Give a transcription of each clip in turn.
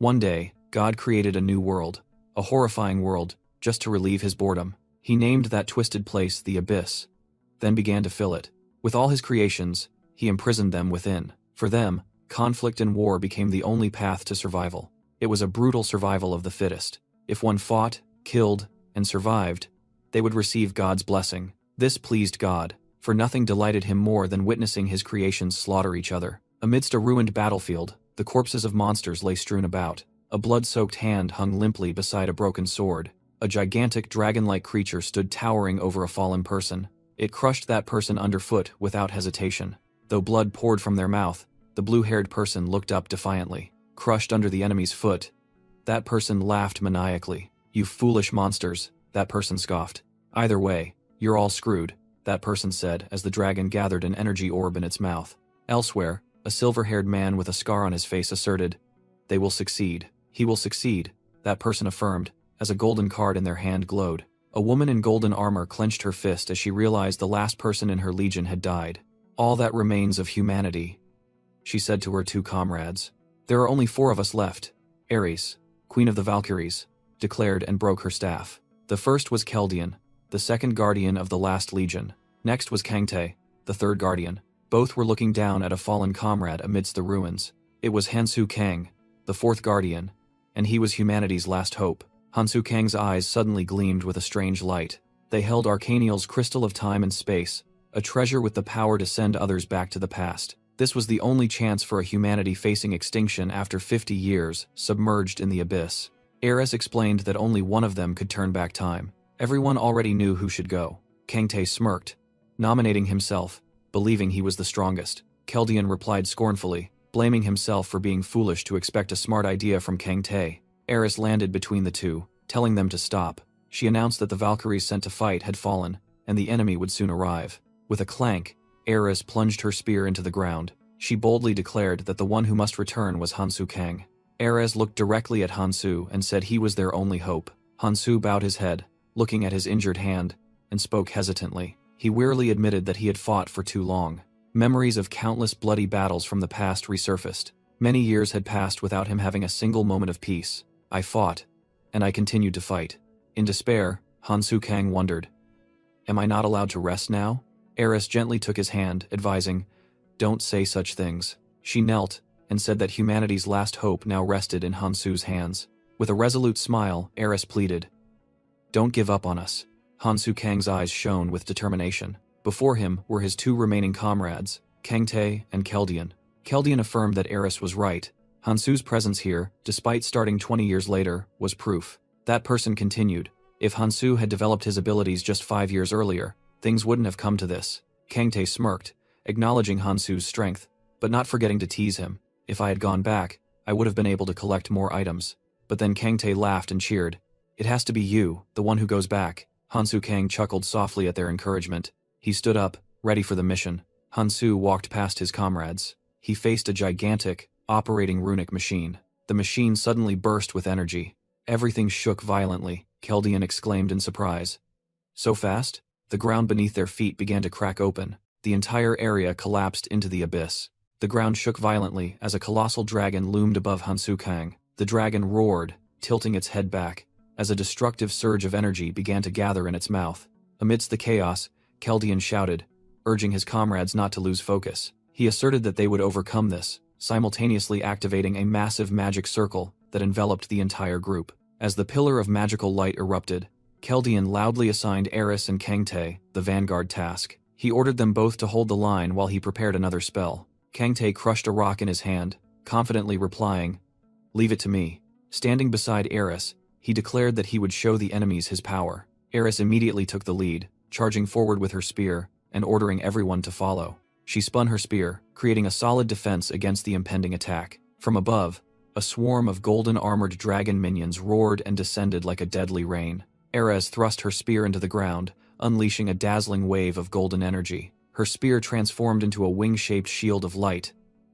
One day, God created a new world, a horrifying world, just to relieve his boredom. He named that twisted place the Abyss, then began to fill it. With all his creations, he imprisoned them within. For them, conflict and war became the only path to survival. It was a brutal survival of the fittest. If one fought, killed, and survived, they would receive God's blessing. This pleased God, for nothing delighted him more than witnessing his creations slaughter each other. Amidst a ruined battlefield, the corpses of monsters lay strewn about. A blood-soaked hand hung limply beside a broken sword. A gigantic dragon-like creature stood towering over a fallen person. It crushed that person underfoot without hesitation. Though blood poured from their mouth, the blue-haired person looked up defiantly. Crushed under the enemy's foot, that person laughed maniacally. "You foolish monsters," that person scoffed. "Either way, you're all screwed," that person said as the dragon gathered an energy orb in its mouth. Elsewhere, a silver-haired man with a scar on his face asserted, "They will succeed. He will succeed," that person affirmed, as a golden card in their hand glowed. A woman in golden armor clenched her fist as she realized the last person in her legion had died. "All that remains of humanity," she said to her two comrades. "There are only 4 of us left." Ares, Queen of the Valkyries, declared and broke her staff. The first was Keldian, the second guardian of the last legion. Next was Kangtae, the third guardian. Both were looking down at a fallen comrade amidst the ruins. It was Hansu Kang, the fourth guardian, and he was humanity's last hope. Hansu Kang's eyes suddenly gleamed with a strange light. They held Arcaniel's crystal of time and space, a treasure with the power to send others back to the past. This was the only chance for a humanity facing extinction after 50 years, submerged in the abyss. Ares explained that only one of them could turn back time. Everyone already knew who should go. Kangtae smirked, nominating himself, believing he was the strongest. Keldian replied scornfully, blaming himself for being foolish to expect a smart idea from Kangtae. Ares landed between the two, telling them to stop. She announced that the Valkyries sent to fight had fallen, and the enemy would soon arrive. With a clank, Ares plunged her spear into the ground. She boldly declared that the one who must return was Hansu Kang. Ares looked directly at Hansu and said he was their only hope. Hansu bowed his head, looking at his injured hand, and spoke hesitantly. He wearily admitted that he had fought for too long. Memories of countless bloody battles from the past resurfaced. Many years had passed without him having a single moment of peace. "I fought, and I continued to fight." In despair, Hansu Kang wondered, "Am I not allowed to rest now?" Ares gently took his hand, advising, "Don't say such things." She knelt, and said that humanity's last hope now rested in Hansu's hands. With a resolute smile, Ares pleaded, "Don't give up on us." Hansu Kang's eyes shone with determination. Before him were his 2 remaining comrades, Kangtae and Keldian. Keldian affirmed that Ares was right. Hansu's presence here, despite starting 20 years later, was proof. That person continued, "If Hansu had developed his abilities just 5 years earlier, things wouldn't have come to this." Kangtae smirked, acknowledging Hansu's strength, but not forgetting to tease him. "If I had gone back, I would have been able to collect more items." But then Kangtae laughed and cheered. "It has to be you, the one who goes back." Hansu Kang chuckled softly at their encouragement. He stood up, ready for the mission. Hansu walked past his comrades. He faced a gigantic, operating runic machine. The machine suddenly burst with energy. Everything shook violently, Keldian exclaimed in surprise. "So fast?" The ground beneath their feet began to crack open. The entire area collapsed into the abyss. The ground shook violently as a colossal dragon loomed above Hansu Kang. The dragon roared, tilting its head back, as a destructive surge of energy began to gather in its mouth. Amidst the chaos, Keldian shouted, urging his comrades not to lose focus. He asserted that they would overcome this, simultaneously activating a massive magic circle that enveloped the entire group. As the pillar of magical light erupted, Keldian loudly assigned Ares and Kangtae the vanguard task. He ordered them both to hold the line while he prepared another spell. Kangtae crushed a rock in his hand, confidently replying, "Leave it to me." Standing beside Ares, he declared that he would show the enemies his power. Ares immediately took the lead, charging forward with her spear and ordering everyone to follow. She spun her spear, creating a solid defense against the impending attack. From above, a swarm of golden-armored dragon minions roared and descended like a deadly rain. Ares thrust her spear into the ground, unleashing a dazzling wave of golden energy. Her spear transformed into a wing-shaped shield of light,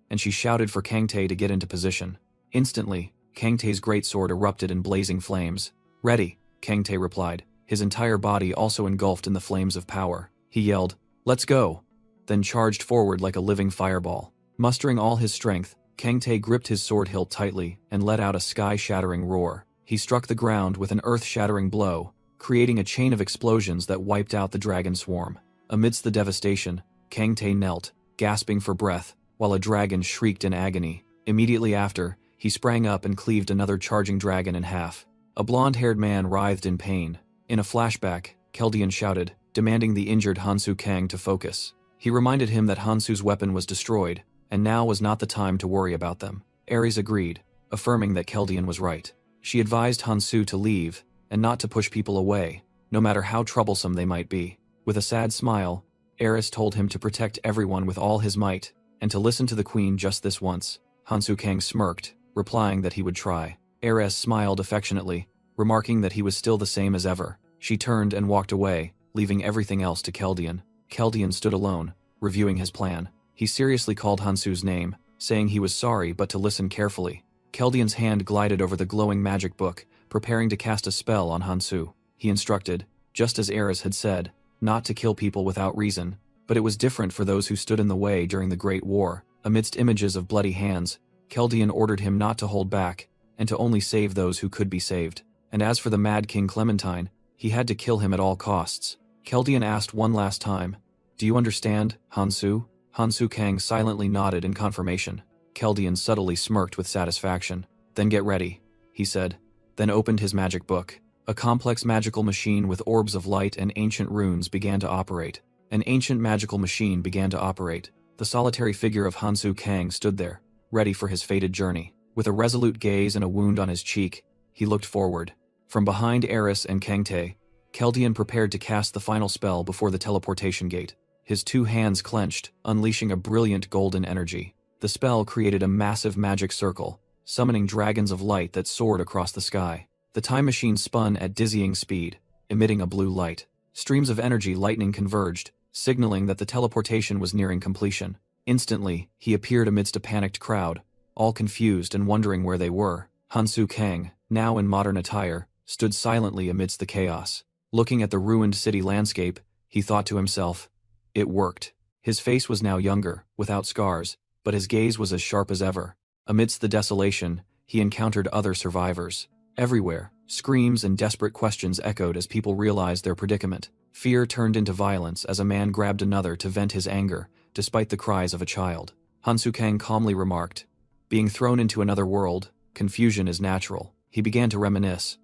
and she shouted for Kangtae to get into position. Instantly, Kangtae's greatsword erupted in blazing flames. "Ready," Kangtae replied, his entire body also engulfed in the flames of power. He yelled, "Let's go!" then charged forward like a living fireball. Mustering all his strength, Kang Tae gripped his sword hilt tightly and let out a sky-shattering roar. He struck the ground with an earth-shattering blow, creating a chain of explosions that wiped out the dragon swarm. Amidst the devastation, Kang Tae knelt, gasping for breath, while a dragon shrieked in agony. Immediately after, he sprang up and cleaved another charging dragon in half. A blonde-haired man writhed in pain. In a flashback, Keldian shouted, demanding the injured Hansu Kang to focus. He reminded him that Hansu's weapon was destroyed, and now was not the time to worry about them. Ares agreed, affirming that Keldian was right. She advised Hansu to leave, and not to push people away, no matter how troublesome they might be. With a sad smile, Ares told him to protect everyone with all his might, and to listen to the queen just this once. Hansu Kang smirked, replying that he would try. Ares smiled affectionately, remarking that he was still the same as ever. She turned and walked away, leaving everything else to Keldian. Keldian stood alone, reviewing his plan. He seriously called Hansu's name, saying he was sorry but to listen carefully. Keldian's hand glided over the glowing magic book, preparing to cast a spell on Hansu. He instructed, just as Ares had said, not to kill people without reason, but it was different for those who stood in the way during the Great War. Amidst images of bloody hands, Keldian ordered him not to hold back, and to only save those who could be saved. And as for the Mad King Clementine, he had to kill him at all costs. Keldian asked one last time, "Do you understand, Hansu?" Hansu Kang silently nodded in confirmation. Keldian subtly smirked with satisfaction. "Then get ready," he said, then opened his magic book. A complex magical machine with orbs of light and ancient runes began to operate. An ancient magical machine began to operate. The solitary figure of Hansu Kang stood there, ready for his fated journey. With a resolute gaze and a wound on his cheek, he looked forward. From behind Ares and Kang Tae, Keldian prepared to cast the final spell before the teleportation gate. His two hands clenched, unleashing a brilliant golden energy. The spell created a massive magic circle, summoning dragons of light that soared across the sky. The time machine spun at dizzying speed, emitting a blue light. Streams of energy lightning converged, signaling that the teleportation was nearing completion. Instantly, he appeared amidst a panicked crowd, all confused and wondering where they were. Hansu Kang, now in modern attire, stood silently amidst the chaos. Looking at the ruined city landscape, he thought to himself, it worked. His face was now younger, without scars, but his gaze was as sharp as ever. Amidst the desolation, he encountered other survivors. Everywhere, screams and desperate questions echoed as people realized their predicament. Fear turned into violence as a man grabbed another to vent his anger, despite the cries of a child. Hansu Kang calmly remarked, "Being thrown into another world, confusion is natural." He began to reminisce.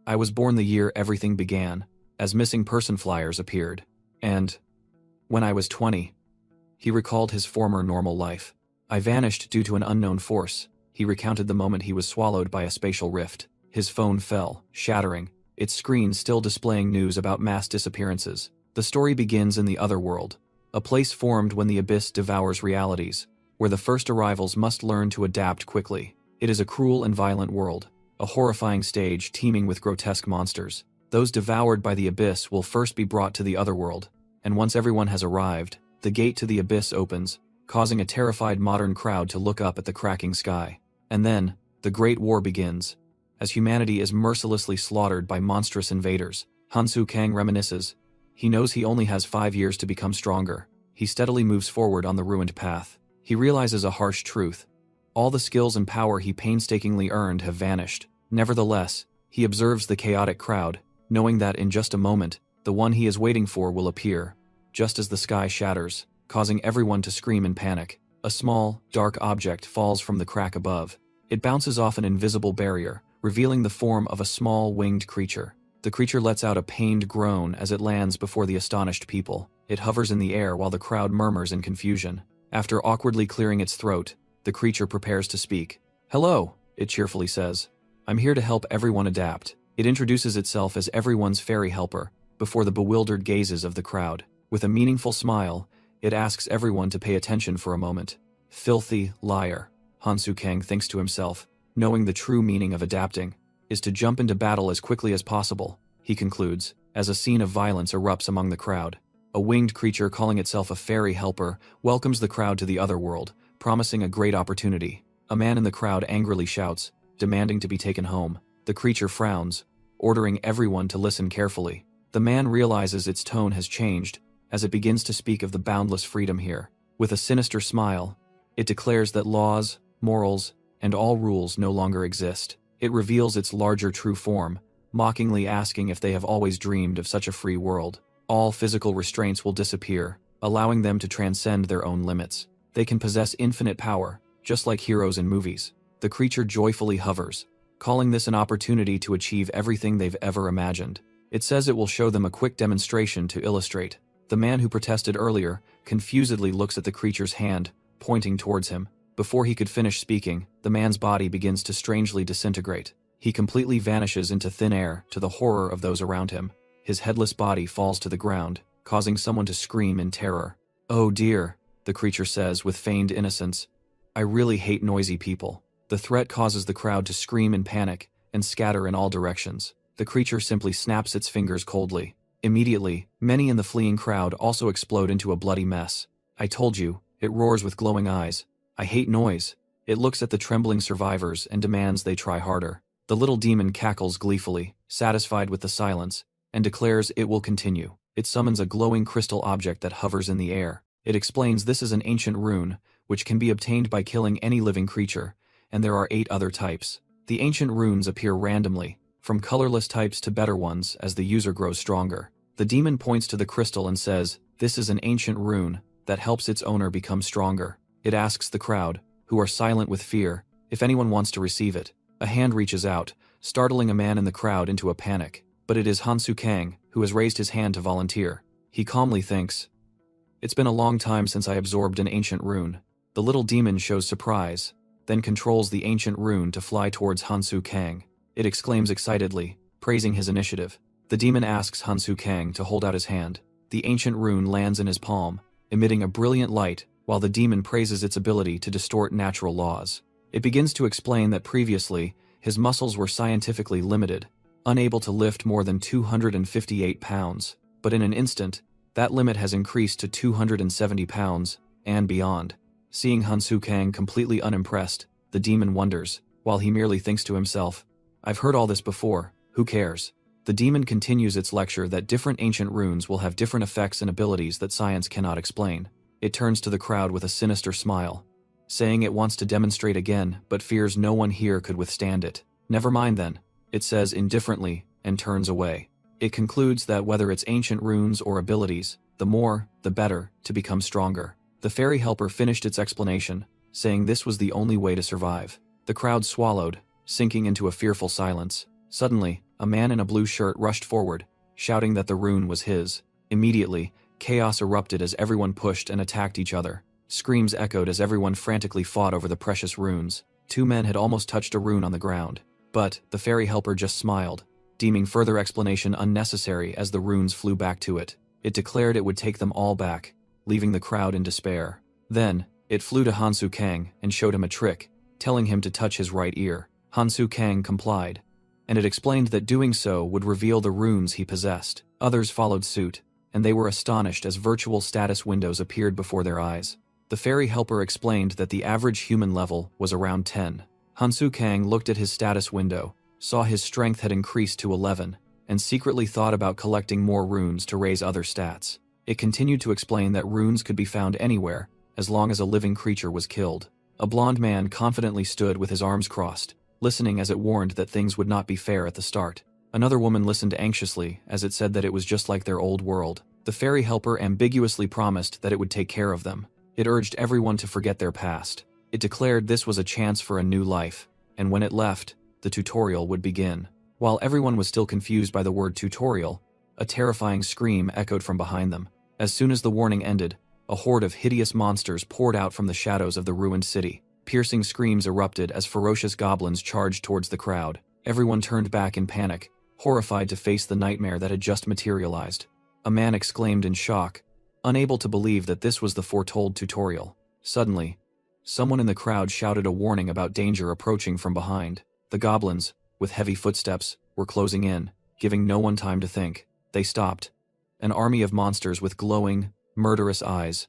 "I was born the year everything began, as missing person flyers appeared. And when I was 20, he recalled his former normal life. "I vanished due to an unknown force." He recounted the moment he was swallowed by a spatial rift. His phone fell, shattering, its screen still displaying news about mass disappearances. The story begins in the other world, a place formed when the abyss devours realities, where the first arrivals must learn to adapt quickly. It is a cruel and violent world, a horrifying stage teeming with grotesque monsters. Those devoured by the abyss will first be brought to the other world, and once everyone has arrived, the gate to the abyss opens, causing a terrified modern crowd to look up at the cracking sky. And then, the Great War begins, as humanity is mercilessly slaughtered by monstrous invaders. Hansu Kang reminisces. He knows he only has 5 years to become stronger. He steadily moves forward on the ruined path. He realizes a harsh truth. All the skills and power he painstakingly earned have vanished. Nevertheless, he observes the chaotic crowd, knowing that in just a moment, the one he is waiting for will appear, just as the sky shatters, causing everyone to scream in panic. A small, dark object falls from the crack above. It bounces off an invisible barrier, revealing the form of a small, winged creature. The creature lets out a pained groan as it lands before the astonished people. It hovers in the air while the crowd murmurs in confusion. After awkwardly clearing its throat, the creature prepares to speak. "Hello," it cheerfully says. "I'm here to help everyone adapt." It introduces itself as everyone's fairy helper, before the bewildered gazes of the crowd. With a meaningful smile, it asks everyone to pay attention for a moment. Filthy liar, Hansu Kang thinks to himself, knowing the true meaning of adapting is to jump into battle as quickly as possible, he concludes, as a scene of violence erupts among the crowd. A winged creature calling itself a fairy helper welcomes the crowd to the other world, promising a great opportunity. A man in the crowd angrily shouts, demanding to be taken home. The creature frowns, ordering everyone to listen carefully. The man realizes its tone has changed, as it begins to speak of the boundless freedom here. With a sinister smile, it declares that laws, morals, and all rules no longer exist. It reveals its larger true form, mockingly asking if they have always dreamed of such a free world. All physical restraints will disappear, allowing them to transcend their own limits. They can possess infinite power, just like heroes in movies. The creature joyfully hovers, calling this an opportunity to achieve everything they've ever imagined. It says it will show them a quick demonstration to illustrate. The man who protested earlier confusedly looks at the creature's hand, pointing towards him. Before he could finish speaking, the man's body begins to strangely disintegrate. He completely vanishes into thin air, to the horror of those around him. His headless body falls to the ground, causing someone to scream in terror. "Oh dear," the creature says with feigned innocence. "I really hate noisy people." The threat causes the crowd to scream in panic and scatter in all directions. The creature simply snaps its fingers coldly. Immediately, many in the fleeing crowd also explode into a bloody mess. "I told you," it roars with glowing eyes. "I hate noise." It looks at the trembling survivors and demands they try harder. The little demon cackles gleefully, satisfied with the silence, and declares it will continue. It summons a glowing crystal object that hovers in the air. It explains this is an ancient rune, which can be obtained by killing any living creature, and there are 8 other types. The ancient runes appear randomly, from colorless types to better ones as the user grows stronger. The demon points to the crystal and says, "This is an ancient rune that helps its owner become stronger." It asks the crowd, who are silent with fear, if anyone wants to receive it. A hand reaches out, startling a man in the crowd into a panic. But it is Hansu Kang, who has raised his hand to volunteer. He calmly thinks, "It's been a long time since I absorbed an ancient rune." The little demon shows surprise, then controls the ancient rune to fly towards Hansu Kang. It exclaims excitedly, praising his initiative. The demon asks Hansu Kang to hold out his hand. The ancient rune lands in his palm, emitting a brilliant light, while the demon praises its ability to distort natural laws. It begins to explain that previously, his muscles were scientifically limited, unable to lift more than 258 pounds, but in an instant, that limit has increased to 270 pounds, and beyond. Seeing Hansu Kang completely unimpressed, the demon wonders, while he merely thinks to himself, "I've heard all this before, who cares?" The demon continues its lecture that different ancient runes will have different effects and abilities that science cannot explain. It turns to the crowd with a sinister smile, saying it wants to demonstrate again but fears no one here could withstand it. "Never mind then," it says indifferently, and turns away. It concludes that whether it's ancient runes or abilities, the more, the better, to become stronger. The fairy helper finished its explanation, saying this was the only way to survive. The crowd swallowed, sinking into a fearful silence. Suddenly, a man in a blue shirt rushed forward, shouting that the rune was his. Immediately, chaos erupted as everyone pushed and attacked each other. Screams echoed as everyone frantically fought over the precious runes. 2 men had almost touched a rune on the ground. But the fairy helper just smiled, deeming further explanation unnecessary as the runes flew back to it. It declared it would take them all back, leaving the crowd in despair. Then, it flew to Hansu Kang and showed him a trick, telling him to touch his right ear. Hansu Kang complied, and it explained that doing so would reveal the runes he possessed. Others followed suit, and they were astonished as virtual status windows appeared before their eyes. The fairy helper explained that the average human level was around 10. Hansu Kang looked at his status window, saw his strength had increased to 11, and secretly thought about collecting more runes to raise other stats. It continued to explain that runes could be found anywhere, as long as a living creature was killed. A blond man confidently stood with his arms crossed, listening as it warned that things would not be fair at the start. Another woman listened anxiously as it said that it was just like their old world. The fairy helper ambiguously promised that it would take care of them. It urged everyone to forget their past. It declared this was a chance for a new life, and when it left, the tutorial would begin. While everyone was still confused by the word tutorial, a terrifying scream echoed from behind them. As soon as the warning ended, a horde of hideous monsters poured out from the shadows of the ruined city. Piercing screams erupted as ferocious goblins charged towards the crowd. Everyone turned back in panic, horrified to face the nightmare that had just materialized. A man exclaimed in shock, unable to believe that this was the foretold tutorial. Suddenly, someone in the crowd shouted a warning about danger approaching from behind. The goblins, with heavy footsteps, were closing in, giving no one time to think. They stopped. An army of monsters with glowing, murderous eyes,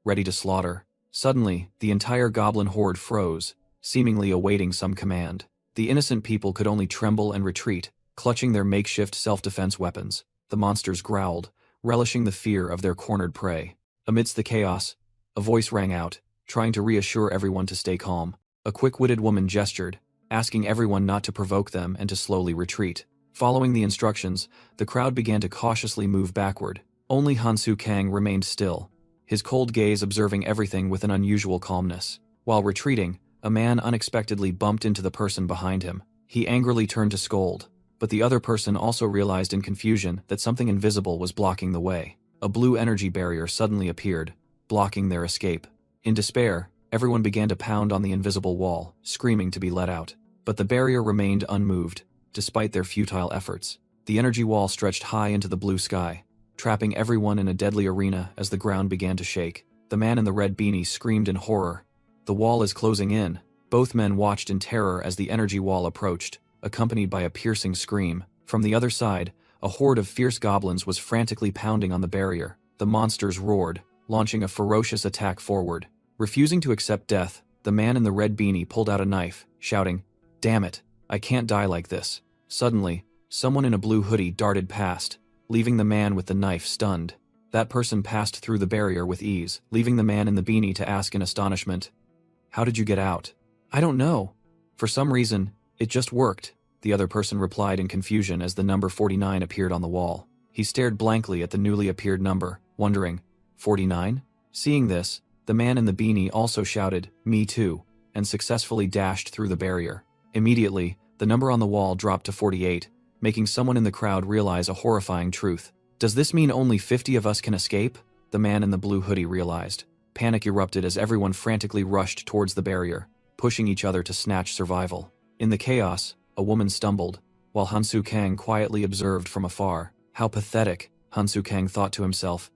ready to slaughter. Suddenly, the entire goblin horde froze, seemingly awaiting some command. The innocent people could only tremble and retreat, clutching their makeshift self-defense weapons. The monsters growled, relishing the fear of their cornered prey. Amidst the chaos, a voice rang out, trying to reassure everyone to stay calm. A quick-witted woman gestured, asking everyone not to provoke them and to slowly retreat. Following the instructions, the crowd began to cautiously move backward. Only Hansu Kang remained still, his cold gaze observing everything with an unusual calmness. While retreating, a man unexpectedly bumped into the person behind him. He angrily turned to scold, but the other person also realized in confusion that something invisible was blocking the way. A blue energy barrier suddenly appeared, blocking their escape. In despair, everyone began to pound on the invisible wall, screaming to be let out. But the barrier remained unmoved, despite their futile efforts. The energy wall stretched high into the blue sky, trapping everyone in a deadly arena as the ground began to shake. The man in the red beanie screamed in horror. The wall is closing in. Both men watched in terror as the energy wall approached, accompanied by a piercing scream. From the other side, a horde of fierce goblins was frantically pounding on the barrier. The monsters roared, launching a ferocious attack forward. Refusing to accept death, the man in the red beanie pulled out a knife, shouting, "Damn it, I can't die like this." Suddenly, someone in a blue hoodie darted past, leaving the man with the knife stunned. That person passed through the barrier with ease, leaving the man in the beanie to ask in astonishment, "How did you get out?" "I don't know. For some reason, it just worked," the other person replied in confusion as the number 49 appeared on the wall. He stared blankly at the newly appeared number, wondering, 49? Seeing this, the man in the beanie also shouted, "Me too," and successfully dashed through the barrier. Immediately, the number on the wall dropped to 48, making someone in the crowd realize a horrifying truth. "Does this mean only 50 of us can escape?" the man in the blue hoodie realized. Panic erupted as everyone frantically rushed towards the barrier, pushing each other to snatch survival. In the chaos, a woman stumbled, while Hansu Kang quietly observed from afar. How pathetic, Hansu Kang thought to himself.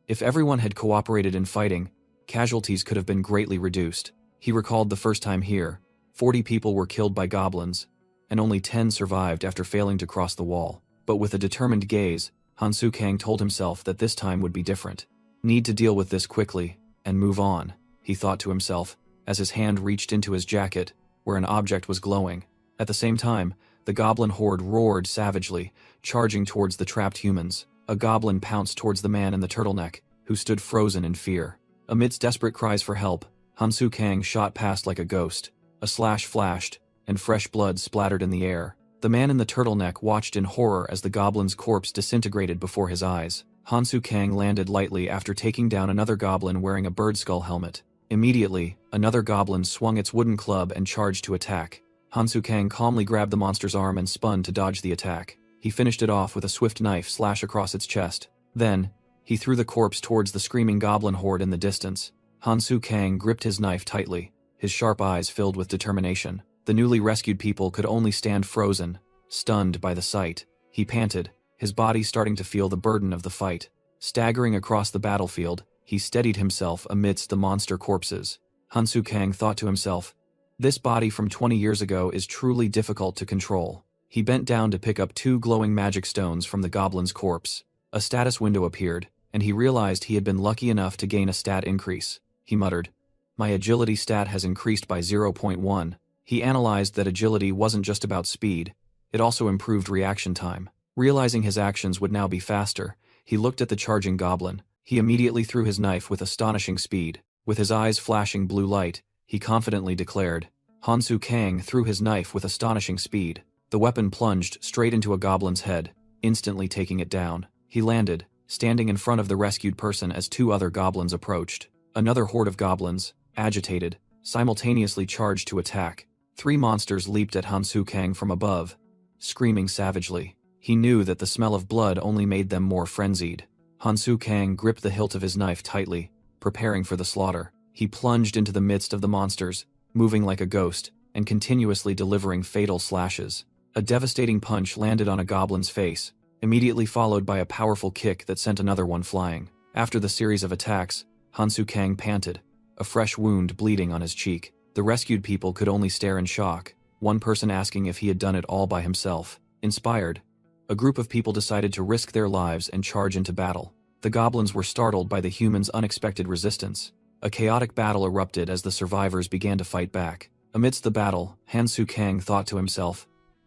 If everyone had cooperated in fighting, casualties could have been greatly reduced. He recalled the first time here, 40 people were killed by goblins, and only 10 survived after failing to cross the wall. But with a determined gaze, Hansu Kang told himself that this time would be different. Need to deal with this quickly, and move on, he thought to himself, as his hand reached into his jacket, where an object was glowing. At the same time, the goblin horde roared savagely, charging towards the trapped humans. A goblin pounced towards the man in the turtleneck, who stood frozen in fear. Amidst desperate cries for help, Hansu Kang shot past like a ghost. A slash flashed, and fresh blood splattered in the air. The man in the turtleneck watched in horror as the goblin's corpse disintegrated before his eyes. Hansu Kang landed lightly after taking down another goblin wearing a bird skull helmet. Immediately, another goblin swung its wooden club and charged to attack. Hansu Kang calmly grabbed the monster's arm and spun to dodge the attack. He finished it off with a swift knife slash across its chest. Then, he threw the corpse towards the screaming goblin horde in the distance. Hansu Kang gripped his knife tightly, his sharp eyes filled with determination. The newly rescued people could only stand frozen, stunned by the sight. He panted, his body starting to feel the burden of the fight. Staggering across the battlefield, he steadied himself amidst the monster corpses. Hansu Kang thought to himself, "This body from 20 years ago is truly difficult to control." He bent down to pick up 2 glowing magic stones from the goblin's corpse. A status window appeared, and he realized he had been lucky enough to gain a stat increase. He muttered, "My agility stat has increased by 0.1. He analyzed that agility wasn't just about speed, it also improved reaction time. Realizing his actions would now be faster, he looked at the charging goblin. He immediately threw his knife with astonishing speed. With his eyes flashing blue light, he confidently declared. Hansu Kang threw his knife with astonishing speed. The weapon plunged straight into a goblin's head, instantly taking it down. He landed, standing in front of the rescued person as 2 other goblins approached. Another horde of goblins, agitated, simultaneously charged to attack. 3 monsters leaped at Hansu Kang from above, screaming savagely. He knew that the smell of blood only made them more frenzied. Hansu Kang gripped the hilt of his knife tightly, preparing for the slaughter. He plunged into the midst of the monsters, moving like a ghost, and continuously delivering fatal slashes. A devastating punch landed on a goblin's face, immediately followed by a powerful kick that sent another one flying. After the series of attacks, Hansu Kang panted, a fresh wound bleeding on his cheek. The rescued people could only stare in shock, one person asking if he had done it all by himself. Inspired, a group of people decided to risk their lives and charge into battle. The goblins were startled by the humans' unexpected resistance. A chaotic battle erupted as the survivors began to fight back. Amidst the battle, Hansu Kang thought to himself,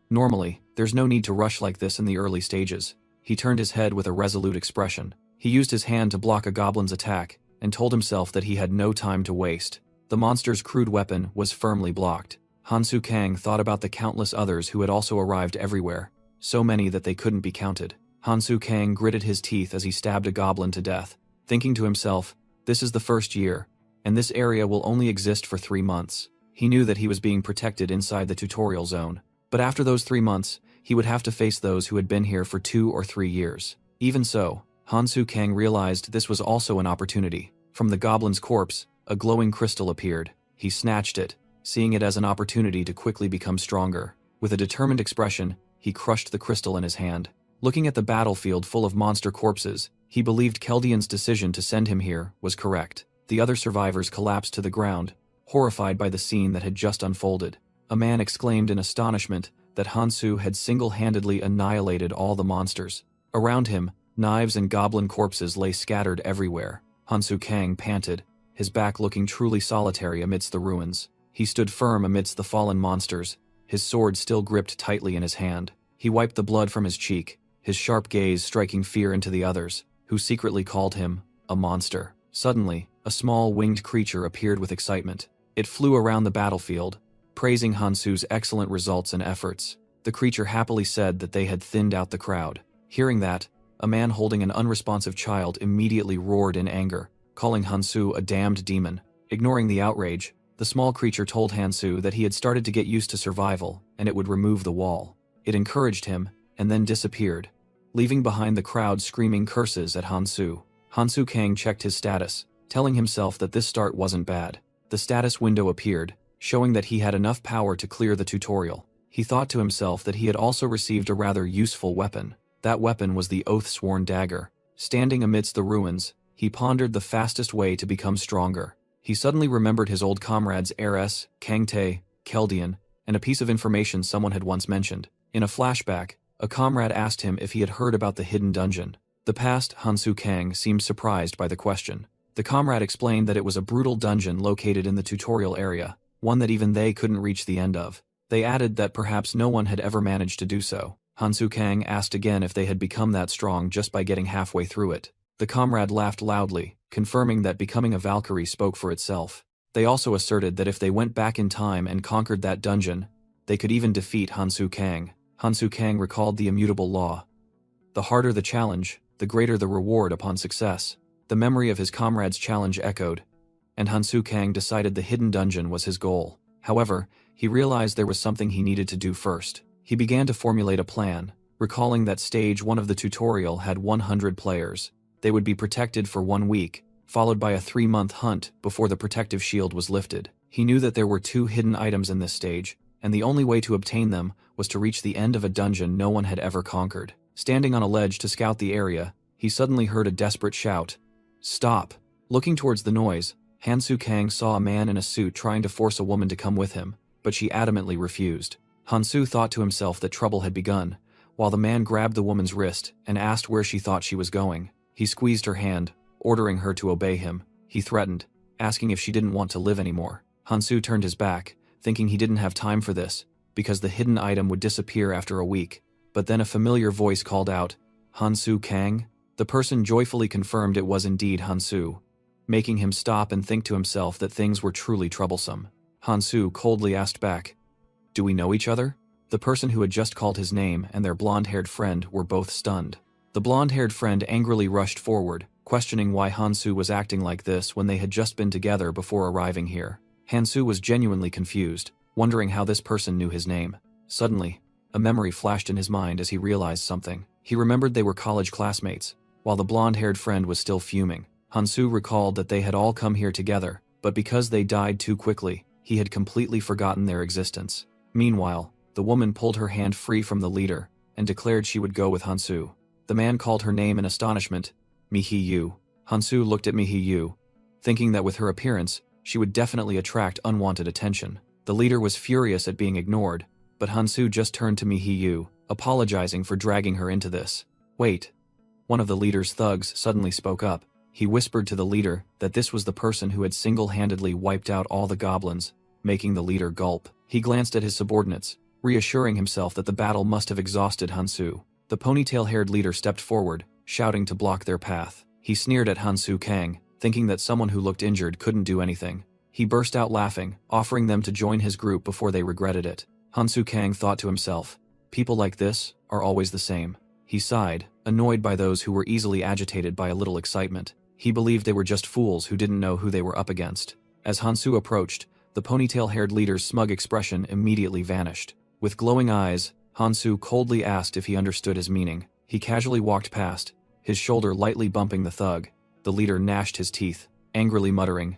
"Normally, there's no need to rush like this in the early stages." He turned his head with a resolute expression. He used his hand to block a goblin's attack, and told himself that he had no time to waste. The monster's crude weapon was firmly blocked. Hansu Kang thought about the countless others who had also arrived everywhere, so many that they couldn't be counted. Hansu Kang gritted his teeth as he stabbed a goblin to death, thinking to himself, this is the first year, and this area will only exist for 3 months. He knew that he was being protected inside the tutorial zone, but after those 3 months, he would have to face those who had been here for 2 or 3 years. Even so, Hansu Kang realized this was also an opportunity. From the goblin's corpse, a glowing crystal appeared. He snatched it, seeing it as an opportunity to quickly become stronger. With a determined expression, he crushed the crystal in his hand. Looking at the battlefield full of monster corpses, he believed Keldian's decision to send him here was correct. The other survivors collapsed to the ground, horrified by the scene that had just unfolded. A man exclaimed in astonishment that Hansu had single-handedly annihilated all the monsters. Around him, knives and goblin corpses lay scattered everywhere. Hansu Kang panted, his back looking truly solitary amidst the ruins. He stood firm amidst the fallen monsters, his sword still gripped tightly in his hand. He wiped the blood from his cheek, his sharp gaze striking fear into the others, who secretly called him a monster. Suddenly, a small winged creature appeared with excitement. It flew around the battlefield, praising Hansu's excellent results and efforts. The creature happily said that they had thinned out the crowd. Hearing that, a man holding an unresponsive child immediately roared in anger, calling Hansu a damned demon. Ignoring the outrage, the small creature told Hansu that he had started to get used to survival and it would remove the wall. It encouraged him, and then disappeared, leaving behind the crowd screaming curses at Hansu. Hansu Kang checked his status, telling himself that this start wasn't bad. The status window appeared, showing that he had enough power to clear the tutorial. He thought to himself that he had also received a rather useful weapon. That weapon was the oath-sworn dagger. Standing amidst the ruins, he pondered the fastest way to become stronger. He suddenly remembered his old comrades Ares, Kangtae, Keldian, and a piece of information someone had once mentioned. In a flashback, a comrade asked him if he had heard about the hidden dungeon. The past Hansu Kang seemed surprised by the question. The comrade explained that it was a brutal dungeon located in the tutorial area, one that even they couldn't reach the end of. They added that perhaps no one had ever managed to do so. Hansu Kang asked again if they had become that strong just by getting halfway through it. The comrade laughed loudly, confirming that becoming a Valkyrie spoke for itself. They also asserted that if they went back in time and conquered that dungeon, they could even defeat Hansu Kang. Hansu Kang recalled the immutable law. The harder the challenge, the greater the reward upon success. The memory of his comrade's challenge echoed, and Hansu Kang decided the hidden dungeon was his goal. However, he realized there was something he needed to do first. He began to formulate a plan, recalling that stage 1 of the tutorial had 100 players. They would be protected for 1 week, followed by a 3-month hunt before the protective shield was lifted. He knew that there were 2 hidden items in this stage, and the only way to obtain them was to reach the end of a dungeon no one had ever conquered. Standing on a ledge to scout the area, he suddenly heard a desperate shout. "Stop!" Looking towards the noise, Hansu Kang saw a man in a suit trying to force a woman to come with him, but she adamantly refused. Hansu thought to himself that trouble had begun, while the man grabbed the woman's wrist and asked where she thought she was going. He squeezed her hand, ordering her to obey him. He threatened, asking if she didn't want to live anymore. Hansu turned his back, thinking he didn't have time for this, because the hidden item would disappear after a week. But then a familiar voice called out, "Hansu Kang?" The person joyfully confirmed it was indeed Hansu, making him stop and think to himself that things were truly troublesome. Hansu coldly asked back, "Do we know each other?" The person who had just called his name and their blonde-haired friend were both stunned. The blonde-haired friend angrily rushed forward, questioning why Hansu was acting like this when they had just been together before arriving here. Hansu was genuinely confused, wondering how this person knew his name. Suddenly, a memory flashed in his mind as he realized something. He remembered they were college classmates, while the blonde-haired friend was still fuming. Hansu recalled that they had all come here together, but because they died too quickly, he had completely forgotten their existence. Meanwhile, the woman pulled her hand free from the leader and declared she would go with Hansu. The man called her name in astonishment, Mihiyu. Hansu looked at Mihiyu, thinking that with her appearance, she would definitely attract unwanted attention. The leader was furious at being ignored, but Hansu just turned to Mihiyu, apologizing for dragging her into this. "Wait." One of the leader's thugs suddenly spoke up. He whispered to the leader that this was the person who had single-handedly wiped out all the goblins, making the leader gulp. He glanced at his subordinates, reassuring himself that the battle must have exhausted Hansu. The ponytail-haired leader stepped forward, shouting to block their path. He sneered at Hansu Kang, thinking that someone who looked injured couldn't do anything. He burst out laughing, offering them to join his group before they regretted it. Hansu Kang thought to himself, people like this are always the same. He sighed, annoyed by those who were easily agitated by a little excitement. He believed they were just fools who didn't know who they were up against. As Hansu approached, the ponytail-haired leader's smug expression immediately vanished. With glowing eyes, Hansu coldly asked if he understood his meaning. He casually walked past, his shoulder lightly bumping the thug. The leader gnashed his teeth, angrily muttering,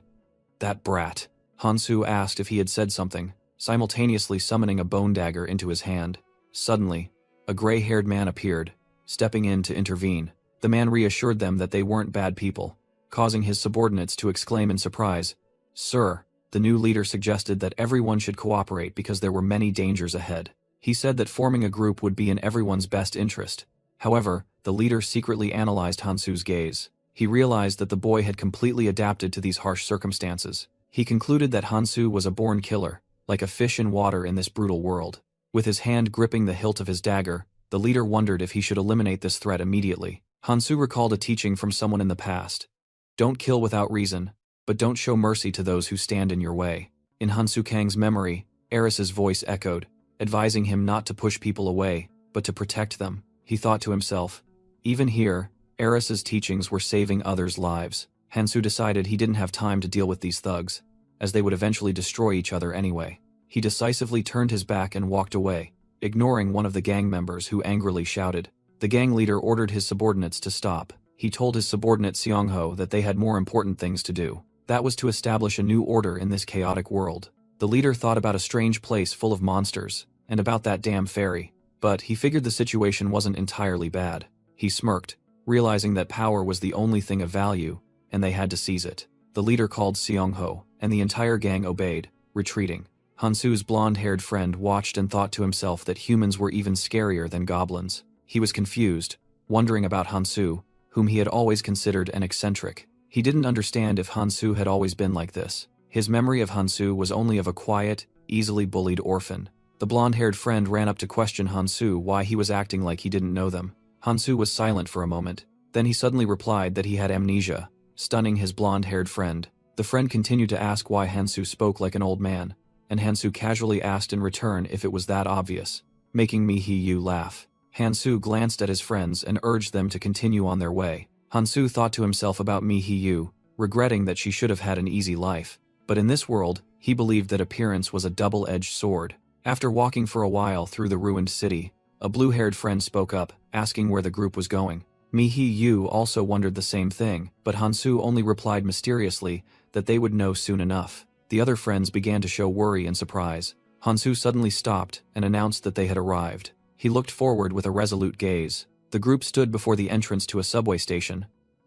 "That brat." Hansu asked if he had said something, simultaneously summoning a bone dagger into his hand. Suddenly, a gray-haired man appeared, stepping in to intervene. The man reassured them that they weren't bad people, causing his subordinates to exclaim in surprise, "Sir." The new leader suggested that everyone should cooperate because there were many dangers ahead. He said that forming a group would be in everyone's best interest. However, the leader secretly analyzed Hansu's gaze. He realized that the boy had completely adapted to these harsh circumstances. He concluded that Hansu was a born killer, like a fish in water in this brutal world. With his hand gripping the hilt of his dagger, the leader wondered if he should eliminate this threat immediately. Hansu recalled a teaching from someone in the past. Don't kill without reason, but don't show mercy to those who stand in your way. In Hansu Kang's memory, Eris's voice echoed, advising him not to push people away, but to protect them. He thought to himself, even here, Eris's teachings were saving others' lives. Hansu decided he didn't have time to deal with these thugs, as they would eventually destroy each other anyway. He decisively turned his back and walked away, ignoring one of the gang members who angrily shouted. The gang leader ordered his subordinates to stop. He told his subordinate Seongho that they had more important things to do. That was to establish a new order in this chaotic world. The leader thought about a strange place full of monsters, and about that damn fairy. But he figured the situation wasn't entirely bad. He smirked, realizing that power was the only thing of value, and they had to seize it. The leader called Seongho, and the entire gang obeyed, retreating. Hansu's blonde-haired friend watched and thought to himself that humans were even scarier than goblins. He was confused, wondering about Hansu, whom he had always considered an eccentric. He didn't understand if Hansu had always been like this. His memory of Hansu was only of a quiet, easily bullied orphan. The blonde-haired friend ran up to question Hansu why he was acting like he didn't know them. Hansu was silent for a moment. Then he suddenly replied that he had amnesia, stunning his blonde-haired friend. The friend continued to ask why Hansu spoke like an old man, and Hansu casually asked in return if it was that obvious, making Mi-Hee-Yu laugh. Hansu glanced at his friends and urged them to continue on their way. Hansu thought to himself about Mi-Hee-Yu, regretting that she should have had an easy life. But in this world, he believed that appearance was a double-edged sword. After walking for a while through the ruined city, a blue-haired friend spoke up, asking where the group was going. Mi-Hee-Yu also wondered the same thing, but Hansu only replied mysteriously that they would know soon enough. The other friends began to show worry and surprise. Hansu suddenly stopped and announced that they had arrived. He looked forward with a resolute gaze. The group stood before the entrance to a subway station,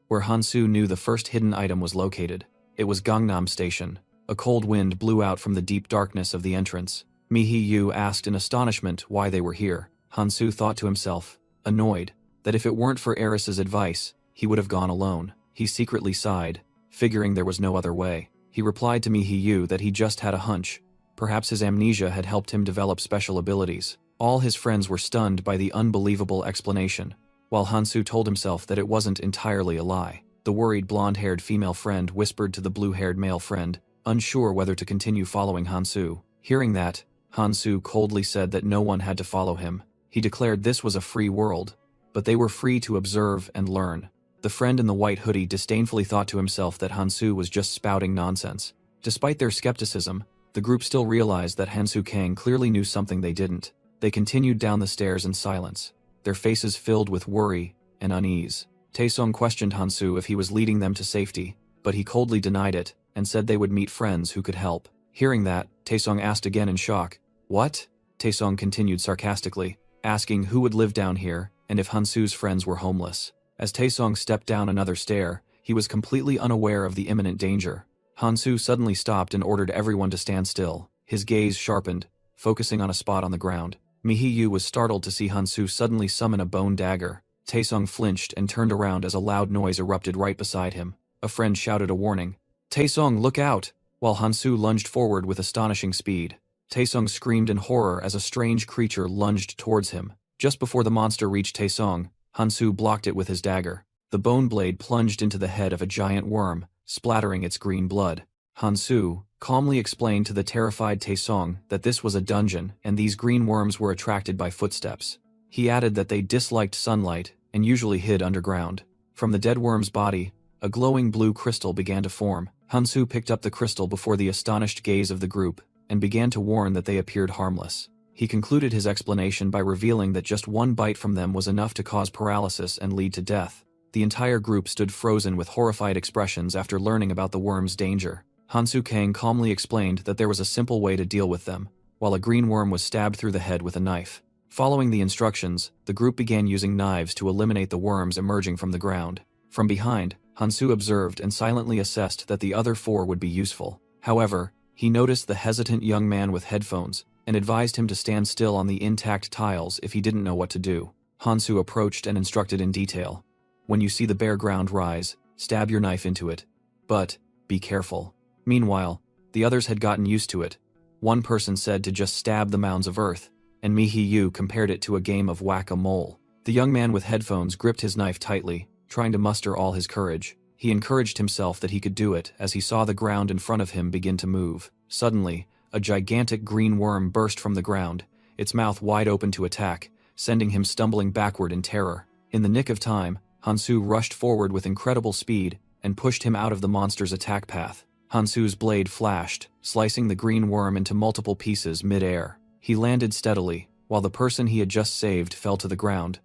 where Hansu knew the first hidden item was located. It was Gangnam Station. A cold wind blew out from the deep darkness of the entrance. Mi-Hee-Yu asked in astonishment why they were here. Hansu thought to himself, annoyed, that if it weren't for Eris's advice, he would have gone alone. He secretly sighed, figuring there was no other way. He replied to Mi-Hee-Yu that he just had a hunch. Perhaps his amnesia had helped him develop special abilities. All his friends were stunned by the unbelievable explanation, while Hansu told himself that it wasn't entirely a lie. The worried blonde-haired female friend whispered to the blue-haired male friend, unsure whether to continue following Hansu. Hearing that, Hansu coldly said that no one had to follow him. He declared this was a free world, but they were free to observe and learn. The friend in the white hoodie disdainfully thought to himself that Hansu was just spouting nonsense. Despite their skepticism, the group still realized that Hansu Kang clearly knew something they didn't. They continued down the stairs in silence, their faces filled with worry and unease. Taesung questioned Hansu if he was leading them to safety, but he coldly denied it and said they would meet friends who could help. Hearing that, Taesung asked again in shock, "What?" Taesung continued sarcastically, asking who would live down here and if Hansu's friends were homeless. As Taesung stepped down another stair, he was completely unaware of the imminent danger. Hansu suddenly stopped and ordered everyone to stand still. His gaze sharpened, focusing on a spot on the ground. Mi-Hee-Yu was startled to see Hansu suddenly summon a bone dagger. Taesung flinched and turned around as a loud noise erupted right beside him. A friend shouted a warning. "Taesung, look out!" While Hansu lunged forward with astonishing speed. Taesung screamed in horror as a strange creature lunged towards him. Just before the monster reached Taesung, Hansu blocked it with his dagger. The bone blade plunged into the head of a giant worm, splattering its green blood. Hansu calmly explained to the terrified Taesong that this was a dungeon and these green worms were attracted by footsteps. He added that they disliked sunlight and usually hid underground. From the dead worm's body, a glowing blue crystal began to form. Hansu picked up the crystal before the astonished gaze of the group and began to warn that they appeared harmless. He concluded his explanation by revealing that just one bite from them was enough to cause paralysis and lead to death. The entire group stood frozen with horrified expressions after learning about the worm's danger. Hansu Kang calmly explained that there was a simple way to deal with them, while a green worm was stabbed through the head with a knife. Following the instructions, the group began using knives to eliminate the worms emerging from the ground. From behind, Hansu observed and silently assessed that the other four would be useful. However, he noticed the hesitant young man with headphones and advised him to stand still on the intact tiles if he didn't know what to do. Hansu approached and instructed in detail. When you see the bare ground rise, stab your knife into it. But, be careful. Meanwhile, the others had gotten used to it. One person said to just stab the mounds of earth, and Mi-Hee-Yu compared it to a game of whack-a-mole. The young man with headphones gripped his knife tightly, trying to muster all his courage. He encouraged himself that he could do it as he saw the ground in front of him begin to move. Suddenly, a gigantic green worm burst from the ground, its mouth wide open to attack, sending him stumbling backward in terror. In the nick of time, Hansu rushed forward with incredible speed and pushed him out of the monster's attack path. Hansu's blade flashed, slicing the green worm into multiple pieces mid-air. He landed steadily, while the person he had just saved fell to the ground.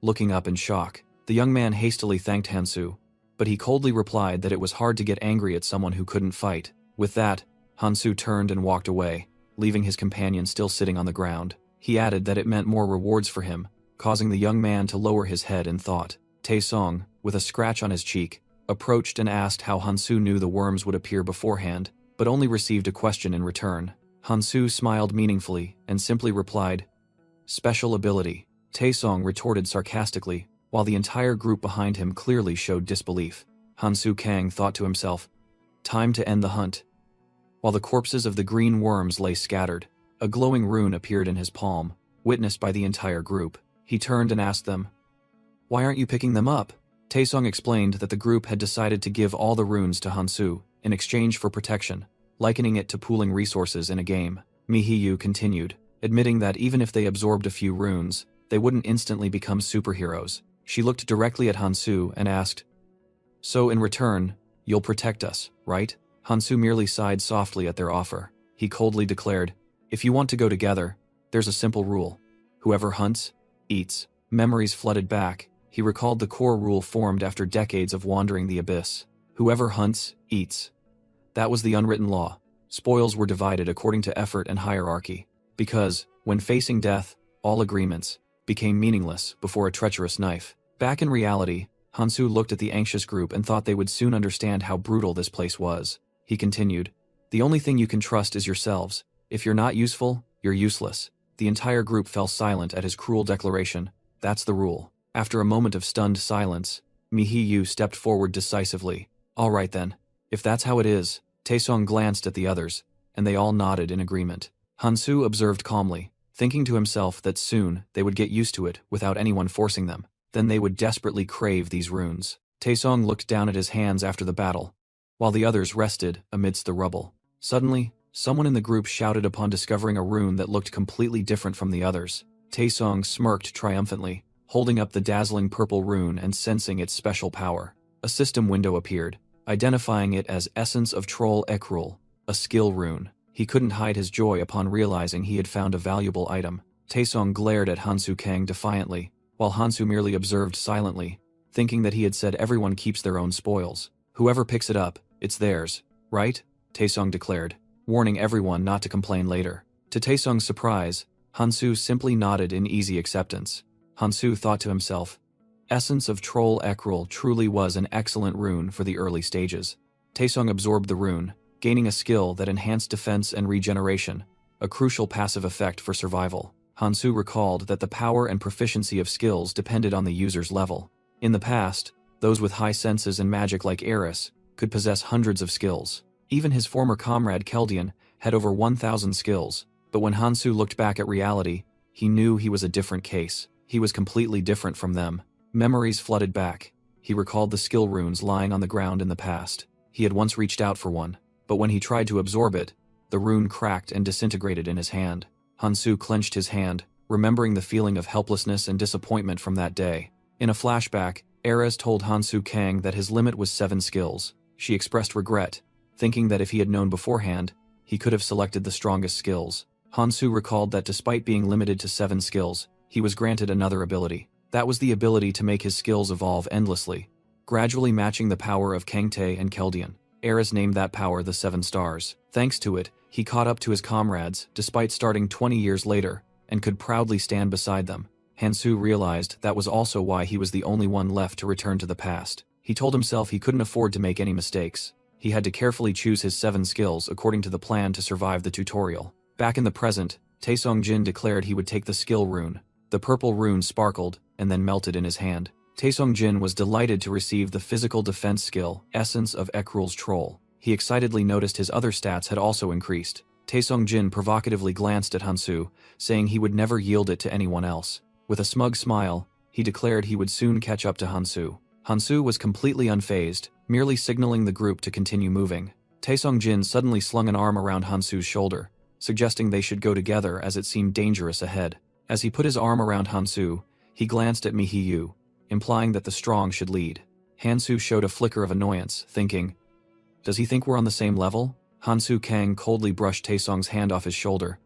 Looking up in shock, the young man hastily thanked Hansu, but he coldly replied that it was hard to get angry at someone who couldn't fight. With that, Hansu turned and walked away, leaving his companion still sitting on the ground. He added that it meant more rewards for him, causing the young man to lower his head in thought. Taesong, with a scratch on his cheek, approached and asked how Hansu knew the worms would appear beforehand, but only received a question in return. Hansu smiled meaningfully and simply replied, "Special ability." Taesong retorted sarcastically, while the entire group behind him clearly showed disbelief. Hansu Kang thought to himself, "Time to end the hunt." While the corpses of the green worms lay scattered, a glowing rune appeared in his palm, witnessed by the entire group. He turned and asked them, "Why aren't you picking them up?" Taesong explained that the group had decided to give all the runes to Hansu in exchange for protection, likening it to pooling resources in a game. Mi-Hee-Yu continued, admitting that even if they absorbed a few runes, they wouldn't instantly become superheroes. She looked directly at Hansu and asked, "So in return, you'll protect us, right?" Hansu merely sighed softly at their offer. He coldly declared, "If you want to go together, there's a simple rule. Whoever hunts, eats." Memories flooded back. He recalled the core rule formed after decades of wandering the abyss. Whoever hunts, eats. That was the unwritten law. Spoils were divided according to effort and hierarchy. Because, when facing death, all agreements became meaningless before a treacherous knife. Back in reality, Hansu looked at the anxious group and thought they would soon understand how brutal this place was. He continued, "The only thing you can trust is yourselves. If you're not useful, you're useless." The entire group fell silent at his cruel declaration. That's the rule. After a moment of stunned silence, Mi-Hee-Yu stepped forward decisively. "All right then. If that's how it is." Taesong glanced at the others, and they all nodded in agreement. Hansu observed calmly, thinking to himself that soon they would get used to it without anyone forcing them. Then they would desperately crave these runes. Taesong looked down at his hands after the battle, while the others rested amidst the rubble. Suddenly, someone in the group shouted upon discovering a rune that looked completely different from the others. Taesong smirked triumphantly, holding up the dazzling purple rune and sensing its special power. A system window appeared, identifying it as Essence of Troll Ekrul, a skill rune. He couldn't hide his joy upon realizing he had found a valuable item. Taesong glared at Hansu Kang defiantly, while Hansu merely observed silently, thinking that he had said everyone keeps their own spoils. "Whoever picks it up, it's theirs, right?" Taesong declared, warning everyone not to complain later. To Taesong's surprise, Hansu simply nodded in easy acceptance. Hansu thought to himself, Essence of Troll Ekrul truly was an excellent rune for the early stages. Taesong absorbed the rune, gaining a skill that enhanced defense and regeneration, a crucial passive effect for survival. Hansu recalled that the power and proficiency of skills depended on the user's level. In the past, those with high senses and magic like Eris could possess hundreds of skills. Even his former comrade Keldian had over 1,000 skills, but when Hansu looked back at reality, he knew he was a different case. He was completely different from them. Memories flooded back. He recalled the skill runes lying on the ground in the past. He had once reached out for one, but when he tried to absorb it, the rune cracked and disintegrated in his hand. Hansu clenched his hand, remembering the feeling of helplessness and disappointment from that day. In a flashback, Erez told Hansu Kang that his limit was 7 skills. She expressed regret, thinking that if he had known beforehand, he could have selected the strongest skills. Hansu recalled that despite being limited to 7 skills, he was granted another ability. That was the ability to make his skills evolve endlessly, gradually matching the power of Kangtae and Keldian. Erez named that power the 7 Stars. Thanks to it, he caught up to his comrades, despite starting 20 years later, and could proudly stand beside them. Hansu realized that was also why he was the only one left to return to the past. He told himself he couldn't afford to make any mistakes. He had to carefully choose his 7 skills according to the plan to survive the tutorial. Back in the present, Taesong-jin declared he would take the skill rune. The purple rune sparkled, and then melted in his hand. Taesong-jin was delighted to receive the physical defense skill, Essence of Ekrul's Troll. He excitedly noticed his other stats had also increased. Taesong-jin provocatively glanced at Hansu, saying he would never yield it to anyone else. With a smug smile, he declared he would soon catch up to Hansu. Hansu was completely unfazed, merely signaling the group to continue moving. Taesong-jin suddenly slung an arm around Hansu's shoulder, suggesting they should go together as it seemed dangerous ahead. As he put his arm around Hansu, he glanced at Mihiyu, implying that the strong should lead. Hansu showed a flicker of annoyance, thinking, "Does he think we're on the same level?" Hansu Kang coldly brushed Taesong's hand off his shoulder,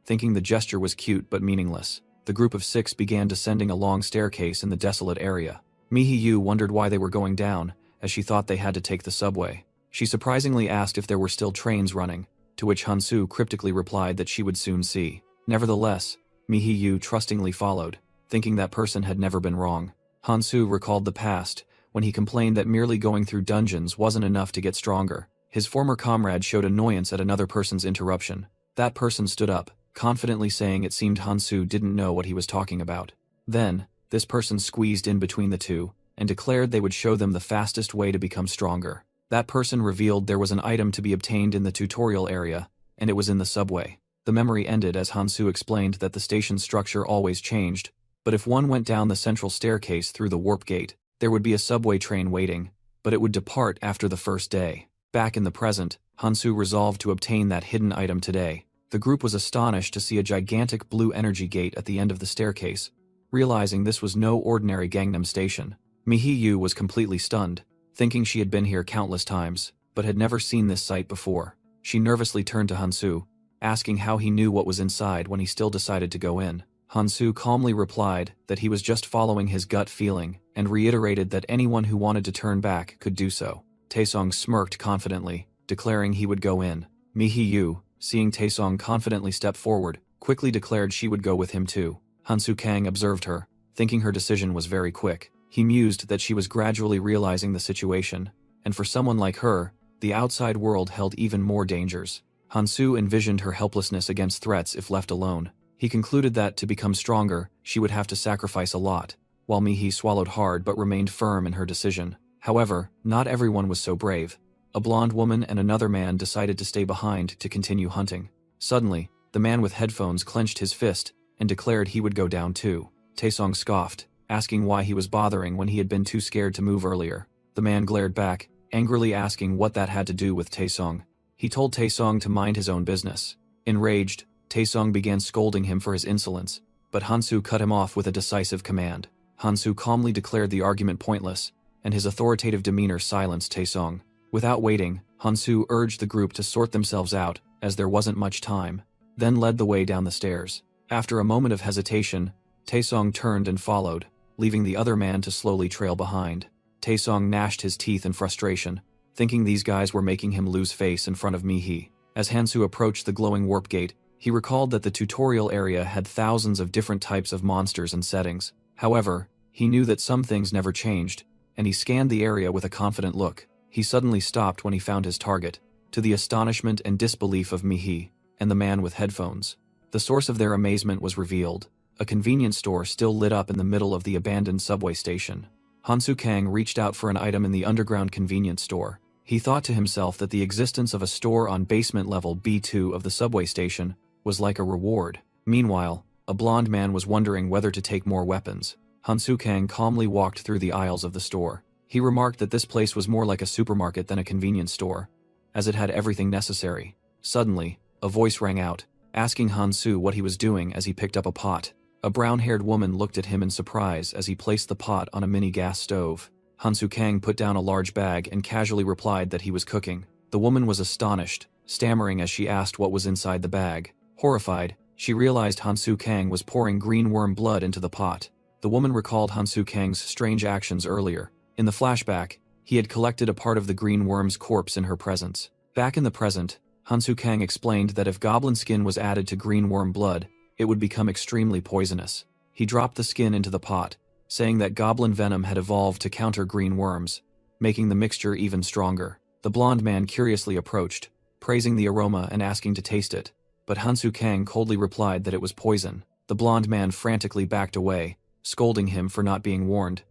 thinking the gesture was cute but meaningless. The group of 6 began descending a long staircase in the desolate area. Mihiyu wondered why they were going down, as she thought they had to take the subway. She surprisingly asked if there were still trains running, to which Hansu cryptically replied that she would soon see. Nevertheless, Mihiyu trustingly followed, thinking that person had never been wrong. Hansu recalled the past, when he complained that merely going through dungeons wasn't enough to get stronger. His former comrade showed annoyance at another person's interruption. That person stood up, confidently saying it seemed Hansu didn't know what he was talking about. Then, this person squeezed in between the two, and declared they would show them the fastest way to become stronger. That person revealed there was an item to be obtained in the tutorial area, and it was in the subway. The memory ended as Hansu explained that the station structure always changed, but if one went down the central staircase through the warp gate, there would be a subway train waiting, but it would depart after the first day. Back in the present, Hansu resolved to obtain that hidden item today. The group was astonished to see a gigantic blue energy gate at the end of the staircase, realizing this was no ordinary Gangnam station. Mihiyu was completely stunned, thinking she had been here countless times, but had never seen this sight before. She nervously turned to Hansu, asking how he knew what was inside when he still decided to go in. Hansu calmly replied that he was just following his gut feeling, and reiterated that anyone who wanted to turn back could do so. Taesong smirked confidently, declaring he would go in. Mihiyu, seeing Taesong confidently step forward, quickly declared she would go with him too. Hansu Kang observed her, thinking her decision was very quick. He mused that she was gradually realizing the situation, and for someone like her, the outside world held even more dangers. Hansu envisioned her helplessness against threats if left alone. He concluded that, to become stronger, she would have to sacrifice a lot, while Mihi swallowed hard but remained firm in her decision. However, not everyone was so brave. A blonde woman and another man decided to stay behind to continue hunting. Suddenly, the man with headphones clenched his fist and declared he would go down too. Taesong scoffed, asking why he was bothering when he had been too scared to move earlier. The man glared back, angrily asking what that had to do with Taesong. He told Taesong to mind his own business. Enraged, Taesong began scolding him for his insolence, but Hansu cut him off with a decisive command. Hansu calmly declared the argument pointless, and his authoritative demeanor silenced Taesong. Without waiting, Hansu urged the group to sort themselves out, as there wasn't much time, then led the way down the stairs. After a moment of hesitation, Taesong turned and followed, leaving the other man to slowly trail behind. Taesong gnashed his teeth in frustration, thinking these guys were making him lose face in front of Mihi. As Hansu approached the glowing warp gate, he recalled that the tutorial area had thousands of different types of monsters and settings. However, he knew that some things never changed, and he scanned the area with a confident look. He suddenly stopped when he found his target, to the astonishment and disbelief of Mihi and the man with headphones. The source of their amazement was revealed: a convenience store still lit up in the middle of the abandoned subway station. Hansu Kang reached out for an item in the underground convenience store. He thought to himself that the existence of a store on basement level B2 of the subway station was like a reward. Meanwhile, a blonde man was wondering whether to take more weapons. Hansu Kang calmly walked through the aisles of the store. He remarked that this place was more like a supermarket than a convenience store, as it had everything necessary. Suddenly, a voice rang out, asking Hansu what he was doing as he picked up a pot. A brown-haired woman looked at him in surprise as he placed the pot on a mini gas stove. Hansu Kang put down a large bag and casually replied that he was cooking. The woman was astonished, stammering as she asked what was inside the bag. Horrified, she realized Hansu Kang was pouring green worm blood into the pot. The woman recalled Hansu Kang's strange actions earlier. In the flashback, he had collected a part of the green worm's corpse in her presence. Back in the present, Hansu Kang explained that if goblin skin was added to green worm blood, it would become extremely poisonous. He dropped the skin into the pot, saying that goblin venom had evolved to counter green worms, making the mixture even stronger. The blonde man curiously approached, praising the aroma and asking to taste it, but Hansu Kang coldly replied that it was poison. The blonde man frantically backed away, scolding him for not being warned.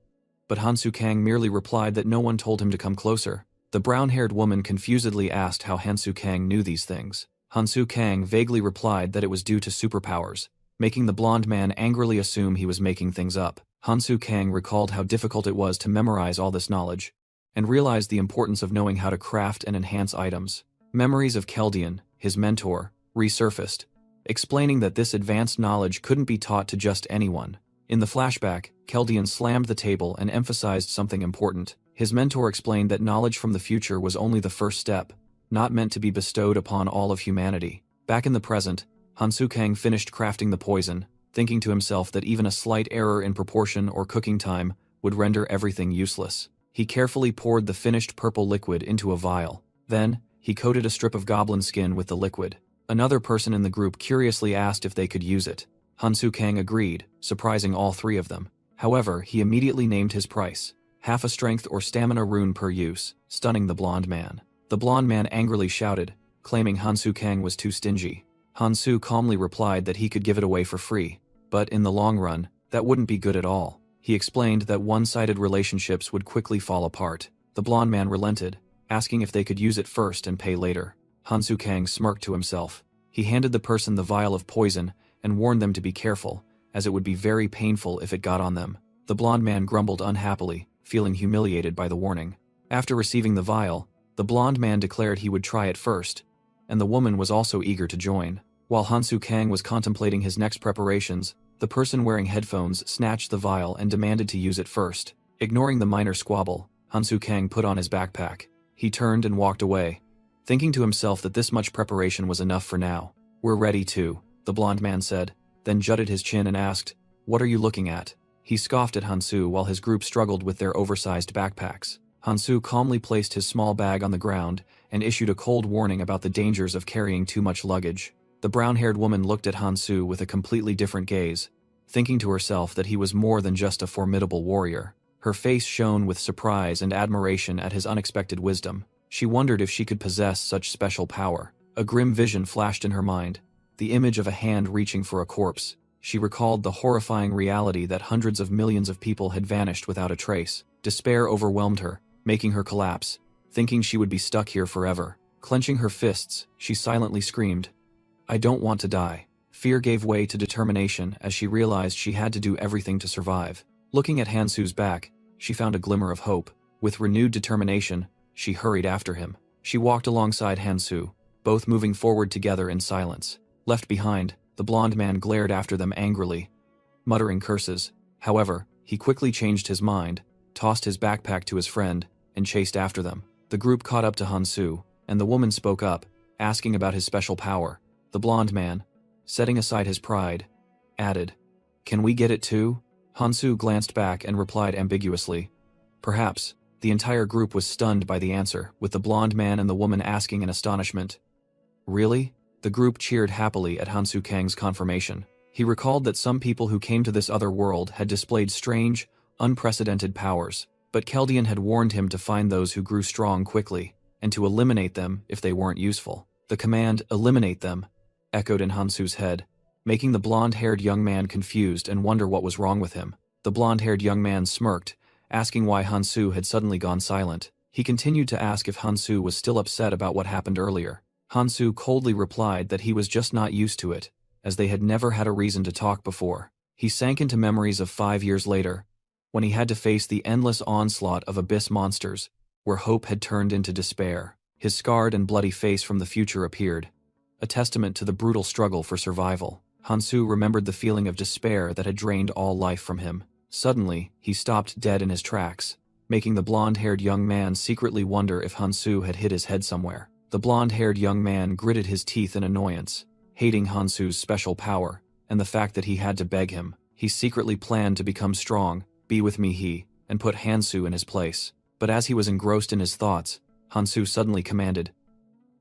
But Hansu Kang merely replied that no one told him to come closer. The brown-haired woman confusedly asked how Hansu Kang knew these things. Hansu Kang vaguely replied that it was due to superpowers, making the blonde man angrily assume he was making things up. Hansu Kang recalled how difficult it was to memorize all this knowledge, and realized the importance of knowing how to craft and enhance items. Memories of Keldian, his mentor, resurfaced, explaining that this advanced knowledge couldn't be taught to just anyone. In the flashback, Keldian slammed the table and emphasized something important. His mentor explained that knowledge from the future was only the first step, not meant to be bestowed upon all of humanity. Back in the present, Hansu Kang finished crafting the poison, thinking to himself that even a slight error in proportion or cooking time would render everything useless. He carefully poured the finished purple liquid into a vial. Then, he coated a strip of goblin skin with the liquid. Another person in the group curiously asked if they could use it. Hansu Kang agreed, surprising all three of them. However, he immediately named his price: half a strength or stamina rune per use, stunning the blonde man. The blonde man angrily shouted, claiming Hansu Kang was too stingy. Hansu calmly replied that he could give it away for free, but in the long run, that wouldn't be good at all. He explained that one-sided relationships would quickly fall apart. The blonde man relented, asking if they could use it first and pay later. Hansu Kang smirked to himself. He handed the person the vial of poison and warned them to be careful, as it would be very painful if it got on them. The blonde man grumbled unhappily, feeling humiliated by the warning. After receiving the vial, the blonde man declared he would try it first, and the woman was also eager to join. While Hansu Kang was contemplating his next preparations, the person wearing headphones snatched the vial and demanded to use it first. Ignoring the minor squabble, Hansu Kang put on his backpack. He turned and walked away, thinking to himself that this much preparation was enough for now. "We're ready too," the blonde man said, then jutted his chin and asked, "What are you looking at?" He scoffed at Hansu while his group struggled with their oversized backpacks. Hansu calmly placed his small bag on the ground and issued a cold warning about the dangers of carrying too much luggage. The brown-haired woman looked at Hansu with a completely different gaze, thinking to herself that he was more than just a formidable warrior. Her face shone with surprise and admiration at his unexpected wisdom. She wondered if she could possess such special power. A grim vision flashed in her mind, the image of a hand reaching for a corpse. She recalled the horrifying reality that hundreds of millions of people had vanished without a trace. Despair overwhelmed her, making her collapse, thinking she would be stuck here forever. Clenching her fists, she silently screamed, "I don't want to die." Fear gave way to determination as she realized she had to do everything to survive. Looking at Hansu's back, she found a glimmer of hope. With renewed determination, she hurried after him. She walked alongside Hansu, both moving forward together in silence. Left behind, the blonde man glared after them angrily, muttering curses. However, he quickly changed his mind, tossed his backpack to his friend, and chased after them. The group caught up to Hansu, and the woman spoke up, asking about his special power. The blonde man, setting aside his pride, added, "Can we get it too?" Hansu glanced back and replied ambiguously, "Perhaps." The entire group was stunned by the answer, with the blonde man and the woman asking in astonishment, "Really?" The group cheered happily at Hansu Kang's confirmation. He recalled that some people who came to this other world had displayed strange, unprecedented powers, but Keldian had warned him to find those who grew strong quickly, and to eliminate them if they weren't useful. The command, "eliminate them," echoed in Hansu's head, making the blonde-haired young man confused and wonder what was wrong with him. The blonde-haired young man smirked, asking why Hansu had suddenly gone silent. He continued to ask if Hansu was still upset about what happened earlier. Hansu coldly replied that he was just not used to it, as they had never had a reason to talk before. He sank into memories of 5 years later, when he had to face the endless onslaught of abyss monsters, where hope had turned into despair. His scarred and bloody face from the future appeared, a testament to the brutal struggle for survival. Hansu remembered the feeling of despair that had drained all life from him. Suddenly, he stopped dead in his tracks, making the blonde-haired young man secretly wonder if Hansu had hit his head somewhere. The blonde-haired young man gritted his teeth in annoyance, hating Hansu's special power, and the fact that he had to beg him. He secretly planned to become strong, be with me and put Hansu in his place. But as he was engrossed in his thoughts, Hansu suddenly commanded,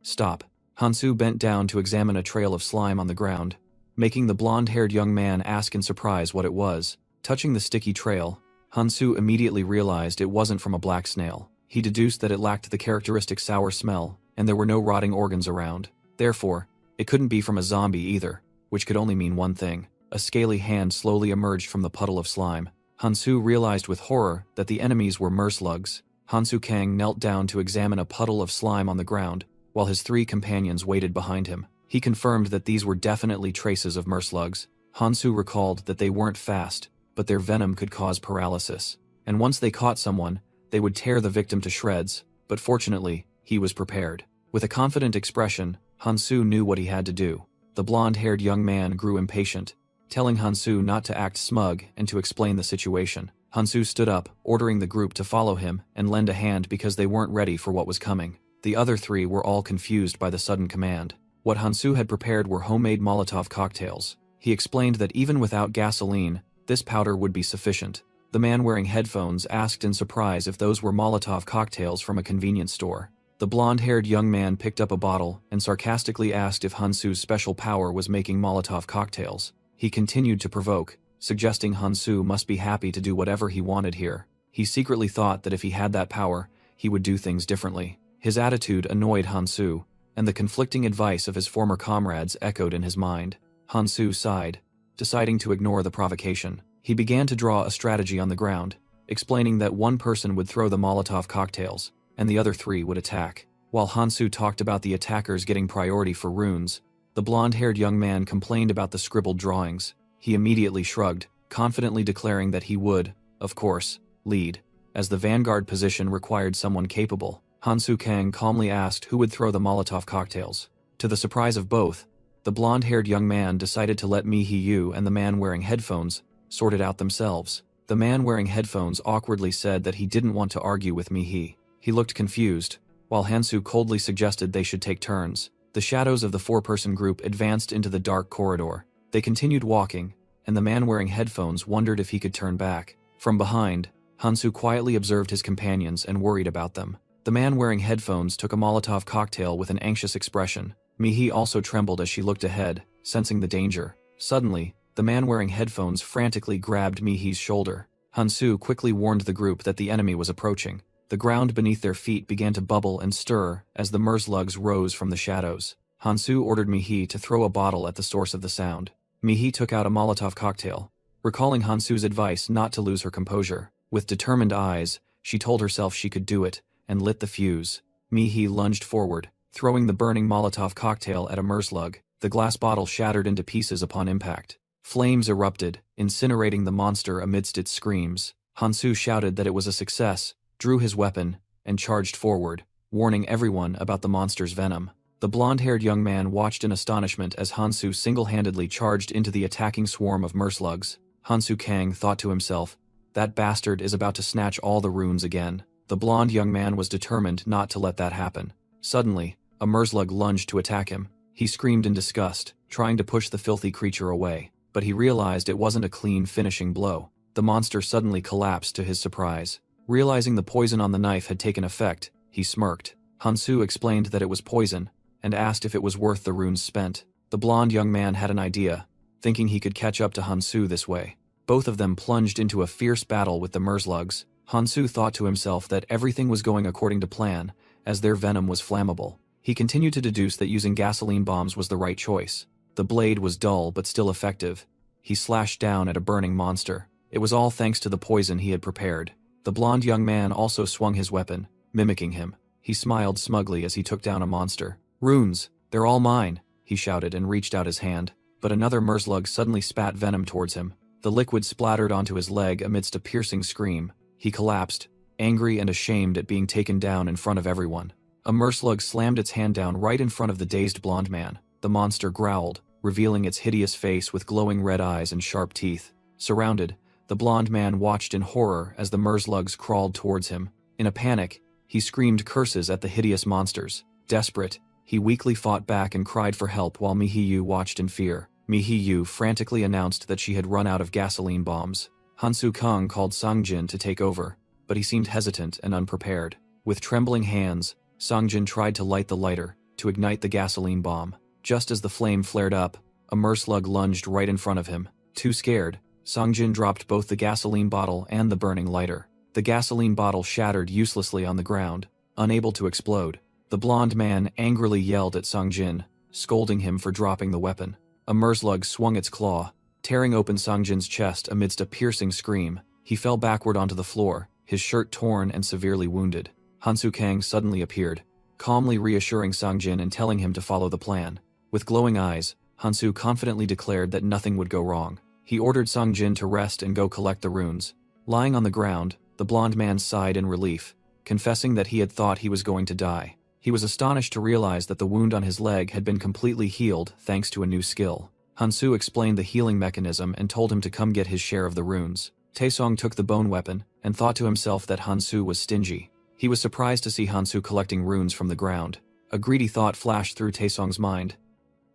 "Stop." Hansu bent down to examine a trail of slime on the ground, making the blonde-haired young man ask in surprise what it was. Touching the sticky trail, Hansu immediately realized it wasn't from a black snail. He deduced that it lacked the characteristic sour smell, and there were no rotting organs around. Therefore, it couldn't be from a zombie either, which could only mean one thing. A scaly hand slowly emerged from the puddle of slime. Hansu realized with horror that the enemies were merslugs. Hansu Kang knelt down to examine a puddle of slime on the ground, while his 3 companions waited behind him. He confirmed that these were definitely traces of merslugs. Hansu recalled that they weren't fast, but their venom could cause paralysis, and once they caught someone, they would tear the victim to shreds, but fortunately, he was prepared. With a confident expression, Hansu knew what he had to do. The blonde-haired young man grew impatient, telling Hansu not to act smug and to explain the situation. Hansu stood up, ordering the group to follow him and lend a hand because they weren't ready for what was coming. The other 3 were all confused by the sudden command. What Hansu had prepared were homemade Molotov cocktails. He explained that even without gasoline, this powder would be sufficient. The man wearing headphones asked in surprise if those were Molotov cocktails from a convenience store. The blonde-haired young man picked up a bottle and sarcastically asked if Hansu's special power was making Molotov cocktails. He continued to provoke, suggesting Hansu must be happy to do whatever he wanted here. He secretly thought that if he had that power, he would do things differently. His attitude annoyed Hansu, and the conflicting advice of his former comrades echoed in his mind. Hansu sighed, deciding to ignore the provocation. He began to draw a strategy on the ground, explaining that one person would throw the Molotov cocktails, and the other 3 would attack. While Hansu talked about the attackers getting priority for runes, the blonde-haired young man complained about the scribbled drawings. He immediately shrugged, confidently declaring that he would, of course, lead, as the vanguard position required someone capable. Hansu Kang calmly asked who would throw the Molotov cocktails. To the surprise of both, the blonde-haired young man decided to let Yu and the man wearing headphones sort it out themselves. The man wearing headphones awkwardly said that he didn't want to argue with He looked confused, while Hansu coldly suggested they should take turns. The shadows of the 4-person group advanced into the dark corridor. They continued walking, and the man wearing headphones wondered if he could turn back. From behind, Hansu quietly observed his companions and worried about them. The man wearing headphones took a Molotov cocktail with an anxious expression. Mihi also trembled as she looked ahead, sensing the danger. Suddenly, the man wearing headphones frantically grabbed Mihi's shoulder. Hansu quickly warned the group that the enemy was approaching. The ground beneath their feet began to bubble and stir as the merslugs rose from the shadows. Hansu ordered Mihi to throw a bottle at the source of the sound. Mihi took out a Molotov cocktail, recalling Hansu's advice not to lose her composure. With determined eyes, she told herself she could do it, and lit the fuse. Mihi lunged forward, throwing the burning Molotov cocktail at a merslug. The glass bottle shattered into pieces upon impact. Flames erupted, incinerating the monster amidst its screams. Hansu shouted that it was a success, drew his weapon, and charged forward, warning everyone about the monster's venom. The blonde-haired young man watched in astonishment as Hansu single-handedly charged into the attacking swarm of merslugs. Hansu Kang thought to himself, "That bastard is about to snatch all the runes again." The blonde young man was determined not to let that happen. Suddenly, a merslug lunged to attack him. He screamed in disgust, trying to push the filthy creature away, but he realized it wasn't a clean finishing blow. The monster suddenly collapsed to his surprise. Realizing the poison on the knife had taken effect, he smirked. Hansu explained that it was poison, and asked if it was worth the runes spent. The blonde young man had an idea, thinking he could catch up to Hansu this way. Both of them plunged into a fierce battle with the merslugs. Hansu thought to himself that everything was going according to plan, as their venom was flammable. He continued to deduce that using gasoline bombs was the right choice. The blade was dull but still effective. He slashed down at a burning monster. It was all thanks to the poison he had prepared. The blonde young man also swung his weapon, mimicking him. He smiled smugly as he took down a monster. "Runes, they're all mine," he shouted and reached out his hand. But another merslug suddenly spat venom towards him. The liquid splattered onto his leg amidst a piercing scream. He collapsed, angry and ashamed at being taken down in front of everyone. A merslug slammed its hand down right in front of the dazed blonde man. The monster growled, revealing its hideous face with glowing red eyes and sharp teeth. Surrounded, the blonde man watched in horror as the merslugs crawled towards him. In a panic, he screamed curses at the hideous monsters. Desperate, he weakly fought back and cried for help while Mihiyu watched in fear. Mihiyu frantically announced that she had run out of gasoline bombs. Hansu Kang called Songjin to take over, but he seemed hesitant and unprepared. With trembling hands, Songjin tried to light the lighter, to ignite the gasoline bomb. Just as the flame flared up, a merslug lunged right in front of him. Too scared, Songjin dropped both the gasoline bottle and the burning lighter. The gasoline bottle shattered uselessly on the ground, unable to explode. The blonde man angrily yelled at Songjin, scolding him for dropping the weapon. A merslug swung its claw, tearing open Songjin's chest amidst a piercing scream. He fell backward onto the floor, his shirt torn and severely wounded. Hansu Kang suddenly appeared, calmly reassuring Songjin and telling him to follow the plan. With glowing eyes, Hansu confidently declared that nothing would go wrong. He ordered Songjin to rest and go collect the runes. Lying on the ground, the blonde man sighed in relief, confessing that he had thought he was going to die. He was astonished to realize that the wound on his leg had been completely healed thanks to a new skill. Hansu explained the healing mechanism and told him to come get his share of the runes. Taesong took the bone weapon and thought to himself that Hansu was stingy. He was surprised to see Hansu collecting runes from the ground. A greedy thought flashed through Taesong's mind.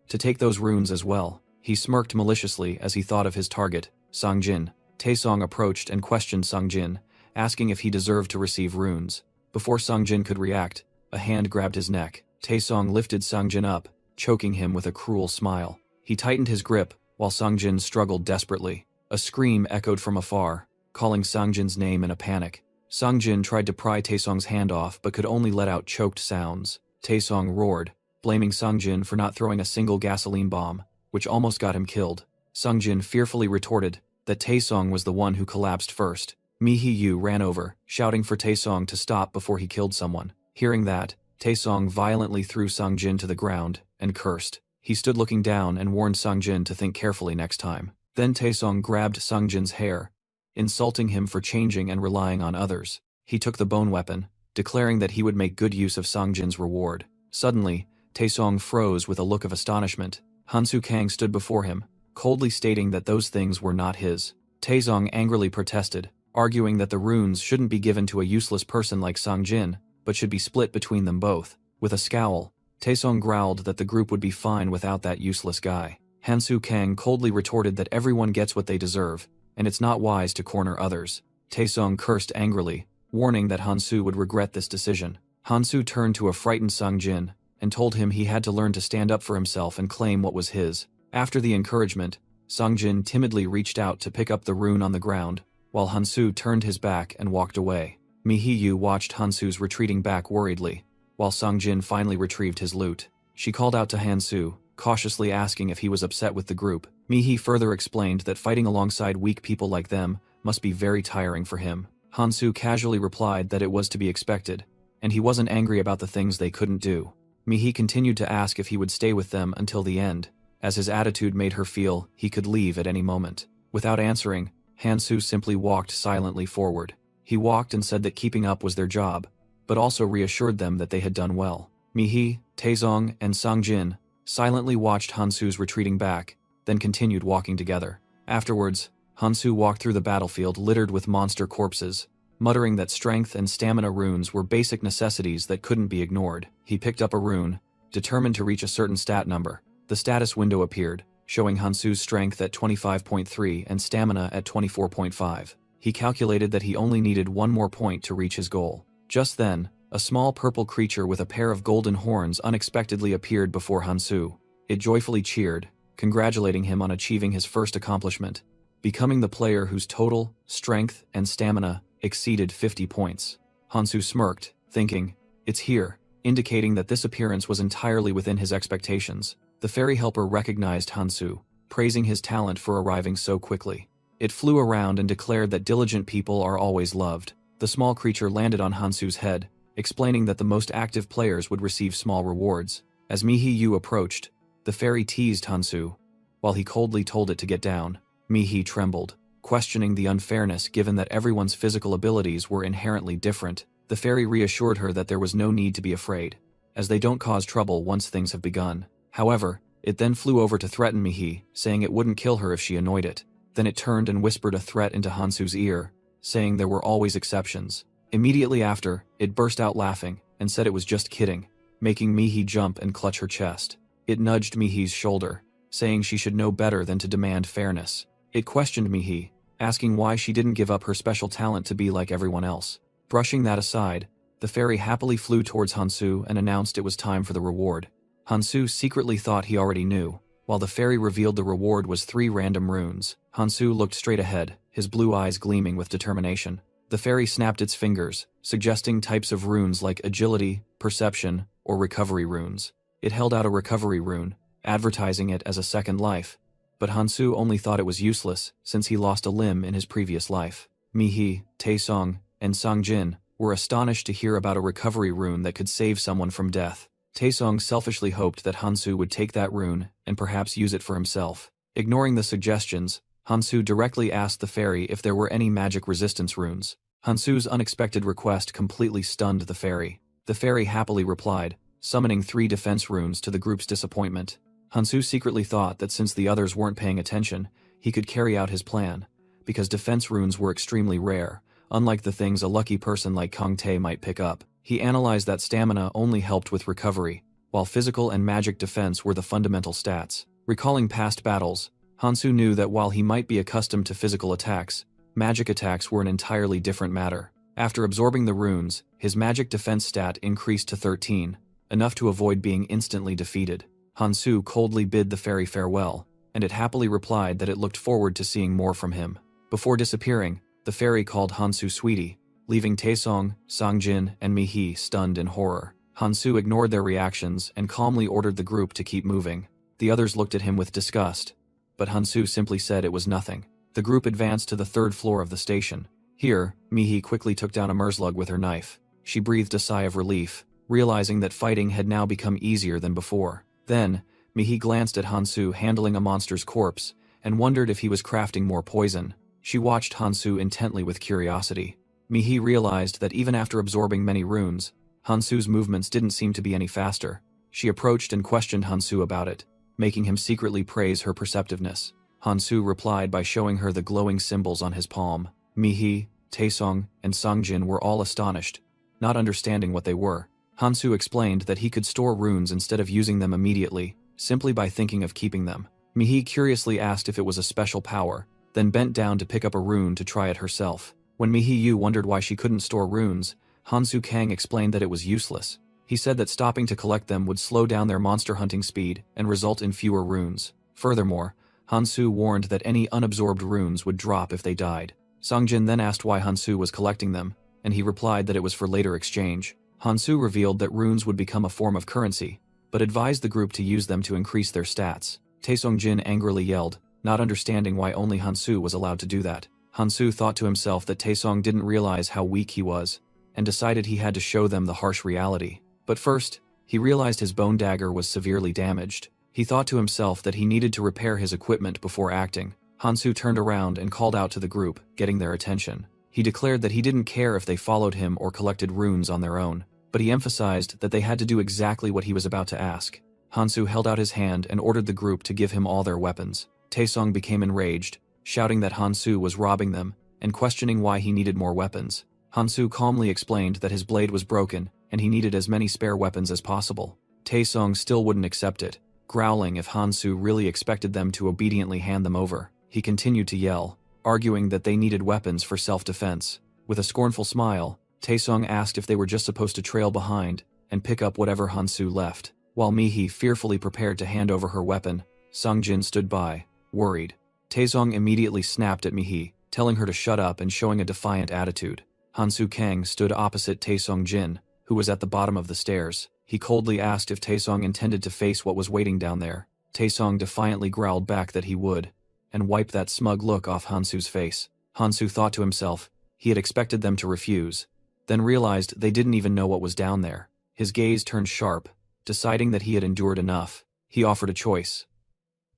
To take those runes as well. He smirked maliciously as he thought of his target, Songjin. Taesong approached and questioned Songjin, asking if he deserved to receive runes. Before Songjin could react, a hand grabbed his neck. Taesong lifted Songjin up, choking him with a cruel smile. He tightened his grip, while Songjin struggled desperately. A scream echoed from afar, calling Songjin's name in a panic. Songjin tried to pry Taesong's hand off but could only let out choked sounds. Taesong roared, blaming Songjin for not throwing a single gasoline bomb, which almost got him killed. Songjin fearfully retorted that Taesong was the one who collapsed first. Mihiyu ran over, shouting for Taesong to stop before he killed someone. Hearing that, Taesong violently threw Songjin to the ground and cursed. He stood looking down and warned Songjin to think carefully next time. Then Taesong grabbed Songjin's hair, insulting him for changing and relying on others. He took the bone weapon, declaring that he would make good use of Songjin's reward. Suddenly, Taesong froze with a look of astonishment. Hansu Kang stood before him, coldly stating that those things were not his. Taesong angrily protested, arguing that the runes shouldn't be given to a useless person like Songjin, but should be split between them both. With a scowl, Taesong growled that the group would be fine without that useless guy. Hansu Kang coldly retorted that everyone gets what they deserve, and it's not wise to corner others. Taesong cursed angrily, warning that Hansu would regret this decision. Hansu turned to a frightened Songjin and told him he had to learn to stand up for himself and claim what was his. After the encouragement, Songjin timidly reached out to pick up the rune on the ground, while Hansu turned his back and walked away. Mihiyu watched Hansu's retreating back worriedly, while Songjin finally retrieved his loot. She called out to Hansu, cautiously asking if he was upset with the group. Mihi further explained that fighting alongside weak people like them must be very tiring for him. Hansu casually replied that it was to be expected, and he wasn't angry about the things they couldn't do. Mihi continued to ask if he would stay with them until the end, as his attitude made her feel he could leave at any moment. Without answering, Hansu simply walked silently forward. He walked and said that keeping up was their job, but also reassured them that they had done well. Mihi, Taesong, and Songjin silently watched Hansu's retreating back, then continued walking together. Afterwards, Hansu walked through the battlefield littered with monster corpses, muttering that strength and stamina runes were basic necessities that couldn't be ignored. He picked up a rune, determined to reach a certain stat number. The status window appeared, showing Hansu's strength at 25.3 and stamina at 24.5. He calculated that he only needed one more point to reach his goal. Just then, a small purple creature with a pair of golden horns unexpectedly appeared before Hansu. It joyfully cheered, congratulating him on achieving his first accomplishment, becoming the player whose total, strength, and stamina exceeded 50 points. Hansu smirked, thinking, "It's here," indicating that this appearance was entirely within his expectations. The fairy helper recognized Hansu, praising his talent for arriving so quickly. It flew around and declared that diligent people are always loved. The small creature landed on Hansu's head, explaining that the most active players would receive small rewards. As Mihiyu approached, the fairy teased Hansu, while he coldly told it to get down. Mihi trembled, questioning the unfairness given that everyone's physical abilities were inherently different. The fairy reassured her that there was no need to be afraid, as they don't cause trouble once things have begun. However, it then flew over to threaten Mihi, saying it wouldn't kill her if she annoyed it. Then it turned and whispered a threat into Hansu's ear, saying there were always exceptions. Immediately after, it burst out laughing and said it was just kidding, making Mihi jump and clutch her chest. It nudged Mihi's shoulder, saying she should know better than to demand fairness. It questioned Mihi, asking why she didn't give up her special talent to be like everyone else. Brushing that aside, the fairy happily flew towards Hansu and announced it was time for the reward. Hansu secretly thought he already knew. While the fairy revealed the reward was 3 random runes, Hansu looked straight ahead, his blue eyes gleaming with determination. The fairy snapped its fingers, suggesting types of runes like agility, perception, or recovery runes. It held out a recovery rune, advertising it as a second life, but Hansu only thought it was useless since he lost a limb in his previous life. Mihi, Taesong, and Songjin were astonished to hear about a recovery rune that could save someone from death. Taesong selfishly hoped that Hansu would take that rune and perhaps use it for himself. Ignoring the suggestions, Hansu directly asked the fairy if there were any magic resistance runes. Hansu's unexpected request completely stunned the fairy. The fairy happily replied, summoning 3 defense runes to the group's disappointment. Hansu secretly thought that since the others weren't paying attention, he could carry out his plan, because defense runes were extremely rare, unlike the things a lucky person like Kang Tae might pick up. He analyzed that stamina only helped with recovery, while physical and magic defense were the fundamental stats. Recalling past battles, Hansu knew that while he might be accustomed to physical attacks, magic attacks were an entirely different matter. After absorbing the runes, his magic defense stat increased to 13, enough to avoid being instantly defeated. Hansu coldly bid the fairy farewell, and it happily replied that it looked forward to seeing more from him. Before disappearing, the fairy called Hansu sweetie, leaving Taesong, Songjin, and Mihi stunned in horror. Hansu ignored their reactions and calmly ordered the group to keep moving. The others looked at him with disgust, but Hansu simply said it was nothing. The group advanced to the 3rd floor of the station. Here, Mihi quickly took down a Merzlug with her knife. She breathed a sigh of relief, realizing that fighting had now become easier than before. Then, Mihi glanced at Hansu handling a monster's corpse and wondered if he was crafting more poison. She watched Hansu intently with curiosity. Mihi realized that even after absorbing many runes, Hansu's movements didn't seem to be any faster. She approached and questioned Hansu about it, making him secretly praise her perceptiveness. Hansu replied by showing her the glowing symbols on his palm. Mihi, Taesong, and Songjin were all astonished, not understanding what they were. Hansu explained that he could store runes instead of using them immediately, simply by thinking of keeping them. Mihi curiously asked if it was a special power, then bent down to pick up a rune to try it herself. When Mihi Yu wondered why she couldn't store runes, Hansu Kang explained that it was useless. He said that stopping to collect them would slow down their monster hunting speed and result in fewer runes. Furthermore, Hansu warned that any unabsorbed runes would drop if they died. Songjin then asked why Hansu was collecting them, and he replied that it was for later exchange. Hansu revealed that runes would become a form of currency, but advised the group to use them to increase their stats. Taesongjin angrily yelled, not understanding why only Hansu was allowed to do that. Hansu thought to himself that Taesong didn't realize how weak he was, and decided he had to show them the harsh reality. But first, he realized his bone dagger was severely damaged. He thought to himself that he needed to repair his equipment before acting. Hansu turned around and called out to the group, getting their attention. He declared that he didn't care if they followed him or collected runes on their own, but he emphasized that they had to do exactly what he was about to ask. Hansu held out his hand and ordered the group to give him all their weapons. Taesong became enraged, shouting that Hansu was robbing them and questioning why he needed more weapons. Hansu calmly explained that his blade was broken and he needed as many spare weapons as possible. Taesong still wouldn't accept it, growling if Hansu really expected them to obediently hand them over. He continued to yell, arguing that they needed weapons for self-defense. With a scornful smile, Taesong asked if they were just supposed to trail behind and pick up whatever Hansu left. While Mihi fearfully prepared to hand over her weapon, Songjin stood by, worried. Taesong immediately snapped at Mihi, telling her to shut up and showing a defiant attitude. Hansu Kang stood opposite Taesongjin, who was at the bottom of the stairs. He coldly asked if Taesong intended to face what was waiting down there. Taesong defiantly growled back that he would, and wiped that smug look off Hansu's face. Hansu thought to himself he had expected them to refuse, then realized they didn't even know what was down there. His gaze turned sharp, deciding that he had endured enough. He offered a choice.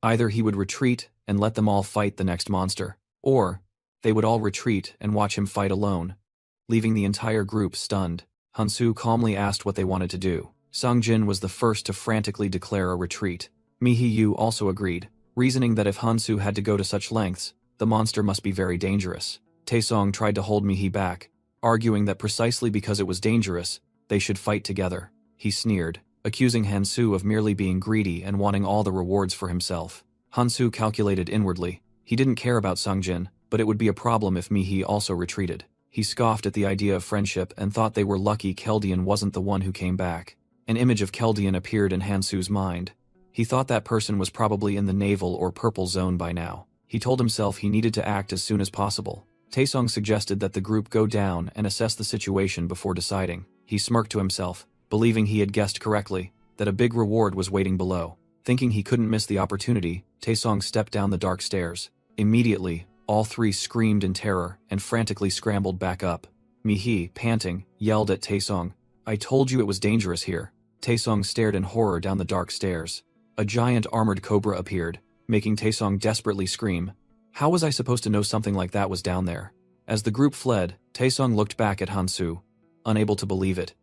Either he would retreat and let them all fight the next monster, or they would all retreat and watch him fight alone, leaving the entire group stunned. Hansu calmly asked what they wanted to do. Songjin was the first to frantically declare a retreat. Mi-hee-yu also agreed, reasoning that if Hansu had to go to such lengths, the monster must be very dangerous. Taesong tried to hold Mi-hee back, arguing that precisely because it was dangerous, they should fight together. He sneered, accusing Hansu of merely being greedy and wanting all the rewards for himself. Hansu calculated inwardly. He didn't care about Songjin, but it would be a problem if Mi-hee also retreated. He scoffed at the idea of friendship and thought they were lucky Keldian wasn't the one who came back. An image of Keldian appeared in Hansu's mind. He thought that person was probably in the naval or purple zone by now. He told himself he needed to act as soon as possible. Taesong suggested that the group go down and assess the situation before deciding. He smirked to himself, believing he had guessed correctly, that a big reward was waiting below. Thinking he couldn't miss the opportunity, Taesong stepped down the dark stairs. Immediately, all three screamed in terror and frantically scrambled back up. Mi-hee, panting, yelled at Taesong, "I told you it was dangerous here." Taesong stared in horror down the dark stairs. A giant armored cobra appeared, making Taesong desperately scream. How was I supposed to know something like that was down there? As the group fled, Taesong looked back at Hansu, unable to believe it.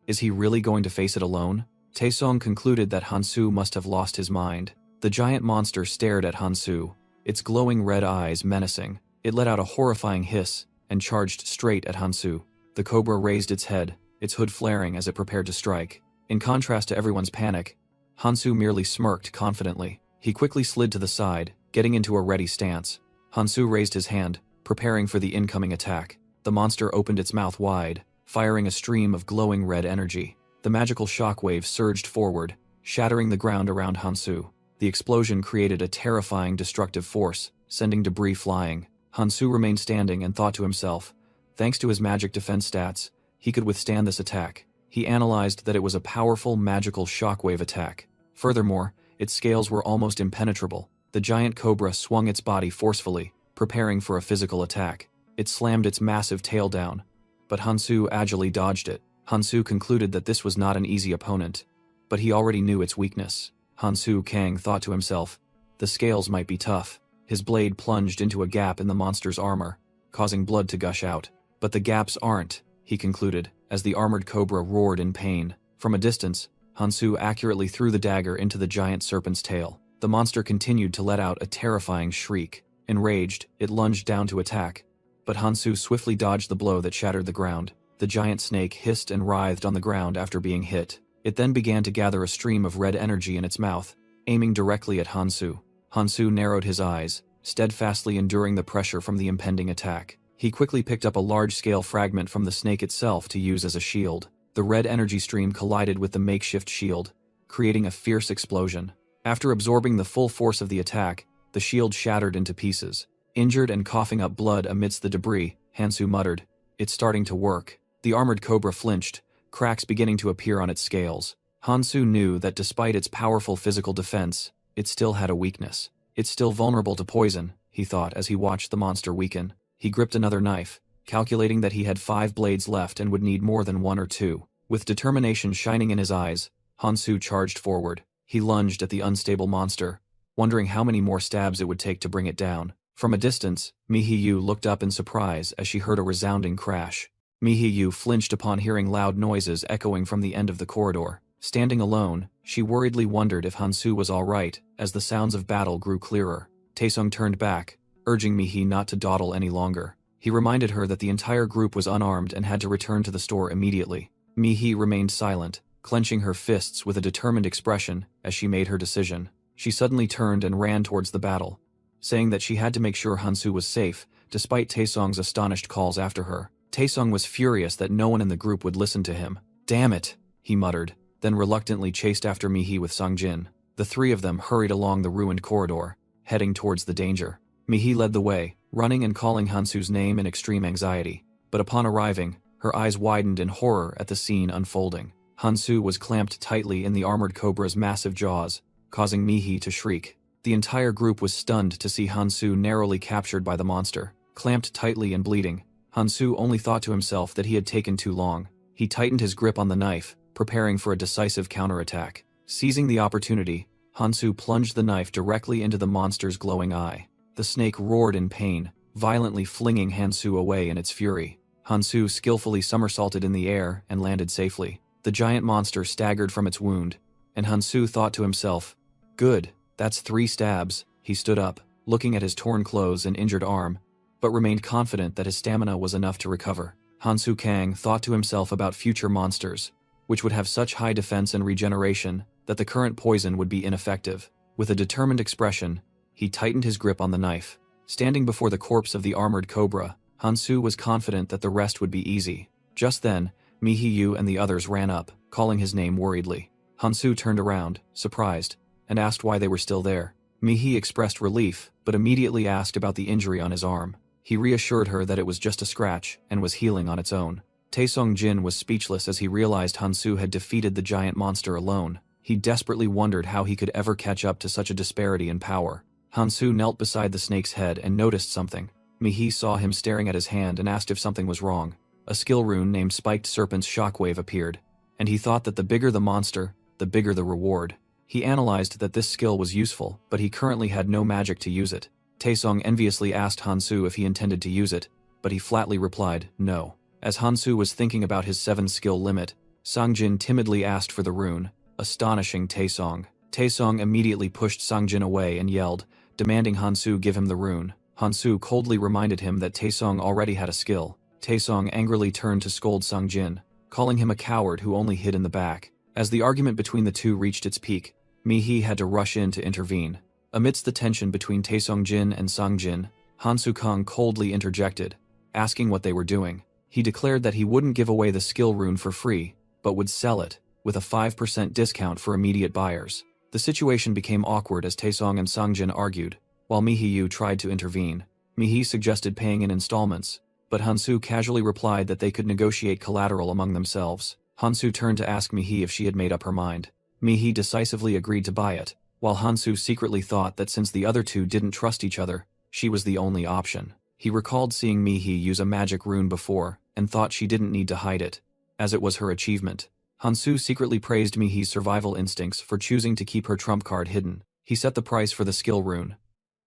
Is he really going to face it alone? Taesong concluded that Hansu must have lost his mind. The giant monster stared at Hansu, its glowing red eyes menacing. It let out a horrifying hiss and charged straight at Hansu. The cobra raised its head, its hood flaring as it prepared to strike. In contrast to everyone's panic, Hansu merely smirked confidently. He quickly slid to the side, getting into a ready stance. Hansu raised his hand, preparing for the incoming attack. The monster opened its mouth wide, firing a stream of glowing red energy. The magical shockwave surged forward, shattering the ground around Hansu. The explosion created a terrifying destructive force, sending debris flying. Hansu remained standing and thought to himself, thanks to his magic defense stats, he could withstand this attack. He analyzed that it was a powerful magical shockwave attack. Furthermore, its scales were almost impenetrable. The giant cobra swung its body forcefully, preparing for a physical attack. It slammed its massive tail down, but Hansu agilely dodged it. Hansu concluded that this was not an easy opponent, but he already knew its weakness. Hansu Kang thought to himself, the scales might be tough. His blade plunged into a gap in the monster's armor, causing blood to gush out. But the gaps aren't, he concluded, as the armored cobra roared in pain. From a distance, Hansu accurately threw the dagger into the giant serpent's tail. The monster continued to let out a terrifying shriek. Enraged, it lunged down to attack, but Hansu swiftly dodged the blow that shattered the ground. The giant snake hissed and writhed on the ground after being hit. It then began to gather a stream of red energy in its mouth, aiming directly at Hansu. Hansu narrowed his eyes, steadfastly enduring the pressure from the impending attack. He quickly picked up a large-scale fragment from the snake itself to use as a shield. The red energy stream collided with the makeshift shield, creating a fierce explosion. After absorbing the full force of the attack, the shield shattered into pieces. Injured and coughing up blood amidst the debris, Hansu muttered, "It's starting to work." The armored cobra flinched, cracks beginning to appear on its scales. Hansu knew that despite its powerful physical defense, it still had a weakness. It's still vulnerable to poison, he thought as he watched the monster weaken. He gripped another knife, calculating that he had 5 blades left and would need more than 1 or 2. With determination shining in his eyes, Hansu charged forward. He lunged at the unstable monster, wondering how many more stabs it would take to bring it down. From a distance, Mi-hee-yu looked up in surprise as she heard a resounding crash. Mi-hee-yu flinched upon hearing loud noises echoing from the end of the corridor. Standing alone, she worriedly wondered if Hansu was all right as the sounds of battle grew clearer. Taesung turned back, urging Mi-hee not to dawdle any longer. He reminded her that the entire group was unarmed and had to return to the store immediately. Mi-hee remained silent, clenching her fists with a determined expression as she made her decision. She suddenly turned and ran towards the battle, saying that she had to make sure Hansu was safe, despite Taesung's astonished calls after her. Taesung was furious that no one in the group would listen to him. "Damn it," he muttered, then reluctantly chased after Mi-hee with Songjin. The 3 of them hurried along the ruined corridor, heading towards the danger. Mi-hee led the way, running and calling Hansu's name in extreme anxiety. But upon arriving, her eyes widened in horror at the scene unfolding. Hansu was clamped tightly in the armored cobra's massive jaws, causing Mi-hee to shriek. The entire group was stunned to see Hansu narrowly captured by the monster. Clamped tightly and bleeding, Hansu only thought to himself that he had taken too long. He tightened his grip on the knife, preparing for a decisive counterattack. Seizing the opportunity, Hansu plunged the knife directly into the monster's glowing eye. The snake roared in pain, violently flinging Hansu away in its fury. Hansu skillfully somersaulted in the air and landed safely. The giant monster staggered from its wound, and Hansu thought to himself, "Good, that's 3 stabs." He stood up, looking at his torn clothes and injured arm, but remained confident that his stamina was enough to recover. Hansu Kang thought to himself about future monsters, which would have such high defense and regeneration that the current poison would be ineffective. With a determined expression, he tightened his grip on the knife. Standing before the corpse of the armored cobra, Hansu was confident that the rest would be easy. Just then, Mihiyu and the others ran up, calling his name worriedly. Hansu turned around, surprised, and asked why they were still there. Mihi expressed relief, but immediately asked about the injury on his arm. He reassured her that it was just a scratch and was healing on its own. Taesong Jin was speechless as he realized Hansu had defeated the giant monster alone. He desperately wondered how he could ever catch up to such a disparity in power. Hansu knelt beside the snake's head and noticed something. Mihi saw him staring at his hand and asked if something was wrong. A skill rune named Spiked Serpent's Shockwave appeared, and he thought that the bigger the monster, the bigger the reward. He analyzed that this skill was useful, but he currently had no magic to use it. Taesong enviously asked Hansu if he intended to use it, but he flatly replied, no. As Hansu was thinking about his 7-skill limit, Sangjin timidly asked for the rune, astonishing Taesong. Taesong immediately pushed Sangjin away and yelled, demanding Hansu give him the rune. Hansu coldly reminded him that Taesong already had a skill. Taesong angrily turned to scold Sangjin, calling him a coward who only hid in the back. As the argument between the two reached its peak, Mihi had to rush in to intervene. Amidst the tension between Taesong Jin and Sangjin, Hansu Kang coldly interjected, asking what they were doing. He declared that he wouldn't give away the skill rune for free, but would sell it, with a 5% discount for immediate buyers. The situation became awkward as Taesong and Sangjin argued, while Mihiyu tried to intervene. Mihi suggested paying in installments, but Hansu casually replied that they could negotiate collateral among themselves. Hansu turned to ask Mihi if she had made up her mind. Mihi decisively agreed to buy it, while Hansu secretly thought that since the other two didn't trust each other, she was the only option. He recalled seeing Mihi use a magic rune before, and thought she didn't need to hide it, as it was her achievement. Hansu secretly praised Mihi's survival instincts for choosing to keep her trump card hidden. He set the price for the skill rune: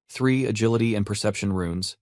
3 agility and perception runes,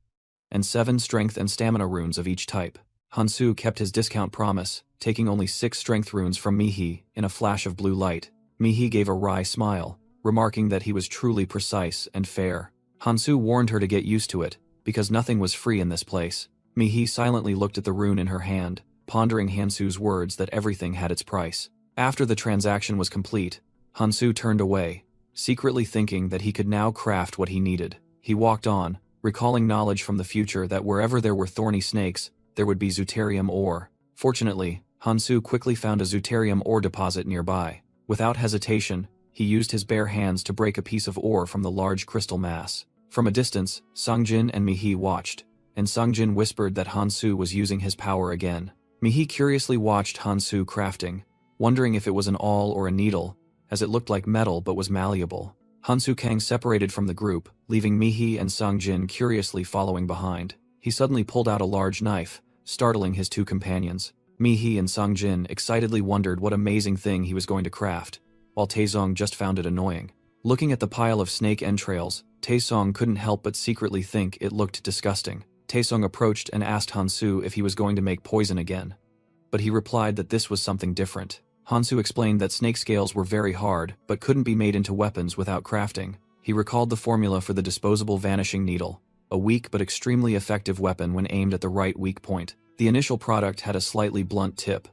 and 7 strength and stamina runes of each type. Hansu kept his discount promise, taking only 6 strength runes from Mihi in a flash of blue light. Mihi gave a wry smile, remarking that he was truly precise and fair. Hansu warned her to get used to it, because nothing was free in this place. Mihi silently looked at the rune in her hand, pondering Hansu's words that everything had its price. After the transaction was complete, Hansu turned away, secretly thinking that he could now craft what he needed. He walked on, recalling knowledge from the future that wherever there were thorny snakes, there would be Zeuterium ore. Fortunately, Hansu quickly found a Zeuterium ore deposit nearby. Without hesitation, he used his bare hands to break a piece of ore from the large crystal mass. From a distance, Sangjin and Mihi watched, and Sangjin whispered that Hansu was using his power again. Mihi curiously watched Hansu crafting, wondering if it was an awl or a needle, as it looked like metal but was malleable. Hansu Kang separated from the group, leaving Mihi and Sangjin curiously following behind. He suddenly pulled out a large knife, startling his 2 companions. Mihi and Sangjin excitedly wondered what amazing thing he was going to craft, while Taesong just found it annoying. Looking at the pile of snake entrails, Taesong couldn't help but secretly think it looked disgusting. Taesong approached and asked Hansu if he was going to make poison again, but he replied that this was something different. Hansu explained that snake scales were very hard but couldn't be made into weapons without crafting. He recalled the formula for the disposable vanishing needle, a weak but extremely effective weapon when aimed at the right weak point. The initial product had a slightly blunt tip,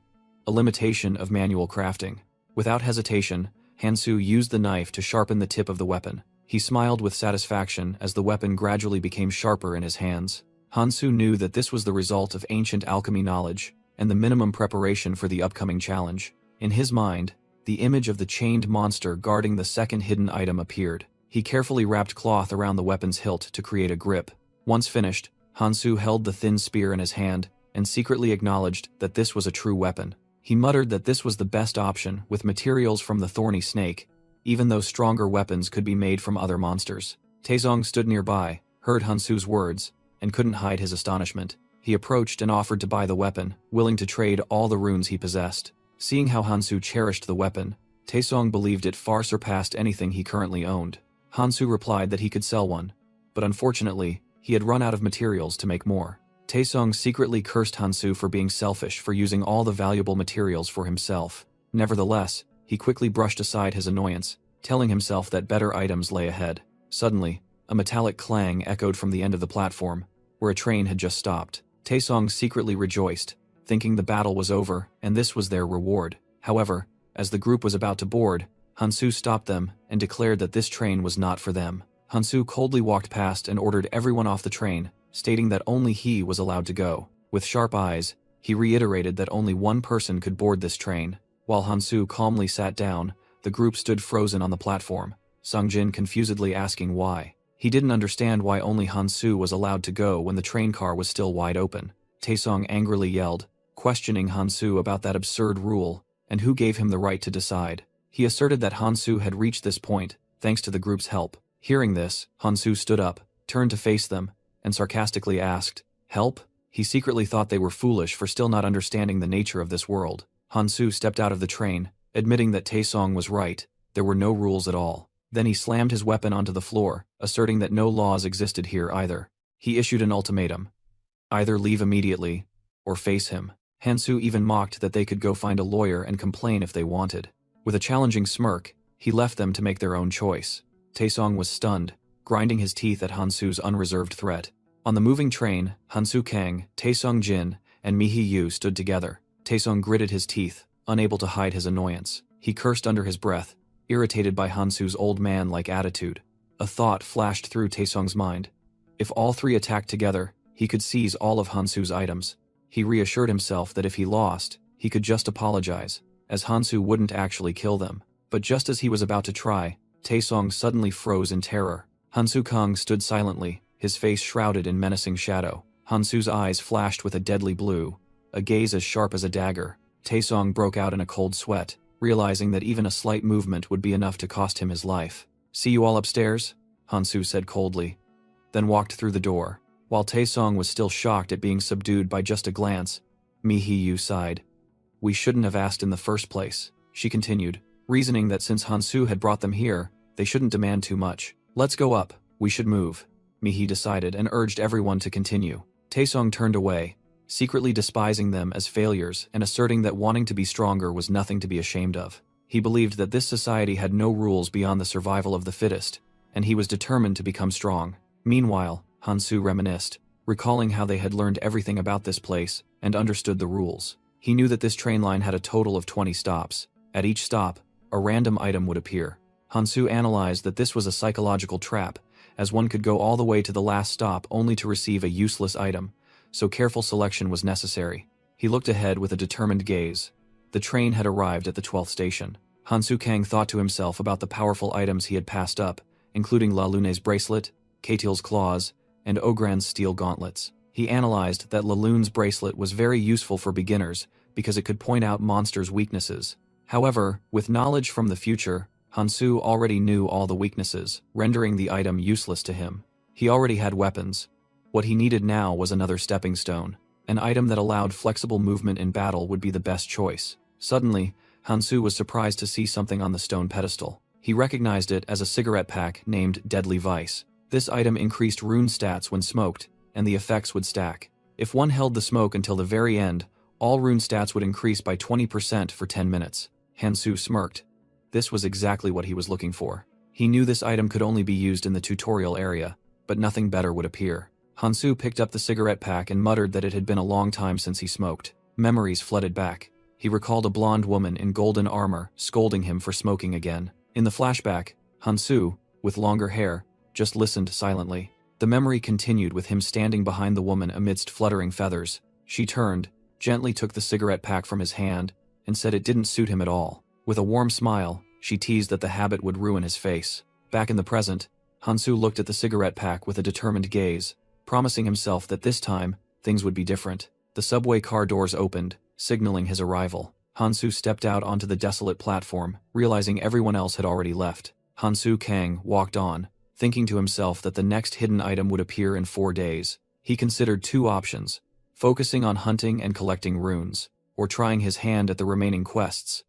a limitation of manual crafting. Without hesitation, Hansu used the knife to sharpen the tip of the weapon. He smiled with satisfaction as the weapon gradually became sharper in his hands. Hansu knew that this was the result of ancient alchemy knowledge and the minimum preparation for the upcoming challenge. In his mind, the image of the chained monster guarding the second hidden item appeared. He carefully wrapped cloth around the weapon's hilt to create a grip. Once finished, Hansu held the thin spear in his hand and secretly acknowledged that this was a true weapon. He muttered that this was the best option with materials from the thorny snake, even though stronger weapons could be made from other monsters. Taesong stood nearby, heard Hansu's words, and couldn't hide his astonishment. He approached and offered to buy the weapon, willing to trade all the runes he possessed. Seeing how Hansu cherished the weapon, Taesong believed it far surpassed anything he currently owned. Hansu replied that he could sell one, but unfortunately, he had run out of materials to make more. Taesung secretly cursed Hansu for being selfish for using all the valuable materials for himself. Nevertheless, he quickly brushed aside his annoyance, telling himself that better items lay ahead. Suddenly, a metallic clang echoed from the end of the platform, where a train had just stopped. Taesung secretly rejoiced, thinking the battle was over and this was their reward. However, as the group was about to board, Hansu stopped them and declared that this train was not for them. Hansu coldly walked past and ordered everyone off the train, stating that only he was allowed to go. With sharp eyes, he reiterated that only one person could board this train. While Hansu calmly sat down, the group stood frozen on the platform, Sungjin confusedly asking why. He didn't understand why only Hansu was allowed to go when the train car was still wide open. Taesung angrily yelled, questioning Hansu about that absurd rule and who gave him the right to decide. He asserted that Hansu had reached this point thanks to the group's help. Hearing this, Hansu stood up, turned to face them, and sarcastically asked, "Help?" He secretly thought they were foolish for still not understanding the nature of this world. Hansu stepped out of the train, admitting that Taesung was right, there were no rules at all. Then he slammed his weapon onto the floor, asserting that no laws existed here either. He issued an ultimatum. Either leave immediately, or face him. Hansu even mocked that they could go find a lawyer and complain if they wanted. With a challenging smirk, he left them to make their own choice. Taesung was stunned, grinding his teeth at Hansu's unreserved threat. On the moving train, Hansu Kang, Taesung Jin, and Mihi Yu stood together. Taesung gritted his teeth, unable to hide his annoyance. He cursed under his breath, irritated by Hansu's old man-like attitude. A thought flashed through Taesung's mind. If all three attacked together, he could seize all of Hansu's items. He reassured himself that if he lost, he could just apologize, as Hansu wouldn't actually kill them. But just as he was about to try, Taesung suddenly froze in terror. Hansu Kang stood silently, his face shrouded in menacing shadow. Hansu's eyes flashed with a deadly blue, a gaze as sharp as a dagger. Taesung broke out in a cold sweat, realizing that even a slight movement would be enough to cost him his life. "See you all upstairs?" Hansu said coldly, then walked through the door. While Taesung was still shocked at being subdued by just a glance, Mihi Yu sighed. "We shouldn't have asked in the first place," she continued, reasoning that since Hansu had brought them here, they shouldn't demand too much. "Let's go up, we should move," Mihi decided and urged everyone to continue. Taesung turned away, secretly despising them as failures and asserting that wanting to be stronger was nothing to be ashamed of. He believed that this society had no rules beyond the survival of the fittest, and he was determined to become strong. Meanwhile, Hansu reminisced, recalling how they had learned everything about this place and understood the rules. He knew that this train line had a total of 20 stops. At each stop, a random item would appear. Hansu analyzed that this was a psychological trap, as one could go all the way to the last stop only to receive a useless item, so careful selection was necessary. He looked ahead with a determined gaze. The train had arrived at the 12th station. Hansu Kang thought to himself about the powerful items he had passed up, including La Lune's bracelet, Katil's claws, and Ogran's steel gauntlets. He analyzed that La Lune's bracelet was very useful for beginners because it could point out monsters' weaknesses. However, with knowledge from the future, Hansu already knew all the weaknesses, rendering the item useless to him. He already had weapons. What he needed now was another stepping stone. An item that allowed flexible movement in battle would be the best choice. Suddenly, Hansu was surprised to see something on the stone pedestal. He recognized it as a cigarette pack named Deadly Vice. This item increased rune stats when smoked, and the effects would stack. If one held the smoke until the very end, all rune stats would increase by 20% for 10 minutes. Hansu smirked. This was exactly what he was looking for. He knew this item could only be used in the tutorial area, but nothing better would appear. Hansu picked up the cigarette pack and muttered that it had been a long time since he smoked. Memories flooded back. He recalled a blonde woman in golden armor scolding him for smoking again. In the flashback, Hansu, with longer hair, just listened silently. The memory continued with him standing behind the woman amidst fluttering feathers. She turned, gently took the cigarette pack from his hand, and said it didn't suit him at all. With a warm smile, she teased that the habit would ruin his face. Back in the present, Hansu looked at the cigarette pack with a determined gaze, promising himself that this time, things would be different. The subway car doors opened, signaling his arrival. Hansu stepped out onto the desolate platform, realizing everyone else had already left. Hansu Kang walked on, thinking to himself that the next hidden item would appear in 4 days. He considered 2 options, focusing on hunting and collecting runes, or trying his hand at the remaining quests.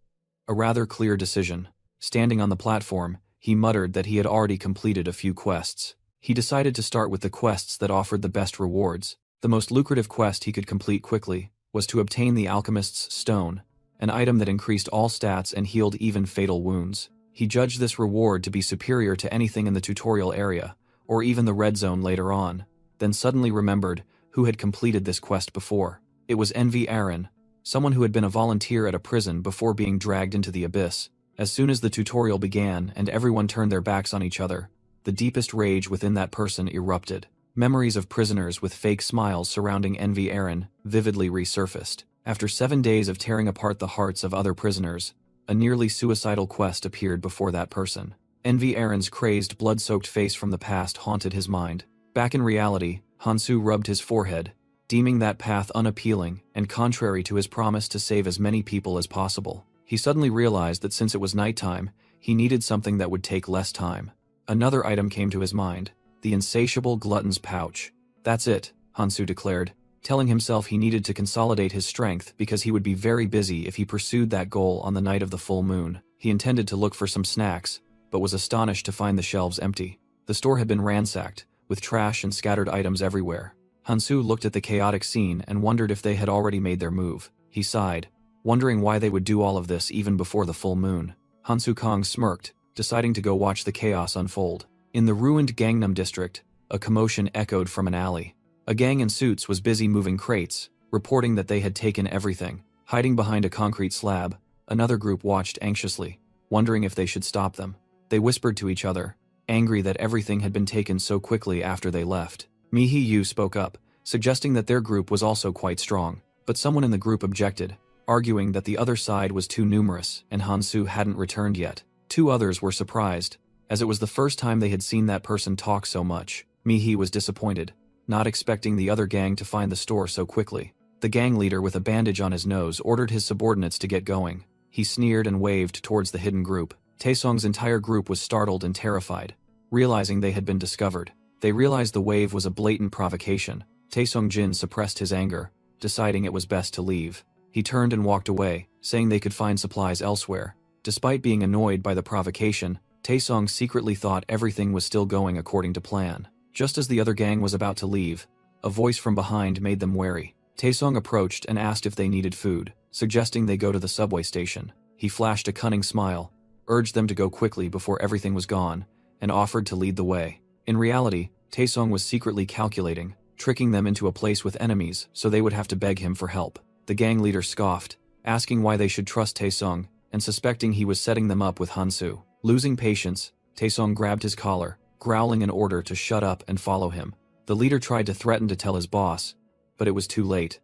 A rather clear decision. Standing on the platform, he muttered that he had already completed a few quests. He decided to start with the quests that offered the best rewards. The most lucrative quest he could complete quickly was to obtain the Alchemist's Stone, an item that increased all stats and healed even fatal wounds. He judged this reward to be superior to anything in the tutorial area, or even the red zone later on, then suddenly remembered who had completed this quest before. It was Envy Aaron, someone who had been a volunteer at a prison before being dragged into the abyss. As soon as the tutorial began and everyone turned their backs on each other, the deepest rage within that person erupted. Memories of prisoners with fake smiles surrounding Envy Aaron vividly resurfaced. After 7 days of tearing apart the hearts of other prisoners, a nearly suicidal quest appeared before that person. Envy Aaron's crazed, blood-soaked face from the past haunted his mind. Back in reality, Hansu rubbed his forehead, deeming that path unappealing and contrary to his promise to save as many people as possible. He suddenly realized that since it was nighttime, he needed something that would take less time. Another item came to his mind, the insatiable glutton's pouch. That's it, Hansu declared, telling himself he needed to consolidate his strength because he would be very busy if he pursued that goal on the night of the full moon. He intended to look for some snacks, but was astonished to find the shelves empty. The store had been ransacked, with trash and scattered items everywhere. Hansu looked at the chaotic scene and wondered if they had already made their move. He sighed, wondering why they would do all of this even before the full moon. Hansu Kong smirked, deciding to go watch the chaos unfold. In the ruined Gangnam district, a commotion echoed from an alley. A gang in suits was busy moving crates, reporting that they had taken everything. Hiding behind a concrete slab, another group watched anxiously, wondering if they should stop them. They whispered to each other, angry that everything had been taken so quickly after they left. Mi-Hee-Yu spoke up, suggesting that their group was also quite strong, but someone in the group objected, arguing that the other side was too numerous and Hansu hadn't returned yet. 2 others were surprised, as it was the first time they had seen that person talk so much. Mi-Hee was disappointed, not expecting the other gang to find the store so quickly. The gang leader with a bandage on his nose ordered his subordinates to get going. He sneered and waved towards the hidden group. Taesong's entire group was startled and terrified, realizing they had been discovered. They realized the wave was a blatant provocation. Taesong Jin suppressed his anger, deciding it was best to leave. He turned and walked away, saying they could find supplies elsewhere. Despite being annoyed by the provocation, Taesong secretly thought everything was still going according to plan. Just as the other gang was about to leave, a voice from behind made them wary. Taesong approached and asked if they needed food, suggesting they go to the subway station. He flashed a cunning smile, urged them to go quickly before everything was gone, and offered to lead the way. In reality, Taesong was secretly calculating, tricking them into a place with enemies so they would have to beg him for help. The gang leader scoffed, asking why they should trust Taesong, and suspecting he was setting them up with Hansu. Losing patience, Taesong grabbed his collar, growling an order to shut up and follow him. The leader tried to threaten to tell his boss, but it was too late.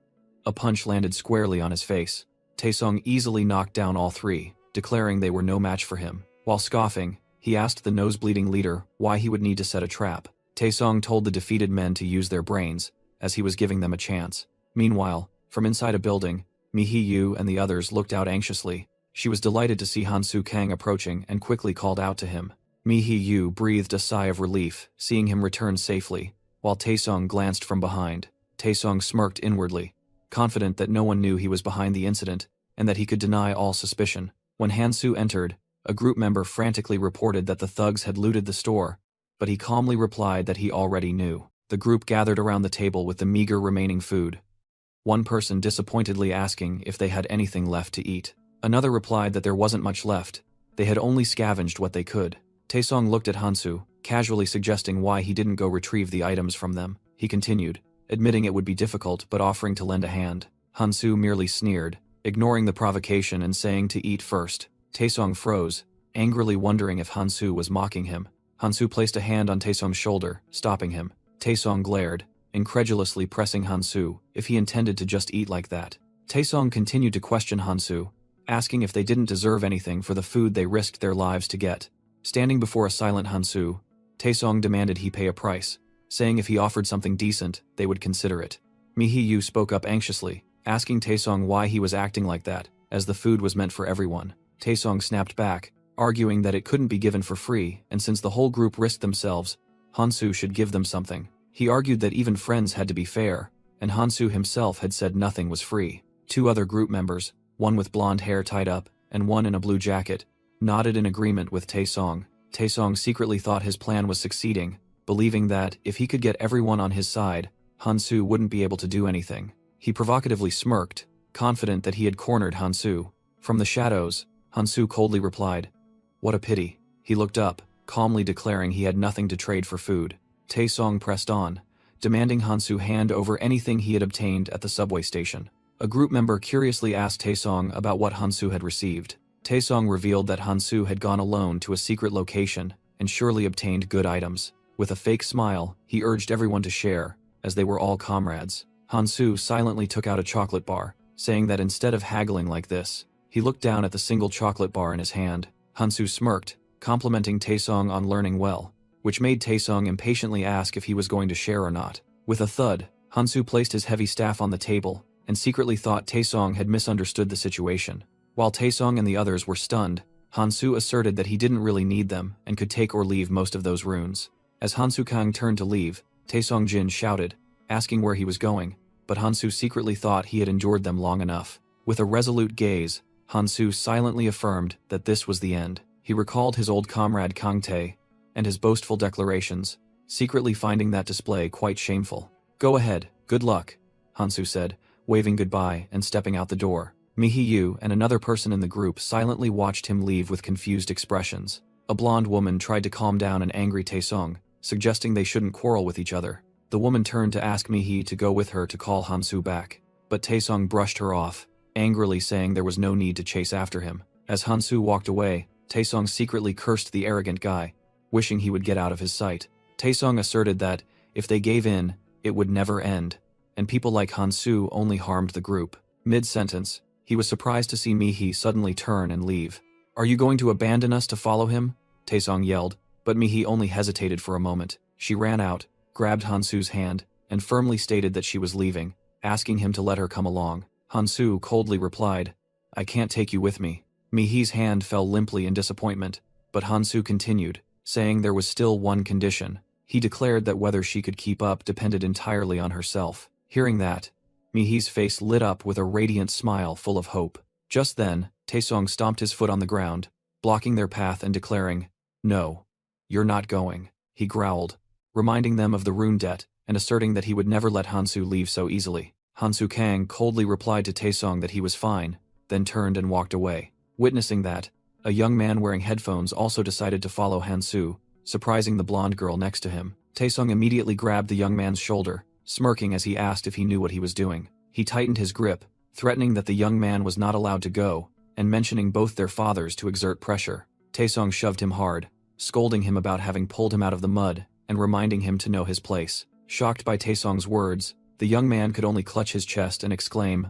A punch landed squarely on his face. Taesong easily knocked down all 3, declaring they were no match for him. While scoffing, he asked the nose-bleeding leader why he would need to set a trap. Taesong told the defeated men to use their brains, as he was giving them a chance. Meanwhile, from inside a building, Mi-Hee-Yu and the others looked out anxiously. She was delighted to see Hansu Kang approaching and quickly called out to him. Mi-Hee-Yu breathed a sigh of relief, seeing him return safely, while Taesong glanced from behind. Taesong smirked inwardly, confident that no one knew he was behind the incident and that he could deny all suspicion. When Hansu entered, a group member frantically reported that the thugs had looted the store, but he calmly replied that he already knew. The group gathered around the table with the meager remaining food, one person disappointedly asking if they had anything left to eat. Another replied that there wasn't much left, they had only scavenged what they could. Taesong looked at Hansu, casually suggesting why he didn't go retrieve the items from them. He continued, admitting it would be difficult but offering to lend a hand. Hansu merely sneered, ignoring the provocation and saying to eat first. Taesong froze, angrily wondering if Hansu was mocking him. Hansu placed a hand on Taesong's shoulder, stopping him. Taesong glared, incredulously pressing Hansu if he intended to just eat like that. Taesong continued to question Hansu, asking if they didn't deserve anything for the food they risked their lives to get. Standing before a silent Hansu, Taesong demanded he pay a price, saying if he offered something decent, they would consider it. Mi-Hee-Yu spoke up anxiously, asking Taesong why he was acting like that, as the food was meant for everyone. Taesong snapped back, arguing that it couldn't be given for free, and since the whole group risked themselves, Hansu should give them something. He argued that even friends had to be fair, and Hansu himself had said nothing was free. 2 other group members, one with blonde hair tied up, and one in a blue jacket, nodded in agreement with Taesong. Taesong secretly thought his plan was succeeding, believing that, if he could get everyone on his side, Hansu wouldn't be able to do anything. He provocatively smirked, confident that he had cornered Hansu. From the shadows, Hansu coldly replied, "What a pity." He looked up, calmly declaring he had nothing to trade for food. Taesong pressed on, demanding Hansu hand over anything he had obtained at the subway station. A group member curiously asked Taesong about what Hansu had received. Taesong revealed that Hansu had gone alone to a secret location and surely obtained good items. With a fake smile, he urged everyone to share, as they were all comrades. Hansu silently took out a chocolate bar, saying that instead of haggling like this, he looked down at the single chocolate bar in his hand. Hansu smirked, complimenting Taesong on learning well, which made Taesong impatiently ask if he was going to share or not. With a thud, Hansu placed his heavy staff on the table and secretly thought Taesong had misunderstood the situation. While Taesong and the others were stunned, Hansu asserted that he didn't really need them and could take or leave most of those runes. As Hansu Kang turned to leave, Taesong Jin shouted, asking where he was going, but Hansu secretly thought he had endured them long enough. With a resolute gaze, Hansu silently affirmed that this was the end. He recalled his old comrade Kang Tae and his boastful declarations, secretly finding that display quite shameful. "Go ahead, good luck," Hansu said, waving goodbye and stepping out the door. Mihiyu and another person in the group silently watched him leave with confused expressions. A blonde woman tried to calm down an angry Taesong, suggesting they shouldn't quarrel with each other. The woman turned to ask Mihi to go with her to call Hansu back, but Taesong brushed her off, angrily saying there was no need to chase after him. As Hansu walked away, Taesong secretly cursed the arrogant guy, wishing he would get out of his sight. Taesong asserted that, if they gave in, it would never end, and people like Hansu only harmed the group. Mid-sentence, he was surprised to see Mihi suddenly turn and leave. "Are you going to abandon us to follow him?" Taesong yelled, but Mihi only hesitated for a moment. She ran out, grabbed Hansu's hand, and firmly stated that she was leaving, asking him to let her come along. Hansu coldly replied, "I can't take you with me." Mihi's hand fell limply in disappointment, but Hansu continued, saying there was still one condition. He declared that whether she could keep up depended entirely on herself. Hearing that, Mihi's face lit up with a radiant smile full of hope. Just then, Taesong stomped his foot on the ground, blocking their path and declaring, "No, you're not going," he growled, reminding them of the rune debt and asserting that he would never let Hansu leave so easily. Hansu Kang coldly replied to Taesong that he was fine, then turned and walked away. Witnessing that, a young man wearing headphones also decided to follow Hansu, surprising the blonde girl next to him. Taesong immediately grabbed the young man's shoulder, smirking as he asked if he knew what he was doing. He tightened his grip, threatening that the young man was not allowed to go, and mentioning both their fathers to exert pressure. Taesong shoved him hard, scolding him about having pulled him out of the mud and reminding him to know his place. Shocked by Taesong's words, the young man could only clutch his chest and exclaim,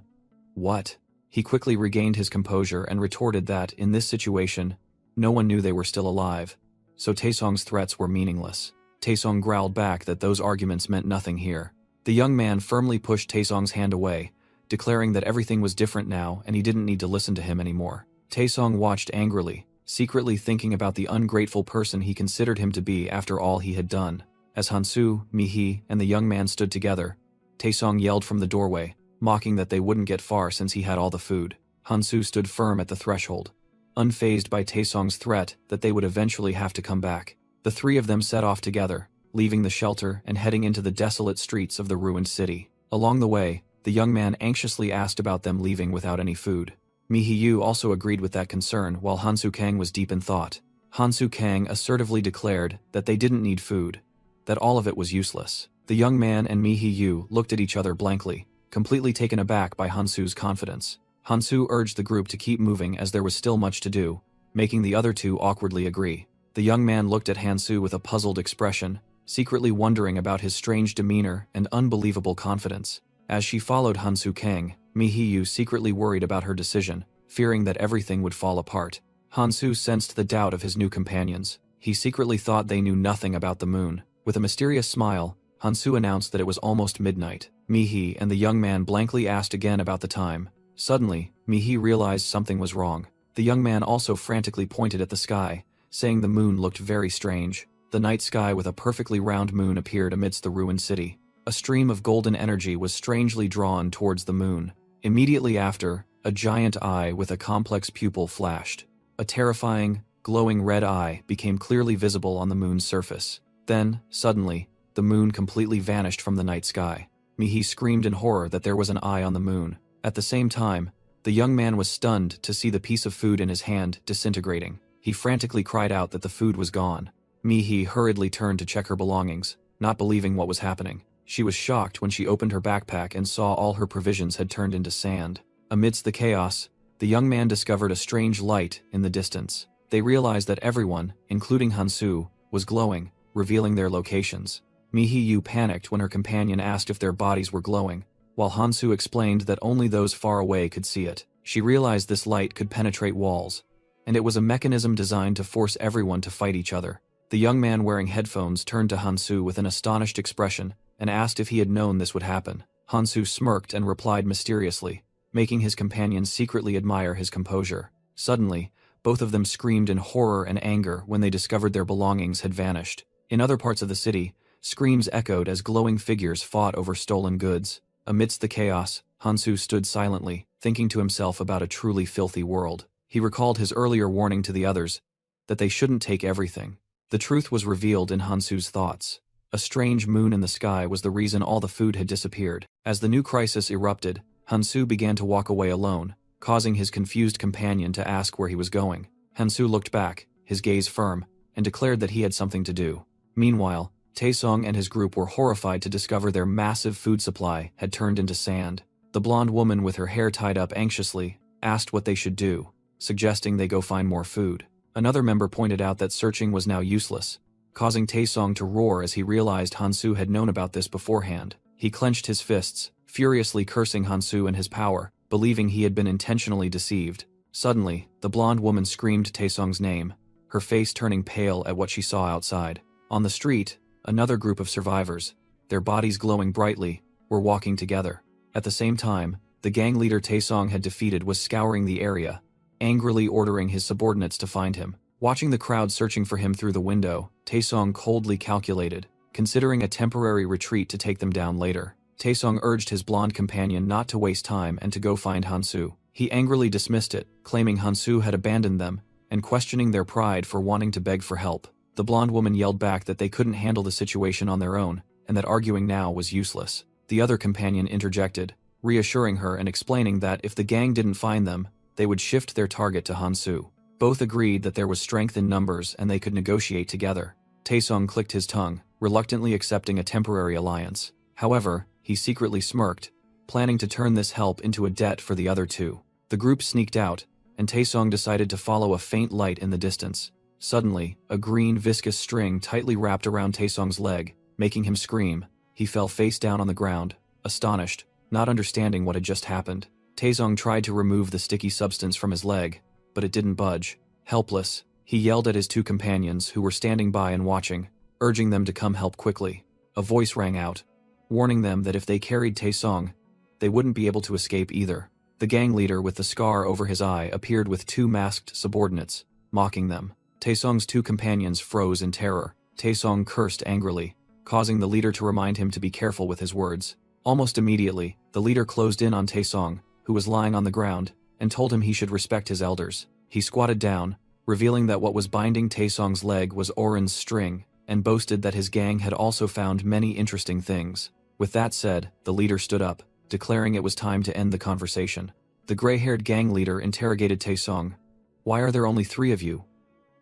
"What?" He quickly regained his composure and retorted that, in this situation, no one knew they were still alive, so Taesong's threats were meaningless. Taesong growled back that those arguments meant nothing here. The young man firmly pushed Taesong's hand away, declaring that everything was different now and he didn't need to listen to him anymore. Taesong watched angrily, secretly thinking about the ungrateful person he considered him to be after all he had done. As Hansu, Mihi, and the young man stood together, Taesong yelled from the doorway, mocking that they wouldn't get far since he had all the food. Hansu stood firm at the threshold, unfazed by Taesong's threat that they would eventually have to come back. The three of them set off together, leaving the shelter and heading into the desolate streets of the ruined city. Along the way, the young man anxiously asked about them leaving without any food. Mihiyu also agreed with that concern while Hansu Kang was deep in thought. Hansu Kang assertively declared that they didn't need food, that all of it was useless. The young man and Mihiyu looked at each other blankly, completely taken aback by Hansu's confidence. Hansu urged the group to keep moving as there was still much to do, making the other two awkwardly agree. The young man looked at Hansu with a puzzled expression, secretly wondering about his strange demeanor and unbelievable confidence. As she followed Hansu Kang, Mihiyu secretly worried about her decision, fearing that everything would fall apart. Hansu sensed the doubt of his new companions. He secretly thought they knew nothing about the moon. With a mysterious smile, Hansu announced that it was almost midnight. Mihi and the young man blankly asked again about the time. Suddenly, Mihi realized something was wrong. The young man also frantically pointed at the sky, saying the moon looked very strange. The night sky with a perfectly round moon appeared amidst the ruined city. A stream of golden energy was strangely drawn towards the moon. Immediately after, a giant eye with a complex pupil flashed. A terrifying, glowing red eye became clearly visible on the moon's surface. Then, suddenly, the moon completely vanished from the night sky. Mihi screamed in horror that there was an eye on the moon. At the same time, the young man was stunned to see the piece of food in his hand disintegrating. He frantically cried out that the food was gone. Mihi hurriedly turned to check her belongings, not believing what was happening. She was shocked when she opened her backpack and saw all her provisions had turned into sand. Amidst the chaos, the young man discovered a strange light in the distance. They realized that everyone, including Hansu, was glowing, revealing their locations. Mihiyu panicked when her companion asked if their bodies were glowing, while Hansu explained that only those far away could see it. She realized this light could penetrate walls, and it was a mechanism designed to force everyone to fight each other. The young man wearing headphones turned to Hansu with an astonished expression and asked if he had known this would happen. Hansu smirked and replied mysteriously, making his companion secretly admire his composure. Suddenly, both of them screamed in horror and anger when they discovered their belongings had vanished. In other parts of the city, screams echoed as glowing figures fought over stolen goods. Amidst the chaos, Hansu stood silently, thinking to himself about a truly filthy world. He recalled his earlier warning to the others that they shouldn't take everything. The truth was revealed in Hansu's thoughts. A strange moon in the sky was the reason all the food had disappeared. As the new crisis erupted, Hansu began to walk away alone, causing his confused companion to ask where he was going. Hansu looked back, his gaze firm, and declared that he had something to do. Meanwhile, Taesong and his group were horrified to discover their massive food supply had turned into sand. The blonde woman with her hair tied up anxiously asked what they should do, suggesting they go find more food. Another member pointed out that searching was now useless, causing Taesong to roar as he realized Hansu had known about this beforehand. He clenched his fists, furiously cursing Hansu and his power, believing he had been intentionally deceived. Suddenly, the blonde woman screamed Taesong's name, her face turning pale at what she saw outside. On the street, another group of survivors, their bodies glowing brightly, were walking together. At the same time, the gang leader Taesong had defeated was scouring the area, angrily ordering his subordinates to find him. Watching the crowd searching for him through the window, Taesong coldly calculated, considering a temporary retreat to take them down later. Taesong urged his blonde companion not to waste time and to go find Hansu. He angrily dismissed it, claiming Hansu had abandoned them, and questioning their pride for wanting to beg for help. The blonde woman yelled back that they couldn't handle the situation on their own, and that arguing now was useless. The other companion interjected, reassuring her and explaining that if the gang didn't find them, they would shift their target to Hansu. Both agreed that there was strength in numbers and they could negotiate together. Taesong clicked his tongue, reluctantly accepting a temporary alliance. However, he secretly smirked, planning to turn this help into a debt for the other two. The group sneaked out, and Taesong decided to follow a faint light in the distance. Suddenly, a green viscous string tightly wrapped around Taesong's leg, making him scream. He fell face down on the ground, astonished, not understanding what had just happened. Taesong tried to remove the sticky substance from his leg, but it didn't budge. Helpless, he yelled at his two companions who were standing by and watching, urging them to come help quickly. A voice rang out, warning them that if they carried Taesong, they wouldn't be able to escape either. The gang leader with the scar over his eye appeared with two masked subordinates, mocking them. Taesong's two companions froze in terror. Taesong cursed angrily, causing the leader to remind him to be careful with his words. Almost immediately, the leader closed in on Taesong, who was lying on the ground, and told him he should respect his elders. He squatted down, revealing that what was binding Taesong's leg was Oren's string, and boasted that his gang had also found many interesting things. With that said, the leader stood up, declaring it was time to end the conversation. The gray-haired gang leader interrogated Taesong. "Why are there only 3 of you?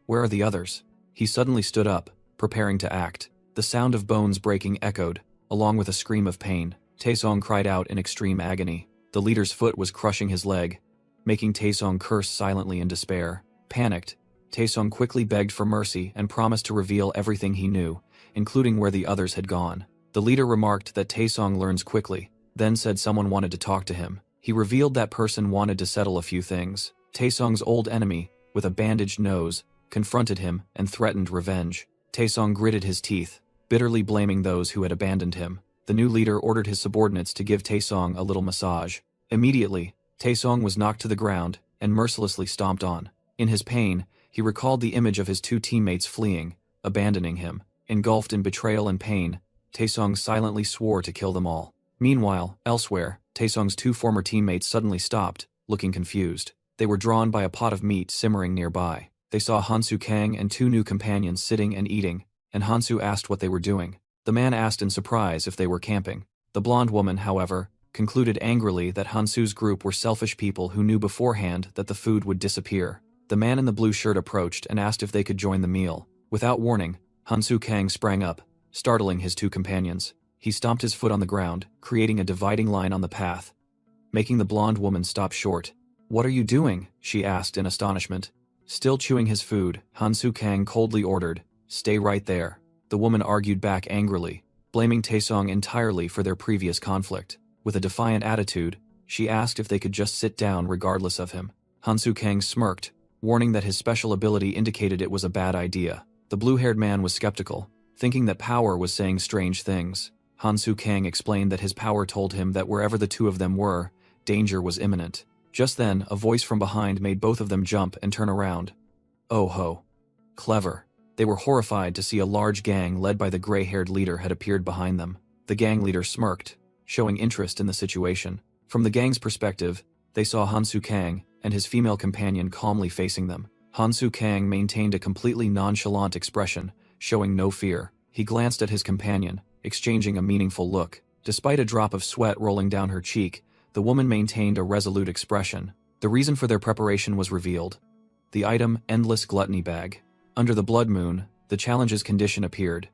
Where are the others?" He suddenly stood up, preparing to act. The sound of bones breaking echoed, along with a scream of pain. Taesong cried out in extreme agony. The leader's foot was crushing his leg, making Taesong curse silently in despair. Panicked, Taesong quickly begged for mercy and promised to reveal everything he knew, including where the others had gone. The leader remarked that Taesong learns quickly, then said someone wanted to talk to him. He revealed that person wanted to settle a few things. Taesong's old enemy, with a bandaged nose, confronted him and threatened revenge. Taesong gritted his teeth, bitterly blaming those who had abandoned him. The new leader ordered his subordinates to give Taesong a little massage. Immediately, Taesong was knocked to the ground and mercilessly stomped on. In his pain, he recalled the image of his 2 teammates fleeing, abandoning him. Engulfed in betrayal and pain, Taesong silently swore to kill them all. Meanwhile, elsewhere, Taesong's 2 former teammates suddenly stopped, looking confused. They were drawn by a pot of meat simmering nearby. They saw Hansu Kang and 2 new companions sitting and eating, and Hansu asked what they were doing. The man asked in surprise if they were camping. The blonde woman, however, concluded angrily that Hansu's group were selfish people who knew beforehand that the food would disappear. The man in the blue shirt approached and asked if they could join the meal. Without warning, Hansu Kang sprang up, startling his two companions. He stomped his foot on the ground, creating a dividing line on the path, making the blonde woman stop short. "What are you doing?" she asked in astonishment. Still chewing his food, Hansu Kang coldly ordered, "Stay right there." The woman argued back angrily, blaming Taesong entirely for their previous conflict. With a defiant attitude, she asked if they could just sit down regardless of him. Hansu Kang smirked, warning that his special ability indicated it was a bad idea. The blue-haired man was skeptical, thinking that power was saying strange things. Hansu Kang explained that his power told him that wherever the two of them were, danger was imminent. Just then, a voice from behind made both of them jump and turn around. Oh ho. Clever. They were horrified to see a large gang led by the gray-haired leader had appeared behind them. The gang leader smirked, showing interest in the situation. From the gang's perspective, they saw Hansu Kang and his female companion calmly facing them. Hansu Kang maintained a completely nonchalant expression, showing no fear. He glanced at his companion, exchanging a meaningful look. Despite a drop of sweat rolling down her cheek, the woman maintained a resolute expression. The reason for their preparation was revealed. The item, Endless Gluttony Bag. Under the blood moon, the challenge's condition appeared.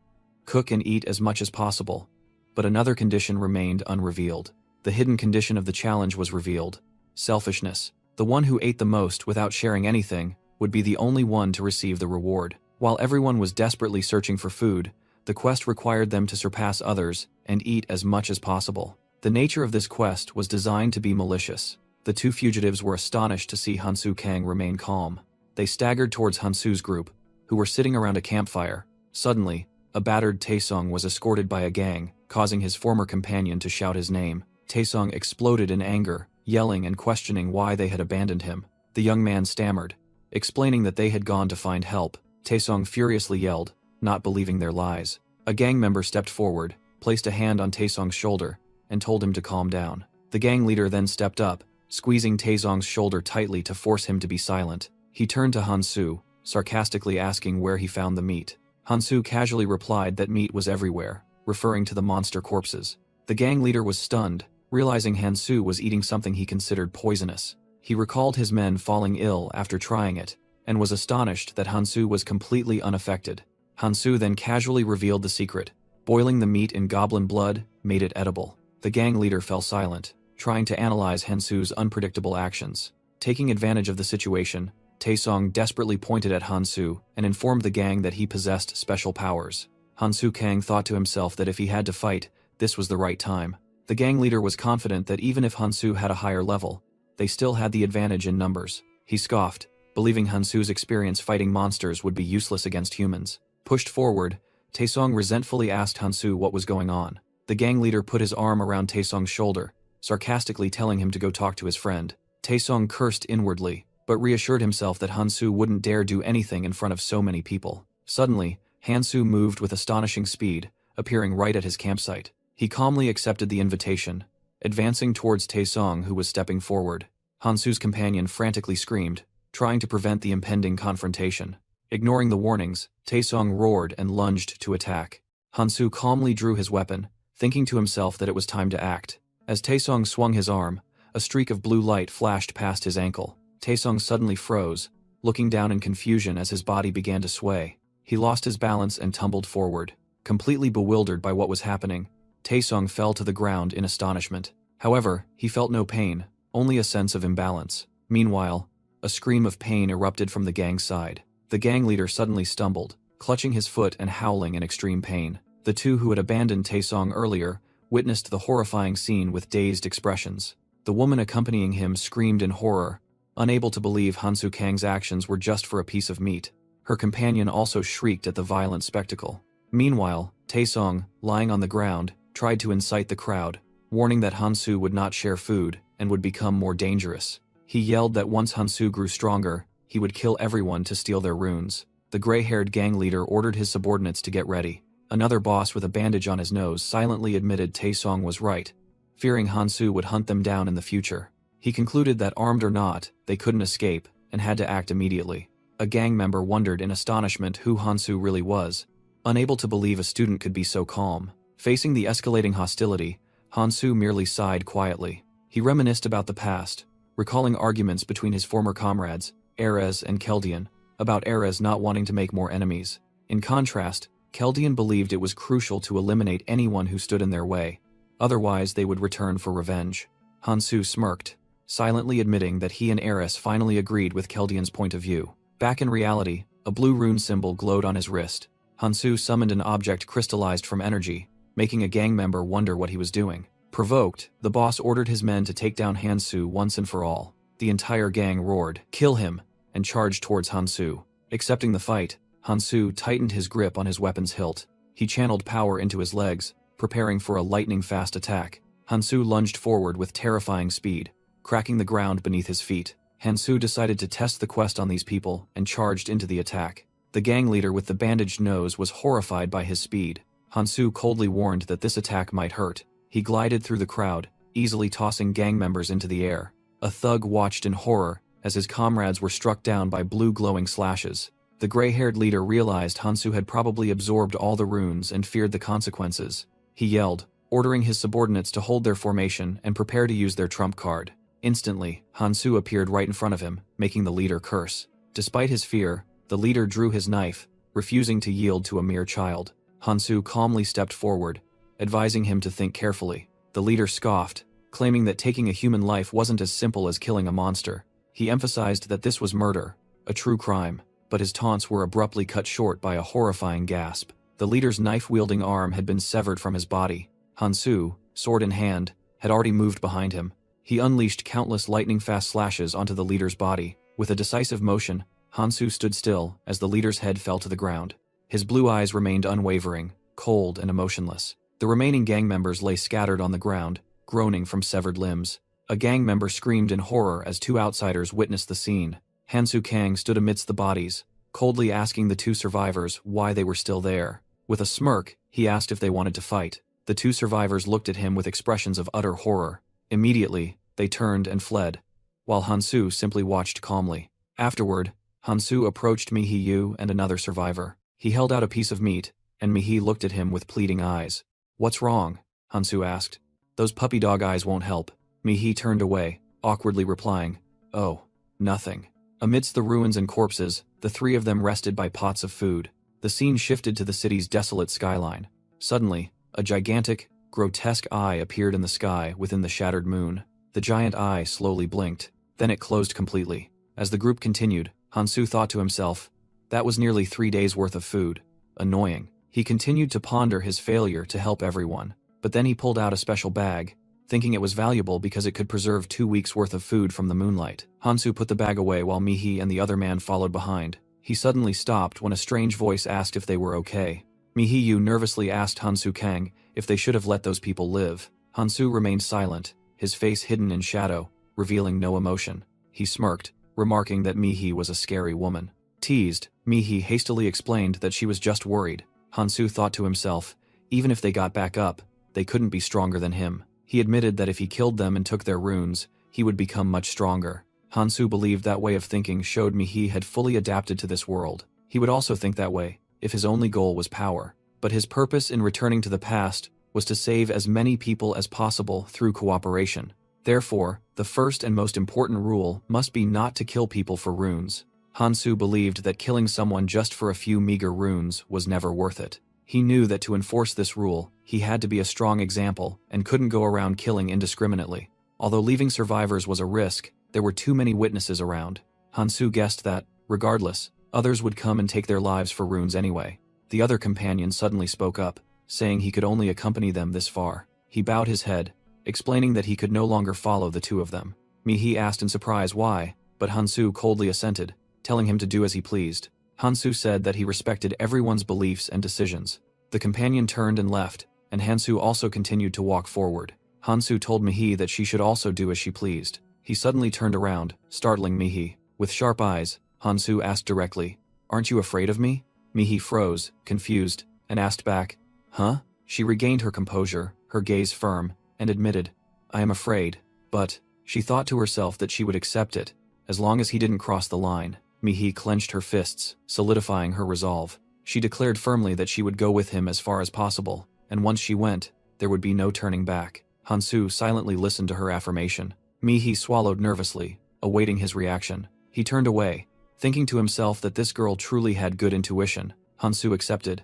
Cook and eat as much as possible. But another condition remained unrevealed. The hidden condition of the challenge was revealed. Selfishness. The one who ate the most without sharing anything would be the only one to receive the reward. While everyone was desperately searching for food, the quest required them to surpass others and eat as much as possible. The nature of this quest was designed to be malicious. The two fugitives were astonished to see Hansu Kang remain calm. They staggered towards Hansu's group, who were sitting around a campfire. Suddenly, a battered Taesong was escorted by a gang, causing his former companion to shout his name. Taesong exploded in anger, yelling and questioning why they had abandoned him. The young man stammered, explaining that they had gone to find help. Taesong furiously yelled, not believing their lies. A gang member stepped forward, placed a hand on Taesong's shoulder, and told him to calm down. The gang leader then stepped up, squeezing Taesong's shoulder tightly to force him to be silent. He turned to Hansu, sarcastically asking where he found the meat. Hansu casually replied that meat was everywhere, referring to the monster corpses. The gang leader was stunned, realizing Hansu was eating something he considered poisonous. He recalled his men falling ill after trying it, and was astonished that Hansu was completely unaffected. Hansu then casually revealed the secret. Boiling the meat in goblin blood made it edible. The gang leader fell silent, trying to analyze Hansu's unpredictable actions. Taking advantage of the situation, Taesong desperately pointed at Hansu and informed the gang that he possessed special powers. Hansu Kang thought to himself that if he had to fight, this was the right time. The gang leader was confident that even if Hansu had a higher level, they still had the advantage in numbers. He scoffed, believing Hansu's experience fighting monsters would be useless against humans. Pushed forward, Taesong resentfully asked Hansu what was going on. The gang leader put his arm around Taesong's shoulder, sarcastically telling him to go talk to his friend. Taesong cursed inwardly, but reassured himself that Hansu wouldn't dare do anything in front of so many people. Suddenly, Hansu moved with astonishing speed, appearing right at his campsite. He calmly accepted the invitation, advancing towards Taesong, who was stepping forward. Hansu's companion frantically screamed, trying to prevent the impending confrontation. Ignoring the warnings, Taesong roared and lunged to attack. Hansu calmly drew his weapon, thinking to himself that it was time to act. As Taesong swung his arm, a streak of blue light flashed past his ankle. Taesong suddenly froze, looking down in confusion as his body began to sway. He lost his balance and tumbled forward. Completely bewildered by what was happening, Taesong fell to the ground in astonishment. However, he felt no pain, only a sense of imbalance. Meanwhile, a scream of pain erupted from the gang's side. The gang leader suddenly stumbled, clutching his foot and howling in extreme pain. The two who had abandoned Taesong earlier witnessed the horrifying scene with dazed expressions. The woman accompanying him screamed in horror, unable to believe Hansu Kang's actions were just for a piece of meat. Her companion also shrieked at the violent spectacle. Meanwhile, Taesong, lying on the ground, tried to incite the crowd, warning that Hansu would not share food and would become more dangerous. He yelled that once Hansu grew stronger, he would kill everyone to steal their runes. The gray-haired gang leader ordered his subordinates to get ready. Another boss with a bandage on his nose silently admitted Taesong was right, fearing Hansu would hunt them down in the future. He concluded that armed or not, they couldn't escape and had to act immediately. A gang member wondered in astonishment who Hansu really was, unable to believe a student could be so calm. Facing the escalating hostility, Hansu merely sighed quietly. He reminisced about the past, recalling arguments between his former comrades, Erez and Keldian, about Erez not wanting to make more enemies. In contrast, Keldian believed it was crucial to eliminate anyone who stood in their way. Otherwise, they would return for revenge. Hansu smirked, silently admitting that he and Erez finally agreed with Keldian's point of view. Back in reality, a blue rune symbol glowed on his wrist. Hansu summoned an object crystallized from energy, making a gang member wonder what he was doing. Provoked, the boss ordered his men to take down Hansu once and for all. The entire gang roared, "Kill him!" and charged towards Hansu. Accepting the fight, Hansu tightened his grip on his weapon's hilt. He channeled power into his legs, preparing for a lightning-fast attack. Hansu lunged forward with terrifying speed, cracking the ground beneath his feet. Hansu decided to test the quest on these people and charged into the attack. The gang leader with the bandaged nose was horrified by his speed. Hansu coldly warned that this attack might hurt. He glided through the crowd, easily tossing gang members into the air. A thug watched in horror as his comrades were struck down by blue glowing slashes. The gray-haired leader realized Hansu had probably absorbed all the runes and feared the consequences. He yelled, ordering his subordinates to hold their formation and prepare to use their trump card. Instantly, Hansu appeared right in front of him, making the leader curse. Despite his fear, the leader drew his knife, refusing to yield to a mere child. Hansu calmly stepped forward, advising him to think carefully. The leader scoffed, claiming that taking a human life wasn't as simple as killing a monster. He emphasized that this was murder, a true crime, but his taunts were abruptly cut short by a horrifying gasp. The leader's knife-wielding arm had been severed from his body. Hansu, sword in hand, had already moved behind him. He unleashed countless lightning-fast slashes onto the leader's body. With a decisive motion, Hansu stood still as the leader's head fell to the ground. His blue eyes remained unwavering, cold and emotionless. The remaining gang members lay scattered on the ground, groaning from severed limbs. A gang member screamed in horror as two outsiders witnessed the scene. Hansu Kang stood amidst the bodies, coldly asking the two survivors why they were still there. With a smirk, he asked if they wanted to fight. The two survivors looked at him with expressions of utter horror. Immediately, they turned and fled, while Hansu simply watched calmly. Afterward, Hansu approached Mihiyu and another survivor. He held out a piece of meat, and Mihi looked at him with pleading eyes. "What's wrong?" Hansu asked. "Those puppy dog eyes won't help." Mihi turned away, awkwardly replying, "Oh, nothing." Amidst the ruins and corpses, the three of them rested by pots of food. The scene shifted to the city's desolate skyline. Suddenly, a gigantic, grotesque eye appeared in the sky within the shattered moon. The giant eye slowly blinked, then it closed completely. As the group continued, Hansu thought to himself, that was nearly 3 days' worth of food. Annoying. He continued to ponder his failure to help everyone, but then he pulled out a special bag, thinking it was valuable because it could preserve 2 weeks' worth of food from the moonlight. Hansu put the bag away while Mihi and the other man followed behind. He suddenly stopped when a strange voice asked if they were okay. Mihiyu nervously asked Hansu Kang if they should have let those people live. Hansu remained silent, his face hidden in shadow, revealing no emotion. He smirked, remarking that Mihi was a scary woman. Teased, Mihi hastily explained that she was just worried. Hansu thought to himself, even if they got back up, they couldn't be stronger than him. He admitted that if he killed them and took their runes, he would become much stronger. Hansu believed that way of thinking showed Mihi had fully adapted to this world. He would also think that way if his only goal was power. But his purpose in returning to the past was to save as many people as possible through cooperation. Therefore, the first and most important rule must be not to kill people for runes. Hansu believed that killing someone just for a few meager runes was never worth it. He knew that to enforce this rule, he had to be a strong example and couldn't go around killing indiscriminately. Although leaving survivors was a risk, there were too many witnesses around. Hansu guessed that, regardless, others would come and take their lives for runes anyway. The other companion suddenly spoke up, saying he could only accompany them this far. He bowed his head, explaining that he could no longer follow the two of them. Mihi asked in surprise why, but Hansu coldly assented, telling him to do as he pleased. Hansu said that he respected everyone's beliefs and decisions. The companion turned and left, and Hansu also continued to walk forward. Hansu told Mihi that she should also do as she pleased. He suddenly turned around, startling Mihi. With sharp eyes, Hansu asked directly, "Aren't you afraid of me?" Mihi froze, confused, and asked back, "Huh?" She regained her composure, her gaze firm, and admitted, "I am afraid, but..." She thought to herself that she would accept it, as long as he didn't cross the line. Mihi clenched her fists, solidifying her resolve. She declared firmly that she would go with him as far as possible, and once she went, there would be no turning back. Hansu silently listened to her affirmation. Mi-hee swallowed nervously, awaiting his reaction. He turned away, thinking to himself that this girl truly had good intuition. Hansu accepted.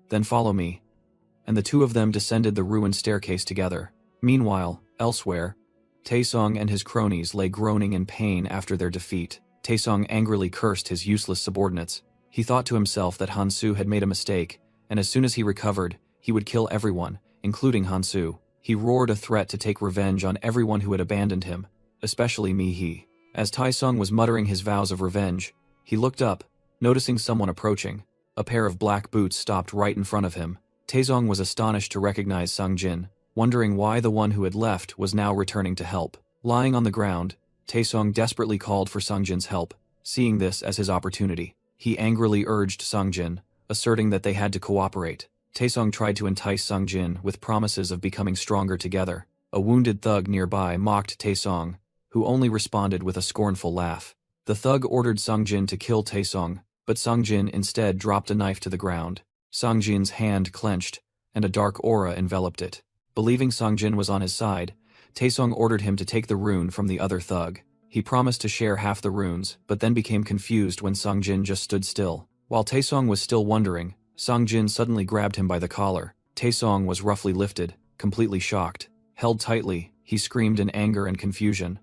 Then follow me. And the two of them descended the ruined staircase together. Meanwhile, elsewhere, Taesong and his cronies lay groaning in pain after their defeat. Taesong angrily cursed his useless subordinates. He thought to himself that Hansu had made a mistake, and as soon as he recovered, he would kill everyone, including Hansu. He roared a threat to take revenge on everyone who had abandoned him, especially Mi-hee. As Taesong was muttering his vows of revenge, he looked up, noticing someone approaching. A pair of black boots stopped right in front of him. Taesong was astonished to recognize Sang-jin, wondering why the one who had left was now returning to help. Lying on the ground, Taesong desperately called for Sang-jin's help. Seeing this as his opportunity, he angrily urged Sang-jin, asserting that they had to cooperate. Taesong tried to entice Sang-jin with promises of becoming stronger together. A wounded thug nearby mocked Taesong, who only responded with a scornful laugh. The thug ordered Sang-jin to kill Taesong, but Sang-jin instead dropped a knife to the ground. Sang-jin's hand clenched, and a dark aura enveloped it. Believing Sang-jin was on his side, Taesong ordered him to take the rune from the other thug. He promised to share half the runes, but then became confused when Sang-jin just stood still. While Taesong was still wondering, Sang-jin suddenly grabbed him by the collar. Taesong was roughly lifted, completely shocked. Held tightly, he screamed in anger and confusion.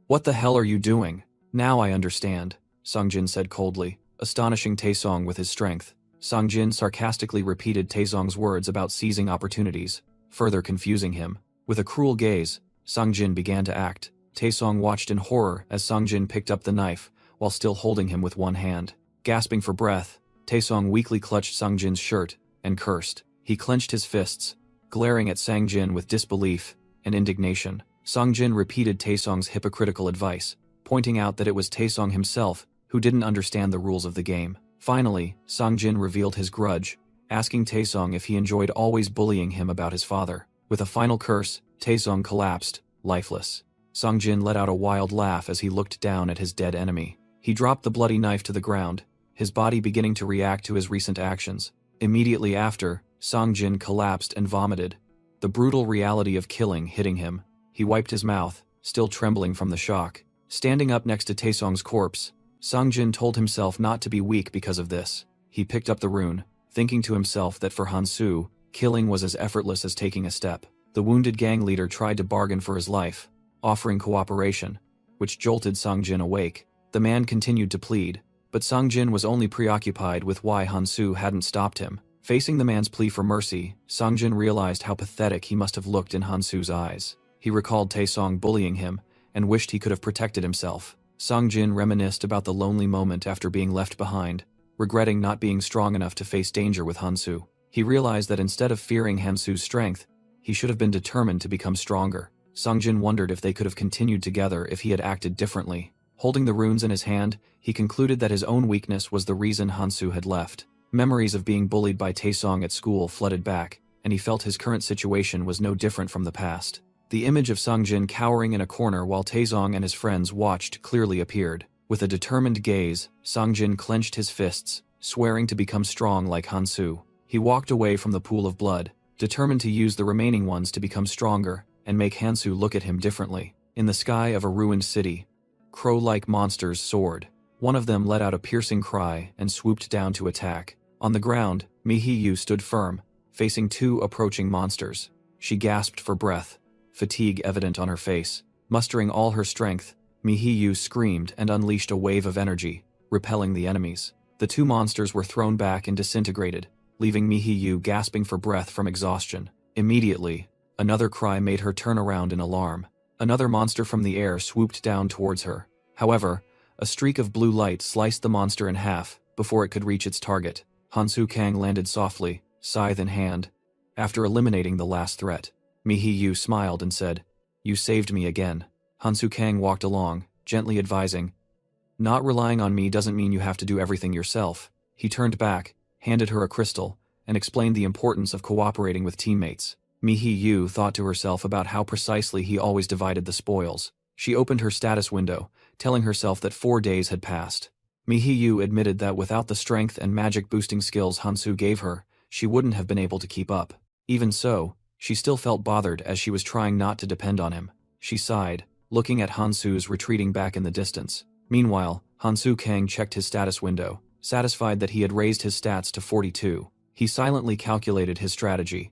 "What the hell are you doing?" "Now I understand," Sang-jin said coldly, astonishing Taesong with his strength. Sang-jin sarcastically repeated Taesong's words about seizing opportunities, further confusing him. With a cruel gaze, Sang-jin began to act. Taesong watched in horror as Sang-jin picked up the knife, while still holding him with one hand. Gasping for breath, Taesong weakly clutched Sang-jin's shirt and cursed. He clenched his fists, glaring at Sang-jin with disbelief and indignation. Sang-jin repeated Taesong's hypocritical advice, pointing out that it was Taesong himself who didn't understand the rules of the game. Finally, Sang-jin revealed his grudge, asking Taesong if he enjoyed always bullying him about his father. With a final curse, Taesong collapsed, lifeless. Sang-jin let out a wild laugh as he looked down at his dead enemy. He dropped the bloody knife to the ground, his body beginning to react to his recent actions. Immediately after, Sang-jin collapsed and vomited, the brutal reality of killing hitting him. He wiped his mouth, still trembling from the shock. Standing up next to Taesong's corpse, Sang-jin told himself not to be weak because of this. He picked up the rune, thinking to himself that for Hansu, killing was as effortless as taking a step. The wounded gang leader tried to bargain for his life, offering cooperation, which jolted Sang-jin awake. The man continued to plead, but Sang-jin was only preoccupied with why Hansu hadn't stopped him. Facing the man's plea for mercy, Sang-jin realized how pathetic he must have looked in Hansu's eyes. He recalled Taesong bullying him, and wished he could have protected himself. Sang-jin reminisced about the lonely moment after being left behind, regretting not being strong enough to face danger with Hansu. He realized that instead of fearing Hansu's strength, he should have been determined to become stronger. Sang-jin wondered if they could have continued together if he had acted differently. Holding the runes in his hand, he concluded that his own weakness was the reason Hansu had left. Memories of being bullied by Taesong at school flooded back, and he felt his current situation was no different from the past. The image of Sang-jin cowering in a corner while Taesong and his friends watched clearly appeared. With a determined gaze, Sang-jin clenched his fists, swearing to become strong like Hansu. He walked away from the pool of blood, determined to use the remaining ones to become stronger and make Hansu look at him differently. In the sky of a ruined city, crow-like monsters soared. One of them let out a piercing cry and swooped down to attack. On the ground, Mi-hee stood firm, facing two approaching monsters. She gasped for breath, fatigue evident on her face. Mustering all her strength, Mi-hee screamed and unleashed a wave of energy, repelling the enemies. The two monsters were thrown back and disintegrated, leaving Mi-hee gasping for breath from exhaustion. Immediately, another cry made her turn around in alarm. Another monster from the air swooped down towards her. However, a streak of blue light sliced the monster in half before it could reach its target. Hansu Kang landed softly, scythe in hand, after eliminating the last threat. Mi-hee smiled and said, "You saved me again." Hansu Kang walked along, gently advising, "Not relying on me doesn't mean you have to do everything yourself." He turned back, handed her a crystal, and explained the importance of cooperating with teammates. Mi-hee thought to herself about how precisely he always divided the spoils. She opened her status window, telling herself that 4 days had passed. Mi-hee admitted that without the strength and magic boosting skills Hansu gave her, she wouldn't have been able to keep up. Even so, She still felt bothered as she was trying not to depend on him. She sighed, looking at Hansu's retreating back in the distance. Meanwhile, Hansu Kang checked his status window, satisfied that he had raised his stats to 42. He silently calculated his strategy,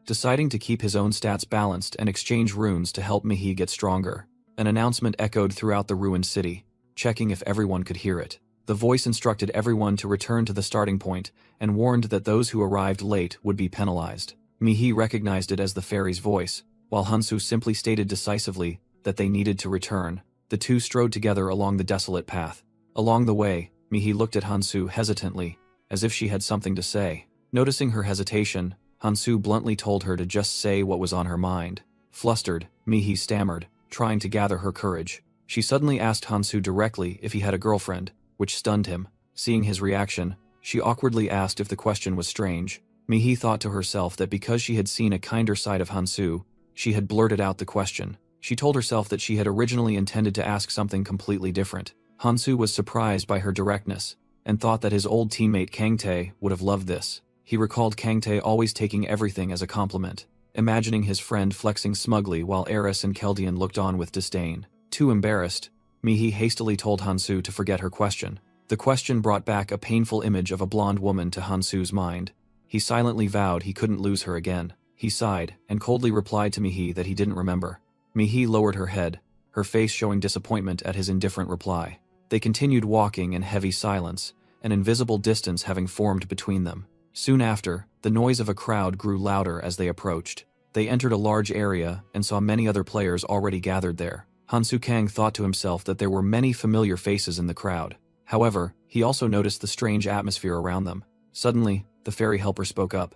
deciding to keep his own stats balanced and exchange runes to help Mihi get stronger. An announcement echoed throughout the ruined city, checking if everyone could hear it. The voice instructed everyone to return to the starting point and warned that those who arrived late would be penalized. Mihi recognized it as the fairy's voice, while Hansu simply stated decisively that they needed to return. The two strode together along the desolate path. Along the way, Mihi looked at Hansu hesitantly, as if she had something to say. Noticing her hesitation, Hansu bluntly told her to just say what was on her mind. Flustered, Mihi stammered, trying to gather her courage. She suddenly asked Hansu directly if he had a girlfriend, which stunned him. Seeing his reaction, she awkwardly asked if the question was strange. Mihi thought to herself that because she had seen a kinder side of Hansu, she had blurted out the question. She told herself that she had originally intended to ask something completely different. Hansu was surprised by her directness, and thought that his old teammate Kangtae would have loved this. He recalled Kangtae always taking everything as a compliment, imagining his friend flexing smugly while Eris and Keldian looked on with disdain. Too embarrassed, Mihi hastily told Hansu to forget her question. The question brought back a painful image of a blonde woman to Hansu's mind. He silently vowed he couldn't lose her again. He sighed, and coldly replied to Mihi that he didn't remember. Mihi lowered her head, her face showing disappointment at his indifferent reply. They continued walking in heavy silence, an invisible distance having formed between them. Soon after, the noise of a crowd grew louder as they approached. They entered a large area and saw many other players already gathered there. Hansu Kang thought to himself that there were many familiar faces in the crowd. However, he also noticed the strange atmosphere around them. Suddenly, the fairy helper spoke up.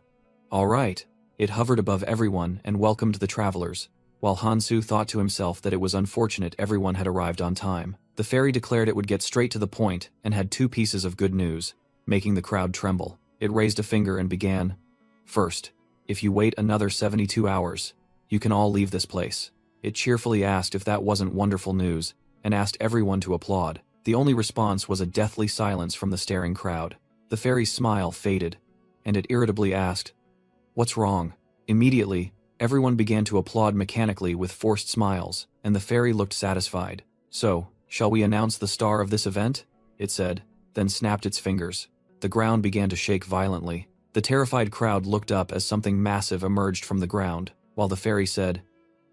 "All right." It hovered above everyone and welcomed the travelers, while Hansu thought to himself that it was unfortunate everyone had arrived on time. The fairy declared it would get straight to the point and had two pieces of good news, making the crowd tremble. It raised a finger and began. "First, if you wait another 72 hours, you can all leave this place." It cheerfully asked if that wasn't wonderful news, and asked everyone to applaud. The only response was a deathly silence from the staring crowd. The fairy's smile faded, and it irritably asked, "What's wrong?" Immediately, everyone began to applaud mechanically with forced smiles, and the fairy looked satisfied. "So, shall we announce the star of this event?" it said, then snapped its fingers. The ground began to shake violently. The terrified crowd looked up as something massive emerged from the ground, while the fairy said,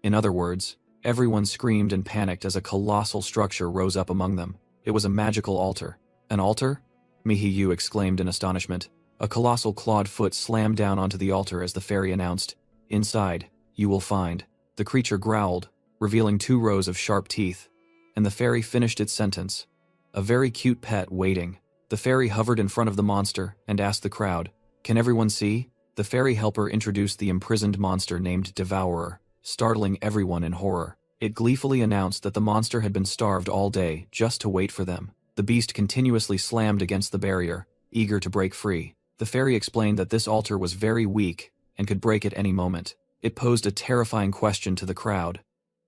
"In other words," everyone screamed and panicked as a colossal structure rose up among them. It was a magical altar. "An altar?" Mihi exclaimed in astonishment. A colossal clawed foot slammed down onto the altar as the fairy announced, "Inside, you will find." The creature growled, revealing 2 rows of sharp teeth, and the fairy finished its sentence. "A very cute pet waiting." The fairy hovered in front of the monster and asked the crowd, "Can everyone see?" The fairy helper introduced the imprisoned monster named Devourer, startling everyone in horror. It gleefully announced that the monster had been starved all day just to wait for them. The beast continuously slammed against the barrier, eager to break free. The fairy explained that this altar was very weak and could break at any moment. It posed a terrifying question to the crowd.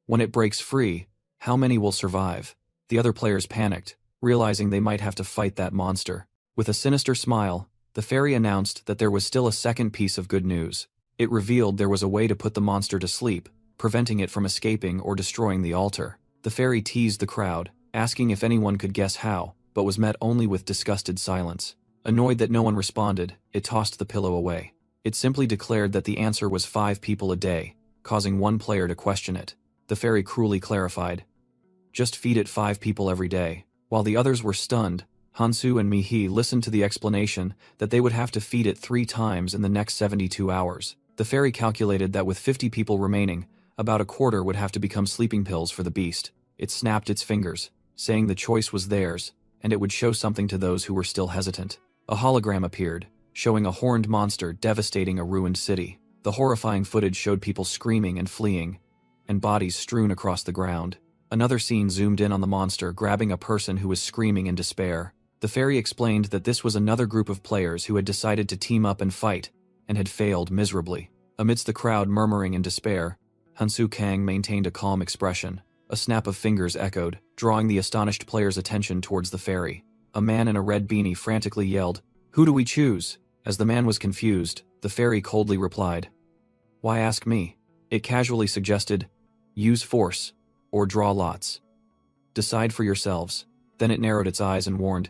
When it breaks free, how many will survive? The other players panicked, realizing they might have to fight that monster. With a sinister smile, the fairy announced that there was still a second piece of good news. It revealed there was a way to put the monster to sleep, preventing it from escaping or destroying the altar. The fairy teased the crowd, asking if anyone could guess how, but was met only with disgusted silence. Annoyed that no one responded, it tossed the pillow away. It simply declared that the answer was 5 people a day, causing one player to question it. The fairy cruelly clarified, "Just feed it 5 people every day." While the others were stunned, Hansu and Mihi listened to the explanation that they would have to feed it 3 times in the next 72 hours. The fairy calculated that with 50 people remaining, about a quarter would have to become sleeping pills for the beast. It snapped its fingers, saying the choice was theirs, and it would show something to those who were still hesitant. A hologram appeared, showing a horned monster devastating a ruined city. The horrifying footage showed people screaming and fleeing, and bodies strewn across the ground. Another scene zoomed in on the monster grabbing a person who was screaming in despair. The fairy explained that this was another group of players who had decided to team up and fight, and had failed miserably. Amidst the crowd murmuring in despair, Hansu Kang maintained a calm expression. A snap of fingers echoed, drawing the astonished players' attention towards the fairy. A man in a red beanie frantically yelled, "Who do we choose?" As the man was confused, the fairy coldly replied, Why ask me? It casually suggested, use force, or draw lots. Decide for yourselves. Then it narrowed its eyes and warned,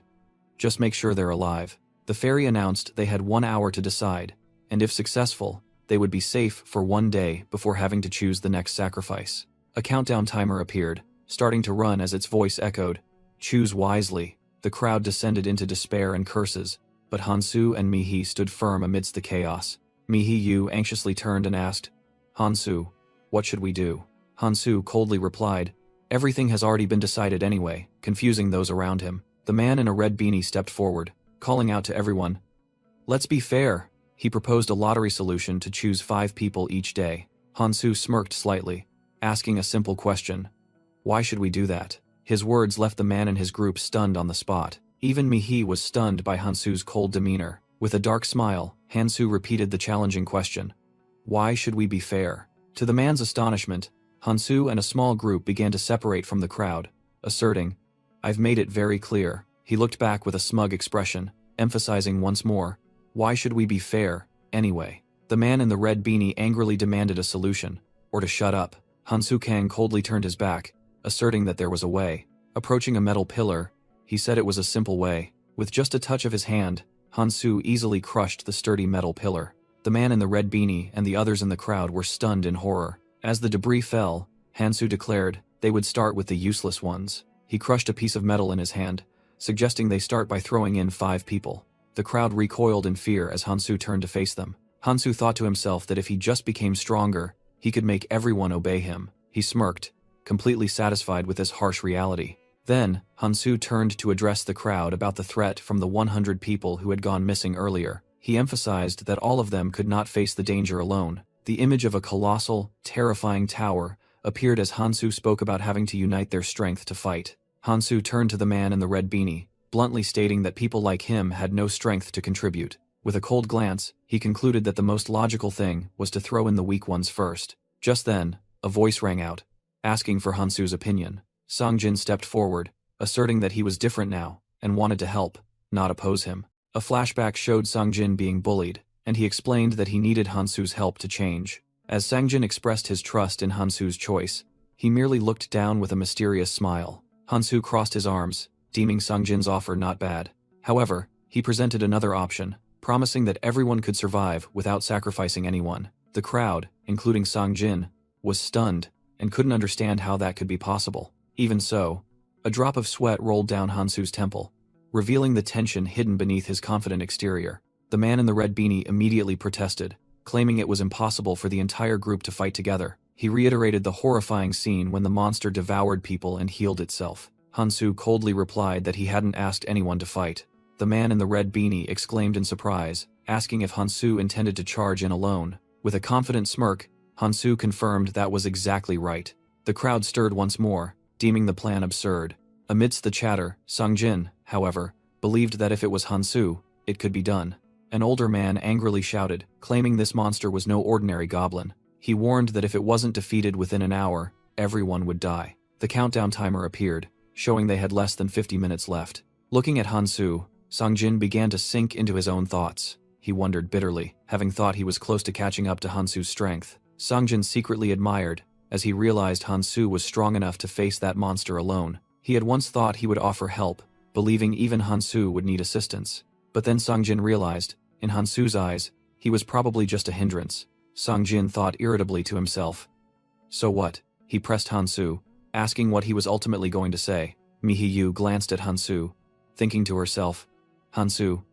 just make sure they're alive. The fairy announced they had 1 hour to decide, and if successful, they would be safe for 1 day before having to choose the next sacrifice. A countdown timer appeared, starting to run as its voice echoed, choose wisely. The crowd descended into despair and curses, but Hansu and Mihi stood firm amidst the chaos. Mihi anxiously turned and asked, Hansu, what should we do? Hansu coldly replied, everything has already been decided anyway, confusing those around him. The man in a red beanie stepped forward, calling out to everyone, let's be fair. He proposed a lottery solution to choose 5 people each day. Hansu smirked slightly, asking a simple question. Why should we do that? His words left the man and his group stunned on the spot. Even Mihi was stunned by Hansu's cold demeanor. With a dark smile, Hansu repeated the challenging question. Why should we be fair? To the man's astonishment, Hansu and a small group began to separate from the crowd, asserting, I've made it very clear. He looked back with a smug expression, emphasizing once more, why should we be fair, anyway? The man in the red beanie angrily demanded a solution, or to shut up. Hansu Kang coldly turned his back, asserting that there was a way. Approaching a metal pillar, he said it was a simple way. With just a touch of his hand, Hansu easily crushed the sturdy metal pillar. The man in the red beanie and the others in the crowd were stunned in horror. As the debris fell, Hansu declared they would start with the useless ones. He crushed a piece of metal in his hand, suggesting they start by throwing in 5 people. The crowd recoiled in fear as Hansu turned to face them. Hansu thought to himself that if he just became stronger, he could make everyone obey him. He smirked, completely satisfied with this harsh reality. Then, Hansu turned to address the crowd about the threat from the 100 people who had gone missing earlier. He emphasized that all of them could not face the danger alone. The image of a colossal, terrifying tower appeared as Hansu spoke about having to unite their strength to fight. Hansu turned to the man in the red beanie, bluntly stating that people like him had no strength to contribute. With a cold glance, he concluded that the most logical thing was to throw in the weak ones first. Just then, a voice rang out, asking for Hansu's opinion. Songjin stepped forward, asserting that he was different now, and wanted to help, not oppose him. A flashback showed Songjin being bullied, and he explained that he needed Hansu's help to change. As Songjin expressed his trust in Hansu's choice, he merely looked down with a mysterious smile. Hansu crossed his arms, deeming Songjin's offer not bad. However, he presented another option, promising that everyone could survive without sacrificing anyone. The crowd, including Songjin, was stunned and couldn't understand how that could be possible. Even so, a drop of sweat rolled down Hansu's temple, revealing the tension hidden beneath his confident exterior. The man in the red beanie immediately protested, claiming it was impossible for the entire group to fight together. He reiterated the horrifying scene when the monster devoured people and healed itself. Hansu coldly replied that he hadn't asked anyone to fight. The man in the red beanie exclaimed in surprise, asking if Hansu intended to charge in alone. With a confident smirk, Hansu confirmed that was exactly right. The crowd stirred once more, deeming the plan absurd. Amidst the chatter, Songjin, however, believed that if it was Hansu, it could be done. An older man angrily shouted, claiming this monster was no ordinary goblin. He warned that if it wasn't defeated within an hour, everyone would die. The countdown timer appeared, showing they had less than 50 minutes left. Looking at Hansu, Songjin began to sink into his own thoughts. He wondered bitterly, having thought he was close to catching up to Hansu's strength. Songjin secretly admired, as he realized Hansu was strong enough to face that monster alone. He had once thought he would offer help, believing even Hansu would need assistance. But then Songjin realized, in Hansu's eyes, he was probably just a hindrance. Songjin thought irritably to himself. So what? He pressed Hansu, asking what he was ultimately going to say. Mihiyu glanced at Hansu, thinking to herself, Hansu,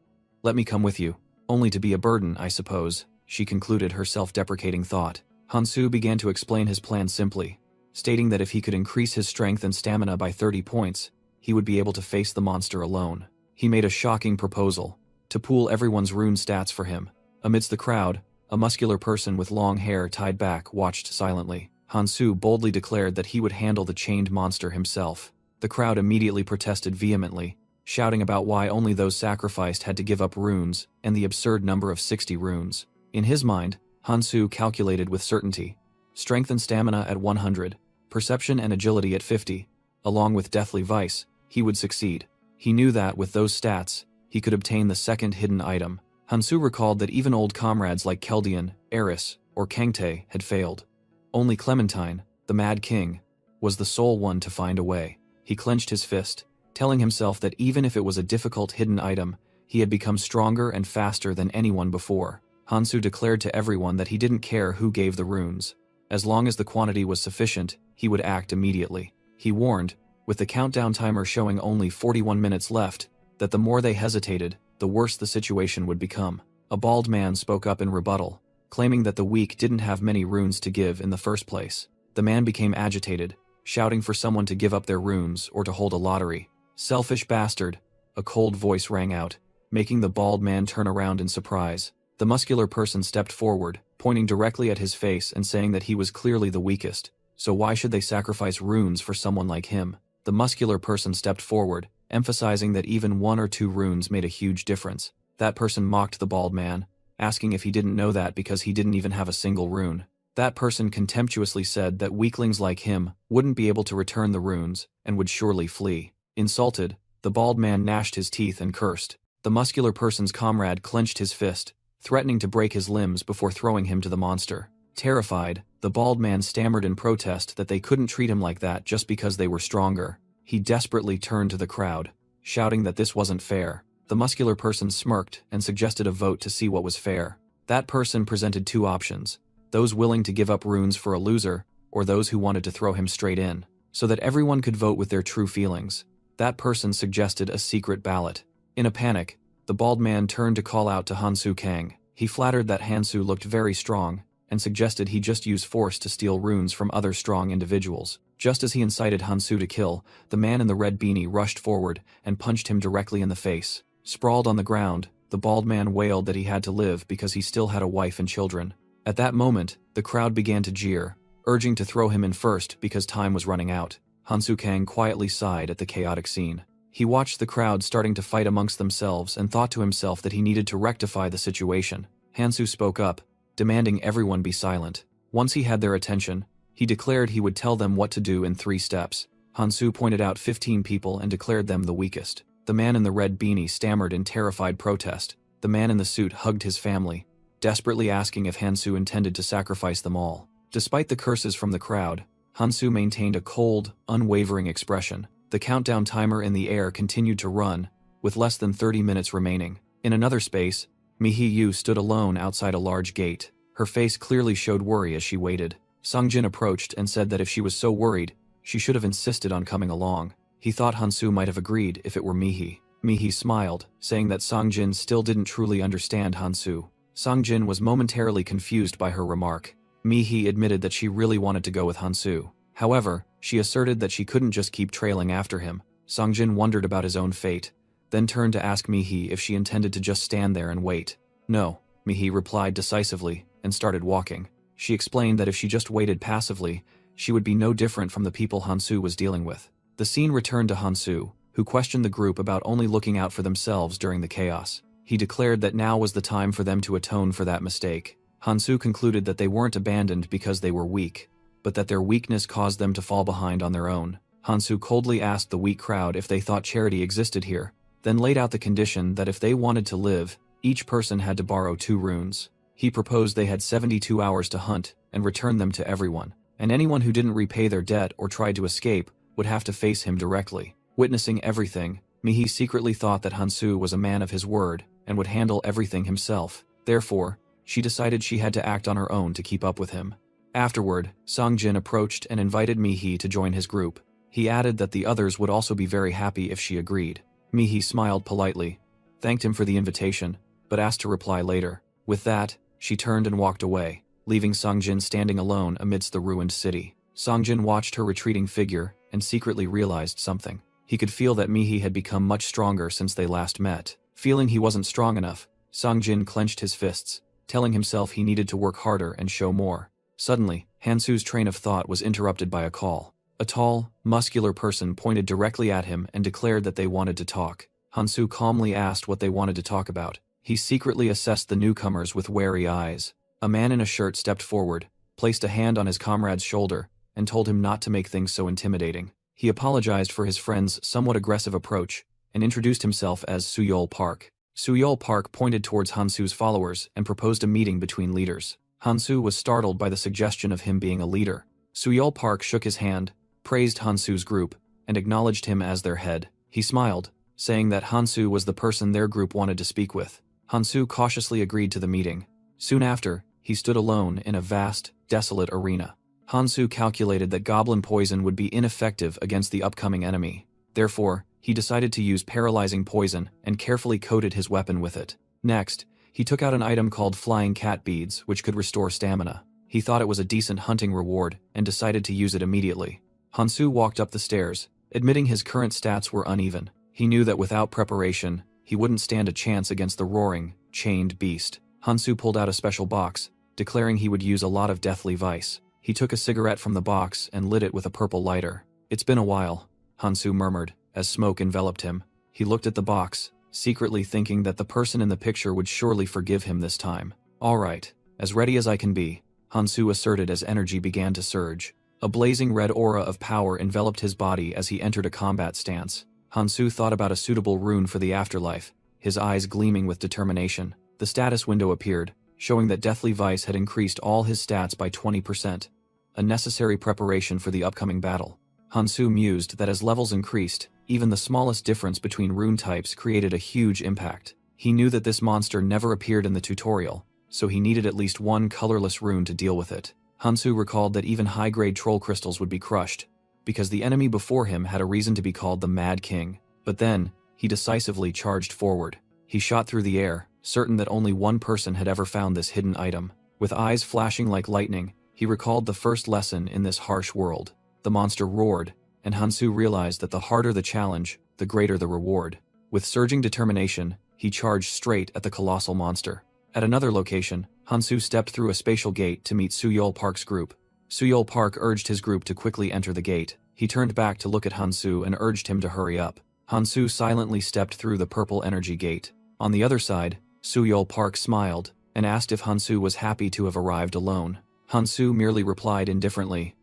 let me come with you. Only to be a burden, I suppose, she concluded her self-deprecating thought. Hansu began to explain his plan simply, stating that if he could increase his strength and stamina by 30 points, he would be able to face the monster alone. He made a shocking proposal, to pool everyone's rune stats for him. Amidst the crowd, a muscular person with long hair tied back watched silently. Hansu boldly declared that he would handle the chained monster himself. The crowd immediately protested vehemently, shouting about why only those sacrificed had to give up runes and the absurd number of 60 runes. In his mind, Hansu calculated with certainty. Strength and stamina at 100, perception and agility at 50, along with deathly vice, he would succeed. He knew that with those stats, he could obtain the second hidden item. Hansu recalled that even old comrades like Keldian, Eris, or Kangtae, had failed. Only Clementine, the Mad King, was the sole one to find a way. He clenched his fist, telling himself that even if it was a difficult hidden item, he had become stronger and faster than anyone before. Hansu declared to everyone that he didn't care who gave the runes. As long as the quantity was sufficient, he would act immediately. He warned, with the countdown timer showing only 41 minutes left, that the more they hesitated, the worse the situation would become. A bald man spoke up in rebuttal, claiming that the weak didn't have many runes to give in the first place. The man became agitated, shouting for someone to give up their runes or to hold a lottery. "Selfish bastard," a cold voice rang out, making the bald man turn around in surprise. The muscular person stepped forward, pointing directly at his face and saying that he was clearly the weakest, so why should they sacrifice runes for someone like him? The muscular person stepped forward, emphasizing that even 1 or 2 runes made a huge difference. That person mocked the bald man, asking if he didn't know that because he didn't even have a single rune. That person contemptuously said that weaklings like him wouldn't be able to return the runes and would surely flee. Insulted, the bald man gnashed his teeth and cursed. The muscular person's comrade clenched his fist, threatening to break his limbs before throwing him to the monster. Terrified, the bald man stammered in protest that they couldn't treat him like that just because they were stronger. He desperately turned to the crowd, shouting that this wasn't fair. The muscular person smirked and suggested a vote to see what was fair. That person presented 2 options: those willing to give up runes for a loser, or those who wanted to throw him straight in, so that everyone could vote with their true feelings. That person suggested a secret ballot. In a panic, the bald man turned to call out to Hansu Kang. He flattered that Hansu looked very strong, and suggested he just use force to steal runes from other strong individuals. Just as he incited Hansu to kill, the man in the red beanie rushed forward and punched him directly in the face. Sprawled on the ground, the bald man wailed that he had to live because he still had a wife and children. At that moment, the crowd began to jeer, urging to throw him in first because time was running out. Hansu Kang quietly sighed at the chaotic scene. He watched the crowd starting to fight amongst themselves and thought to himself that he needed to rectify the situation. Hansu spoke up, demanding everyone be silent. Once he had their attention, he declared he would tell them what to do in 3 steps. Hansu pointed out 15 people and declared them the weakest. The man in the red beanie stammered in terrified protest. The man in the suit hugged his family, desperately asking if Hansu intended to sacrifice them all. Despite the curses from the crowd, Hansu maintained a cold, unwavering expression. The countdown timer in the air continued to run, with less than 30 minutes remaining. In another space, Mi-hee-yu stood alone outside a large gate. Her face clearly showed worry as she waited. Sung-jin approached and said that if she was so worried, she should have insisted on coming along. He thought Hansu might have agreed if it were Mi-hee. Mi-hee smiled, saying that Sung-jin still didn't truly understand Hansu. Sung-jin was momentarily confused by her remark. Mi-hee admitted that she really wanted to go with Hansu. However, she asserted that she couldn't just keep trailing after him. Sung-jin wondered about his own fate, then turned to ask Mi-hee if she intended to just stand there and wait. No, Mi-hee replied decisively, and started walking. She explained that if she just waited passively, she would be no different from the people Hansu was dealing with. The scene returned to Hansu, who questioned the group about only looking out for themselves during the chaos. He declared that now was the time for them to atone for that mistake. Hansu concluded that they weren't abandoned because they were weak, but that their weakness caused them to fall behind on their own. Hansu coldly asked the weak crowd if they thought charity existed here, then laid out the condition that if they wanted to live, each person had to borrow 2 runes. He proposed they had 72 hours to hunt and return them to everyone, and anyone who didn't repay their debt or tried to escape would have to face him directly. Witnessing everything, Mi-hee secretly thought that Hansu was a man of his word and would handle everything himself. Therefore, she decided she had to act on her own to keep up with him. Afterward, Sung-jin approached and invited Mi-hee to join his group. He added that the others would also be very happy if she agreed. Mi-hee smiled politely, thanked him for the invitation, but asked to reply later. With that, she turned and walked away, leaving Sung-jin standing alone amidst the ruined city. Sung-jin watched her retreating figure and secretly realized something. He could feel that Mi-hee had become much stronger since they last met. Feeling he wasn't strong enough, Sung-jin clenched his fists, telling himself he needed to work harder and show more. Suddenly, Hansu's train of thought was interrupted by a call. A tall, muscular person pointed directly at him and declared that they wanted to talk. Hansu calmly asked what they wanted to talk about. He secretly assessed the newcomers with wary eyes. A man in a shirt stepped forward, placed a hand on his comrade's shoulder, and told him not to make things so intimidating. He apologized for his friend's somewhat aggressive approach and introduced himself as Suyol Park. Suyol Park pointed towards Hansu's followers and proposed a meeting between leaders. Hansu was startled by the suggestion of him being a leader. Suyol Park shook his hand, praised Hansu's group, and acknowledged him as their head. He smiled, saying that Hansu was the person their group wanted to speak with. Hansu cautiously agreed to the meeting. Soon after, he stood alone in a vast, desolate arena. Hansu calculated that goblin poison would be ineffective against the upcoming enemy. Therefore, he decided to use paralyzing poison and carefully coated his weapon with it. Next, he took out an item called flying cat beads, which could restore stamina. He thought it was a decent hunting reward and decided to use it immediately. Hansu walked up the stairs, admitting his current stats were uneven. He knew that without preparation, he wouldn't stand a chance against the roaring, chained beast. Hansu pulled out a special box, declaring he would use a lot of deathly vice. He took a cigarette from the box and lit it with a purple lighter. "It's been a while," Hansu murmured, as smoke enveloped him. He looked at the box, secretly thinking that the person in the picture would surely forgive him this time. "All right, as ready as I can be," Hansu asserted as energy began to surge. A blazing red aura of power enveloped his body as he entered a combat stance. Hansu thought about a suitable rune for the afterlife, his eyes gleaming with determination. The status window appeared, showing that Deathly Vice had increased all his stats by 20%, a necessary preparation for the upcoming battle. Hansu mused that as levels increased, even the smallest difference between rune types created a huge impact. He knew that this monster never appeared in the tutorial, so he needed at least one colorless rune to deal with it. Hansu recalled that even high-grade troll crystals would be crushed, because the enemy before him had a reason to be called the Mad King. But then, he decisively charged forward. He shot through the air, certain that only one person had ever found this hidden item. With eyes flashing like lightning, he recalled the first lesson in this harsh world. The monster roared, and Hansu realized that the harder the challenge, the greater the reward. With surging determination, he charged straight at the colossal monster. At another location, Hansu stepped through a spatial gate to meet Suyol Park's group. Suyol Park urged his group to quickly enter the gate. He turned back to look at Hansu and urged him to hurry up. Hansu silently stepped through the purple energy gate. On the other side, Suyol Park smiled and asked if Hansu was happy to have arrived alone. Hansu merely replied indifferently,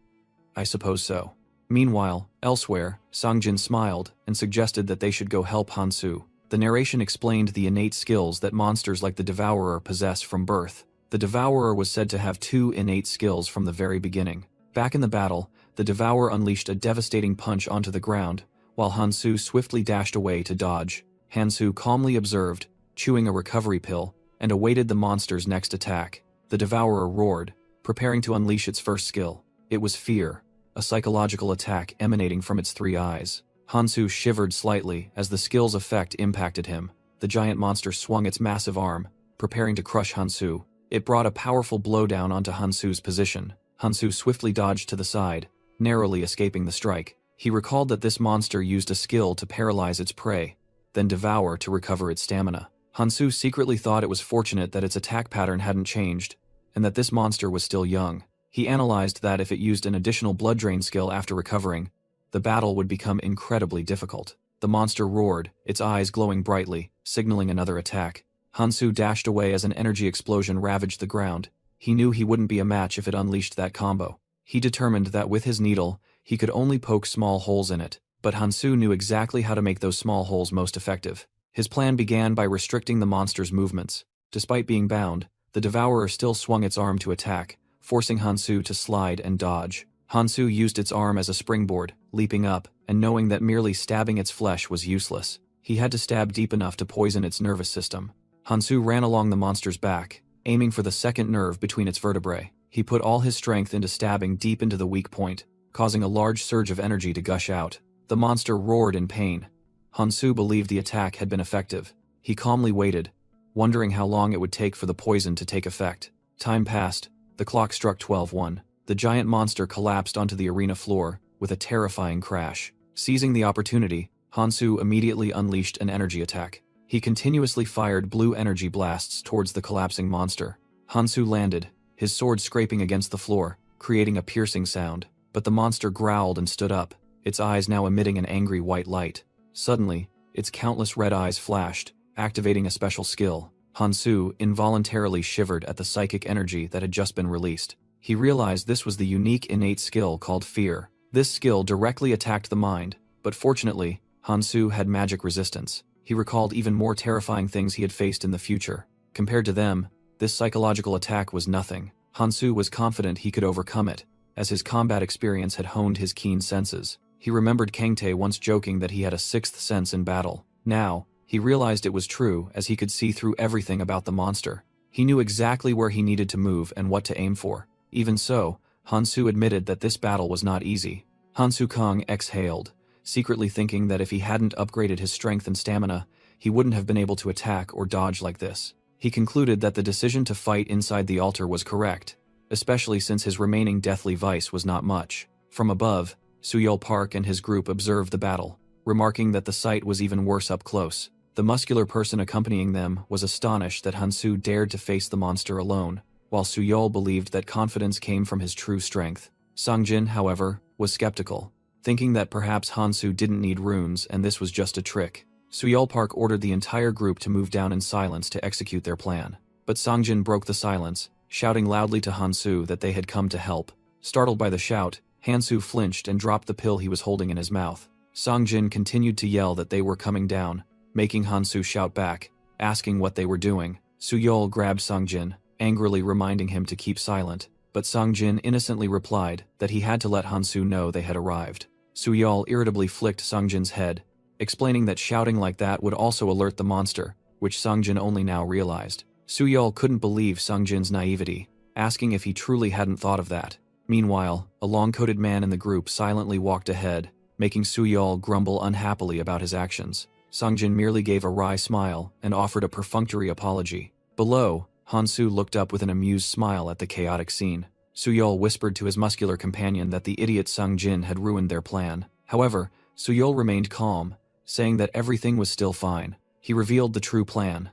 "I suppose so." Meanwhile, elsewhere, Sangjin smiled and suggested that they should go help Hansu. The narration explained the innate skills that monsters like the Devourer possess from birth. The Devourer was said to have 2 innate skills from the very beginning. Back in the battle, the Devourer unleashed a devastating punch onto the ground, while Hansu swiftly dashed away to dodge. Hansu calmly observed, chewing a recovery pill, and awaited the monster's next attack. The Devourer roared, preparing to unleash its first skill. It was fear, a psychological attack emanating from its 3 eyes. Hansu shivered slightly as the skill's effect impacted him. The giant monster swung its massive arm, preparing to crush Hansu. It brought a powerful blow down onto Hansu's position. Hansu swiftly dodged to the side, narrowly escaping the strike. He recalled that this monster used a skill to paralyze its prey, then devour to recover its stamina. Hansu secretly thought it was fortunate that its attack pattern hadn't changed, and that this monster was still young. He analyzed that if it used an additional blood drain skill after recovering, the battle would become incredibly difficult. The monster roared, its eyes glowing brightly, signaling another attack. Hansu dashed away as an energy explosion ravaged the ground. He knew he wouldn't be a match if it unleashed that combo. He determined that with his needle, he could only poke small holes in it, but Hansu knew exactly how to make those small holes most effective. His plan began by restricting the monster's movements. Despite being bound, the Devourer still swung its arm to attack, forcing Hansu to slide and dodge. Hansu used its arm as a springboard, leaping up, and knowing that merely stabbing its flesh was useless. He had to stab deep enough to poison its nervous system. Hansu ran along the monster's back, aiming for the second nerve between its vertebrae. He put all his strength into stabbing deep into the weak point, causing a large surge of energy to gush out. The monster roared in pain. Hansu believed the attack had been effective. He calmly waited, wondering how long it would take for the poison to take effect. Time passed. The clock struck 12:01. The giant monster collapsed onto the arena floor with a terrifying crash. Seizing the opportunity, Hansu immediately unleashed an energy attack. He continuously fired blue energy blasts towards the collapsing monster. Hansu landed, his sword scraping against the floor, creating a piercing sound. But the monster growled and stood up, its eyes now emitting an angry white light. Suddenly, its countless red eyes flashed, activating a special skill. Hansu involuntarily shivered at the psychic energy that had just been released. He realized this was the unique innate skill called fear. This skill directly attacked the mind, but fortunately, Hansu had magic resistance. He recalled even more terrifying things he had faced in the future. Compared to them, this psychological attack was nothing. Hansu was confident he could overcome it, as his combat experience had honed his keen senses. He remembered Kangtae once joking that he had a sixth sense in battle. Now, he realized it was true as he could see through everything about the monster. He knew exactly where he needed to move and what to aim for. Even so, Hansu admitted that this battle was not easy. Hansu Kong exhaled, secretly thinking that if he hadn't upgraded his strength and stamina, he wouldn't have been able to attack or dodge like this. He concluded that the decision to fight inside the altar was correct, especially since his remaining deathly vice was not much. From above, Suyol Park and his group observed the battle, remarking that the sight was even worse up close. The muscular person accompanying them was astonished that Hansu dared to face the monster alone, while Suyol believed that confidence came from his true strength. Songjin, however, was skeptical, thinking that perhaps Hansu didn't need runes and this was just a trick. Suyol Park ordered the entire group to move down in silence to execute their plan. But Songjin broke the silence, shouting loudly to Hansu that they had come to help. Startled by the shout, Hansu flinched and dropped the pill he was holding in his mouth. Songjin continued to yell that they were coming down, making Hansu shout back, asking what they were doing. Suyol grabbed Songjin, angrily reminding him to keep silent, but Songjin innocently replied that he had to let Hansu know they had arrived. Suyol irritably flicked Songjin's head, explaining that shouting like that would also alert the monster, which Songjin only now realized. Suyol couldn't believe Songjin's naivety, asking if he truly hadn't thought of that. Meanwhile, a long-coated man in the group silently walked ahead, making Suyol grumble unhappily about his actions. Songjin merely gave a wry smile and offered a perfunctory apology. Below, Hansu looked up with an amused smile at the chaotic scene. Suyol whispered to his muscular companion that the idiot Songjin had ruined their plan. However, Suyol remained calm, saying that everything was still fine. He revealed the true plan.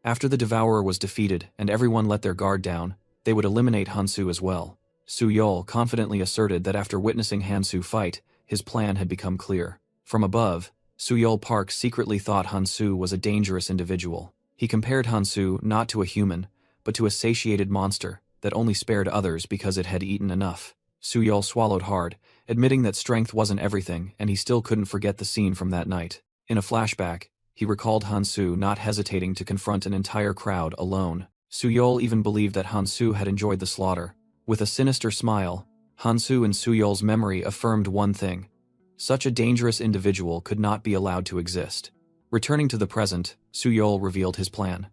After the Devourer was defeated and everyone let their guard down, they would eliminate Hansu as well. Suyol confidently asserted that after witnessing Hansu fight, his plan had become clear. From above, Suyol Park secretly thought Hansu was a dangerous individual. He compared Hansu not to a human, but to a satiated monster that only spared others because it had eaten enough. Suyol swallowed hard, admitting that strength wasn't everything, and he still couldn't forget the scene from that night. In a flashback, he recalled Hansu not hesitating to confront an entire crowd alone. Suyol even believed that Hansu had enjoyed the slaughter. With a sinister smile, Hansu in Suyol's memory affirmed one thing: such a dangerous individual could not be allowed to exist. Returning to the present, Suyol revealed his plan.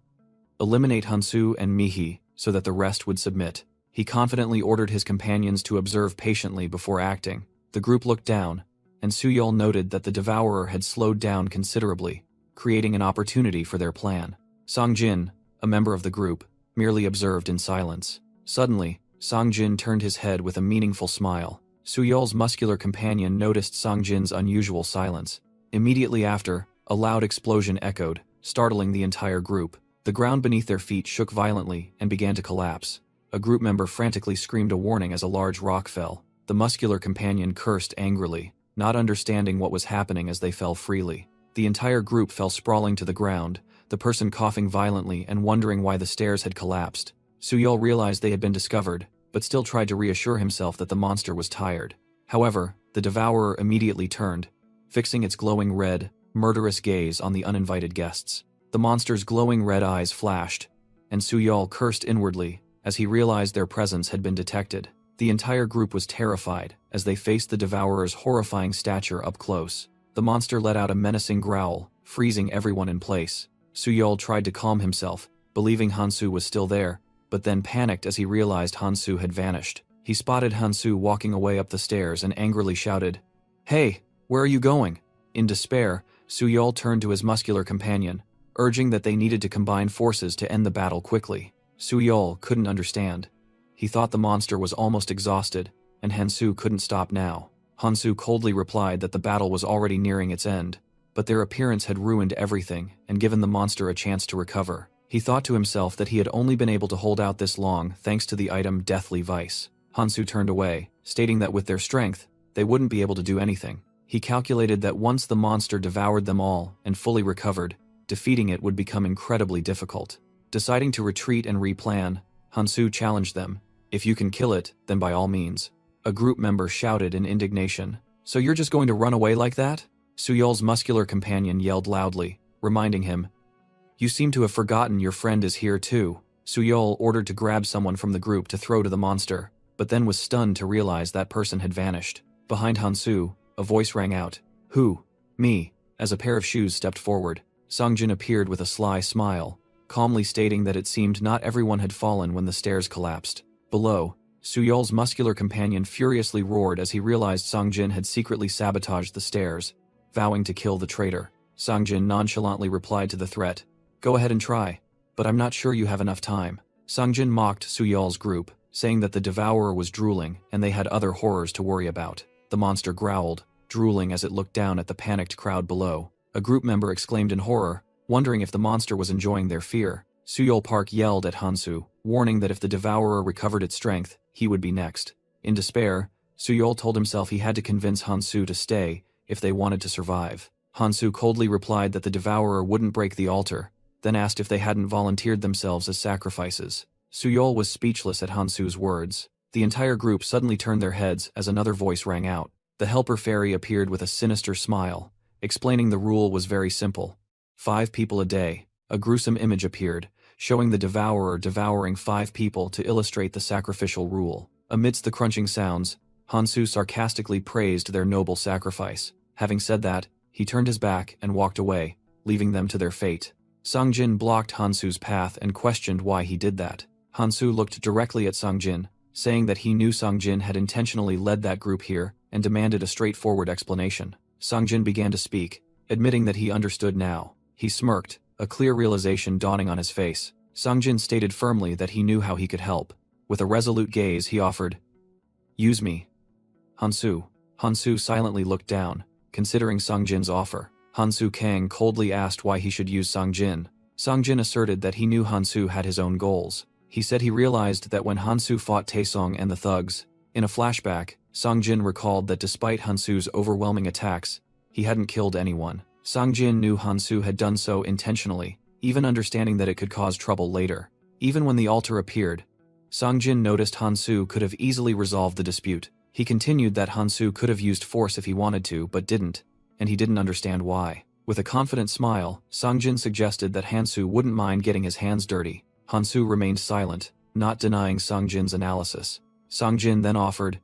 Eliminate Hansu and Mihi so that the rest would submit. He confidently ordered his companions to observe patiently before acting. The group looked down, and Suyol noted that the Devourer had slowed down considerably, creating an opportunity for their plan. Songjin, a member of the group, merely observed in silence. Suddenly, Songjin turned his head with a meaningful smile. Suyol's muscular companion noticed Songjin's unusual silence. Immediately after, a loud explosion echoed, startling the entire group. The ground beneath their feet shook violently and began to collapse. A group member frantically screamed a warning as a large rock fell. The muscular companion cursed angrily, not understanding what was happening as they fell freely. The entire group fell sprawling to the ground, the person coughing violently and wondering why the stairs had collapsed. Suyol realized they had been discovered, but still tried to reassure himself that the monster was tired. However, the Devourer immediately turned, fixing its glowing red, murderous gaze on the uninvited guests. The monster's glowing red eyes flashed, and Suyol cursed inwardly as he realized their presence had been detected. The entire group was terrified as they faced the Devourer's horrifying stature up close. The monster let out a menacing growl, freezing everyone in place. Suyol tried to calm himself, believing Hansu was still there, but then panicked as he realized Hansu had vanished. He spotted Hansu walking away up the stairs and angrily shouted, "Hey, where are you going?" In despair, Suyol turned to his muscular companion, urging that they needed to combine forces to end the battle quickly. Suyol couldn't understand. He thought the monster was almost exhausted, and Hansu couldn't stop now. Hansu coldly replied that the battle was already nearing its end, but their appearance had ruined everything and given the monster a chance to recover. He thought to himself that he had only been able to hold out this long thanks to the item Deathly Vice. Hansu turned away, stating that with their strength, they wouldn't be able to do anything. He calculated that once the monster devoured them all and fully recovered, defeating it would become incredibly difficult. Deciding to retreat and replan, Hansu challenged them. "If you can kill it, then by all means." A group member shouted in indignation. "So you're just going to run away like that?" Suyol's muscular companion yelled loudly, reminding him, "You seem to have forgotten your friend is here too." Suyol ordered to grab someone from the group to throw to the monster, but then was stunned to realize that person had vanished. Behind Hansu, a voice rang out. Who? Me. As a pair of shoes stepped forward, Songjin appeared with a sly smile, calmly stating that it seemed not everyone had fallen when the stairs collapsed. Below, Suyol's muscular companion furiously roared as he realized Songjin had secretly sabotaged the stairs, vowing to kill the traitor. Songjin nonchalantly replied to the threat. Go ahead and try, but I'm not sure you have enough time. Songjin mocked Suyol's group, saying that the devourer was drooling and they had other horrors to worry about. The monster growled, drooling as it looked down at the panicked crowd below. A group member exclaimed in horror, wondering if the monster was enjoying their fear. Suyol Park yelled at Hansu, warning that if the devourer recovered its strength, he would be next. In despair, Suyol told himself he had to convince Hansu to stay if they wanted to survive. Hansu coldly replied that the devourer wouldn't break the altar, then asked if they hadn't volunteered themselves as sacrifices. Suyol was speechless at Hansu's words. The entire group suddenly turned their heads as another voice rang out. The helper fairy appeared with a sinister smile, explaining the rule was very simple. 5 people a day. A gruesome image appeared, showing the devourer devouring 5 people to illustrate the sacrificial rule. Amidst the crunching sounds, Hansu sarcastically praised their noble sacrifice. Having said that, he turned his back and walked away, leaving them to their fate. Songjin blocked Hansu's path and questioned why he did that. Hansu looked directly at Songjin, saying that he knew Songjin had intentionally led that group here and demanded a straightforward explanation. Songjin began to speak, admitting that he understood now. He smirked, a clear realization dawning on his face. Songjin stated firmly that he knew how he could help. With a resolute gaze, he offered, "Use me." Hansu silently looked down, considering Songjin's offer. Hansu Kang coldly asked why he should use Songjin. Songjin asserted that he knew Hansu had his own goals. He said he realized that when Hansu fought Taesong and the thugs, in a flashback, Songjin recalled that despite Hansu's overwhelming attacks, he hadn't killed anyone. Songjin knew Hansu had done so intentionally, even understanding that it could cause trouble later. Even when the altar appeared, Songjin noticed Hansu could have easily resolved the dispute. He continued that Hansu could have used force if he wanted to, but didn't, and he didn't understand why. With a confident smile, Songjin suggested that Hansu wouldn't mind getting his hands dirty. Hansu remained silent, not denying Songjin's analysis. Songjin then offered,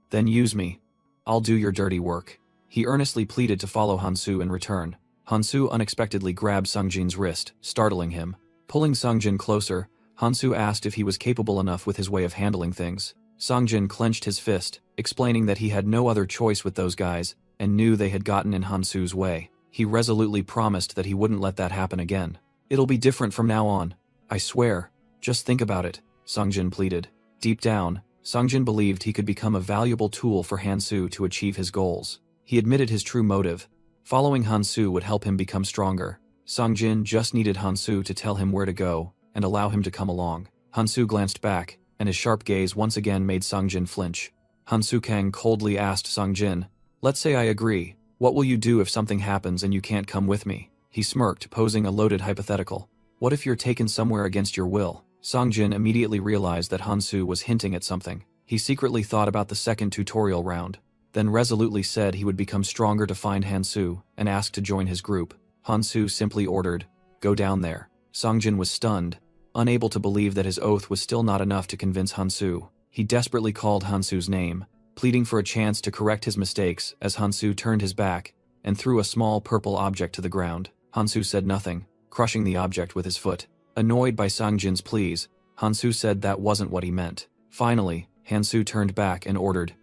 "Then use me. I'll do your dirty work." He earnestly pleaded to follow Hansu in return. Hansu unexpectedly grabbed Songjin's wrist, startling him. Pulling Songjin closer, Hansu asked if he was capable enough with his way of handling things. Songjin clenched his fist, explaining that he had no other choice with those guys, and knew they had gotten in Hansu's way. He resolutely promised that he wouldn't let that happen again. "It'll be different from now on. I swear. Just think about it," Songjin pleaded. Deep down, Songjin believed he could become a valuable tool for Hansu to achieve his goals. He admitted his true motive. Following Hansu would help him become stronger. Songjin just needed Hansu to tell him where to go and allow him to come along. Hansu glanced back, and his sharp gaze once again made Songjin flinch. Hansu Kang coldly asked Songjin, "Let's say I agree. What will you do if something happens and you can't come with me?" He smirked, posing a loaded hypothetical. "What if you're taken somewhere against your will?" Songjin immediately realized that Hansu was hinting at something. He secretly thought about the second tutorial round, then resolutely said he would become stronger to find Hansu and asked to join his group. Hansu simply ordered, "Go down there." Songjin was stunned, unable to believe that his oath was still not enough to convince Hansu. He desperately called Hansu's name, pleading for a chance to correct his mistakes as Hansu turned his back and threw a small purple object to the ground. Hansu said nothing, crushing the object with his foot. Annoyed by Songjin's pleas, Hansu said that wasn't what he meant. Finally, Hansu turned back and ordered,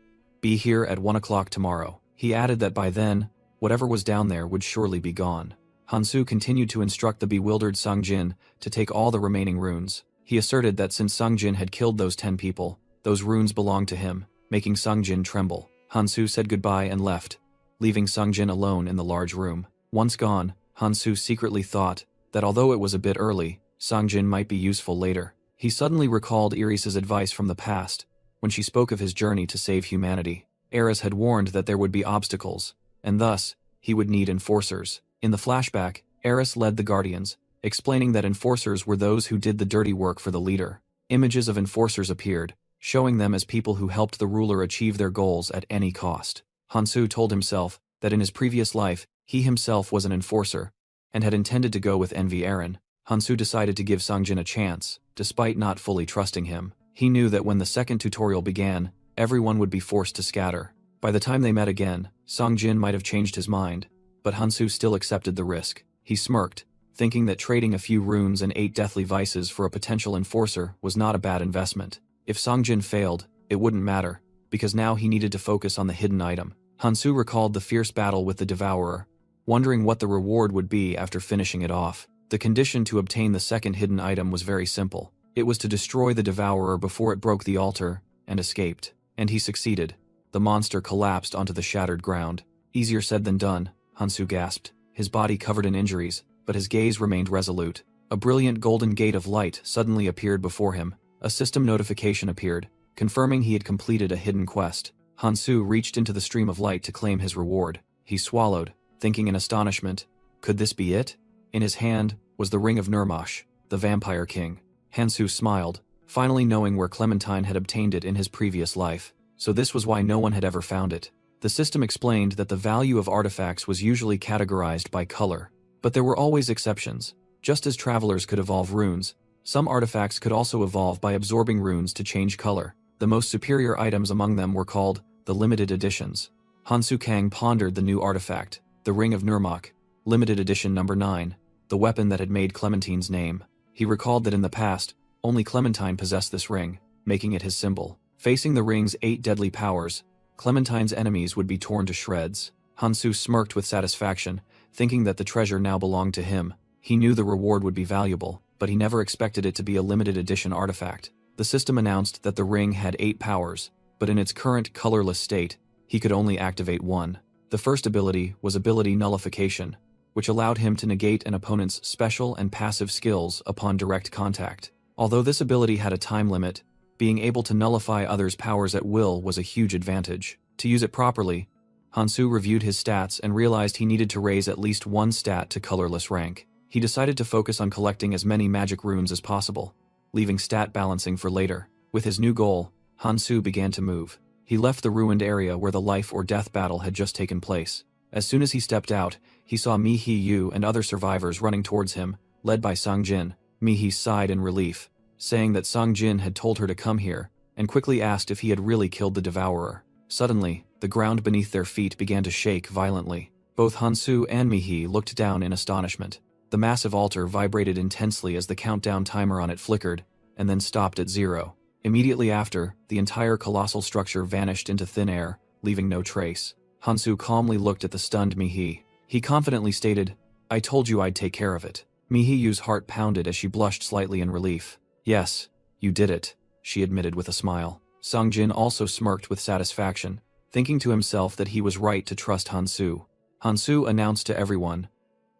"Be here at 1 o'clock tomorrow." He added that by then, whatever was down there would surely be gone. Hansu continued to instruct the bewildered Songjin to take all the remaining runes. He asserted that since Songjin had killed those 10 people, those runes belonged to him, making Songjin tremble. Hansu said goodbye and left, leaving Songjin alone in the large room. Once gone, Hansu secretly thought that although it was a bit early, Songjin might be useful later. He suddenly recalled Iris's advice from the past, when she spoke of his journey to save humanity. Iris had warned that there would be obstacles, and thus, he would need enforcers. In the flashback, Iris led the Guardians, explaining that enforcers were those who did the dirty work for the leader. Images of enforcers appeared, showing them as people who helped the ruler achieve their goals at any cost. Hansu told himself that in his previous life, he himself was an enforcer, and had intended to go with Envy Eren, Hansu decided to give Songjin a chance, despite not fully trusting him. He knew that when the second tutorial began, everyone would be forced to scatter. By the time they met again, Songjin might have changed his mind, but Hansu still accepted the risk. He smirked, thinking that trading a few runes and 8 deathly vices for a potential enforcer was not a bad investment. If Songjin failed, it wouldn't matter, because now he needed to focus on the hidden item. Hansu recalled the fierce battle with the Devourer, wondering what the reward would be after finishing it off. The condition to obtain the second hidden item was very simple. It was to destroy the Devourer before it broke the altar and escaped. And he succeeded. The monster collapsed onto the shattered ground. Easier said than done, Hansu gasped, his body covered in injuries, but his gaze remained resolute. A brilliant golden gate of light suddenly appeared before him. A system notification appeared, confirming he had completed a hidden quest. Hansu reached into the stream of light to claim his reward. He swallowed, thinking in astonishment, could this be it? In his hand was the Ring of Nurmash, the Vampire King. Hansu smiled, finally knowing where Clementine had obtained it in his previous life. So this was why no one had ever found it. The system explained that the value of artifacts was usually categorized by color. But there were always exceptions. Just as travelers could evolve runes, some artifacts could also evolve by absorbing runes to change color. The most superior items among them were called the limited editions. Hansu Kang pondered the new artifact, the Ring of Nurmak, limited edition number 9, the weapon that had made Clementine's name. He recalled that in the past, only Clementine possessed this ring, making it his symbol. Facing the ring's 8 deadly powers, Clementine's enemies would be torn to shreds. Hansu smirked with satisfaction, thinking that the treasure now belonged to him. He knew the reward would be valuable, but he never expected it to be a limited edition artifact. The system announced that the ring had 8 powers, but in its current colorless state, he could only activate 1. The first ability was Ability Nullification, which allowed him to negate an opponent's special and passive skills upon direct contact. Although this ability had a time limit, being able to nullify others' powers at will was a huge advantage. To use it properly, Hansu reviewed his stats and realized he needed to raise at least 1 stat to colorless rank. He decided to focus on collecting as many magic runes as possible, leaving stat balancing for later. With his new goal, Hansu began to move. He left the ruined area where the life or death battle had just taken place. As soon as he stepped out, he saw Mi-hee Yu and other survivors running towards him, led by Songjin. Mi-hee sighed in relief, saying that Songjin had told her to come here, and quickly asked if he had really killed the Devourer. Suddenly, the ground beneath their feet began to shake violently. Both Hansu and Mi-hee looked down in astonishment. The massive altar vibrated intensely as the countdown timer on it flickered, and then stopped at 0. Immediately after, the entire colossal structure vanished into thin air, leaving no trace. Hansu calmly looked at the stunned Mi-hee. He confidently stated, "I told you I'd take care of it." Mi-hee Yu's heart pounded as she blushed slightly in relief. "Yes, you did it," she admitted with a smile. Songjin also smirked with satisfaction, thinking to himself that he was right to trust Hansu. Hansu announced to everyone,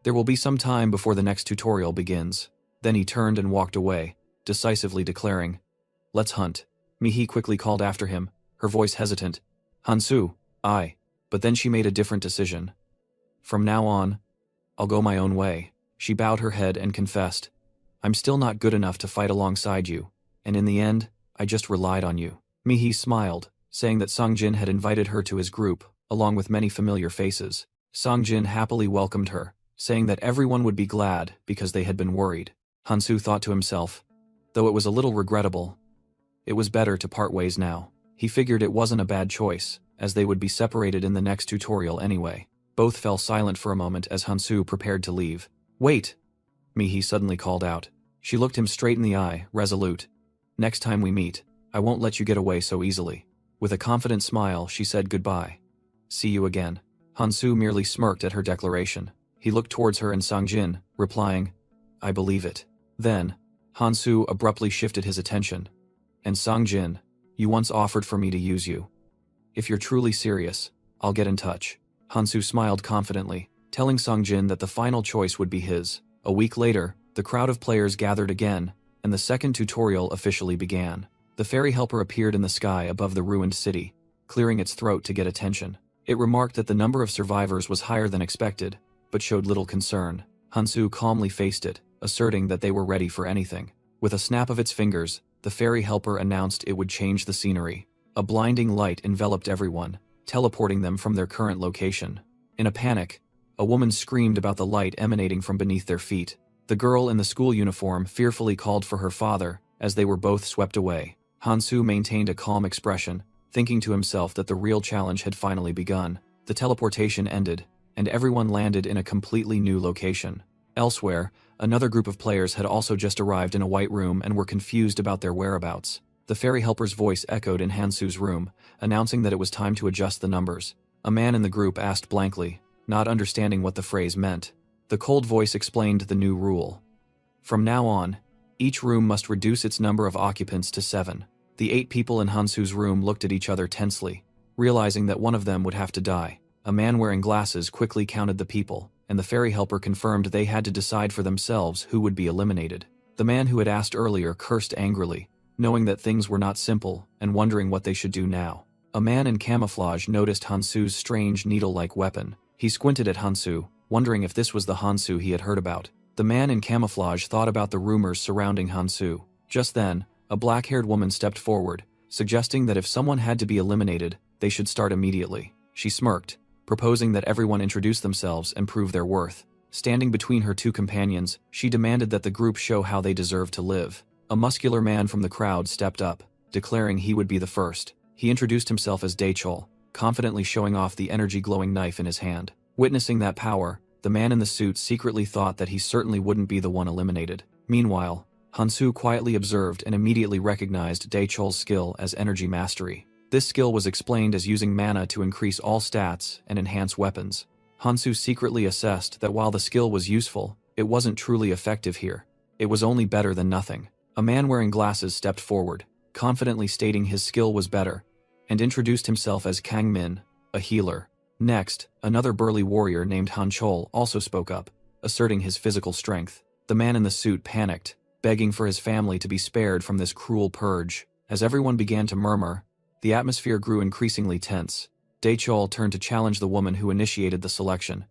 "There will be some time before the next tutorial begins." Then he turned and walked away, decisively declaring, "Let's hunt." Mi-hee quickly called after him, her voice hesitant, "Hansu, I." But then she made a different decision. "From now on, I'll go my own way." She bowed her head and confessed, "I'm still not good enough to fight alongside you, and in the end, I just relied on you." Mi-hee smiled, saying that Songjin had invited her to his group, along with many familiar faces. Songjin happily welcomed her, saying that everyone would be glad because they had been worried. Hansu thought to himself, though it was a little regrettable, it was better to part ways now. He figured it wasn't a bad choice, as they would be separated in the next tutorial anyway. Both fell silent for a moment as Hansu prepared to leave. "Wait!" Mi-hee suddenly called out. She looked him straight in the eye, resolute. "Next time we meet, I won't let you get away so easily." With a confident smile, she said goodbye. "See you again." Hansu merely smirked at her declaration. He looked towards her and Songjin, replying, "I believe it." Then, Hansu abruptly shifted his attention. "And Songjin, you once offered for me to use you. If you're truly serious, I'll get in touch." Hansu smiled confidently, telling Songjin that the final choice would be his. A week later, the crowd of players gathered again, and the second tutorial officially began. The fairy helper appeared in the sky above the ruined city, clearing its throat to get attention. It remarked that the number of survivors was higher than expected, but showed little concern. Hansu calmly faced it, asserting that they were ready for anything. With a snap of its fingers, the fairy helper announced it would change the scenery. A blinding light enveloped everyone, teleporting them from their current location. In a panic, a woman screamed about the light emanating from beneath their feet. The girl in the school uniform fearfully called for her father, as they were both swept away. Hansu maintained a calm expression, thinking to himself that the real challenge had finally begun. The teleportation ended, and everyone landed in a completely new location. Elsewhere, another group of players had also just arrived in a white room and were confused about their whereabouts. The fairy helper's voice echoed in Hansu's room, announcing that it was time to adjust the numbers. A man in the group asked blankly, not understanding what the phrase meant. The cold voice explained the new rule. From now on, each room must reduce its number of occupants to 7. The 8 people in Hansu's room looked at each other tensely, realizing that one of them would have to die. A man wearing glasses quickly counted the people, and the fairy helper confirmed they had to decide for themselves who would be eliminated. The man who had asked earlier cursed angrily, knowing that things were not simple and wondering what they should do now. A man in camouflage noticed Hansu's strange needle-like weapon. He squinted at Hansu, wondering if this was the Hansu he had heard about. The man in camouflage thought about the rumors surrounding Hansu. Just then, a black-haired woman stepped forward, suggesting that if someone had to be eliminated, they should start immediately. She smirked, proposing that everyone introduce themselves and prove their worth. Standing between her 2 companions, she demanded that the group show how they deserve to live. A muscular man from the crowd stepped up, declaring he would be the first. He introduced himself as Daechol, confidently showing off the energy-glowing knife in his hand. Witnessing that power, the man in the suit secretly thought that he certainly wouldn't be the one eliminated. Meanwhile, Hansu quietly observed and immediately recognized Daechol's skill as energy mastery. This skill was explained as using mana to increase all stats and enhance weapons. Hansu secretly assessed that while the skill was useful, it wasn't truly effective here. It was only better than nothing. A man wearing glasses stepped forward, confidently stating his skill was better, and introduced himself as Kang Min, a healer. Next, another burly warrior named Han Chol also spoke up, asserting his physical strength. The man in the suit panicked, begging for his family to be spared from this cruel purge. As everyone began to murmur, the atmosphere grew increasingly tense. Daechol turned to challenge the woman who initiated the selection,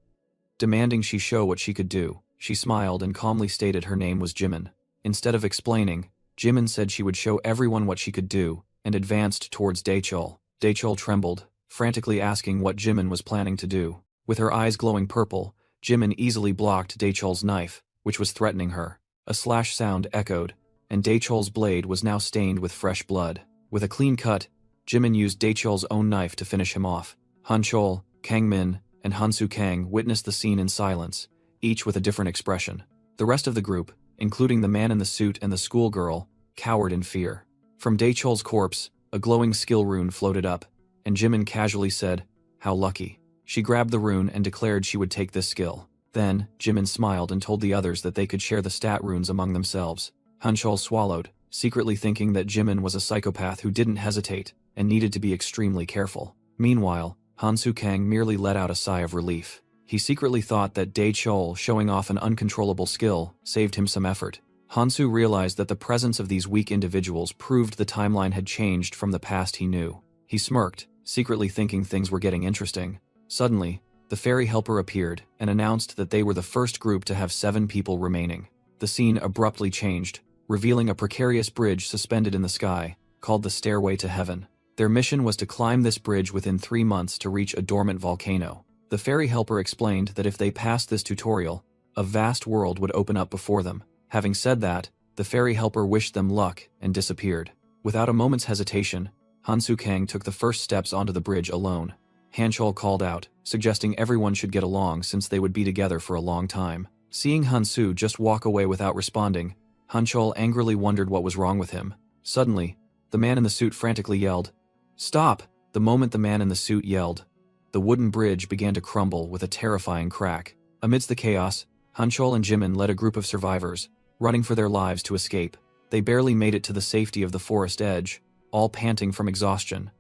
demanding she show what she could do. She smiled and calmly stated her name was Jimin. Instead of explaining, Jimin said she would show everyone what she could do, and advanced towards Daechol. Daechol trembled, frantically asking what Jimin was planning to do. With her eyes glowing purple, Jimin easily blocked Daechol's knife, which was threatening her. A slash sound echoed, and Daechol's blade was now stained with fresh blood. With a clean cut, Jimin used Daechol's own knife to finish him off. Han Chol, Kang Min, and Hansu Kang witnessed the scene in silence, each with a different expression. The rest of the group, including the man in the suit and the schoolgirl, cowered in fear. From Daechol's corpse, a glowing skill rune floated up, and Jimin casually said, "How lucky." She grabbed the rune and declared she would take this skill. Then, Jimin smiled and told the others that they could share the stat runes among themselves. Han Chol swallowed, secretly thinking that Jimin was a psychopath who didn't hesitate and needed to be extremely careful. Meanwhile, Hansu Kang merely let out a sigh of relief. He secretly thought that Daechol showing off an uncontrollable skill saved him some effort. Hansu realized that the presence of these weak individuals proved the timeline had changed from the past he knew. He smirked, secretly thinking things were getting interesting. Suddenly, the fairy helper appeared and announced that they were the first group to have 7 people remaining. The scene abruptly changed, revealing a precarious bridge suspended in the sky, called the Stairway to Heaven. Their mission was to climb this bridge within 3 months to reach a dormant volcano. The fairy helper explained that if they passed this tutorial, a vast world would open up before them. Having said that, the fairy helper wished them luck and disappeared. Without a moment's hesitation, Hansu Kang took the first steps onto the bridge alone. Han Chol called out, suggesting everyone should get along since they would be together for a long time. Seeing Hansu just walk away without responding, Han Chol angrily wondered what was wrong with him. Suddenly, the man in the suit frantically yelled, "Stop!" The moment the man in the suit yelled, the wooden bridge began to crumble with a terrifying crack. Amidst the chaos, Han Chol and Jimin led a group of survivors, running for their lives to escape. They barely made it to the safety of the forest edge, all panting from exhaustion.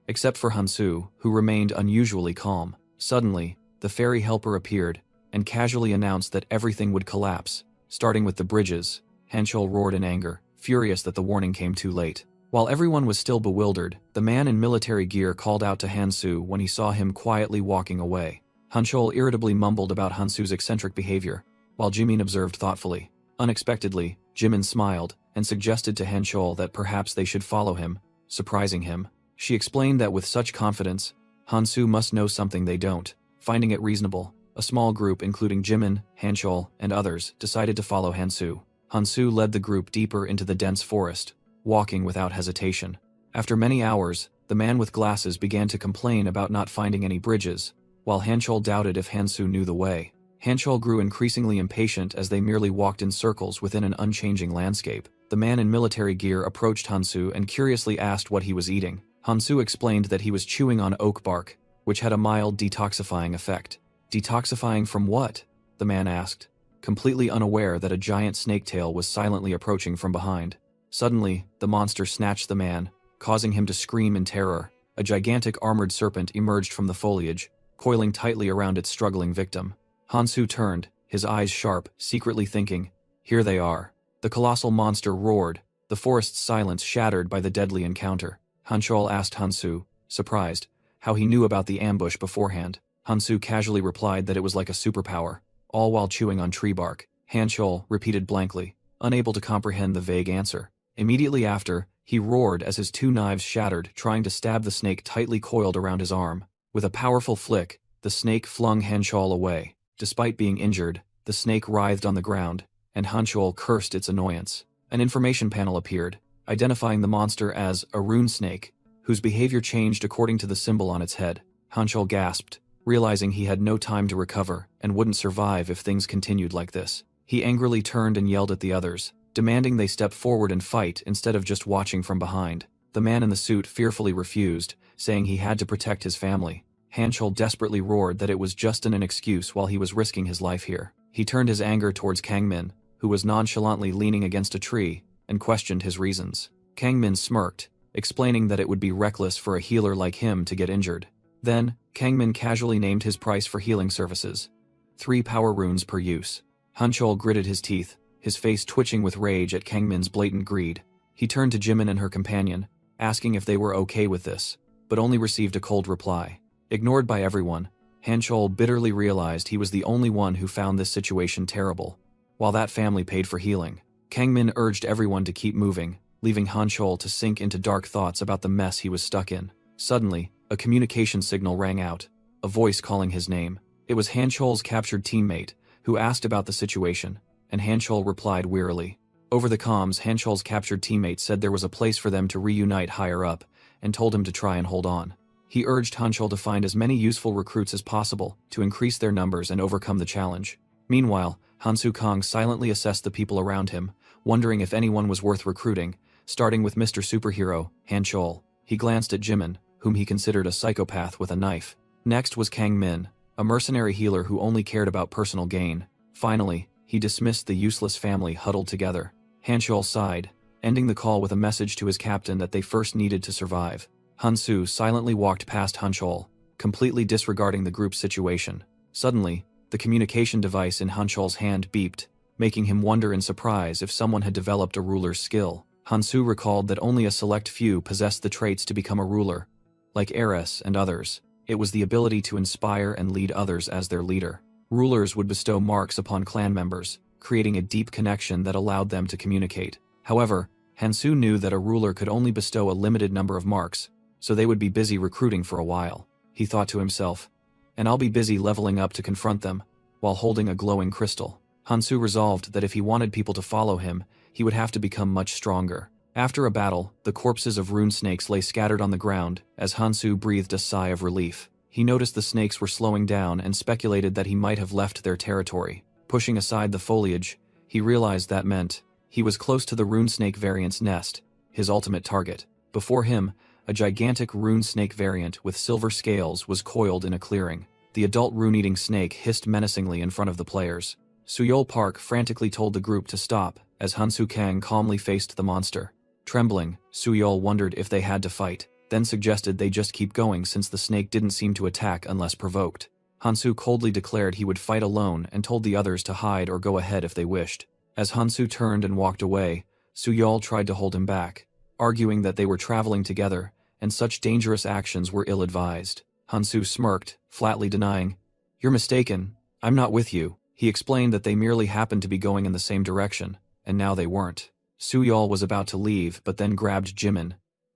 Except for Hansu, who remained unusually calm. Suddenly, the fairy helper appeared, and casually announced that everything would collapse, starting with the bridges. Han Chol roared in anger, furious that the warning came too late. While everyone was still bewildered, the man in military gear called out to Hansu when he saw him quietly walking away. Han Chol irritably mumbled about Hansu's eccentric behavior, while Jimin observed thoughtfully. Unexpectedly, Jimin smiled and suggested to Han Chol that perhaps they should follow him, surprising him. She explained that with such confidence, Hansu must know something they don't. Finding it reasonable, A small group including Jimin, Hanchol, and others decided to follow Hansu. Hansu led the group deeper into the dense forest, walking without hesitation. After many hours, the man with glasses began to complain about not finding any bridges, while Hanchol doubted if Hansu knew the way. Hanchol grew increasingly impatient as they merely walked in circles within an unchanging landscape. The man in military gear approached Hansu and curiously asked what he was eating. Hansu explained that he was chewing on oak bark, which had a mild detoxifying effect. Detoxifying from what? The man asked, completely unaware that a giant snake tail was silently approaching from behind. Suddenly, the monster snatched the man, causing him to scream in terror. A gigantic armored serpent emerged from the foliage, coiling tightly around its struggling victim. Hansu turned, his eyes sharp, secretly thinking, "Here they are." The colossal monster roared, the forest's silence shattered by the deadly encounter. Hanchol asked Hansu, surprised, how he knew about the ambush beforehand. Hansu casually replied that it was like a superpower, all while chewing on tree bark. Hanchol repeated blankly, unable to comprehend the vague answer. Immediately after, he roared as his two knives shattered, trying to stab the snake tightly coiled around his arm. With a powerful flick, the snake flung Hanchol away. Despite being injured, the snake writhed on the ground, and Hanchol cursed its annoyance. An information panel appeared, identifying the monster as a rune snake, whose behavior changed according to the symbol on its head. Hanchol gasped, realizing he had no time to recover and wouldn't survive if things continued like this. He angrily turned and yelled at the others, demanding they step forward and fight instead of just watching from behind. The man in the suit fearfully refused, saying he had to protect his family. Hanchol desperately roared that it was just an excuse while he was risking his life here. He turned his anger towards Kangmin, who was nonchalantly leaning against a tree, and questioned his reasons. Kangmin smirked, explaining that it would be reckless for a healer like him to get injured. Then, Kangmin casually named his price for healing services: 3 power runes per use. Hanchol gritted his teeth, his face twitching with rage at Kangmin's blatant greed. He turned to Jimin and her companion, asking if they were okay with this, but only received a cold reply. Ignored by everyone, Hanchol bitterly realized he was the only one who found this situation terrible, while that family paid for healing. Kangmin urged everyone to keep moving, leaving Hanchol to sink into dark thoughts about the mess he was stuck in. Suddenly, a communication signal rang out, a voice calling his name. It was Hanchol's captured teammate, who asked about the situation, and Hanchol replied wearily. Over the comms, Hanchol's captured teammate said there was a place for them to reunite higher up, and told him to try and hold on. He urged Hanchol to find as many useful recruits as possible to increase their numbers and overcome the challenge. Meanwhile, Hansu Kong silently assessed the people around him, wondering if anyone was worth recruiting, starting with Mr. Superhero, Hanchol. He glanced at Jimin, whom he considered a psychopath with a knife. Next was Kang Min, a mercenary healer who only cared about personal gain. Finally, he dismissed the useless family huddled together. Hanchol sighed, ending the call with a message to his captain that they first needed to survive. Hansu silently walked past Hanchol, completely disregarding the group's situation. Suddenly, the communication device in Hanchol's hand beeped, making him wonder in surprise if someone had developed a ruler's skill. Hansu recalled that only a select few possessed the traits to become a ruler, like Eris and others. It was the ability to inspire and lead others as their leader. Rulers would bestow marks upon clan members, creating a deep connection that allowed them to communicate. However, Hansu knew that a ruler could only bestow a limited number of marks, so they would be busy recruiting for a while. He thought to himself, and I'll be busy leveling up to confront them, while holding a glowing crystal. Hansu resolved that if he wanted people to follow him, he would have to become much stronger. After a battle, the corpses of rune snakes lay scattered on the ground as Hansu breathed a sigh of relief. He noticed the snakes were slowing down and speculated that he might have left their territory. Pushing aside the foliage, he realized that meant he was close to the rune snake variant's nest, his ultimate target. Before him, a gigantic rune snake variant with silver scales was coiled in a clearing. The adult rune-eating snake hissed menacingly in front of the players. Suyol Park frantically told the group to stop as Hansu Kang calmly faced the monster. Trembling, Suyol wondered if they had to fight, then suggested they just keep going since the snake didn't seem to attack unless provoked. Hansu coldly declared he would fight alone and told the others to hide or go ahead if they wished. As Hansu turned and walked away, Suyol tried to hold him back, arguing that they were traveling together and such dangerous actions were ill-advised. Hansu smirked, flatly denying, "You're mistaken, I'm not with you." He explained that they merely happened to be going in the same direction, and now they weren't. Suyol was about to leave but then grabbed Jimin,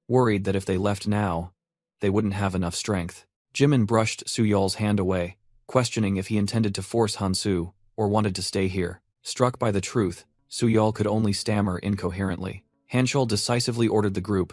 worried that if they left now, they wouldn't have enough strength. Jimin brushed Suyol's hand away, questioning if he intended to force Hansu or wanted to stay here. Struck by the truth, Suyol could only stammer incoherently. Hanchol decisively ordered the group,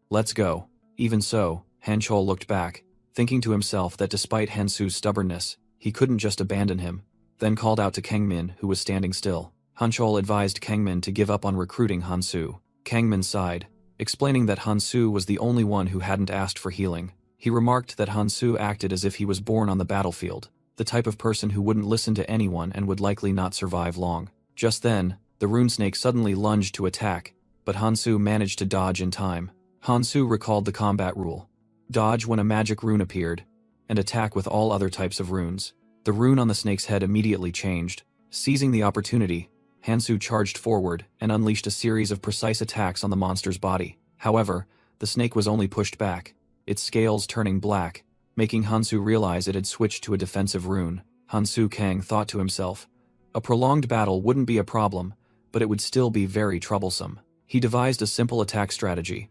"Let's go." Even so, Hanchol looked back, thinking to himself that despite Hansu's stubbornness, he couldn't just abandon him, then called out to Kangmin, who was standing still. Hanchol advised Kangmin to give up on recruiting Hansu. Kangmin sighed, explaining that Hansu was the only one who hadn't asked for healing. He remarked that Hansu acted as if he was born on the battlefield, the type of person who wouldn't listen to anyone and would likely not survive long. Just then, the rune snake suddenly lunged to attack, but Hansu managed to dodge in time. Hansu recalled the combat rule: dodge when a magic rune appeared, and attack with all other types of runes. The rune on the snake's head immediately changed. Seizing the opportunity, Hansu charged forward and unleashed a series of precise attacks on the monster's body. However, the snake was only pushed back, its scales turning black, making Hansu realize it had switched to a defensive rune. Hansu Kang thought to himself, a prolonged battle wouldn't be a problem, but it would still be very troublesome. He devised a simple attack strategy: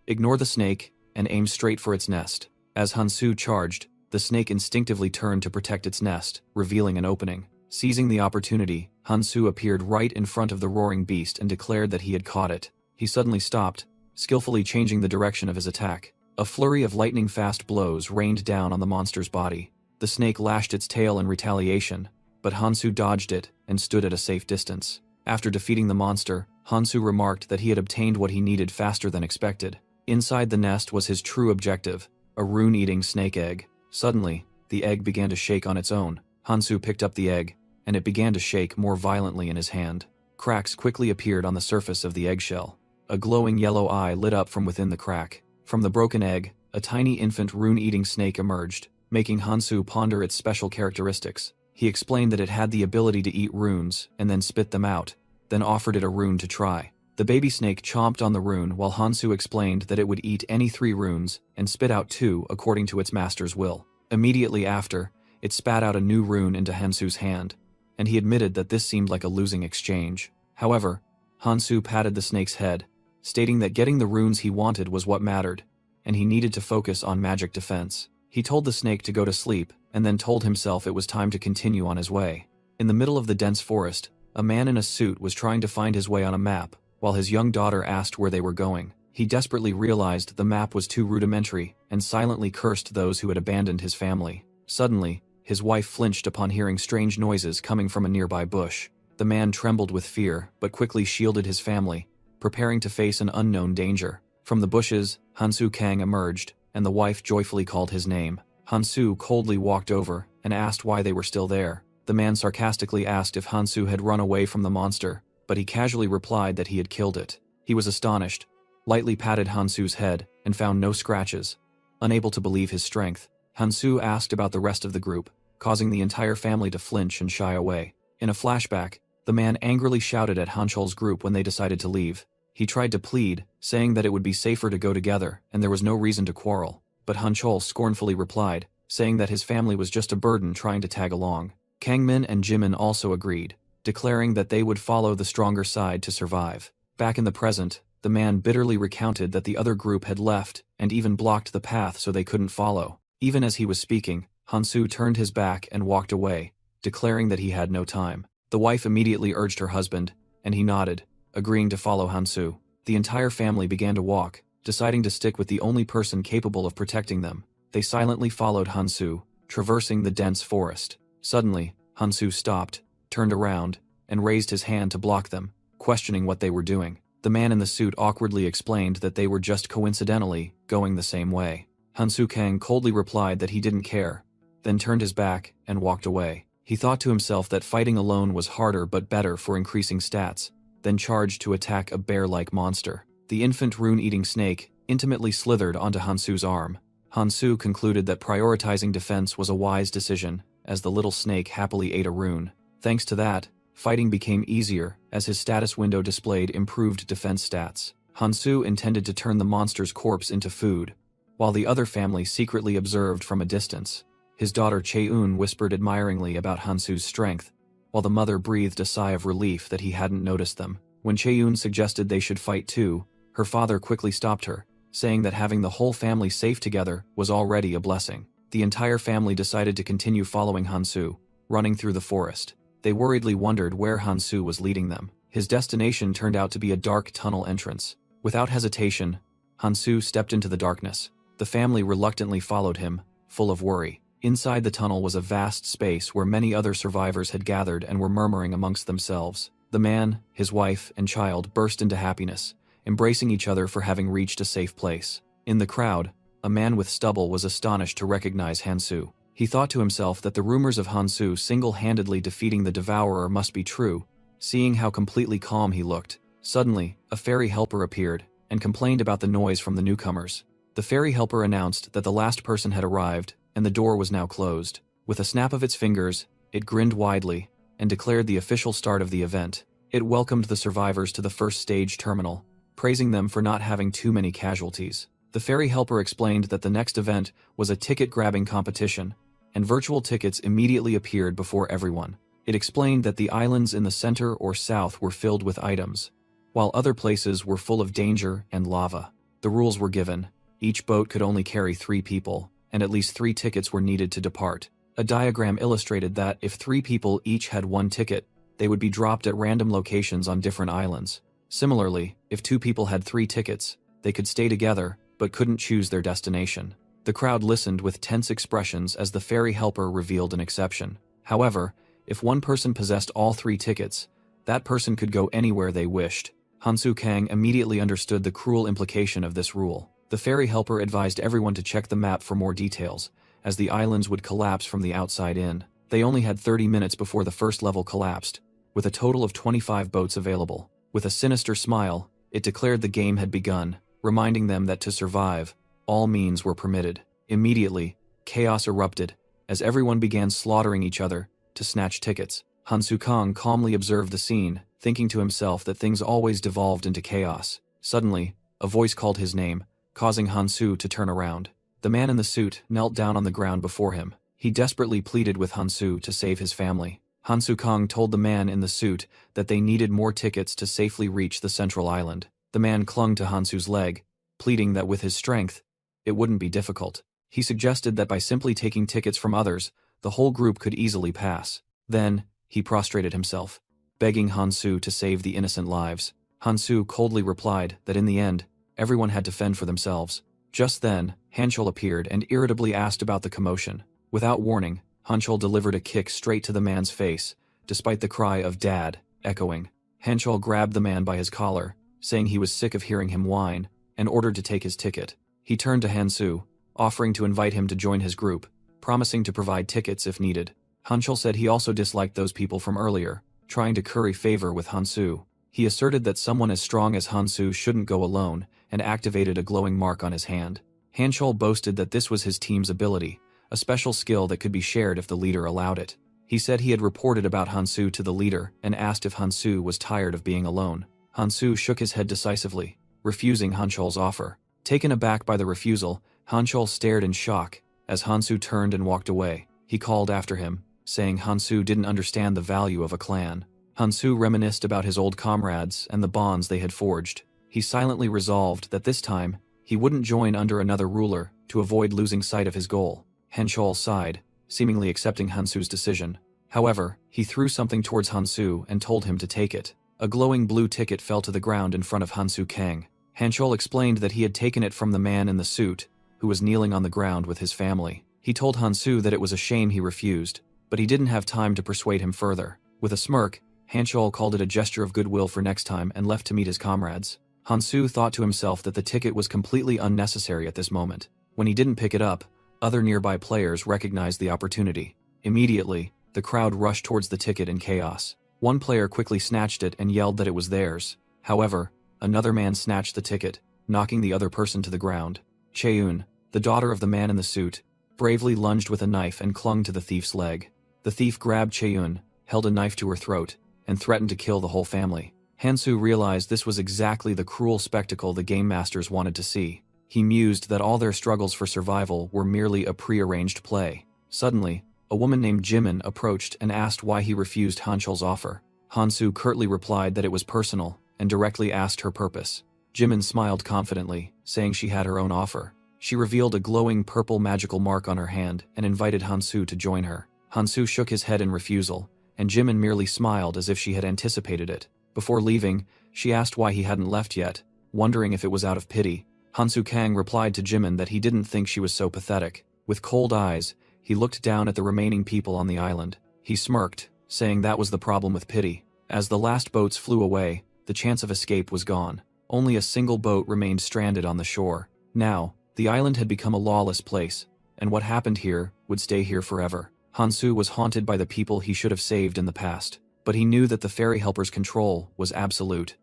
ignore the snake and aim straight for its nest. As Hansu charged, the snake instinctively turned to protect its nest, revealing an opening. Seizing the opportunity, Hansu appeared right in front of the roaring beast and declared that he had caught it. He suddenly stopped, skillfully changing the direction of his attack. A flurry of lightning-fast blows rained down on the monster's body. The snake lashed its tail in retaliation, but Hansu dodged it and stood at a safe distance. After defeating the monster, Hansu remarked that he had obtained what he needed faster than expected. Inside the nest was his true objective, a rune-eating snake egg. Suddenly, the egg began to shake on its own. Hansu picked up the egg, and it began to shake more violently in his hand. Cracks quickly appeared on the surface of the eggshell. A glowing yellow eye lit up from within the crack. From the broken egg, a tiny infant rune-eating snake emerged, making Hansu ponder its special characteristics. He explained that it had the ability to eat runes and then spit them out, then offered it a rune to try. The baby snake chomped on the rune while Hansu explained that it would eat any 3 runes and spit out 2 according to its master's will. Immediately after, it spat out a new rune into Hansu's hand, and he admitted that this seemed like a losing exchange. However, Hansu patted the snake's head, stating that getting the runes he wanted was what mattered, and he needed to focus on magic defense. He told the snake to go to sleep, and then told himself it was time to continue on his way. In the middle of the dense forest, a man in a suit was trying to find his way on a map, while his young daughter asked where they were going. He desperately realized the map was too rudimentary, and silently cursed those who had abandoned his family. Suddenly, his wife flinched upon hearing strange noises coming from a nearby bush. The man trembled with fear, but quickly shielded his family, preparing to face an unknown danger. From the bushes, Hansu Kang emerged, and the wife joyfully called his name. Hansu coldly walked over and asked why they were still there. The man sarcastically asked if Hansu had run away from the monster, but he casually replied that he had killed it. He was astonished, lightly patted Hansu's head, and found no scratches. Unable to believe his strength, Hansu asked about the rest of the group, causing the entire family to flinch and shy away. In a flashback, the man angrily shouted at Hanchol's group when they decided to leave. He tried to plead, saying that it would be safer to go together and there was no reason to quarrel, but Hanchol scornfully replied, saying that his family was just a burden trying to tag along. Kangmin and Jimin also agreed, declaring that they would follow the stronger side to survive. Back in the present, the man bitterly recounted that the other group had left and even blocked the path so they couldn't follow. Even as he was speaking, Hansu turned his back and walked away, declaring that he had no time. The wife immediately urged her husband, and he nodded, agreeing to follow Hansu. The entire family began to walk, deciding to stick with the only person capable of protecting them. They silently followed Hansu, traversing the dense forest. Suddenly, Hansu stopped, turned around, and raised his hand to block them, questioning what they were doing. The man in the suit awkwardly explained that they were just coincidentally going the same way. Hansu Kang coldly replied that he didn't care, then turned his back and walked away. He thought to himself that fighting alone was harder but better for increasing stats, then charged to attack a bear-like monster. The infant rune-eating snake intimately slithered onto Hansu's arm. Hansu concluded that prioritizing defense was a wise decision, as the little snake happily ate a rune. Thanks to that, fighting became easier, as his status window displayed improved defense stats. Hansu intended to turn the monster's corpse into food, while the other family secretly observed from a distance. His daughter Chae-eun whispered admiringly about Hansu's strength, while the mother breathed a sigh of relief that he hadn't noticed them. When Chae-eun suggested they should fight too, her father quickly stopped her, saying that having the whole family safe together was already a blessing. The entire family decided to continue following Hansu, running through the forest. They worriedly wondered where Hansu was leading them. His destination turned out to be a dark tunnel entrance. Without hesitation, Hansu stepped into the darkness. The family reluctantly followed him, full of worry. Inside the tunnel was a vast space where many other survivors had gathered and were murmuring amongst themselves. The man, his wife, and child burst into happiness, embracing each other for having reached a safe place. In the crowd, a man with stubble was astonished to recognize Hansu. He thought to himself that the rumors of Hansu single-handedly defeating the Devourer must be true, seeing how completely calm he looked. Suddenly, a fairy helper appeared and complained about the noise from the newcomers. The fairy helper announced that the last person had arrived and the door was now closed. With a snap of its fingers, it grinned widely and declared the official start of the event. It welcomed the survivors to the first stage terminal, praising them for not having too many casualties. The fairy helper explained that the next event was a ticket-grabbing competition, and virtual tickets immediately appeared before everyone. It explained that the islands in the center or south were filled with items, while other places were full of danger and lava. The rules were given. Each boat could only carry 3 people, and at least 3 tickets were needed to depart. A diagram illustrated that if 3 people each had 1 ticket, they would be dropped at random locations on different islands. Similarly, if 2 people had 3 tickets, they could stay together, but couldn't choose their destination. The crowd listened with tense expressions as the fairy helper revealed an exception. However, if one person possessed all 3 tickets, that person could go anywhere they wished. Hansu Kang immediately understood the cruel implication of this rule. The fairy helper advised everyone to check the map for more details, as the islands would collapse from the outside in. They only had 30 minutes before the first level collapsed, with a total of 25 boats available. With a sinister smile, it declared the game had begun, reminding them that to survive, all means were permitted. Immediately, chaos erupted, as everyone began slaughtering each other to snatch tickets. Hansu Kang calmly observed the scene, thinking to himself that things always devolved into chaos. Suddenly, a voice called his name, causing Hansu to turn around. The man in the suit knelt down on the ground before him. He desperately pleaded with Hansu to save his family. Hansu Kang told the man in the suit that they needed more tickets to safely reach the central island. The man clung to Hansu's leg, pleading that with his strength, it wouldn't be difficult. He suggested that by simply taking tickets from others, the whole group could easily pass. Then, he prostrated himself, begging Hansu to save the innocent lives. Hansu coldly replied that in the end, everyone had to fend for themselves. Just then, Hanchol appeared and irritably asked about the commotion. Without warning, Hanchol delivered a kick straight to the man's face, despite the cry of "Dad" echoing. Hanchol grabbed the man by his collar, saying he was sick of hearing him whine, and ordered to take his ticket. He turned to Hansu, offering to invite him to join his group, promising to provide tickets if needed. Hanchol said he also disliked those people from earlier, trying to curry favor with Hansu. He asserted that someone as strong as Hansu shouldn't go alone, and activated a glowing mark on his hand. Hanchol boasted that this was his team's ability, a special skill that could be shared if the leader allowed it. He said he had reported about Hansu to the leader and asked if Hansu was tired of being alone. Hansu shook his head decisively, refusing Hanchol's offer. Taken aback by the refusal, Hanchol stared in shock as Hansu turned and walked away. He called after him, saying Hansu didn't understand the value of a clan. Hansu reminisced about his old comrades and the bonds they had forged. He silently resolved that this time, he wouldn't join under another ruler to avoid losing sight of his goal. Hanchol sighed, seemingly accepting Hansu's decision. However, he threw something towards Hansu and told him to take it. A glowing blue ticket fell to the ground in front of Hansu Kang. Hanchol explained that he had taken it from the man in the suit, who was kneeling on the ground with his family. He told Hansu that it was a shame he refused, but he didn't have time to persuade him further. With a smirk, Hanchol called it a gesture of goodwill for next time and left to meet his comrades. Hansu thought to himself that the ticket was completely unnecessary at this moment. When he didn't pick it up, other nearby players recognized the opportunity. Immediately, the crowd rushed towards the ticket in chaos. One player quickly snatched it and yelled that it was theirs. However, another man snatched the ticket, knocking the other person to the ground. Cheun, the daughter of the man in the suit, bravely lunged with a knife and clung to the thief's leg. The thief grabbed Cheun, held a knife to her throat, and threatened to kill the whole family. Hansu realized this was exactly the cruel spectacle the game masters wanted to see. He mused that all their struggles for survival were merely a prearranged play. Suddenly, a woman named Jimin approached and asked why he refused Hanchol's offer. Hansu curtly replied that it was personal, and directly asked her purpose. Jimin smiled confidently, saying she had her own offer. She revealed a glowing purple magical mark on her hand and invited Hansu to join her. Hansu shook his head in refusal, and Jimin merely smiled as if she had anticipated it. Before leaving, she asked why he hadn't left yet, wondering if it was out of pity. Hansu Kang replied to Jimin that he didn't think she was so pathetic. With cold eyes, he looked down at the remaining people on the island. He smirked, saying that was the problem with pity. As the last boats flew away, the chance of escape was gone. Only a single boat remained stranded on the shore. Now, the island had become a lawless place, and what happened here would stay here forever. Hansu was haunted by the people he should have saved in the past, but he knew that the ferry helper's control was absolute,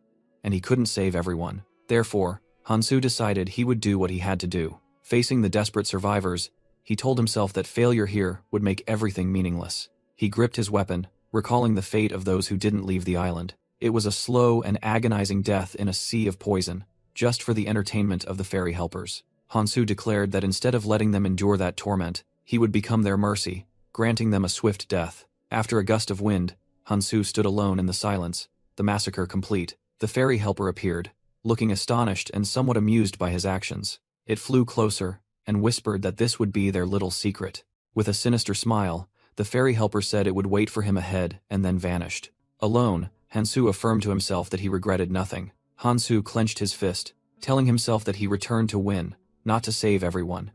and he couldn't save everyone. Therefore, Hansu decided he would do what he had to do. Facing the desperate survivors, he told himself that failure here would make everything meaningless. He gripped his weapon, recalling the fate of those who didn't leave the island. It was a slow and agonizing death in a sea of poison, just for the entertainment of the ferry helpers. Hansu declared that instead of letting them endure that torment, he would become their mercy, granting them a swift death. After a gust of wind, Hansu stood alone in the silence, the massacre complete. The ferry helper appeared, looking astonished and somewhat amused by his actions. It flew closer, and whispered that this would be their little secret. With a sinister smile, the ferry helper said it would wait for him ahead and then vanished. Alone, Hansu affirmed to himself that he regretted nothing. Hansu clenched his fist, telling himself that he returned to win, not to save everyone.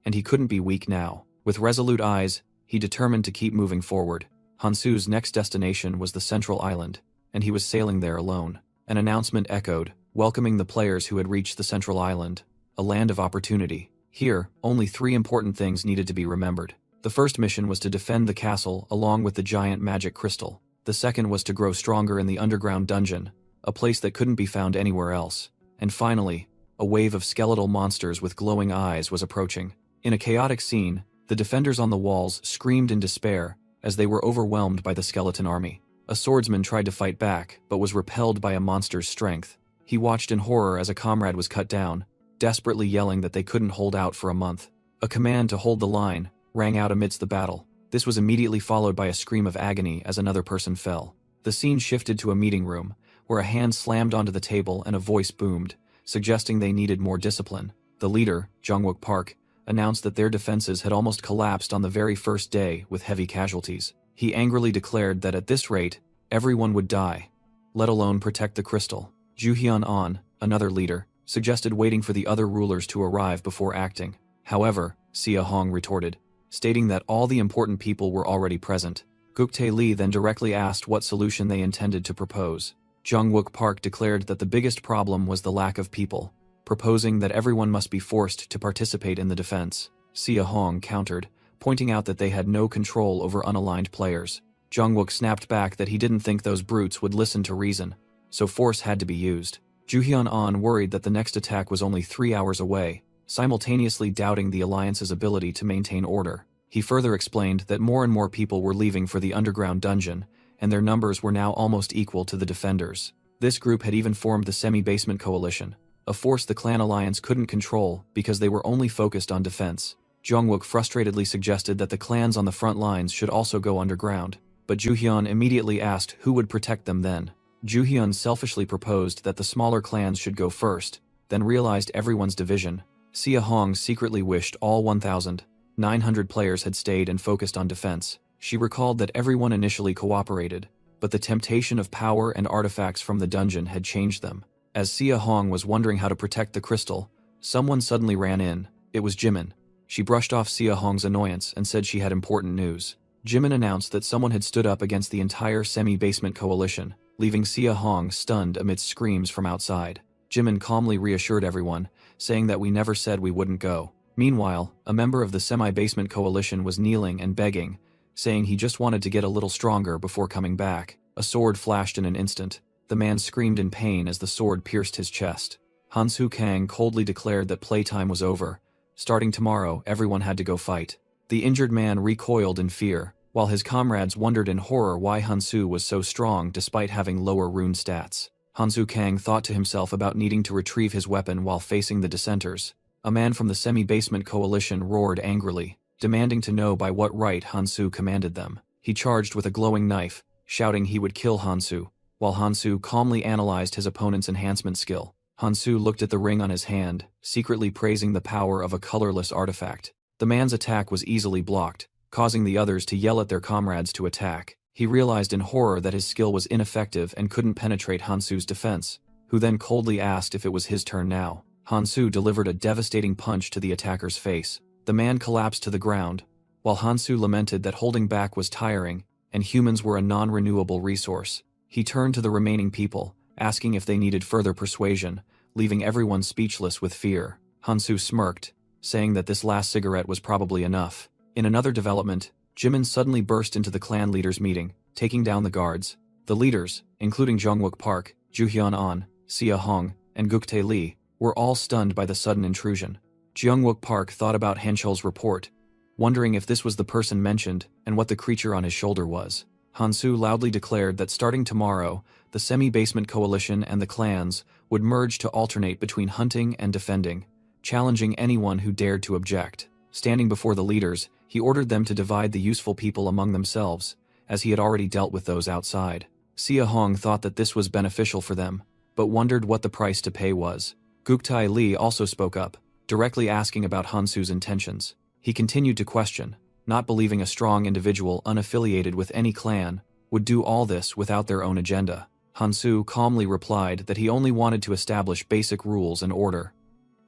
And he couldn't be weak now. With resolute eyes, he determined to keep moving forward. Hansu's next destination was the central island, and he was sailing there alone. An announcement echoed, welcoming the players who had reached the central island, a land of opportunity. Here, only 3 important things needed to be remembered. The first mission was to defend the castle along with the giant magic crystal. The second was to grow stronger in the underground dungeon, a place that couldn't be found anywhere else. And finally, a wave of skeletal monsters with glowing eyes was approaching. In a chaotic scene, the defenders on the walls screamed in despair as they were overwhelmed by the skeleton army. A swordsman tried to fight back, but was repelled by a monster's strength. He watched in horror as a comrade was cut down, desperately yelling that they couldn't hold out for a month. A command to hold the line rang out amidst the battle. This was immediately followed by a scream of agony as another person fell. The scene shifted to a meeting room, where a hand slammed onto the table and a voice boomed, suggesting they needed more discipline. The leader, Jungwook Park, announced that their defenses had almost collapsed on the very first day with heavy casualties. He angrily declared that at this rate, everyone would die, let alone protect the crystal. Juhyun An, another leader, suggested waiting for the other rulers to arrive before acting. However, Sia Hong retorted, stating that all the important people were already present. Guktae Lee then directly asked what solution they intended to propose. Jungwook Park declared that the biggest problem was the lack of people, proposing that everyone must be forced to participate in the defense. Sia Hong countered, pointing out that they had no control over unaligned players. Jungwook snapped back that he didn't think those brutes would listen to reason, so force had to be used. Juhyun An worried that the next attack was only 3 hours away, simultaneously doubting the alliance's ability to maintain order. He further explained that more and more people were leaving for the underground dungeon, and their numbers were now almost equal to the defenders. This group had even formed the Semi-Basement Coalition, a force the clan alliance couldn't control because they were only focused on defense. Jungwook frustratedly suggested that the clans on the front lines should also go underground, but Juhyun immediately asked who would protect them then. Juhyun selfishly proposed that the smaller clans should go first, then realized everyone's division. Sia Hong secretly wished all 1,900 players had stayed and focused on defense. She recalled that everyone initially cooperated, but the temptation of power and artifacts from the dungeon had changed them. As Sia Hong was wondering how to protect the crystal, someone suddenly ran in. It was Jimin. She brushed off Sia Hong's annoyance and said she had important news. Jimin announced that someone had stood up against the entire Semi-Basement Coalition, leaving Sia Hong stunned amidst screams from outside. Jimin calmly reassured everyone, saying that we never said we wouldn't go. Meanwhile, a member of the Semi-Basement Coalition was kneeling and begging, saying he just wanted to get a little stronger before coming back. A sword flashed in an instant. The man screamed in pain as the sword pierced his chest. Hansu Kang coldly declared that playtime was over. Starting tomorrow, everyone had to go fight. The injured man recoiled in fear, while his comrades wondered in horror why Hansu was so strong despite having lower rune stats. Hansu Kang thought to himself about needing to retrieve his weapon while facing the dissenters. A man from the Semi-Basement Coalition roared angrily, demanding to know by what right Hansu commanded them. He charged with a glowing knife, shouting he would kill Hansu, while Hansu calmly analyzed his opponent's enhancement skill. Hansu looked at the ring on his hand, secretly praising the power of a colorless artifact. The man's attack was easily blocked, causing the others to yell at their comrades to attack. He realized in horror that his skill was ineffective and couldn't penetrate Hansu's defense, who then coldly asked if it was his turn now. Hansu delivered a devastating punch to the attacker's face. The man collapsed to the ground, while Hansu lamented that holding back was tiring, and humans were a non-renewable resource. He turned to the remaining people, asking if they needed further persuasion, leaving everyone speechless with fear. Hansu smirked, saying that this last cigarette was probably enough. In another development, Jimin suddenly burst into the clan leaders' meeting, taking down the guards. The leaders, including Jungwook Park, Juhyun An, Sia Hong, and Guktae Lee, were all stunned by the sudden intrusion. Jungwook Park thought about Hanchol's report, wondering if this was the person mentioned and what the creature on his shoulder was. Hansu loudly declared that starting tomorrow, the semi-basement coalition and the clans would merge to alternate between hunting and defending, challenging anyone who dared to object. Standing before the leaders, he ordered them to divide the useful people among themselves, as he had already dealt with those outside. Sia Hong thought that this was beneficial for them, but wondered what the price to pay was. Guktae Lee also spoke up, directly asking about Hansu's intentions. He continued to question, not believing a strong individual unaffiliated with any clan would do all this without their own agenda. Hansu calmly replied that he only wanted to establish basic rules and order.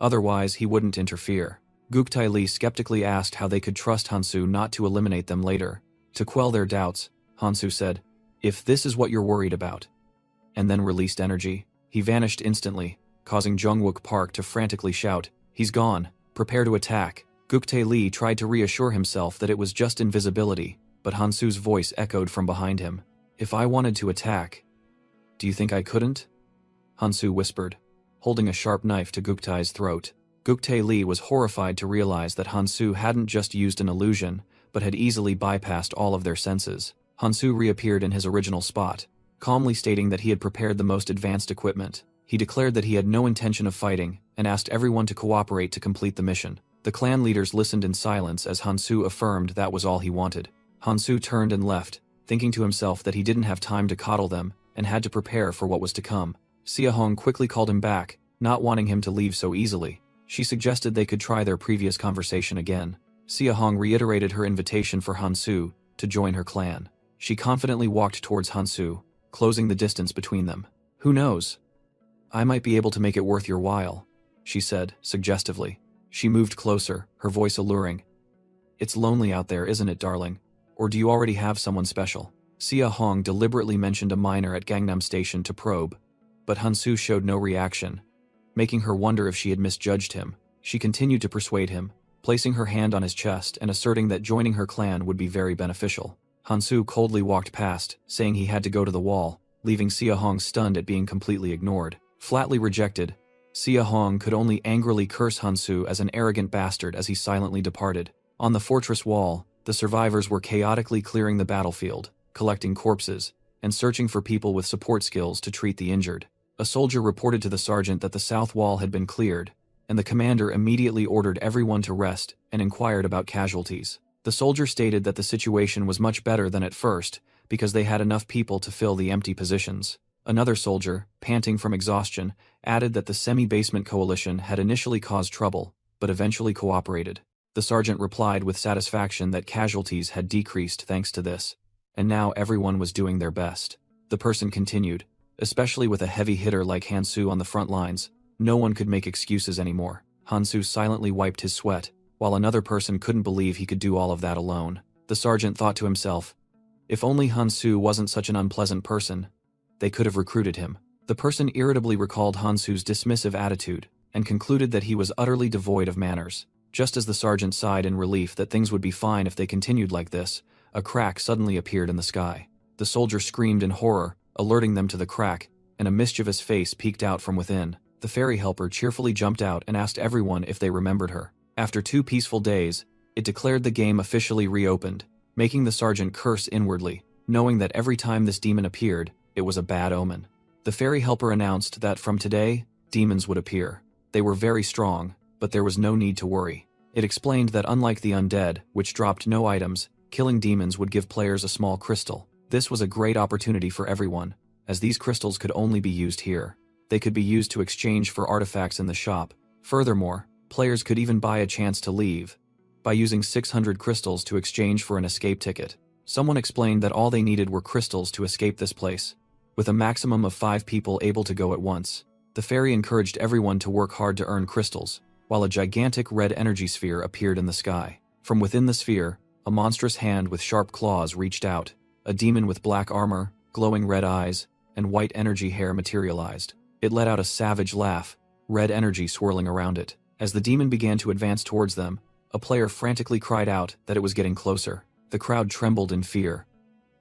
Otherwise, he wouldn't interfere. Guktae Lee skeptically asked how they could trust Hansu not to eliminate them later. To quell their doubts, Hansu said, "If this is what you're worried about," and then released energy. He vanished instantly, causing Jungwook Park to frantically shout, "He's gone, prepare to attack." Guktae Lee tried to reassure himself that it was just invisibility, but Hansu's voice echoed from behind him. "If I wanted to attack, do you think I couldn't?" Hansu whispered, holding a sharp knife to Guktae's throat. Guktae Lee was horrified to realize that Hansu hadn't just used an illusion, but had easily bypassed all of their senses. Hansu reappeared in his original spot, calmly stating that he had prepared the most advanced equipment. He declared that he had no intention of fighting, and asked everyone to cooperate to complete the mission. The clan leaders listened in silence as Hansu affirmed that was all he wanted. Hansu turned and left, thinking to himself that he didn't have time to coddle them, and had to prepare for what was to come. Sia Hong quickly called him back, not wanting him to leave so easily. She suggested they could try their previous conversation again. Sia Hong reiterated her invitation for Hansu to join her clan. She confidently walked towards Hansu, closing the distance between them. "Who knows? I might be able to make it worth your while," she said, suggestively. She moved closer, her voice alluring. "It's lonely out there, isn't it, darling? Or do you already have someone special?" Sia Hong deliberately mentioned a miner at Gangnam Station to probe, but Hansu showed no reaction, making her wonder if she had misjudged him. She continued to persuade him, placing her hand on his chest and asserting that joining her clan would be very beneficial. Hansu coldly walked past, saying he had to go to the wall, leaving Sia Hong stunned at being completely ignored. Flatly rejected, Sia Hong could only angrily curse Hansu as an arrogant bastard as he silently departed. On the fortress wall, the survivors were chaotically clearing the battlefield, collecting corpses, and searching for people with support skills to treat the injured. A soldier reported to the sergeant that the south wall had been cleared, and the commander immediately ordered everyone to rest and inquired about casualties. The soldier stated that the situation was much better than at first because they had enough people to fill the empty positions. Another soldier, panting from exhaustion, added that the semi-basement coalition had initially caused trouble, but eventually cooperated. The sergeant replied with satisfaction that casualties had decreased thanks to this, and now everyone was doing their best. The person continued, "Especially with a heavy hitter like Hansu on the front lines, no one could make excuses anymore." Hansu silently wiped his sweat, while another person couldn't believe he could do all of that alone. The sergeant thought to himself, if only Hansu wasn't such an unpleasant person, they could have recruited him. The person irritably recalled Hansu's dismissive attitude, and concluded that he was utterly devoid of manners. Just as the sergeant sighed in relief that things would be fine if they continued like this, a crack suddenly appeared in the sky. The soldier screamed in horror, alerting them to the crack, and a mischievous face peeked out from within. The ferry helper cheerfully jumped out and asked everyone if they remembered her. After 2 peaceful days, it declared the game officially reopened, making the sergeant curse inwardly, knowing that every time this demon appeared, it was a bad omen. The ferry helper announced that from today, demons would appear. They were very strong, but there was no need to worry. It explained that unlike the undead, which dropped no items, killing demons would give players a small crystal. This was a great opportunity for everyone, as these crystals could only be used here. They could be used to exchange for artifacts in the shop. Furthermore, players could even buy a chance to leave by using 600 crystals to exchange for an escape ticket. Someone explained that all they needed were crystals to escape this place, with a maximum of 5 people able to go at once. The fairy encouraged everyone to work hard to earn crystals, while a gigantic red energy sphere appeared in the sky. From within the sphere, a monstrous hand with sharp claws reached out. A demon with black armor, glowing red eyes, and white energy hair materialized. It let out a savage laugh, red energy swirling around it. As the demon began to advance towards them, a player frantically cried out that it was getting closer. The crowd trembled in fear.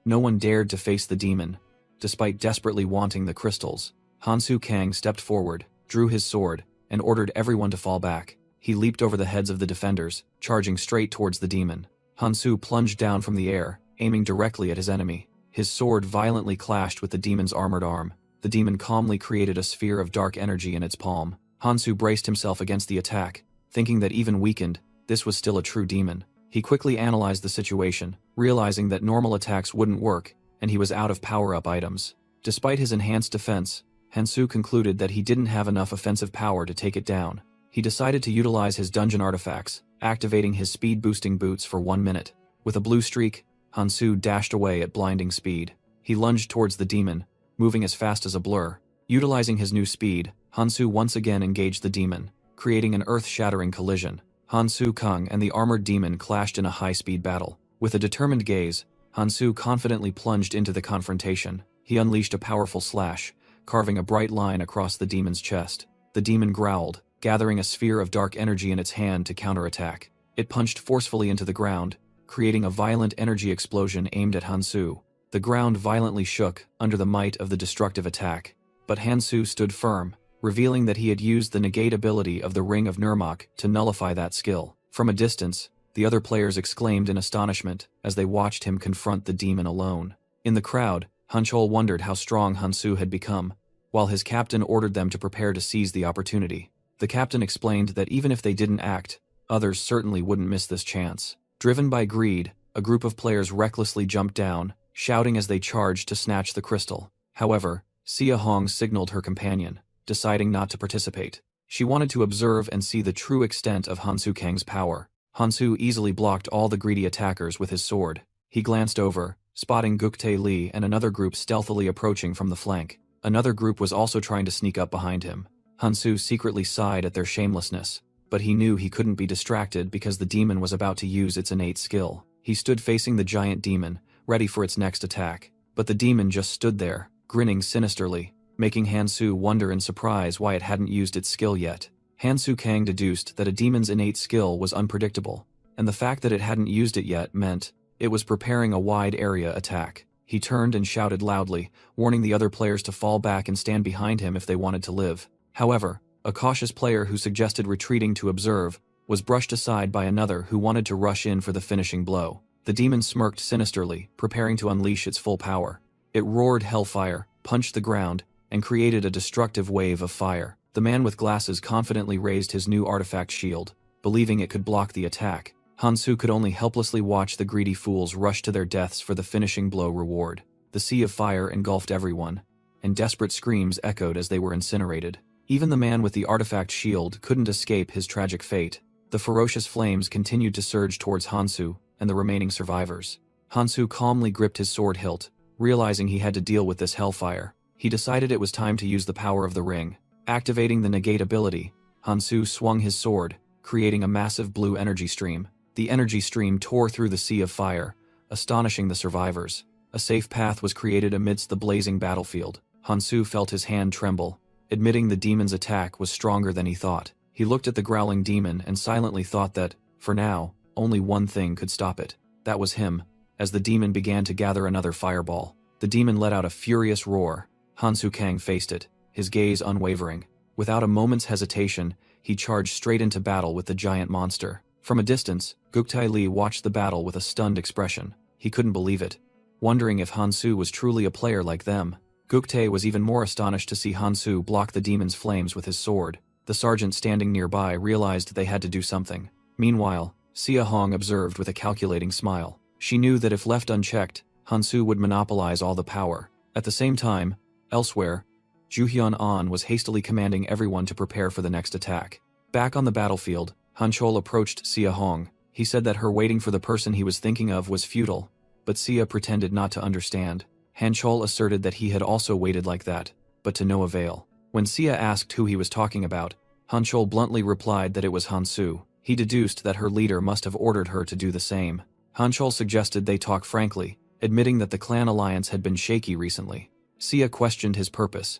No one dared to face the demon, despite desperately wanting the crystals. Hansu Kang stepped forward, drew his sword, and ordered everyone to fall back. He leaped over the heads of the defenders, charging straight towards the demon. Hansu plunged down from the air, aiming directly at his enemy. His sword violently clashed with the demon's armored arm. The demon calmly created a sphere of dark energy in its palm. Hansu braced himself against the attack, thinking that even weakened, this was still a true demon. He quickly analyzed the situation, realizing that normal attacks wouldn't work, and he was out of power-up items. Despite his enhanced defense, Hansu concluded that he didn't have enough offensive power to take it down. He decided to utilize his dungeon artifacts, activating his speed-boosting boots for 1 minute. With a blue streak, Hansu dashed away at blinding speed. He lunged towards the demon, moving as fast as a blur. Utilizing his new speed, Hansu once again engaged the demon, creating an earth-shattering collision. Hansu Kang and the armored demon clashed in a high-speed battle. With a determined gaze, Hansu confidently plunged into the confrontation. He unleashed a powerful slash, carving a bright line across the demon's chest. The demon growled, gathering a sphere of dark energy in its hand to counterattack. It punched forcefully into the ground, creating a violent energy explosion aimed at Hansu. The ground violently shook under the might of the destructive attack, but Hansu stood firm, revealing that he had used the negate ability of the Ring of Nirmak to nullify that skill. From a distance, the other players exclaimed in astonishment as they watched him confront the demon alone. In the crowd, Hanchol wondered how strong Hansu had become, while his captain ordered them to prepare to seize the opportunity. The captain explained that even if they didn't act, others certainly wouldn't miss this chance. Driven by greed, a group of players recklessly jumped down, shouting as they charged to snatch the crystal. However, Xia Hong signaled her companion, deciding not to participate. She wanted to observe and see the true extent of Hansu Kang's power. Hansu easily blocked all the greedy attackers with his sword. He glanced over, spotting Guktae Li and another group stealthily approaching from the flank. Another group was also trying to sneak up behind him. Hansu secretly sighed at their shamelessness, but he knew he couldn't be distracted because the demon was about to use its innate skill. He stood facing the giant demon, ready for its next attack. But the demon just stood there, grinning sinisterly, making Hansu wonder in surprise why it hadn't used its skill yet. Hansu Kang deduced that a demon's innate skill was unpredictable, and the fact that it hadn't used it yet meant it was preparing a wide area attack. He turned and shouted loudly, warning the other players to fall back and stand behind him if they wanted to live. However, a cautious player who suggested retreating to observe was brushed aside by another who wanted to rush in for the finishing blow. The demon smirked sinisterly, preparing to unleash its full power. It roared hellfire, punched the ground, and created a destructive wave of fire. The man with glasses confidently raised his new artifact shield, believing it could block the attack. Hansu could only helplessly watch the greedy fools rush to their deaths for the finishing blow reward. The sea of fire engulfed everyone, and desperate screams echoed as they were incinerated. Even the man with the artifact shield couldn't escape his tragic fate. The ferocious flames continued to surge towards Hansu and the remaining survivors. Hansu calmly gripped his sword hilt, realizing he had to deal with this hellfire. He decided it was time to use the power of the ring. Activating the negate ability, Hansu swung his sword, creating a massive blue energy stream. The energy stream tore through the sea of fire, astonishing the survivors. A safe path was created amidst the blazing battlefield. Hansu felt his hand tremble, admitting the demon's attack was stronger than he thought. He looked at the growling demon and silently thought that, for now, only one thing could stop it. That was him. As the demon began to gather another fireball, the demon let out a furious roar. Hansu Kang faced it, his gaze unwavering. Without a moment's hesitation, he charged straight into battle with the giant monster. From a distance, Guktae Li watched the battle with a stunned expression. He couldn't believe it, wondering if Hansu was truly a player like them. Guktae was even more astonished to see Hansu block the demon's flames with his sword. The sergeant standing nearby realized they had to do something. Meanwhile, Xia Hong observed with a calculating smile. She knew that if left unchecked, Hansu would monopolize all the power. At the same time, elsewhere, Juhyun An was hastily commanding everyone to prepare for the next attack. Back on the battlefield, Han Chol approached Sia Hong. He said that her waiting for the person he was thinking of was futile, but Sia pretended not to understand. Han Chol asserted that he had also waited like that, but to no avail. When Sia asked who he was talking about, Han Chol bluntly replied that it was Han Su. He deduced that her leader must have ordered her to do the same. Han Chol suggested they talk frankly, admitting that the clan alliance had been shaky recently. Sia questioned his purpose,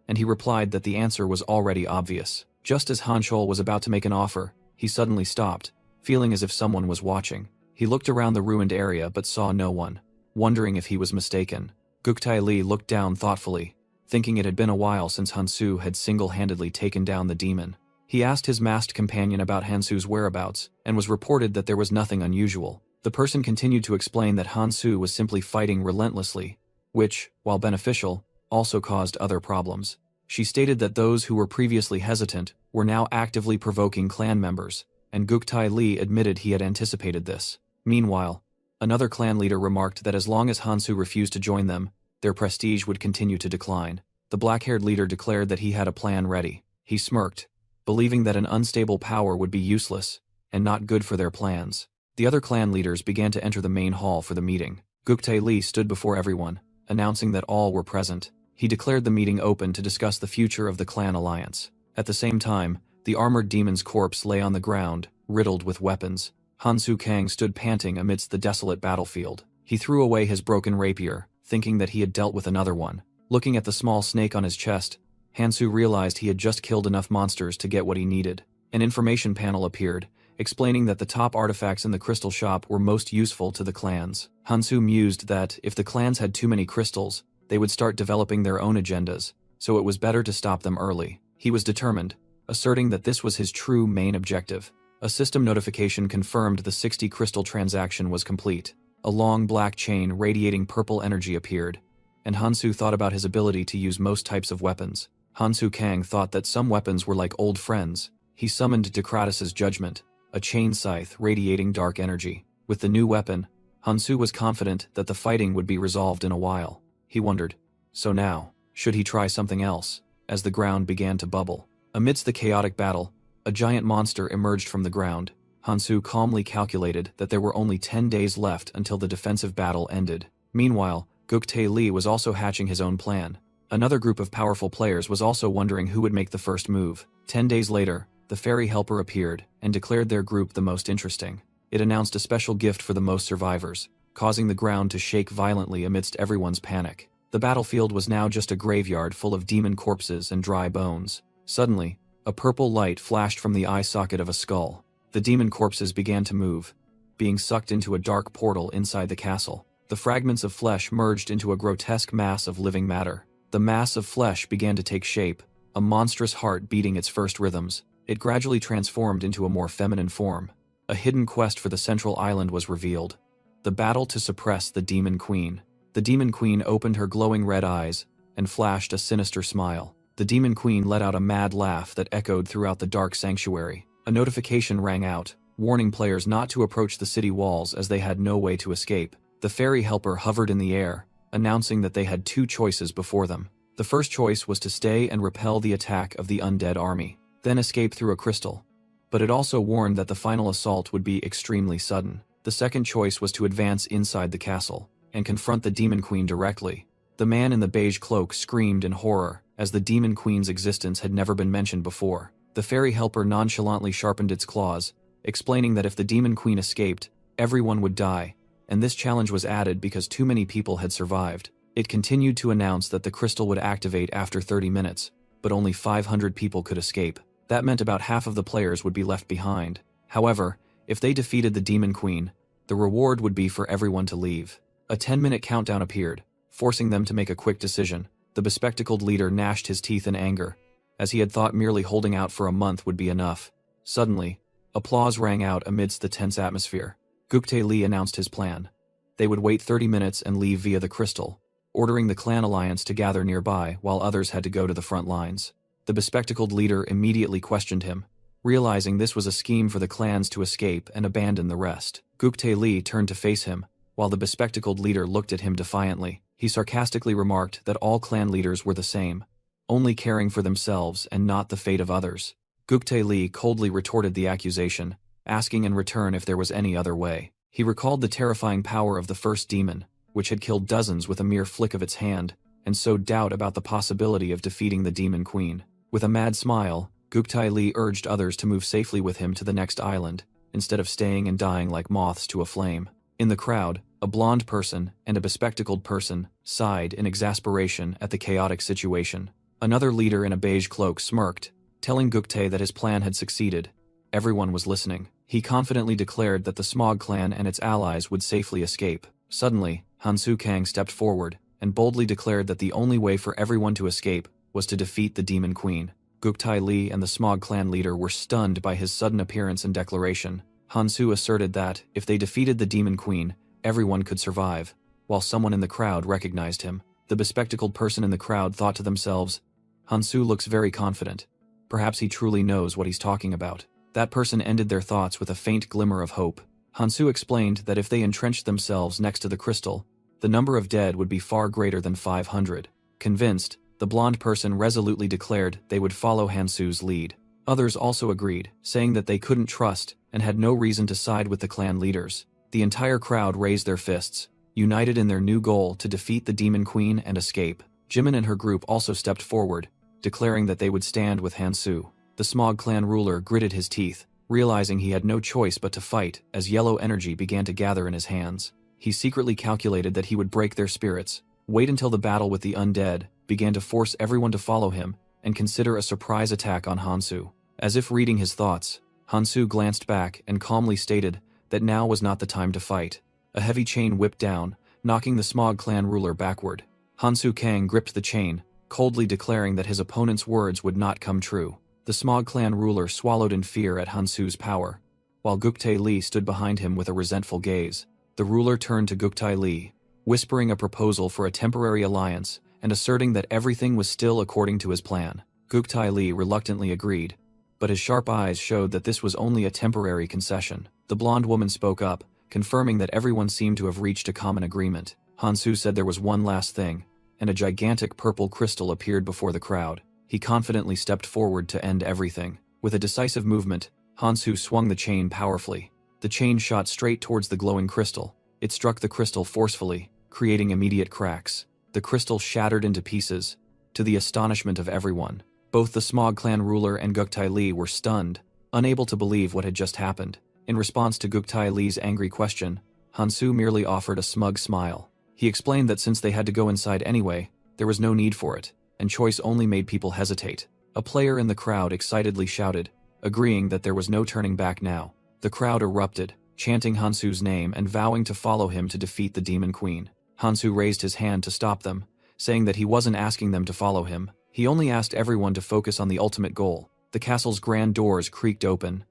and he replied that the answer was already obvious. Just as Han Chol was about to make an offer, he suddenly stopped, feeling as if someone was watching. He looked around the ruined area but saw no one, wondering if he was mistaken. Guktai Li looked down thoughtfully, thinking it had been a while since Hansu had single-handedly taken down the demon. He asked his masked companion about Hansu's whereabouts, and was reported that there was nothing unusual. The person continued to explain that Hansu was simply fighting relentlessly, which, while beneficial, also caused other problems. She stated that those who were previously hesitant were now actively provoking clan members, and Guktai Li admitted he had anticipated this. Meanwhile, another clan leader remarked that as long as Hansu refused to join them, their prestige would continue to decline. The black-haired leader declared that he had a plan ready. He smirked, believing that an unstable power would be useless and not good for their plans. The other clan leaders began to enter the main hall for the meeting. Guktai Li stood before everyone, announcing that all were present. He declared the meeting open to discuss the future of the clan alliance. At the same time, the armored demon's corpse lay on the ground, riddled with weapons. Hansu Kang stood panting amidst the desolate battlefield. He threw away his broken rapier, thinking that he had dealt with another one. Looking at the small snake on his chest, Hansu realized he had just killed enough monsters to get what he needed. An information panel appeared, explaining that the top artifacts in the crystal shop were most useful to the clans. Hansu mused that, if the clans had too many crystals, they would start developing their own agendas, so it was better to stop them early. He was determined, asserting that this was his true main objective. A system notification confirmed the 60 crystal transaction was complete. A long black chain radiating purple energy appeared, and Hansu thought about his ability to use most types of weapons. Hansu Kang thought that some weapons were like old friends. He summoned Decratus's judgment, a chain scythe radiating dark energy. With the new weapon, Hansu was confident that the fighting would be resolved in a while. He wondered, so now, should he try something else? As the ground began to bubble. Amidst the chaotic battle, a giant monster emerged from the ground. Hansu calmly calculated that there were only 10 days left until the defensive battle ended. Meanwhile, Guktai Li was also hatching his own plan. Another group of powerful players was also wondering who would make the first move. 10 days later, the fairy helper appeared and declared their group the most interesting. It announced a special gift for the most survivors, causing the ground to shake violently amidst everyone's panic. The battlefield was now just a graveyard full of demon corpses and dry bones. Suddenly, a purple light flashed from the eye socket of a skull. The demon corpses began to move, being sucked into a dark portal inside the castle. The fragments of flesh merged into a grotesque mass of living matter. The mass of flesh began to take shape, a monstrous heart beating its first rhythms. It gradually transformed into a more feminine form. A hidden quest for the central island was revealed. The battle to suppress the Demon Queen. The Demon Queen opened her glowing red eyes and flashed a sinister smile. The Demon Queen let out a mad laugh that echoed throughout the dark sanctuary. A notification rang out, warning players not to approach the city walls as they had no way to escape. The fairy helper hovered in the air, announcing that they had two choices before them. The first choice was to stay and repel the attack of the undead army, then escape through a crystal. But it also warned that the final assault would be extremely sudden. The second choice was to advance inside the castle and confront the Demon Queen directly. The man in the beige cloak screamed in horror, as the Demon Queen's existence had never been mentioned before. The fairy helper nonchalantly sharpened its claws, explaining that if the Demon Queen escaped, everyone would die, and this challenge was added because too many people had survived. It continued to announce that the crystal would activate after 30 minutes, but only 500 people could escape. That meant about half of the players would be left behind. However, if they defeated the Demon Queen, the reward would be for everyone to leave. A 10-minute countdown appeared, forcing them to make a quick decision. The bespectacled leader gnashed his teeth in anger, as he had thought merely holding out for a month would be enough. Suddenly, applause rang out amidst the tense atmosphere. Guktai Li announced his plan. They would wait 30 minutes and leave via the crystal, ordering the clan alliance to gather nearby while others had to go to the front lines. The bespectacled leader immediately questioned him, realizing this was a scheme for the clans to escape and abandon the rest. Guktai Li turned to face him, while the bespectacled leader looked at him defiantly. He sarcastically remarked that all clan leaders were the same, only caring for themselves and not the fate of others. Guktae Li coldly retorted the accusation, asking in return if there was any other way. He recalled the terrifying power of the first demon, which had killed dozens with a mere flick of its hand, and sowed doubt about the possibility of defeating the demon queen. With a mad smile, Guktae Li urged others to move safely with him to the next island, instead of staying and dying like moths to a flame. In the crowd, a blonde person and a bespectacled person sighed in exasperation at the chaotic situation. Another leader in a beige cloak smirked, telling Guktae that his plan had succeeded. Everyone was listening. He confidently declared that the Smog clan and its allies would safely escape. Suddenly, Hansu Kang stepped forward and boldly declared that the only way for everyone to escape was to defeat the demon queen. Guktae Li and the Smog clan leader were stunned by his sudden appearance and declaration. Hansu asserted that, if they defeated the demon queen, everyone could survive. While someone in the crowd recognized him, the bespectacled person in the crowd thought to themselves, "Hansu looks very confident. Perhaps he truly knows what he's talking about." That person ended their thoughts with a faint glimmer of hope. Hansu explained that if they entrenched themselves next to the crystal, the number of dead would be far greater than 500. Convinced, the blonde person resolutely declared they would follow Hansu's lead. Others also agreed, saying that they couldn't trust and had no reason to side with the clan leaders. The entire crowd raised their fists, united in their new goal to defeat the demon queen and escape. Jimin and her group also stepped forward, declaring that they would stand with Hansu. The Smog clan ruler gritted his teeth, realizing he had no choice but to fight as yellow energy began to gather in his hands. He secretly calculated that he would break their spirits, wait until the battle with the undead began to force everyone to follow him, and consider a surprise attack on Hansu. As if reading his thoughts, Hansu glanced back and calmly stated that now was not the time to fight. A heavy chain whipped down, knocking the Smog clan ruler backward. Hansu Kang gripped the chain, coldly declaring that his opponent's words would not come true. The Smog clan ruler swallowed in fear at Hansu's power, while Guktae Li stood behind him with a resentful gaze. The ruler turned to Guktae Li, whispering a proposal for a temporary alliance and asserting that everything was still according to his plan. Guktae Li reluctantly agreed, but his sharp eyes showed that this was only a temporary concession. The blonde woman spoke up, confirming that everyone seemed to have reached a common agreement. Hansu said there was one last thing, and a gigantic purple crystal appeared before the crowd. He confidently stepped forward to end everything. With a decisive movement, Hansu swung the chain powerfully. The chain shot straight towards the glowing crystal. It struck the crystal forcefully, creating immediate cracks. The crystal shattered into pieces, to the astonishment of everyone. Both the Smog clan ruler and Guktae Li were stunned, unable to believe what had just happened. In response to Guktae Li's angry question, Hansu merely offered a smug smile. He explained that since they had to go inside anyway, there was no need for it, and choice only made people hesitate. A player in the crowd excitedly shouted, agreeing that there was no turning back now. The crowd erupted, chanting Hansu's name and vowing to follow him to defeat the demon queen. Hansu raised his hand to stop them, saying that he wasn't asking them to follow him. He only asked everyone to focus on the ultimate goal. The castle's grand doors creaked open,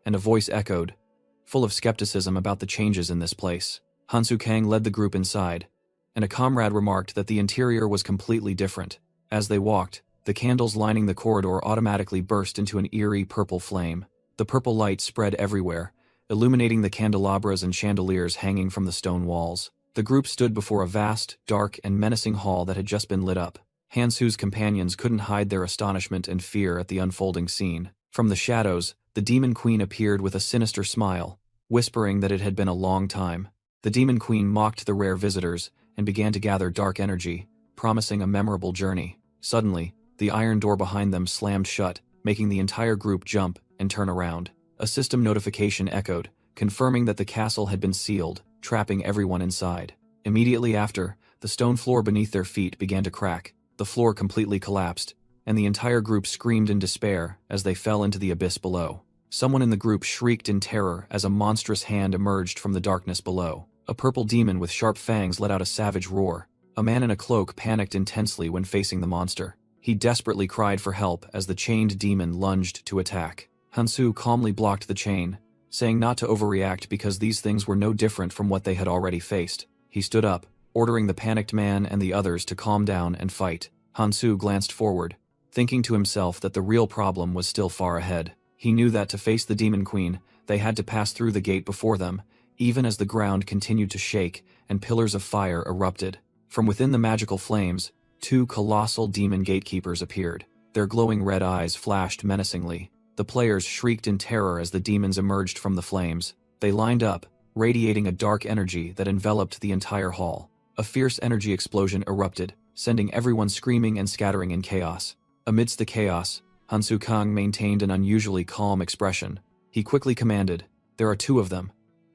and a voice echoed, full of skepticism about the changes in this place. Hansu Kang led the group inside, and a comrade remarked that the interior was completely different. As they walked, the candles lining the corridor automatically burst into an eerie purple flame. The purple light spread everywhere, illuminating the candelabras and chandeliers hanging from the stone walls. The group stood before a vast, dark, and menacing hall that had just been lit up. Hansu's companions couldn't hide their astonishment and fear at the unfolding scene. From the shadows, the demon queen appeared with a sinister smile, whispering that it had been a long time. The demon queen mocked the rare visitors and began to gather dark energy, promising a memorable journey. Suddenly, the iron door behind them slammed shut, making the entire group jump and turn around. A system notification echoed, confirming that the castle had been sealed, trapping everyone inside. Immediately after, the stone floor beneath their feet began to crack. The floor completely collapsed, and the entire group screamed in despair as they fell into the abyss below. Someone in the group shrieked in terror as a monstrous hand emerged from the darkness below. A purple demon with sharp fangs let out a savage roar. A man in a cloak panicked intensely when facing the monster. He desperately cried for help as the chained demon lunged to attack. Hansu calmly blocked the chain, saying not to overreact because these things were no different from what they had already faced. He stood up, ordering the panicked man and the others to calm down and fight. Hansu glanced forward, thinking to himself that the real problem was still far ahead. He knew that to face the demon queen, they had to pass through the gate before them, even as the ground continued to shake and pillars of fire erupted. From within the magical flames, 2 colossal demon gatekeepers appeared. Their glowing red eyes flashed menacingly. The players shrieked in terror as the demons emerged from the flames. They lined up, radiating a dark energy that enveloped the entire hall. A fierce energy explosion erupted, sending everyone screaming and scattering in chaos. Amidst the chaos, Hansu Kang maintained an unusually calm expression. He quickly commanded, "There are 2 of them.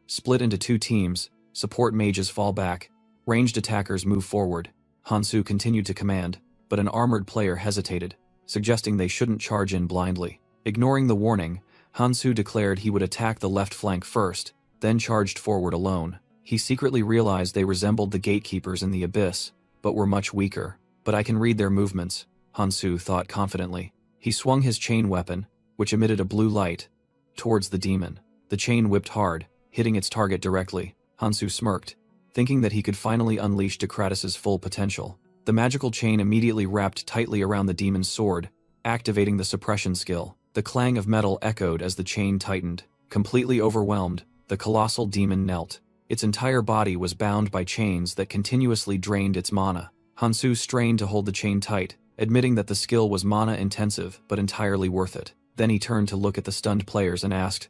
Split into 2 teams, support mages fall back, ranged attackers move forward." Hansu continued to command, but an armored player hesitated, suggesting they shouldn't charge in blindly. Ignoring the warning, Hansu declared he would attack the left flank first, then charged forward alone. He secretly realized they resembled the gatekeepers in the abyss, but were much weaker. "But I can read their movements," Hansu thought confidently. He swung his chain weapon, which emitted a blue light, towards the demon. The chain whipped hard, hitting its target directly. Hansu smirked, thinking that he could finally unleash Dokratus's full potential. The magical chain immediately wrapped tightly around the demon's sword, activating the suppression skill. The clang of metal echoed as the chain tightened. Completely overwhelmed, the colossal demon knelt. Its entire body was bound by chains that continuously drained its mana. Hansu strained to hold the chain tight, admitting that the skill was mana-intensive but entirely worth it. Then he turned to look at the stunned players and asked,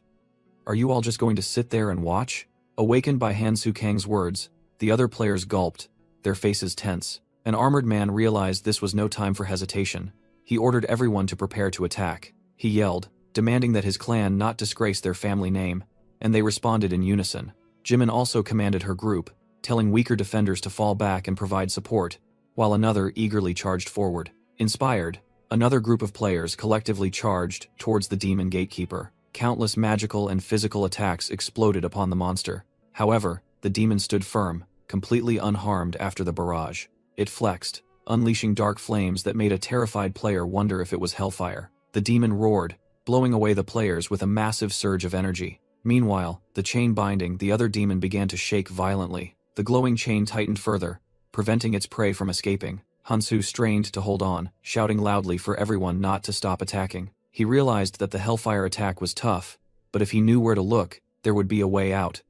"Are you all just going to sit there and watch?" Awakened by Hansu Kang's words, the other players gulped, their faces tense. An armored man realized this was no time for hesitation. He ordered everyone to prepare to attack. He yelled, demanding that his clan not disgrace their family name, and they responded in unison. Jimin also commanded her group, telling weaker defenders to fall back and provide support, while another eagerly charged forward. Inspired, another group of players collectively charged towards the demon gatekeeper. Countless magical and physical attacks exploded upon the monster. However, the demon stood firm, completely unharmed after the barrage. It flexed, unleashing dark flames that made a terrified player wonder if it was hellfire. The demon roared, blowing away the players with a massive surge of energy. Meanwhile, the chain binding the other demon began to shake violently. The glowing chain tightened further, preventing its prey from escaping. Hansu strained to hold on, shouting loudly for everyone not to stop attacking. He realized that the hellfire attack was tough, but if he knew where to look, there would be a way out.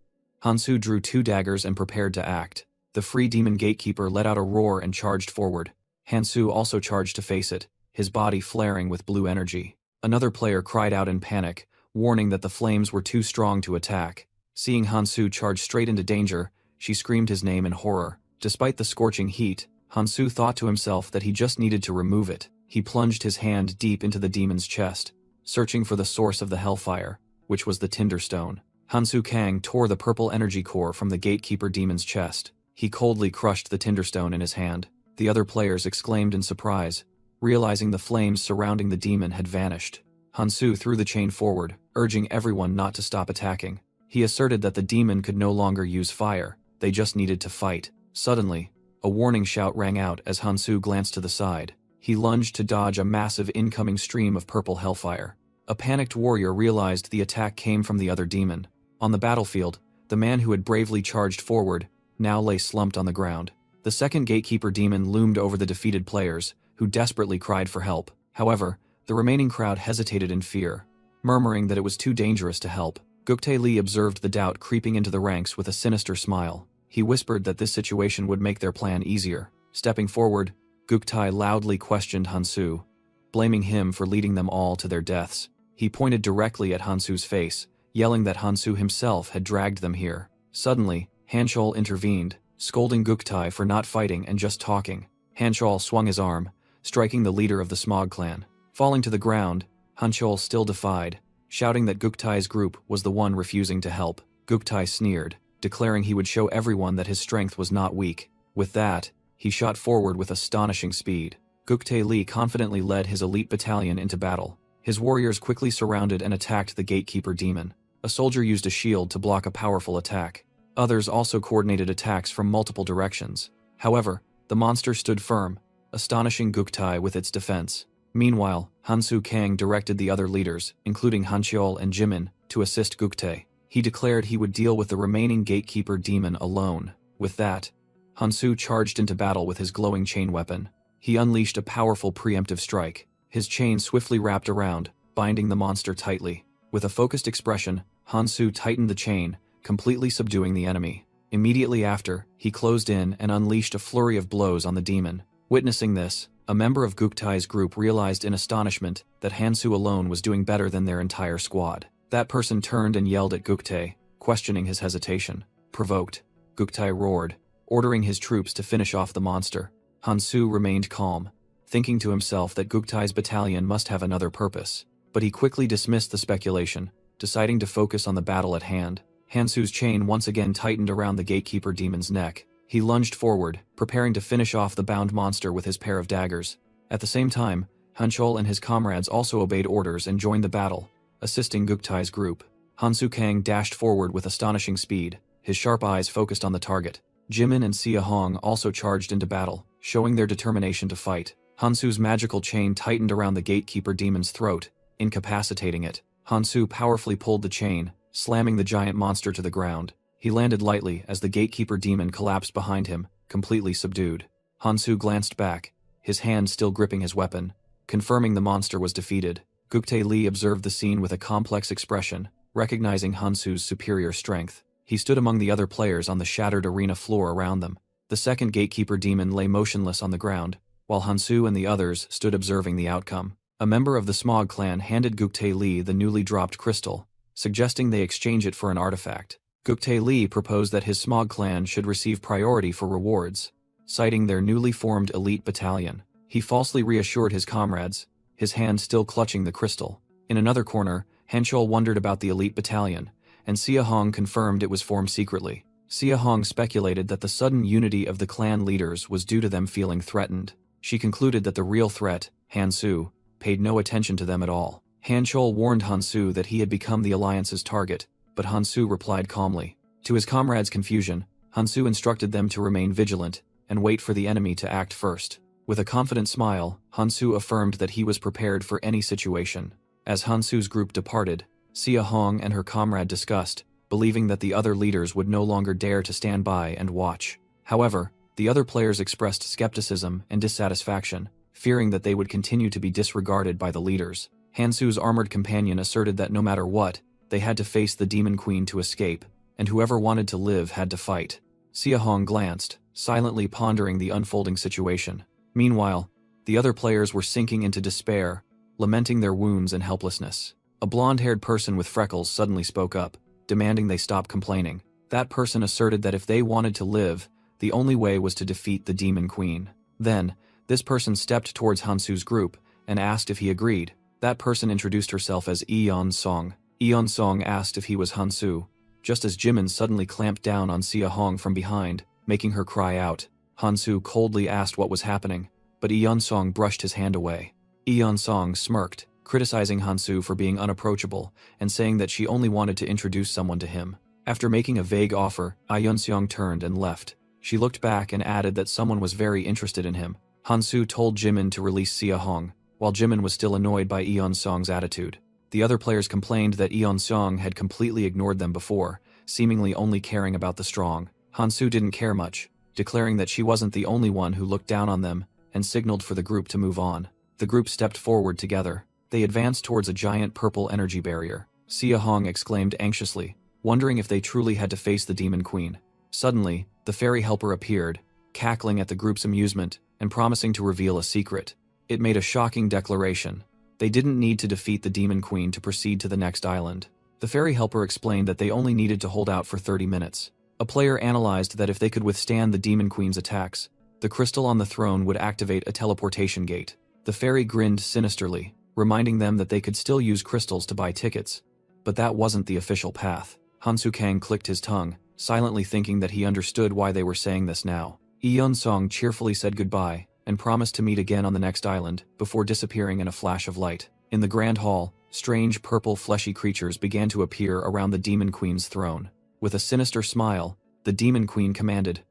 Hansu drew 2 daggers and prepared to act. The free demon gatekeeper let out a roar and charged forward. Hansu also charged to face it, his body flaring with blue energy. Another player cried out in panic, warning that the flames were too strong to attack. Seeing Hansu charge straight into danger, she screamed his name in horror. Despite the scorching heat, Hansu thought to himself that he just needed to remove it. He plunged his hand deep into the demon's chest, searching for the source of the hellfire, which was the Tinder Stone. Hansu Kang tore the purple energy core from the gatekeeper demon's chest. He coldly crushed the Tinder Stone in his hand. The other players exclaimed in surprise, realizing the flames surrounding the demon had vanished. Hansu threw the chain forward, urging everyone not to stop attacking. He asserted that the demon could no longer use fire, they just needed to fight. Suddenly, a warning shout rang out as Hansu glanced to the side. He lunged to dodge a massive incoming stream of purple hellfire. A panicked warrior realized the attack came from the other demon. On the battlefield, the man who had bravely charged forward now lay slumped on the ground. The second gatekeeper demon loomed over the defeated players, who desperately cried for help. However, the remaining crowd hesitated in fear, murmuring that it was too dangerous to help. Guktae Lee observed the doubt creeping into the ranks with a sinister smile. He whispered that this situation would make their plan easier. Stepping forward, Guktae loudly questioned Hansu, blaming him for leading them all to their deaths. He pointed directly at Hansu's face, yelling that Hansu himself had dragged them here. Suddenly, Hanchol intervened, scolding Guktae for not fighting and just talking. Hanchol swung his arm, striking the leader of the Smog clan. Falling to the ground, Hanchol still defied, shouting that Guktae's group was the one refusing to help. Guktae sneered, declaring he would show everyone that his strength was not weak. With that, he shot forward with astonishing speed. Guktae Lee confidently led his elite battalion into battle. His warriors quickly surrounded and attacked the gatekeeper demon. A soldier used a shield to block a powerful attack. Others also coordinated attacks from multiple directions. However, the monster stood firm, astonishing Guktae with its defense. Meanwhile, Hansu Kang directed the other leaders, including Hancheol and Jimin, to assist Guktae. He declared he would deal with the remaining gatekeeper demon alone. With that, Hansu charged into battle with his glowing chain weapon. He unleashed a powerful preemptive strike. His chain swiftly wrapped around, binding the monster tightly. With a focused expression, Hansu tightened the chain, completely subduing the enemy. Immediately after, he closed in and unleashed a flurry of blows on the demon. Witnessing this, a member of Guktai's group realized in astonishment that Hansu alone was doing better than their entire squad. That person turned and yelled at Guktai, questioning his hesitation. Provoked, Guktai roared, ordering his troops to finish off the monster. Hansu remained calm, thinking to himself that Guktai's battalion must have another purpose. But he quickly dismissed the speculation, deciding to focus on the battle at hand. Hansu's chain once again tightened around the gatekeeper demon's neck. He lunged forward, preparing to finish off the bound monster with his pair of daggers. At the same time, Hanchol and his comrades also obeyed orders and joined the battle, assisting Guktai's group. Hansu Kang dashed forward with astonishing speed, his sharp eyes focused on the target. Jimin and Xia Hong also charged into battle, showing their determination to fight. Hansu's magical chain tightened around the gatekeeper demon's throat, incapacitating it. Hansu powerfully pulled the chain, slamming the giant monster to the ground. He landed lightly as the gatekeeper demon collapsed behind him, completely subdued. Hansu glanced back, his hand still gripping his weapon, confirming the monster was defeated. Guktae Li observed the scene with a complex expression, recognizing Hansu's superior strength. He stood among the other players on the shattered arena floor around them. The second gatekeeper demon lay motionless on the ground, while Hansu and the others stood observing the outcome. A member of the Smog clan handed Guktae Li the newly dropped crystal, suggesting they exchange it for an artifact. Guktae Li proposed that his Smog clan should receive priority for rewards, citing their newly formed elite battalion. He falsely reassured his comrades, his hand still clutching the crystal. In another corner, Hanchol wondered about the elite battalion, and Xia Hong confirmed it was formed secretly. Xia Hong speculated that the sudden unity of the clan leaders was due to them feeling threatened. She concluded that the real threat, Hansu, paid no attention to them at all. Hanchol warned Hansu that he had become the alliance's target, but Hansu replied calmly. To his comrades' confusion, Hansu instructed them to remain vigilant and wait for the enemy to act first. With a confident smile, Hansu affirmed that he was prepared for any situation. As Hansu's group departed, Xia Hong and her comrade discussed, believing that the other leaders would no longer dare to stand by and watch. However, the other players expressed skepticism and dissatisfaction, fearing that they would continue to be disregarded by the leaders. Hansu's armored companion asserted that no matter what, they had to face the Demon Queen to escape, and whoever wanted to live had to fight. Xia Hong glanced, silently pondering the unfolding situation. Meanwhile, the other players were sinking into despair, lamenting their wounds and helplessness. A blonde-haired person with freckles suddenly spoke up, demanding they stop complaining. That person asserted that if they wanted to live, the only way was to defeat the Demon Queen. Then, this person stepped towards Hansu's group and asked if he agreed. That person introduced herself as Eon Song. Eon Song asked if he was Hansu, just as Jimin suddenly clamped down on Xia Hong from behind, making her cry out. Hansu coldly asked what was happening, but Eon Song brushed his hand away. Eon Song smirked, criticizing Hansu for being unapproachable and saying that she only wanted to introduce someone to him. After making a vague offer, Eon Song turned and left. She looked back and added that someone was very interested in him. Hansu told Jimin to release Xia Hong, while Jimin was still annoyed by Eon Song's attitude. The other players complained that Eon Song had completely ignored them before, seemingly only caring about the strong. Hansu didn't care much, declaring that she wasn't the only one who looked down on them, and signaled for the group to move on. The group stepped forward together. They advanced towards a giant purple energy barrier. Xia Hong exclaimed anxiously, wondering if they truly had to face the Demon Queen. Suddenly, the fairy helper appeared, cackling at the group's amusement and promising to reveal a secret. It made a shocking declaration. They didn't need to defeat the Demon Queen to proceed to the next island. The fairy helper explained that they only needed to hold out for 30 minutes. A player analyzed that if they could withstand the Demon Queen's attacks, the crystal on the throne would activate a teleportation gate. The fairy grinned sinisterly, reminding them that they could still use crystals to buy tickets. But that wasn't the official path. Hansu Kang clicked his tongue, silently thinking that he understood why they were saying this now. Eon Song cheerfully said goodbye, and promised to meet again on the next island, before disappearing in a flash of light. In the Grand Hall, strange purple fleshy creatures began to appear around the Demon Queen's throne. With a sinister smile, the Demon Queen commanded,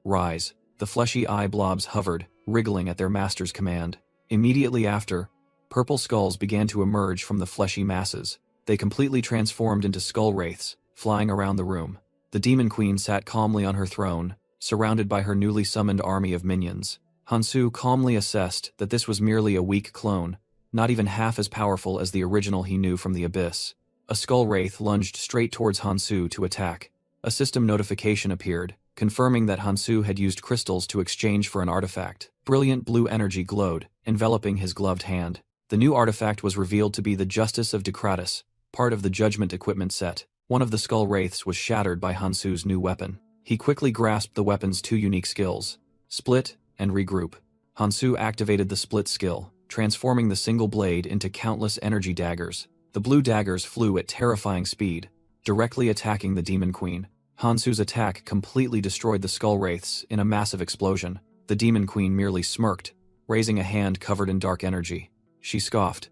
"Rise." The fleshy eye blobs hovered, wriggling at their master's command. Immediately after, purple skulls began to emerge from the fleshy masses. They completely transformed into skull wraiths, flying around the room. The Demon Queen sat calmly on her throne, surrounded by her newly summoned army of minions. Hansu calmly assessed that this was merely a weak clone, not even half as powerful as the original he knew from the Abyss. A skull wraith lunged straight towards Hansu to attack. A system notification appeared, confirming that Hansu had used crystals to exchange for an artifact. Brilliant blue energy glowed, enveloping his gloved hand. The new artifact was revealed to be the Justice of Decratus, part of the Judgment equipment set. One of the skull wraiths was shattered by Hansu's new weapon. He quickly grasped the weapon's two unique skills: split and regroup. Hansu activated the split skill, transforming the single blade into countless energy daggers. The blue daggers flew at terrifying speed, directly attacking the Demon Queen. Hansu's attack completely destroyed the skull wraiths in a massive explosion. The Demon Queen merely smirked, raising a hand covered in dark energy. She scoffed.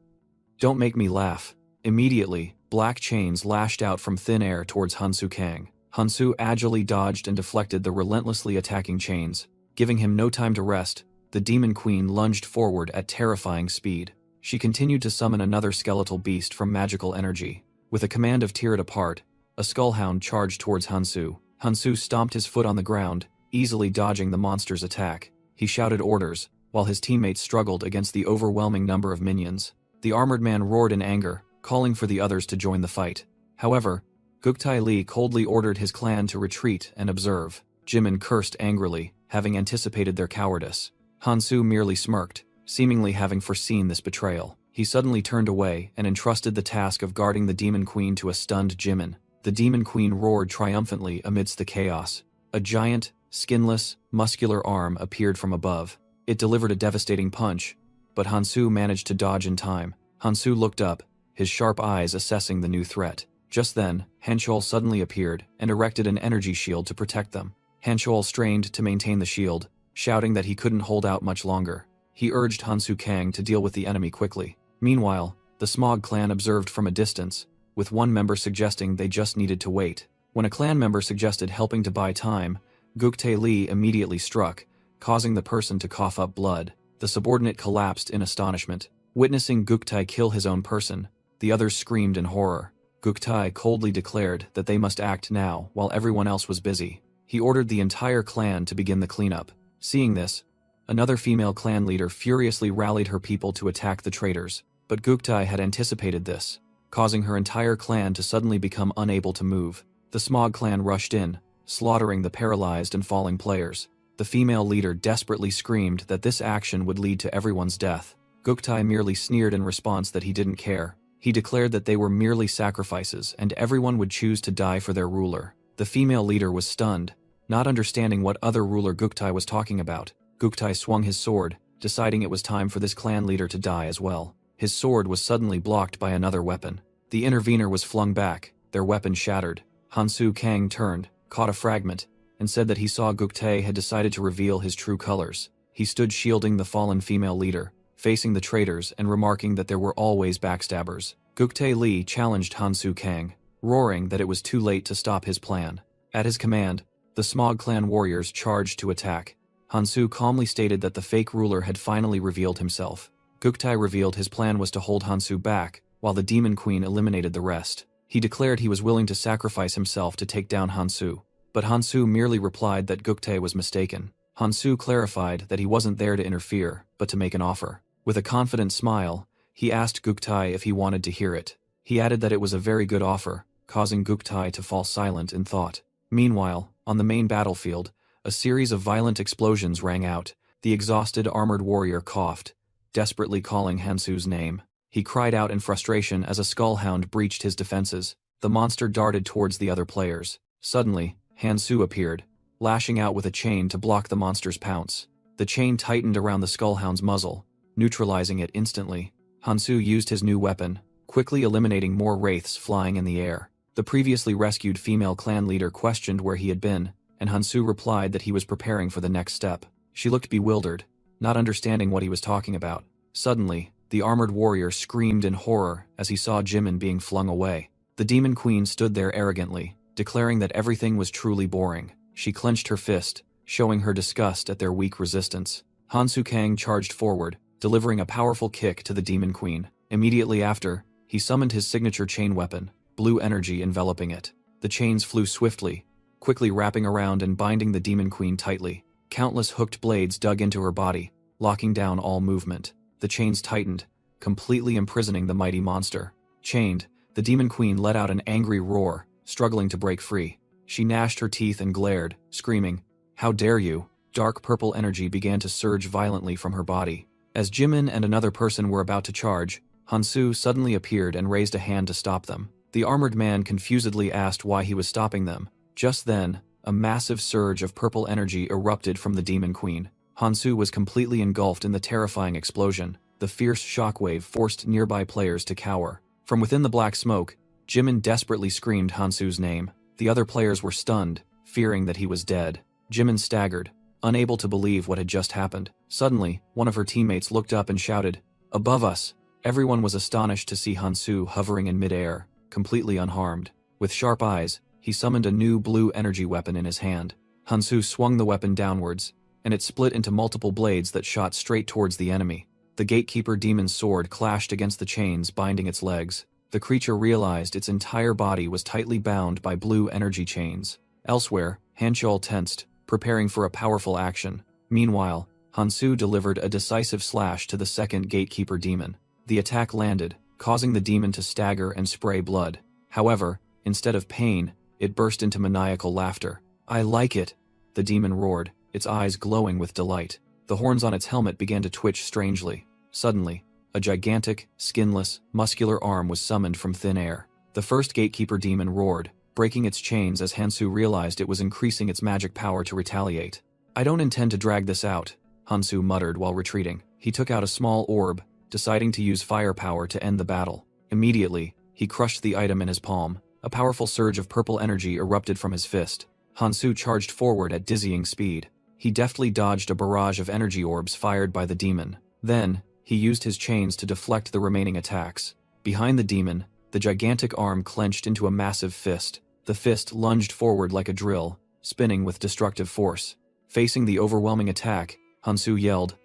"Don't make me laugh." Immediately, black chains lashed out from thin air towards Hansu Kang. Hansu agilely dodged and deflected the relentlessly attacking chains. Giving him no time to rest, the Demon Queen lunged forward at terrifying speed. She continued to summon another skeletal beast from magical energy. With a command of tear it apart, a skullhound charged towards Hansu. Hansu stomped his foot on the ground, easily dodging the monster's attack. He shouted orders, while his teammates struggled against the overwhelming number of minions. The armored man roared in anger, calling for the others to join the fight. However, Guktai Li coldly ordered his clan to retreat and observe. Jimin cursed angrily, having anticipated their cowardice. Hansu merely smirked, seemingly having foreseen this betrayal. He suddenly turned away and entrusted the task of guarding the Demon Queen to a stunned Jimin. The Demon Queen roared triumphantly amidst the chaos. A giant, skinless, muscular arm appeared from above. It delivered a devastating punch, but Hansu managed to dodge in time. Hansu looked up, his sharp eyes assessing the new threat. Just then, Hanchol suddenly appeared and erected an energy shield to protect them. Hanchol strained to maintain the shield, shouting that he couldn't hold out much longer. He urged Hansu Kang to deal with the enemy quickly. Meanwhile, the Smog clan observed from a distance, with one member suggesting they just needed to wait. When a clan member suggested helping to buy time, Guktae Li immediately struck, causing the person to cough up blood. The subordinate collapsed in astonishment. Witnessing Guktae kill his own person, the others screamed in horror. Guktae coldly declared that they must act now while everyone else was busy. He ordered the entire clan to begin the cleanup. Seeing this, another female clan leader furiously rallied her people to attack the traitors. But Guktae had anticipated this, causing her entire clan to suddenly become unable to move. The Smog clan rushed in, slaughtering the paralyzed and falling players. The female leader desperately screamed that this action would lead to everyone's death. Guktae merely sneered in response that he didn't care. He declared that they were merely sacrifices and everyone would choose to die for their ruler. The female leader was stunned, not understanding what other ruler Guktae was talking about. Guktae swung his sword, deciding it was time for this clan leader to die as well. His sword was suddenly blocked by another weapon. The intervener was flung back, their weapon shattered. Hansu Kang turned, caught a fragment, and said that he saw Guktae had decided to reveal his true colors. He stood shielding the fallen female leader, facing the traitors and remarking that there were always backstabbers. Guktae Li challenged Hansu Kang, roaring that it was too late to stop his plan. At his command, the Smog clan warriors charged to attack. Hansu calmly stated that the fake ruler had finally revealed himself. Guktae revealed his plan was to hold Hansu back, while the Demon Queen eliminated the rest. He declared he was willing to sacrifice himself to take down Hansu, but Hansu merely replied that Guktae was mistaken. Hansu clarified that he wasn't there to interfere, but to make an offer. With a confident smile, he asked Guktae if he wanted to hear it. He added that it was a very good offer, causing Guktae to fall silent in thought. Meanwhile, on the main battlefield, a series of violent explosions rang out. The exhausted armored warrior coughed, desperately calling Hansu's name. He cried out in frustration as a skullhound breached his defenses. The monster darted towards the other players. Suddenly, Hansu appeared, lashing out with a chain to block the monster's pounce. The chain tightened around the skullhound's muzzle, neutralizing it instantly. Hansu used his new weapon, quickly eliminating more wraiths flying in the air. The previously rescued female clan leader questioned where he had been, and Hansu replied that he was preparing for the next step. She looked bewildered, not understanding what he was talking about. Suddenly, the armored warrior screamed in horror as he saw Jimin being flung away. The Demon Queen stood there arrogantly, declaring that everything was truly boring. She clenched her fist, showing her disgust at their weak resistance. Hansu Kang charged forward, delivering a powerful kick to the Demon Queen. Immediately after, he summoned his signature chain weapon, blue energy enveloping it. The chains flew swiftly, quickly wrapping around and binding the Demon Queen tightly. Countless hooked blades dug into her body, locking down all movement. The chains tightened, completely imprisoning the mighty monster. Chained, the Demon Queen let out an angry roar, struggling to break free. She gnashed her teeth and glared, screaming, "How dare you! dark purple energy began to surge violently from her body. As Jimin and another person were about to charge, Hansu suddenly appeared and raised a hand to stop them. The armored man confusedly asked why he was stopping them. Just then, a massive surge of purple energy erupted from the Demon Queen. Hansu was completely engulfed in the terrifying explosion. The fierce shockwave forced nearby players to cower. From within the black smoke, Jimin desperately screamed Hansu's name. The other players were stunned, fearing that he was dead. Jimin staggered, unable to believe what had just happened. Suddenly, one of her teammates looked up and shouted, "Above us!" Everyone was astonished to see Hansu hovering in midair, completely unharmed. With sharp eyes, he summoned a new blue energy weapon in his hand. Hansu swung the weapon downwards, and it split into multiple blades that shot straight towards the enemy. The gatekeeper demon's sword clashed against the chains binding its legs. The creature realized its entire body was tightly bound by blue energy chains. Elsewhere, Hanchol tensed, preparing for a powerful action. Meanwhile, Hansu delivered a decisive slash to the second gatekeeper demon. The attack landed, causing the demon to stagger and spray blood. However, instead of pain, it burst into maniacal laughter. "I like it," the demon roared, its eyes glowing with delight. The horns on its helmet began to twitch strangely. Suddenly, a gigantic, skinless, muscular arm was summoned from thin air. The first gatekeeper demon roared, breaking its chains as Hansu realized it was increasing its magic power to retaliate. "I don't intend to drag this out," Hansu muttered while retreating. He took out a small orb, deciding to use firepower to end the battle. Immediately, he crushed the item in his palm. A powerful surge of purple energy erupted from his fist. Hansu charged forward at dizzying speed. He deftly dodged a barrage of energy orbs fired by the demon. Then, he used his chains to deflect the remaining attacks. Behind the demon, the gigantic arm clenched into a massive fist. The fist lunged forward like a drill, spinning with destructive force. Facing the overwhelming attack, Hansu yelled,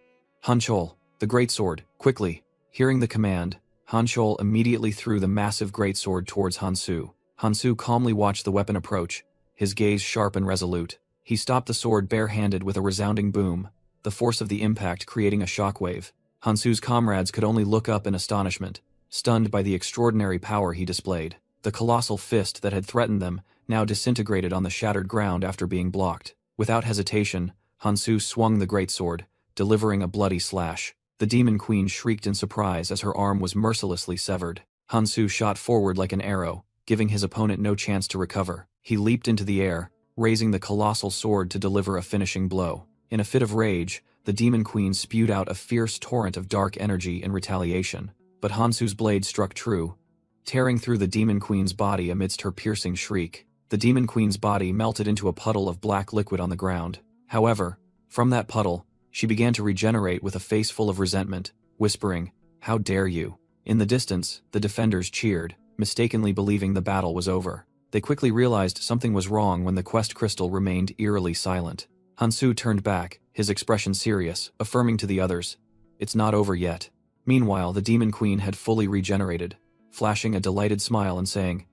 "Hanchol, the greatsword, quickly!" Hearing the command, Hanchol immediately threw the massive greatsword towards Hansu. Hansu calmly watched the weapon approach, his gaze sharp and resolute. He stopped the sword bare-handed with a resounding boom, the force of the impact creating a shockwave. Hansu's comrades could only look up in astonishment, stunned by the extraordinary power he displayed. The colossal fist that had threatened them now disintegrated on the shattered ground after being blocked. Without hesitation, Hansu swung the greatsword, delivering a bloody slash. The Demon Queen shrieked in surprise as her arm was mercilessly severed. Hansu shot forward like an arrow, giving his opponent no chance to recover. He leaped into the air, raising the colossal sword to deliver a finishing blow. In a fit of rage, the Demon Queen spewed out a fierce torrent of dark energy in retaliation. But Hansu's blade struck true, tearing through the Demon Queen's body amidst her piercing shriek. The Demon Queen's body melted into a puddle of black liquid on the ground. However, from that puddle, she began to regenerate with a face full of resentment, whispering, "How dare you?" In the distance, the defenders cheered, mistakenly believing the battle was over. They quickly realized something was wrong when the quest crystal remained eerily silent. Hansu turned back, his expression serious, affirming to the others, "It's not over yet." Meanwhile, the Demon Queen had fully regenerated, flashing a delighted smile and saying,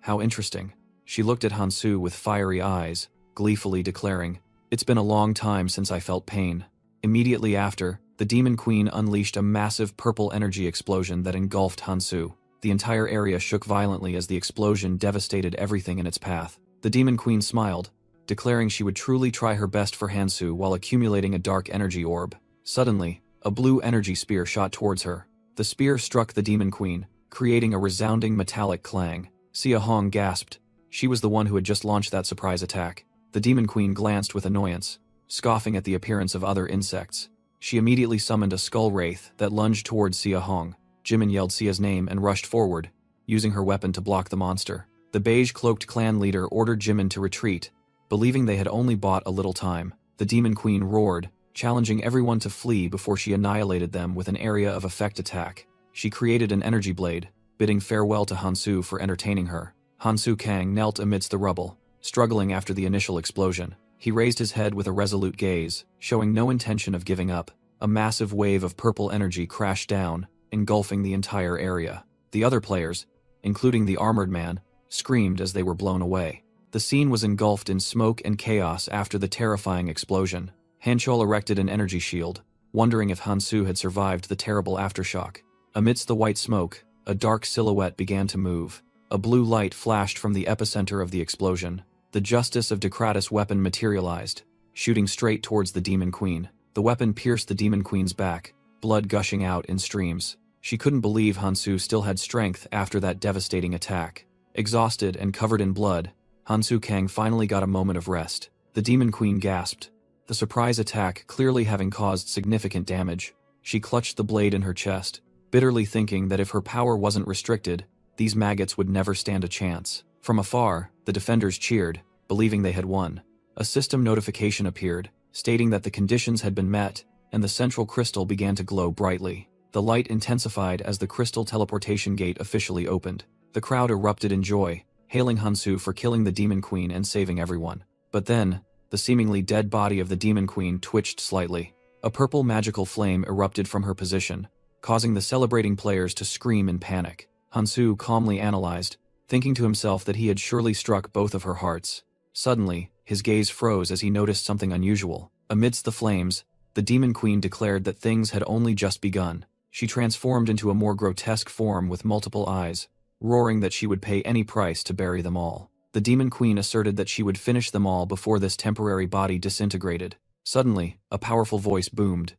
"How interesting." She looked at Hansu with fiery eyes, gleefully declaring, "It's been a long time since I felt pain." Immediately after, the Demon Queen unleashed a massive purple energy explosion that engulfed Hansu. The entire area shook violently as the explosion devastated everything in its path. The Demon Queen smiled, declaring she would truly try her best for Hansu while accumulating a dark energy orb. Suddenly, a blue energy spear shot towards her. The spear struck the Demon Queen, creating a resounding metallic clang. Sia Hong gasped. She was the one who had just launched that surprise attack. The Demon Queen glanced with annoyance, scoffing at the appearance of other insects. She immediately summoned a skull wraith that lunged towards Sia Hong. Jimin yelled Sia's name and rushed forward, using her weapon to block the monster. The beige-cloaked clan leader ordered Jimin to retreat, believing they had only bought a little time. The Demon Queen roared, challenging everyone to flee before she annihilated them with an area of effect attack. She created an energy blade, bidding farewell to Hansu for entertaining her. Hansu Kang knelt amidst the rubble, struggling after the initial explosion. He raised his head with a resolute gaze, showing no intention of giving up. A massive wave of purple energy crashed down, engulfing the entire area. The other players, including the armored man, screamed as they were blown away. The scene was engulfed in smoke and chaos after the terrifying explosion. Hanchol erected an energy shield, wondering if Hansu had survived the terrible aftershock. Amidst the white smoke, a dark silhouette began to move. A blue light flashed from the epicenter of the explosion. The Justice of Decratus weapon materialized, shooting straight towards the Demon Queen. The weapon pierced the Demon Queen's back, blood gushing out in streams. She couldn't believe Hansu still had strength after that devastating attack. Exhausted and covered in blood, Hansu Kang finally got a moment of rest. The Demon Queen gasped, the surprise attack clearly having caused significant damage. She clutched the blade in her chest, bitterly thinking that if her power wasn't restricted, these maggots would never stand a chance. From afar, the defenders cheered, believing they had won. A system notification appeared, stating that the conditions had been met, and the central crystal began to glow brightly. The light intensified as the crystal teleportation gate officially opened. The crowd erupted in joy, hailing Hansu for killing the Demon Queen and saving everyone. But then, the seemingly dead body of the Demon Queen twitched slightly. A purple magical flame erupted from her position, causing the celebrating players to scream in panic. Hansu calmly analyzed, thinking to himself that he had surely struck both of her hearts. Suddenly, his gaze froze as he noticed something unusual. Amidst the flames, the Demon Queen declared that things had only just begun. She transformed into a more grotesque form with multiple eyes, roaring that she would pay any price to bury them all. The Demon Queen asserted that she would finish them all before this temporary body disintegrated. Suddenly, a powerful voice boomed.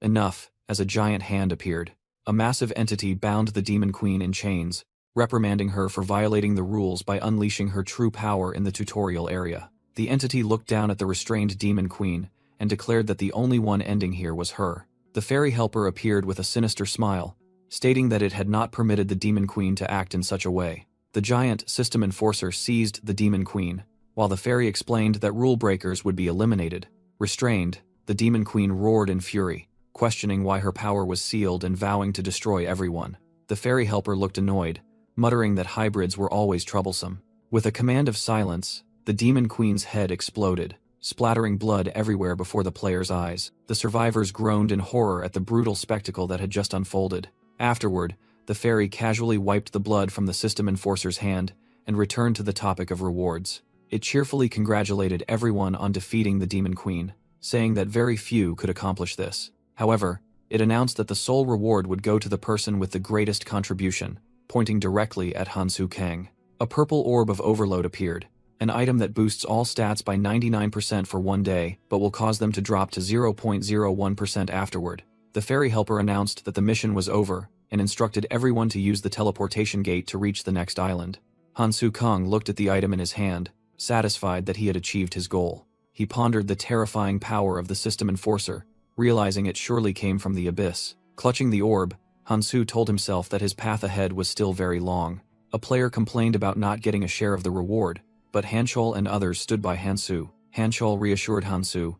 Enough, as a giant hand appeared. A massive entity bound the Demon Queen in chains, reprimanding her for violating the rules by unleashing her true power in the tutorial area. The entity looked down at the restrained Demon Queen and declared that the only one ending here was her. The fairy helper appeared with a sinister smile, stating that it had not permitted the Demon Queen to act in such a way. The giant system enforcer seized the Demon Queen, while the fairy explained that rule breakers would be eliminated. Restrained, the Demon Queen roared in fury, questioning why her power was sealed and vowing to destroy everyone. The fairy helper looked annoyed, muttering that hybrids were always troublesome. With a command of silence, the Demon Queen's head exploded, splattering blood everywhere before the players' eyes. The survivors groaned in horror at the brutal spectacle that had just unfolded. Afterward, the fairy casually wiped the blood from the system enforcer's hand and returned to the topic of rewards. It cheerfully congratulated everyone on defeating the Demon Queen, saying that very few could accomplish this. However, it announced that the sole reward would go to the person with the greatest contribution, pointing directly at Hansu Kang. A purple orb of overload appeared, an item that boosts all stats by 99% for one day, but will cause them to drop to 0.01% afterward. The fairy helper announced that the mission was over, and instructed everyone to use the teleportation gate to reach the next island. Hansu Kang looked at the item in his hand, satisfied that he had achieved his goal. He pondered the terrifying power of the system enforcer, realizing it surely came from the abyss. Clutching the orb, Hansu told himself that his path ahead was still very long. A player complained about not getting a share of the reward, but Hanchol and others stood by Hansu. Hanchol reassured Hansu,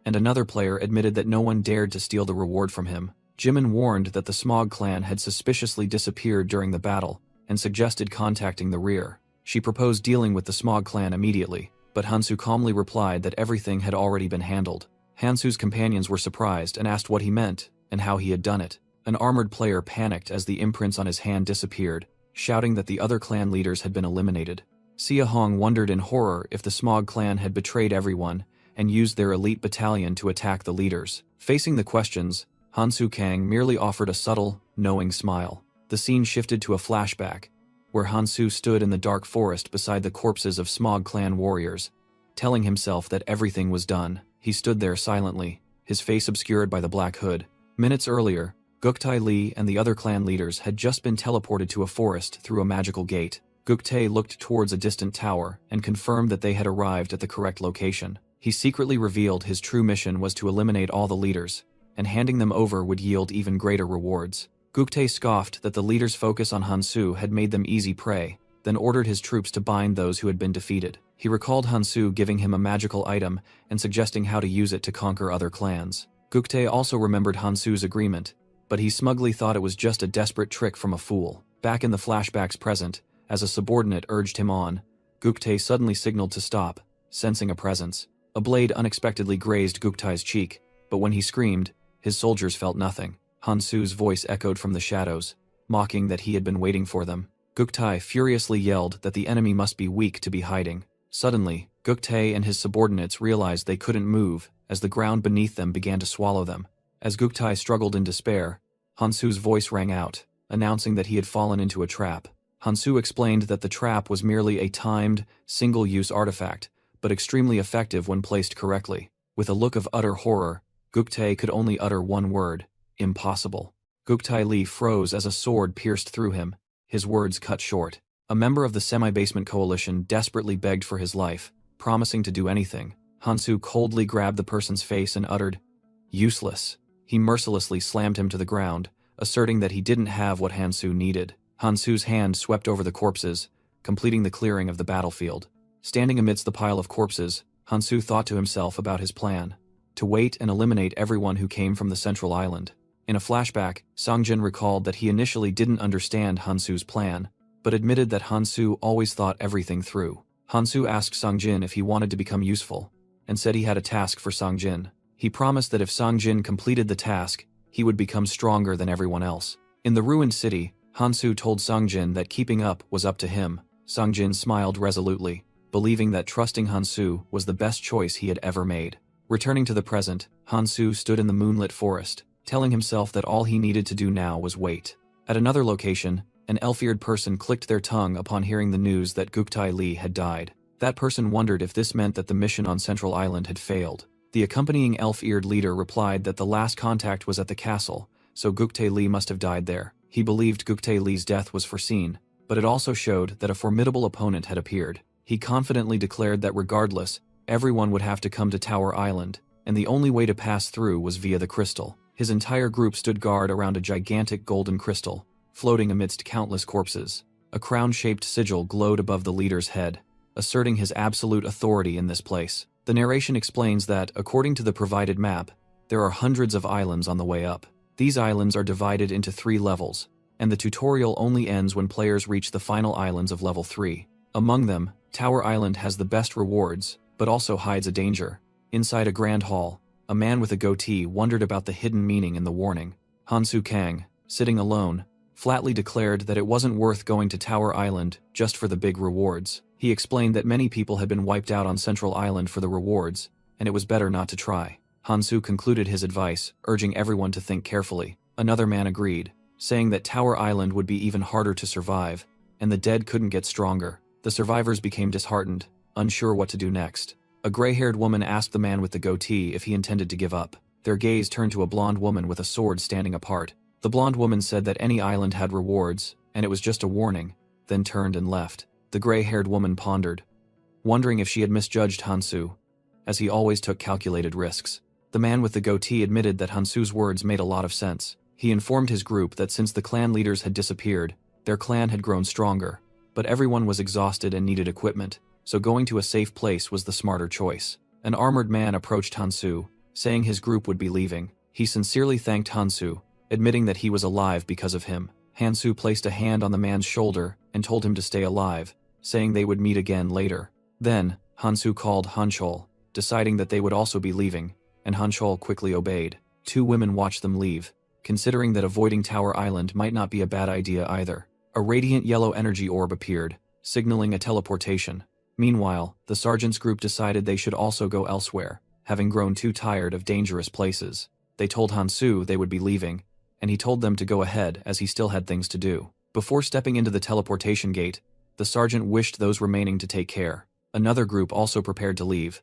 and another player admitted that no one dared to steal the reward from him. Jimin warned that the Smog clan had suspiciously disappeared during the battle, and suggested contacting the rear. She proposed dealing with the Smog clan immediately, but Hansu calmly replied that everything had already been handled. Hansu's companions were surprised and asked what he meant, and how he had done it. An armored player panicked as the imprints on his hand disappeared, shouting that the other clan leaders had been eliminated. Sia Hong wondered in horror if the Smog clan had betrayed everyone, and used their elite battalion to attack the leaders. Facing the questions, Hansu Kang merely offered a subtle, knowing smile. The scene shifted to a flashback, where Hansu stood in the dark forest beside the corpses of Smog clan warriors. Telling himself that everything was done, he stood there silently, his face obscured by the black hood. Minutes earlier, Guktae Li and the other clan leaders had just been teleported to a forest through a magical gate. Guktae looked towards a distant tower and confirmed that they had arrived at the correct location. He secretly revealed his true mission was to eliminate all the leaders, and handing them over would yield even greater rewards. Guktae scoffed that the leaders' focus on Hansu had made them easy prey, then ordered his troops to bind those who had been defeated. He recalled Hansu giving him a magical item and suggesting how to use it to conquer other clans. Guktae also remembered Hansu's agreement, but he smugly thought it was just a desperate trick from a fool. Back in the flashbacks present, as a subordinate urged him on, Guktae suddenly signaled to stop, sensing a presence. A blade unexpectedly grazed Guktae's cheek, but when he screamed, his soldiers felt nothing. Hansu's voice echoed from the shadows, mocking that he had been waiting for them. Guktae furiously yelled that the enemy must be weak to be hiding. Suddenly, Guktae and his subordinates realized they couldn't move as the ground beneath them began to swallow them. As Guktae struggled in despair, Hansu's voice rang out, announcing that he had fallen into a trap. Hansu explained that the trap was merely a timed, single-use artifact, but extremely effective when placed correctly. With a look of utter horror, Guktae could only utter one word: impossible. Guktae Li froze as a sword pierced through him, his words cut short. A member of the semi-basement coalition desperately begged for his life, promising to do anything. Hansu coldly grabbed the person's face and uttered, "Useless." He mercilessly slammed him to the ground, asserting that he didn't have what Hansu needed. Hansu's hand swept over the corpses, completing the clearing of the battlefield. Standing amidst the pile of corpses, Hansu thought to himself about his plan: to wait and eliminate everyone who came from the central island. In a flashback, Songjin recalled that he initially didn't understand Hansu's plan, but admitted that Hansu always thought everything through. Hansu asked Songjin if he wanted to become useful, and said he had a task for Songjin. He promised that if Songjin completed the task, he would become stronger than everyone else. In the ruined city, Hansu told Songjin that keeping up was up to him. Songjin smiled resolutely, believing that trusting Hansu was the best choice he had ever made. Returning to the present, Hansu stood in the moonlit forest, telling himself that all he needed to do now was wait. At another location, an elf-eared person clicked their tongue upon hearing the news that Guktae Li had died. That person wondered if this meant that the mission on Central Island had failed. The accompanying elf-eared leader replied that the last contact was at the castle, so Guktae Li must have died there. He believed Guktae Li's death was foreseen, but it also showed that a formidable opponent had appeared. He confidently declared that regardless, everyone would have to come to Tower Island, and the only way to pass through was via the crystal. His entire group stood guard around a gigantic golden crystal, floating amidst countless corpses. A crown-shaped sigil glowed above the leader's head, asserting his absolute authority in this place. The narration explains that, according to the provided map, there are hundreds of islands on the way up. These islands are divided into 3 levels, and the tutorial only ends when players reach the final islands of level 3. Among them, Tower Island has the best rewards, but also hides a danger. Inside a grand hall, a man with a goatee wondered about the hidden meaning in the warning. Hansu Kang, sitting alone, flatly declared that it wasn't worth going to Tower Island just for the big rewards. He explained that many people had been wiped out on Central Island for the rewards, and it was better not to try. Hansu concluded his advice, urging everyone to think carefully. Another man agreed, saying that Tower Island would be even harder to survive, and the dead couldn't get stronger. The survivors became disheartened, unsure what to do next. A gray-haired woman asked the man with the goatee if he intended to give up. Their gaze turned to a blonde woman with a sword standing apart. The blonde woman said that any island had rewards, and it was just a warning, then turned and left. The gray-haired woman pondered, wondering if she had misjudged Hansu, as he always took calculated risks. The man with the goatee admitted that Hansu's words made a lot of sense. He informed his group that since the clan leaders had disappeared, their clan had grown stronger, but everyone was exhausted and needed equipment, so going to a safe place was the smarter choice. An armored man approached Hansu, saying his group would be leaving. He sincerely thanked Hansu, admitting that he was alive because of him. Hansu placed a hand on the man's shoulder and told him to stay alive, saying they would meet again later. Then, Hansu called Hanchol, deciding that they would also be leaving, and Hanchol quickly obeyed. 2 women watched them leave, considering that avoiding Tower Island might not be a bad idea either. A radiant yellow energy orb appeared, signaling a teleportation. Meanwhile, the sergeant's group decided they should also go elsewhere, having grown too tired of dangerous places. They told Hansu they would be leaving, and he told them to go ahead as he still had things to do. Before stepping into the teleportation gate, the sergeant wished those remaining to take care. Another group also prepared to leave.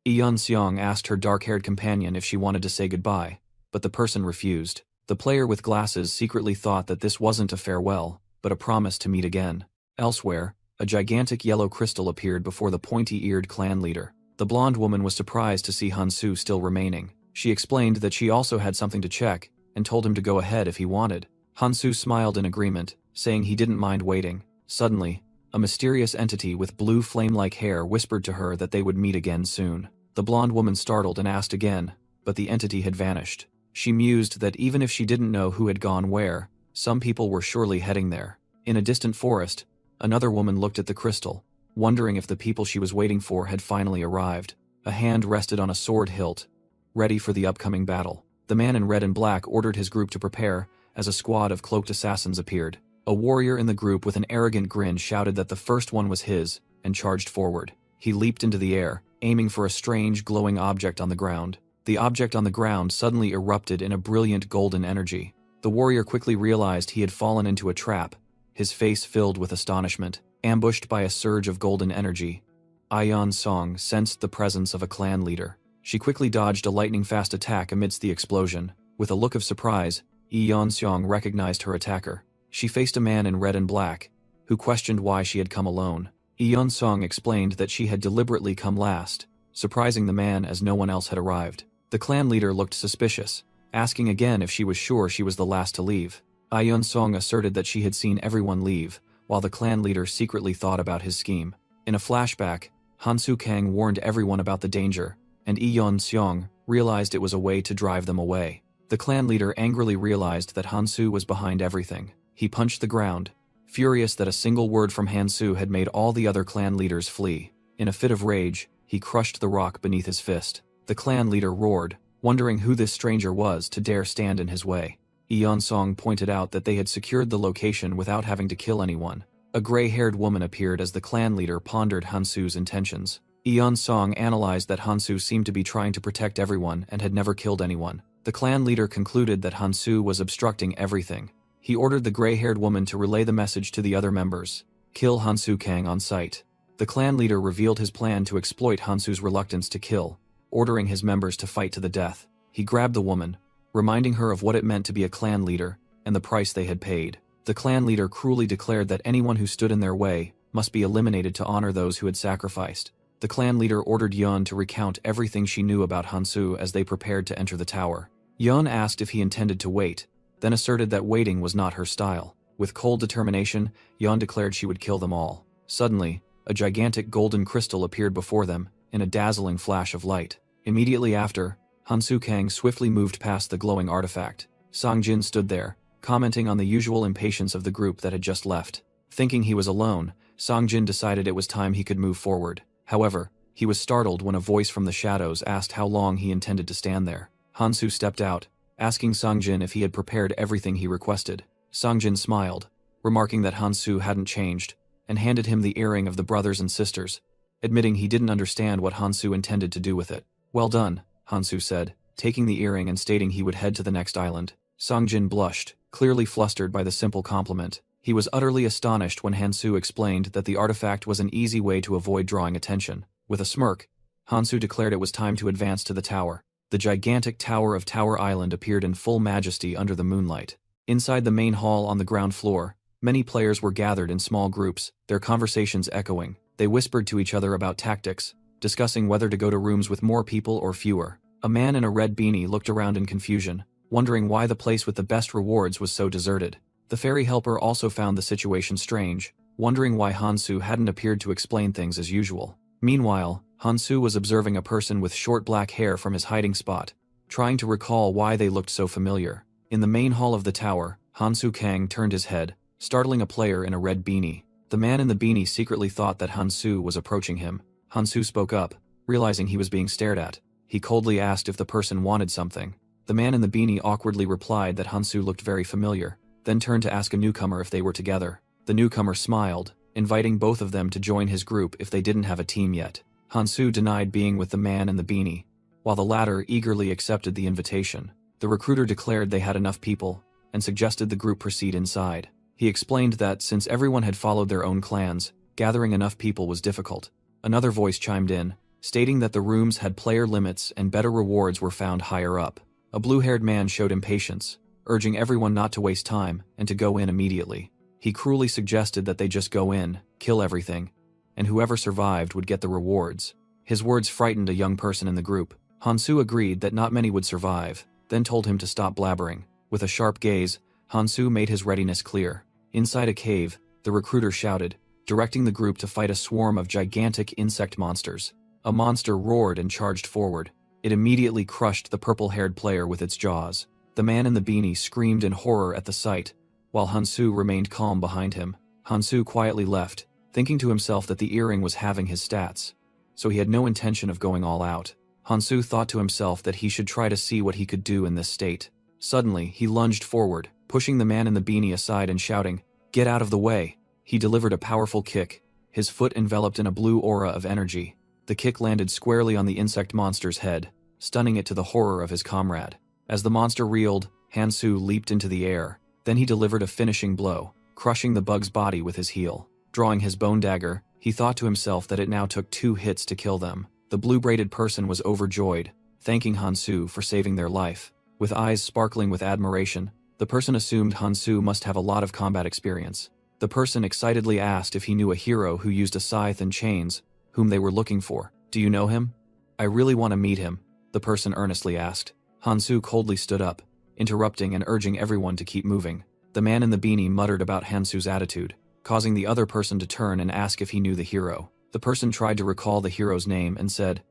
Eun Seong asked her dark-haired companion if she wanted to say goodbye, but the person refused. The player with glasses secretly thought that this wasn't a farewell, but a promise to meet again. Elsewhere, a gigantic yellow crystal appeared before the pointy-eared clan leader. The blonde woman was surprised to see Hansu still remaining. She explained that she also had something to check, and told him to go ahead if he wanted. Hansu smiled in agreement, saying he didn't mind waiting. Suddenly, a mysterious entity with blue flame-like hair whispered to her that they would meet again soon. The blonde woman startled and asked again, but the entity had vanished. She mused that even if she didn't know who had gone where, some people were surely heading there. In a distant forest, another woman looked at the crystal, wondering if the people she was waiting for had finally arrived. A hand rested on a sword hilt, ready for the upcoming battle. The man in red and black ordered his group to prepare, as a squad of cloaked assassins appeared. A warrior in the group with an arrogant grin shouted that the first one was his, and charged forward. He leaped into the air, aiming for a strange glowing object on the ground. The object on the ground suddenly erupted in a brilliant golden energy. The warrior quickly realized he had fallen into a trap, his face filled with astonishment. Ambushed by a surge of golden energy, Ayeon Song sensed the presence of a clan leader. She quickly dodged a lightning-fast attack amidst the explosion. With a look of surprise, Yi Yeon-seong recognized her attacker. She faced a man in red and black, who questioned why she had come alone. Yi Yeon-seong explained that she had deliberately come last, surprising the man as no one else had arrived. The clan leader looked suspicious, asking again if she was sure she was the last to leave. Yi Yeon-seong asserted that she had seen everyone leave, while the clan leader secretly thought about his scheme. In a flashback, Han Soo-kang warned everyone about the danger, and Yi Yeon-seong realized it was a way to drive them away. The clan leader angrily realized that Han Soo was behind everything. He punched the ground, furious that a single word from Han Soo had made all the other clan leaders flee. In a fit of rage, he crushed the rock beneath his fist. The clan leader roared, wondering who this stranger was to dare stand in his way. Yi Yeon-seong pointed out that they had secured the location without having to kill anyone. A gray-haired woman appeared as the clan leader pondered Han Soo's intentions. Yi Yeon-seong analyzed that Han Soo seemed to be trying to protect everyone and had never killed anyone. The clan leader concluded that Han Soo was obstructing everything. He ordered the gray-haired woman to relay the message to the other members. Kill Han Soo-kang on sight. The clan leader revealed his plan to exploit Han Soo's reluctance to kill, ordering his members to fight to the death. He grabbed the woman, reminding her of what it meant to be a clan leader and the price they had paid. The clan leader cruelly declared that anyone who stood in their way must be eliminated to honor those who had sacrificed. The clan leader ordered Yeon to recount everything she knew about Han Soo as they prepared to enter the tower. Yeon asked if he intended to wait, then asserted that waiting was not her style. With cold determination, Yeon declared she would kill them all. Suddenly, a gigantic golden crystal appeared before them, in a dazzling flash of light. Immediately after, Han Soo-kang swiftly moved past the glowing artifact. Song-jin stood there, commenting on the usual impatience of the group that had just left. Thinking he was alone, Song-jin decided it was time he could move forward. However, he was startled when a voice from the shadows asked how long he intended to stand there. Han Soo stepped out, asking Song-jin if he had prepared everything he requested. Song-jin smiled, remarking that Han Soo hadn't changed, and handed him the earring of the brothers and sisters, admitting he didn't understand what Han Soo intended to do with it. "Well done," Han Soo said, taking the earring and stating he would head to the next island. Song-jin blushed, clearly flustered by the simple compliment. He was utterly astonished when Han Soo explained that the artifact was an easy way to avoid drawing attention. With a smirk, Han Soo declared it was time to advance to the tower. The gigantic tower of Tower Island appeared in full majesty under the moonlight. Inside the main hall on the ground floor, many players were gathered in small groups, their conversations echoing. They whispered to each other about tactics, discussing whether to go to rooms with more people or fewer. A man in a red beanie looked around in confusion, wondering why the place with the best rewards was so deserted. The fairy helper also found the situation strange, wondering why Han Soo hadn't appeared to explain things as usual. Meanwhile, Han Soo was observing a person with short black hair from his hiding spot, trying to recall why they looked so familiar. In the main hall of the tower, Han Soo-kang turned his head, startling a player in a red beanie. The man in the beanie secretly thought that Han Soo was approaching him. Han Soo spoke up, realizing he was being stared at. He coldly asked if the person wanted something. The man in the beanie awkwardly replied that Han Soo looked very familiar, then turned to ask a newcomer if they were together. The newcomer smiled, inviting both of them to join his group if they didn't have a team yet. Han Soo denied being with the man in the beanie, while the latter eagerly accepted the invitation. The recruiter declared they had enough people, and suggested the group proceed inside. He explained that since everyone had followed their own clans, gathering enough people was difficult. Another voice chimed in, stating that the rooms had player limits and better rewards were found higher up. A blue-haired man showed impatience, urging everyone not to waste time and to go in immediately. He cruelly suggested that they just go in, kill everything, and whoever survived would get the rewards. His words frightened a young person in the group. Han Soo agreed that not many would survive, then told him to stop blabbering. With a sharp gaze, Han Soo made his readiness clear. Inside a cave, the recruiter shouted, directing the group to fight a swarm of gigantic insect monsters. A monster roared and charged forward. It immediately crushed the purple-haired player with its jaws. The man in the beanie screamed in horror at the sight, while Han Soo remained calm behind him. Han Soo quietly left, thinking to himself that the earring was halving his stats, so he had no intention of going all out. Han Soo thought to himself that he should try to see what he could do in this state. Suddenly, he lunged forward, pushing the man in the beanie aside and shouting, "Get out of the way!" He delivered a powerful kick, his foot enveloped in a blue aura of energy. The kick landed squarely on the insect monster's head, stunning it to the horror of his comrade. As the monster reeled, Han Soo leaped into the air. Then he delivered a finishing blow, crushing the bug's body with his heel. Drawing his bone dagger, he thought to himself that it now took 2 hits to kill them. The blue-braided person was overjoyed, thanking Hansu for saving their life. With eyes sparkling with admiration, the person assumed Hansu must have a lot of combat experience. The person excitedly asked if he knew a hero who used a scythe and chains, whom they were looking for. Do you know him? I really want to meet him, the person earnestly asked. Hansu coldly stood up, interrupting and urging everyone to keep moving. The man in the beanie muttered about Hansu's attitude, causing the other person to turn and ask if he knew the hero. The person tried to recall the hero's name and said,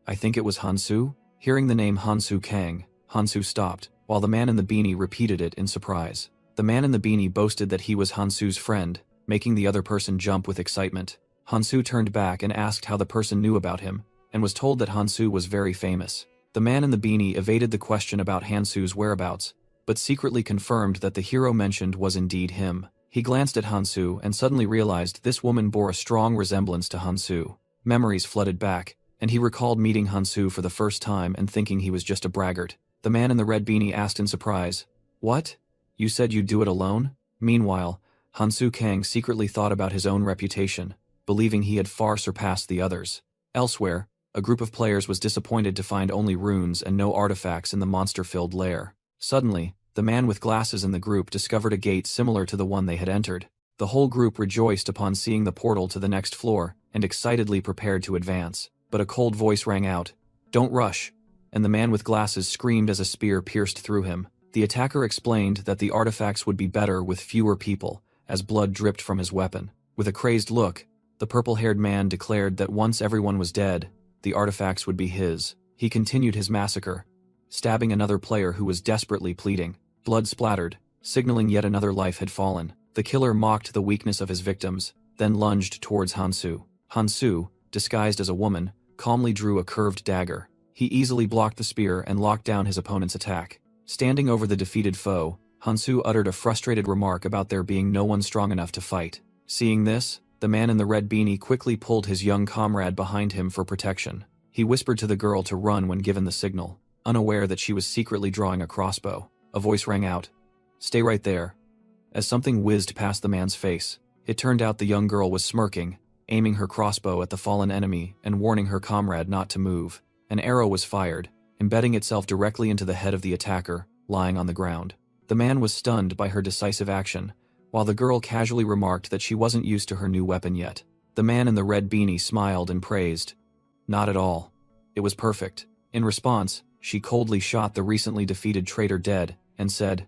I think it was Hansu? Hearing the name Hansu Kang, Hansu stopped, while the man in the beanie repeated it in surprise. The man in the beanie boasted that he was Hansu's friend, making the other person jump with excitement. Hansu turned back and asked how the person knew about him, and was told that Hansu was very famous. The man in the beanie evaded the question about Hansu's whereabouts, but secretly confirmed that the hero mentioned was indeed him. He glanced at Hansu and suddenly realized this woman bore a strong resemblance to Hansu. Memories flooded back, and he recalled meeting Hansu for the first time and thinking he was just a braggart. The man in the red beanie asked in surprise, What? You said you'd do it alone? Meanwhile, Hansu Kang secretly thought about his own reputation, believing he had far surpassed the others. Elsewhere, a group of players was disappointed to find only runes and no artifacts in the monster-filled lair. Suddenly, the man with glasses in the group discovered a gate similar to the one they had entered. The whole group rejoiced upon seeing the portal to the next floor and excitedly prepared to advance. But a cold voice rang out, Don't rush, and the man with glasses screamed as a spear pierced through him. The attacker explained that the artifacts would be better with fewer people, as blood dripped from his weapon. With a crazed look, the purple-haired man declared that once everyone was dead, the artifacts would be his. He continued his massacre, stabbing another player who was desperately pleading. Blood splattered, signaling yet another life had fallen. The killer mocked the weakness of his victims, then lunged towards Hansu. Hansu, disguised as a woman, calmly drew a curved dagger. He easily blocked the spear and locked down his opponent's attack. Standing over the defeated foe, Hansu uttered a frustrated remark about there being no one strong enough to fight. Seeing this, the man in the red beanie quickly pulled his young comrade behind him for protection. He whispered to the girl to run when given the signal, unaware that she was secretly drawing a crossbow. A voice rang out, Stay right there. As something whizzed past the man's face, it turned out the young girl was smirking, aiming her crossbow at the fallen enemy and warning her comrade not to move. An arrow was fired, embedding itself directly into the head of the attacker, lying on the ground. The man was stunned by her decisive action, while the girl casually remarked that she wasn't used to her new weapon yet. The man in the red beanie smiled and praised, Not at all. It was perfect. In response, she coldly shot the recently defeated traitor dead, and said,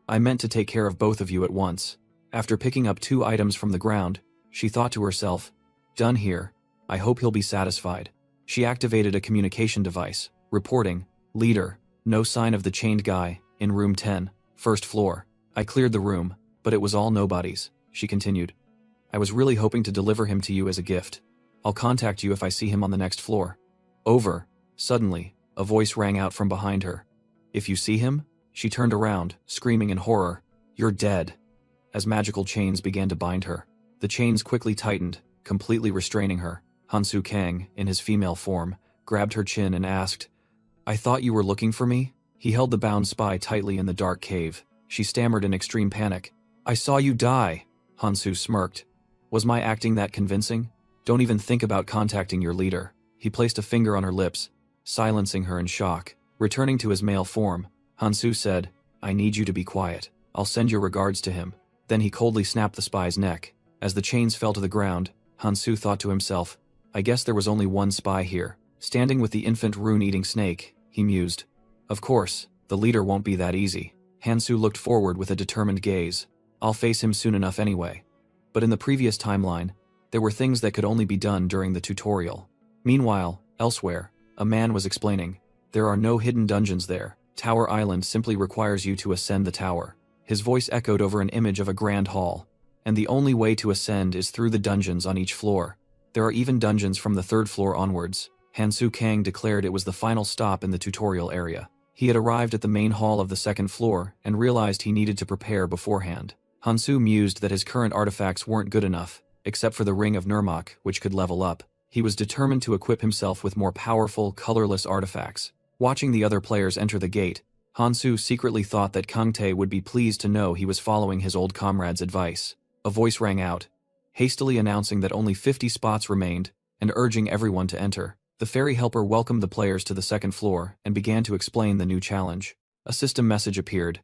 I meant to take care of both of you at once. After picking up 2 items from the ground, she thought to herself, Done here. I hope he'll be satisfied. She activated a communication device, reporting, Leader, no sign of the chained guy, in room 10, first floor. I cleared the room, but it was all nobodies, she continued. I was really hoping to deliver him to you as a gift. I'll contact you if I see him on the next floor. Over. Suddenly, a voice rang out from behind her. If you see him? She turned around, screaming in horror, You're dead. As magical chains began to bind her. The chains quickly tightened, completely restraining her. Hansu Kang, in his female form, grabbed her chin and asked, I thought you were looking for me? He held the bound spy tightly in the dark cave. She stammered in extreme panic. I saw you die. Hansu smirked. Was my acting that convincing? Don't even think about contacting your leader. He placed a finger on her lips, silencing her in shock. Returning to his male form, Hansu said, I need you to be quiet. I'll send your regards to him. Then he coldly snapped the spy's neck. As the chains fell to the ground, Hansu thought to himself, I guess there was only one spy here. Standing with the infant rune-eating snake, he mused. Of course, the leader won't be that easy. Hansu looked forward with a determined gaze. I'll face him soon enough anyway. But in the previous timeline, there were things that could only be done during the tutorial. Meanwhile, elsewhere, a man was explaining, There are no hidden dungeons there. Tower Island simply requires you to ascend the tower. His voice echoed over an image of a grand hall. And the only way to ascend is through the dungeons on each floor. There are even dungeons from the 3rd floor onwards. Hansu Kang declared it was the final stop in the tutorial area. He had arrived at the main hall of the 2nd floor and realized he needed to prepare beforehand. Hansu mused that his current artifacts weren't good enough, except for the Ring of Nurmak, which could level up. He was determined to equip himself with more powerful, colorless artifacts. Watching the other players enter the gate, Hansu secretly thought that Kang Tae would be pleased to know he was following his old comrade's advice. A voice rang out, hastily announcing that only 50 spots remained and urging everyone to enter. The fairy helper welcomed the players to the second floor and began to explain the new challenge. A system message appeared.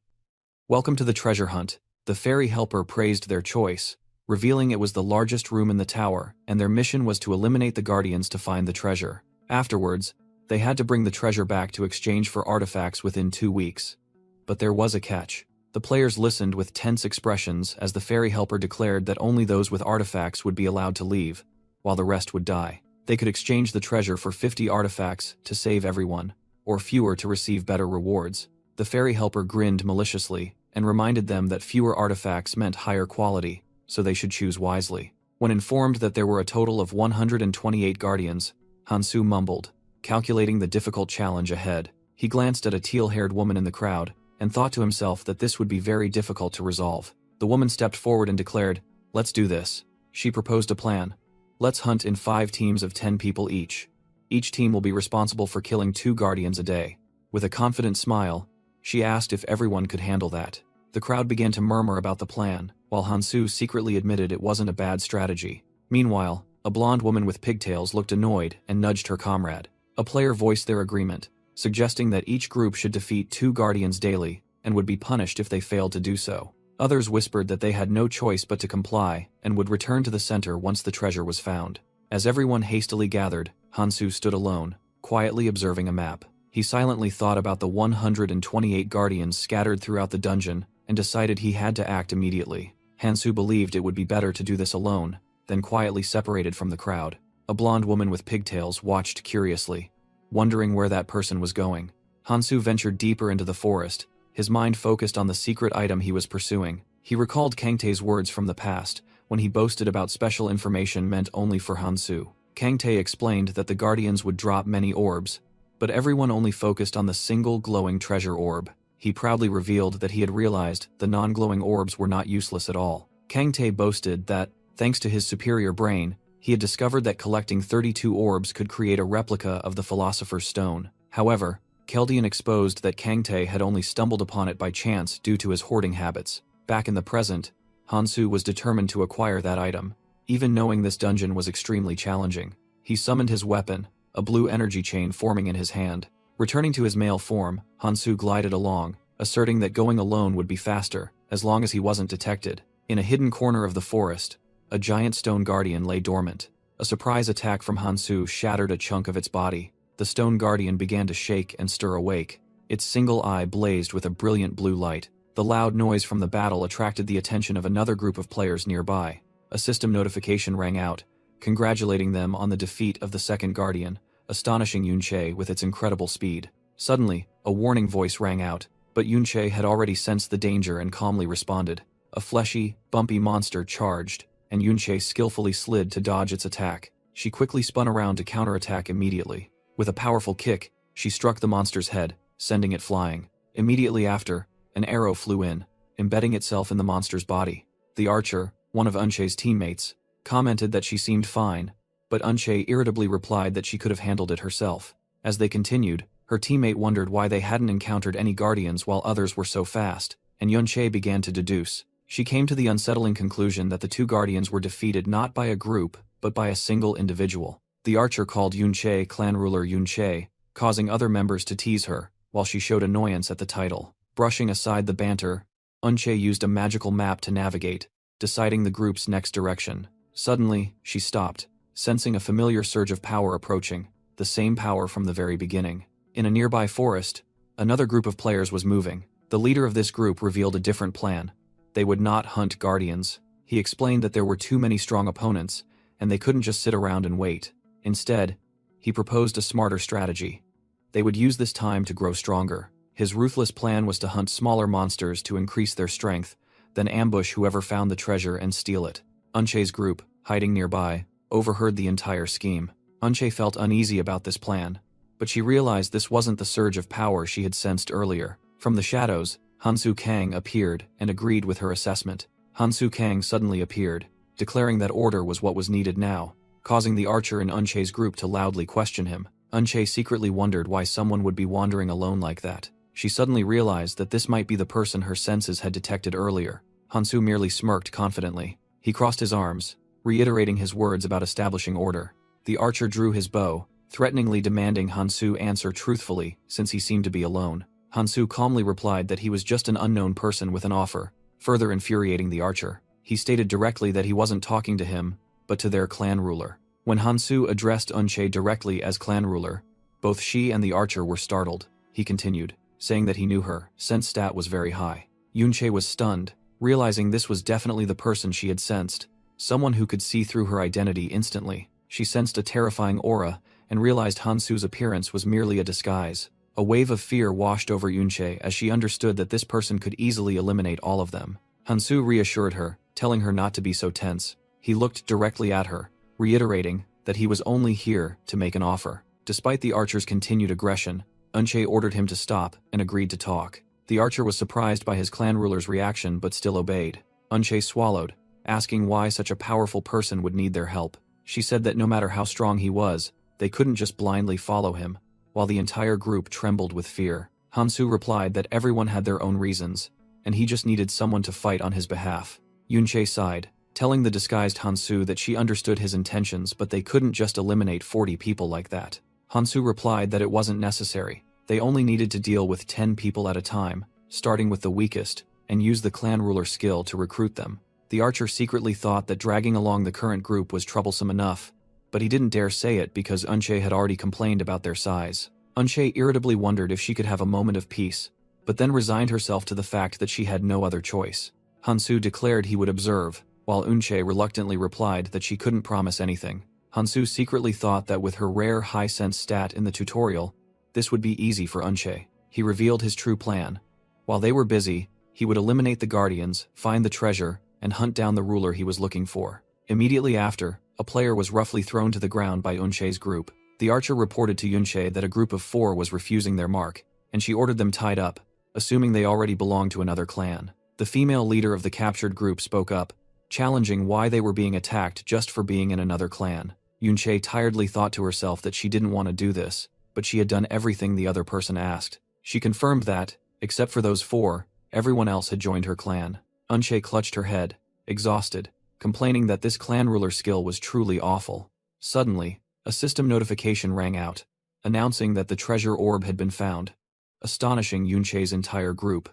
Welcome to the treasure hunt. The fairy helper praised their choice, revealing it was the largest room in the tower, and their mission was to eliminate the guardians to find the treasure. Afterwards, they had to bring the treasure back to exchange for artifacts within 2 weeks. But there was a catch. The players listened with tense expressions as the fairy helper declared that only those with artifacts would be allowed to leave, while the rest would die. They could exchange the treasure for 50 artifacts to save everyone, or fewer to receive better rewards. The fairy helper grinned maliciously and reminded them that fewer artifacts meant higher quality, so they should choose wisely. When informed that there were a total of 128 guardians, Hansu mumbled, calculating the difficult challenge ahead. He glanced at a teal-haired woman in the crowd and thought to himself that this would be very difficult to resolve. The woman stepped forward and declared, "Let's do this." She proposed a plan. "Let's hunt in 5 teams of 10 people each. Each team will be responsible for killing 2 guardians a day." With a confident smile, she asked if everyone could handle that. The crowd began to murmur about the plan, while Hansu secretly admitted it wasn't a bad strategy. Meanwhile, a blonde woman with pigtails looked annoyed and nudged her comrade. A player voiced their agreement, suggesting that each group should defeat 2 guardians daily and would be punished if they failed to do so. Others whispered that they had no choice but to comply and would return to the center once the treasure was found. As everyone hastily gathered, Hansu stood alone, quietly observing a map. He silently thought about the 128 guardians scattered throughout the dungeon and decided he had to act immediately. Hansu believed it would be better to do this alone, then quietly separated from the crowd. A blonde woman with pigtails watched curiously, wondering where that person was going. Hansu ventured deeper into the forest, his mind focused on the secret item he was pursuing. He recalled Kangtae's words from the past, when he boasted about special information meant only for Hansu. Kangtae explained that the guardians would drop many orbs, but everyone only focused on the single glowing treasure orb. He proudly revealed that he had realized the non-glowing orbs were not useless at all. Kangtae boasted that, thanks to his superior brain, he had discovered that collecting 32 orbs could create a replica of the Philosopher's Stone. However, Keldian exposed that Kangtae had only stumbled upon it by chance due to his hoarding habits. Back in the present, Hansu was determined to acquire that item, even knowing this dungeon was extremely challenging. He summoned his weapon, a blue energy chain forming in his hand. Returning to his male form, Hansu glided along, asserting that going alone would be faster, as long as he wasn't detected. In a hidden corner of the forest, a giant stone guardian lay dormant. A surprise attack from Hansu shattered a chunk of its body. The stone guardian began to shake and stir awake. Its single eye blazed with a brilliant blue light. The loud noise from the battle attracted the attention of another group of players nearby. A system notification rang out, congratulating them on the defeat of the second guardian, astonishing Yunche with its incredible speed. Suddenly, a warning voice rang out, but Yunche had already sensed the danger and calmly responded. A fleshy, bumpy monster charged, and Yunche skillfully slid to dodge its attack. She quickly spun around to counterattack immediately. With a powerful kick, she struck the monster's head, sending it flying. Immediately after, an arrow flew in, embedding itself in the monster's body. The archer, one of Unche's teammates, commented that she seemed fine, but Unche irritably replied that she could have handled it herself. As they continued, her teammate wondered why they hadn't encountered any guardians while others were so fast, and Yunche began to deduce. She came to the unsettling conclusion that the 2 guardians were defeated not by a group, but by a single individual. The archer called Yunche clan ruler Yunche, causing other members to tease her, while she showed annoyance at the title. Brushing aside the banter, Unche used a magical map to navigate, deciding the group's next direction. Suddenly, she stopped, sensing a familiar surge of power approaching, the same power from the very beginning. In a nearby forest, another group of players was moving. The leader of this group revealed a different plan. They would not hunt guardians. He explained that there were too many strong opponents, and they couldn't just sit around and wait. Instead, he proposed a smarter strategy. They would use this time to grow stronger. His ruthless plan was to hunt smaller monsters to increase their strength, then ambush whoever found the treasure and steal it. Unche's group, hiding nearby, overheard the entire scheme. Unche felt uneasy about this plan, but she realized this wasn't the surge of power she had sensed earlier. From the shadows, Hansu Kang appeared and agreed with her assessment. Hansu Kang suddenly appeared, declaring that order was what was needed now, causing the archer in Unche's group to loudly question him. Unche secretly wondered why someone would be wandering alone like that. She suddenly realized that this might be the person her senses had detected earlier. Hansu merely smirked confidently. He crossed his arms, reiterating his words about establishing order. The archer drew his bow, threateningly demanding Hansu answer truthfully since he seemed to be alone. Hansu calmly replied that he was just an unknown person with an offer, further infuriating the archer. He stated directly that he wasn't talking to him, but to their clan ruler. When Hansu addressed Eunchae directly as clan ruler, both she and the archer were startled. He continued, saying that he knew her sense stat was very high. Eunchae was stunned, realizing this was definitely the person she had sensed, someone who could see through her identity instantly. She sensed a terrifying aura and realized Hansu's appearance was merely a disguise. A wave of fear washed over Eunchae as she understood that this person could easily eliminate all of them. Hansu reassured her, telling her not to be so tense. He looked directly at her, reiterating that he was only here to make an offer. Despite the archer's continued aggression, Eunchae ordered him to stop and agreed to talk. The archer was surprised by his clan ruler's reaction but still obeyed. Eunchae swallowed, asking why such a powerful person would need their help. She said that no matter how strong he was, they couldn't just blindly follow him, while the entire group trembled with fear. Hansu replied that everyone had their own reasons, and he just needed someone to fight on his behalf. Eunchae sighed, telling the disguised Hansu that she understood his intentions but they couldn't just eliminate 40 people like that. Hansu replied that it wasn't necessary. They only needed to deal with 10 people at a time, starting with the weakest, and use the clan ruler skill to recruit them. The archer secretly thought that dragging along the current group was troublesome enough, but he didn't dare say it because Eunchae had already complained about their size. Eunchae irritably wondered if she could have a moment of peace, but then resigned herself to the fact that she had no other choice. Hansu declared he would observe, while Eunchae reluctantly replied that she couldn't promise anything. Hansu secretly thought that with her rare high sense stat in the tutorial, this would be easy for Eunchae. He revealed his true plan. While they were busy, he would eliminate the guardians, find the treasure, and hunt down the ruler he was looking for. Immediately after, a player was roughly thrown to the ground by Eunchae's group. The archer reported to Eunchae that a group of 4 was refusing their mark, and she ordered them tied up, assuming they already belonged to another clan. The female leader of the captured group spoke up, challenging why they were being attacked just for being in another clan. Eunchae tiredly thought to herself that she didn't want to do this, but she had done everything the other person asked. She confirmed that, except for those 4, everyone else had joined her clan. Eunchae clutched her head, exhausted, complaining that this clan ruler skill was truly awful. Suddenly, a system notification rang out, announcing that the treasure orb had been found, astonishing Eunchae's entire group.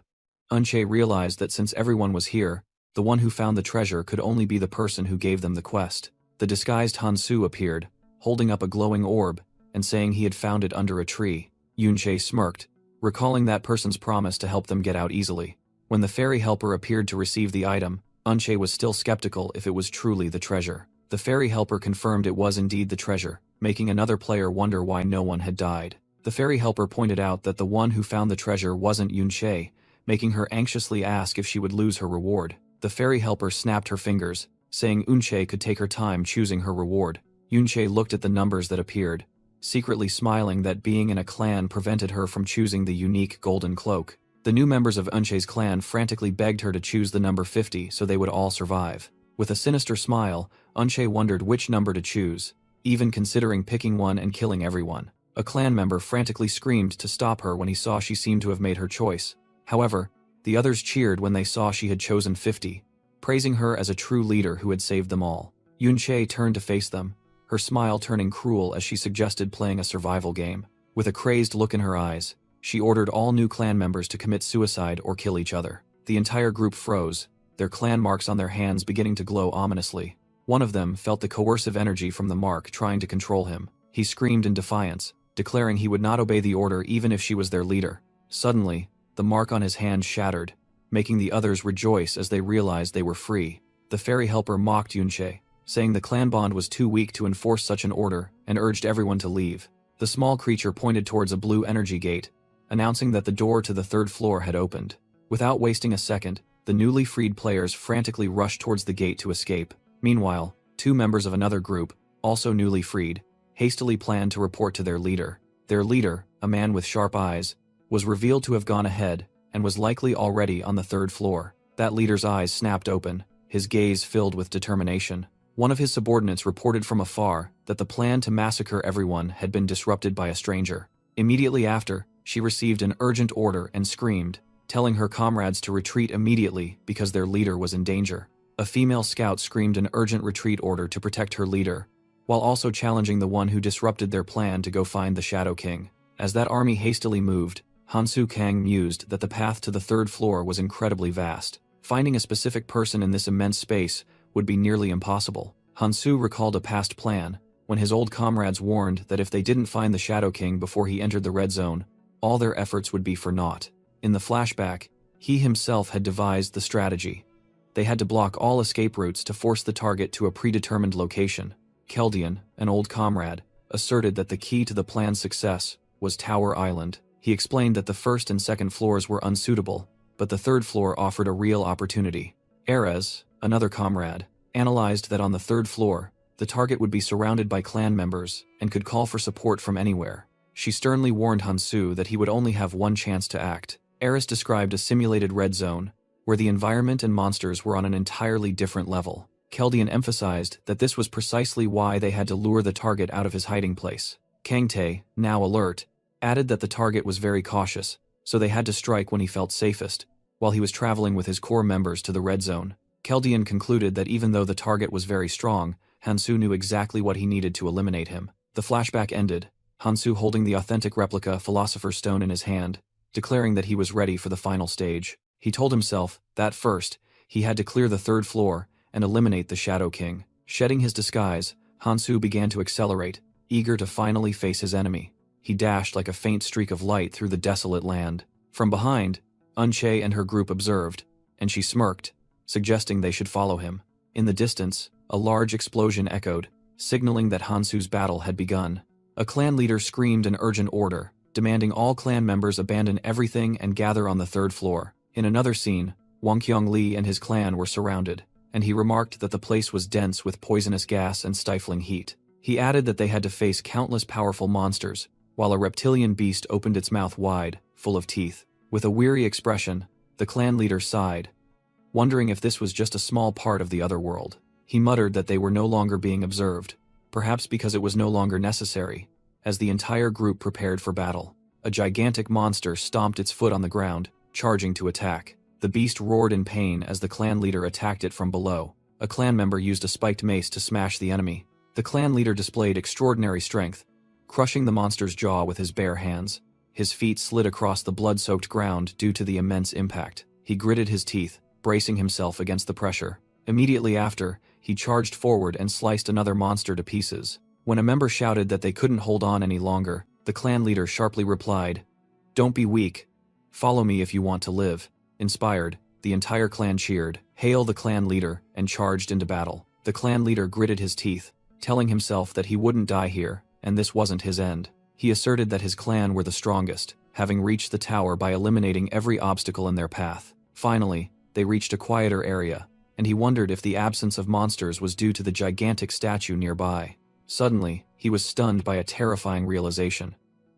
Eunchae realized that since everyone was here, the one who found the treasure could only be the person who gave them the quest. The disguised Hansu appeared, holding up a glowing orb, and saying he had found it under a tree. Eunchae smirked, recalling that person's promise to help them get out easily. When the fairy helper appeared to receive the item, Eunchae was still skeptical if it was truly the treasure. The fairy helper confirmed it was indeed the treasure, making another player wonder why no one had died. The fairy helper pointed out that the one who found the treasure wasn't Eunchae, making her anxiously ask if she would lose her reward. The fairy helper snapped her fingers, saying Eunchae could take her time choosing her reward. Eunchae looked at the numbers that appeared, secretly smiling that being in a clan prevented her from choosing the unique golden cloak. The new members of Eunchae's clan frantically begged her to choose the number 50 so they would all survive. With a sinister smile, Eunchae wondered which number to choose, even considering picking one and killing everyone. A clan member frantically screamed to stop her when he saw she seemed to have made her choice. However, the others cheered when they saw she had chosen 50, praising her as a true leader who had saved them all. Eunchae turned to face them, her smile turning cruel as she suggested playing a survival game. With a crazed look in her eyes, she ordered all new clan members to commit suicide or kill each other. The entire group froze, their clan marks on their hands beginning to glow ominously. One of them felt the coercive energy from the mark trying to control him. He screamed in defiance, declaring he would not obey the order even if she was their leader. Suddenly, the mark on his hand shattered, making the others rejoice as they realized they were free. The fairy helper mocked Eunchae, saying the clan bond was too weak to enforce such an order, and urged everyone to leave. The small creature pointed towards a blue energy gate, announcing that the door to the 3rd floor had opened. Without wasting a second, the newly freed players frantically rushed towards the gate to escape. Meanwhile, 2 members of another group, also newly freed, hastily planned to report to their leader. Their leader, a man with sharp eyes, was revealed to have gone ahead, and was likely already on the 3rd floor. That leader's eyes snapped open, his gaze filled with determination. One of his subordinates reported from afar that the plan to massacre everyone had been disrupted by a stranger. Immediately after, she received an urgent order and screamed, telling her comrades to retreat immediately because their leader was in danger. A female scout screamed an urgent retreat order to protect her leader, while also challenging the one who disrupted their plan to go find the Shadow King. As that army hastily moved, Hansu Kang mused that the path to the third floor was incredibly vast. Finding a specific person in this immense space would be nearly impossible. Hansu recalled a past plan, when his old comrades warned that if they didn't find the Shadow King before he entered the red zone, all their efforts would be for naught. In the flashback, he himself had devised the strategy. They had to block all escape routes to force the target to a predetermined location. Keldian, an old comrade, asserted that the key to the plan's success was Tower Island. He explained that the first and second floors were unsuitable, but the third floor offered a real opportunity. Erez, another comrade, analyzed that on the third floor, the target would be surrounded by clan members and could call for support from anywhere. She sternly warned Hansu that he would only have one chance to act. Eris described a simulated red zone, where the environment and monsters were on an entirely different level. Keldian emphasized that this was precisely why they had to lure the target out of his hiding place. Kangtae, now alert, added that the target was very cautious, so they had to strike when he felt safest, while he was traveling with his core members to the red zone. Keldian concluded that even though the target was very strong, Hansu knew exactly what he needed to eliminate him. The flashback ended, Hansu holding the authentic replica Philosopher's Stone in his hand, declaring that he was ready for the final stage. He told himself that first, he had to clear the third floor and eliminate the Shadow King. Shedding his disguise, Hansu began to accelerate, eager to finally face his enemy. He dashed like a faint streak of light through the desolate land. From behind, Unche and her group observed, and she smirked, suggesting they should follow him. In the distance, a large explosion echoed, signaling that Hansu's battle had begun. A clan leader screamed an urgent order, demanding all clan members abandon everything and gather on the third floor. In another scene, Wang Qiongli and his clan were surrounded, and he remarked that the place was dense with poisonous gas and stifling heat. He added that they had to face countless powerful monsters, while a reptilian beast opened its mouth wide, full of teeth. With a weary expression, the clan leader sighed, wondering if this was just a small part of the other world. He muttered that they were no longer being observed, perhaps because it was no longer necessary. As the entire group prepared for battle, a gigantic monster stomped its foot on the ground, charging to attack. The beast roared in pain as the clan leader attacked it from below. A clan member used a spiked mace to smash the enemy. The clan leader displayed extraordinary strength, crushing the monster's jaw with his bare hands. His feet slid across the blood-soaked ground due to the immense impact. He gritted his teeth, bracing himself against the pressure. Immediately after, he charged forward and sliced another monster to pieces. When a member shouted that they couldn't hold on any longer, the clan leader sharply replied, "Don't be weak. Follow me if you want to live." Inspired, the entire clan cheered, "Hail the clan leader," and charged into battle. The clan leader gritted his teeth, telling himself that he wouldn't die here, and this wasn't his end. He asserted that his clan were the strongest, having reached the tower by eliminating every obstacle in their path. Finally, they reached a quieter area, and he wondered if the absence of monsters was due to the gigantic statue nearby. Suddenly, he was stunned by a terrifying realization.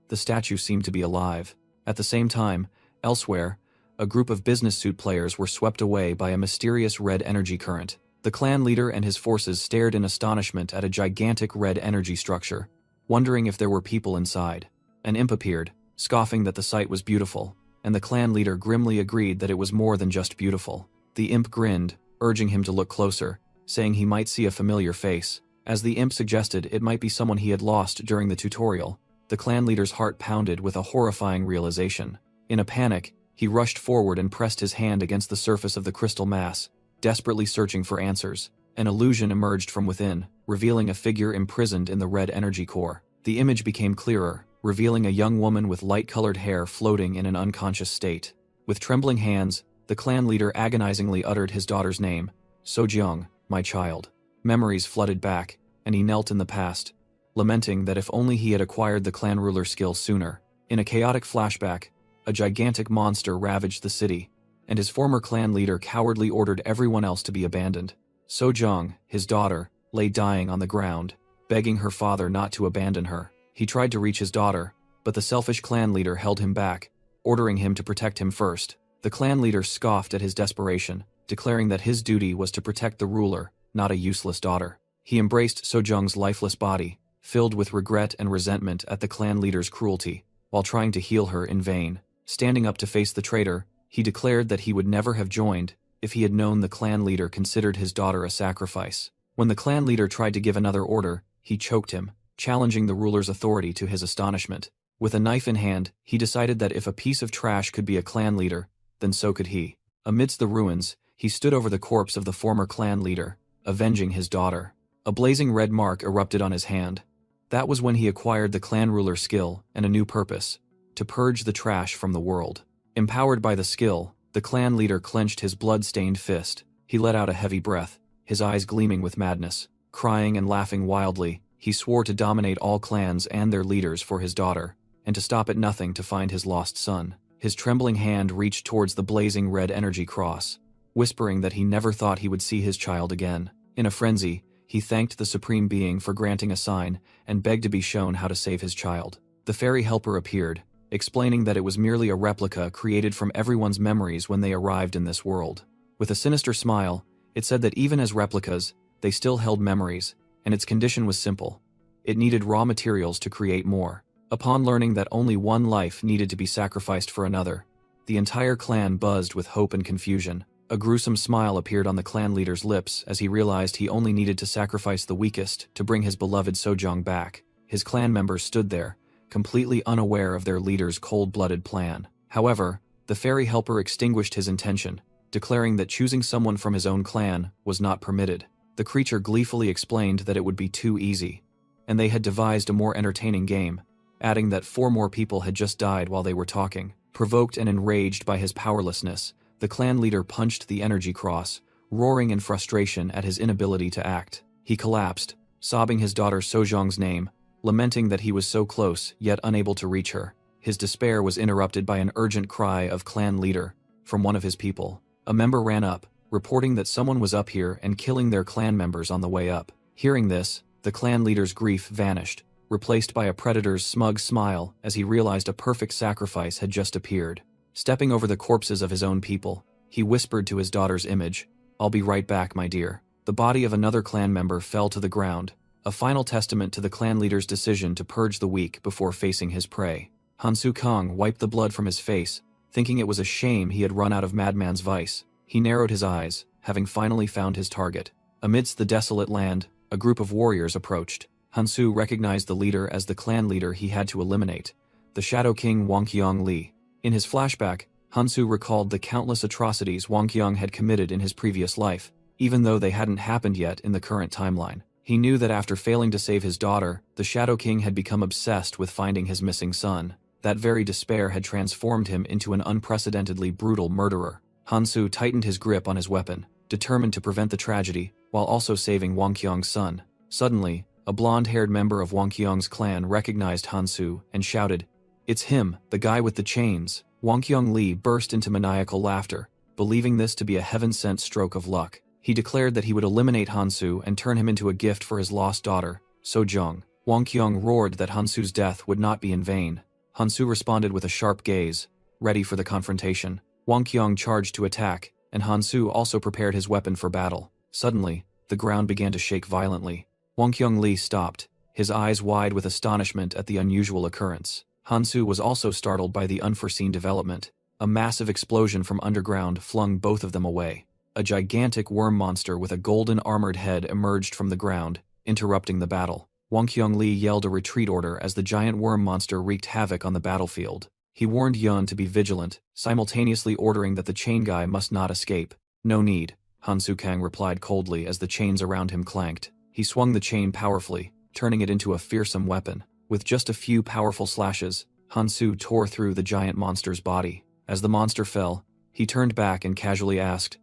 The statue seemed to be alive. At the same time, elsewhere, a group of business suit players were swept away by a mysterious red energy current. The clan leader and his forces stared in astonishment at a gigantic red energy structure, wondering if there were people inside. An imp appeared, scoffing that the sight was beautiful, and the clan leader grimly agreed that it was more than just beautiful. The imp grinned, urging him to look closer, saying he might see a familiar face. As the imp suggested it might be someone he had lost during the tutorial, the clan leader's heart pounded with a horrifying realization. In a panic, he rushed forward and pressed his hand against the surface of the crystal mass, desperately searching for answers. An illusion emerged from within, revealing a figure imprisoned in the red energy core. The image became clearer, revealing a young woman with light-colored hair floating in an unconscious state. With trembling hands, the clan leader agonizingly uttered his daughter's name, "Sojeong, my child." Memories flooded back, and he knelt in the past, lamenting that if only he had acquired the clan ruler skill sooner. In a chaotic flashback, a gigantic monster ravaged the city, and his former clan leader cowardly ordered everyone else to be abandoned. Sojeong, his daughter, lay dying on the ground, begging her father not to abandon her. He tried to reach his daughter, but the selfish clan leader held him back, ordering him to protect him first. The clan leader scoffed at his desperation, declaring that his duty was to protect the ruler, not a useless daughter. He embraced Sojeong's lifeless body, filled with regret and resentment at the clan leader's cruelty, while trying to heal her in vain. Standing up to face the traitor, he declared that he would never have joined if he had known the clan leader considered his daughter a sacrifice. When the clan leader tried to give another order, he choked him, challenging the ruler's authority to his astonishment. With a knife in hand, he decided that if a piece of trash could be a clan leader, then so could he. Amidst the ruins, he stood over the corpse of the former clan leader, avenging his daughter. A blazing red mark erupted on his hand. That was when he acquired the clan ruler's skill and a new purpose: to purge the trash from the world. Empowered by the skill, the clan leader clenched his blood-stained fist. He let out a heavy breath, his eyes gleaming with madness. Crying and laughing wildly, he swore to dominate all clans and their leaders for his daughter, and to stop at nothing to find his lost son. His trembling hand reached towards the blazing red energy cross, whispering that he never thought he would see his child again. In a frenzy, he thanked the Supreme Being for granting a sign and begged to be shown how to save his child. The fairy helper appeared, explaining that it was merely a replica created from everyone's memories when they arrived in this world. With a sinister smile, it said that even as replicas, they still held memories, and its condition was simple: it needed raw materials to create more. Upon learning that only one life needed to be sacrificed for another, the entire clan buzzed with hope and confusion. A gruesome smile appeared on the clan leader's lips as he realized he only needed to sacrifice the weakest to bring his beloved Sojong back. His clan members stood there, completely unaware of their leader's cold-blooded plan. However, the fairy helper extinguished his intention, declaring that choosing someone from his own clan was not permitted. The creature gleefully explained that it would be too easy, and they had devised a more entertaining game, adding that 4 more people had just died while they were talking. Provoked and enraged by his powerlessness, the clan leader punched the energy cross, roaring in frustration at his inability to act. He collapsed, sobbing his daughter Sojong's name, lamenting that he was so close yet unable to reach her. His despair was interrupted by an urgent cry of "Clan leader" from one of his people. A member ran up, reporting that someone was up here and killing their clan members on the way up. Hearing this, the clan leader's grief vanished, replaced by a predator's smug smile as he realized a perfect sacrifice had just appeared. Stepping over the corpses of his own people, he whispered to his daughter's image, "I'll be right back, my dear." The body of another clan member fell to the ground, a final testament to the clan leader's decision to purge the weak before facing his prey. Hansu Kang wiped the blood from his face, thinking it was a shame he had run out of Madman's vice. He narrowed his eyes, having finally found his target. Amidst the desolate land, a group of warriors approached. Hansu recognized the leader as the clan leader he had to eliminate, the Shadow King Wangqiang Li. In his flashback, Hansu recalled the countless atrocities Wangqiang had committed in his previous life, even though they hadn't happened yet in the current timeline. He knew that after failing to save his daughter, the Shadow King had become obsessed with finding his missing son. That very despair had transformed him into an unprecedentedly brutal murderer. Hansu tightened his grip on his weapon, determined to prevent the tragedy, while also saving Wangqiang's son. Suddenly, a blonde-haired member of Wangqiang's clan recognized Hansu and shouted, "It's him, the guy with the chains." Wangqiang Li burst into maniacal laughter, believing this to be a heaven-sent stroke of luck. He declared that he would eliminate Hansu and turn him into a gift for his lost daughter, Sojong. Wangqiang roared that Hansu's death would not be in vain. Hansu responded with a sharp gaze, ready for the confrontation. Wangqiang charged to attack, and Hansu also prepared his weapon for battle. Suddenly, the ground began to shake violently. Wangqiang Li stopped, his eyes wide with astonishment at the unusual occurrence. Hansu was also startled by the unforeseen development. A massive explosion from underground flung both of them away. A gigantic worm monster with a golden armored head emerged from the ground, interrupting the battle. Wangqiang Li yelled a retreat order as the giant worm monster wreaked havoc on the battlefield. He warned Yun to be vigilant, simultaneously ordering that the chain guy must not escape. "No need," Hansu Kang replied coldly as the chains around him clanked. He swung the chain powerfully, turning it into a fearsome weapon. With just a few powerful slashes, Hansu tore through the giant monster's body. As the monster fell, he turned back and casually asked,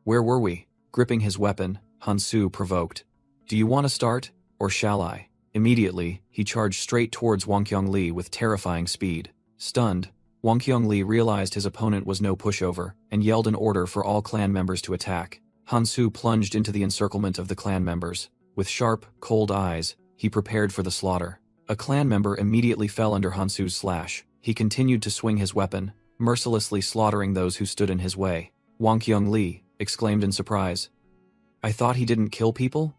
"Where were we?" Gripping his weapon, Hansu provoked, "Do you want to start, or shall I?" Immediately, he charged straight towards Wangqiang Li with terrifying speed. Stunned, Wangqiang Li realized his opponent was no pushover and yelled an order for all clan members to attack. Hansu plunged into the encirclement of the clan members. With sharp, cold eyes, he prepared for the slaughter. A clan member immediately fell under Hansu's slash. He continued to swing his weapon, mercilessly slaughtering those who stood in his way. Wangqiang Li exclaimed in surprise, "I thought he didn't kill people?"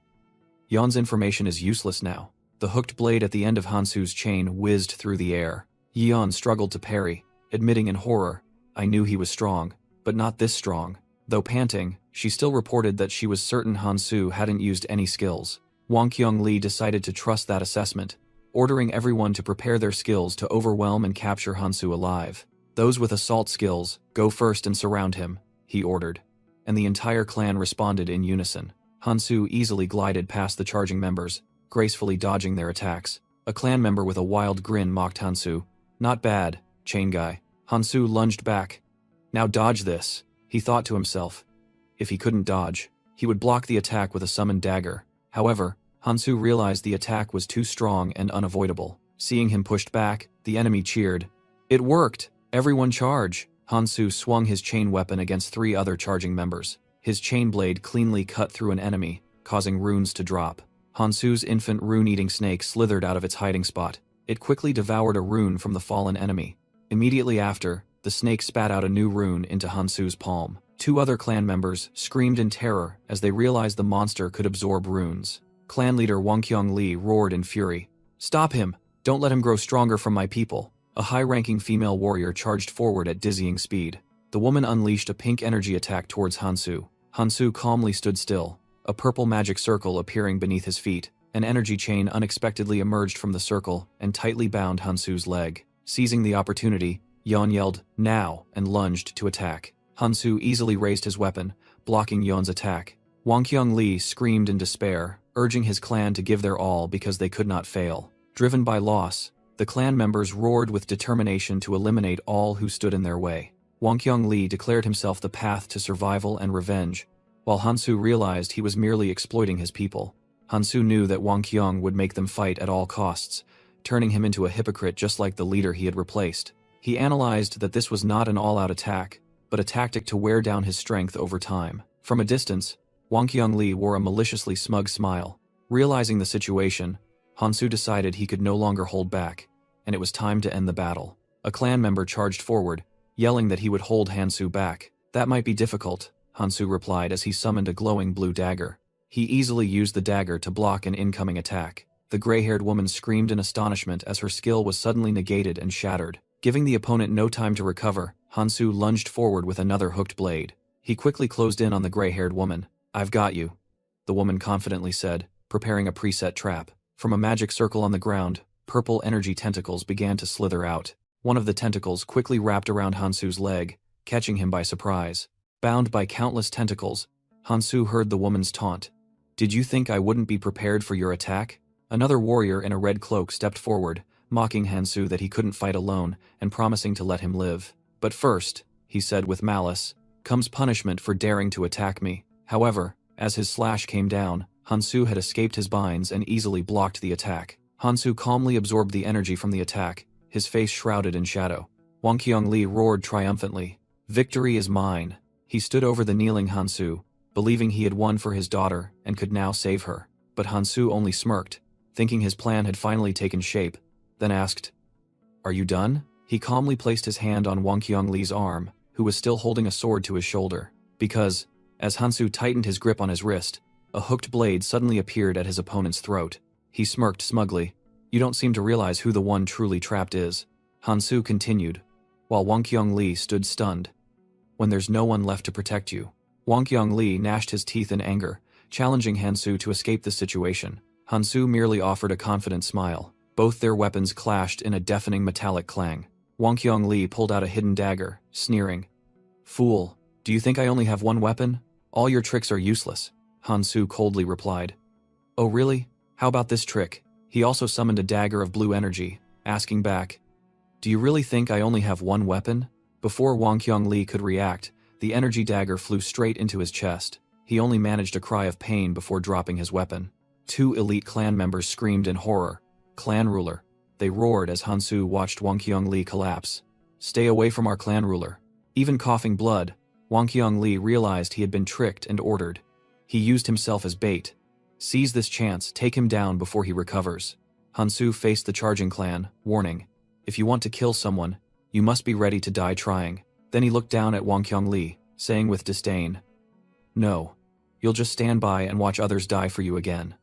Yun's information is useless now. The hooked blade at the end of Hansu's chain whizzed through the air. Yun struggled to parry, admitting in horror, "I knew he was strong, but not this strong." Though panting, she still reported that she was certain Hansu hadn't used any skills. Wang Qiongli decided to trust that assessment, ordering everyone to prepare their skills to overwhelm and capture Hansu alive. Those with assault skills, go first and surround him, he ordered. And the entire clan responded in unison. Hansu easily glided past the charging members, gracefully dodging their attacks. A clan member with a wild grin mocked Hansu. Not bad, chain guy. Hansu lunged back. Now dodge this, he thought to himself. If he couldn't dodge, he would block the attack with a summoned dagger. However, Hansu realized the attack was too strong and unavoidable. Seeing him pushed back, the enemy cheered. It worked! Everyone charge! Hansu swung his chain weapon against 3 other charging members. His chain blade cleanly cut through an enemy, causing runes to drop. Hansu's infant rune-eating snake slithered out of its hiding spot. It quickly devoured a rune from the fallen enemy. Immediately after, the snake spat out a new rune into Hansu's palm. 2 other clan members screamed in terror as they realized the monster could absorb runes. Clan leader Wang Qiongli roared in fury. Stop him! Don't let him grow stronger from my people! A high-ranking female warrior charged forward at dizzying speed. The woman unleashed a pink energy attack towards Hansu. Hansu calmly stood still, a purple magic circle appearing beneath his feet. An energy chain unexpectedly emerged from the circle and tightly bound Hansu's leg. Seizing the opportunity, Yon yelled, "Now!" and lunged to attack. Hansu easily raised his weapon, blocking Yon's attack. Wang Qiongli screamed in despair, urging his clan to give their all because they could not fail. Driven by loss, the clan members roared with determination to eliminate all who stood in their way. Wang Qiongli declared himself the path to survival and revenge, while Hansu realized he was merely exploiting his people. Hansu knew that Wang Qiong would make them fight at all costs, turning him into a hypocrite just like the leader he had replaced. He analyzed that this was not an all-out attack, but a tactic to wear down his strength over time. From a distance, Wang Qiongli wore a maliciously smug smile. Realizing the situation, Hansu decided he could no longer hold back, and it was time to end the battle. A clan member charged forward, yelling that he would hold Hansu back. That might be difficult, Hansu replied as he summoned a glowing blue dagger. He easily used the dagger to block an incoming attack. The gray-haired woman screamed in astonishment as her skill was suddenly negated and shattered. Giving the opponent no time to recover, Hansu lunged forward with another hooked blade. He quickly closed in on the gray-haired woman. I've got you, the woman confidently said, preparing a preset trap. From a magic circle on the ground, purple energy tentacles began to slither out. One of the tentacles quickly wrapped around Hansu's leg, catching him by surprise. Bound by countless tentacles, Hansu heard the woman's taunt. Did you think I wouldn't be prepared for your attack? Another warrior in a red cloak stepped forward, mocking Hansu that he couldn't fight alone and promising to let him live. But first, he said with malice, comes punishment for daring to attack me. However, as his slash came down, Hansu had escaped his binds and easily blocked the attack. Hansu calmly absorbed the energy from the attack, his face shrouded in shadow. Wang Qiongli roared triumphantly. Victory is mine. He stood over the kneeling Hansu, believing he had won for his daughter and could now save her. But Hansu only smirked, thinking his plan had finally taken shape, then asked, Are you done? He calmly placed his hand on Wang Qiongli's arm, who was still holding a sword to his shoulder, because, as Hansu tightened his grip on his wrist, a hooked blade suddenly appeared at his opponent's throat. He smirked smugly. You don't seem to realize who the one truly trapped is. Hansu continued, while Wang Qiongli stood stunned. When there's no one left to protect you. Wang Qiongli gnashed his teeth in anger, challenging Hansu to escape the situation. Hansu merely offered a confident smile. Both their weapons clashed in a deafening metallic clang. Wang Qiongli pulled out a hidden dagger, sneering. Fool, do you think I only have one weapon? All your tricks are useless, Hansu coldly replied. Oh really? How about this trick? He also summoned a dagger of blue energy, asking back, Do you really think I only have one weapon? Before Wang Qiongli could react, the energy dagger flew straight into his chest. He only managed a cry of pain before dropping his weapon. 2 elite clan members screamed in horror. Clan ruler. They roared as Hansu watched Wang Qiongli collapse. Stay away from our clan ruler. Even coughing blood, Wang Qiongli realized he had been tricked and ordered. He used himself as bait. Seize this chance, take him down before he recovers. Hansu faced the charging clan, warning, If you want to kill someone, you must be ready to die trying. Then he looked down at Wang Qiongli, saying with disdain, No, you'll just stand by and watch others die for you again.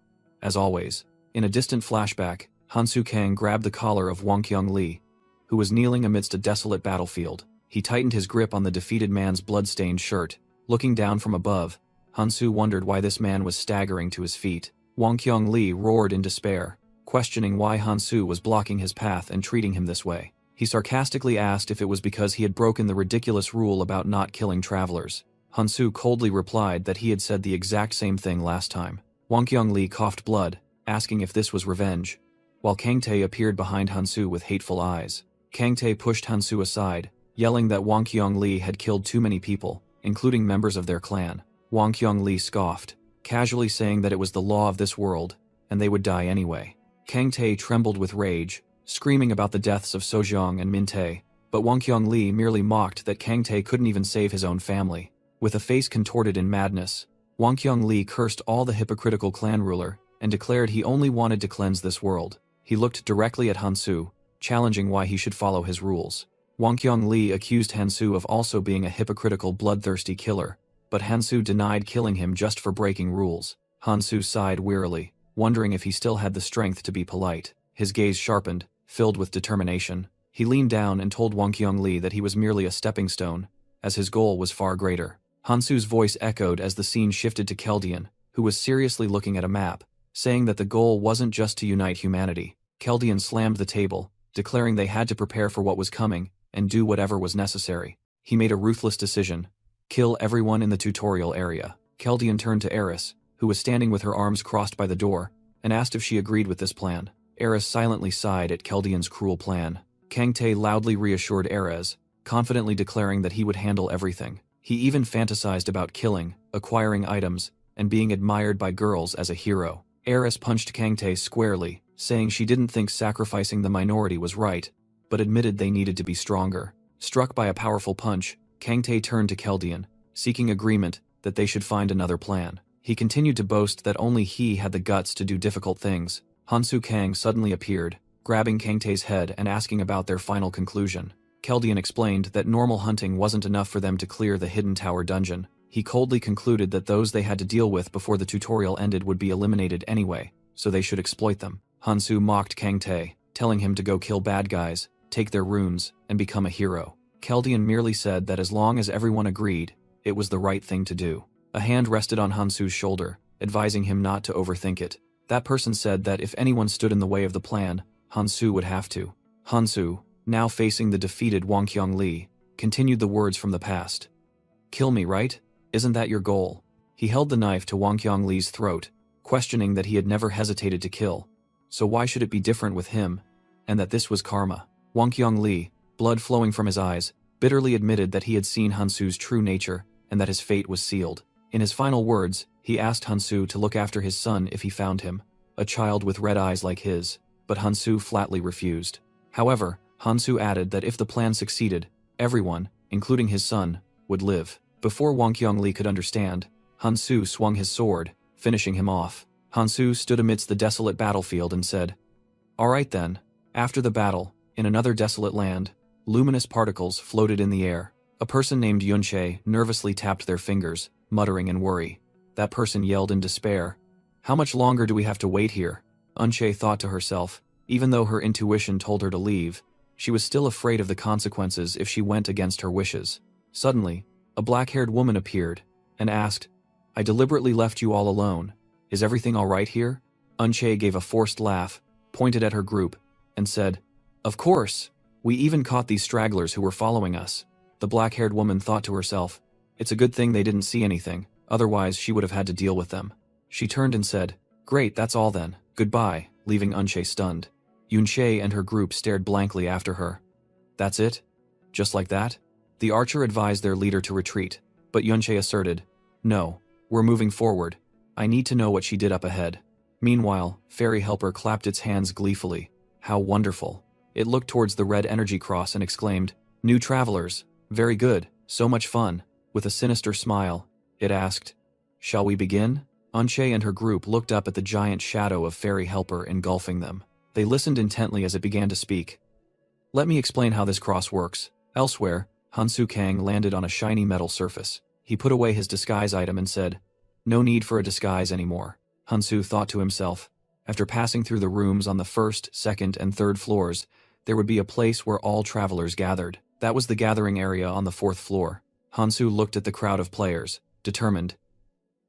As always, in a distant flashback, Hansu Kang grabbed the collar of Wang Qiongli, who was kneeling amidst a desolate battlefield. He tightened his grip on the defeated man's blood-stained shirt. Looking down from above, Hansu wondered why this man was staggering to his feet. Wang Qiongli roared in despair, questioning why Hansu was blocking his path and treating him this way. He sarcastically asked if it was because he had broken the ridiculous rule about not killing travelers. Hansu coldly replied that he had said the exact same thing last time. Wang Qiongli coughed blood, asking if this was revenge, while Kang Tae appeared behind Hansu with hateful eyes. Kang Tae pushed Hansu aside, yelling that Wang Qiongli had killed too many people, including members of their clan. Wang Qiongli scoffed, casually saying that it was the law of this world, and they would die anyway. Kang Tae trembled with rage, screaming about the deaths of Sojiang and Min Tae, but Wang Qiongli merely mocked that Kang Tae couldn't even save his own family. With a face contorted in madness, Wang Qiongli cursed all the hypocritical clan ruler and declared he only wanted to cleanse this world. He looked directly at Hansu, challenging why he should follow his rules. Wang Qiongli accused Hansu of also being a hypocritical bloodthirsty killer, but Hansu denied killing him just for breaking rules. Hansu sighed wearily, wondering if he still had the strength to be polite. His gaze sharpened, filled with determination. He leaned down and told Wang Qiongli that he was merely a stepping stone, as his goal was far greater. Hansu's voice echoed as the scene shifted to Keldian, who was seriously looking at a map, saying that the goal wasn't just to unite humanity. Keldian slammed the table, declaring they had to prepare for what was coming and do whatever was necessary. He made a ruthless decision: kill everyone in the tutorial area. Keldian turned to Eris, who was standing with her arms crossed by the door, and asked if she agreed with this plan. Eris silently sighed at Keldian's cruel plan. Kang Tae loudly reassured Eris, confidently declaring that he would handle everything. He even fantasized about killing, acquiring items, and being admired by girls as a hero. Eris punched Kang Tae squarely, saying she didn't think sacrificing the minority was right, but admitted they needed to be stronger. Struck by a powerful punch, Kang Tae turned to Keldian, seeking agreement that they should find another plan. He continued to boast that only he had the guts to do difficult things. Hansu Kang suddenly appeared, grabbing Kang Tae's head and asking about their final conclusion. Keldian explained that normal hunting wasn't enough for them to clear the hidden tower dungeon. He coldly concluded that those they had to deal with before the tutorial ended would be eliminated anyway, so they should exploit them. Hansu mocked Kang Tae, telling him to go kill bad guys, take their runes, and become a hero. Keldian merely said that as long as everyone agreed, it was the right thing to do. A hand rested on Hansu's shoulder, advising him not to overthink it. That person said that if anyone stood in the way of the plan, Hansu would have to. Hansu, now facing the defeated Wang Qiongli, continued the words from the past. Kill me, right? Isn't that your goal? He held the knife to Wang Qiongli's throat, questioning that he had never hesitated to kill. So why should it be different with him? And that this was karma. Wang Qiongli, blood flowing from his eyes, bitterly admitted that he had seen Hansu's true nature and that his fate was sealed. In his final words, he asked Hansu to look after his son if he found him, a child with red eyes like his, but Hansu flatly refused. However, Hansu added that if the plan succeeded, everyone, including his son, would live. Before Wang Qiongli could understand, Hansu swung his sword, finishing him off. Hansu stood amidst the desolate battlefield and said, "All right then." After the battle, in another desolate land, luminous particles floated in the air. A person named Yunche nervously tapped their fingers, muttering in worry. That person yelled in despair, "How much longer do we have to wait here?" Yunche thought to herself, even though her intuition told her to leave, she was still afraid of the consequences if she went against her wishes. Suddenly, a black-haired woman appeared and asked, "I deliberately left you all alone. Is everything all right here?" Yunche gave a forced laugh, pointed at her group, and said, "Of course. We even caught these stragglers who were following us." The black-haired woman thought to herself, "It's a good thing they didn't see anything, otherwise she would have had to deal with them." She turned and said, "Great, that's all then. Goodbye," leaving Yunche stunned. Yunche and her group stared blankly after her. "That's it? Just like that?" The archer advised their leader to retreat, but Yunche asserted, "No, we're moving forward. I need to know what she did up ahead." Meanwhile, Fairy Helper clapped its hands gleefully. How wonderful. It looked towards the red energy cross and exclaimed, "New travelers. Very good, so much fun." With a sinister smile, it asked, "Shall we begin?" Yunche and her group looked up at the giant shadow of Fairy Helper engulfing them. They listened intently as it began to speak. "Let me explain how this cross works." Elsewhere, Hansu Kang landed on a shiny metal surface. He put away his disguise item and said, "No need for a disguise anymore." Hansu thought to himself, after passing through the rooms on the first, second, and third floors, there would be a place where all travelers gathered. That was the gathering area on the fourth floor. Hansu looked at the crowd of players, determined.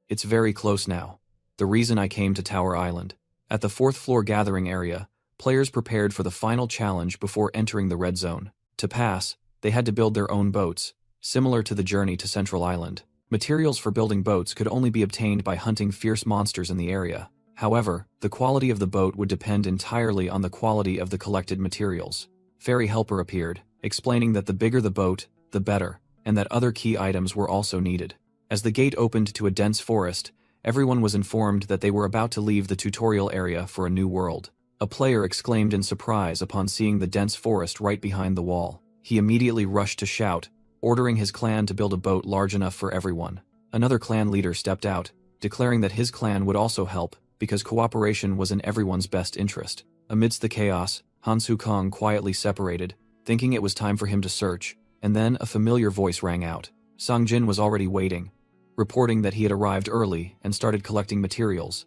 It's very close now. The reason I came to Tower Island. At the 4th floor gathering area, players prepared for the final challenge before entering the red zone. To pass, they had to build their own boats, similar to the journey to Central Island. Materials for building boats could only be obtained by hunting fierce monsters in the area. However, the quality of the boat would depend entirely on the quality of the collected materials. Fairy Helper appeared, explaining that the bigger the boat, the better, and that other key items were also needed. As the gate opened to a dense forest, everyone was informed that they were about to leave the tutorial area for a new world. A player exclaimed in surprise upon seeing the dense forest right behind the wall. He immediately rushed to shout, ordering his clan to build a boat large enough for everyone. Another clan leader stepped out, declaring that his clan would also help, because cooperation was in everyone's best interest. Amidst the chaos, Han Su Kong quietly separated, thinking it was time for him to search, and then a familiar voice rang out. Song Jin was already waiting, reporting that he had arrived early and started collecting materials,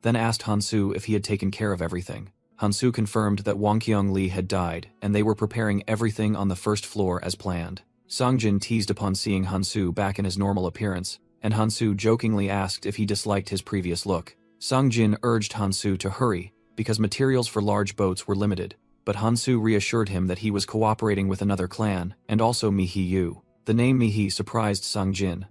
then asked Han Su if he had taken care of everything. Han Su confirmed that Wang Qiongli had died and they were preparing everything on the 1st floor as planned. Song Jin teased upon seeing Han Su back in his normal appearance, and Han Su jokingly asked if he disliked his previous look. Song Jin urged Han Su to hurry, because materials for large boats were limited, but Han Su reassured him that he was cooperating with another clan, and also Mihi Yu. The name Mihi surprised Song Jin,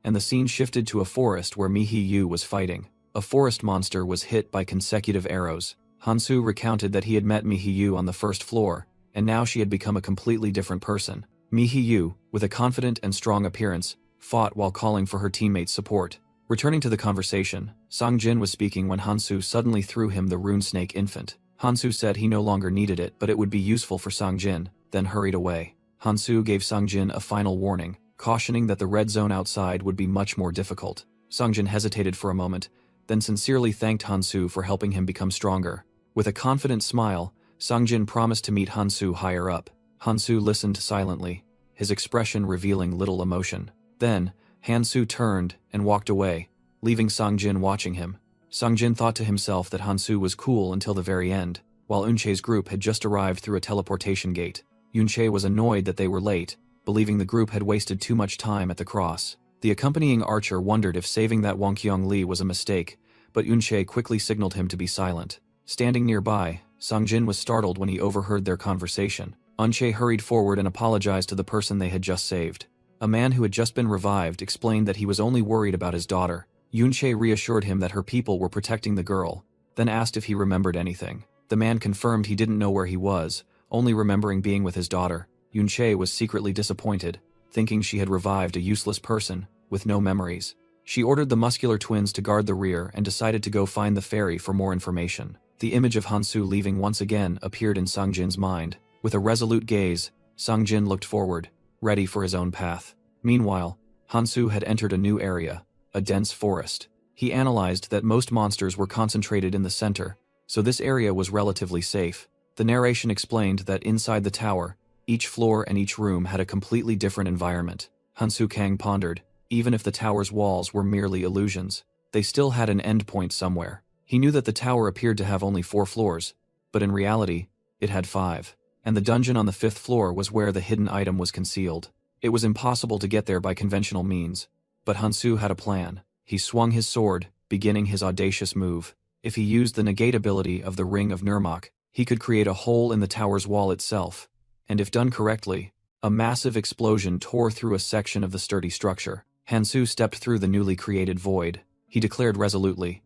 and the scene shifted to a forest where Mihi Yu was fighting. A forest monster was hit by consecutive arrows. Han Su recounted that he had met Mihi Yu on the 1st floor, and now she had become a completely different person. Mihi Yu, with a confident and strong appearance, fought while calling for her teammates' support. Returning to the conversation, Song Jin was speaking when Han Su suddenly threw him the rune snake infant. Han Su said he no longer needed it, but it would be useful for Song Jin, then hurried away. Han Su gave Song Jin a final warning, cautioning that the red zone outside would be much more difficult. Song Jin hesitated for a moment, then sincerely thanked Han Su for helping him become stronger. With a confident smile, Song Jin promised to meet Han Su higher up. Han Su listened silently, his expression revealing little emotion. Then, Han Su turned and walked away, leaving Song Jin watching him. Song Jin thought to himself that Han Su was cool until the very end, while Eunchae's group had just arrived through a teleportation gate. Eunchae was annoyed that they were late, believing the group had wasted too much time at the cross. The accompanying archer wondered if saving that Wang Qiongli was a mistake, but Eunchae quickly signaled him to be silent. Standing nearby, Song Jin was startled when he overheard their conversation. Eunchae hurried forward and apologized to the person they had just saved. A man who had just been revived explained that he was only worried about his daughter. Eunchae reassured him that her people were protecting the girl, then asked if he remembered anything. The man confirmed he didn't know where he was, only remembering being with his daughter. Eunchae was secretly disappointed, thinking she had revived a useless person, with no memories. She ordered the muscular twins to guard the rear and decided to go find the ferry for more information. The image of Han Su leaving once again appeared in Song Jin's mind. With a resolute gaze, Song Jin looked forward, ready for his own path. Meanwhile, Han Su had entered a new area, a dense forest. He analyzed that most monsters were concentrated in the center, so this area was relatively safe. The narration explained that inside the tower, each floor and each room had a completely different environment. Han Su Kang pondered, even if the tower's walls were merely illusions, they still had an endpoint somewhere. He knew that the tower appeared to have only 4 floors, but in reality, it had 5. And the dungeon on the 5th floor was where the hidden item was concealed. It was impossible to get there by conventional means, but Han Su had a plan. He swung his sword, beginning his audacious move. If he used the negate ability of the Ring of Nurmok, he could create a hole in the tower's wall itself, and if done correctly, a massive explosion tore through a section of the sturdy structure. Han Su stepped through the newly created void. He declared resolutely,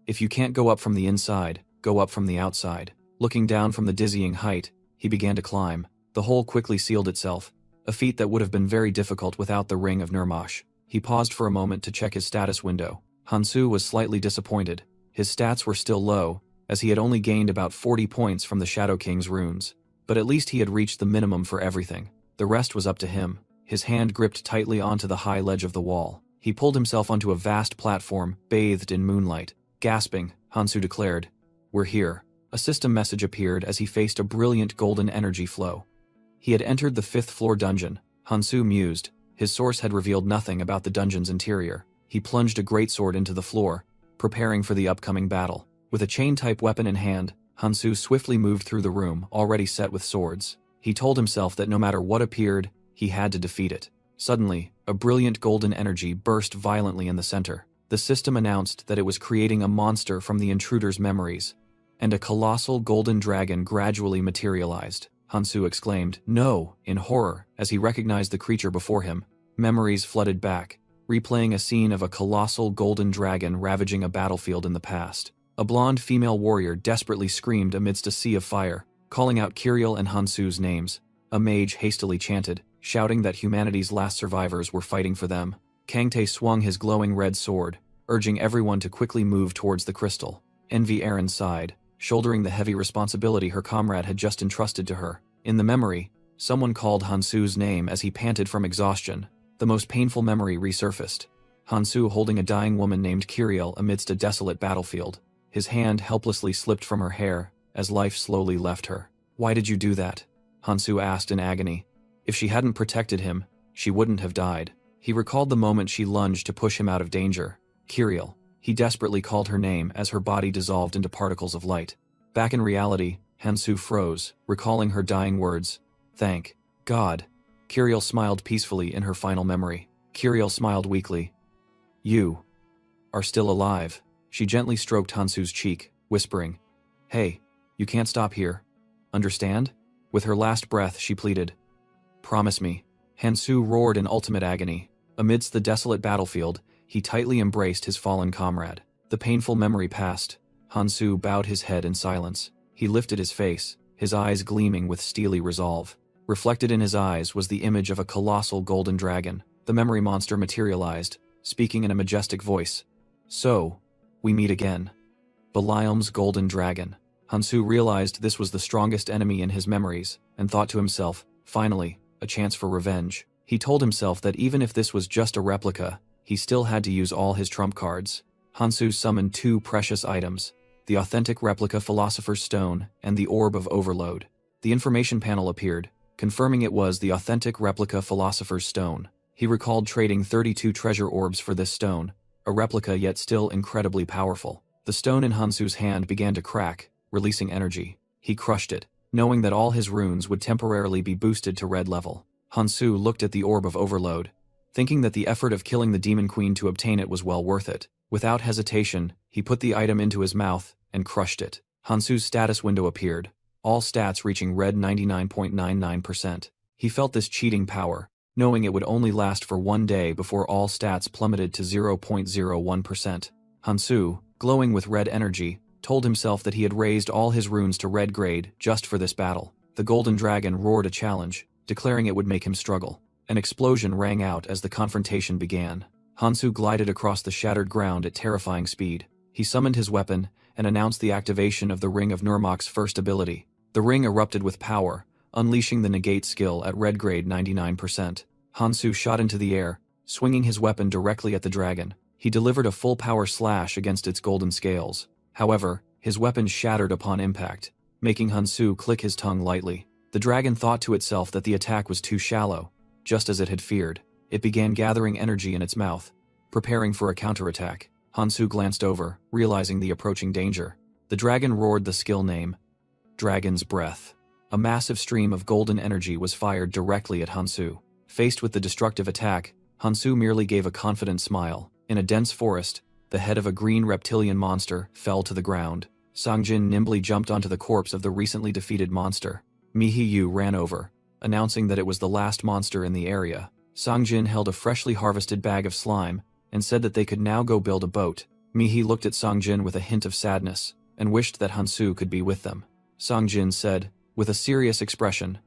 "If you can't go up from the inside, go up from the outside." Looking down from the dizzying height, he began to climb. The hole quickly sealed itself, a feat that would have been very difficult without the Ring of Nurmok. He paused for a moment to check his status window. Han Su was slightly disappointed. His stats were still low, as he had only gained about 40 points from the Shadow King's runes. But at least he had reached the minimum for everything. The rest was up to him. His hand gripped tightly onto the high ledge of the wall. He pulled himself onto a vast platform, bathed in moonlight. Gasping, Han Su declared, "We're here." A system message appeared as he faced a brilliant golden energy flow. He had entered the 5th floor dungeon. Han Su mused. His source had revealed nothing about the dungeon's interior. He plunged a greatsword into the floor, preparing for the upcoming battle. With a chain-type weapon in hand, Han Su swiftly moved through the room, already set with swords. He told himself that no matter what appeared, he had to defeat it. Suddenly, a brilliant golden energy burst violently in the center. The system announced that it was creating a monster from the intruder's memories, and a colossal golden dragon gradually materialized. Hansu exclaimed, "No!" in horror as he recognized the creature before him. Memories flooded back, replaying a scene of a colossal golden dragon ravaging a battlefield in the past. A blonde female warrior desperately screamed amidst a sea of fire, calling out Kiriel and Hansu's names. A mage hastily chanted, shouting that humanity's last survivors were fighting for them. Kangtae swung his glowing red sword, urging everyone to quickly move towards the crystal. Envy Aaron sighed, shouldering the heavy responsibility her comrade had just entrusted to her. In the memory, someone called Hansu's name as he panted from exhaustion. The most painful memory resurfaced. Hansu holding a dying woman named Kiriel amidst a desolate battlefield. His hand helplessly slipped from her hair as life slowly left her. "Why did you do that?" Hansu asked in agony. If she hadn't protected him, she wouldn't have died. He recalled the moment she lunged to push him out of danger. Kiriel. He desperately called her name as her body dissolved into particles of light. Back in reality, Hansu froze, recalling her dying words. "Thank God." Kiriel smiled peacefully in her final memory. Kiriel smiled weakly. "You are still alive." She gently stroked Hansu's cheek, whispering, "Hey, you can't stop here. Understand?" With her last breath, she pleaded, "Promise me." Hansu roared in ultimate agony. Amidst the desolate battlefield, he tightly embraced his fallen comrade. The painful memory passed. Hansu bowed his head in silence. He lifted his face, his eyes gleaming with steely resolve. Reflected in his eyes was the image of a colossal golden dragon. The memory monster materialized, speaking in a majestic voice. "So, we meet again." Belial's golden dragon. Hansu realized this was the strongest enemy in his memories, and thought to himself, finally, a chance for revenge. He told himself that even if this was just a replica, he still had to use all his trump cards. Hansu summoned two precious items, the authentic replica Philosopher's Stone and the Orb of Overload. The information panel appeared, confirming it was the authentic replica Philosopher's Stone. He recalled trading 32 treasure orbs for this stone, a replica yet still incredibly powerful. The stone in Hansu's hand began to crack, releasing energy. He crushed it, knowing that all his runes would temporarily be boosted to red level. Hansu looked at the Orb of Overload, thinking that the effort of killing the Demon Queen to obtain it was well worth it. Without hesitation, he put the item into his mouth and crushed it. Hansu's status window appeared, all stats reaching red 99.99%. He felt this cheating power, knowing it would only last for one day before all stats plummeted to 0.01%. Hansu, glowing with red energy, told himself that he had raised all his runes to red grade just for this battle. The golden dragon roared a challenge, declaring it would make him struggle. An explosion rang out as the confrontation began. Hansu glided across the shattered ground at terrifying speed. He summoned his weapon and announced the activation of the Ring of Nurmok's first ability. The ring erupted with power, unleashing the negate skill at red grade 99%. Hansu shot into the air, swinging his weapon directly at the dragon. He delivered a full power slash against its golden scales. However, his weapon shattered upon impact, making Hansu click his tongue lightly. The dragon thought to itself that the attack was too shallow. Just as it had feared, it began gathering energy in its mouth, preparing for a counterattack. Hansu glanced over, realizing the approaching danger. The dragon roared the skill name, Dragon's Breath. A massive stream of golden energy was fired directly at Hansu. Faced with the destructive attack, Hansu merely gave a confident smile. In a dense forest, the head of a green reptilian monster fell to the ground. Songjin nimbly jumped onto the corpse of the recently defeated monster. Mihiyu ran over, announcing that it was the last monster in the area. Songjin held a freshly harvested bag of slime and said that they could now go build a boat. Mihi looked at Songjin with a hint of sadness and wished that Hansu could be with them. Songjin said, with a serious expression,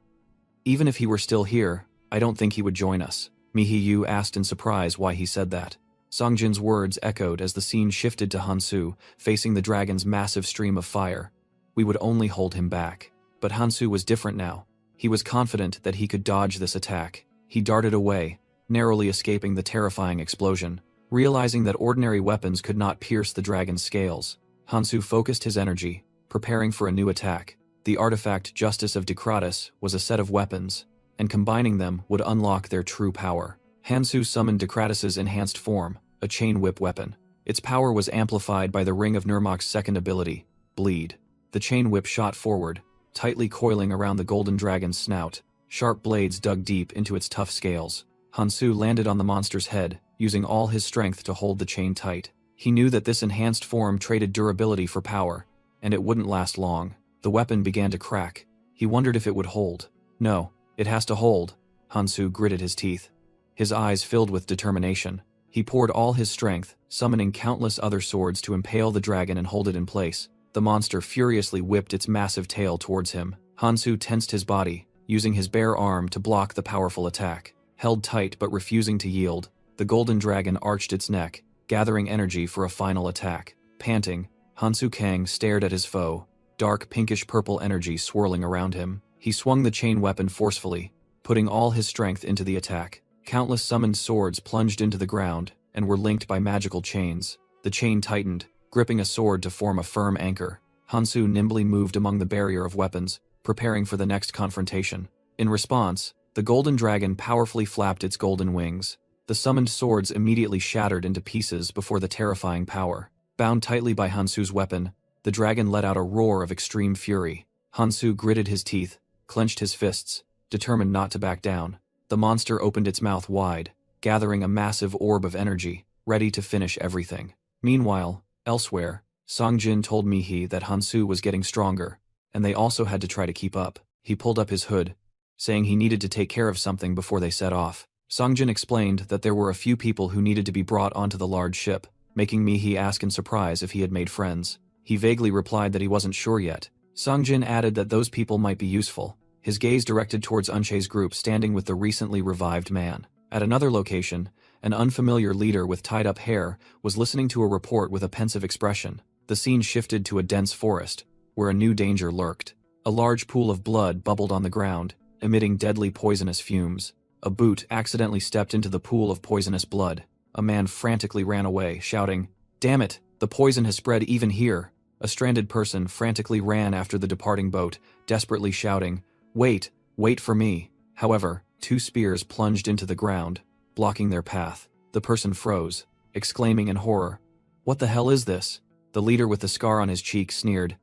"Even if he were still here, I don't think he would join us." Mihiyu asked in surprise why he said that. Songjin's words echoed as the scene shifted to Hansu, facing the dragon's massive stream of fire. We would only hold him back. But Hansu was different now. He was confident that he could dodge this attack. He darted away, narrowly escaping the terrifying explosion. Realizing that ordinary weapons could not pierce the dragon's scales, Hansu focused his energy, preparing for a new attack. The artifact Justice of Decratus was a set of weapons, and combining them would unlock their true power. Hansu summoned Decratus's enhanced form, a chain whip weapon. Its power was amplified by the Ring of Nurmok's second ability, Bleed. The chain whip shot forward, tightly coiling around the golden dragon's snout. Sharp blades dug deep into its tough scales. Hansu landed on the monster's head, using all his strength to hold the chain tight. He knew that this enhanced form traded durability for power, and it wouldn't last long. The weapon began to crack. He wondered if it would hold. No, it has to hold. Hansu gritted his teeth. His eyes filled with determination. He poured all his strength, summoning countless other swords to impale the dragon and hold it in place. The monster furiously whipped its massive tail towards him. Hansu tensed his body, using his bare arm to block the powerful attack. Held tight but refusing to yield, the golden dragon arched its neck, gathering energy for a final attack. Panting, Hansu Kang stared at his foe, dark pinkish-purple energy swirling around him. He swung the chain weapon forcefully, putting all his strength into the attack. Countless summoned swords plunged into the ground and were linked by magical chains. The chain tightened, gripping a sword to form a firm anchor. Hansu nimbly moved among the barrier of weapons, preparing for the next confrontation. In response, the golden dragon powerfully flapped its golden wings. The summoned swords immediately shattered into pieces before the terrifying power. Bound tightly by Hansu's weapon, the dragon let out a roar of extreme fury. Hansu gritted his teeth, clenched his fists, determined not to back down. The monster opened its mouth wide, gathering a massive orb of energy, ready to finish everything. Meanwhile, elsewhere, Songjin told Mihi that Hansu was getting stronger, and they also had to try to keep up. He pulled up his hood, saying he needed to take care of something before they set off. Songjin explained that there were a few people who needed to be brought onto the large ship, making Mihi ask in surprise if he had made friends. He vaguely replied that he wasn't sure yet. Songjin added that those people might be useful, his gaze directed towards Unche's group standing with the recently revived man. At another location, an unfamiliar leader with tied-up hair was listening to a report with a pensive expression. The scene shifted to a dense forest, where a new danger lurked. A large pool of blood bubbled on the ground, emitting deadly poisonous fumes. A boot accidentally stepped into the pool of poisonous blood. A man frantically ran away, shouting, "Damn it, the poison has spread even here." A stranded person frantically ran after the departing boat, desperately shouting, "Wait, wait for me." However, 2 spears plunged into the ground, blocking their path. The person froze, exclaiming in horror, "What the hell is this?" The leader with the scar on his cheek sneered,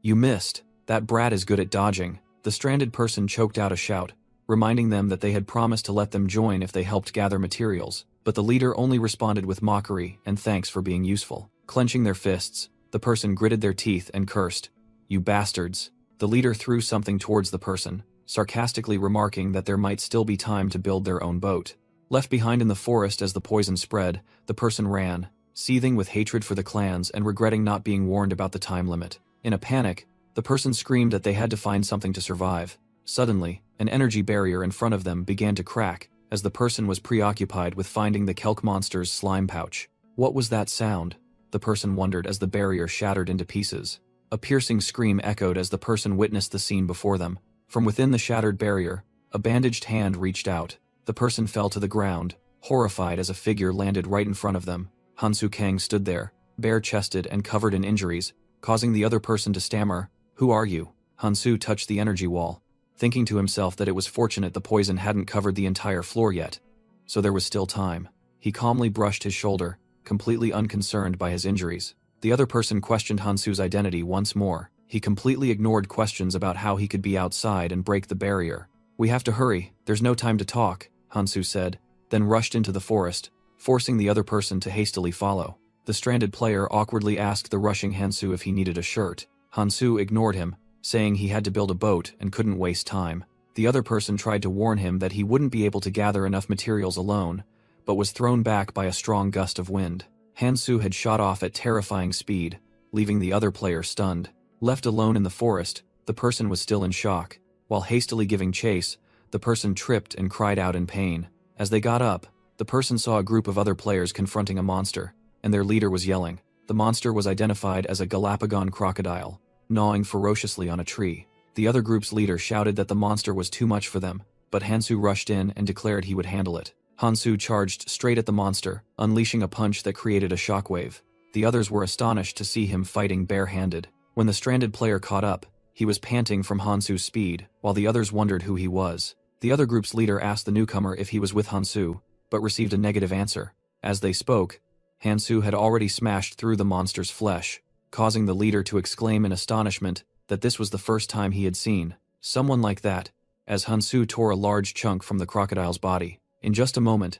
"You missed. That brat is good at dodging." The stranded person choked out a shout, reminding them that they had promised to let them join if they helped gather materials, but the leader only responded with mockery and thanks for being useful. Clenching their fists, the person gritted their teeth and cursed, "You bastards." The leader threw something towards the person, sarcastically remarking that there might still be time to build their own boat. Left behind in the forest as the poison spread, the person ran, seething with hatred for the clans and regretting not being warned about the time limit. In a panic, the person screamed that they had to find something to survive. Suddenly, an energy barrier in front of them began to crack, as the person was preoccupied with finding the kelk monster's slime pouch. What was that sound? The person wondered as the barrier shattered into pieces. A piercing scream echoed as the person witnessed the scene before them. From within the shattered barrier, a bandaged hand reached out. The person fell to the ground, horrified as a figure landed right in front of them. Hansu Kang stood there, bare-chested and covered in injuries, causing the other person to stammer, "Who are you?" Hansu touched the energy wall, thinking to himself that it was fortunate the poison hadn't covered the entire floor yet, so there was still time. He calmly brushed his shoulder, completely unconcerned by his injuries. The other person questioned Hansu's identity once more. He completely ignored questions about how he could be outside and break the barrier. "We have to hurry, there's no time to talk," Hansu said, then rushed into the forest, forcing the other person to hastily follow. The stranded player awkwardly asked the rushing Hansu if he needed a shirt. Hansu ignored him, saying he had to build a boat and couldn't waste time. The other person tried to warn him that he wouldn't be able to gather enough materials alone, but was thrown back by a strong gust of wind. Hansu had shot off at terrifying speed, leaving the other player stunned. Left alone in the forest, the person was still in shock. While hastily giving chase, the person tripped and cried out in pain. As they got up, the person saw a group of other players confronting a monster, and their leader was yelling. The monster was identified as a Galapagos crocodile, gnawing ferociously on a tree. The other group's leader shouted that the monster was too much for them, but Hansu rushed in and declared he would handle it. Hansu charged straight at the monster, unleashing a punch that created a shockwave. The others were astonished to see him fighting bare-handed. When the stranded player caught up, he was panting from Hansu's speed, while the others wondered who he was. The other group's leader asked the newcomer if he was with Hansu, but received a negative answer. As they spoke, Hansu had already smashed through the monster's flesh, causing the leader to exclaim in astonishment that this was the first time he had seen someone like that, as Hansu tore a large chunk from the crocodile's body. In just a moment,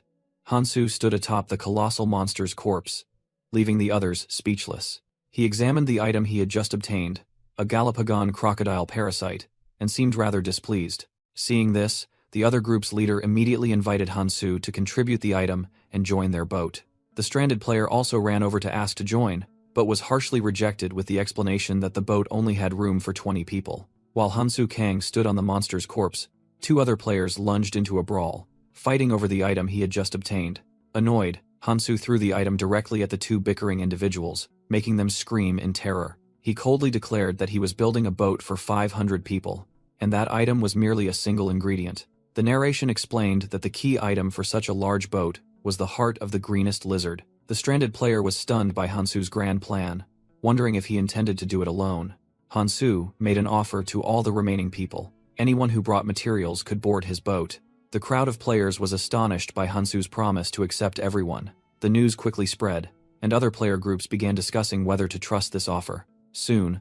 Hansu stood atop the colossal monster's corpse, leaving the others speechless. He examined the item he had just obtained, a Galapagon crocodile parasite, and seemed rather displeased. Seeing this, the other group's leader immediately invited Hansu to contribute the item and join their boat. The stranded player also ran over to ask to join, but was harshly rejected with the explanation that the boat only had room for 20 people. While Hansu Kang stood on the monster's corpse, 2 other players lunged into a brawl, fighting over the item he had just obtained. Annoyed, Hansu threw the item directly at the 2 bickering individuals, making them scream in terror. He coldly declared that he was building a boat for 500 people, and that item was merely a single ingredient. The narration explained that the key item for such a large boat was the heart of the greenest lizard. The stranded player was stunned by Hansu's grand plan, wondering if he intended to do it alone. Hansu made an offer to all the remaining people. Anyone who brought materials could board his boat. The crowd of players was astonished by Hansu's promise to accept everyone. The news quickly spread, and other player groups began discussing whether to trust this offer. Soon,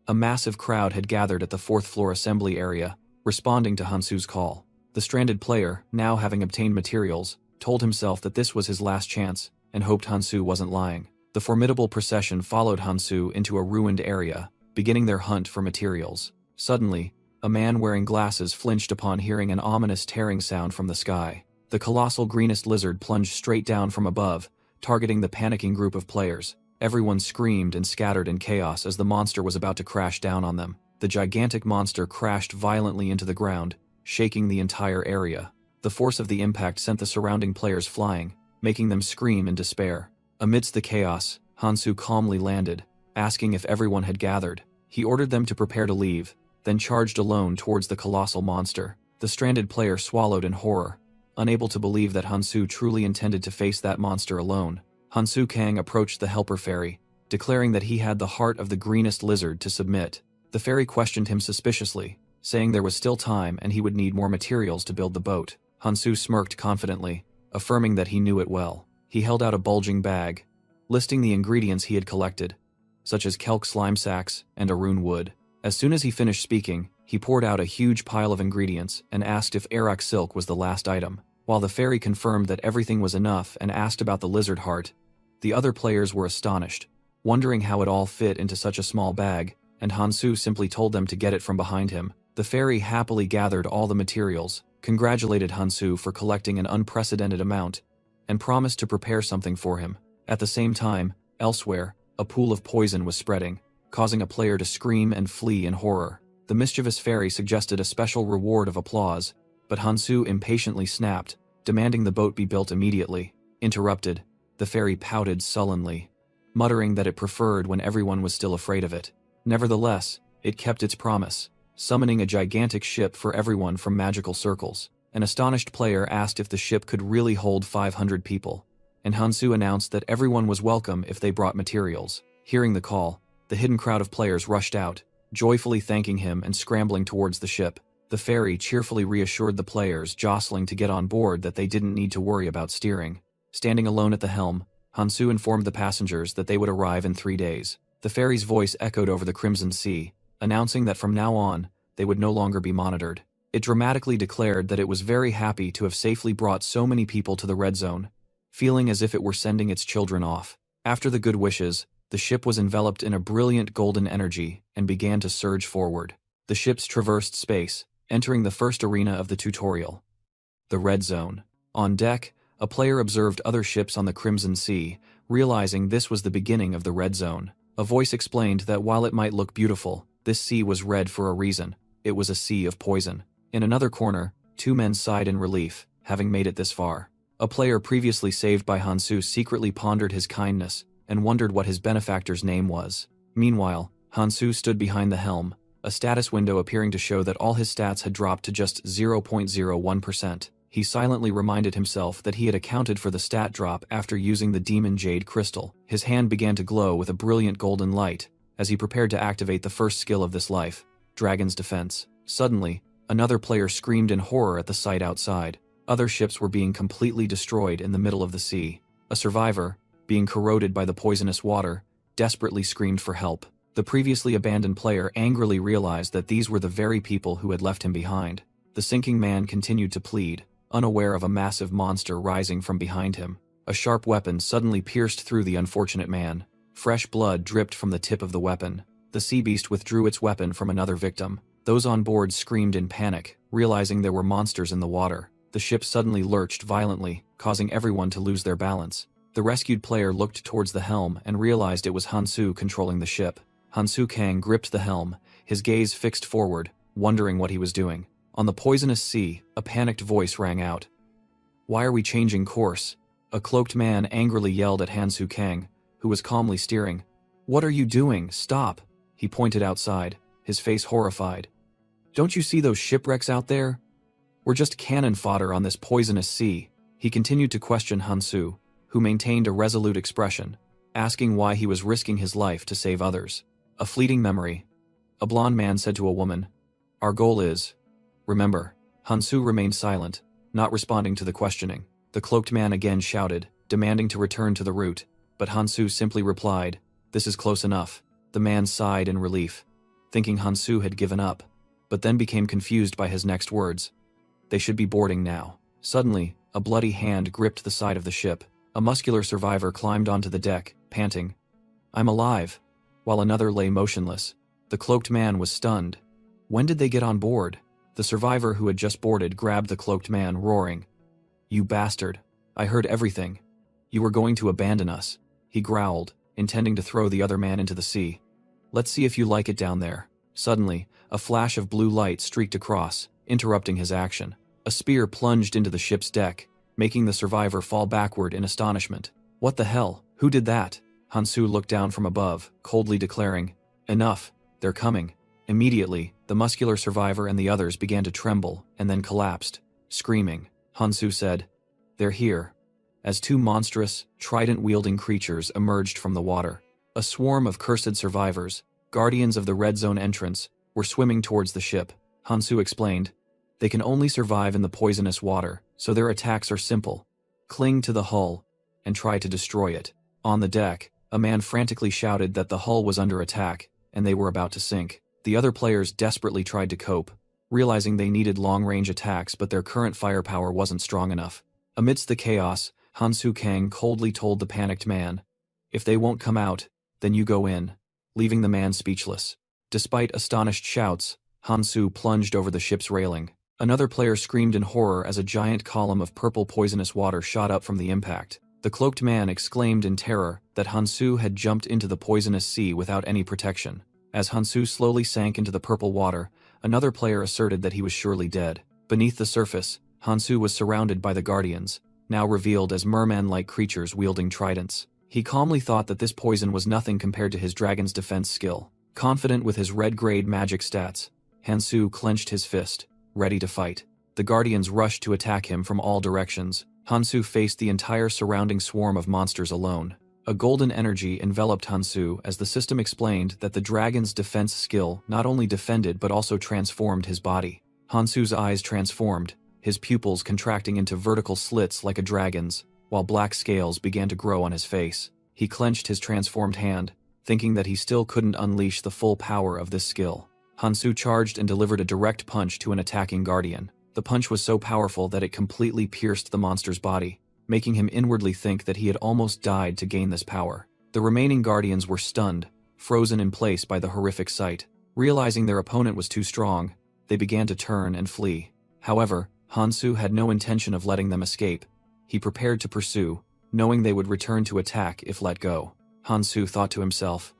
a massive crowd had gathered at the 4th floor assembly area, responding to Hansu's call. The stranded player, now having obtained materials, told himself that this was his last chance, and hoped Hansu wasn't lying. The formidable procession followed Hansu into a ruined area, beginning their hunt for materials. Suddenly, a man wearing glasses flinched upon hearing an ominous tearing sound from the sky. The colossal greenest lizard plunged straight down from above, targeting the panicking group of players. Everyone screamed and scattered in chaos as the monster was about to crash down on them. The gigantic monster crashed violently into the ground, shaking the entire area. The force of the impact sent the surrounding players flying, making them scream in despair. Amidst the chaos, Hansu calmly landed, asking if everyone had gathered. He ordered them to prepare to leave, then charged alone towards the colossal monster. The stranded player swallowed in horror, unable to believe that Hansu truly intended to face that monster alone. Hansu Kang approached the helper fairy, declaring that he had the heart of the greenest lizard to submit. The fairy questioned him suspiciously, saying there was still time and he would need more materials to build the boat. Hansu smirked confidently, affirming that he knew it well. He held out a bulging bag, listing the ingredients he had collected, such as kelk slime sacks and Arun wood. As soon as he finished speaking, he poured out a huge pile of ingredients and asked if Arak silk was the last item. While the fairy confirmed that everything was enough and asked about the lizard heart, the other players were astonished, wondering how it all fit into such a small bag, and Hansu simply told them to get it from behind him. The fairy happily gathered all the materials, congratulated Hansu for collecting an unprecedented amount, and promised to prepare something for him. At the same time, elsewhere, a pool of poison was spreading, causing a player to scream and flee in horror. The mischievous fairy suggested a special reward of applause, but Hansu impatiently snapped, demanding the boat be built immediately. Interrupted, the fairy pouted sullenly, muttering that it preferred when everyone was still afraid of it. Nevertheless, it kept its promise, summoning a gigantic ship for everyone from magical circles. An astonished player asked if the ship could really hold 500 people, and Hansu announced that everyone was welcome if they brought materials. Hearing the call, the hidden crowd of players rushed out, joyfully thanking him and scrambling towards the ship. The fairy cheerfully reassured the players jostling to get on board that they didn't need to worry about steering. Standing alone at the helm, Hansu informed the passengers that they would arrive in 3 days. The fairy's voice echoed over the Crimson Sea, announcing that from now on, they would no longer be monitored. It dramatically declared that it was very happy to have safely brought so many people to the Red Zone, feeling as if it were sending its children off. After the good wishes, the ship was enveloped in a brilliant golden energy and began to surge forward. The ships traversed space, entering the first arena of the tutorial, the Red Zone. On deck, a player observed other ships on the Crimson Sea, realizing this was the beginning of the Red Zone. A voice explained that while it might look beautiful, this sea was red for a reason. It was a sea of poison. In another corner, 2 men sighed in relief, having made it this far. A player previously saved by Hansu secretly pondered his kindness and wondered what his benefactor's name was. Meanwhile, Hansu stood behind the helm, a status window appearing to show that all his stats had dropped to just 0.01%. He silently reminded himself that he had accounted for the stat drop after using the Demon Jade Crystal. His hand began to glow with a brilliant golden light as he prepared to activate the first skill of this life, Dragon's Defense. Suddenly, another player screamed in horror at the sight outside. Other ships were being completely destroyed in the middle of the sea. A survivor, being corroded by the poisonous water, desperately screamed for help. The previously abandoned player angrily realized that these were the very people who had left him behind. The sinking man continued to plead, unaware of a massive monster rising from behind him. A sharp weapon suddenly pierced through the unfortunate man. Fresh blood dripped from the tip of the weapon. The sea beast withdrew its weapon from another victim. Those on board screamed in panic, realizing there were monsters in the water. The ship suddenly lurched violently, causing everyone to lose their balance. The rescued player looked towards the helm and realized it was Hansu controlling the ship. Hansu Kang gripped the helm, his gaze fixed forward, wondering what he was doing. On the poisonous sea, a panicked voice rang out. "Why are we changing course?" A cloaked man angrily yelled at Hansu Kang, who was calmly steering. "What are you doing? Stop!" He pointed outside, his face horrified. "Don't you see those shipwrecks out there? We're just cannon fodder on this poisonous sea." He continued to question Hansu, who maintained a resolute expression, asking why he was risking his life to save others. A fleeting memory. A blonde man said to a woman, "Our goal is..." "Remember." Hansu remained silent, not responding to the questioning. The cloaked man again shouted, demanding to return to the route, but Hansu simply replied, "This is close enough." The man sighed in relief, thinking Hansu had given up, but then became confused by his next words. They should be boarding now. Suddenly, a bloody hand gripped the side of the ship. A muscular survivor climbed onto the deck, panting, "I'm alive," while another lay motionless. The cloaked man was stunned. When did they get on board? The survivor who had just boarded grabbed the cloaked man, roaring, "You bastard! I heard everything. You were going to abandon us," he growled, intending to throw the other man into the sea. "Let's see if you like it down there." Suddenly, a flash of blue light streaked across, interrupting his action. A spear plunged into the ship's deck, making the survivor fall backward in astonishment. "What the hell? Who did that?" Hansu looked down from above, coldly declaring, "Enough, they're coming." Immediately, the muscular survivor and the others began to tremble and then collapsed, screaming. Hansu said, "They're here." As two monstrous, trident-wielding creatures emerged from the water. A swarm of cursed survivors, guardians of the red zone entrance, were swimming towards the ship. Hansu explained, "They can only survive in the poisonous water, so their attacks are simple. Cling to the hull and try to destroy it." On the deck, a man frantically shouted that the hull was under attack, and they were about to sink. The other players desperately tried to cope, realizing they needed long-range attacks but their current firepower wasn't strong enough. Amidst the chaos, Hansu Kang coldly told the panicked man, "If they won't come out, then you go in," leaving the man speechless. Despite astonished shouts, Hansu plunged over the ship's railing. Another player screamed in horror as a giant column of purple poisonous water shot up from the impact. The cloaked man exclaimed in terror that Hansu had jumped into the poisonous sea without any protection. As Hansu slowly sank into the purple water, another player asserted that he was surely dead. Beneath the surface, Hansu was surrounded by the Guardians, now revealed as merman-like creatures wielding tridents. He calmly thought that this poison was nothing compared to his dragon's defense skill. Confident with his red-grade magic stats, Hansu clenched his fist, ready to fight. The Guardians rushed to attack him from all directions. Hansu faced the entire surrounding swarm of monsters alone. A golden energy enveloped Hansu as the system explained that the dragon's defense skill not only defended but also transformed his body. Hansu's eyes transformed, his pupils contracting into vertical slits like a dragon's, while black scales began to grow on his face. He clenched his transformed hand, thinking that he still couldn't unleash the full power of this skill. Hansu charged and delivered a direct punch to an attacking guardian. The punch was so powerful that it completely pierced the monster's body, making him inwardly think that he had almost died to gain this power. The remaining guardians were stunned, frozen in place by the horrific sight. Realizing their opponent was too strong, they began to turn and flee. However, Hansu had no intention of letting them escape. He prepared to pursue, knowing they would return to attack if let go. Hansu thought to himself,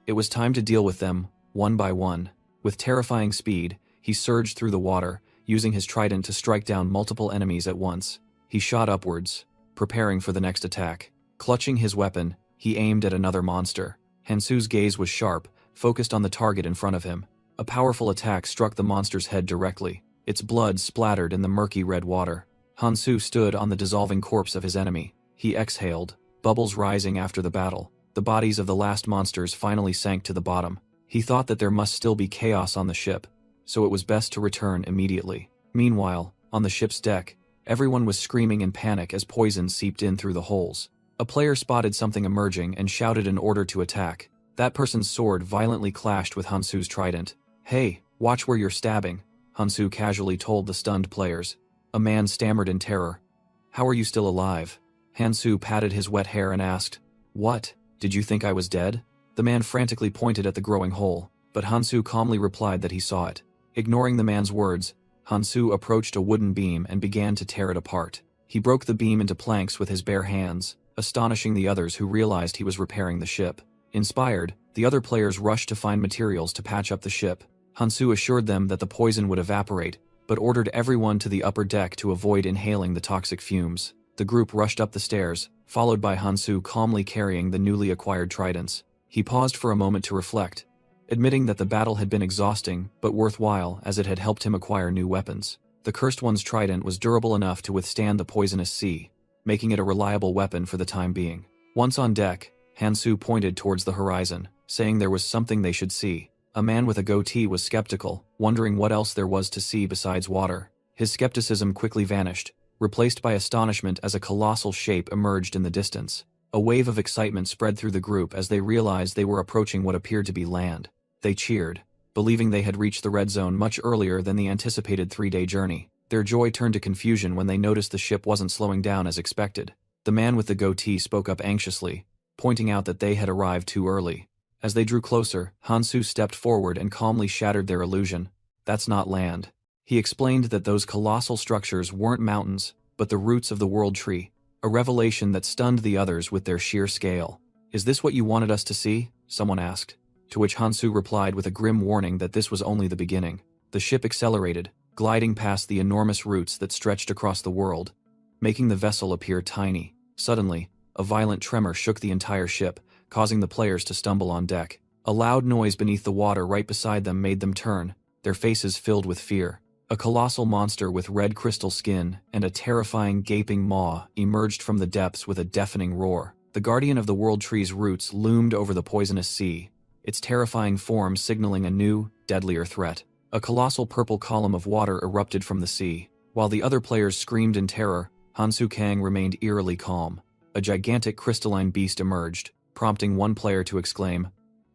it was time to deal with them, one by one. With terrifying speed, he surged through the water, using his trident to strike down multiple enemies at once. He shot upwards, preparing for the next attack. Clutching his weapon, he aimed at another monster. Hansu's gaze was sharp, focused on the target in front of him. A powerful attack struck the monster's head directly. Its blood splattered in the murky red water. Hansu stood on the dissolving corpse of his enemy. He exhaled, bubbles rising after the battle. The bodies of the last monsters finally sank to the bottom. He thought that there must still be chaos on the ship, so it was best to return immediately. Meanwhile, on the ship's deck, everyone was screaming in panic as poison seeped in through the holes. A player spotted something emerging and shouted an order to attack. That person's sword violently clashed with Hansu's trident. "Hey, watch where you're stabbing," Hansu casually told the stunned players. A man stammered in terror. "How are you still alive?" Hansu patted his wet hair and asked, "What? Did you think I was dead?" The man frantically pointed at the growing hole, but Hansu calmly replied that he saw it. Ignoring the man's words, Hansu approached a wooden beam and began to tear it apart. He broke the beam into planks with his bare hands, astonishing the others who realized he was repairing the ship. Inspired, the other players rushed to find materials to patch up the ship. Hansu assured them that the poison would evaporate, but ordered everyone to the upper deck to avoid inhaling the toxic fumes. The group rushed up the stairs, followed by Hansu calmly carrying the newly acquired tridents. He paused for a moment to reflect, admitting that the battle had been exhausting but worthwhile as it had helped him acquire new weapons. The Cursed One's trident was durable enough to withstand the poisonous sea, making it a reliable weapon for the time being. Once on deck, Hansu pointed towards the horizon, saying there was something they should see. A man with a goatee was skeptical, wondering what else there was to see besides water. His skepticism quickly vanished, replaced by astonishment as a colossal shape emerged in the distance. A wave of excitement spread through the group as they realized they were approaching what appeared to be land. They cheered, believing they had reached the red zone much earlier than the anticipated 3-day journey. Their joy turned to confusion when they noticed the ship wasn't slowing down as expected. The man with the goatee spoke up anxiously, pointing out that they had arrived too early. As they drew closer, Hansu stepped forward and calmly shattered their illusion. "That's not land." He explained that those colossal structures weren't mountains, but the roots of the world tree, a revelation that stunned the others with their sheer scale. "Is this what you wanted us to see?" someone asked, to which Hansu replied with a grim warning that this was only the beginning. The ship accelerated, gliding past the enormous roots that stretched across the world, making the vessel appear tiny. Suddenly, a violent tremor shook the entire ship, causing the players to stumble on deck. A loud noise beneath the water right beside them made them turn, their faces filled with fear. A colossal monster with red crystal skin and a terrifying gaping maw emerged from the depths with a deafening roar. The guardian of the world tree's roots loomed over the poisonous sea, its terrifying form signaling a new, deadlier threat. A colossal purple column of water erupted from the sea. While the other players screamed in terror, Hansu Kang remained eerily calm. A gigantic crystalline beast emerged, prompting one player to exclaim,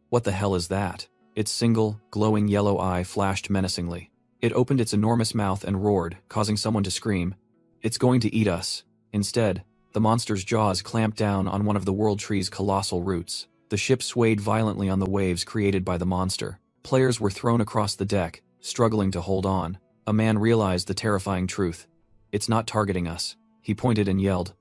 "What the hell is that?" Its single, glowing yellow eye flashed menacingly. It opened its enormous mouth and roared, causing someone to scream, "It's going to eat us." Instead, the monster's jaws clamped down on one of the world tree's colossal roots. The ship swayed violently on the waves created by the monster. Players were thrown across the deck, struggling to hold on. A man realized the terrifying truth. "It's not targeting us." He pointed and yelled,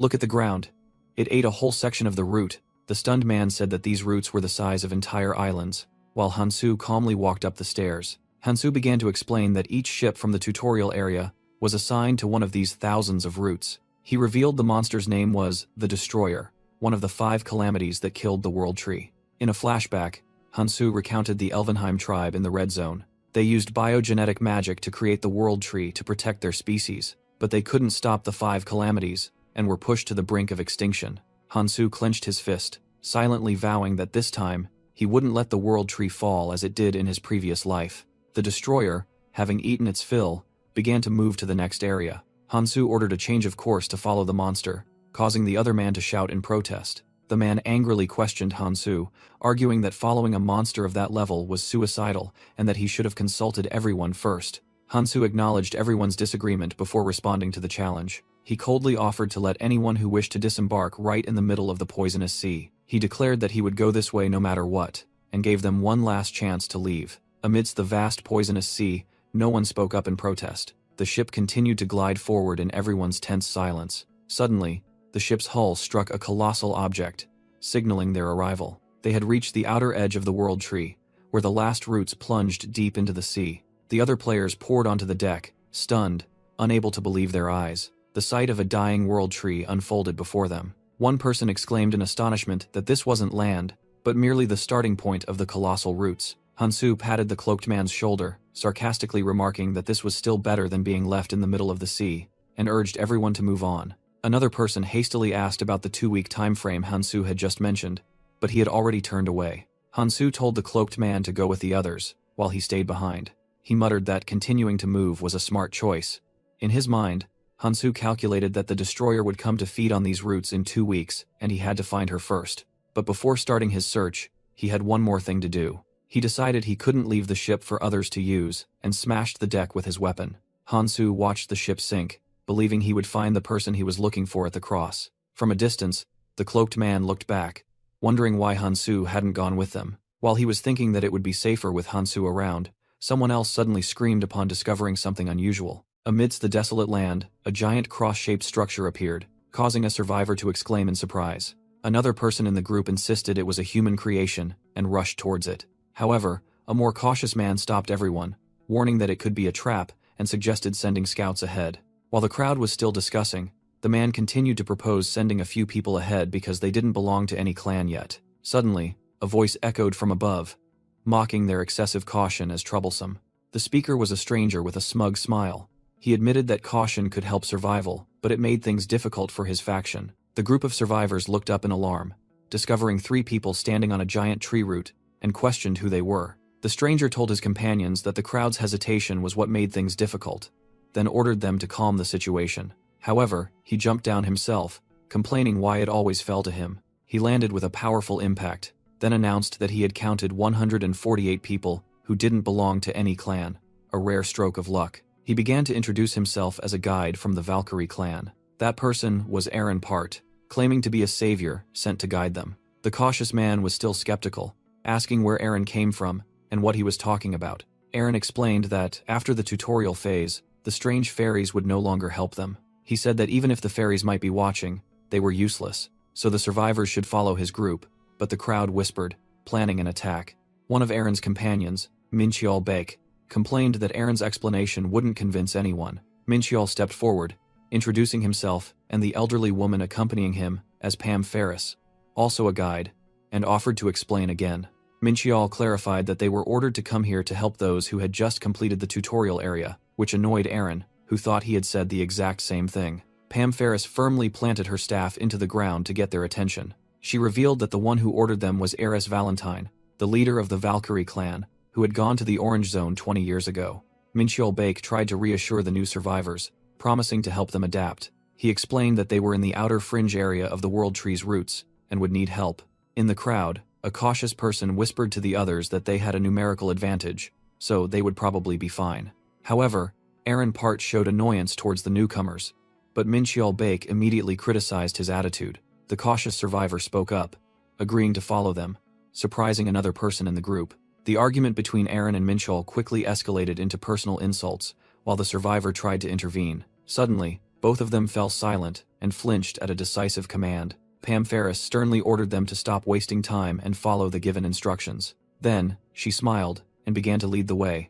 "Look at the ground." It ate a whole section of the root. The stunned man said that these roots were the size of entire islands, while Hansu calmly walked up the stairs. Hansu began to explain that each ship from the tutorial area was assigned to one of these thousands of roots. He revealed the monster's name was the Destroyer, one of the 5 calamities that killed the world tree. In a flashback, Hansu recounted the Elvenheim tribe in the Red Zone. They used biogenetic magic to create the world tree to protect their species, but they couldn't stop the 5 calamities and were pushed to the brink of extinction. Hansu clenched his fist, silently vowing that this time, he wouldn't let the world tree fall as it did in his previous life. The Destroyer, having eaten its fill, began to move to the next area. Hansu ordered a change of course to follow the monster, causing the other man to shout in protest. The man angrily questioned Hansu, arguing that following a monster of that level was suicidal and that he should have consulted everyone first. Hansu acknowledged everyone's disagreement before responding to the challenge. He coldly offered to let anyone who wished to disembark right in the middle of the poisonous sea. He declared that he would go this way no matter what, and gave them one last chance to leave. Amidst the vast poisonous sea, no one spoke up in protest. The ship continued to glide forward in everyone's tense silence. Suddenly, the ship's hull struck a colossal object, signaling their arrival. They had reached the outer edge of the world tree, where the last roots plunged deep into the sea. The other players poured onto the deck, stunned, unable to believe their eyes. The sight of a dying world tree unfolded before them. One person exclaimed in astonishment that this wasn't land, but merely the starting point of the colossal roots. Hansu patted the cloaked man's shoulder, sarcastically remarking that this was still better than being left in the middle of the sea, and urged everyone to move on. Another person hastily asked about the 2-week time frame Hansu had just mentioned, but he had already turned away. Hansu told the cloaked man to go with the others, while he stayed behind. He muttered that continuing to move was a smart choice. In his mind, Hansu calculated that the Destroyer would come to feed on these roots in 2 weeks, and he had to find her first. But before starting his search, he had one more thing to do. He decided he couldn't leave the ship for others to use, and smashed the deck with his weapon. Hansu watched the ship sink, believing he would find the person he was looking for at the cross. From a distance, the cloaked man looked back, wondering why Hansu hadn't gone with them. While he was thinking that it would be safer with Hansu around, someone else suddenly screamed upon discovering something unusual. Amidst the desolate land, a giant cross-shaped structure appeared, causing a survivor to exclaim in surprise. Another person in the group insisted it was a human creation and rushed towards it. However, a more cautious man stopped everyone, warning that it could be a trap and suggested sending scouts ahead. While the crowd was still discussing, the man continued to propose sending a few people ahead because they didn't belong to any clan yet. Suddenly, a voice echoed from above, mocking their excessive caution as troublesome. The speaker was a stranger with a smug smile. He admitted that caution could help survival, but it made things difficult for his faction. The group of survivors looked up in alarm, discovering 3 people standing on a giant tree root, and questioned who they were. The stranger told his companions that the crowd's hesitation was what made things difficult, then ordered them to calm the situation. However, he jumped down himself, complaining why it always fell to him. He landed with a powerful impact, then announced that he had counted 148 people who didn't belong to any clan, a rare stroke of luck. He began to introduce himself as a guide from the Valkyrie clan. That person was Aaron Part, claiming to be a savior sent to guide them. The cautious man was still skeptical, asking where Aaron came from and what he was talking about. Aaron explained that, after the tutorial phase, the strange fairies would no longer help them. He said that even if the fairies might be watching, they were useless, so the survivors should follow his group, but the crowd whispered, planning an attack. One of Aaron's companions, Minchiol Baek, complained that Aaron's explanation wouldn't convince anyone. Minchiol stepped forward, introducing himself and the elderly woman accompanying him as Pam Ferris, also a guide, and offered to explain again. Minchiol clarified that they were ordered to come here to help those who had just completed the tutorial area, which annoyed Aaron, who thought he had said the exact same thing. Pam Ferris firmly planted her staff into the ground to get their attention. She revealed that the one who ordered them was Eris Valentine, the leader of the Valkyrie clan, who had gone to the Orange Zone 20 years ago. Minchiol Baek tried to reassure the new survivors, promising to help them adapt. He explained that they were in the outer fringe area of the World Tree's roots, and would need help. In the crowd, a cautious person whispered to the others that they had a numerical advantage, so they would probably be fine. However, Aaron Part showed annoyance towards the newcomers, but Minchiol Baek immediately criticized his attitude. The cautious survivor spoke up, agreeing to follow them, surprising another person in the group. The argument between Aaron and Minchiol quickly escalated into personal insults, while the survivor tried to intervene. Suddenly, both of them fell silent and flinched at a decisive command. Pam Ferris sternly ordered them to stop wasting time and follow the given instructions. Then, she smiled and began to lead the way,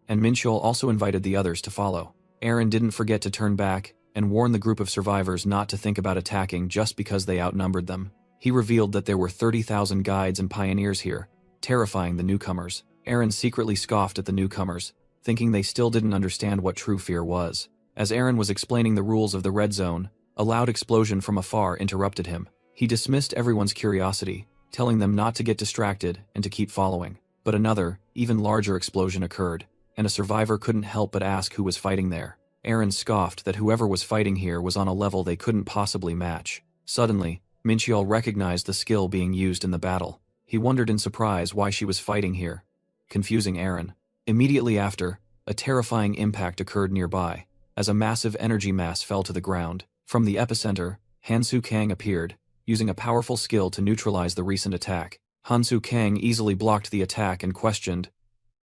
and Minchiol also invited the others to follow. Aaron didn't forget to turn back and warn the group of survivors not to think about attacking just because they outnumbered them. He revealed that there were 30,000 guides and pioneers here, terrifying the newcomers. Aaron secretly scoffed at the newcomers, thinking they still didn't understand what true fear was. As Aaron was explaining the rules of the Red Zone, a loud explosion from afar interrupted him. He dismissed everyone's curiosity, telling them not to get distracted and to keep following. But another, even larger explosion occurred, and a survivor couldn't help but ask who was fighting there. Aaron scoffed that whoever was fighting here was on a level they couldn't possibly match. Suddenly, Minchiol recognized the skill being used in the battle. He wondered in surprise why she was fighting here, confusing Aaron. Immediately after, a terrifying impact occurred nearby, as a massive energy mass fell to the ground. From the epicenter, Hansu Kang appeared, using a powerful skill to neutralize the recent attack. Hansu Kang easily blocked the attack and questioned,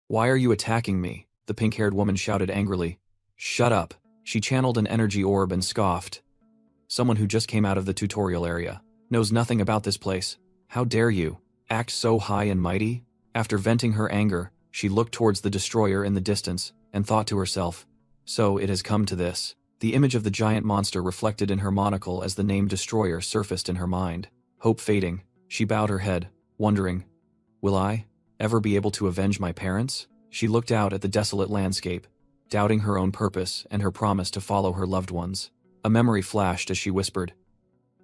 "Why are you attacking me?" The pink-haired woman shouted angrily. "Shut up." She channeled an energy orb and scoffed. "Someone who just came out of the tutorial area knows nothing about this place. How dare you act so high and mighty?" After venting her anger, she looked towards the destroyer in the distance and thought to herself, "So it has come to this." The image of the giant monster reflected in her monocle as the name Destroyer surfaced in her mind. Hope fading, she bowed her head, wondering, "Will I ever be able to avenge my parents?" She looked out at the desolate landscape, doubting her own purpose and her promise to follow her loved ones. A memory flashed as she whispered,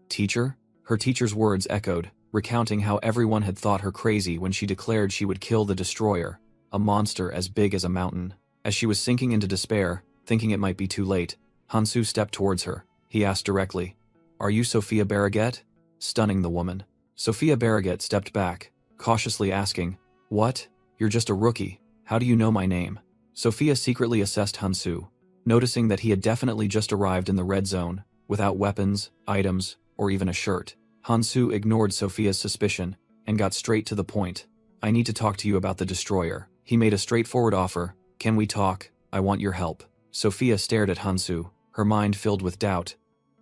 "Teacher?" Her teacher's words echoed, recounting how everyone had thought her crazy when she declared she would kill the Destroyer, a monster as big as a mountain. As she was sinking into despair, thinking it might be too late, Hansu stepped towards her. He asked directly, "Are you Sophia Barraget?" Stunning the woman. Sophia Barraget stepped back, cautiously asking, "What? You're just a rookie. How do you know my name?" Sophia secretly assessed Hansu, Noticing that he had definitely just arrived in the red zone, without weapons, items, or even a shirt, Hansu ignored Sophia's suspicion and got straight to the point. I need to talk to you about the destroyer. He made a straightforward offer. Can we talk? I want your help. Sophia stared at Hansu, her mind filled with doubt.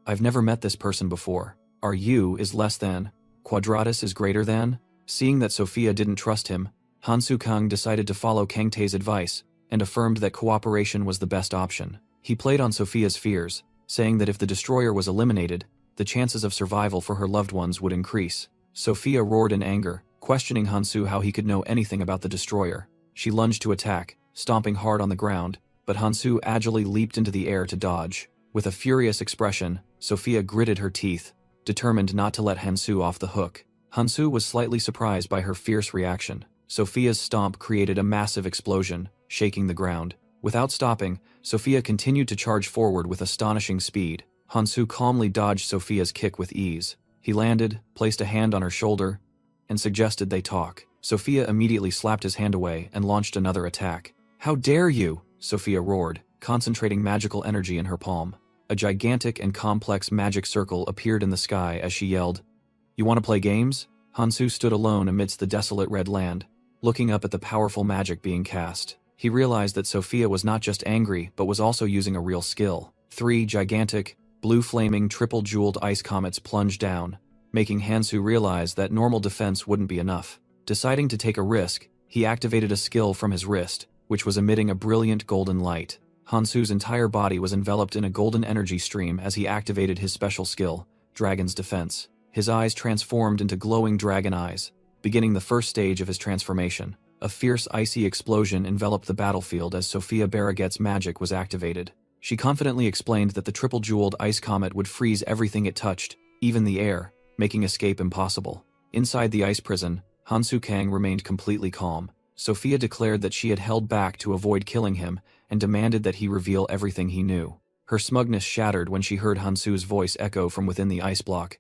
I've never met this person before. Are you is less than? Quadratus is greater than? Seeing that Sophia didn't trust him, Hansu Kang decided to follow Kang Tae's advice and affirmed that cooperation was the best option. He played on Sophia's fears, saying that if the destroyer was eliminated, the chances of survival for her loved ones would increase. Sophia roared in anger, questioning Hansu how he could know anything about the destroyer. She lunged to attack, stomping hard on the ground, but Hansu agilely leaped into the air to dodge. With a furious expression, Sophia gritted her teeth, determined not to let Hansu off the hook. Hansu was slightly surprised by her fierce reaction. Sophia's stomp created a massive explosion, shaking the ground. Without stopping, Sophia continued to charge forward with astonishing speed. Hansu calmly dodged Sophia's kick with ease. He landed, placed a hand on her shoulder, and suggested they talk. Sophia immediately slapped his hand away and launched another attack. How dare you? Sophia roared, concentrating magical energy in her palm. A gigantic and complex magic circle appeared in the sky as she yelled, You want to play games? Hansu stood alone amidst the desolate red land, looking up at the powerful magic being cast. He realized that Sophia was not just angry but was also using a real skill. 3 gigantic, blue-flaming triple-jeweled ice comets plunged down, making Hansu realize that normal defense wouldn't be enough. Deciding to take a risk, he activated a skill from his wrist, which was emitting a brilliant golden light. Hansu's entire body was enveloped in a golden energy stream as he activated his special skill, Dragon's Defense. His eyes transformed into glowing dragon eyes, beginning the first stage of his transformation. A fierce icy explosion enveloped the battlefield as Sophia Barraget's magic was activated. She confidently explained that the triple-jeweled ice comet would freeze everything it touched, even the air, making escape impossible. Inside the ice prison, Hansu Kang remained completely calm. Sophia declared that she had held back to avoid killing him and demanded that he reveal everything he knew. Her smugness shattered when she heard Hansu's voice echo from within the ice block.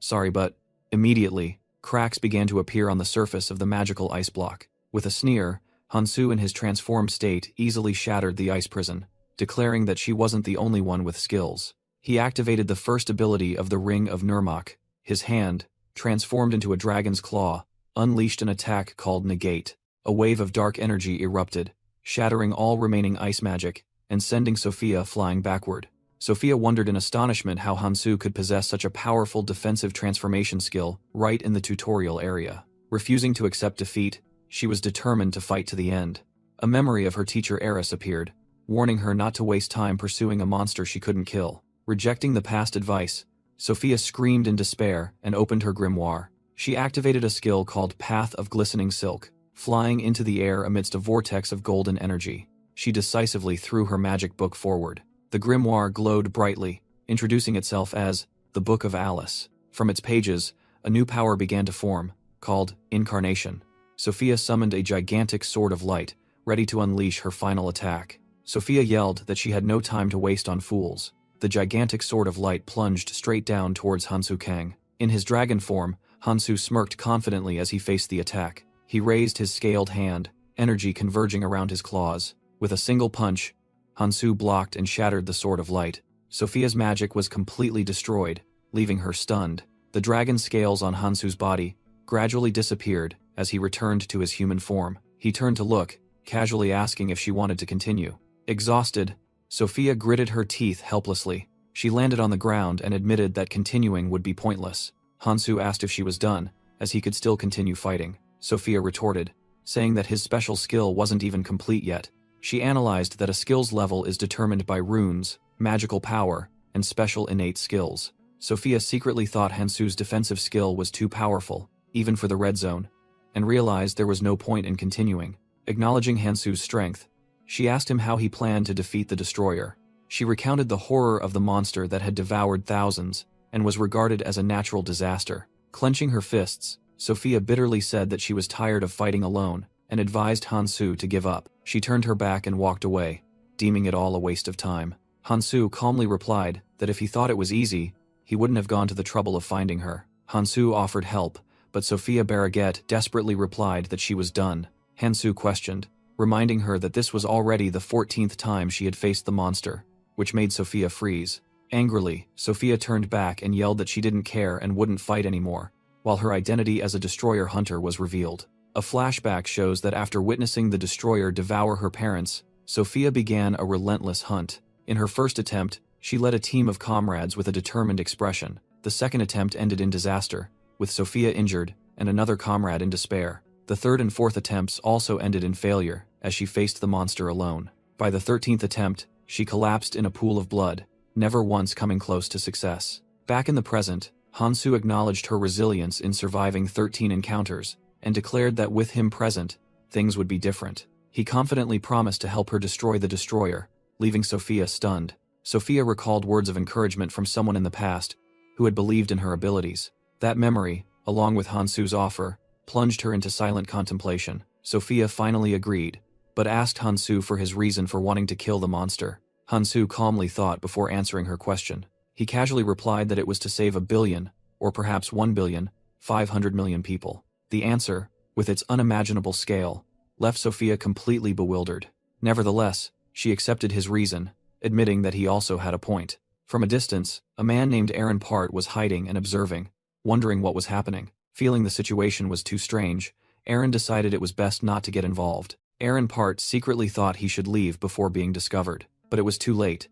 Sorry, but... Immediately, cracks began to appear on the surface of the magical ice block. With a sneer, Hansu in his transformed state easily shattered the ice prison, declaring that she wasn't the only one with skills. He activated the first ability of the Ring of Nurmak. His hand, transformed into a dragon's claw, unleashed an attack called Negate. A wave of dark energy erupted, shattering all remaining ice magic and sending Sophia flying backward. Sophia wondered in astonishment how Hansu could possess such a powerful defensive transformation skill right in the tutorial area. Refusing to accept defeat, she was determined to fight to the end. A memory of her teacher Eris appeared, warning her not to waste time pursuing a monster she couldn't kill. Rejecting the past advice, Sophia screamed in despair and opened her grimoire. She activated a skill called Path of Glistening Silk, flying into the air amidst a vortex of golden energy. She decisively threw her magic book forward. The grimoire glowed brightly, introducing itself as the Book of Alice. From its pages, a new power began to form, called Incarnation. Sophia summoned a gigantic sword of light, ready to unleash her final attack. Sophia yelled that she had no time to waste on fools. The gigantic sword of light plunged straight down towards Hansu Kang. In his dragon form, Hansu smirked confidently as he faced the attack. He raised his scaled hand, energy converging around his claws. With a single punch, Hansu blocked and shattered the sword of light. Sophia's magic was completely destroyed, leaving her stunned. The dragon scales on Hansu's body gradually disappeared as he returned to his human form. He turned to look, casually asking if she wanted to continue. Exhausted, Sophia gritted her teeth helplessly. She landed on the ground and admitted that continuing would be pointless. Hansu asked if she was done, as he could still continue fighting. Sophia retorted, saying that his special skill wasn't even complete yet. She analyzed that a skills level is determined by runes, magical power, and special innate skills. Sophia secretly thought Hansu's defensive skill was too powerful, even for the red zone, and realized there was no point in continuing. Acknowledging Hansu's strength, she asked him how he planned to defeat the destroyer. She recounted the horror of the monster that had devoured thousands and was regarded as a natural disaster. Clenching her fists, Sophia bitterly said that she was tired of fighting alone and advised Hansu to give up. She turned her back and walked away, deeming it all a waste of time. Hansu calmly replied that if he thought it was easy, he wouldn't have gone to the trouble of finding her. Hansu offered help, but Sophia Barraget desperately replied that she was done. Hansu questioned, reminding her that this was already the 14th time she had faced the monster, which made Sophia freeze. Angrily, Sophia turned back and yelled that she didn't care and wouldn't fight anymore, while her identity as a destroyer hunter was revealed. A flashback shows that after witnessing the destroyer devour her parents, Sophia began a relentless hunt. In her first attempt, she led a team of comrades with a determined expression. The second attempt ended in disaster, with Sophia injured and another comrade in despair. The third and fourth attempts also ended in failure, as she faced the monster alone. By the 13th attempt, she collapsed in a pool of blood, never once coming close to success. Back in the present, Hansu acknowledged her resilience in surviving 13 encounters, and declared that with him present, things would be different. He confidently promised to help her destroy the destroyer, leaving Sophia stunned. Sophia recalled words of encouragement from someone in the past, who had believed in her abilities. That memory, along with Hansu's offer, plunged her into silent contemplation. Sophia finally agreed, but asked Hansu for his reason for wanting to kill the monster. Hansu calmly thought before answering her question. He casually replied that it was to save 1 billion, or perhaps 1,500,000,000 people. The answer, with its unimaginable scale, left Sophia completely bewildered. Nevertheless, she accepted his reason, admitting that he also had a point. From a distance, a man named Aaron Part was hiding and observing, wondering what was happening. Feeling the situation was too strange, Aaron decided it was best not to get involved. Aaron Part secretly thought he should leave before being discovered, but it was too late.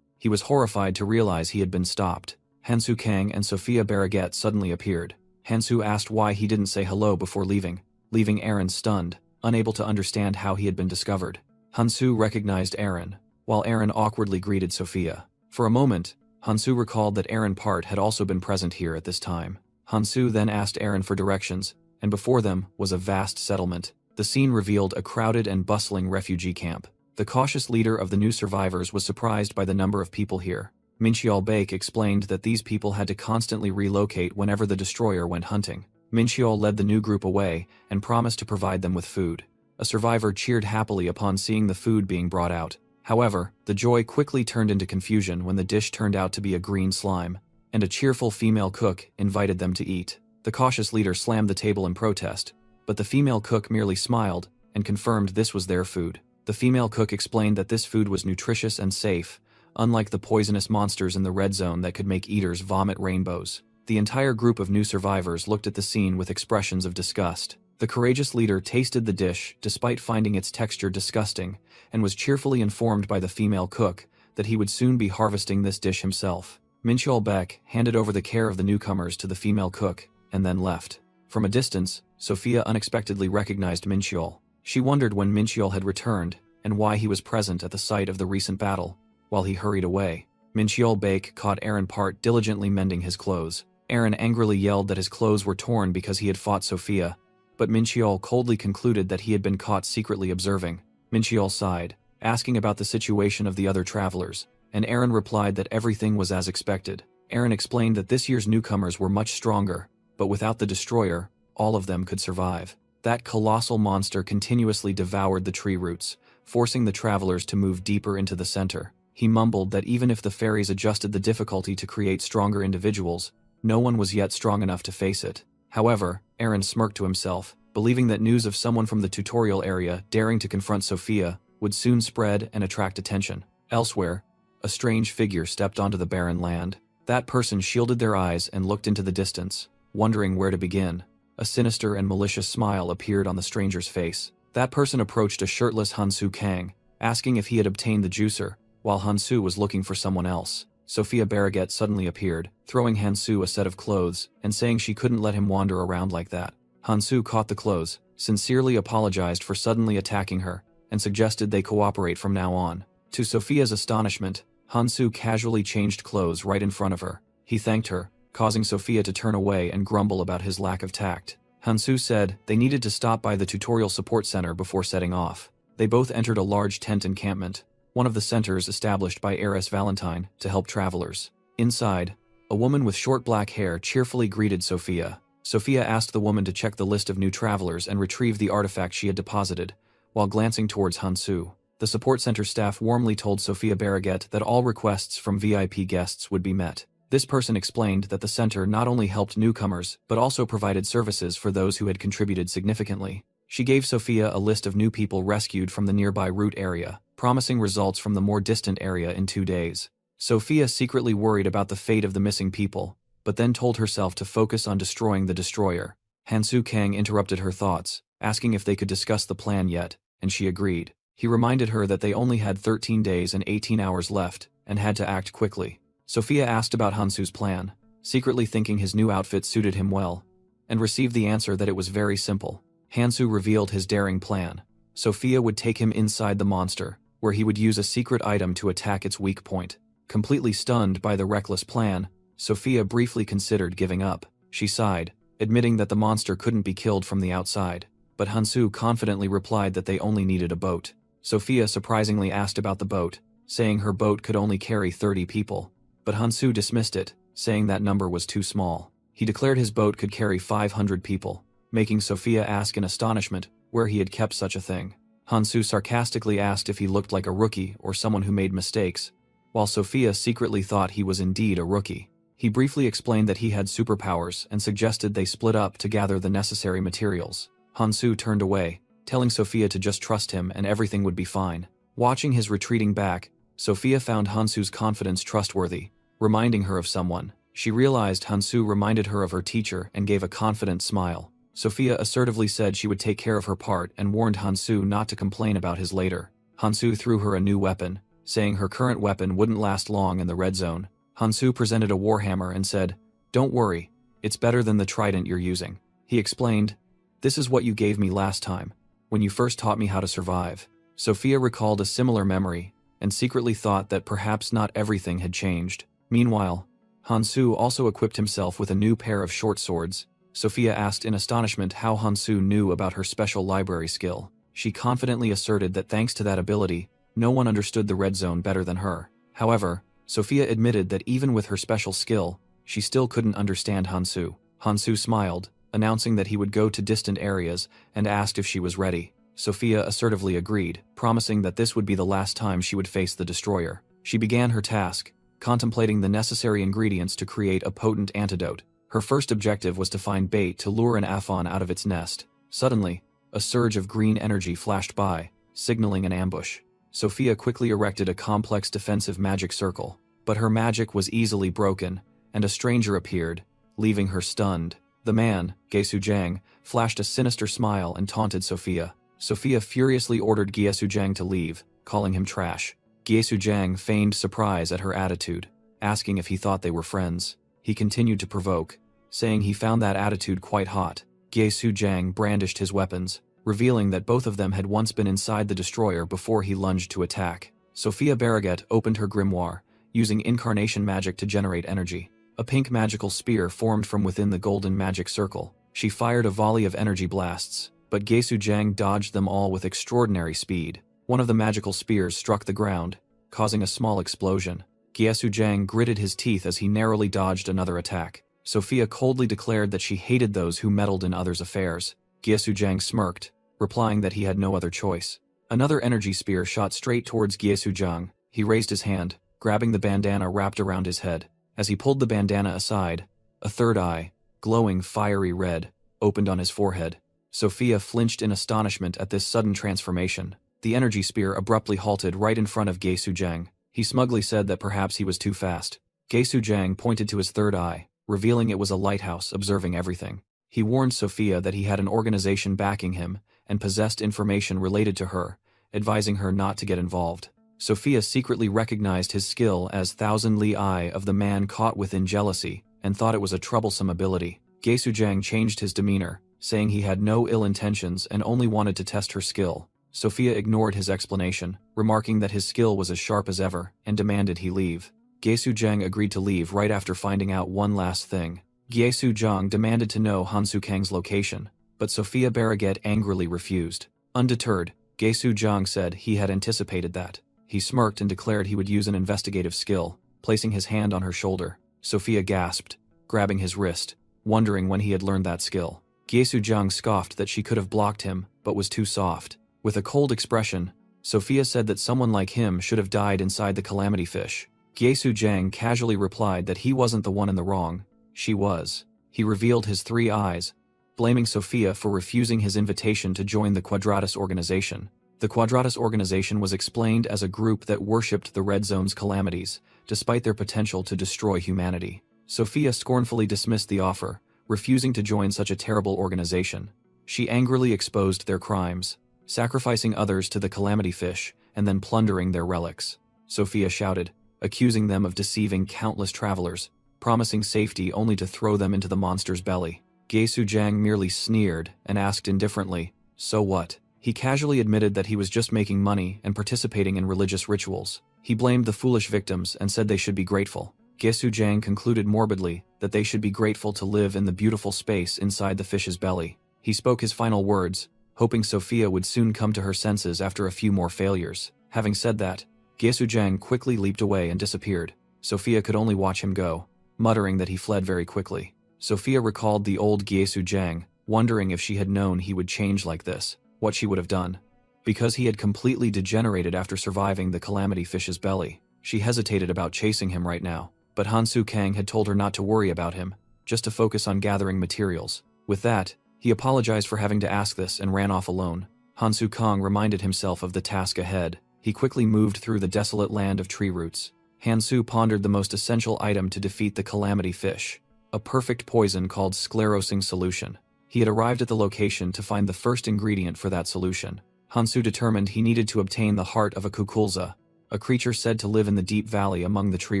He was horrified to realize he had been stopped. Hansu Kang and Sophia Barraget suddenly appeared. Hansu asked why he didn't say hello before leaving Aaron stunned, unable to understand how he had been discovered. Hansu recognized Aaron, while Aaron awkwardly greeted Sophia. For a moment, Hansu recalled that Aaron Part had also been present here at this time. Hansu then asked Aaron for directions, and before them was a vast settlement. The scene revealed a crowded and bustling refugee camp. The cautious leader of the new survivors was surprised by the number of people here. Mincheol Baek explained that these people had to constantly relocate whenever the destroyer went hunting. Mincheol led the new group away and promised to provide them with food. A survivor cheered happily upon seeing the food being brought out. However, the joy quickly turned into confusion when the dish turned out to be a green slime, and a cheerful female cook invited them to eat. The cautious leader slammed the table in protest, but the female cook merely smiled and confirmed this was their food. The female cook explained that this food was nutritious and safe, unlike the poisonous monsters in the red zone that could make eaters vomit rainbows. The entire group of new survivors looked at the scene with expressions of disgust. The courageous leader tasted the dish despite finding its texture disgusting, and was cheerfully informed by the female cook that he would soon be harvesting this dish himself. Mincheol Baek handed over the care of the newcomers to the female cook, and then left. From a distance, Sophia unexpectedly recognized Mincheol. She wondered when Mincheol had returned, and why he was present at the site of the recent battle. While he hurried away, Mincheol Baek caught Aaron Part diligently mending his clothes. Aaron angrily yelled that his clothes were torn because he had fought Sophia, but Mincheol coldly concluded that he had been caught secretly observing. Mincheol sighed, asking about the situation of the other travelers, and Aaron replied that everything was as expected. Aaron explained that this year's newcomers were much stronger, but without the destroyer, all of them could survive. That colossal monster continuously devoured the tree roots, forcing the travelers to move deeper into the center. He mumbled that even if the fairies adjusted the difficulty to create stronger individuals, no one was yet strong enough to face it. However, Aaron smirked to himself, believing that news of someone from the tutorial area daring to confront Sophia would soon spread and attract attention. Elsewhere, a strange figure stepped onto the barren land. That person shielded their eyes and looked into the distance, wondering where to begin. A sinister and malicious smile appeared on the stranger's face. That person approached a shirtless Hansu Kang, asking if he had obtained the juicer, while Hansu was looking for someone else. Sophia Barraget suddenly appeared, throwing Hansu a set of clothes and saying she couldn't let him wander around like that. Hansu caught the clothes, sincerely apologized for suddenly attacking her, and suggested they cooperate from now on. To Sophia's astonishment, Hansu casually changed clothes right in front of her. He thanked her, causing Sophia to turn away and grumble about his lack of tact. Hansu said they needed to stop by the tutorial support center before setting off. They both entered a large tent encampment, one of the centers established by heiress Valentine to help travelers. Inside, a woman with short black hair cheerfully greeted Sophia. Sophia asked the woman to check the list of new travelers and retrieve the artifact she had deposited, while glancing towards Hansu. The support center staff warmly told Sophia Barraget that all requests from VIP guests would be met. This person explained that the center not only helped newcomers but also provided services for those who had contributed significantly. She gave Sophia a list of new people rescued from the nearby route area, promising results from the more distant area in 2 days. Sophia secretly worried about the fate of the missing people, but then told herself to focus on destroying the destroyer. Hansu Kang interrupted her thoughts, asking if they could discuss the plan yet, and she agreed. He reminded her that they only had 13 days and 18 hours left, and had to act quickly. Sophia asked about Hansu's plan, secretly thinking his new outfit suited him well, and received the answer that it was very simple. Hansu revealed his daring plan. Sophia would take him inside the monster, where he would use a secret item to attack its weak point. Completely stunned by the reckless plan, Sophia briefly considered giving up. She sighed, admitting that the monster couldn't be killed from the outside, but Hansu confidently replied that they only needed a boat. Sophia surprisingly asked about the boat, saying her boat could only carry 30 people, but Hansu dismissed it, saying that number was too small. He declared his boat could carry 500 people, making Sophia ask in astonishment where he had kept such a thing. Hansu sarcastically asked if he looked like a rookie or someone who made mistakes, while Sophia secretly thought he was indeed a rookie. He briefly explained that he had superpowers and suggested they split up to gather the necessary materials. Hansu turned away, telling Sophia to just trust him and everything would be fine. Watching his retreating back, Sophia found Hansu's confidence trustworthy, reminding her of someone. She realized Hansu reminded her of her teacher and gave a confident smile. Sophia assertively said she would take care of her part and warned Hansu not to complain about his later. Hansu threw her a new weapon, saying her current weapon wouldn't last long in the red zone. Hansu presented a warhammer and said, "Don't worry, it's better than the trident you're using." He explained, "This is what you gave me last time, when you first taught me how to survive." Sophia recalled a similar memory, and secretly thought that perhaps not everything had changed. Meanwhile, Hansu also equipped himself with a new pair of short swords. Sophia asked in astonishment how Hansu knew about her special library skill. She confidently asserted that thanks to that ability, no one understood the red zone better than her. However, Sophia admitted that even with her special skill, she still couldn't understand Hansu. Hansu smiled, announcing that he would go to distant areas, and asked if she was ready. Sophia assertively agreed, promising that this would be the last time she would face the destroyer. She began her task, contemplating the necessary ingredients to create a potent antidote. Her first objective was to find bait to lure an Afon out of its nest. Suddenly, a surge of green energy flashed by, signaling an ambush. Sophia quickly erected a complex defensive magic circle, but her magic was easily broken, and a stranger appeared, leaving her stunned. The man, Gyesu Jang, flashed a sinister smile and taunted Sophia. Sophia furiously ordered Gyesu Jang to leave, calling him trash. Gyesu Jang feigned surprise at her attitude, asking if he thought they were friends. He continued to provoke, saying he found that attitude quite hot. Gyesu Jang brandished his weapons, revealing that both of them had once been inside the destroyer before he lunged to attack. Sophia Barraget opened her grimoire, using incarnation magic to generate energy. A pink magical spear formed from within the golden magic circle. She fired a volley of energy blasts, but Gyesu Jang dodged them all with extraordinary speed. One of the magical spears struck the ground, causing a small explosion. Gyesu Jang gritted his teeth as he narrowly dodged another attack. Sophia coldly declared that she hated those who meddled in others' affairs. Gyesu Jang smirked, replying that he had no other choice. Another energy spear shot straight towards Gyesu Jang. He raised his hand, grabbing the bandana wrapped around his head. As he pulled the bandana aside, a third eye, glowing fiery red, opened on his forehead. Sophia flinched in astonishment at this sudden transformation. The energy spear abruptly halted right in front of Gyesu Jang. He smugly said that perhaps he was too fast. Gyesu Jang pointed to his third eye, revealing it was a lighthouse observing everything. He warned Sophia that he had an organization backing him and possessed information related to her, advising her not to get involved. Sophia secretly recognized his skill as Thousand Li Eye of the man caught within jealousy, and thought it was a troublesome ability. Gyesu Jang changed his demeanor, saying he had no ill intentions and only wanted to test her skill. Sophia ignored his explanation, remarking that his skill was as sharp as ever, and demanded he leave. Gyesu Jang agreed to leave right after finding out one last thing. Gyesu Jang demanded to know Hansu Kang's location, but Sophia Barraget angrily refused. Undeterred, Gyesu Jang said he had anticipated that. He smirked and declared he would use an investigative skill, placing his hand on her shoulder. Sophia gasped, grabbing his wrist, wondering when he had learned that skill. Gyesu Jang scoffed that she could have blocked him, but was too soft. With a cold expression, Sophia said that someone like him should have died inside the calamity fish. Gyesu Jang casually replied that he wasn't the one in the wrong, she was. He revealed his 3 eyes, blaming Sophia for refusing his invitation to join the Quadratus organization. The Quadratus organization was explained as a group that worshipped the Red Zone's calamities, despite their potential to destroy humanity. Sophia scornfully dismissed the offer, refusing to join such a terrible organization. She angrily exposed their crimes, sacrificing others to the calamity fish, and then plundering their relics. Sophia shouted, accusing them of deceiving countless travelers, promising safety only to throw them into the monster's belly. Gyesu Jiang merely sneered and asked indifferently, "So what?" He casually admitted that he was just making money and participating in religious rituals. He blamed the foolish victims and said they should be grateful. Gyesu Jiang concluded morbidly that they should be grateful to live in the beautiful space inside the fish's belly. He spoke his final words, hoping Sophia would soon come to her senses after a few more failures. Having said that, Gyesu Jiang quickly leaped away and disappeared. Sophia could only watch him go, muttering that he fled very quickly. Sophia recalled the old Gyesu Jiang, wondering if she had known he would change like this, what she would have done. Because he had completely degenerated after surviving the calamity fish's belly, she hesitated about chasing him right now. But Hansu Kang had told her not to worry about him, just to focus on gathering materials. With that, he apologized for having to ask this and ran off alone. Hansu Kang reminded himself of the task ahead. He quickly moved through the desolate land of tree roots. Hansu pondered the most essential item to defeat the calamity fish, a perfect poison called sclerosing solution. He had arrived at the location to find the first ingredient for that solution. Hansu determined he needed to obtain the heart of a kukulza, a creature said to live in the deep valley among the tree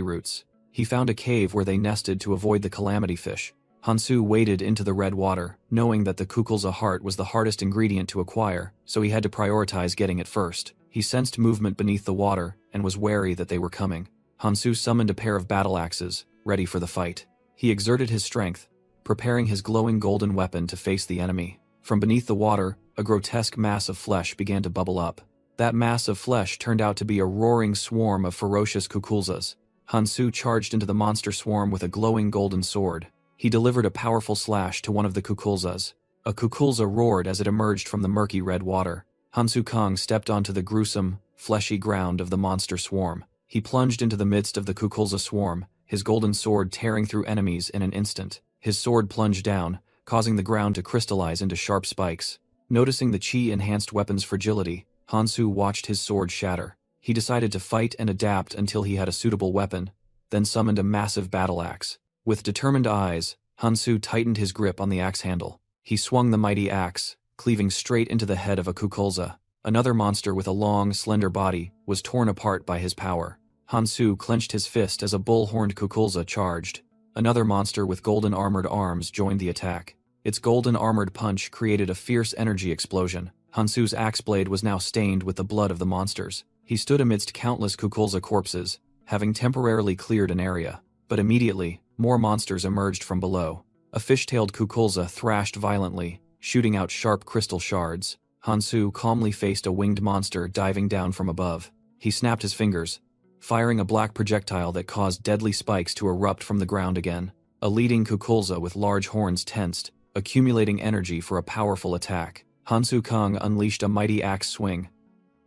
roots. He found a cave where they nested to avoid the calamity fish. Hansu waded into the red water, knowing that the kukulza heart was the hardest ingredient to acquire, so he had to prioritize getting it first. He sensed movement beneath the water and was wary that they were coming. Hansu summoned a pair of battle axes, ready for the fight. He exerted his strength, preparing his glowing golden weapon to face the enemy. From beneath the water, a grotesque mass of flesh began to bubble up. That mass of flesh turned out to be a roaring swarm of ferocious kukulzas. Hansu charged into the monster swarm with a glowing golden sword. He delivered a powerful slash to one of the kukulzas. A kukulza roared as it emerged from the murky red water. Hansu Kang stepped onto the gruesome, fleshy ground of the monster swarm. He plunged into the midst of the kukulza swarm, his golden sword tearing through enemies in an instant. His sword plunged down, causing the ground to crystallize into sharp spikes. Noticing the chi-enhanced weapon's fragility, Hansu watched his sword shatter. He decided to fight and adapt until he had a suitable weapon, then summoned a massive battle axe. With determined eyes, Hansu tightened his grip on the axe handle. He swung the mighty axe, cleaving straight into the head of a kukulza. Another monster with a long, slender body was torn apart by his power. Hansu clenched his fist as a bull-horned kukulza charged. Another monster with golden armored arms joined the attack. Its golden armored punch created a fierce energy explosion. Hansu's axe blade was now stained with the blood of the monsters. He stood amidst countless kukulza corpses, having temporarily cleared an area. But immediately, more monsters emerged from below. A fish-tailed kukulza thrashed violently, shooting out sharp crystal shards. Hansu calmly faced a winged monster diving down from above. He snapped his fingers, firing a black projectile that caused deadly spikes to erupt from the ground again. A leading kukulza with large horns tensed, accumulating energy for a powerful attack. Hansu Kang unleashed a mighty axe swing.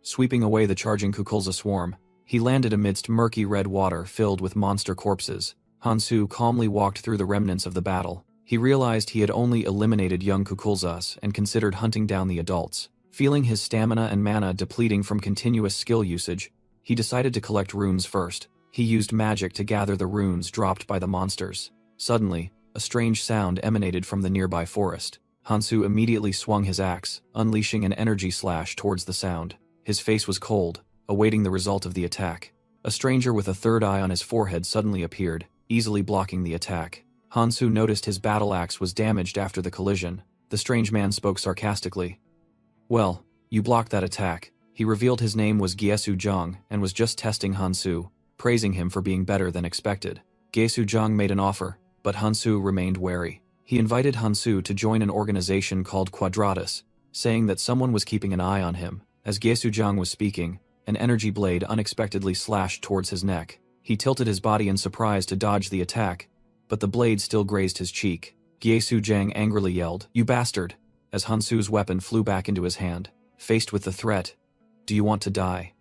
Sweeping away the charging kukulza swarm, he landed amidst murky red water filled with monster corpses. Hansu calmly walked through the remnants of the battle. He realized he had only eliminated young kukulzas and considered hunting down the adults. Feeling his stamina and mana depleting from continuous skill usage, he decided to collect runes first. He used magic to gather the runes dropped by the monsters. Suddenly, a strange sound emanated from the nearby forest. Hansu immediately swung his axe, unleashing an energy slash towards the sound. His face was cold, awaiting the result of the attack. A stranger with a third eye on his forehead suddenly appeared, easily blocking the attack. Hansu noticed his battle axe was damaged after the collision. The strange man spoke sarcastically. "Well, you blocked that attack." He revealed his name was Gyesu Jiang and was just testing Hansu, praising him for being better than expected. Gyesu Jiang made an offer, but Hansu remained wary. He invited Hansu to join an organization called Quadratus, saying that someone was keeping an eye on him. As Gyesu Jiang was speaking, an energy blade unexpectedly slashed towards his neck. He tilted his body in surprise to dodge the attack, but the blade still grazed his cheek. Gyesu Jiang angrily yelled, "You bastard!" as Hansu's weapon flew back into his hand. Faced with the threat, "Do you want to die?"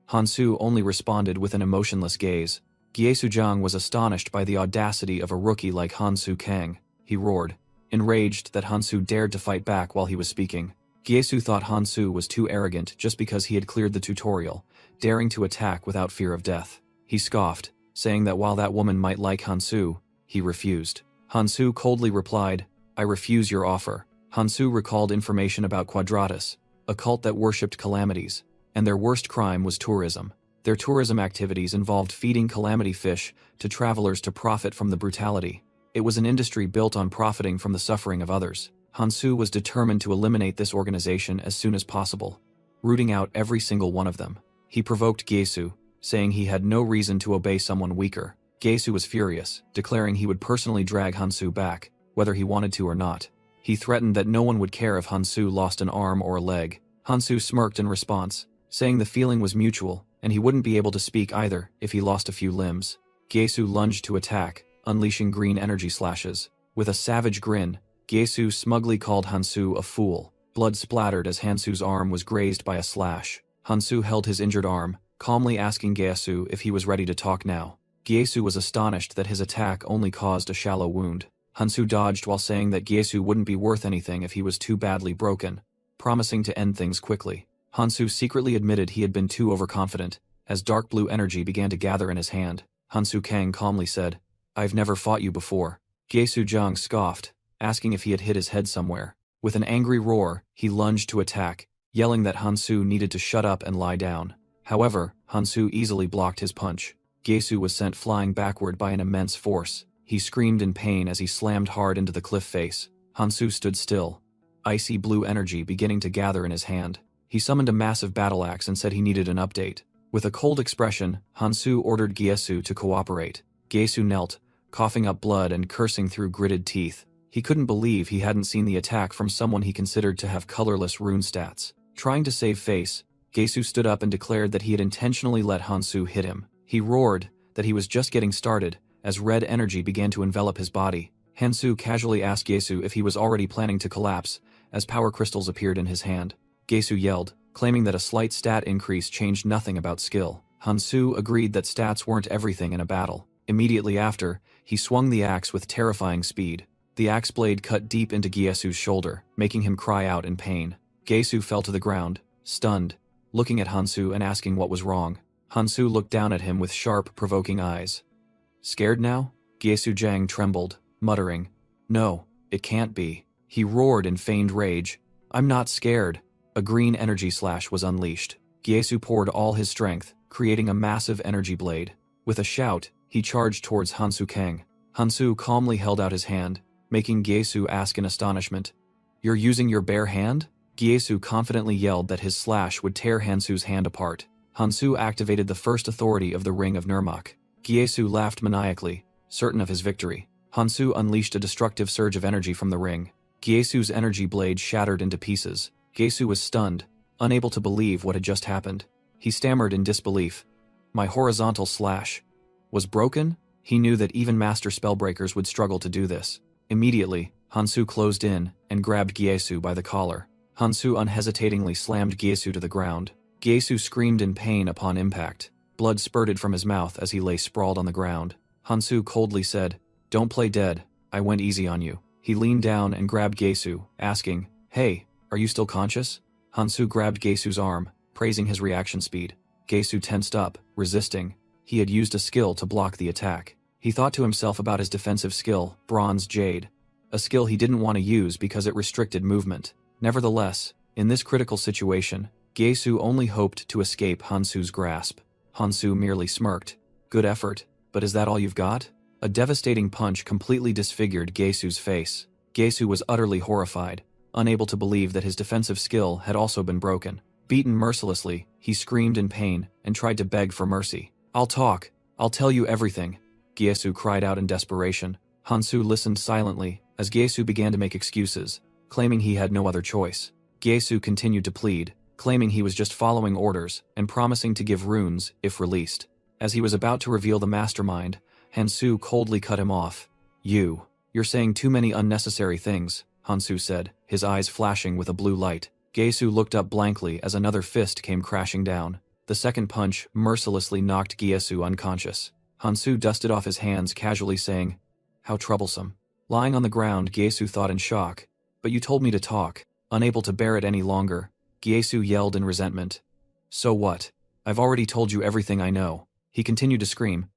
Hansu only responded with an emotionless gaze. Gyesu Jiang was astonished by the audacity of a rookie like Hansu Kang. He roared, enraged that Hansu dared to fight back while he was speaking. Gyesu thought Hansu was too arrogant just because he had cleared the tutorial, daring to attack without fear of death. He scoffed, saying that while that woman might like Hansu, he refused. Hansu coldly replied, "I refuse your offer." Hansu recalled information about Quadratus, a cult that worshipped calamities, and their worst crime was tourism. Their tourism activities involved feeding calamity fish to travelers to profit from the brutality. It was an industry built on profiting from the suffering of others. Hansu was determined to eliminate this organization as soon as possible, rooting out every single one of them. He provoked Gyesu, saying he had no reason to obey someone weaker. Gyesu was furious, declaring he would personally drag Hansu back, whether he wanted to or not. He threatened that no one would care if Hansu lost an arm or a leg. Hansu smirked in response, saying the feeling was mutual, and he wouldn't be able to speak either if he lost a few limbs. Gyesu lunged to attack, unleashing green energy slashes. With a savage grin, Gyesu smugly called Hansu a fool. Blood splattered as Hansu's arm was grazed by a slash. Hansu held his injured arm, calmly asking Gyesu if he was ready to talk now. Gyesu was astonished that his attack only caused a shallow wound. Hansu dodged while saying that Gyesu wouldn't be worth anything if he was too badly broken, promising to end things quickly. Hansu secretly admitted he had been too overconfident, as dark blue energy began to gather in his hand. Hansu Kang calmly said, "I've never fought you before." Gyesu Zhang scoffed, asking if he had hit his head somewhere. With an angry roar, he lunged to attack, yelling that Hansu needed to shut up and lie down. However, Hansu easily blocked his punch. Gyesu was sent flying backward by an immense force. He screamed in pain as he slammed hard into the cliff face. Hansu stood still, icy blue energy beginning to gather in his hand. He summoned a massive battle axe and said he needed an update. With a cold expression, Hansu ordered Gyesu to cooperate. Gyesu knelt, coughing up blood and cursing through gritted teeth. He couldn't believe he hadn't seen the attack from someone he considered to have colorless rune stats. Trying to save face, Gyesu stood up and declared that he had intentionally let Hansu hit him. He roared that he was just getting started, as red energy began to envelop his body. Hansu casually asked Gyesu if he was already planning to collapse, as power crystals appeared in his hand. Gyesu yelled, claiming that a slight stat increase changed nothing about skill. Hansu agreed that stats weren't everything in a battle. Immediately after, he swung the axe with terrifying speed. The axe blade cut deep into Gyesu's shoulder, making him cry out in pain. Gyesu fell to the ground, stunned, looking at Hansu and asking what was wrong. Hansu looked down at him with sharp, provoking eyes. "Scared now?" Gyesu Zhang trembled, muttering, "No, it can't be." He roared in feigned rage, "I'm not scared." A green energy slash was unleashed. Gyesu poured all his strength, creating a massive energy blade. With a shout, he charged towards Hansu Kang. Hansu calmly held out his hand, making Gyesu ask in astonishment, "You're using your bare hand?" Gyesu confidently yelled that his slash would tear Hansu's hand apart. Hansu activated the first authority of the Ring of Nirmak. Gyesu laughed maniacally, certain of his victory. Hansu unleashed a destructive surge of energy from the ring. Gyesu's energy blade shattered into pieces. Gyesu was stunned, unable to believe what had just happened. He stammered in disbelief. "My horizontal slash was broken?" He knew that even master spellbreakers would struggle to do this. Immediately, Hansu closed in and grabbed Gyesu by the collar. Hansu unhesitatingly slammed Gyesu to the ground. Gyesu screamed in pain upon impact. Blood spurted from his mouth as he lay sprawled on the ground. Hansu coldly said, "Don't play dead. I went easy on you." He leaned down and grabbed Gyesu, asking, "Hey, are you still conscious?" Hansu grabbed Gyesu's arm, praising his reaction speed. Gyesu tensed up, resisting. He had used a skill to block the attack. He thought to himself about his defensive skill, Bronze Jade, a skill he didn't want to use because it restricted movement. Nevertheless, in this critical situation, Gyesu only hoped to escape Hansu's grasp. Hansu merely smirked. "Good effort, but is that all you've got?" A devastating punch completely disfigured Gyesu's face. Gyesu was utterly horrified, unable to believe that his defensive skill had also been broken. Beaten mercilessly, he screamed in pain and tried to beg for mercy. "I'll talk. I'll tell you everything," Gyesu cried out in desperation. Hansu listened silently as Gyesu began to make excuses, claiming he had no other choice. Gyesu continued to plead, claiming he was just following orders and promising to give runes if released. As he was about to reveal the mastermind, Hansu coldly cut him off. You're saying too many unnecessary things," Hansu said, his eyes flashing with a blue light. Gyesu looked up blankly as another fist came crashing down. The second punch mercilessly knocked Gyesu unconscious. Hansu dusted off his hands casually saying, "How troublesome. Lying on the ground, Gyesu thought in shock. But you told me to talk. Unable to bear it any longer, Gyesu yelled in resentment. So what? I've already told you everything I know. He continued to scream.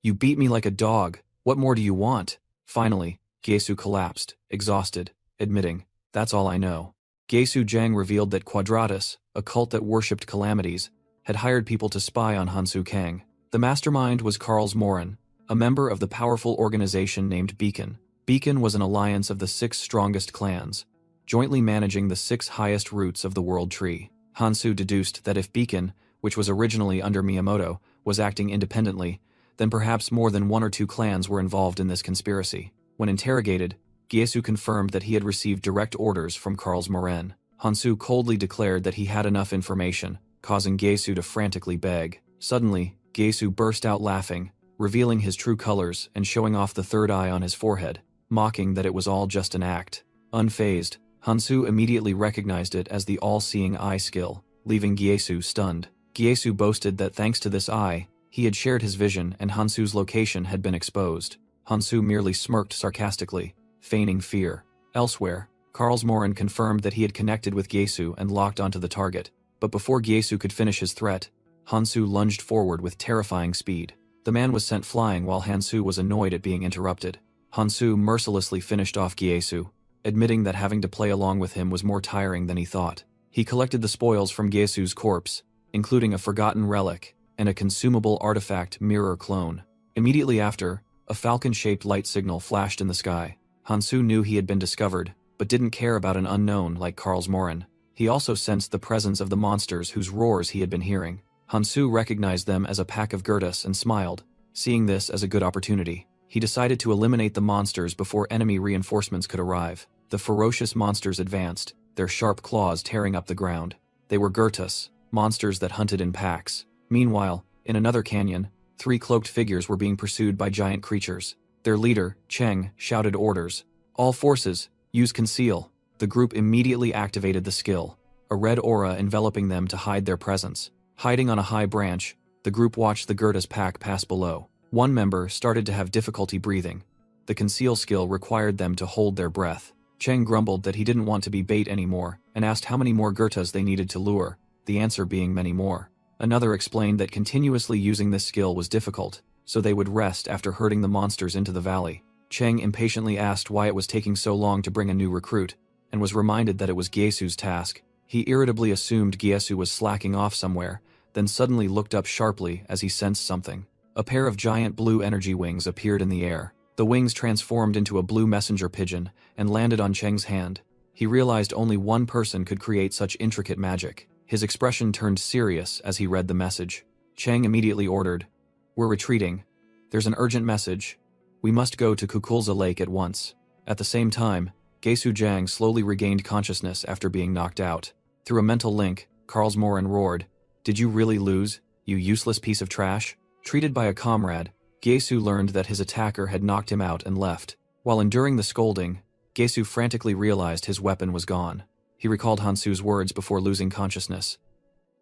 You beat me like a dog. What more do you want? Finally, Gyesu collapsed, exhausted, admitting, that's all I know. Gyesu Zhang revealed that Quadratus, a cult that worshipped calamities, had hired people to spy on Hansu Kang. The mastermind was Karls Morin, a member of the powerful organization named Beacon. Beacon was an alliance of the 6 strongest clans, jointly managing the 6 highest roots of the world tree. Hansu deduced that if Beacon, which was originally under Miyamoto, was acting independently, then perhaps more than 1 or 2 clans were involved in this conspiracy. When interrogated, Gyesu confirmed that he had received direct orders from Karls Morin. Hansu coldly declared that he had enough information, causing Gyesu to frantically beg. Suddenly, Gyesu burst out laughing, revealing his true colors and showing off the third eye on his forehead, mocking that it was all just an act. Unfazed, Hansu immediately recognized it as the all-seeing eye skill, leaving Gyesu stunned. Gyesu boasted that thanks to this eye, he had shared his vision and Hansu's location had been exposed. Hansu merely smirked sarcastically, feigning fear. Elsewhere, Karls Morin confirmed that he had connected with Gyesu and locked onto the target. But before Gyesu could finish his threat, Hansu lunged forward with terrifying speed. The man was sent flying while Hansu was annoyed at being interrupted. Hansu mercilessly finished off Gyesu, admitting that having to play along with him was more tiring than he thought. He collected the spoils from Gyesu's corpse, including a forgotten relic and a consumable artifact mirror clone. Immediately after, a falcon-shaped light signal flashed in the sky. Hansu knew he had been discovered, but didn't care about an unknown like Karls Morin. He also sensed the presence of the monsters whose roars he had been hearing. Hansu recognized them as a pack of Gertas and smiled, seeing this as a good opportunity. He decided to eliminate the monsters before enemy reinforcements could arrive. The ferocious monsters advanced, their sharp claws tearing up the ground. They were Gertas, monsters that hunted in packs. Meanwhile, in another canyon, 3 cloaked figures were being pursued by giant creatures. Their leader, Cheng, shouted orders. All forces, use conceal. The group immediately activated the skill, a red aura enveloping them to hide their presence. Hiding on a high branch, the group watched the Gertas pack pass below. One member started to have difficulty breathing. The conceal skill required them to hold their breath. Cheng grumbled that he didn't want to be bait anymore and asked how many more Gertas they needed to lure, the answer being many more. Another explained that continuously using this skill was difficult, so they would rest after herding the monsters into the valley. Cheng impatiently asked why it was taking so long to bring a new recruit, and was reminded that it was Gyesu's task. He irritably assumed Gyesu was slacking off somewhere, then suddenly looked up sharply as he sensed something. A pair of giant blue energy wings appeared in the air. The wings transformed into a blue messenger pigeon and landed on Cheng's hand. He realized only one person could create such intricate magic. His expression turned serious as he read the message. Cheng immediately ordered, "We're retreating. There's an urgent message. We must go to Kukulza Lake at once." At the same time, Gyesu Zhang slowly regained consciousness after being knocked out. Through a mental link, Karls Morin roared, "Did you really lose, you useless piece of trash?" Treated by a comrade, Gyesu learned that his attacker had knocked him out and left. While enduring the scolding, Gyesu frantically realized his weapon was gone. He recalled Hansu's words before losing consciousness.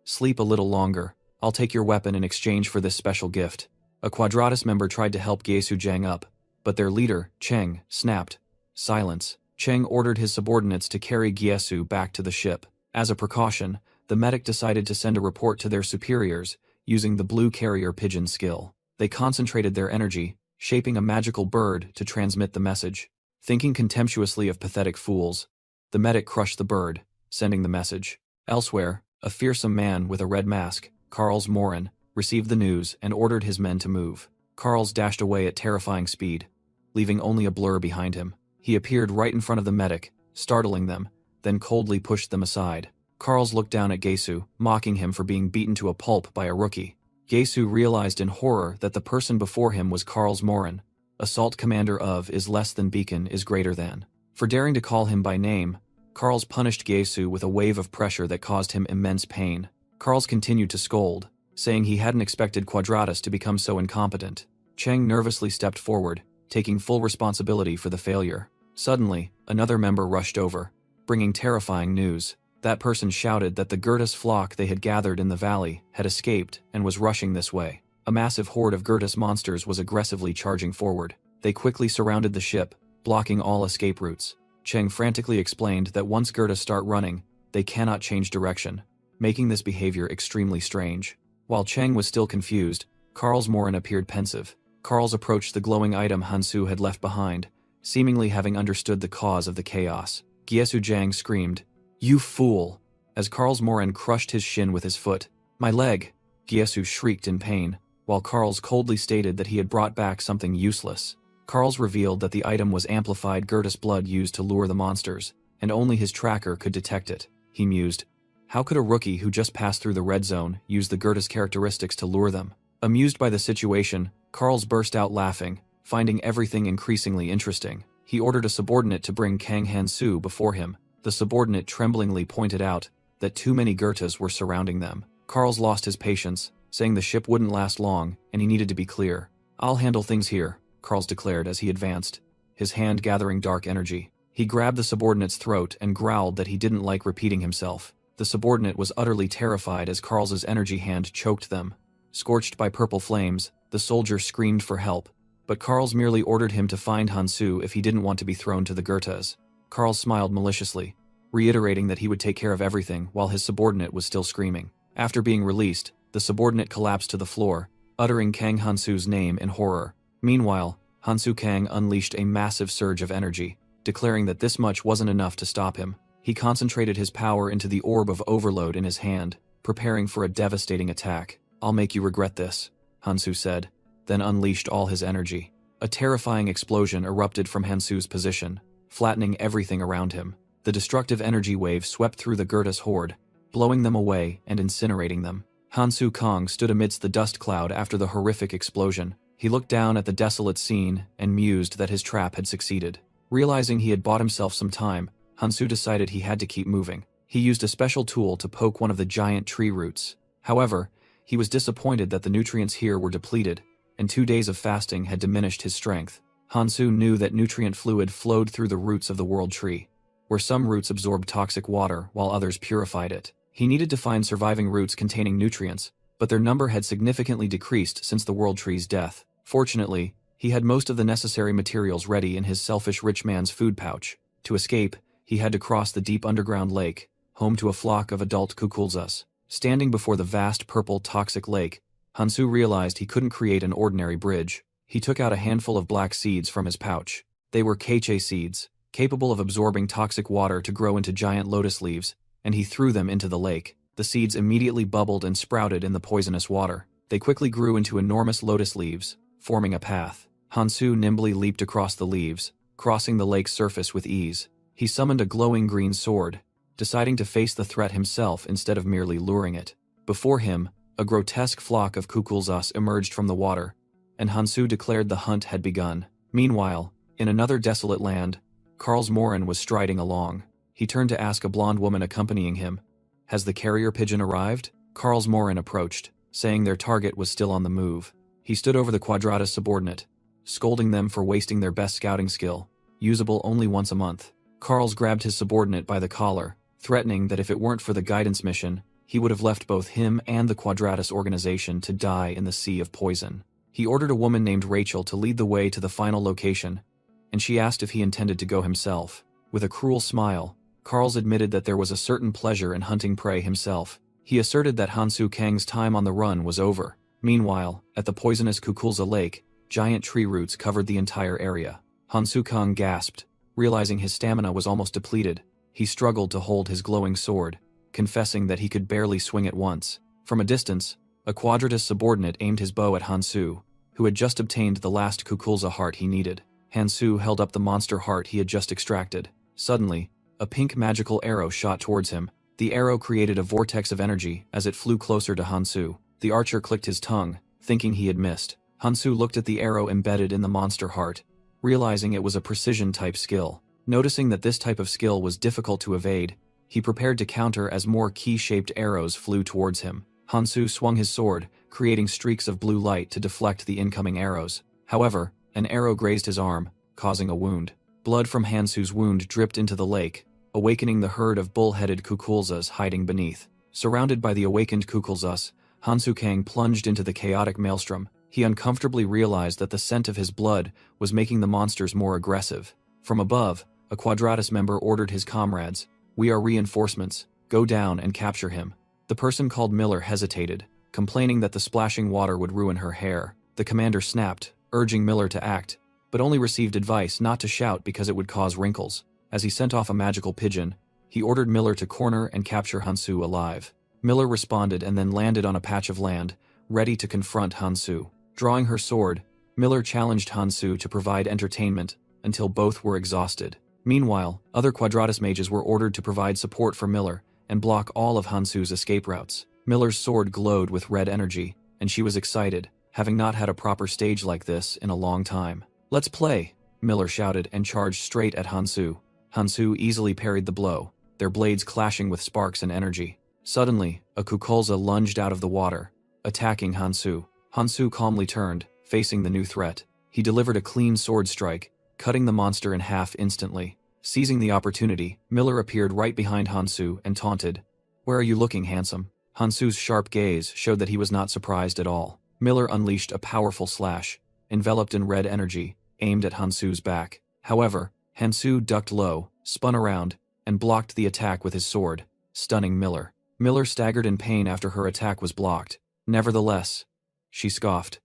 "Sleep a little longer. I'll take your weapon in exchange for this special gift." A Quadratus member tried to help Gyesu Zhang up, but their leader, Cheng, snapped. "Silence." Cheng ordered his subordinates to carry Gyesu back to the ship. As a precaution, the medic decided to send a report to their superiors, using the blue carrier pigeon skill. They concentrated their energy, shaping a magical bird to transmit the message. Thinking contemptuously of pathetic fools, the medic crushed the bird, sending the message. Elsewhere, a fearsome man with a red mask, Karls Morin, received the news and ordered his men to move. Karls dashed away at terrifying speed, leaving only a blur behind him. He appeared right in front of the medic, startling them, then coldly pushed them aside. Karls looked down at Gyesu, mocking him for being beaten to a pulp by a rookie. Gyesu realized in horror that the person before him was Karls Morin, assault commander of is less than Beacon is greater than. For daring to call him by name, Karls punished Gyesu with a wave of pressure that caused him immense pain. Karls continued to scold, saying he hadn't expected Quadratus to become so incompetent. Cheng nervously stepped forward, taking full responsibility for the failure. Suddenly, another member rushed over, bringing terrifying news. That person shouted that the Gertas flock they had gathered in the valley had escaped and was rushing this way. A massive horde of Gertas monsters was aggressively charging forward. They quickly surrounded the ship, blocking all escape routes. Cheng frantically explained that once Gertas start running, they cannot change direction, making this behavior extremely strange. While Cheng was still confused, Carl's Morin appeared pensive. Carl's approached the glowing item Hansu had left behind, seemingly having understood the cause of the chaos. Gyesu Jiang screamed, "You fool!" as Carl's Morin crushed his shin with his foot. "My leg!" Gyesu shrieked in pain, while Carl's coldly stated that he had brought back something useless. Carl's revealed that the item was amplified Gertas blood used to lure the monsters, and only his tracker could detect it. He mused, how could a rookie who just passed through the red zone use the Gertas characteristics to lure them? Amused by the situation, Carl's burst out laughing, finding everything increasingly interesting. He ordered a subordinate to bring Kang Hansu before him. The subordinate tremblingly pointed out that too many Gertas were surrounding them. Carl's lost his patience, saying the ship wouldn't last long and he needed to be clear. "I'll handle things here," Carl's declared as he advanced, his hand gathering dark energy. He grabbed the subordinate's throat and growled that he didn't like repeating himself. The subordinate was utterly terrified as Carl's energy hand choked them. Scorched by purple flames, the soldier screamed for help, but Carl's merely ordered him to find Hansu if he didn't want to be thrown to the Gertas. Carl smiled maliciously, reiterating that he would take care of everything while his subordinate was still screaming. After being released, the subordinate collapsed to the floor, uttering Kang Hansu's name in horror. Meanwhile, Hansu Kang unleashed a massive surge of energy, declaring that this much wasn't enough to stop him. He concentrated his power into the orb of overload in his hand, preparing for a devastating attack. "I'll make you regret this," Hansu said, then unleashed all his energy. A terrifying explosion erupted from Hansu's position, flattening everything around him. The destructive energy wave swept through the Gertas horde, blowing them away and incinerating them. Hansu Kang stood amidst the dust cloud after the horrific explosion. He looked down at the desolate scene and mused that his trap had succeeded. Realizing he had bought himself some time, Hansu decided he had to keep moving. He used a special tool to poke one of the giant tree roots. However, he was disappointed that the nutrients here were depleted, and 2 days of fasting had diminished his strength. Hansu knew that nutrient fluid flowed through the roots of the world tree, where some roots absorbed toxic water while others purified it. He needed to find surviving roots containing nutrients, but their number had significantly decreased since the world tree's death. Fortunately, he had most of the necessary materials ready in his selfish rich man's food pouch. To escape, he had to cross the deep underground lake, home to a flock of adult kukulzas. Standing before the vast purple toxic lake, Hansu realized he couldn't create an ordinary bridge. He took out a handful of black seeds from his pouch. They were keiche seeds, capable of absorbing toxic water to grow into giant lotus leaves, and he threw them into the lake. The seeds immediately bubbled and sprouted in the poisonous water. They quickly grew into enormous lotus leaves, forming a path. Hansu nimbly leaped across the leaves, crossing the lake's surface with ease. He summoned a glowing green sword, deciding to face the threat himself instead of merely luring it. Before him, a grotesque flock of kukulzas emerged from the water, and Hansu declared the hunt had begun. Meanwhile, in another desolate land, Carl's Morin was striding along. He turned to ask a blonde woman accompanying him, "Has the carrier pigeon arrived?" Carl's Morin approached, saying their target was still on the move. He stood over the Quadrata's subordinate, scolding them for wasting their best scouting skill, usable only once a month. Carl's grabbed his subordinate by the collar, threatening that if it weren't for the guidance mission, he would have left both him and the Quadratus organization to die in the sea of poison. He ordered a woman named Rachel to lead the way to the final location, and she asked if he intended to go himself. With a cruel smile, Carl's admitted that there was a certain pleasure in hunting prey himself. He asserted that Hansu Kang's time on the run was over. Meanwhile, at the poisonous Kukulza Lake, giant tree roots covered the entire area. Hansu Kang gasped, realizing his stamina was almost depleted. He struggled to hold his glowing sword, confessing that he could barely swing it once. From a distance, a Quadratus subordinate aimed his bow at Hansu, who had just obtained the last Kukulza heart he needed. Hansu held up the monster heart he had just extracted. Suddenly, a pink magical arrow shot towards him. The arrow created a vortex of energy as it flew closer to Hansu. The archer clicked his tongue, thinking he had missed. Hansu looked at the arrow embedded in the monster heart, realizing it was a precision-type skill. Noticing that this type of skill was difficult to evade, he prepared to counter as more key-shaped arrows flew towards him. Hansu swung his sword, creating streaks of blue light to deflect the incoming arrows. However, an arrow grazed his arm, causing a wound. Blood from Hansu's wound dripped into the lake, awakening the herd of bull-headed kukulzas hiding beneath. Surrounded by the awakened kukulzas, Hansu Kang plunged into the chaotic maelstrom. He uncomfortably realized that the scent of his blood was making the monsters more aggressive. From above, a Quadratus member ordered his comrades, "We are reinforcements, go down and capture him." The person called Miller hesitated, complaining that the splashing water would ruin her hair. The commander snapped, urging Miller to act, but only received advice not to shout because it would cause wrinkles. As he sent off a magical pigeon, he ordered Miller to corner and capture Hansu alive. Miller responded and then landed on a patch of land, ready to confront Hansu. Drawing her sword, Miller challenged Hansu to provide entertainment until both were exhausted. Meanwhile, other Quadratus mages were ordered to provide support for Miller and block all of Hansu's escape routes. Miller's sword glowed with red energy, and she was excited, having not had a proper stage like this in a long time. "Let's play," Miller shouted and charged straight at Hansu. Hansu easily parried the blow, their blades clashing with sparks and energy. Suddenly, a Kukulza lunged out of the water, attacking Hansu. Hansu calmly turned, facing the new threat. He delivered a clean sword strike, cutting the monster in half instantly. Seizing the opportunity, Miller appeared right behind Hansu and taunted, "Where are you looking, handsome?" Hansu's sharp gaze showed that he was not surprised at all. Miller unleashed a powerful slash, enveloped in red energy, aimed at Hansu's back. However, Hansu ducked low, spun around, and blocked the attack with his sword, stunning Miller. Miller staggered in pain after her attack was blocked. "Nevertheless," she scoffed.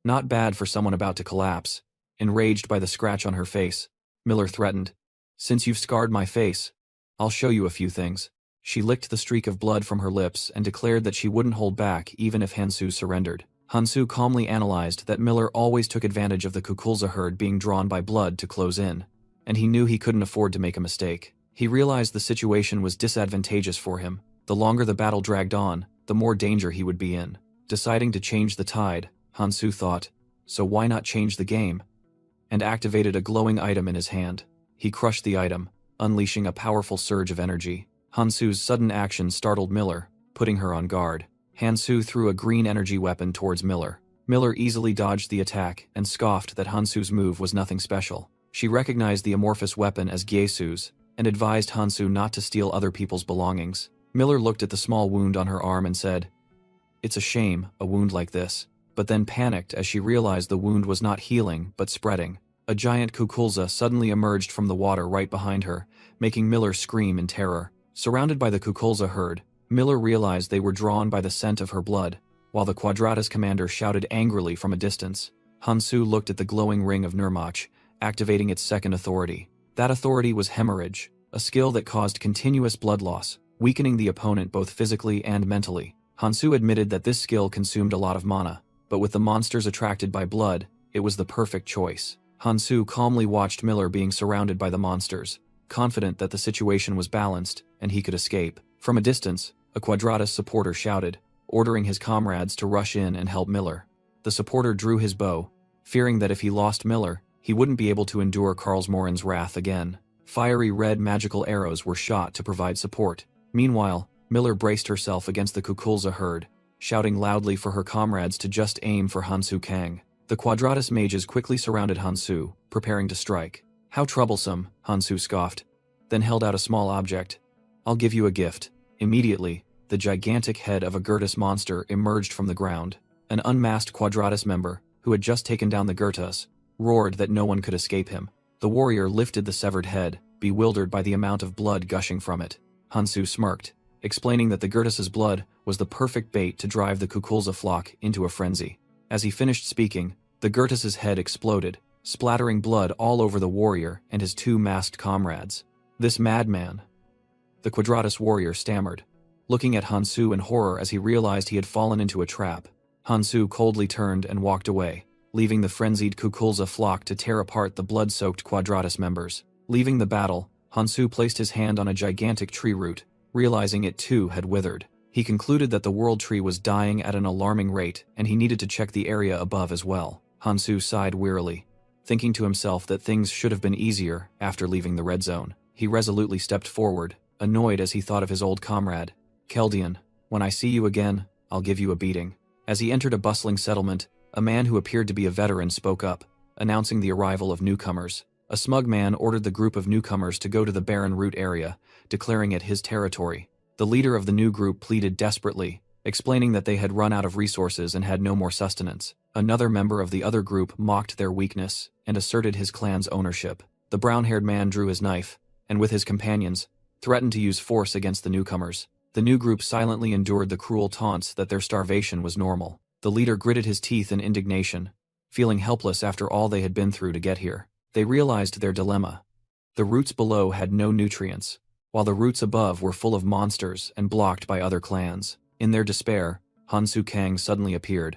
"Not bad for someone about to collapse." Enraged by the scratch on her face, Miller threatened, "Since you've scarred my face, I'll show you a few things." She licked the streak of blood from her lips and declared that she wouldn't hold back even if Hansu surrendered. Hansu calmly analyzed that Miller always took advantage of the Kukulza herd being drawn by blood to close in, and he knew he couldn't afford to make a mistake. He realized the situation was disadvantageous for him. The longer the battle dragged on, the more danger he would be in. Deciding to change the tide, Hansu thought, "So why not change the game?" and activated a glowing item in his hand. He crushed the item, unleashing a powerful surge of energy. Hansu's sudden action startled Miller, putting her on guard. Hansu threw a green energy weapon towards Miller. Miller easily dodged the attack and scoffed that Hansu's move was nothing special. She recognized the amorphous weapon as Gyesu's and advised Hansu not to steal other people's belongings. Miller looked at the small wound on her arm and said, "It's a shame, a wound like this," but then panicked as she realized the wound was not healing but spreading. A giant Kukulza suddenly emerged from the water right behind her, making Miller scream in terror. Surrounded by the Kukulza herd, Miller realized they were drawn by the scent of her blood, while the Quadratus commander shouted angrily from a distance. Hansu looked at the glowing ring of Nirmach, activating its second authority. That authority was hemorrhage, a skill that caused continuous blood loss, weakening the opponent both physically and mentally. Hansu admitted that this skill consumed a lot of mana, but with the monsters attracted by blood, it was the perfect choice. Hansu calmly watched Miller being surrounded by the monsters, confident that the situation was balanced and he could escape. From a distance, a Quadratus supporter shouted, ordering his comrades to rush in and help Miller. The supporter drew his bow, fearing that if he lost Miller, he wouldn't be able to endure Karlsmoren's wrath again. Fiery red magical arrows were shot to provide support. Meanwhile, Miller braced herself against the Kukulza herd, shouting loudly for her comrades to just aim for Hansu Kang. The Quadratus mages quickly surrounded Hansu, preparing to strike. "How troublesome," Hansu scoffed, then held out a small object. "I'll give you a gift." Immediately, the gigantic head of a Gurtus monster emerged from the ground. An unmasked Quadratus member, who had just taken down the Gurtus, roared that no one could escape him. The warrior lifted the severed head, bewildered by the amount of blood gushing from it. Hansu smirked, explaining that the Gurtus's blood was the perfect bait to drive the Kukulza flock into a frenzy. As he finished speaking, the Gurtus's head exploded, splattering blood all over the warrior and his two masked comrades. "This madman," the Quadratus warrior stammered, looking at Hansu in horror as he realized he had fallen into a trap. Hansu coldly turned and walked away, leaving the frenzied Kukulza flock to tear apart the blood-soaked Quadratus members. Leaving the battle, Hansu placed his hand on a gigantic tree root, realizing it too had withered. He concluded that the world tree was dying at an alarming rate and he needed to check the area above as well. Hansu sighed wearily, thinking to himself that things should have been easier after leaving the red zone. He resolutely stepped forward, annoyed as he thought of his old comrade. "Keldian, when I see you again, I'll give you a beating." As he entered a bustling settlement, a man who appeared to be a veteran spoke up, announcing the arrival of newcomers. A smug man ordered the group of newcomers to go to the barren root area, declaring it his territory. The leader of the new group pleaded desperately, explaining that they had run out of resources and had no more sustenance. Another member of the other group mocked their weakness and asserted his clan's ownership. The brown-haired man drew his knife, and with his companions, threatened to use force against the newcomers. The new group silently endured the cruel taunts that their starvation was normal. The leader gritted his teeth in indignation, feeling helpless after all they had been through to get here. They realized their dilemma. The roots below had no nutrients, while the roots above were full of monsters and blocked by other clans. In their despair, Hansu Kang suddenly appeared,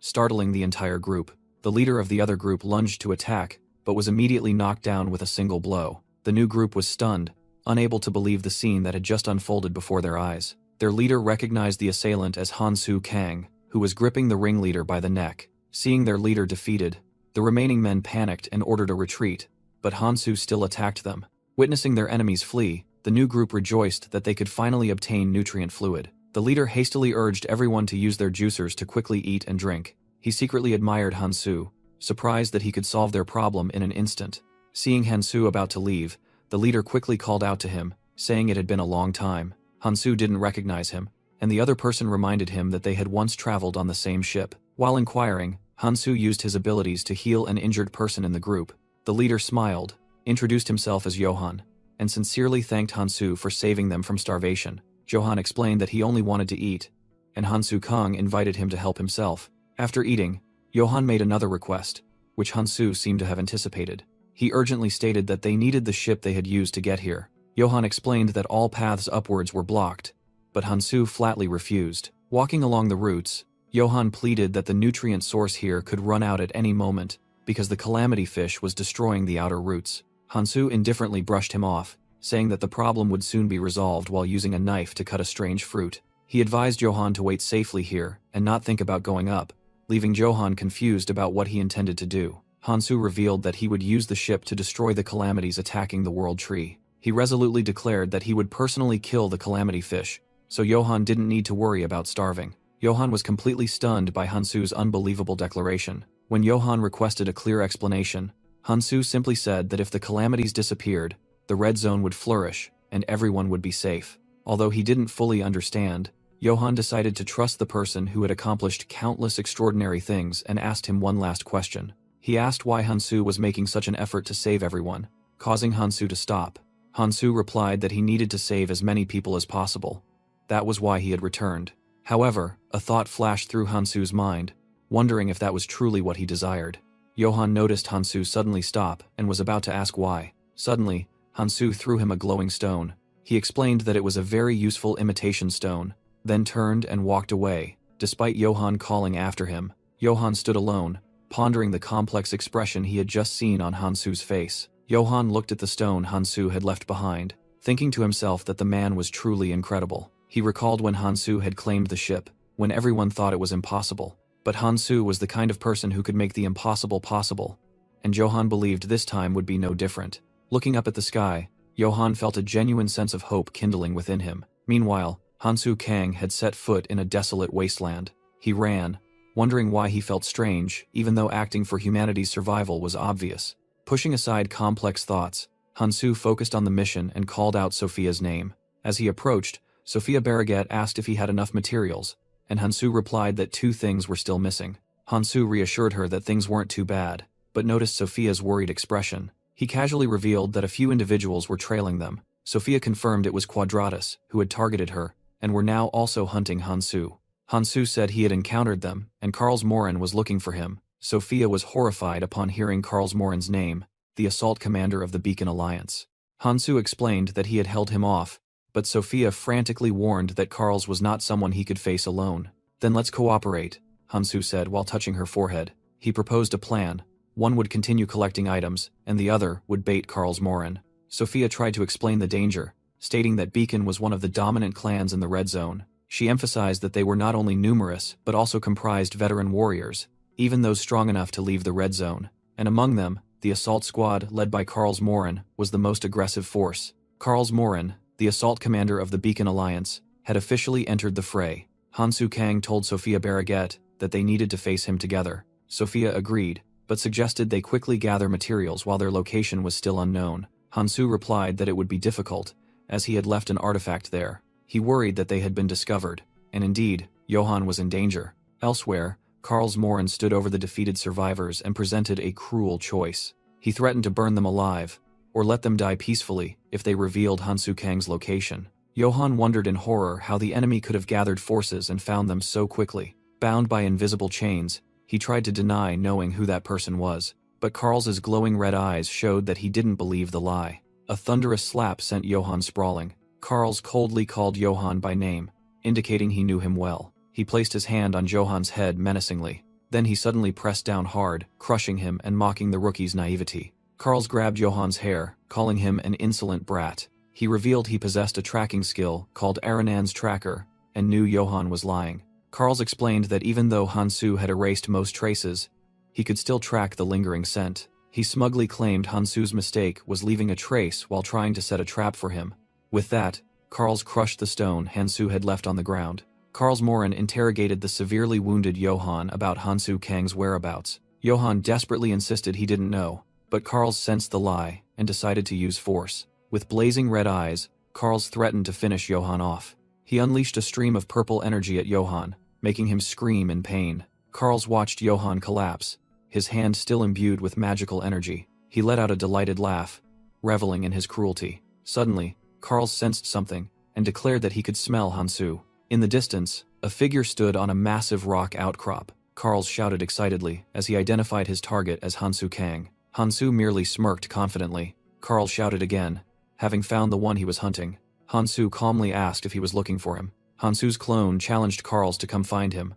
startling the entire group. The leader of the other group lunged to attack, but was immediately knocked down with a single blow. The new group was stunned, unable to believe the scene that had just unfolded before their eyes. Their leader recognized the assailant as Hansu Kang, who was gripping the ringleader by the neck. Seeing their leader defeated, the remaining men panicked and ordered a retreat, but Hansu still attacked them. Witnessing their enemies flee, the new group rejoiced that they could finally obtain nutrient fluid. The leader hastily urged everyone to use their juicers to quickly eat and drink. He secretly admired Hansu, surprised that he could solve their problem in an instant. Seeing Hansu about to leave, the leader quickly called out to him, saying it had been a long time. Hansu didn't recognize him, and the other person reminded him that they had once traveled on the same ship. While inquiring, Hansu used his abilities to heal an injured person in the group. The leader smiled, introduced himself as Johan, and sincerely thanked Hansu for saving them from starvation. Johan explained that he only wanted to eat, and Hansu Kang invited him to help himself. After eating, Johan made another request, which Hansu seemed to have anticipated. He urgently stated that they needed the ship they had used to get here. Johan explained that all paths upwards were blocked, but Hansu flatly refused. Walking along the routes, Johan pleaded that the nutrient source here could run out at any moment because the calamity fish was destroying the outer roots. Hansu indifferently brushed him off, saying that the problem would soon be resolved while using a knife to cut a strange fruit. He advised Johan to wait safely here and not think about going up, leaving Johan confused about what he intended to do. Hansu revealed that he would use the ship to destroy the calamities attacking the world tree. He resolutely declared that he would personally kill the calamity fish, so Johan didn't need to worry about starving. Johan was completely stunned by Hansu's unbelievable declaration. When Johan requested a clear explanation, Hansu simply said that if the calamities disappeared, the red zone would flourish and everyone would be safe. Although he didn't fully understand, Johan decided to trust the person who had accomplished countless extraordinary things and asked him one last question. He asked why Hansu was making such an effort to save everyone, causing Hansu to stop. Hansu replied that he needed to save as many people as possible. That was why he had returned. However, a thought flashed through Hansu's mind, wondering if that was truly what he desired. Johan noticed Hansu suddenly stop and was about to ask why. Suddenly, Hansu threw him a glowing stone. He explained that it was a very useful imitation stone, then turned and walked away. Despite Johan calling after him, Johan stood alone, pondering the complex expression he had just seen on Hansu's face. Johan looked at the stone Hansu had left behind, thinking to himself that the man was truly incredible. He recalled when Hansu had claimed the ship, when everyone thought it was impossible. But Hansu was the kind of person who could make the impossible possible, and Johan believed this time would be no different. Looking up at the sky, Johan felt a genuine sense of hope kindling within him. Meanwhile, Hansu Kang had set foot in a desolate wasteland. He ran, wondering why he felt strange, even though acting for humanity's survival was obvious. Pushing aside complex thoughts, Hansu focused on the mission and called out Sophia's name. As he approached, Sophia Barraget asked if he had enough materials, and Hansu replied that 2 things were still missing. Hansu reassured her that things weren't too bad, but noticed Sophia's worried expression. He casually revealed that a few individuals were trailing them. Sophia confirmed it was Quadratus, who had targeted her, and were now also hunting Hansu. Hansu said he had encountered them, and Karlsmoren was looking for him. Sophia was horrified upon hearing Karlsmoren's name, the assault commander of the Beacon Alliance. Hansu explained that he had held him off, but Sophia frantically warned that Karls was not someone he could face alone. Then let's cooperate, Hansu said while touching her forehead. He proposed a plan. One would continue collecting items, and the other would bait Karlsmoren. Sophia tried to explain the danger, stating that Beacon was one of the dominant clans in the Red Zone. She emphasized that they were not only numerous, but also comprised veteran warriors, even those strong enough to leave the Red Zone. And among them, the assault squad, led by Karlsmoren, was the most aggressive force. Karlsmoren, the assault commander of the Beacon Alliance, had officially entered the fray. Hansu Kang told Sophia Barraget that they needed to face him together. Sophia agreed, but suggested they quickly gather materials while their location was still unknown. Hansu replied that it would be difficult, as he had left an artifact there. He worried that they had been discovered, and indeed, Johan was in danger. Elsewhere, Karlsmoren stood over the defeated survivors and presented a cruel choice. He threatened to burn them alive, or let them die peacefully if they revealed Hansu Kang's location. Johann wondered in horror how the enemy could have gathered forces and found them so quickly. Bound by invisible chains, he tried to deny knowing who that person was, but Karl's glowing red eyes showed that he didn't believe the lie. A thunderous slap sent Johann sprawling. Karl coldly called Johann by name, indicating he knew him well. He placed his hand on Johann's head menacingly. Then he suddenly pressed down hard, crushing him and mocking the rookie's naivety. Karl grabbed Johann's hair, calling him an insolent brat. He revealed he possessed a tracking skill called Aranan's Tracker, and knew Johann was lying. Karl explained that even though Hansu had erased most traces, he could still track the lingering scent. He smugly claimed Hansu's mistake was leaving a trace while trying to set a trap for him. With that, Karl crushed the stone Hansu had left on the ground. Karl Morin interrogated the severely wounded Johann about Hansu Kang's whereabouts. Johann desperately insisted he didn't know, but Karl sensed the lie and decided to use force. With blazing red eyes, Karl threatened to finish Johann off. He unleashed a stream of purple energy at Johann, making him scream in pain. Karl watched Johann collapse, his hand still imbued with magical energy. He let out a delighted laugh, reveling in his cruelty. Suddenly, Karl sensed something and declared that he could smell Hansu. In the distance, a figure stood on a massive rock outcrop. Karl shouted excitedly as he identified his target as Hansu Kang. Hansu merely smirked confidently. Karl shouted again, having found the one he was hunting. Hansu calmly asked if he was looking for him. Hansu's clone challenged Karl to come find him.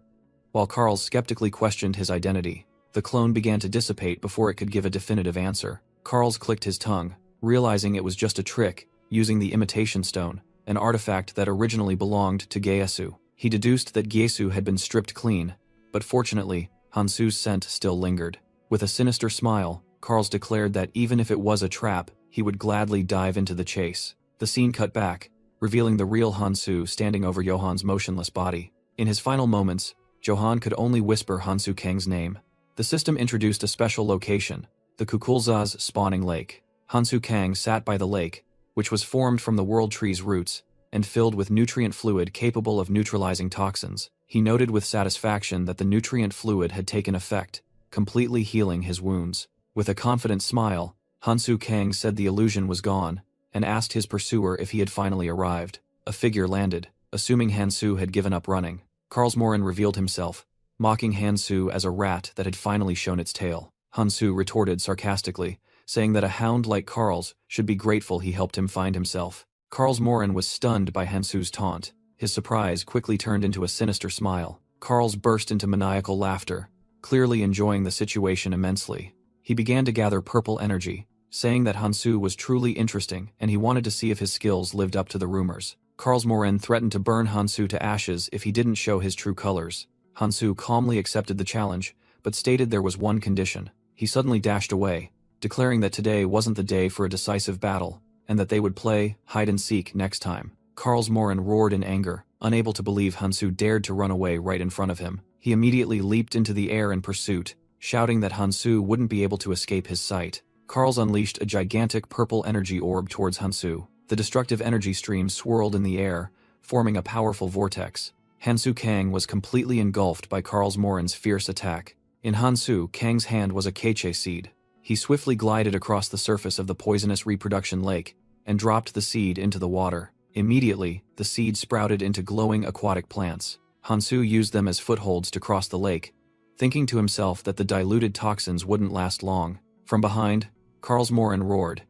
While Karl skeptically questioned his identity, the clone began to dissipate before it could give a definitive answer. Karl clicked his tongue, realizing it was just a trick, using the imitation stone, an artifact that originally belonged to Gyesu. He deduced that Gyesu had been stripped clean, but fortunately, Hansu's scent still lingered. With a sinister smile, Karl declared that even if it was a trap, he would gladly dive into the chase. The scene cut back, revealing the real Hansu standing over Johann's motionless body. In his final moments, Johann could only whisper Hansu Kang's name. The system introduced a special location, the Kukulza's spawning lake. Hansu Kang sat by the lake, which was formed from the world tree's roots, and filled with nutrient fluid capable of neutralizing toxins. He noted with satisfaction that the nutrient fluid had taken effect, completely healing his wounds. With a confident smile, Hansu Kang said the illusion was gone, and asked his pursuer if he had finally arrived. A figure landed, assuming Hansu had given up running. Karl Morin revealed himself, mocking Hansu as a rat that had finally shown its tail. Hansu retorted sarcastically, saying that a hound like Karl's should be grateful he helped him find himself. Karl Morin was stunned by Hansu's taunt. His surprise quickly turned into a sinister smile. Karl burst into maniacal laughter, clearly enjoying the situation immensely. He began to gather purple energy, saying that Hansu was truly interesting and he wanted to see if his skills lived up to the rumors. Karl Morin threatened to burn Hansu to ashes if he didn't show his true colors. Hansu calmly accepted the challenge, but stated there was one condition. He suddenly dashed away, declaring that today wasn't the day for a decisive battle, and that they would play hide-and-seek next time. Karl Morin roared in anger, unable to believe Hansu dared to run away right in front of him. He immediately leaped into the air in pursuit, shouting that Hansu wouldn't be able to escape his sight. Karl unleashed a gigantic purple energy orb towards Hansu. The destructive energy stream swirled in the air, forming a powerful vortex. Hansu Kang was completely engulfed by Karl Morin's fierce attack. In Hansu Kang's hand was a Keche seed. He swiftly glided across the surface of the poisonous reproduction lake and dropped the seed into the water. Immediately, the seed sprouted into glowing aquatic plants. Hansu used them as footholds to cross the lake, thinking to himself that the diluted toxins wouldn't last long. From behind, Karl Morin roared,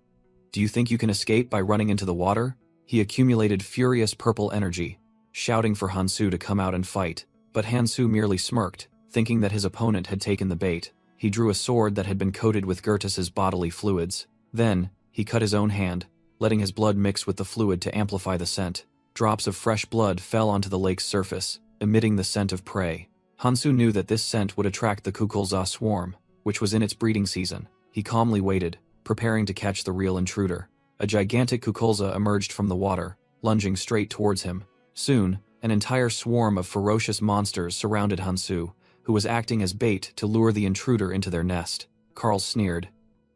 "Do you think you can escape by running into the water?" He accumulated furious purple energy, shouting for Hansu to come out and fight, but Hansu merely smirked, thinking that his opponent had taken the bait. He drew a sword that had been coated with Gertus's bodily fluids. Then, he cut his own hand, letting his blood mix with the fluid to amplify the scent. Drops of fresh blood fell onto the lake's surface, emitting the scent of prey. Hansu knew that this scent would attract the Kukulza swarm, which was in its breeding season. He calmly waited, preparing to catch the real intruder. A gigantic Kukulza emerged from the water, lunging straight towards him. Soon, an entire swarm of ferocious monsters surrounded Hansu, who was acting as bait to lure the intruder into their nest. Karl sneered,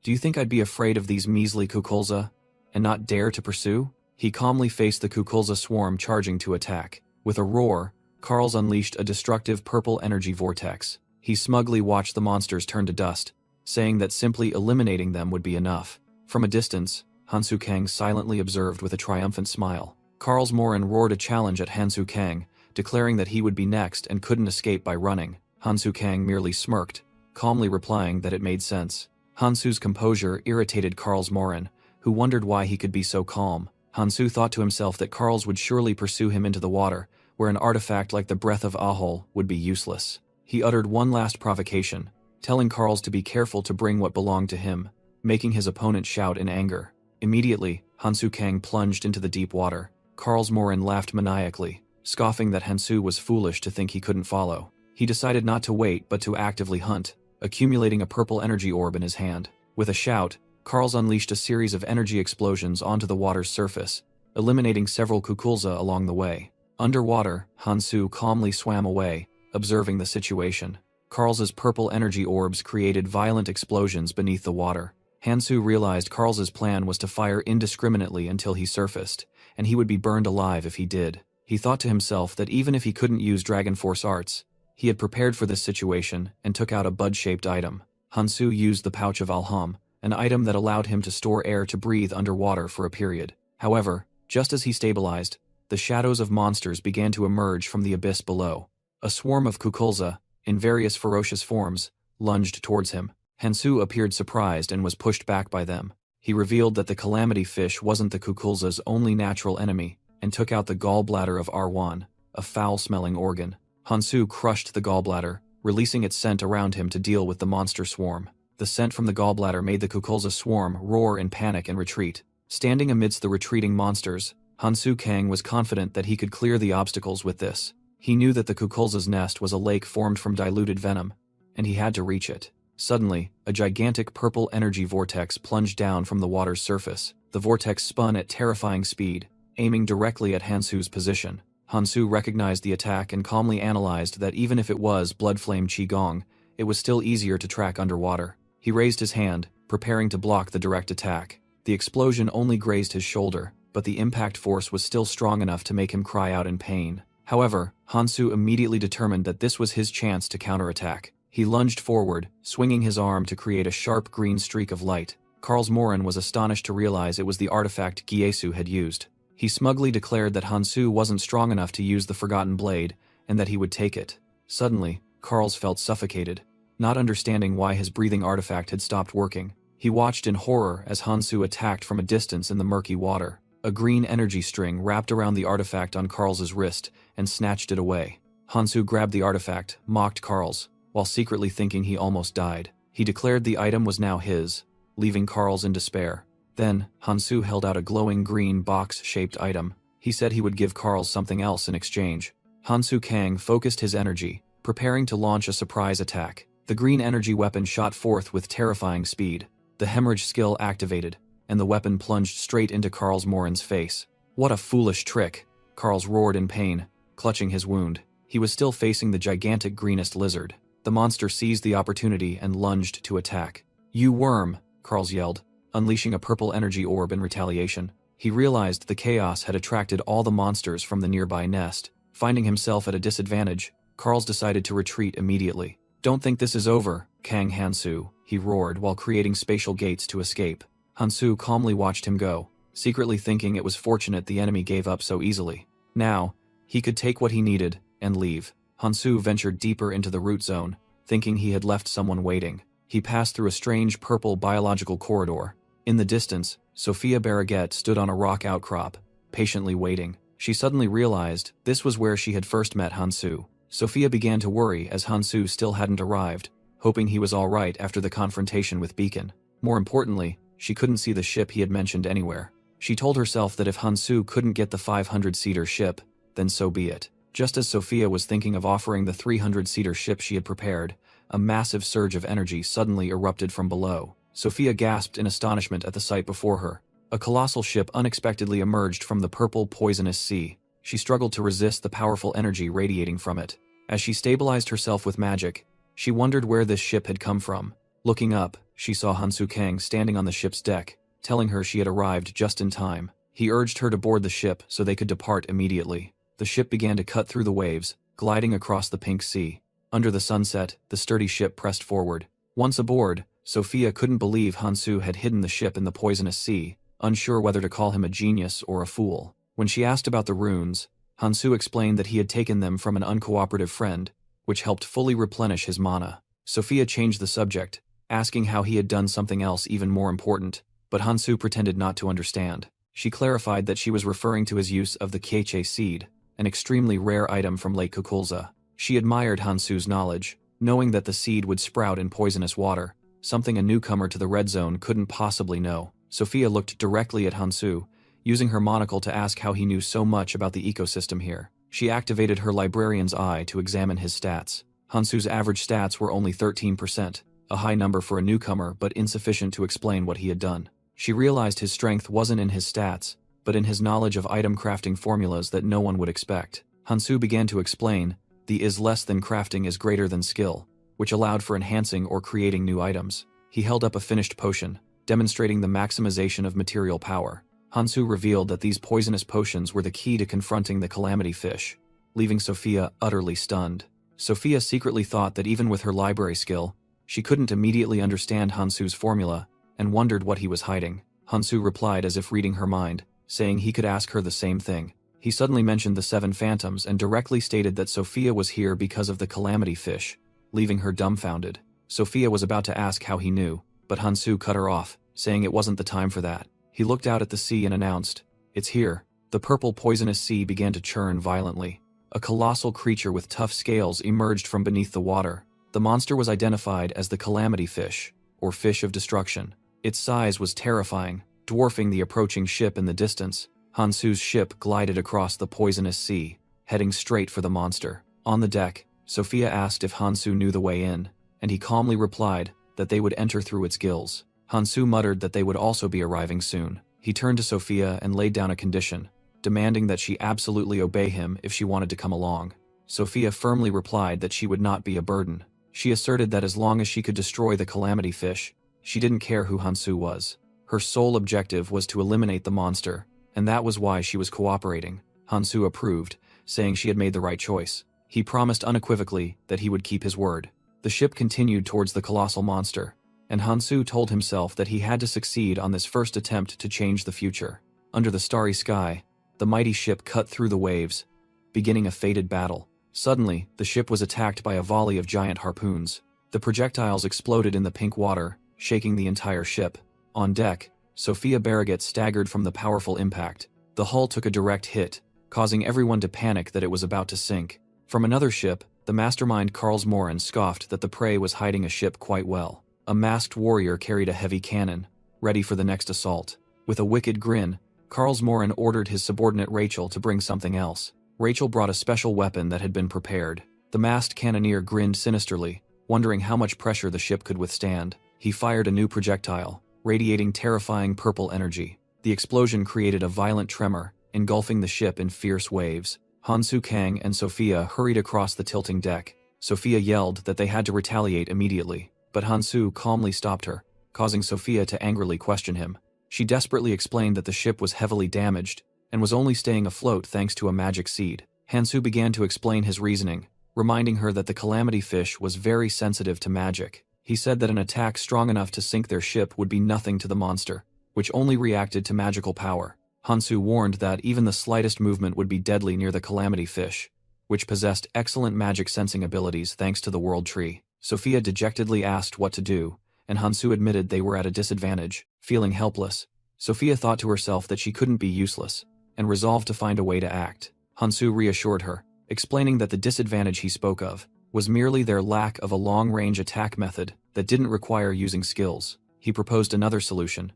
"Do you think I'd be afraid of these measly Kukulza, and not dare to pursue?" He calmly faced the Kukulza swarm charging to attack. With a roar, Karl unleashed a destructive purple energy vortex. He smugly watched the monsters turn to dust, saying that simply eliminating them would be enough. From a distance, Hansu Kang silently observed with a triumphant smile. Karlsmoren roared a challenge at Hansu Kang, declaring that he would be next and couldn't escape by running. Hansu Kang merely smirked, calmly replying that it made sense. Hansu's composure irritated Karlsmoren, who wondered why he could be so calm. Hansu thought to himself that Karls would surely pursue him into the water, where an artifact like the breath of Ahol would be useless. He uttered one last provocation, telling Karls to be careful to bring what belonged to him, making his opponent shout in anger. Immediately, Hansu Kang plunged into the deep water. Karlsmoren laughed maniacally, scoffing that Hansu was foolish to think he couldn't follow. He decided not to wait but to actively hunt, accumulating a purple energy orb in his hand. With a shout, Karls unleashed a series of energy explosions onto the water's surface, eliminating several kukulza along the way. Underwater, Hansu calmly swam away, observing the situation. Karls's purple energy orbs created violent explosions beneath the water. Hansu realized Karls's plan was to fire indiscriminately until he surfaced, and he would be burned alive if he did. He thought to himself that even if he couldn't use Dragon Force arts, he had prepared for this situation and took out a bud-shaped item. Hansu used the Pouch of Alham, an item that allowed him to store air to breathe underwater for a period. However, just as he stabilized, the shadows of monsters began to emerge from the abyss below. A swarm of kukulza, in various ferocious forms, lunged towards him. Hansu appeared surprised and was pushed back by them. He revealed that the calamity fish wasn't the kukulza's only natural enemy, and took out the gallbladder of Arwan, a foul-smelling organ. Hansu crushed the gallbladder, releasing its scent around him to deal with the monster swarm. The scent from the gallbladder made the kukulza swarm roar in panic and retreat. Standing amidst the retreating monsters, Hansu Kang was confident that he could clear the obstacles with this. He knew that the kukulza's nest was a lake formed from diluted venom, and he had to reach it. Suddenly, a gigantic purple energy vortex plunged down from the water's surface. The vortex spun at terrifying speed, aiming directly at Hansu's position. Hansu recognized the attack and calmly analyzed that even if it was Blood Flame Qigong, it was still easier to track underwater. He raised his hand, preparing to block the direct attack. The explosion only grazed his shoulder, but the impact force was still strong enough to make him cry out in pain. However, Hansu immediately determined that this was his chance to counterattack. He lunged forward, swinging his arm to create a sharp green streak of light. Karlsmoren was astonished to realize it was the artifact Gyesu had used. He smugly declared that Hansu wasn't strong enough to use the Forgotten Blade, and that he would take it. Suddenly, Karls felt suffocated. Not understanding why his breathing artifact had stopped working, he watched in horror as Hansu attacked from a distance in the murky water. A green energy string wrapped around the artifact on Karls's wrist and snatched it away. Hansu grabbed the artifact, mocked Karls, while secretly thinking he almost died. He declared the item was now his, leaving Karls in despair. Then, Hansu held out a glowing green box-shaped item. He said he would give Karls something else in exchange. Hansu Kang focused his energy, preparing to launch a surprise attack. The green energy weapon shot forth with terrifying speed. The hemorrhage skill activated, and the weapon plunged straight into Karlsmoren's face. What a foolish trick! Karls roared in pain, clutching his wound. He was still facing the gigantic greenest lizard. The monster seized the opportunity and lunged to attack. "You worm!" Karls yelled, unleashing a purple energy orb in retaliation. He realized the chaos had attracted all the monsters from the nearby nest. Finding himself at a disadvantage, Karls decided to retreat immediately. "Don't think this is over, Kang Hansu," he roared while creating spatial gates to escape. Hansu calmly watched him go, secretly thinking it was fortunate the enemy gave up so easily. Now, he could take what he needed and leave. Hansu ventured deeper into the root zone, thinking he had left someone waiting. He passed through a strange purple biological corridor. In the distance, Sophia Barraget stood on a rock outcrop, patiently waiting. She suddenly realized this was where she had first met Hansu. Sophia began to worry as Hansu still hadn't arrived, hoping he was all right after the confrontation with Beacon. More importantly, she couldn't see the ship he had mentioned anywhere. She told herself that if Hansu couldn't get the 500-seater ship, then so be it. Just as Sophia was thinking of offering the 300-seater ship she had prepared, a massive surge of energy suddenly erupted from below. Sophia gasped in astonishment at the sight before her. A colossal ship unexpectedly emerged from the purple, poisonous sea. She struggled to resist the powerful energy radiating from it. As she stabilized herself with magic, she wondered where this ship had come from. Looking up, she saw Hansu Kang standing on the ship's deck, telling her she had arrived just in time. He urged her to board the ship so they could depart immediately. The ship began to cut through the waves, gliding across the pink sea. Under the sunset, the sturdy ship pressed forward. Once aboard, Sophia couldn't believe Hansu had hidden the ship in the poisonous sea, unsure whether to call him a genius or a fool. When she asked about the runes, Hansu explained that he had taken them from an uncooperative friend, which helped fully replenish his mana. Sophia changed the subject, asking how he had done something else even more important, but Hansu pretended not to understand. She clarified that she was referring to his use of the Kieche seed, an extremely rare item from Lake Kukulza. She admired Hansu's knowledge, knowing that the seed would sprout in poisonous water, something a newcomer to the Red Zone couldn't possibly know. Sophia looked directly at Hansu, using her monocle to ask how he knew so much about the ecosystem here. She activated her librarian's eye to examine his stats. Hansu's average stats were only 13%, a high number for a newcomer but insufficient to explain what he had done. She realized his strength wasn't in his stats, but in his knowledge of item crafting formulas that no one would expect. Hansu began to explain, the is less than crafting is greater than skill, which allowed for enhancing or creating new items. He held up a finished potion, demonstrating the maximization of material power. Hansu revealed that these poisonous potions were the key to confronting the calamity fish, leaving Sophia utterly stunned. Sophia secretly thought that even with her library skill, she couldn't immediately understand Hansu's formula, and wondered what he was hiding. Hansu replied as if reading her mind, saying he could ask her the same thing. He suddenly mentioned the 7 phantoms and directly stated that Sophia was here because of the calamity fish, leaving her dumbfounded. Sophia was about to ask how he knew, but Hansu cut her off, saying it wasn't the time for that. He looked out at the sea and announced, "It's here." The purple poisonous sea began to churn violently. A colossal creature with tough scales emerged from beneath the water. The monster was identified as the calamity fish, or fish of destruction. Its size was terrifying, dwarfing the approaching ship in the distance. Hansu's ship glided across the poisonous sea, heading straight for the monster. On the deck, Sophia asked if Hansu knew the way in, and he calmly replied that they would enter through its gills. Hansu muttered that they would also be arriving soon. He turned to Sophia and laid down a condition, demanding that she absolutely obey him if she wanted to come along. Sophia firmly replied that she would not be a burden. She asserted that as long as she could destroy the calamity fish, she didn't care who Hansu was. Her sole objective was to eliminate the monster, and that was why she was cooperating. Hansu approved, saying she had made the right choice. He promised unequivocally that he would keep his word. The ship continued towards the colossal monster, and Hansu told himself that he had to succeed on this first attempt to change the future. Under the starry sky, the mighty ship cut through the waves, beginning a fated battle. Suddenly, the ship was attacked by a volley of giant harpoons. The projectiles exploded in the pink water, shaking the entire ship. On deck, Sophia Barraget staggered from the powerful impact. The hull took a direct hit, causing everyone to panic that it was about to sink. From another ship, the mastermind Karlsmoren scoffed that the prey was hiding a ship quite well. A masked warrior carried a heavy cannon, ready for the next assault. With a wicked grin, Karlsmoren ordered his subordinate Rachel to bring something else. Rachel brought a special weapon that had been prepared. The masked cannoneer grinned sinisterly, wondering how much pressure the ship could withstand. He fired a new projectile, radiating terrifying purple energy. The explosion created a violent tremor, engulfing the ship in fierce waves. Hansu Kang and Sophia hurried across the tilting deck. Sophia yelled that they had to retaliate immediately, but Hansu calmly stopped her, causing Sophia to angrily question him. She desperately explained that the ship was heavily damaged, and was only staying afloat thanks to a magic seed. Hansu began to explain his reasoning, reminding her that the calamity fish was very sensitive to magic. He said that an attack strong enough to sink their ship would be nothing to the monster, which only reacted to magical power. Hansu warned that even the slightest movement would be deadly near the calamity fish, which possessed excellent magic sensing abilities thanks to the World Tree. Sophia dejectedly asked what to do, and Hansu admitted they were at a disadvantage. Feeling helpless, Sophia thought to herself that she couldn't be useless, and resolved to find a way to act. Hansu reassured her, explaining that the disadvantage he spoke of was merely their lack of a long-range attack method that didn't require using skills. He proposed another solution,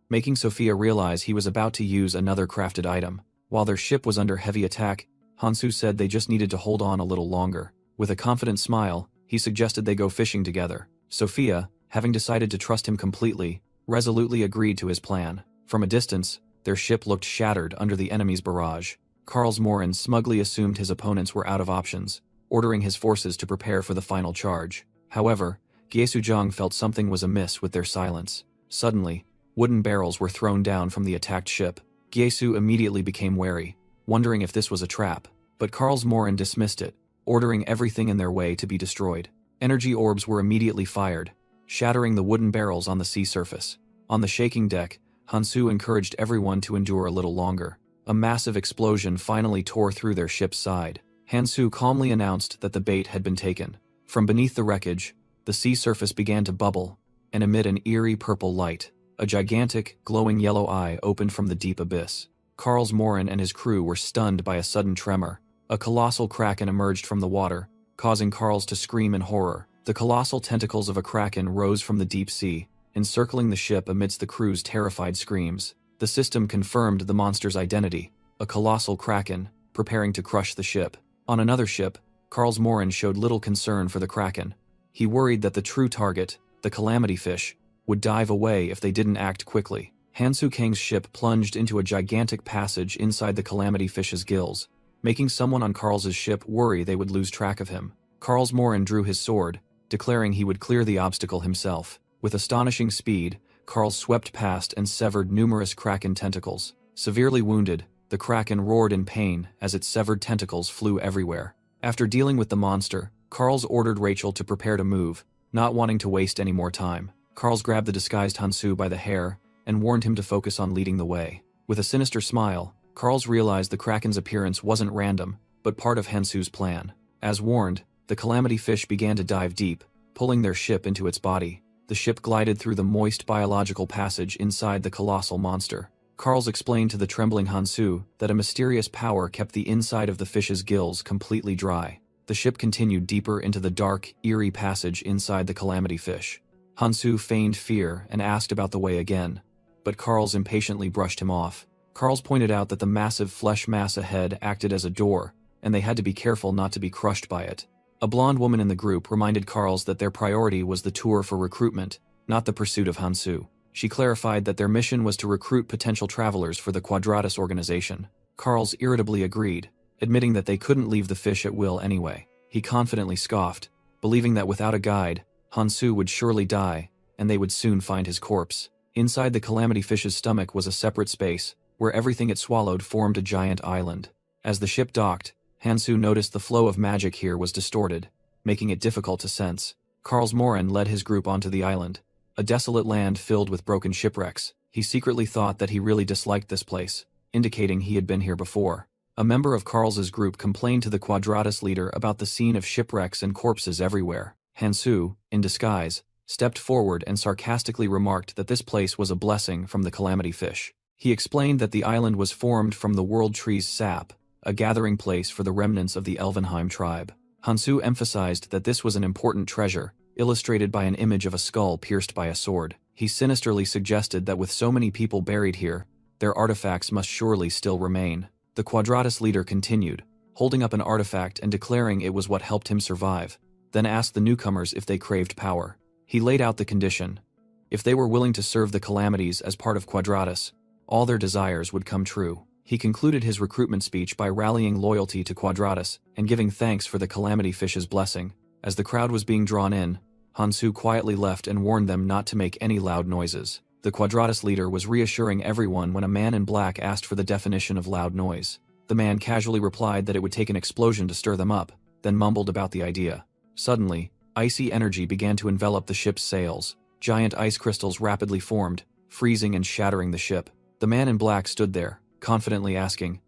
making Sophia realize he was about to use another crafted item. While their ship was under heavy attack, Hansu said they just needed to hold on a little longer. With a confident smile, he suggested they go fishing together. Sophia, having decided to trust him completely, resolutely agreed to his plan. From a distance, their ship looked shattered under the enemy's barrage. Karlsmoren smugly assumed his opponents were out of options, ordering his forces to prepare for the final charge. However, Gyesujang felt something was amiss with their silence. Suddenly, wooden barrels were thrown down from the attacked ship. Gyesu immediately became wary, wondering if this was a trap, but Karlsmoren dismissed it, ordering everything in their way to be destroyed. Energy orbs were immediately fired, shattering the wooden barrels on the sea surface. On the shaking deck, Hansu encouraged everyone to endure a little longer. A massive explosion finally tore through their ship's side. Hansu calmly announced that the bait had been taken. From beneath the wreckage, the sea surface began to bubble and emit an eerie purple light. A gigantic, glowing yellow eye opened from the deep abyss. Karls Morin and his crew were stunned by a sudden tremor. A colossal kraken emerged from the water, causing Karls to scream in horror. The colossal tentacles of a kraken rose from the deep sea, encircling the ship amidst the crew's terrified screams. The system confirmed the monster's identity, a colossal kraken, preparing to crush the ship. On another ship, Karls Morin showed little concern for the kraken. He worried that the true target, the calamity fish, would dive away if they didn't act quickly. Hansu Kang's ship plunged into a gigantic passage inside the calamity fish's gills, making someone on Karl's ship worry they would lose track of him. Karls Morin drew his sword, declaring he would clear the obstacle himself. With astonishing speed, Karls swept past and severed numerous kraken tentacles. Severely wounded, the kraken roared in pain as its severed tentacles flew everywhere. After dealing with the monster, Karls ordered Rachel to prepare to move, not wanting to waste any more time. Karls grabbed the disguised Hansu by the hair and warned him to focus on leading the way. With a sinister smile, Karls realized the kraken's appearance wasn't random, but part of Hansu's plan. As warned, the calamity fish began to dive deep, pulling their ship into its body. The ship glided through the moist biological passage inside the colossal monster. Karls explained to the trembling Hansu that a mysterious power kept the inside of the fish's gills completely dry. The ship continued deeper into the dark, eerie passage inside the calamity fish. Hansu feigned fear and asked about the way again, but Karls impatiently brushed him off. Karls pointed out that the massive flesh mass ahead acted as a door, and they had to be careful not to be crushed by it. A blonde woman in the group reminded Karls that their priority was the tour for recruitment, not the pursuit of Hansu. She clarified that their mission was to recruit potential travelers for the Quadratus organization. Karls irritably agreed, admitting that they couldn't leave the fish at will anyway. He confidently scoffed, believing that without a guide, Hansu would surely die, and they would soon find his corpse. Inside the calamity fish's stomach was a separate space, where everything it swallowed formed a giant island. As the ship docked, Hansu noticed the flow of magic here was distorted, making it difficult to sense. Karls Morin led his group onto the island, a desolate land filled with broken shipwrecks. He secretly thought that he really disliked this place, indicating he had been here before. A member of Karl's group complained to the Quadratus leader about the scene of shipwrecks and corpses everywhere. Hansu, in disguise, stepped forward and sarcastically remarked that this place was a blessing from the calamity fish. He explained that the island was formed from the world tree's sap, a gathering place for the remnants of the Elvenheim tribe. Hansu emphasized that this was an important treasure, illustrated by an image of a skull pierced by a sword. He sinisterly suggested that with so many people buried here, their artifacts must surely still remain. The Quadratus leader continued, holding up an artifact and declaring it was what helped him survive, then asked the newcomers if they craved power. He laid out the condition. If they were willing to serve the calamities as part of Quadratus, all their desires would come true. He concluded his recruitment speech by rallying loyalty to Quadratus and giving thanks for the calamity fish's blessing. As the crowd was being drawn in, Hansu quietly left and warned them not to make any loud noises. The Quadratus leader was reassuring everyone when a man in black asked for the definition of loud noise. The man casually replied that it would take an explosion to stir them up, then mumbled about the idea. Suddenly, icy energy began to envelop the ship's sails. Giant ice crystals rapidly formed, freezing and shattering the ship. The man in black stood there, confidently asking,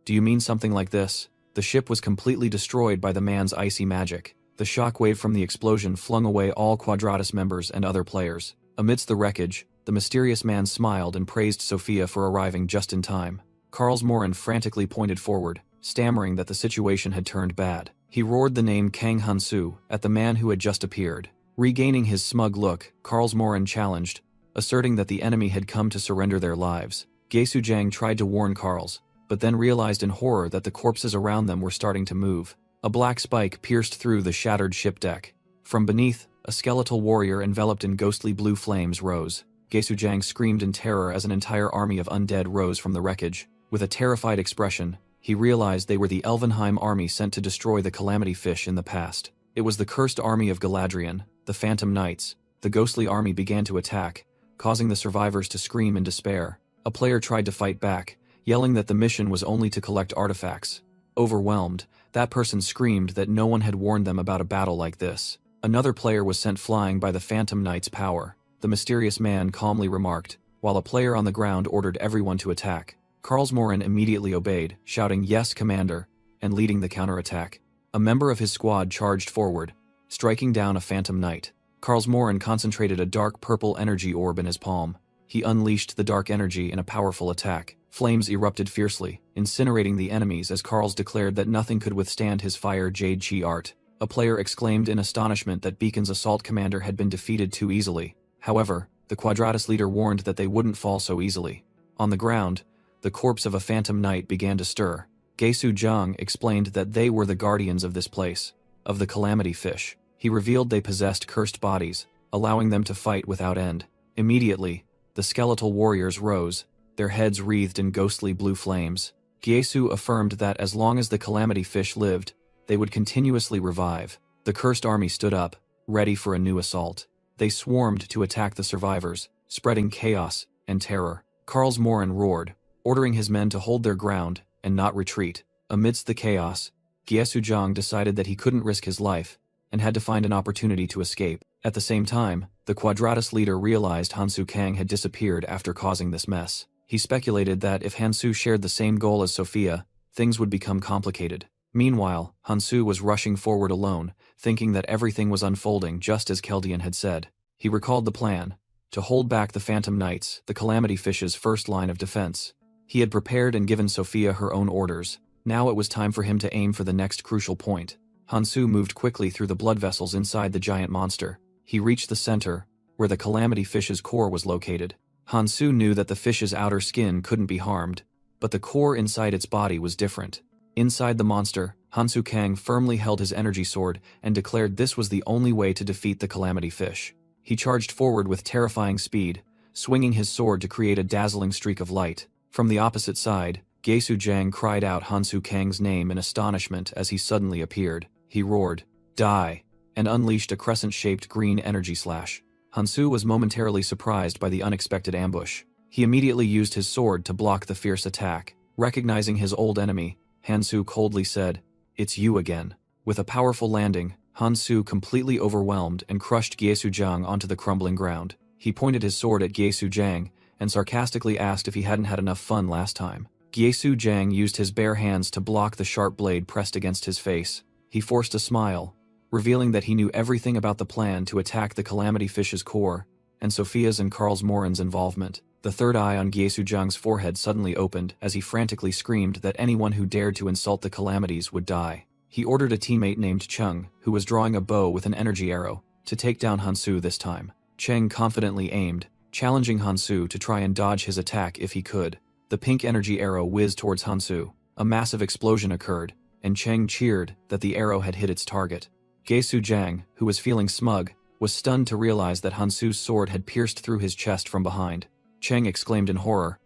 "Do you mean something like this?" The ship was completely destroyed by the man's icy magic. The shockwave from the explosion flung away all Quadratus members and other players. Amidst the wreckage, the mysterious man smiled and praised Sophia for arriving just in time. Karls Morin frantically pointed forward, stammering that the situation had turned bad. He roared the name Kang Hansu at the man who had just appeared. Regaining his smug look, Karls Morin challenged, asserting that the enemy had come to surrender their lives. Gesu Jiang tried to warn Karls, but then realized in horror that the corpses around them were starting to move. A black spike pierced through the shattered ship deck. From beneath, a skeletal warrior enveloped in ghostly blue flames rose. Gesu Jiang screamed in terror as an entire army of undead rose from the wreckage. With a terrified expression, he realized they were the Elvenheim army sent to destroy the calamity fish in the past. It was the cursed army of Galadriel, the Phantom Knights. The ghostly army began to attack, causing the survivors to scream in despair. A player tried to fight back, yelling that the mission was only to collect artifacts. Overwhelmed, that person screamed that no one had warned them about a battle like this. Another player was sent flying by the Phantom Knight's power, the mysterious man calmly remarked, while a player on the ground ordered everyone to attack. Karlsmoren immediately obeyed, shouting "Yes, Commander," and leading the counterattack. A member of his squad charged forward, striking down a Phantom Knight. Karlsmoren concentrated a dark purple energy orb in his palm. He unleashed the dark energy in a powerful attack. Flames erupted fiercely, incinerating the enemies as Karls declared that nothing could withstand his fire Jade Chi art. A player exclaimed in astonishment that Beacon's assault commander had been defeated too easily. However, the Quadratus leader warned that they wouldn't fall so easily. On the ground, the corpse of a Phantom Knight began to stir. Gesu Zhang explained that they were the guardians of this place, of the Calamity Fish. He revealed they possessed cursed bodies, allowing them to fight without end. Immediately, the skeletal warriors rose, their heads wreathed in ghostly blue flames. Gesu affirmed that as long as the Calamity Fish lived, they would continuously revive. The cursed army stood up, ready for a new assault. They swarmed to attack the survivors, spreading chaos and terror. Karlsmoren roared, ordering his men to hold their ground and not retreat. Amidst the chaos, Gesu Zhang decided that he couldn't risk his life and had to find an opportunity to escape. At the same time, the Quadratus leader realized Hansu Kang had disappeared after causing this mess. He speculated that if Hansu shared the same goal as Sophia, things would become complicated. Meanwhile, Hansu was rushing forward alone, thinking that everything was unfolding just as Keldian had said. He recalled the plan, to hold back the Phantom Knights, the Calamity Fish's first line of defense. He had prepared and given Sophia her own orders. Now it was time for him to aim for the next crucial point. Hansu moved quickly through the blood vessels inside the giant monster. He reached the center, where the Calamity Fish's core was located. Hansu knew that the fish's outer skin couldn't be harmed, but the core inside its body was different. Inside the monster, Hansu Kang firmly held his energy sword and declared this was the only way to defeat the Calamity Fish. He charged forward with terrifying speed, swinging his sword to create a dazzling streak of light. From the opposite side, Gesu Zhang cried out Hansu Kang's name in astonishment as he suddenly appeared. He roared, "Die!" and unleashed a crescent-shaped green energy slash. Hansu was momentarily surprised by the unexpected ambush. He immediately used his sword to block the fierce attack. Recognizing his old enemy, Hansu coldly said, "It's you again." With a powerful landing, Hansu completely overwhelmed and crushed Gesu Zhang onto the crumbling ground. He pointed his sword at Gesu Zhang and sarcastically asked if he hadn't had enough fun last time. Gesu Zhang used his bare hands to block the sharp blade pressed against his face. He forced a smile, revealing that he knew everything about the plan to attack the Calamity Fish's core, and Sophia's and Karlsmoren's involvement. The third eye on Gesu Zhang's forehead suddenly opened as he frantically screamed that anyone who dared to insult the Calamities would die. He ordered a teammate named Cheng, who was drawing a bow with an energy arrow, to take down Hansu this time. Cheng confidently aimed, challenging Hansu to try and dodge his attack if he could. The pink energy arrow whizzed towards Hansu. A massive explosion occurred, and Cheng cheered that the arrow had hit its target. Gesu Zhang, who was feeling smug, was stunned to realize that Hansu's sword had pierced through his chest from behind. Cheng exclaimed in horror,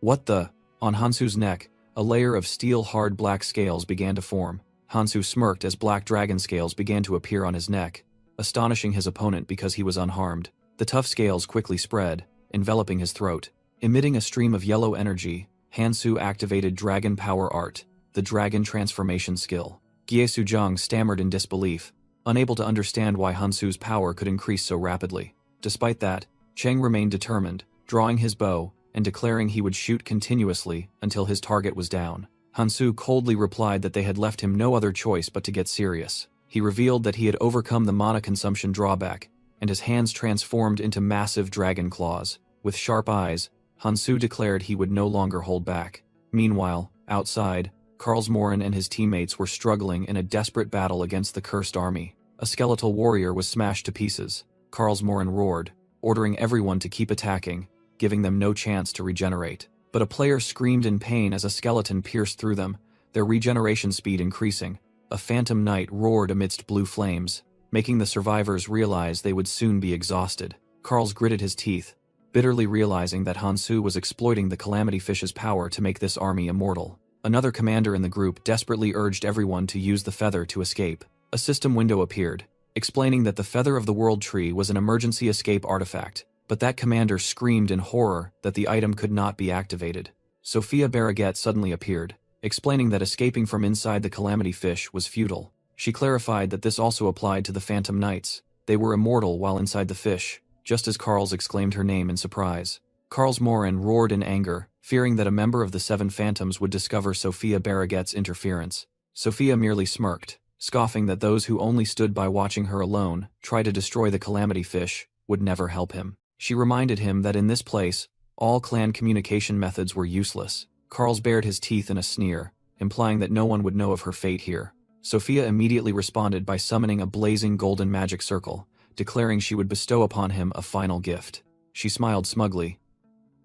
"What the?" On Hansu's neck, a layer of steel-hard black scales began to form. Hansu smirked as black dragon scales began to appear on his neck, astonishing his opponent because he was unharmed. The tough scales quickly spread, enveloping his throat. Emitting a stream of yellow energy, Hansu activated Dragon Power Art, the dragon transformation skill. Gesu Zhang stammered in disbelief, unable to understand why Hansu's power could increase so rapidly. Despite that, Cheng remained determined, drawing his bow and declaring he would shoot continuously until his target was down. Hansu coldly replied that they had left him no other choice but to get serious. He revealed that he had overcome the mana consumption drawback, and his hands transformed into massive dragon claws. With sharp eyes, Hansu declared he would no longer hold back. Meanwhile, outside, Karlsmoren and his teammates were struggling in a desperate battle against the cursed army. A skeletal warrior was smashed to pieces. Karlsmoren roared, ordering everyone to keep attacking, giving them no chance to regenerate. But a player screamed in pain as a skeleton pierced through them, their regeneration speed increasing. A Phantom Knight roared amidst blue flames, making the survivors realize they would soon be exhausted. Karls gritted his teeth, bitterly realizing that Hansu was exploiting the Calamity Fish's power to make this army immortal. Another commander in the group desperately urged everyone to use the feather to escape. A system window appeared, explaining that the Feather of the World Tree was an emergency escape artifact, but that commander screamed in horror that the item could not be activated. Sophia Barraget suddenly appeared, explaining that escaping from inside the Calamity Fish was futile. She clarified that this also applied to the Phantom Knights. They were immortal while inside the fish, just as Karls exclaimed her name in surprise. Karls Morin roared in anger, fearing that a member of the Seven Phantoms would discover Sophia Barraget's interference. Sophia merely smirked, scoffing that those who only stood by watching her alone try to destroy the Calamity Fish would never help him. She reminded him that in this place, all clan communication methods were useless. Karls bared his teeth in a sneer, implying that no one would know of her fate here. Sophia immediately responded by summoning a blazing golden magic circle, declaring she would bestow upon him a final gift. She smiled smugly,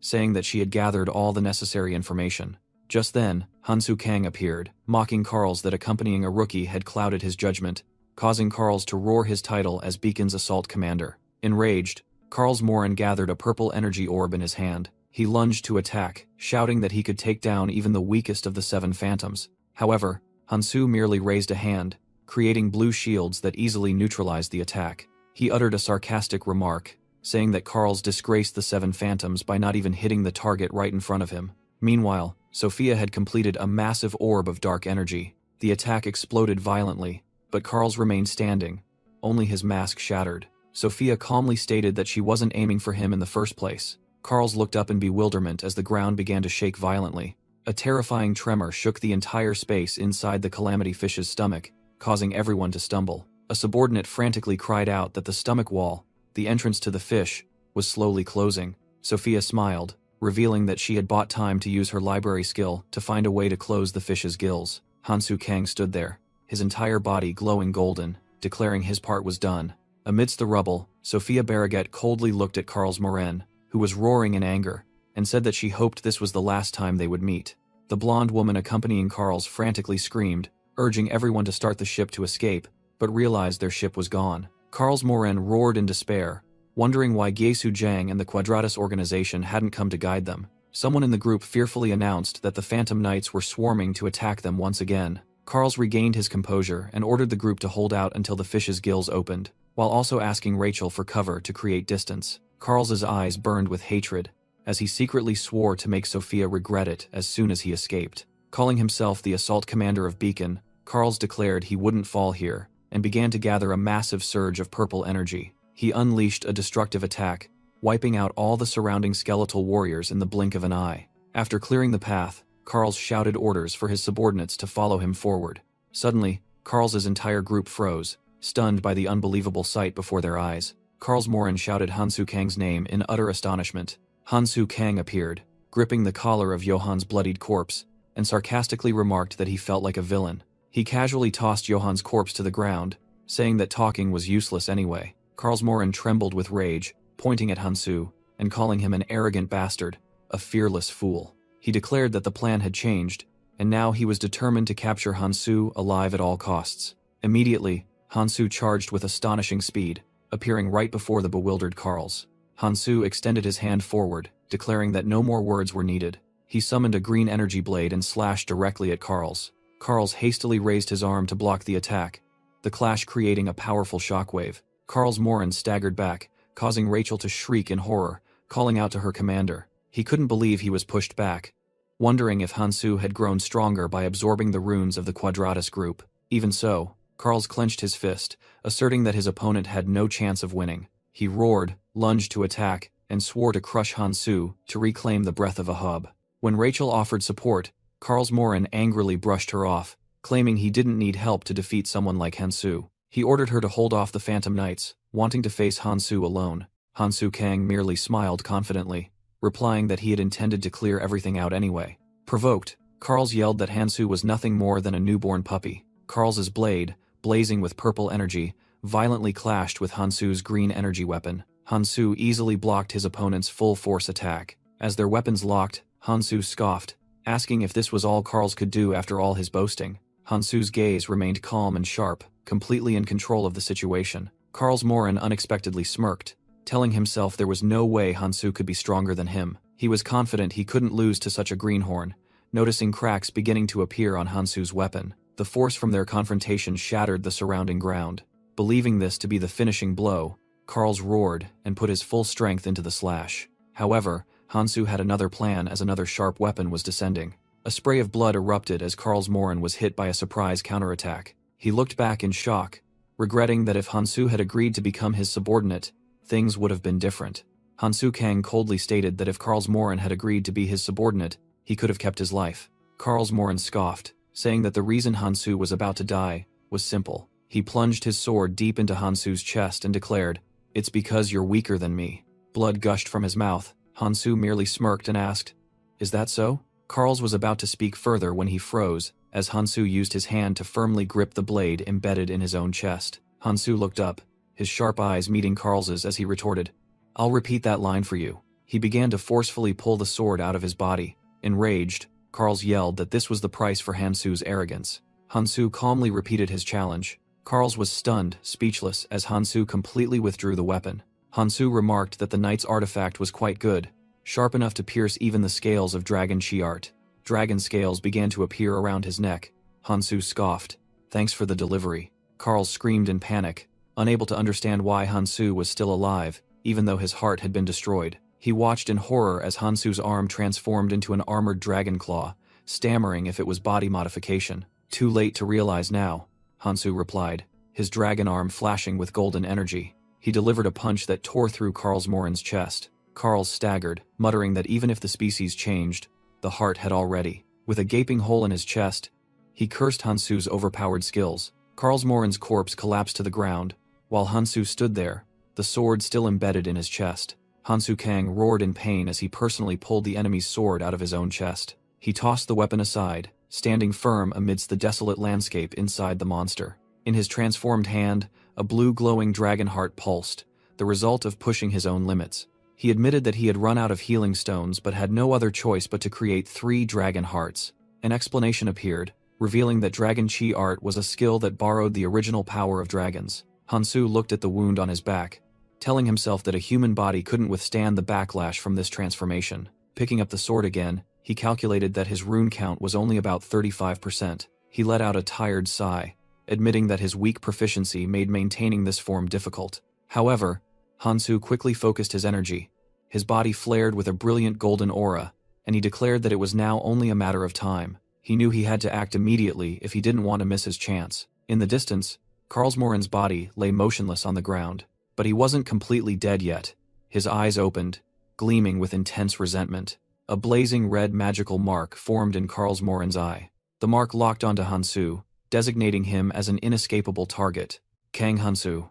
saying that she had gathered all the necessary information. Just then, Hansu Kang appeared, mocking Karls that accompanying a rookie had clouded his judgment, causing Karls to roar his title as Beacon's assault commander. Enraged, Karls Morin gathered a purple energy orb in his hand. He lunged to attack, shouting that he could take down even the weakest of the Seven Phantoms. However, Hansu merely raised a hand, creating blue shields that easily neutralized the attack. He uttered a sarcastic remark, saying that Karls disgraced the Seven Phantoms by not even hitting the target right in front of him. Meanwhile, Sophia had completed a massive orb of dark energy. The attack exploded violently, but Karls remained standing. Only his mask shattered. Sophia calmly stated that she wasn't aiming for him in the first place. Karls looked up in bewilderment as the ground began to shake violently. A terrifying tremor shook the entire space inside the Calamity Fish's stomach, causing everyone to stumble. A subordinate frantically cried out that the stomach wall, the entrance to the fish, was slowly closing. Sophia smiled, revealing that she had bought time to use her library skill to find a way to close the fish's gills. Hansu Kang stood there, his entire body glowing golden, declaring his part was done. Amidst the rubble, Sophia Barraget coldly looked at Karls Morin, who was roaring in anger, and said that she hoped this was the last time they would meet. The blonde woman accompanying Karls frantically screamed, urging everyone to start the ship to escape, but realized their ship was gone. Karls Morin roared in despair, wondering why Gyesu Jiang and the Quadratus organization hadn't come to guide them. Someone in the group fearfully announced that the Phantom Knights were swarming to attack them once again. Karls regained his composure and ordered the group to hold out until the fish's gills opened, while also asking Rachel for cover to create distance. Karls's eyes burned with hatred, as he secretly swore to make Sophia regret it as soon as he escaped. Calling himself the assault commander of Beacon, Karls declared he wouldn't fall here, and began to gather a massive surge of purple energy. He unleashed a destructive attack, wiping out all the surrounding skeletal warriors in the blink of an eye. After clearing the path, Karls shouted orders for his subordinates to follow him forward. Suddenly, Karls's entire group froze, stunned by the unbelievable sight before their eyes. Karls Morin shouted Hansu Kang's name in utter astonishment. Hansu Kang appeared, gripping the collar of Johan's bloodied corpse, and sarcastically remarked that he felt like a villain. He casually tossed Johan's corpse to the ground, saying that talking was useless anyway. Karls Morin trembled with rage, pointing at Hansu, and calling him an arrogant bastard, a fearless fool. He declared that the plan had changed, and now he was determined to capture Hansu alive at all costs. Immediately, Hansu charged with astonishing speed, appearing right before the bewildered Karls. Hansu extended his hand forward, declaring that no more words were needed. He summoned a green energy blade and slashed directly at Karls. Karls hastily raised his arm to block the attack, the clash creating a powerful shockwave. Karls Morin staggered back, causing Rachel to shriek in horror, calling out to her commander. He couldn't believe he was pushed back, wondering if Hansu had grown stronger by absorbing the runes of the Quadratus group. Even so, Karls clenched his fist, asserting that his opponent had no chance of winning. He roared, lunged to attack, and swore to crush Hansu to reclaim the breath of a hub. When Rachel offered support, Karls Morin angrily brushed her off, claiming he didn't need help to defeat someone like Hansu. He ordered her to hold off the Phantom Knights, wanting to face Hansu alone. Hansu Kang merely smiled confidently, replying that he had intended to clear everything out anyway. Provoked, Karls yelled that Hansu was nothing more than a newborn puppy. Karls's blade, blazing with purple energy, violently clashed with Hansu's green energy weapon. Hansu easily blocked his opponent's full-force attack. As their weapons locked, Hansu scoffed, asking if this was all Karls could do after all his boasting. Hansu's gaze remained calm and sharp, completely in control of the situation. Karls Morin unexpectedly smirked, telling himself there was no way Hansu could be stronger than him. He was confident he couldn't lose to such a greenhorn, noticing cracks beginning to appear on Hansu's weapon. The force from their confrontation shattered the surrounding ground. Believing this to be the finishing blow, Karls roared and put his full strength into the slash. However, Hansu had another plan as another sharp weapon was descending. A spray of blood erupted as Karls Morin was hit by a surprise counterattack. He looked back in shock, regretting that if Hansu had agreed to become his subordinate, things would have been different. Hansu Kang coldly stated that if Karlsmoren had agreed to be his subordinate, he could have kept his life. Karlsmoren scoffed, saying that the reason Hansu was about to die was simple. He plunged his sword deep into Hansu's chest and declared, "It's because you're weaker than me." Blood gushed from his mouth. Hansu merely smirked and asked, "Is that so?" Karls was about to speak further when he froze, as Hansu used his hand to firmly grip the blade embedded in his own chest. Hansu looked up, his sharp eyes meeting Karls's as he retorted, "I'll repeat that line for you." He began to forcefully pull the sword out of his body. Enraged, Karls yelled that this was the price for Hansu's arrogance. Hansu calmly repeated his challenge. Karls was stunned, speechless, as Hansu completely withdrew the weapon. Hansu remarked that the knight's artifact was quite good, sharp enough to pierce even the scales of dragon chi art. Dragon scales began to appear around his neck. Hansu scoffed. "Thanks for the delivery." Karls screamed in panic, unable to understand why Hansu was still alive, even though his heart had been destroyed. He watched in horror as Hansu's arm transformed into an armored dragon claw, stammering if it was body modification. "Too late to realize now," Hansu replied, his dragon arm flashing with golden energy. He delivered a punch that tore through Karlsmoren's chest. Karls staggered, muttering that even if the species changed, the heart had already. With a gaping hole in his chest, he cursed Hansu's overpowered skills. Karlsmoren's corpse collapsed to the ground, while Hansu stood there, the sword still embedded in his chest. Hansu Kang roared in pain as he personally pulled the enemy's sword out of his own chest. He tossed the weapon aside, standing firm amidst the desolate landscape inside the monster. In his transformed hand, a blue glowing dragon heart pulsed, the result of pushing his own limits. He admitted that he had run out of healing stones but had no other choice but to create 3 dragon hearts. An explanation appeared, revealing that dragon chi art was a skill that borrowed the original power of dragons. Hansu looked at the wound on his back, telling himself that a human body couldn't withstand the backlash from this transformation. Picking up the sword again, he calculated that his rune count was only about 35%. He let out a tired sigh, admitting that his weak proficiency made maintaining this form difficult. However, Hansu quickly focused his energy. His body flared with a brilliant golden aura, and he declared that it was now only a matter of time. He knew he had to act immediately if he didn't want to miss his chance. In the distance, Karlsmoren's body lay motionless on the ground. But he wasn't completely dead yet. His eyes opened, gleaming with intense resentment. A blazing red magical mark formed in Karlsmoren's eye. The mark locked onto Hansu, designating him as an inescapable target. "Kang Hansu,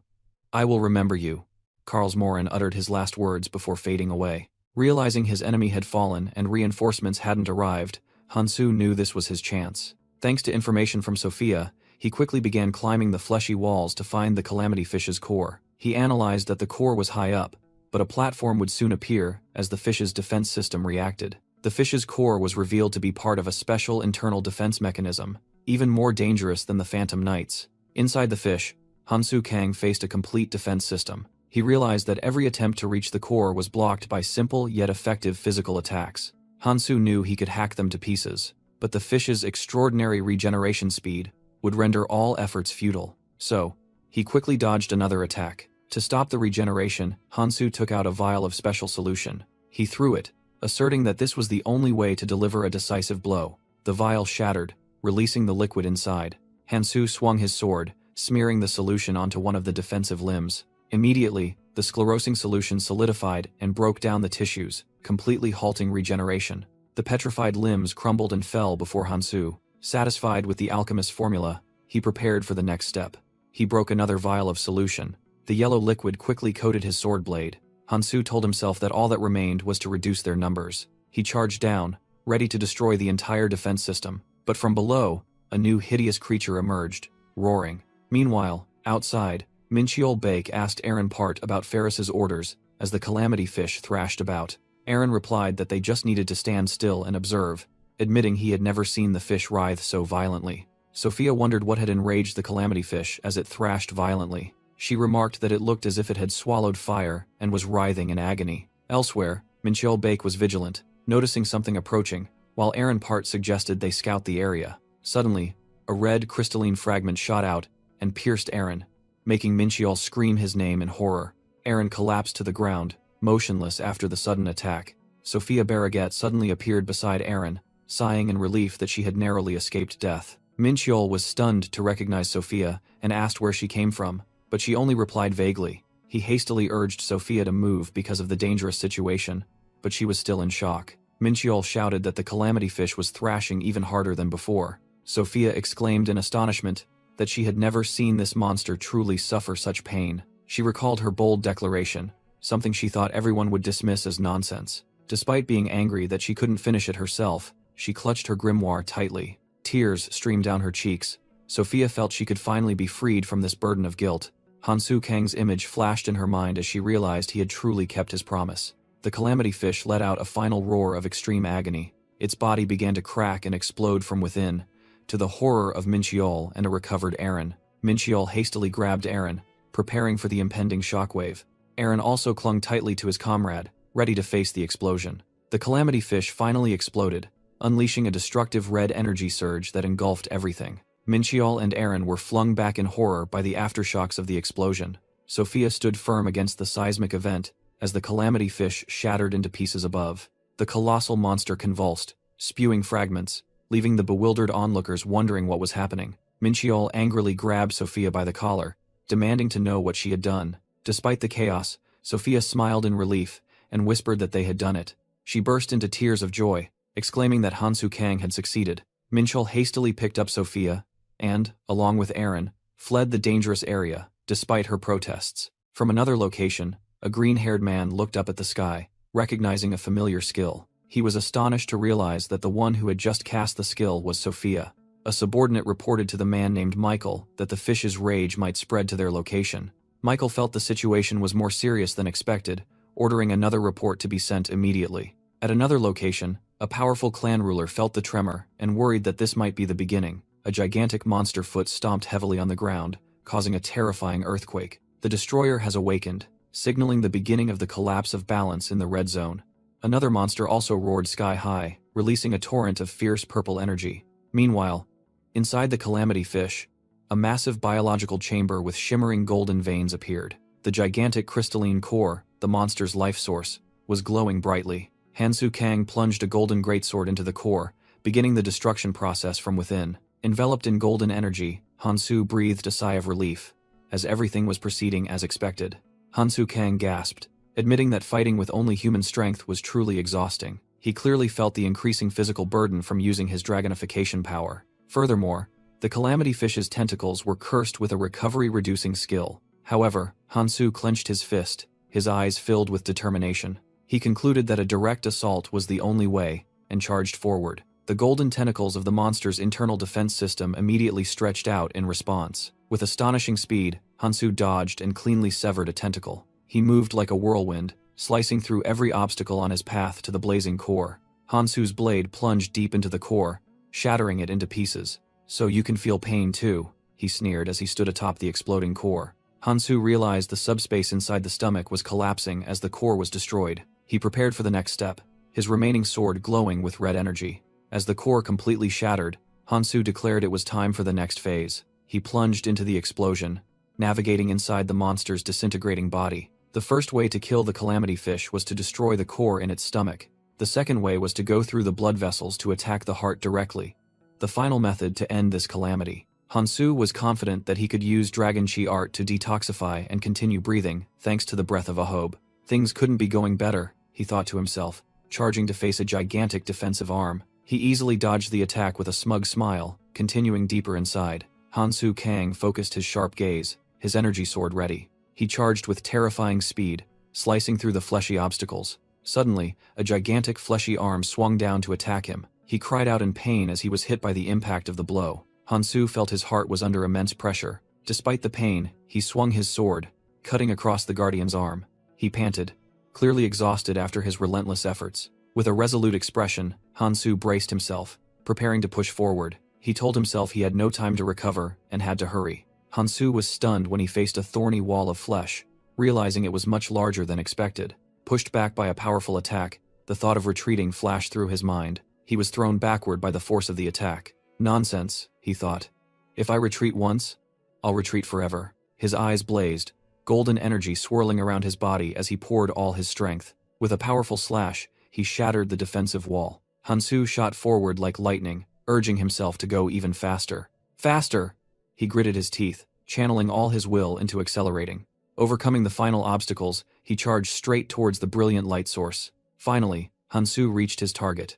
I will remember you." Karlsmoren uttered his last words before fading away. Realizing his enemy had fallen and reinforcements hadn't arrived, Hansu knew this was his chance. Thanks to information from Sophia, he quickly began climbing the fleshy walls to find the Calamity Fish's core. He analyzed that the core was high up, but a platform would soon appear as the fish's defense system reacted. The fish's core was revealed to be part of a special internal defense mechanism, even more dangerous than the Phantom Knights. Inside the fish, Hansu Kang faced a complete defense system. He realized that every attempt to reach the core was blocked by simple yet effective physical attacks. Hansu knew he could hack them to pieces, but the fish's extraordinary regeneration speed would render all efforts futile. So, he quickly dodged another attack. To stop the regeneration, Hansu took out a vial of special solution. He threw it, asserting that this was the only way to deliver a decisive blow. The vial shattered, releasing the liquid inside. Hansu swung his sword, smearing the solution onto one of the defensive limbs. Immediately, the sclerosing solution solidified and broke down the tissues, completely halting regeneration. The petrified limbs crumbled and fell before Hansu. Satisfied with the alchemist's formula, he prepared for the next step. He broke another vial of solution. The yellow liquid quickly coated his sword blade. Hansu told himself that all that remained was to reduce their numbers. He charged down, ready to destroy the entire defense system. But from below, a new hideous creature emerged, roaring. Meanwhile, outside, Minchiol Bake asked Aaron Part about Ferris's orders as the Calamity Fish thrashed about. Aaron replied that they just needed to stand still and observe, admitting he had never seen the fish writhe so violently. Sophia wondered what had enraged the Calamity Fish as it thrashed violently. She remarked that it looked as if it had swallowed fire and was writhing in agony. Elsewhere, Minchiol Bake was vigilant, noticing something approaching, while Aaron Part suggested they scout the area. Suddenly, a red crystalline fragment shot out and pierced Aaron, making Minchiol scream his name in horror. Aaron collapsed to the ground, motionless after the sudden attack. Sophia Barraget suddenly appeared beside Aaron, sighing in relief that she had narrowly escaped death. Mincheol was stunned to recognize Sophia and asked where she came from, but she only replied vaguely. He hastily urged Sophia to move because of the dangerous situation, but she was still in shock. Mincheol shouted that the calamity fish was thrashing even harder than before. Sophia exclaimed in astonishment that she had never seen this monster truly suffer such pain. She recalled her bold declaration, something she thought everyone would dismiss as nonsense. Despite being angry that she couldn't finish it herself, she clutched her grimoire tightly. Tears streamed down her cheeks. Sophia felt she could finally be freed from this burden of guilt. Hansu Kang's image flashed in her mind as she realized he had truly kept his promise. The calamity fish let out a final roar of extreme agony. Its body began to crack and explode from within, to the horror of Mincheol and a recovered Aaron. Mincheol hastily grabbed Aaron, preparing for the impending shockwave. Aaron also clung tightly to his comrade, ready to face the explosion. The calamity fish finally exploded, unleashing a destructive red energy surge that engulfed everything. Mincheol and Aaron were flung back in horror by the aftershocks of the explosion. Sophia stood firm against the seismic event as the calamity fish shattered into pieces above. The colossal monster convulsed, spewing fragments, leaving the bewildered onlookers wondering what was happening. Mincheol angrily grabbed Sophia by the collar, demanding to know what she had done. Despite the chaos, Sophia smiled in relief and whispered that they had done it. She burst into tears of joy, exclaiming that Hansu Kang had succeeded. Mincheol hastily picked up Sophia and, along with Aaron, fled the dangerous area, despite her protests. From another location, a green-haired man looked up at the sky, recognizing a familiar skill. He was astonished to realize that the one who had just cast the skill was Sophia. A subordinate reported to the man named Michael that the fish's rage might spread to their location. Michael felt the situation was more serious than expected, ordering another report to be sent immediately. At another location, a powerful clan ruler felt the tremor and worried that this might be the beginning. A gigantic monster foot stomped heavily on the ground, causing a terrifying earthquake. The destroyer has awakened, signaling the beginning of the collapse of balance in the red zone. Another monster also roared sky-high, releasing a torrent of fierce purple energy. Meanwhile, inside the calamity fish, a massive biological chamber with shimmering golden veins appeared. The gigantic crystalline core, the monster's life source, was glowing brightly. Hansu Kang plunged a golden greatsword into the core, beginning the destruction process from within. Enveloped in golden energy, Hansu breathed a sigh of relief, as everything was proceeding as expected. Hansu Kang gasped, admitting that fighting with only human strength was truly exhausting. He clearly felt the increasing physical burden from using his dragonification power. Furthermore, the calamity fish's tentacles were cursed with a recovery-reducing skill. However, Hansu clenched his fist, his eyes filled with determination. He concluded that a direct assault was the only way, and charged forward. The golden tentacles of the monster's internal defense system immediately stretched out in response. With astonishing speed, Hansu dodged and cleanly severed a tentacle. He moved like a whirlwind, slicing through every obstacle on his path to the blazing core. Hansu's blade plunged deep into the core, shattering it into pieces. "So you can feel pain too," he sneered as he stood atop the exploding core. Hansu realized the subspace inside the stomach was collapsing as the core was destroyed. He prepared for the next step, his remaining sword glowing with red energy. As the core completely shattered, Hansu declared it was time for the next phase. He plunged into the explosion, navigating inside the monster's disintegrating body. The first way to kill the calamity fish was to destroy the core in its stomach. The second way was to go through the blood vessels to attack the heart directly. The final method to end this calamity. Hansu was confident that he could use Dragon Chi art to detoxify and continue breathing, thanks to the breath of Ahob. Things couldn't be going better, he thought to himself, charging to face a gigantic defensive arm. He easily dodged the attack with a smug smile, continuing deeper inside. Hansu Kang focused his sharp gaze, his energy sword ready. He charged with terrifying speed, slicing through the fleshy obstacles. Suddenly, a gigantic fleshy arm swung down to attack him. He cried out in pain as he was hit by the impact of the blow. Hansu felt his heart was under immense pressure. Despite the pain, he swung his sword, cutting across the guardian's arm. He panted, clearly exhausted after his relentless efforts. With a resolute expression, Hansu braced himself, preparing to push forward. He told himself he had no time to recover and had to hurry. Hansu was stunned when he faced a thorny wall of flesh, realizing it was much larger than expected. Pushed back by a powerful attack, the thought of retreating flashed through his mind. He was thrown backward by the force of the attack. Nonsense, he thought. If I retreat once, I'll retreat forever. His eyes blazed, golden energy swirling around his body as he poured all his strength. With a powerful slash, he shattered the defensive wall. Hansu shot forward like lightning, urging himself to go even faster. Faster! He gritted his teeth, channeling all his will into accelerating. Overcoming the final obstacles, he charged straight towards the brilliant light source. Finally, Hansu reached his target.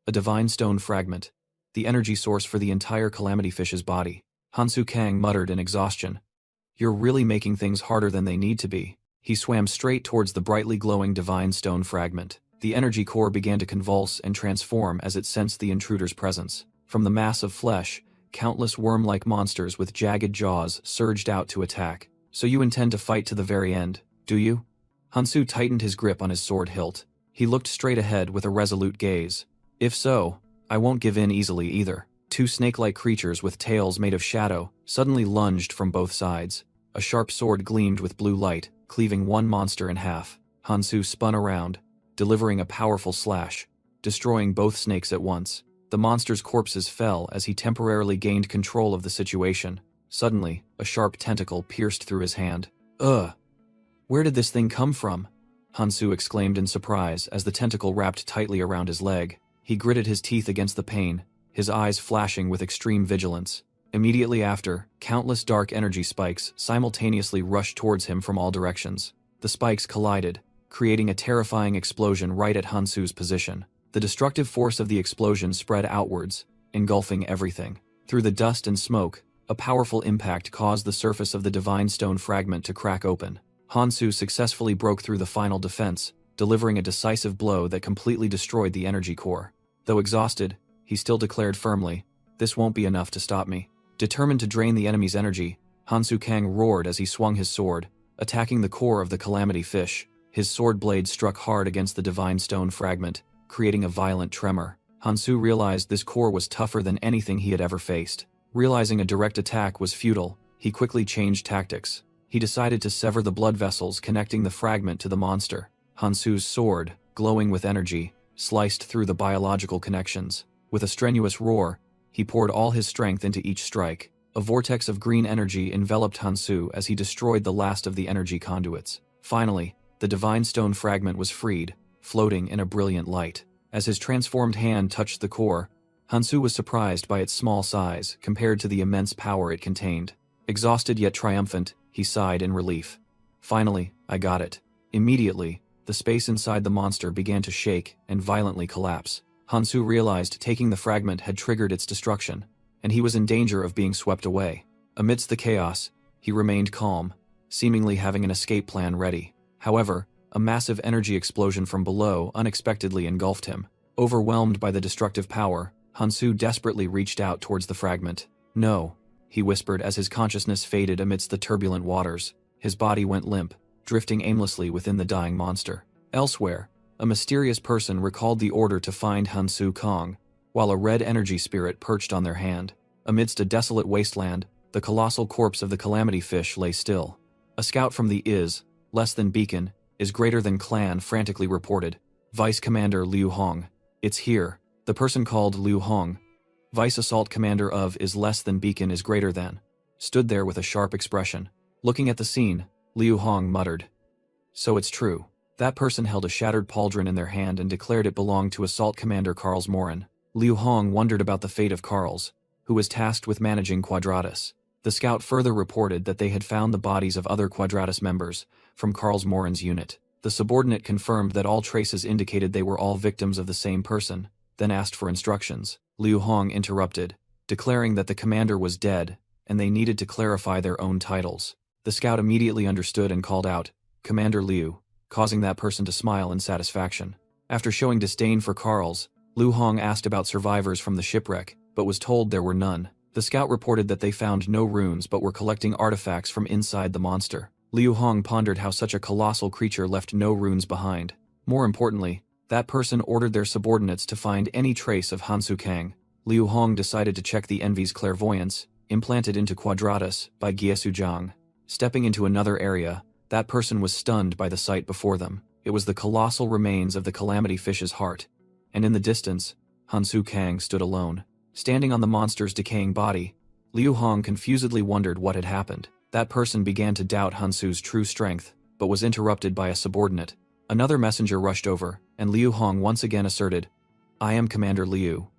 A divine stone fragment. The energy source for the entire Calamity Fish's body. Hansu Kang muttered in exhaustion. You're really making things harder than they need to be. He swam straight towards the brightly glowing divine stone fragment. The energy core began to convulse and transform as it sensed the intruder's presence. From the mass of flesh, countless worm-like monsters with jagged jaws surged out to attack. So you intend to fight to the very end, do you? Hansu tightened his grip on his sword hilt. He looked straight ahead with a resolute gaze. If so, I won't give in easily either. Two snake-like creatures with tails made of shadow suddenly lunged from both sides. A sharp sword gleamed with blue light, cleaving one monster in half. Hansu spun around, delivering a powerful slash, destroying both snakes at once. The monsters' corpses fell as he temporarily gained control of the situation. Suddenly, a sharp tentacle pierced through his hand. Ugh! Where did this thing come from? Hansu exclaimed in surprise as the tentacle wrapped tightly around his leg. He gritted his teeth against the pain, his eyes flashing with extreme vigilance. Immediately after, countless dark energy spikes simultaneously rushed towards him from all directions. The spikes collided, creating a terrifying explosion right at Hansu's position. The destructive force of the explosion spread outwards, engulfing everything. Through the dust and smoke, a powerful impact caused the surface of the divine stone fragment to crack open. Hansu successfully broke through the final defense, delivering a decisive blow that completely destroyed the energy core. Though exhausted, he still declared firmly, "This won't be enough to stop me." Determined to drain the enemy's energy, Hansu Kang roared as he swung his sword, attacking the core of the Calamity Fish. His sword blade struck hard against the divine stone fragment, creating a violent tremor. Hansu realized this core was tougher than anything he had ever faced. Realizing a direct attack was futile, he quickly changed tactics. He decided to sever the blood vessels connecting the fragment to the monster. Hansu's sword, glowing with energy, sliced through the biological connections. With a strenuous roar, he poured all his strength into each strike. A vortex of green energy enveloped Hansu as he destroyed the last of the energy conduits. Finally, the divine stone fragment was freed, floating in a brilliant light. As his transformed hand touched the core, Hansu was surprised by its small size compared to the immense power it contained. Exhausted yet triumphant, he sighed in relief. Finally, I got it. Immediately, the space inside the monster began to shake and violently collapse. Hansu realized taking the fragment had triggered its destruction, and he was in danger of being swept away. Amidst the chaos, he remained calm, seemingly having an escape plan ready. However, a massive energy explosion from below unexpectedly engulfed him. Overwhelmed by the destructive power, Hansu desperately reached out towards the fragment. No, he whispered as his consciousness faded amidst the turbulent waters. His body went limp, drifting aimlessly within the dying monster. Elsewhere, a mysterious person recalled the order to find Hansu Kang, while a red energy spirit perched on their hand. Amidst a desolate wasteland, the colossal corpse of the Calamity Fish lay still. A scout from the less than beacon, is greater than clan frantically reported. Vice Commander Liu Hong. It's here. The person called Liu Hong, Vice Assault Commander of less than beacon is greater than, stood there with a sharp expression. Looking at the scene, Liu Hong muttered. So it's true. That person held a shattered pauldron in their hand and declared it belonged to Assault Commander Carls Morin. Liu Hong wondered about the fate of Carls, who was tasked with managing Quadratus. The scout further reported that they had found the bodies of other Quadratus members from Carls Morin's unit. The subordinate confirmed that all traces indicated they were all victims of the same person, then asked for instructions. Liu Hong interrupted, declaring that the commander was dead, and they needed to clarify their own titles. The scout immediately understood and called out, Commander Liu, causing that person to smile in satisfaction. After showing disdain for Carls, Liu Hong asked about survivors from the shipwreck, but was told there were none. The scout reported that they found no runes but were collecting artifacts from inside the monster. Liu Hong pondered how such a colossal creature left no runes behind. More importantly, that person ordered their subordinates to find any trace of Hansu Kang. Liu Hong decided to check the Envy's clairvoyance, implanted into Quadratus by Gyesu Zhang. Stepping into another area, that person was stunned by the sight before them. It was the colossal remains of the Calamity Fish's heart, and in the distance, Hansu Kang stood alone. Standing on the monster's decaying body, Liu Hong confusedly wondered what had happened. That person began to doubt Hansu's true strength, but was interrupted by a subordinate. Another messenger rushed over, and Liu Hong once again asserted, I am Commander Liu.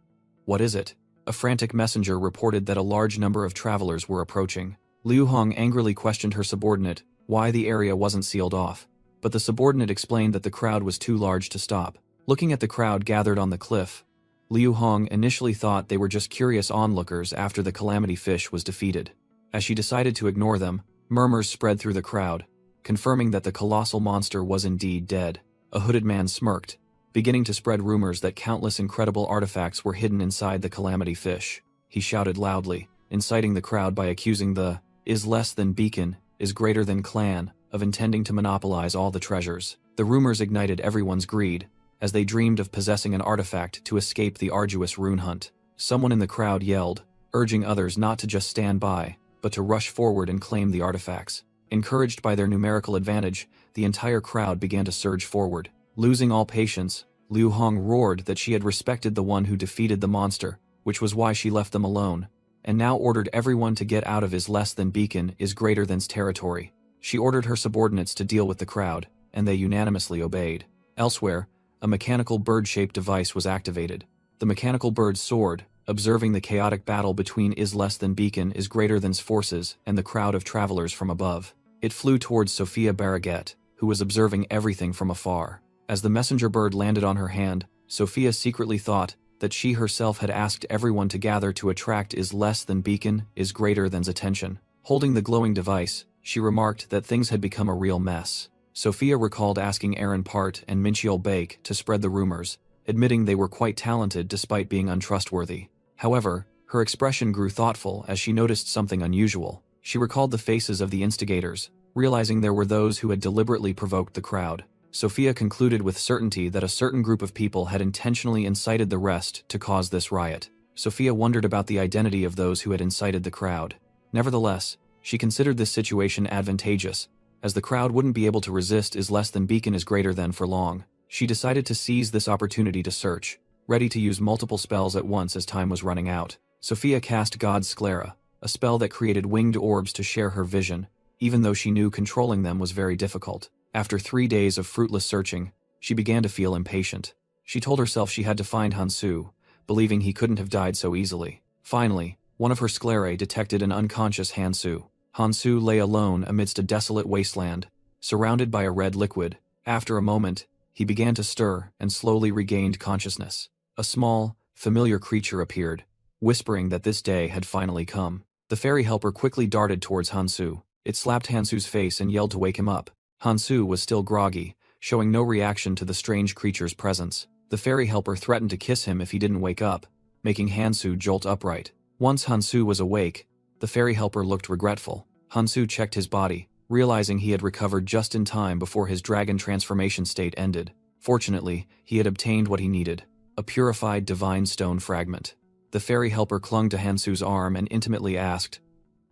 What is it? A frantic messenger reported that a large number of travelers were approaching. Liu Hong angrily questioned her subordinate why the area wasn't sealed off, but the subordinate explained that the crowd was too large to stop. Looking at the crowd gathered on the cliff, Liu Hong initially thought they were just curious onlookers after the calamity fish was defeated. As she decided to ignore them, murmurs spread through the crowd, confirming that the colossal monster was indeed dead. A hooded man smirked, beginning to spread rumors that countless incredible artifacts were hidden inside the calamity fish. He shouted loudly, inciting the crowd by accusing the is less than beacon, is greater than clan of intending to monopolize all the treasures. The rumors ignited everyone's greed, as they dreamed of possessing an artifact to escape the arduous rune hunt. Someone in the crowd yelled, urging others not to just stand by, but to rush forward and claim the artifacts. Encouraged by their numerical advantage, the entire crowd began to surge forward. Losing all patience, Liu Hong roared that she had respected the one who defeated the monster, which was why she left them alone, and now ordered everyone to get out of his less than beacon is greater than's territory. She ordered her subordinates to deal with the crowd, and they unanimously obeyed. Elsewhere, a mechanical bird-shaped device was activated. The mechanical bird soared, observing the chaotic battle between is less than beacon is greater than's forces and the crowd of travelers from above. It flew towards Sophia Barraget, who was observing everything from afar. As the messenger bird landed on her hand, Sophia secretly thought that she herself had asked everyone to gather to attract is less than beacon is greater than's attention. Holding the glowing device, she remarked that things had become a real mess. Sophia recalled asking Aaron Part and Minchiel Bake to spread the rumors, admitting they were quite talented despite being untrustworthy. However, her expression grew thoughtful as she noticed something unusual. She recalled the faces of the instigators, realizing there were those who had deliberately provoked the crowd. Sophia concluded with certainty that a certain group of people had intentionally incited the rest to cause this riot. Sophia wondered about the identity of those who had incited the crowd. Nevertheless, she considered this situation advantageous, as the crowd wouldn't be able to resist is less than beacon is greater than for long. She decided to seize this opportunity to search, ready to use multiple spells at once as time was running out. Sophia cast God's Sclera, a spell that created winged orbs to share her vision, even though she knew controlling them was very difficult. After 3 days of fruitless searching, she began to feel impatient. She told herself she had to find Hansu, believing he couldn't have died so easily. Finally, one of her sclerae detected an unconscious Hansu. Hansu lay alone amidst a desolate wasteland, surrounded by a red liquid. After a moment, he began to stir and slowly regained consciousness. A small, familiar creature appeared, whispering that this day had finally come. The fairy helper quickly darted towards Hansu. It slapped Hansu's face and yelled to wake him up. Hansu was still groggy, showing no reaction to the strange creature's presence. The fairy helper threatened to kiss him if he didn't wake up, making Hansu jolt upright. Once Hansu was awake, the fairy helper looked regretful. Hansu checked his body, realizing he had recovered just in time before his dragon transformation state ended. Fortunately, he had obtained what he needed, a purified divine stone fragment. The fairy helper clung to Hansu's arm and intimately asked,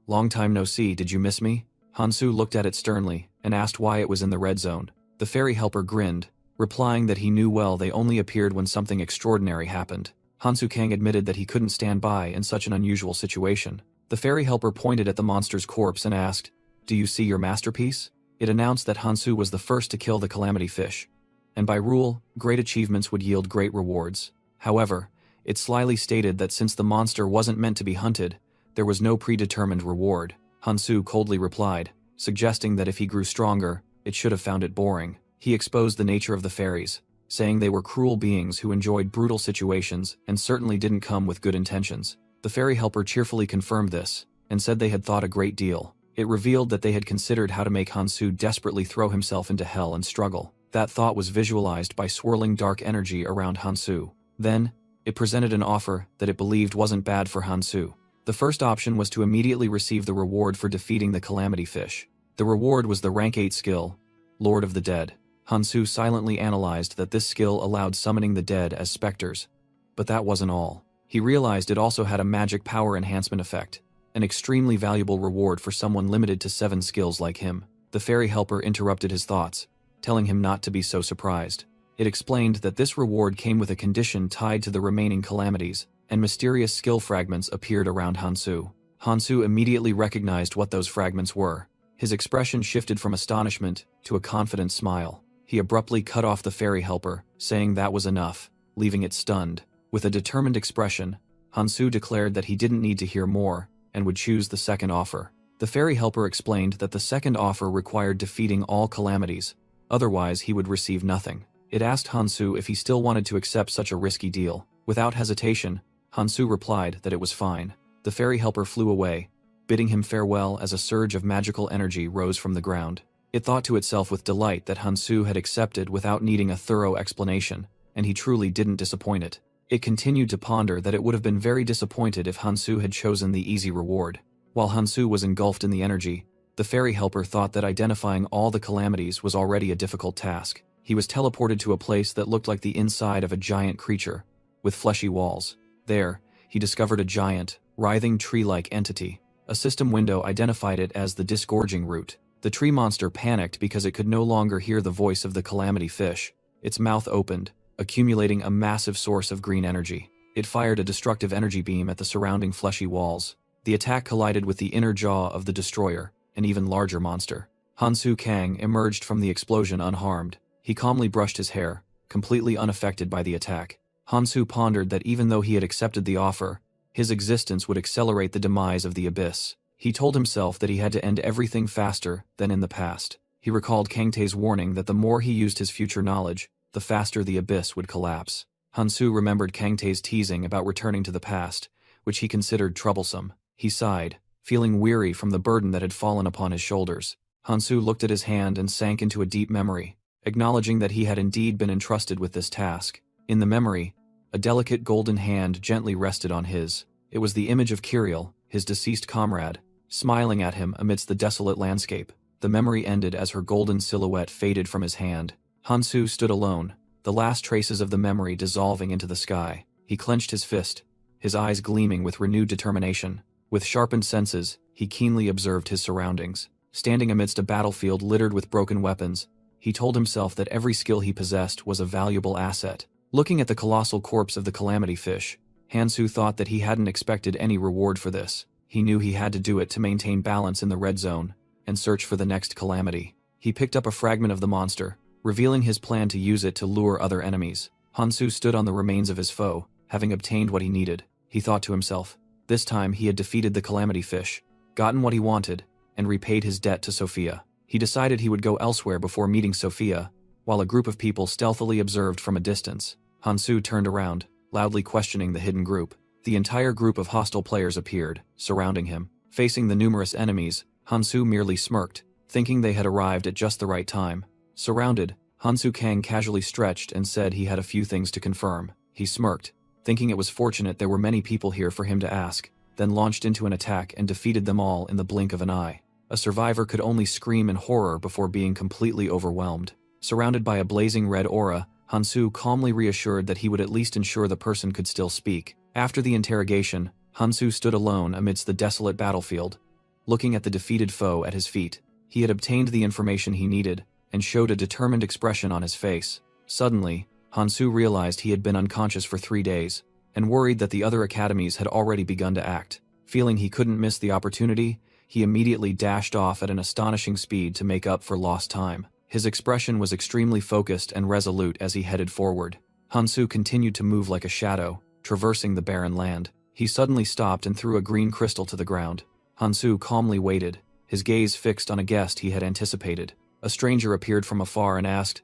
"Long time no see, did you miss me?" Hansu looked at it sternly and asked why it was in the red zone. The fairy helper grinned, replying that he knew well they only appeared when something extraordinary happened. Hansu Kang admitted that he couldn't stand by in such an unusual situation. The fairy helper pointed at the monster's corpse and asked, "Do you see your masterpiece?" It announced that Hansu was the first to kill the calamity fish, and by rule, great achievements would yield great rewards. However, it slyly stated that since the monster wasn't meant to be hunted, there was no predetermined reward. Hansu coldly replied, suggesting that if he grew stronger, it should have found it boring. He exposed the nature of the fairies, saying they were cruel beings who enjoyed brutal situations and certainly didn't come with good intentions. The fairy helper cheerfully confirmed this, and said they had thought a great deal. It revealed that they had considered how to make Hansu desperately throw himself into hell and struggle. That thought was visualized by swirling dark energy around Hansu. Then, it presented an offer that it believed wasn't bad for Hansu. The first option was to immediately receive the reward for defeating the calamity fish. The reward was the rank 8 skill, Lord of the Dead. Hansu silently analyzed that this skill allowed summoning the dead as specters. But that wasn't all. He realized it also had a magic power enhancement effect, an extremely valuable reward for someone limited to 7 skills like him. The fairy helper interrupted his thoughts, telling him not to be so surprised. It explained that this reward came with a condition tied to the remaining calamities, and mysterious skill fragments appeared around Hansu. Hansu immediately recognized what those fragments were. His expression shifted from astonishment to a confident smile. He abruptly cut off the fairy helper, saying that was enough, leaving it stunned. With a determined expression, Hansu declared that he didn't need to hear more, and would choose the second offer. The fairy helper explained that the second offer required defeating all calamities, otherwise he would receive nothing. It asked Hansu if he still wanted to accept such a risky deal. Without hesitation, Hansu replied that it was fine. The fairy helper flew away, bidding him farewell as a surge of magical energy rose from the ground. It thought to itself with delight that Hansu had accepted without needing a thorough explanation, and he truly didn't disappoint it. It continued to ponder that it would have been very disappointed if Hansu had chosen the easy reward. While Hansu was engulfed in the energy, the fairy helper thought that identifying all the calamities was already a difficult task. He was teleported to a place that looked like the inside of a giant creature, with fleshy walls. There, he discovered a giant, writhing tree-like entity. A system window identified it as the disgorging root. The tree monster panicked because it could no longer hear the voice of the calamity fish. Its mouth opened, accumulating a massive source of green energy. It fired a destructive energy beam at the surrounding fleshy walls. The attack collided with the inner jaw of the destroyer, an even larger monster. Hansu Kang emerged from the explosion unharmed. He calmly brushed his hair, completely unaffected by the attack. Hansu pondered that even though he had accepted the offer, his existence would accelerate the demise of the abyss. He told himself that he had to end everything faster than in the past. He recalled Kangtae's warning that the more he used his future knowledge, the faster the abyss would collapse. Hansu remembered Kangtae's teasing about returning to the past, which he considered troublesome. He sighed, feeling weary from the burden that had fallen upon his shoulders. Hansu looked at his hand and sank into a deep memory, acknowledging that he had indeed been entrusted with this task. In the memory, a delicate golden hand gently rested on his. It was the image of Kiriel, his deceased comrade, smiling at him amidst the desolate landscape. The memory ended as her golden silhouette faded from his hand. Hansu stood alone, the last traces of the memory dissolving into the sky. He clenched his fist, his eyes gleaming with renewed determination. With sharpened senses, he keenly observed his surroundings. Standing amidst a battlefield littered with broken weapons, he told himself that every skill he possessed was a valuable asset. Looking at the colossal corpse of the calamity fish, Hansu thought that he hadn't expected any reward for this. He knew he had to do it to maintain balance in the red zone and search for the next calamity. He picked up a fragment of the monster, revealing his plan to use it to lure other enemies. Hansu stood on the remains of his foe, having obtained what he needed. He thought to himself, this time he had defeated the calamity fish, gotten what he wanted, and repaid his debt to Sophia. He decided he would go elsewhere before meeting Sophia, while a group of people stealthily observed from a distance. Hansu turned around, loudly questioning the hidden group. The entire group of hostile players appeared, surrounding him. Facing the numerous enemies, Hansu merely smirked, thinking they had arrived at just the right time. Surrounded, Hansu Kang casually stretched and said he had a few things to confirm. He smirked, thinking it was fortunate there were many people here for him to ask, then launched into an attack and defeated them all in the blink of an eye. A survivor could only scream in horror before being completely overwhelmed. Surrounded by a blazing red aura, Hansu calmly reassured that he would at least ensure the person could still speak. After the interrogation, Hansu stood alone amidst the desolate battlefield, looking at the defeated foe at his feet. He had obtained the information he needed, and showed a determined expression on his face. Suddenly, Hansu realized he had been unconscious for 3 days, and worried that the other academies had already begun to act. Feeling he couldn't miss the opportunity, he immediately dashed off at an astonishing speed to make up for lost time. His expression was extremely focused and resolute as he headed forward. Hansu continued to move like a shadow, traversing the barren land. He suddenly stopped and threw a green crystal to the ground. Hansu calmly waited, his gaze fixed on a guest he had anticipated. A stranger appeared from afar and asked,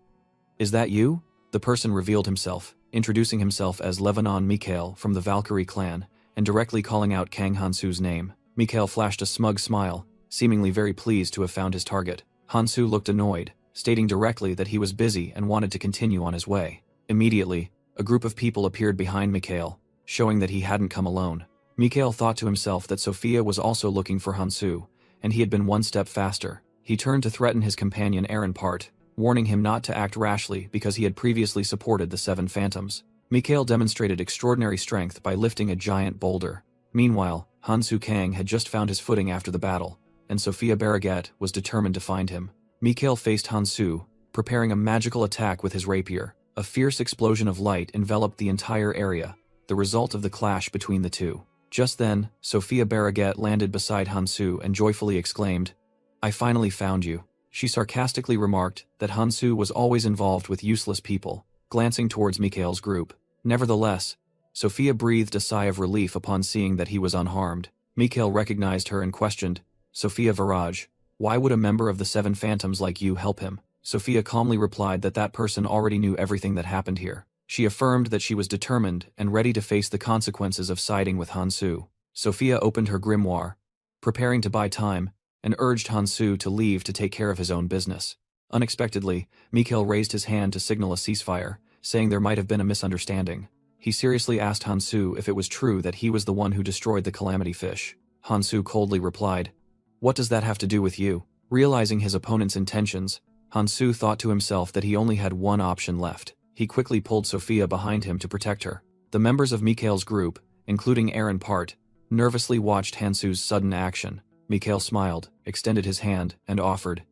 "Is that you?" The person revealed himself, introducing himself as Levanon Mikhail from the Valkyrie clan, and directly calling out Kang Hansu's name. Mikhail flashed a smug smile, seemingly very pleased to have found his target. Hansu looked annoyed, stating directly that he was busy and wanted to continue on his way. Immediately, a group of people appeared behind Mikhail, showing that he hadn't come alone. Mikhail thought to himself that Sophia was also looking for Hansu, and he had been one step faster. He turned to threaten his companion Aaron Part, warning him not to act rashly because he had previously supported the Seven Phantoms. Mikhail demonstrated extraordinary strength by lifting a giant boulder. Meanwhile, Hansu Kang had just found his footing after the battle, and Sophia Barraget was determined to find him. Mikhail faced Hansu, preparing a magical attack with his rapier. A fierce explosion of light enveloped the entire area, the result of the clash between the two. Just then, Sophia Barraget landed beside Hansu and joyfully exclaimed, "I finally found you." She sarcastically remarked that Hansu was always involved with useless people, glancing towards Mikhail's group. Nevertheless, Sophia breathed a sigh of relief upon seeing that he was unharmed. Mikhail recognized her and questioned, "Sophia Viraj, why would a member of the Seven Phantoms like you help him?" Sophia calmly replied that that person already knew everything that happened here. She affirmed that she was determined and ready to face the consequences of siding with Hansu. Sophia opened her grimoire, preparing to buy time, and urged Hansu to leave to take care of his own business. Unexpectedly, Mikhail raised his hand to signal a ceasefire, saying there might have been a misunderstanding. He seriously asked Hansu if it was true that he was the one who destroyed the calamity fish. Hansu coldly replied, "What does that have to do with you?" Realizing his opponent's intentions, Hansu thought to himself that he only had one option left. He quickly pulled Sophia behind him to protect her. The members of Mikhail's group, including Aaron Part, nervously watched Hansu's sudden action. Mikhail smiled, extended his hand, and offered,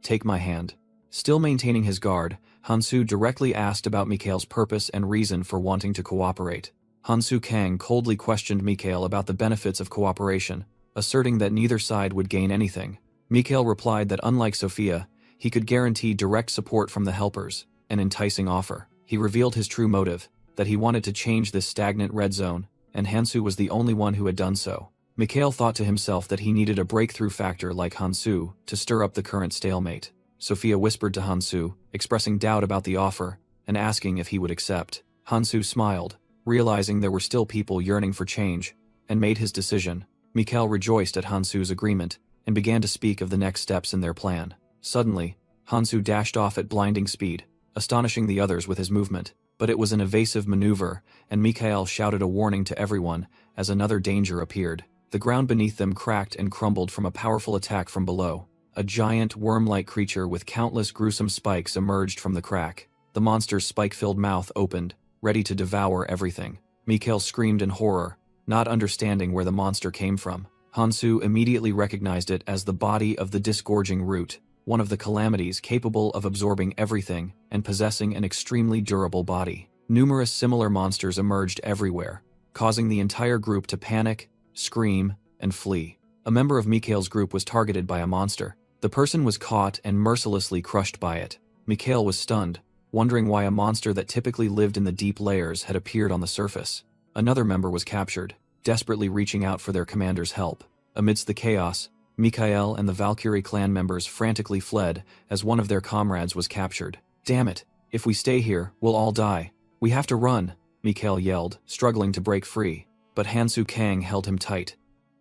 "Take my hand." Still maintaining his guard, Hansu directly asked about Mikhail's purpose and reason for wanting to cooperate. Hansu Kang coldly questioned Mikhail about the benefits of cooperation, asserting that neither side would gain anything. Mikhail replied that unlike Sophia, he could guarantee direct support from the helpers, an enticing offer. He revealed his true motive, that he wanted to change this stagnant red zone, and Hansu was the only one who had done so. Mikhail thought to himself that he needed a breakthrough factor like Hansu to stir up the current stalemate. Sophia whispered to Hansu, expressing doubt about the offer and asking if he would accept. Hansu smiled, realizing there were still people yearning for change, and made his decision. Mikhail rejoiced at Hansu's agreement and began to speak of the next steps in their plan. Suddenly, Hansu dashed off at blinding speed, astonishing the others with his movement. But it was an evasive maneuver, and Mikhail shouted a warning to everyone as another danger appeared. The ground beneath them cracked and crumbled from a powerful attack from below. A giant, worm-like creature with countless gruesome spikes emerged from the crack. The monster's spike-filled mouth opened, ready to devour everything. Mikhail screamed in horror, not understanding where the monster came from. Hansu immediately recognized it as the body of the disgorging root, one of the calamities capable of absorbing everything and possessing an extremely durable body. Numerous similar monsters emerged everywhere, causing the entire group to panic, scream, and flee. A member of Mikhail's group was targeted by a monster. The person was caught and mercilessly crushed by it. Mikhail was stunned, wondering why a monster that typically lived in the deep layers had appeared on the surface. Another member was captured, desperately reaching out for their commander's help. Amidst the chaos, Mikhail and the Valkyrie clan members frantically fled as one of their comrades was captured. "Damn it! If we stay here, we'll all die. We have to run!" Mikhail yelled, struggling to break free. But Hansu Kang held him tight.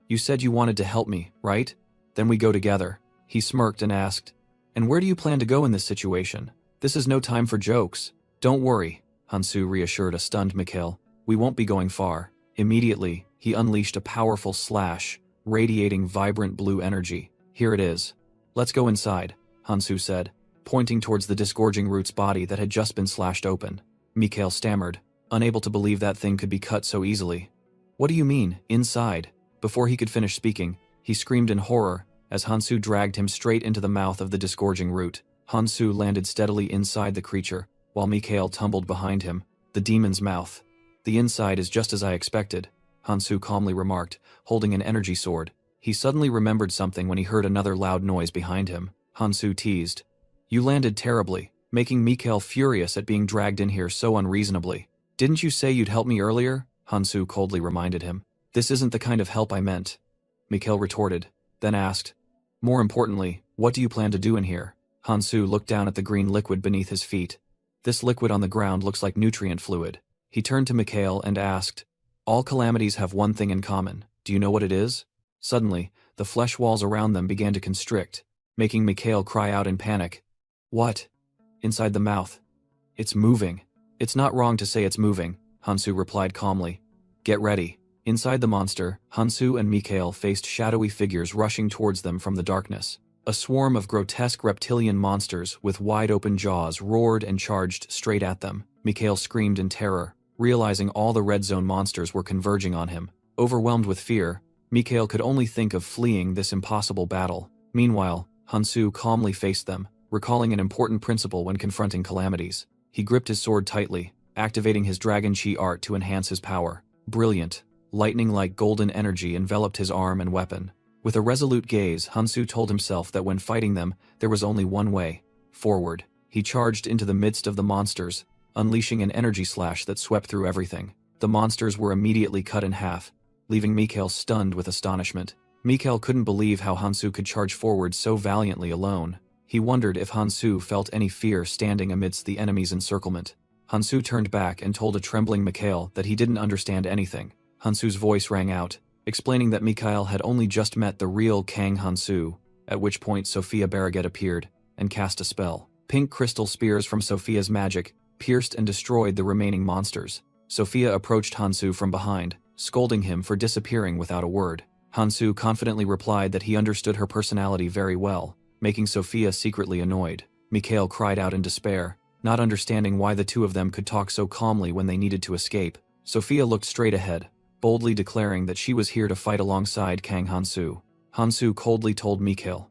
"You said you wanted to help me, right? Then we go together." He smirked and asked, "And where do you plan to go in this situation? This is no time for jokes." "Don't worry," Hansu reassured a stunned Mikhail. "We won't be going far." Immediately, he unleashed a powerful slash, radiating vibrant blue energy. "Here it is. Let's go inside," Hansu said, pointing towards the disgorging root's body that had just been slashed open. Mikhail stammered, unable to believe that thing could be cut so easily. "What do you mean, inside?" Before he could finish speaking, he screamed in horror as Hansu dragged him straight into the mouth of the disgorging root. Hansu landed steadily inside the creature, while Mikhail tumbled behind him, the demon's mouth. "The inside is just as I expected," Hansu calmly remarked, holding an energy sword. He suddenly remembered something when he heard another loud noise behind him. Hansu teased, "You landed terribly," making Mikhail furious at being dragged in here so unreasonably. "Didn't you say you'd help me earlier?" Hansu coldly reminded him. "This isn't the kind of help I meant," Mikhail retorted, then asked, "More importantly, what do you plan to do in here?" Hansu looked down at the green liquid beneath his feet. "This liquid on the ground looks like nutrient fluid." He turned to Mikhail and asked, "All calamities have one thing in common. Do you know what it is?" Suddenly, the flesh walls around them began to constrict, making Mikhail cry out in panic. "What?" "Inside the mouth. It's moving." "It's not wrong to say it's moving," Hansu replied calmly. "Get ready." Inside the monster, Hansu and Mikhail faced shadowy figures rushing towards them from the darkness. A swarm of grotesque reptilian monsters with wide-open jaws roared and charged straight at them. Mikhail screamed in terror, realizing all the red zone monsters were converging on him. Overwhelmed with fear, Mikhail could only think of fleeing this impossible battle. Meanwhile, Hansu calmly faced them, recalling an important principle when confronting calamities. He gripped his sword tightly, activating his Dragon Chi art to enhance his power. Brilliant, lightning-like golden energy enveloped his arm and weapon. With a resolute gaze, Hansu told himself that when fighting them, there was only one way: forward. He charged into the midst of the monsters, unleashing an energy slash that swept through everything. The monsters were immediately cut in half, leaving Mikhail stunned with astonishment. Mikhail couldn't believe how Hansu could charge forward so valiantly alone. He wondered if Hansu felt any fear standing amidst the enemy's encirclement. Hansu turned back and told a trembling Mikhail that he didn't understand anything. Hansu's voice rang out, explaining that Mikhail had only just met the real Kang Hansu, at which point Sophia Barraget appeared and cast a spell. Pink crystal spears from Sophia's magic pierced and destroyed the remaining monsters. Sophia approached Hansu from behind, scolding him for disappearing without a word. Hansu confidently replied that he understood her personality very well, making Sophia secretly annoyed. Mikhail cried out in despair, not understanding why the two of them could talk so calmly when they needed to escape. Sophia looked straight ahead, boldly declaring that she was here to fight alongside Kang Hansu. Hansu coldly told Mikhail,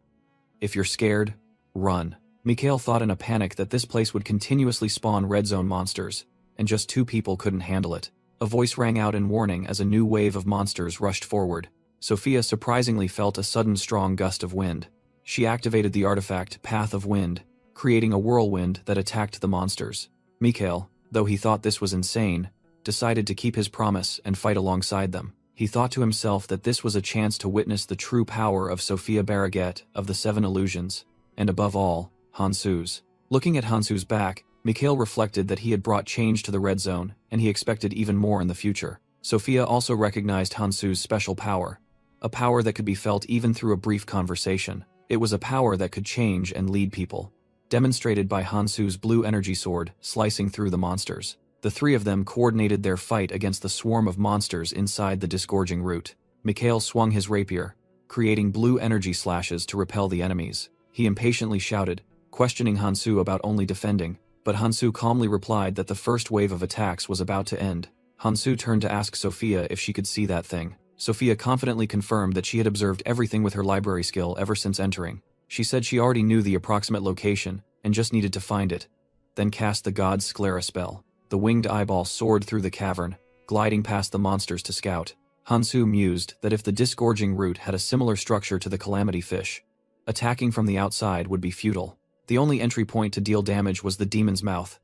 "If you're scared, run." Mikhail thought in a panic that this place would continuously spawn red zone monsters, and just two people couldn't handle it. A voice rang out in warning as a new wave of monsters rushed forward. Sophia surprisingly felt a sudden strong gust of wind. She activated the artifact Path of Wind, creating a whirlwind that attacked the monsters. Mikhail, though he thought this was insane, decided to keep his promise and fight alongside them. He thought to himself that this was a chance to witness the true power of Sophia Barraget of the Seven Illusions, and above all, Hansu's. Looking at Hansu's back, Mikhail reflected that he had brought change to the red zone, and he expected even more in the future. Sophia also recognized Hansu's special power, a power that could be felt even through a brief conversation. It was a power that could change and lead people, demonstrated by Hansu's blue energy sword slicing through the monsters. The three of them coordinated their fight against the swarm of monsters inside the disgorging root. Mikhail swung his rapier, creating blue energy slashes to repel the enemies. He impatiently shouted, questioning Hansu about only defending, but Hansu calmly replied that the first wave of attacks was about to end. Hansu turned to ask Sophia if she could see that thing. Sophia confidently confirmed that she had observed everything with her library skill ever since entering. She said she already knew the approximate location and just needed to find it, then cast the God's Sclera spell. The winged eyeball soared through the cavern, gliding past the monsters to scout. Hansu mused that if the disgorging root had a similar structure to the calamity fish, attacking from the outside would be futile. The only entry point to deal damage was the demon's mouth,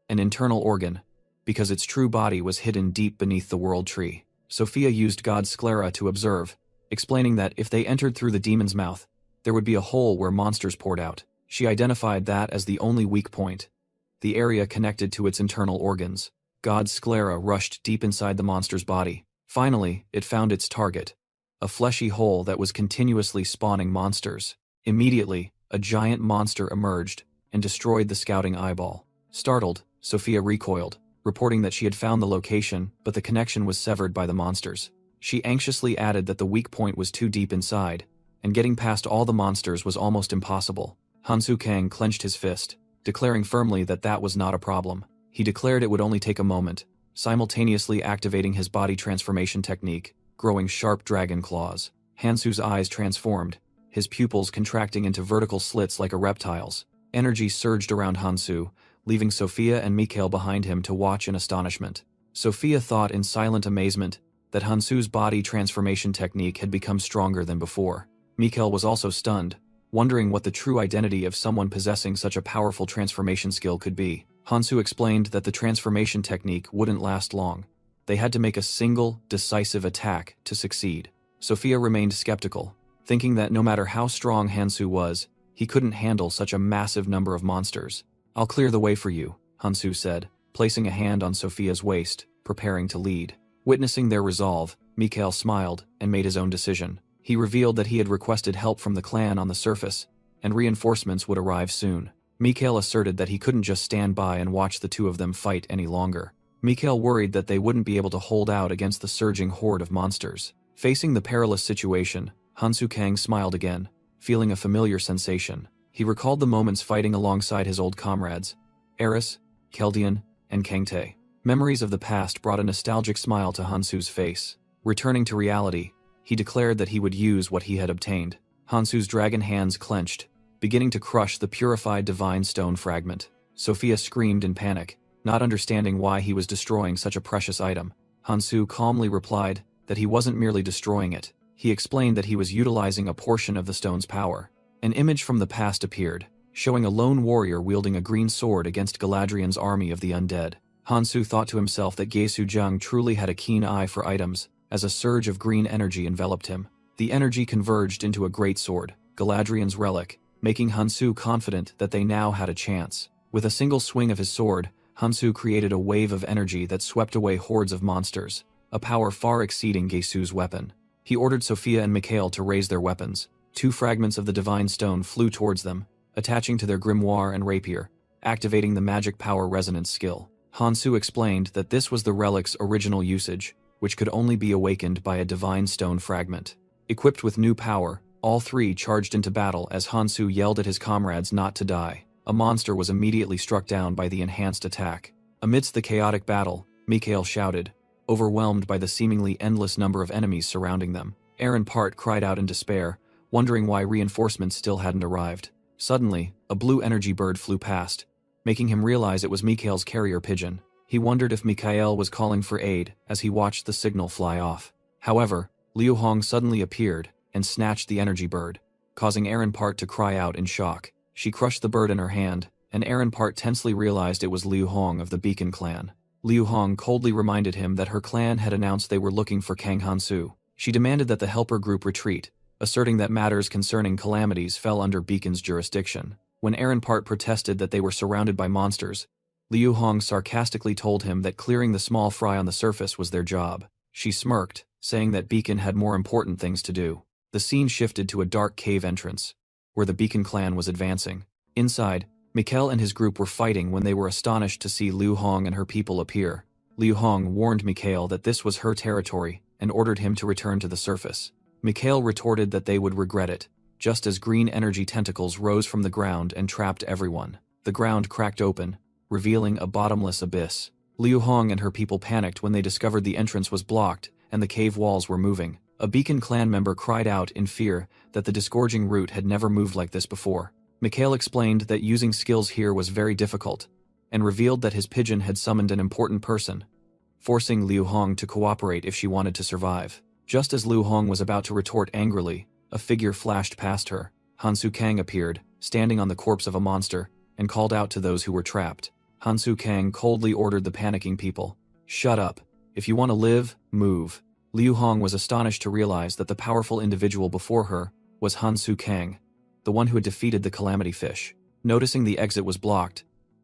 an internal organ, because its true body was hidden deep beneath the world tree. Sophia used God's Sclera to observe, explaining that if they entered through the demon's mouth, there would be a hole where monsters poured out. She identified that as the only weak point, the area connected to its internal organs. God's Sclera rushed deep inside the monster's body. Finally, it found its target, a fleshy hole that was continuously spawning monsters. Immediately, a giant monster emerged and destroyed the scouting eyeball. Startled, Sophia recoiled, reporting that she had found the location, but the connection was severed by the monsters. She anxiously added that the weak point was too deep inside, and getting past all the monsters was almost impossible. Hansu Kang clenched his fist, declaring firmly that that was not a problem. He declared it would only take a moment, simultaneously activating his body transformation technique, growing sharp dragon claws. Hansu's eyes transformed, his pupils contracting into vertical slits like a reptile's. Energy surged around Hansu, leaving Sophia and Mikhail behind him to watch in astonishment. Sophia thought in silent amazement that Hansu's body transformation technique had become stronger than before. Mikhail was also stunned, wondering what the true identity of someone possessing such a powerful transformation skill could be. Hansu explained that the transformation technique wouldn't last long. They had to make a single, decisive attack to succeed. Sophia remained skeptical, thinking that no matter how strong Hansu was, he couldn't handle such a massive number of monsters. "I'll clear the way for you," Hansu said, placing a hand on Sophia's waist, preparing to lead. Witnessing their resolve, Mikhail smiled and made his own decision. He revealed that he had requested help from the clan on the surface, and reinforcements would arrive soon. Mikhail asserted that he couldn't just stand by and watch the two of them fight any longer. Mikhail worried that they wouldn't be able to hold out against the surging horde of monsters. Facing the perilous situation, Hansu Kang smiled again, feeling a familiar sensation. He recalled the moments fighting alongside his old comrades, Eris, Keldian, and Kangtae. Memories of the past brought a nostalgic smile to Hansu's face. Returning to reality, he declared that he would use what he had obtained. Hansu's dragon hands clenched, beginning to crush the purified divine stone fragment. Sophia screamed in panic, not understanding why he was destroying such a precious item. Hansu calmly replied that he wasn't merely destroying it. He explained that he was utilizing a portion of the stone's power. An image from the past appeared, showing a lone warrior wielding a green sword against Galadriel's army of the undead. Hansu thought to himself that Gaesu Zheng truly had a keen eye for items, as a surge of green energy enveloped him. The energy converged into a great sword, Galadriel's relic, making Hansu confident that they now had a chance. With a single swing of his sword, Hansu created a wave of energy that swept away hordes of monsters, a power far exceeding Gaesu's weapon. He ordered Sophia and Mikhail to raise their weapons. 2 fragments of the divine stone flew towards them, attaching to their grimoire and rapier, activating the magic power resonance skill. Hansu explained that this was the relic's original usage, which could only be awakened by a divine stone fragment. Equipped with new power, all 3 charged into battle as Hansu yelled at his comrades not to die. A monster was immediately struck down by the enhanced attack. Amidst the chaotic battle, Mikhail shouted, overwhelmed by the seemingly endless number of enemies surrounding them. Aaron Part cried out in despair, wondering why reinforcements still hadn't arrived. Suddenly, a blue energy bird flew past, making him realize it was Mikhail's carrier pigeon. He wondered if Mikhail was calling for aid as he watched the signal fly off. However, Liu Hong suddenly appeared and snatched the energy bird, causing Aaron Part to cry out in shock. She crushed the bird in her hand, and Aaron Part tensely realized it was Liu Hong of the Beacon clan. Liu Hong coldly reminded him that her clan had announced they were looking for Kang Hansu. She demanded that the helper group retreat, asserting that matters concerning calamities fell under Beacon's jurisdiction. When Aaron Part protested that they were surrounded by monsters, Liu Hong sarcastically told him that clearing the small fry on the surface was their job. She smirked, saying that Beacon had more important things to do. The scene shifted to a dark cave entrance, where the Beacon clan was advancing. Inside, Mikhail and his group were fighting when they were astonished to see Liu Hong and her people appear. Liu Hong warned Mikhail that this was her territory and ordered him to return to the surface. Mikhail retorted that they would regret it, just as green energy tentacles rose from the ground and trapped everyone. The ground cracked open, revealing a bottomless abyss. Liu Hong and her people panicked when they discovered the entrance was blocked and the cave walls were moving. A Beacon clan member cried out in fear that the disgorging root had never moved like this before. Mikhail explained that using skills here was very difficult, and revealed that his pigeon had summoned an important person, forcing Liu Hong to cooperate if she wanted to survive. Just as Liu Hong was about to retort angrily, a figure flashed past her. Hansu Kang appeared, standing on the corpse of a monster, and called out to those who were trapped. Hansu Kang coldly ordered the panicking people, "Shut up. If you want to live, move." Liu Hong was astonished to realize that the powerful individual before her was Hansu Kang, the one who had defeated the Calamity Fish. Noticing the exit was blocked,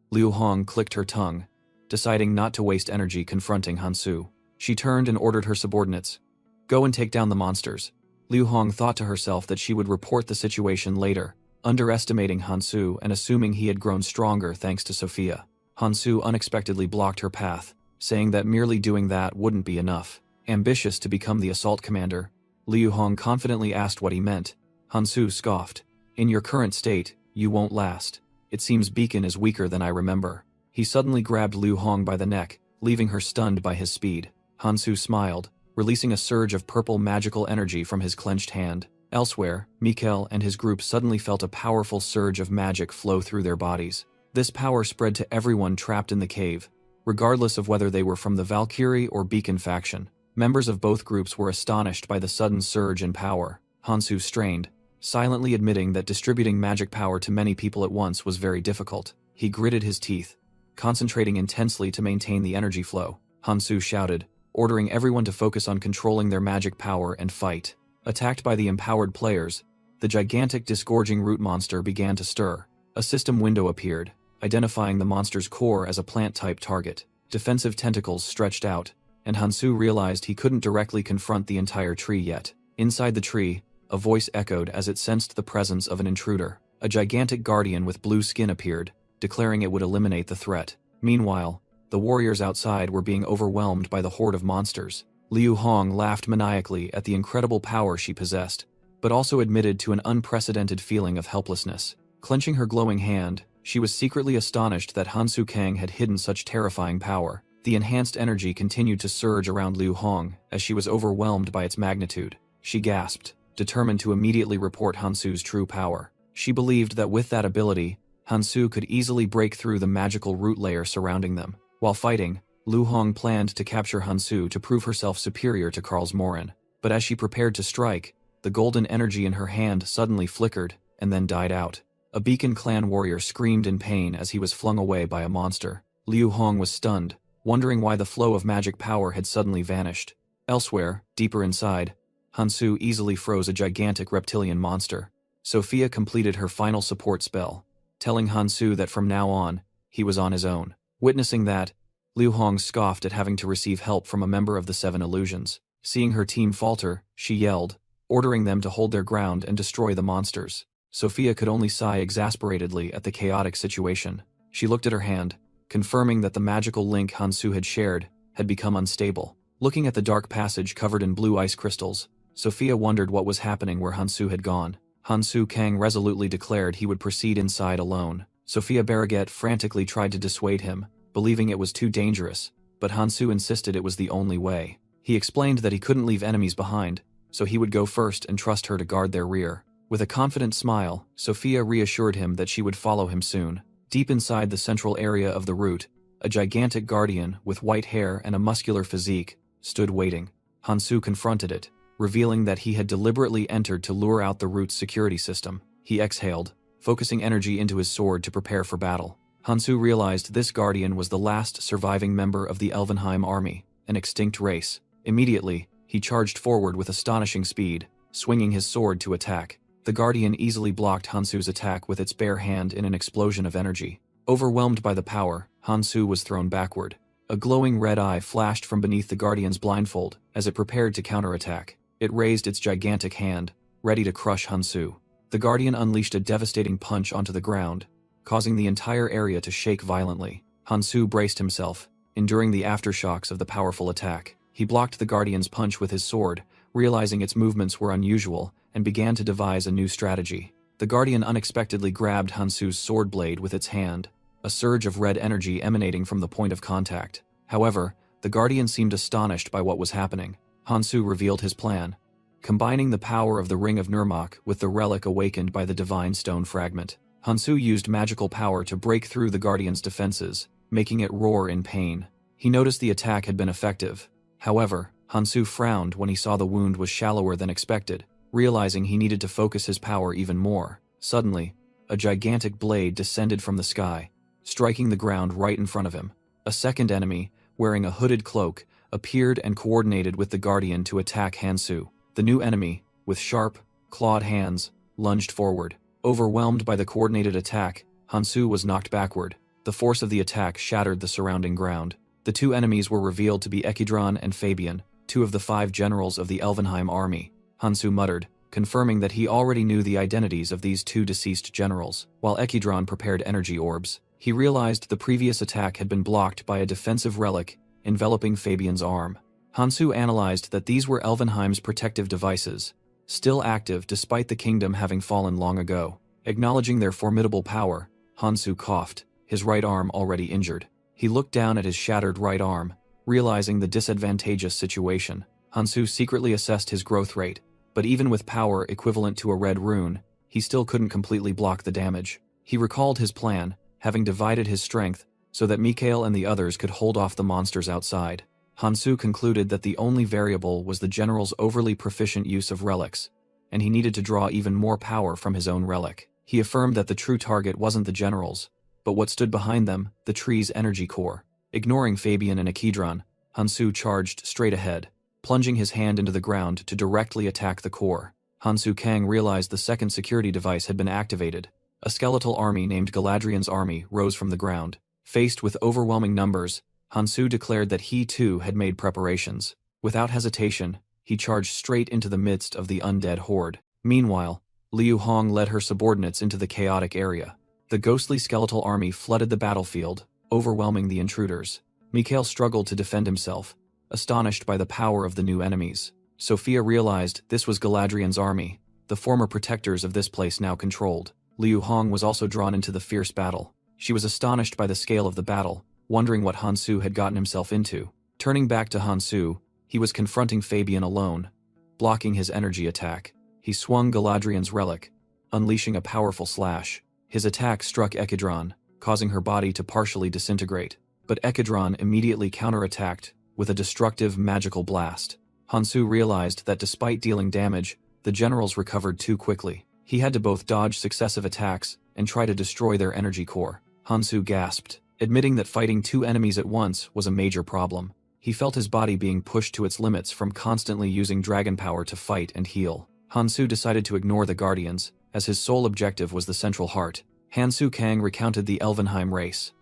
Liu Hong clicked her tongue, deciding not to waste energy confronting Hansu. She turned and ordered her subordinates, "Go and take down the monsters." Liu Hong thought to herself that she would report the situation later, underestimating Hansu and assuming he had grown stronger thanks to Sophia. Hansu unexpectedly blocked her path, saying that merely doing that wouldn't be enough. Ambitious to become the assault commander, Liu Hong confidently asked what he meant. Hansu scoffed, "In your current state, you won't last. It seems Beacon is weaker than I remember." He suddenly grabbed Liu Hong by the neck, leaving her stunned by his speed. Hansu smiled, releasing a surge of purple magical energy from his clenched hand. Elsewhere, Mikhail and his group suddenly felt a powerful surge of magic flow through their bodies. This power spread to everyone trapped in the cave, regardless of whether they were from the Valkyrie or Beacon faction. Members of both groups were astonished by the sudden surge in power. Hansu strained, silently admitting that distributing magic power to many people at once was very difficult. He gritted his teeth, concentrating intensely to maintain the energy flow. Hansu shouted, ordering everyone to focus on controlling their magic power and fight. Attacked by the empowered players, the gigantic disgorging root monster began to stir. A system window appeared, identifying the monster's core as a plant-type target. Defensive tentacles stretched out, and Hansu realized he couldn't directly confront the entire tree yet. Inside the tree, a voice echoed as it sensed the presence of an intruder. A gigantic guardian with blue skin appeared, declaring it would eliminate the threat. Meanwhile, the warriors outside were being overwhelmed by the horde of monsters. Liu Hong laughed maniacally at the incredible power she possessed, but also admitted to an unprecedented feeling of helplessness. Clenching her glowing hand, she was secretly astonished that Hansu Kang had hidden such terrifying power. The enhanced energy continued to surge around Liu Hong as she was overwhelmed by its magnitude. She gasped, determined to immediately report Hansu's true power. She believed that with that ability, Hansu could easily break through the magical root layer surrounding them. While fighting, Liu Hong planned to capture Hansu to prove herself superior to Karl's Morin. But as she prepared to strike, the golden energy in her hand suddenly flickered and then died out. A Beacon clan warrior screamed in pain as he was flung away by a monster. Liu Hong was stunned, wondering why the flow of magic power had suddenly vanished. Elsewhere, deeper inside, Hansu easily froze a gigantic reptilian monster. Sophia completed her final support spell, telling Hansu that from now on, he was on his own. Witnessing that, Liu Hong scoffed at having to receive help from a member of the Seven Illusions. Seeing her team falter, she yelled, ordering them to hold their ground and destroy the monsters. Sophia could only sigh exasperatedly at the chaotic situation. She looked at her hand, confirming that the magical link Hansu had shared had become unstable. Looking at the dark passage covered in blue ice crystals, Sophia wondered what was happening where Hansu had gone. Hansu Kang resolutely declared he would proceed inside alone. Sophia Barraget frantically tried to dissuade him, believing it was too dangerous, but Hansu insisted it was the only way. He explained that he couldn't leave enemies behind, so he would go first and trust her to guard their rear. With a confident smile, Sophia reassured him that she would follow him soon. Deep inside the central area of the route, a gigantic guardian with white hair and a muscular physique stood waiting. Hansu confronted it, revealing that he had deliberately entered to lure out the route's security system. He exhaled, focusing energy into his sword to prepare for battle. Hansu realized this guardian was the last surviving member of the Elvenheim army, an extinct race. Immediately, he charged forward with astonishing speed, swinging his sword to attack. The guardian easily blocked Hansu's attack with its bare hand in an explosion of energy. Overwhelmed by the power, Hansu was thrown backward. A glowing red eye flashed from beneath the guardian's blindfold as it prepared to counterattack. It raised its gigantic hand, ready to crush Hansu. The guardian unleashed a devastating punch onto the ground, causing the entire area to shake violently. Hansu braced himself, enduring the aftershocks of the powerful attack. He blocked the guardian's punch with his sword, realizing its movements were unusual, and began to devise a new strategy. The guardian unexpectedly grabbed Hansu's sword blade with its hand, a surge of red energy emanating from the point of contact. However, the guardian seemed astonished by what was happening. Hansu revealed his plan, combining the power of the Ring of Nurmak with the relic awakened by the divine stone fragment. Hansu used magical power to break through the guardian's defenses, making it roar in pain. He noticed the attack had been effective. However, Hansu frowned when he saw the wound was shallower than expected, realizing he needed to focus his power even more. Suddenly, a gigantic blade descended from the sky, striking the ground right in front of him. A second enemy, wearing a hooded cloak, appeared and coordinated with the guardian to attack Hansu. The new enemy, with sharp, clawed hands, lunged forward. Overwhelmed by the coordinated attack, Hansu was knocked backward. The force of the attack shattered the surrounding ground. The two enemies were revealed to be Ekidron and Fabian, two of the 5 generals of the Elvenheim army. Hansu muttered, confirming that he already knew the identities of these 2 deceased generals. While Ekidron prepared energy orbs, he realized the previous attack had been blocked by a defensive relic enveloping Fabian's arm. Hansu analyzed that these were Elvenheim's protective devices, still active despite the kingdom having fallen long ago. Acknowledging their formidable power, Hansu coughed, his right arm already injured. He looked down at his shattered right arm, realizing the disadvantageous situation. Hansu secretly assessed his growth rate, but even with power equivalent to a red rune, he still couldn't completely block the damage. He recalled his plan, having divided his strength so that Mikhail and the others could hold off the monsters outside. Hansu concluded that the only variable was the general's overly proficient use of relics, and he needed to draw even more power from his own relic. He affirmed that the true target wasn't the generals, but what stood behind them, the tree's energy core. Ignoring Fabian and Ekidron, Hansu charged straight ahead, plunging his hand into the ground to directly attack the core. Hansu Kang realized the second security device had been activated. A skeletal army named Galadriel's army rose from the ground. Faced with overwhelming numbers, Hansu declared that he too had made preparations. Without hesitation, he charged straight into the midst of the undead horde. Meanwhile, Liu Hong led her subordinates into the chaotic area. The ghostly skeletal army flooded the battlefield, overwhelming the intruders. Mikhail struggled to defend himself, astonished by the power of the new enemies. Sophia realized this was Galadriel's army, the former protectors of this place now controlled. Liu Hong was also drawn into the fierce battle. She was astonished by the scale of the battle, wondering what Hansu had gotten himself into. Turning back to Hansu, he was confronting Fabian alone, blocking his energy attack. He swung Galadriel's relic, unleashing a powerful slash. His attack struck Ekidron, causing her body to partially disintegrate. But Ekidron immediately counterattacked with a destructive magical blast. Hansu realized that despite dealing damage, the generals recovered too quickly. He had to both dodge successive attacks and try to destroy their energy core. Hansu gasped, Admitting that fighting two enemies at once was a major problem, he felt his body being pushed to its limits from constantly using dragon power to fight and heal. Hansu decided to ignore the Guardians, as his sole objective was the Central Heart. Hansu Kang recounted the Elvenheim race,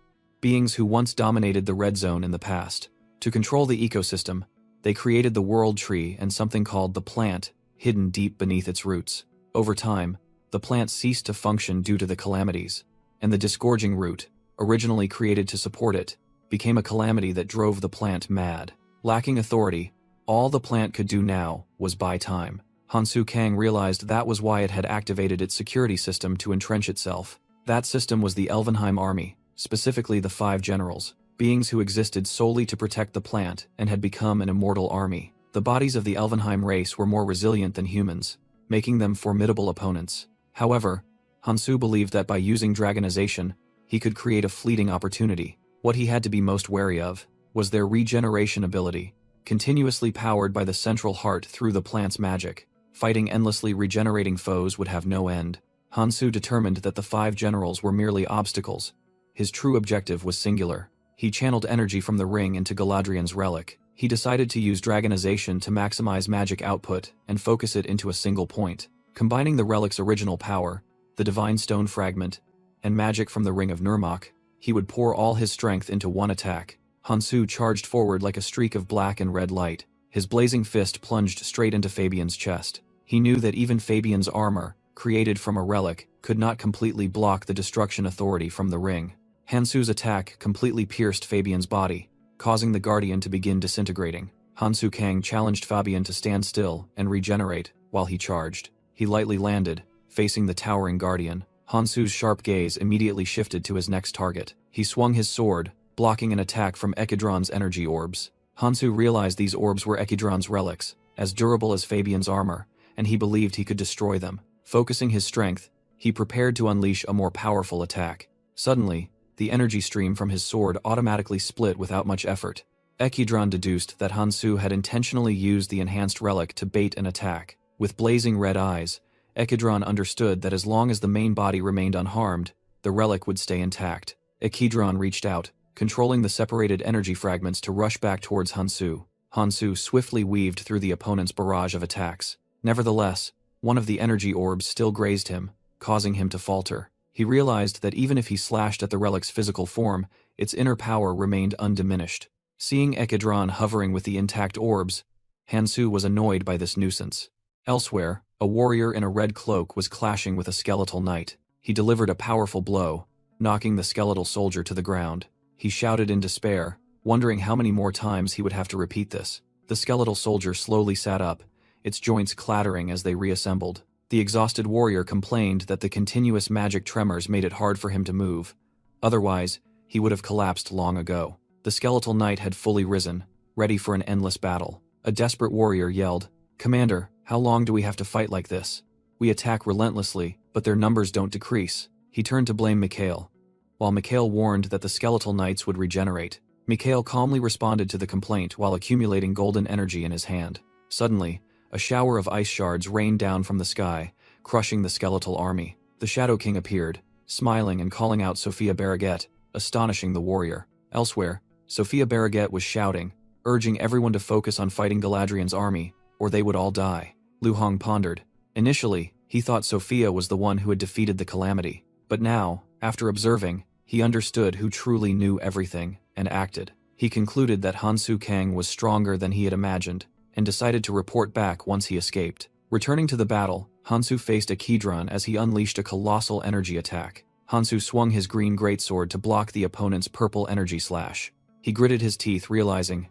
beings who once dominated the Red Zone in the past. To control the ecosystem, they created the World Tree and something called the Plant, hidden deep beneath its roots. Over time, the plant ceased to function due to the calamities, and the disgorging root, originally created to support it, became a calamity that drove the plant mad. Lacking authority, all the plant could do now was buy time. Hansu Kang realized that was why it had activated its security system to entrench itself. That system was the Elvenheim army, specifically the 5 generals, beings who existed solely to protect the plant and had become an immortal army. The bodies of the Elvenheim race were more resilient than humans, making them formidable opponents. However, Hansu believed that by using dragonization, he could create a fleeting opportunity. What he had to be most wary of was their regeneration ability, continuously powered by the Central Heart through the plant's magic. Fighting endlessly regenerating foes would have no end. Hansu determined that the 5 generals were merely obstacles. His true objective was singular. He channeled energy from the ring into Galadriel's relic. He decided to use dragonization to maximize magic output and focus it into a single point. Combining the relic's original power, the Divine Stone Fragment, and magic from the Ring of Nurmok, he would pour all his strength into one attack. Hansu charged forward like a streak of black and red light. His blazing fist plunged straight into Fabian's chest. He knew that even Fabian's armor, created from a relic, could not completely block the destruction authority from the ring. Hansu's attack completely pierced Fabian's body, causing the Guardian to begin disintegrating. Hansu Kang challenged Fabian to stand still and regenerate while he charged. He lightly landed, facing the towering Guardian. Hansu's sharp gaze immediately shifted to his next target. He swung his sword, blocking an attack from Ekidron's energy orbs. Hansu realized these orbs were Ekidron's relics, as durable as Fabian's armor, and he believed he could destroy them. Focusing his strength, he prepared to unleash a more powerful attack. Suddenly, the energy stream from his sword automatically split without much effort. Ekidron deduced that Hansu had intentionally used the enhanced relic to bait an attack. With blazing red eyes, Ekidron understood that as long as the main body remained unharmed, the relic would stay intact. Ekidron reached out, controlling the separated energy fragments to rush back towards Hansu. Hansu swiftly weaved through the opponent's barrage of attacks. Nevertheless, one of the energy orbs still grazed him, causing him to falter. He realized that even if he slashed at the relic's physical form, its inner power remained undiminished. Seeing Ekidron hovering with the intact orbs, Hansu was annoyed by this nuisance. Elsewhere, a warrior in a red cloak was clashing with a skeletal knight. He delivered a powerful blow, knocking the skeletal soldier to the ground. He shouted in despair, wondering how many more times he would have to repeat this. The skeletal soldier slowly sat up, its joints clattering as they reassembled. The exhausted warrior complained that the continuous magic tremors made it hard for him to move. Otherwise, he would have collapsed long ago. The skeletal knight had fully risen, ready for an endless battle. A desperate warrior yelled, "Commander, how long do we have to fight like this? We attack relentlessly, but their numbers don't decrease." He turned to blame Mikhail. While Mikhail warned that the skeletal knights would regenerate, Mikhail calmly responded to the complaint while accumulating golden energy in his hand. Suddenly, a shower of ice shards rained down from the sky, crushing the skeletal army. The Shadow King appeared, smiling and calling out Sophia Barraget, astonishing the warrior. Elsewhere, Sophia Barraget was shouting, urging everyone to focus on fighting Galadriel's army, or they would all die. Lu Hong pondered. Initially, he thought Sophia was the one who had defeated the calamity. But now, after observing, he understood who truly knew everything, and acted. He concluded that Hansu Kang was stronger than he had imagined, and decided to report back once he escaped. Returning to the battle, Hansu faced Ekidron as he unleashed a colossal energy attack. Hansu swung his green greatsword to block the opponent's purple energy slash. He gritted his teeth, realizing,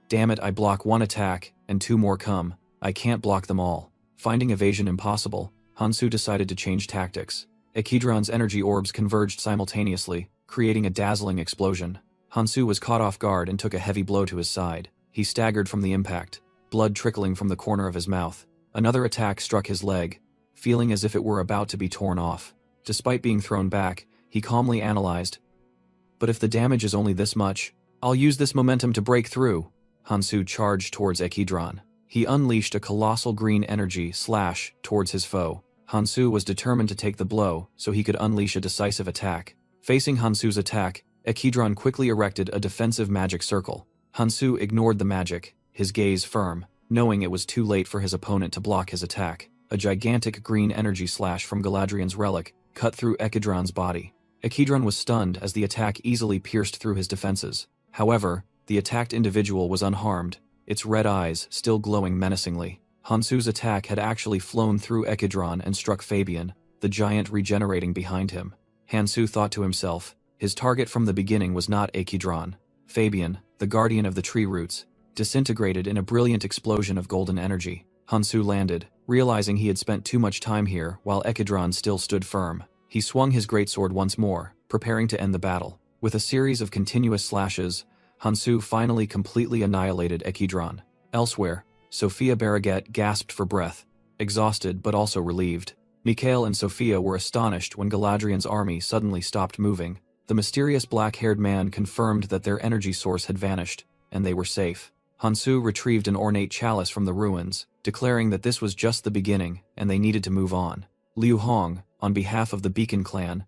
"Damn it, I block one attack, and 2 more come. I can't block them all." Finding evasion impossible, Hansu decided to change tactics. Ekidron's energy orbs converged simultaneously, creating a dazzling explosion. Hansu was caught off guard and took a heavy blow to his side. He staggered from the impact, blood trickling from the corner of his mouth. Another attack struck his leg, feeling as if it were about to be torn off. Despite being thrown back, he calmly analyzed, "But if the damage is only this much, I'll use this momentum to break through." Hansu charged towards Ekidron. He unleashed a colossal green energy slash towards his foe. Hansu was determined to take the blow so he could unleash a decisive attack. Facing Hansu's attack, Ekidron quickly erected a defensive magic circle. Hansu ignored the magic, his gaze firm, knowing it was too late for his opponent to block his attack. A gigantic green energy slash from Galadriel's relic cut through Ekidron's body. Ekidron was stunned as the attack easily pierced through his defenses. However, the attacked individual was unharmed, its red eyes still glowing menacingly. Hansu's attack had actually flown through Ekidron and struck Fabian, the giant regenerating behind him. Hansu thought to himself, his target from the beginning was not Ekidron. Fabian, the guardian of the tree roots, disintegrated in a brilliant explosion of golden energy. Hansu landed, realizing he had spent too much time here while Ekidron still stood firm. He swung his greatsword once more, preparing to end the battle. With a series of continuous slashes, Hansu finally completely annihilated Ekidron. Elsewhere, Sophia Barraget gasped for breath, exhausted but also relieved. Mikhail and Sophia were astonished when Galadriel's army suddenly stopped moving. The mysterious black-haired man confirmed that their energy source had vanished, and they were safe. Hansu retrieved an ornate chalice from the ruins, declaring that this was just the beginning and they needed to move on. Liu Hong, on behalf of the Beacon clan,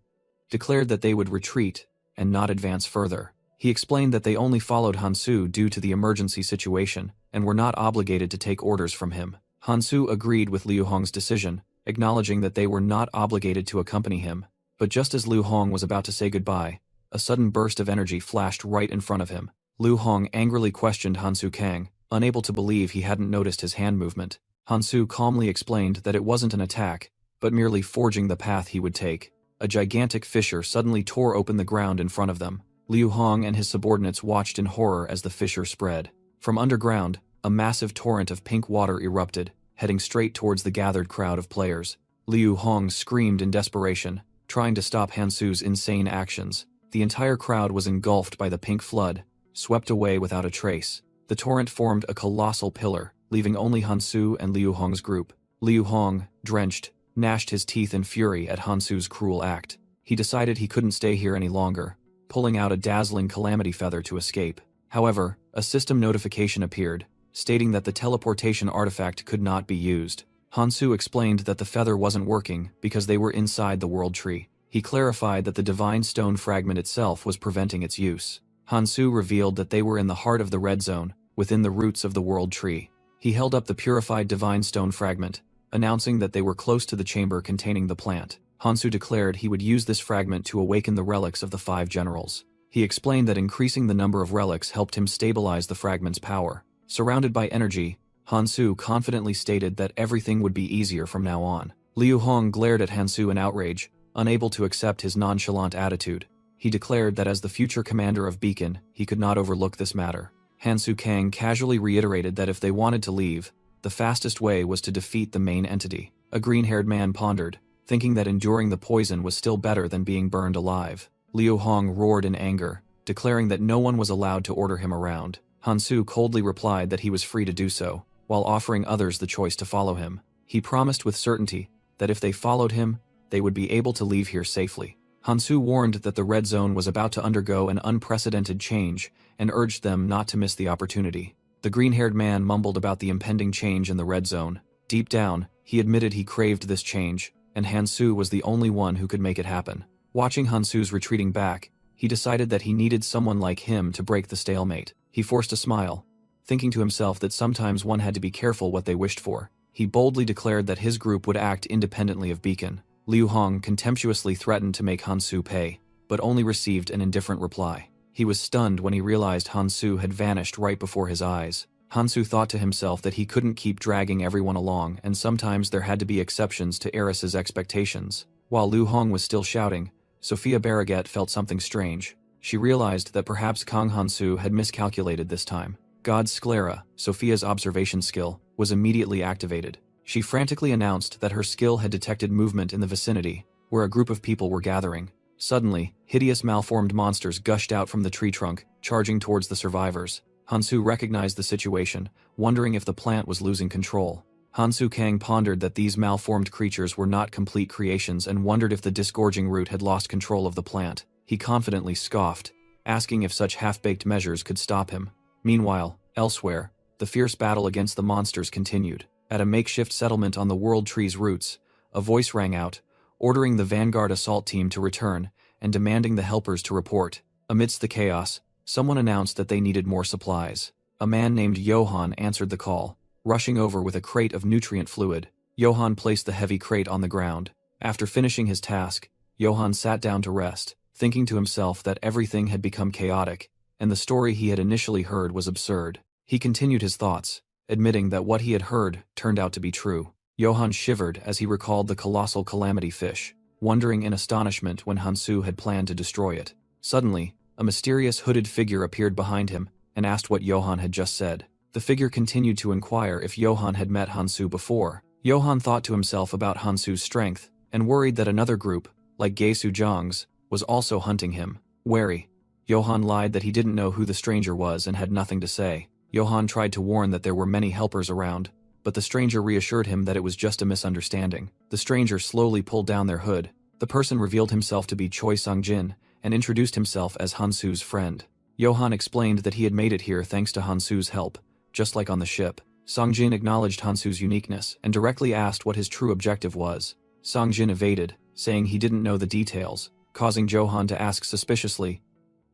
declared that they would retreat and not advance further. He explained that they only followed Hansu due to the emergency situation and were not obligated to take orders from him. Hansu agreed with Liu Hong's decision, acknowledging that they were not obligated to accompany him. But just as Liu Hong was about to say goodbye, a sudden burst of energy flashed right in front of him. Liu Hong angrily questioned Hansu Kang, unable to believe he hadn't noticed his hand movement. Hansu calmly explained that it wasn't an attack, but merely forging the path he would take. A gigantic fissure suddenly tore open the ground in front of them. Liu Hong and his subordinates watched in horror as the fissure spread. From underground, a massive torrent of pink water erupted, heading straight towards the gathered crowd of players. Liu Hong screamed in desperation, trying to stop Hansu's insane actions. The entire crowd was engulfed by the pink flood, swept away without a trace. The torrent formed a colossal pillar, leaving only Hansu and Liu Hong's group. Liu Hong, drenched, gnashed his teeth in fury at Hansu's cruel act. He decided he couldn't stay here any longer, pulling out a dazzling calamity feather to escape. However, a system notification appeared, stating that the teleportation artifact could not be used. Hansu explained that the feather wasn't working because they were inside the world tree. He clarified that the divine stone fragment itself was preventing its use. Hansu revealed that they were in the heart of the red zone, within the roots of the world tree. He held up the purified divine stone fragment, announcing that they were close to the chamber containing the plant. Hansu declared he would use this fragment to awaken the relics of the 5 generals. He explained that increasing the number of relics helped him stabilize the fragment's power. Surrounded by energy, Hansu confidently stated that everything would be easier from now on. Liu Hong glared at Hansu in outrage, unable to accept his nonchalant attitude. He declared that as the future commander of Beacon, he could not overlook this matter. Hansu Kang casually reiterated that if they wanted to leave, the fastest way was to defeat the main entity. A green-haired man pondered, thinking that enduring the poison was still better than being burned alive. Liu Hong roared in anger, declaring that no one was allowed to order him around. Hansu coldly replied that he was free to do so, while offering others the choice to follow him. He promised with certainty that if they followed him, they would be able to leave here safely. Hansu warned that the red zone was about to undergo an unprecedented change and urged them not to miss the opportunity. The green-haired man mumbled about the impending change in the red zone. Deep down, he admitted he craved this change, and Hansu was the only one who could make it happen. Watching Hansu's retreating back, he decided that he needed someone like him to break the stalemate. He forced a smile, thinking to himself that sometimes one had to be careful what they wished for. He boldly declared that his group would act independently of Beacon. Liu Hong contemptuously threatened to make Hansu pay, but only received an indifferent reply. He was stunned when he realized Hansu had vanished right before his eyes. Hansu thought to himself that he couldn't keep dragging everyone along, and sometimes there had to be exceptions to Eris's expectations. While Liu Hong was still shouting, Sophia Barraget felt something strange. She realized that perhaps Kang Hansu had miscalculated this time. God's sclera, Sophia's observation skill, was immediately activated. She frantically announced that her skill had detected movement in the vicinity, where a group of people were gathering. Suddenly, hideous malformed monsters gushed out from the tree trunk, charging towards the survivors. Hansu recognized the situation, wondering if the plant was losing control. Hansu Kang pondered that these malformed creatures were not complete creations and wondered if the disgorging root had lost control of the plant. He confidently scoffed, asking if such half-baked measures could stop him. Meanwhile, elsewhere, the fierce battle against the monsters continued. At a makeshift settlement on the World Tree's roots, a voice rang out, ordering the Vanguard assault team to return and demanding the helpers to report. Amidst the chaos, someone announced that they needed more supplies. A man named Johann answered the call, rushing over with a crate of nutrient fluid. Johann placed the heavy crate on the ground. After finishing his task, Johann sat down to rest, thinking to himself that everything had become chaotic, and the story he had initially heard was absurd. He continued his thoughts, admitting that what he had heard turned out to be true. Johann shivered as he recalled the colossal calamity fish, wondering in astonishment when Hansu had planned to destroy it. Suddenly, a mysterious hooded figure appeared behind him and asked what Johann had just said. The figure continued to inquire if Johann had met Hansu before. Johann thought to himself about Hansu's strength and worried that another group, like Gesu Zhang's, was also hunting him. Wary, Johann lied that he didn't know who the stranger was and had nothing to say. Johann tried to warn that there were many helpers around, but the stranger reassured him that it was just a misunderstanding. The stranger slowly pulled down their hood. The person revealed himself to be Choi Sung-jin and introduced himself as Hansu's friend. Johann explained that he had made it here thanks to Hansu's help, just like on the ship. Sung-jin acknowledged Hansu's uniqueness and directly asked what his true objective was. Sung-jin evaded, saying he didn't know the details, causing Johann to ask suspiciously,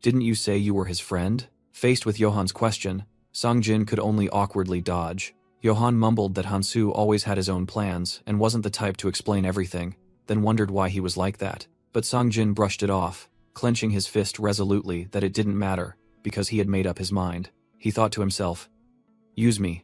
"Didn't you say you were his friend?" Faced with Johann's question, Sung-jin could only awkwardly dodge. Johann mumbled that Hansu always had his own plans and wasn't the type to explain everything, then wondered why he was like that. But Sung-jin brushed it off, clenching his fist resolutely that it didn't matter, because he had made up his mind. He thought to himself, "Use me,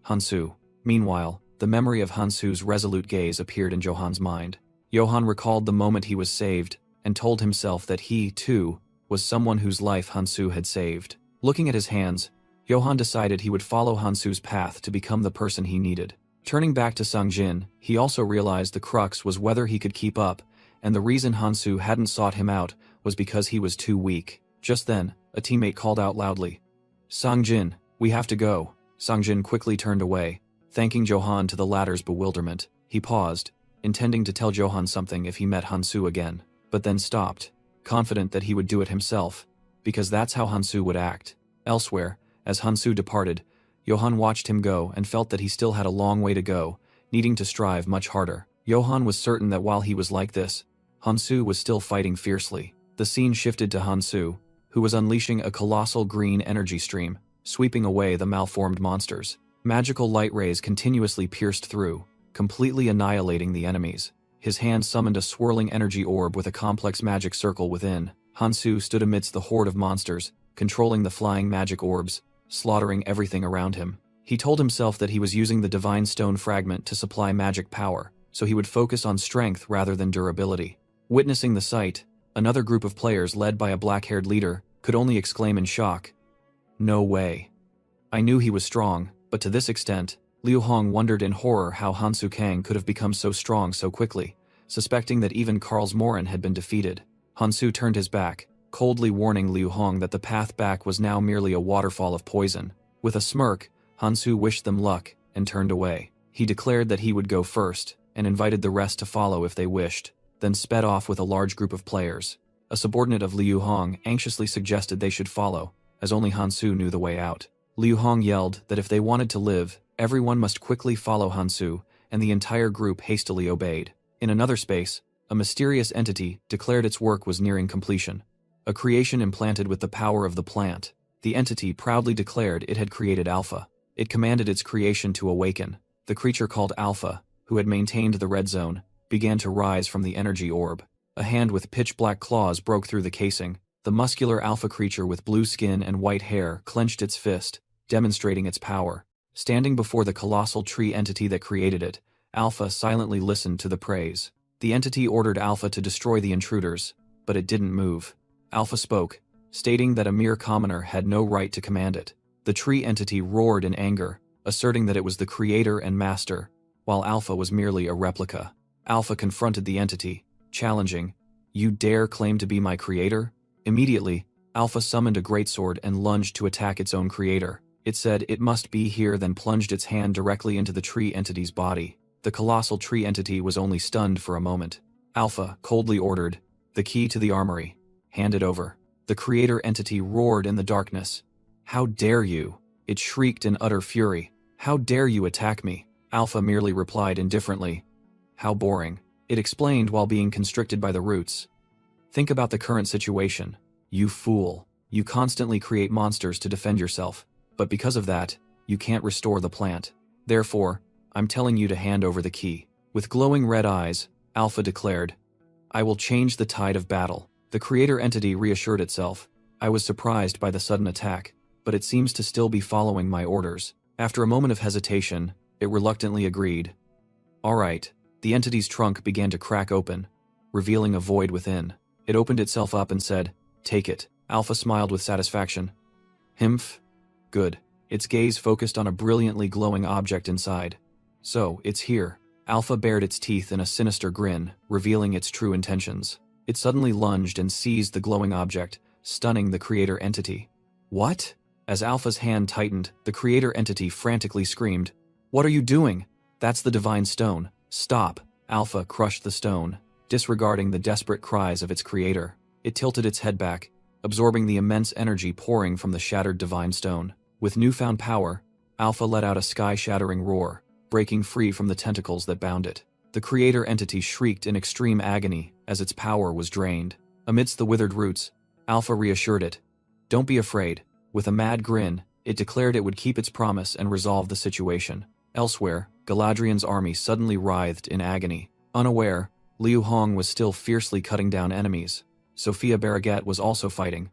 Hansu." Meanwhile, the memory of Hansu's resolute gaze appeared in Johann's mind. Johann recalled the moment he was saved and told himself that he, too, was someone whose life Hansu had saved. Looking at his hands, Johann decided he would follow Hansu's path to become the person he needed. Turning back to Sung-jin, he also realized the crux was whether he could keep up, and the reason Hansu hadn't sought him out was because he was too weak. Just then, a teammate called out loudly, "Sung-jin, we have to go." Sung-jin quickly turned away, thanking Johann to the latter's bewilderment. He paused, intending to tell Johann something if he met Hansu again, but then stopped, confident that he would do it himself, because that's how Hansu would act. Elsewhere, as Hansu departed, Johann watched him go and felt that he still had a long way to go, needing to strive much harder. Johann was certain that while he was like this, Hansu was still fighting fiercely. The scene shifted to Hansu, who was unleashing a colossal green energy stream, sweeping away the malformed monsters. Magical light rays continuously pierced through, completely annihilating the enemies. His hand summoned a swirling energy orb with a complex magic circle within. Hansu stood amidst the horde of monsters, controlling the flying magic orbs, slaughtering everything around him. He told himself that he was using the divine stone fragment to supply magic power, so he would focus on strength rather than durability. Witnessing the sight, another group of players led by a black-haired leader could only exclaim in shock, "No way." I knew he was strong, but to this extent, Liu Hong wondered in horror how Hansu Kang could have become so strong so quickly, suspecting that even Karl's Morin had been defeated. Hansu turned his back, coldly warning Liu Hong that the path back was now merely a waterfall of poison. With a smirk, Hansu wished them luck and turned away. He declared that he would go first and invited the rest to follow if they wished, then sped off with a large group of players. A subordinate of Liu Hong anxiously suggested they should follow, as only Hansu knew the way out. Liu Hong yelled that if they wanted to live, everyone must quickly follow Hansu, and the entire group hastily obeyed. In another space, a mysterious entity declared its work was nearing completion. A creation implanted with the power of the plant. The entity proudly declared it had created Alpha. It commanded its creation to awaken. The creature called Alpha, who had maintained the red zone, began to rise from the energy orb. A hand with pitch-black claws broke through the casing. The muscular Alpha creature with blue skin and white hair clenched its fist, demonstrating its power. Standing before the colossal tree entity that created it, Alpha silently listened to the praise. The entity ordered Alpha to destroy the intruders, but it didn't move. Alpha spoke, stating that a mere commoner had no right to command it. The tree entity roared in anger, asserting that it was the creator and master, while Alpha was merely a replica. Alpha confronted the entity, challenging, "You dare claim to be my creator?" Immediately, Alpha summoned a greatsword and lunged to attack its own creator. It said it must be here, then plunged its hand directly into the tree entity's body. The colossal tree entity was only stunned for a moment. Alpha coldly ordered, "The key to the armory. Hand it over." The creator entity roared in the darkness. "How dare you?" It shrieked in utter fury. "How dare you attack me?" Alpha merely replied indifferently, "How boring." It explained while being constricted by the roots. "Think about the current situation. "You fool. You constantly create monsters to defend yourself, but because of that, you can't restore the plant. Therefore, I'm telling you to hand over the key." With glowing red eyes, Alpha declared, "I will change the tide of battle." The creator entity reassured itself. "I was surprised by the sudden attack, but it seems to still be following my orders." After a moment of hesitation, it reluctantly agreed. "All right." The entity's trunk began to crack open, revealing a void within. It opened itself up and said, "Take it." Alpha smiled with satisfaction. "Himph. Good." Its gaze focused on a brilliantly glowing object inside. "So, it's here." Alpha bared its teeth in a sinister grin, revealing its true intentions. It suddenly lunged and seized the glowing object, stunning the creator entity. "What?" As Alpha's hand tightened, the creator entity frantically screamed, "What are you doing? That's the divine stone. Stop." Alpha crushed the stone, disregarding the desperate cries of its creator. It tilted its head back, absorbing the immense energy pouring from the shattered divine stone. With newfound power, Alpha let out a sky-shattering roar, breaking free from the tentacles that bound it. The creator entity shrieked in extreme agony as its power was drained. Amidst the withered roots, Alpha reassured it. "Don't be afraid." With a mad grin, it declared it would keep its promise and resolve the situation. Elsewhere, Galadriel's army suddenly writhed in agony. Unaware, Liu Hong was still fiercely cutting down enemies. Sophia Barraget was also fighting,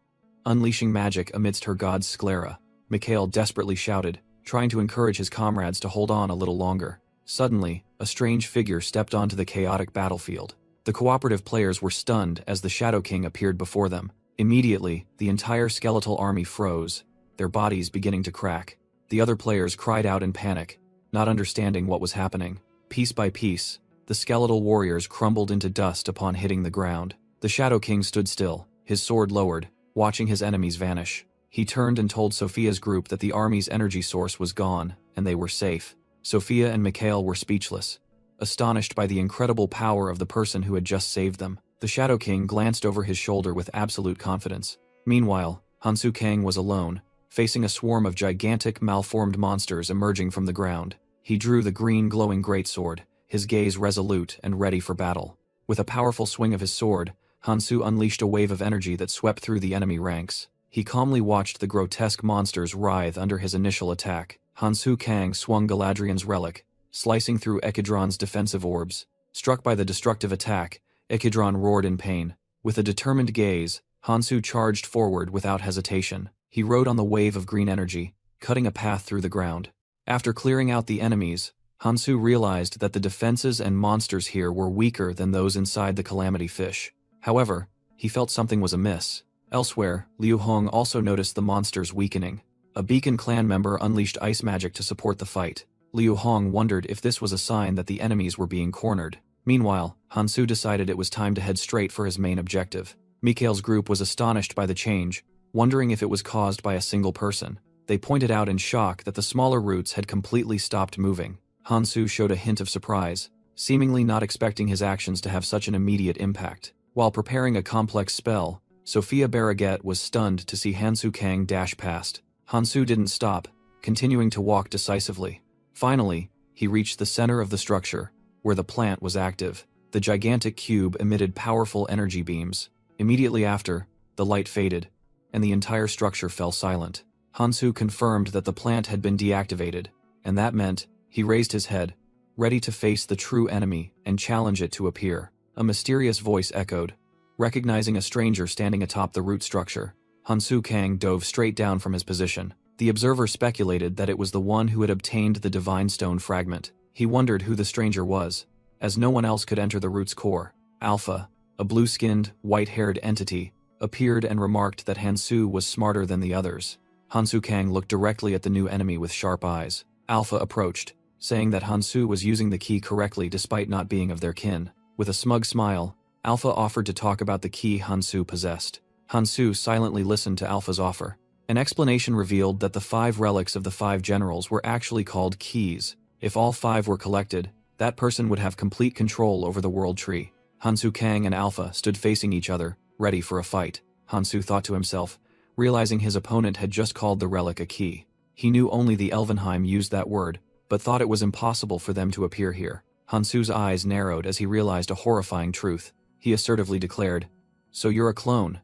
unleashing magic amidst her god's sclera. Mikhail desperately shouted, trying to encourage his comrades to hold on a little longer. Suddenly, a strange figure stepped onto the chaotic battlefield. The cooperative players were stunned as the Shadow King appeared before them. Immediately, the entire skeletal army froze, their bodies beginning to crack. The other players cried out in panic, not understanding what was happening. Piece by piece, the skeletal warriors crumbled into dust upon hitting the ground. The Shadow King stood still, his sword lowered, watching his enemies vanish. He turned and told Sophia's group that the army's energy source was gone, and they were safe. Sophia and Mikhail were speechless, astonished by the incredible power of the person who had just saved them. The Shadow King glanced over his shoulder with absolute confidence. Meanwhile, Hansu Kang was alone, facing a swarm of gigantic, malformed monsters emerging from the ground. He drew the green glowing greatsword, his gaze resolute and ready for battle. With a powerful swing of his sword, Hansu unleashed a wave of energy that swept through the enemy ranks. He calmly watched the grotesque monsters writhe under his initial attack. Hansu Kang swung Galadriel's relic, slicing through Ekidron's defensive orbs. Struck by the destructive attack, Ekidron roared in pain. With a determined gaze, Hansu charged forward without hesitation. He rode on the wave of green energy, cutting a path through the ground. After clearing out the enemies, Hansu realized that the defenses and monsters here were weaker than those inside the Calamity Fish. However, he felt something was amiss. Elsewhere, Liu Hong also noticed the monsters weakening. A Beacon clan member unleashed ice magic to support the fight. Liu Hong wondered if this was a sign that the enemies were being cornered. Meanwhile, Hansu decided it was time to head straight for his main objective. Mikhail's group was astonished by the change, wondering if it was caused by a single person. They pointed out in shock that the smaller roots had completely stopped moving. Hansu showed a hint of surprise, seemingly not expecting his actions to have such an immediate impact. While preparing a complex spell, Sophia Barraget was stunned to see Hansu Kang dash past. Hansu didn't stop, continuing to walk decisively. Finally, he reached the center of the structure, where the plant was active. The gigantic cube emitted powerful energy beams. Immediately after, the light faded, and the entire structure fell silent. Hansu confirmed that the plant had been deactivated, and that meant he raised his head, ready to face the true enemy and challenge it to appear. A mysterious voice echoed. Recognizing a stranger standing atop the root structure, Hansu Kang dove straight down from his position. The observer speculated that it was the one who had obtained the Divine Stone fragment. He wondered who the stranger was, as no one else could enter the root's core. Alpha, a blue-skinned, white-haired entity, appeared and remarked that Hansu was smarter than the others. Hansu Kang looked directly at the new enemy with sharp eyes. Alpha approached, saying that Hansu was using the key correctly despite not being of their kin. With a smug smile, Alpha offered to talk about the key Hansu possessed. Hansu silently listened to Alpha's offer. An explanation revealed that the 5 relics of the 5 generals were actually called keys. If all 5 were collected, that person would have complete control over the world tree. Hansu Kang and Alpha stood facing each other, ready for a fight. Hansu thought to himself, realizing his opponent had just called the relic a key. He knew only the Elvenheim used that word, but thought it was impossible for them to appear here. Hansu's eyes narrowed as he realized a horrifying truth. He assertively declared, "So you're a clone?"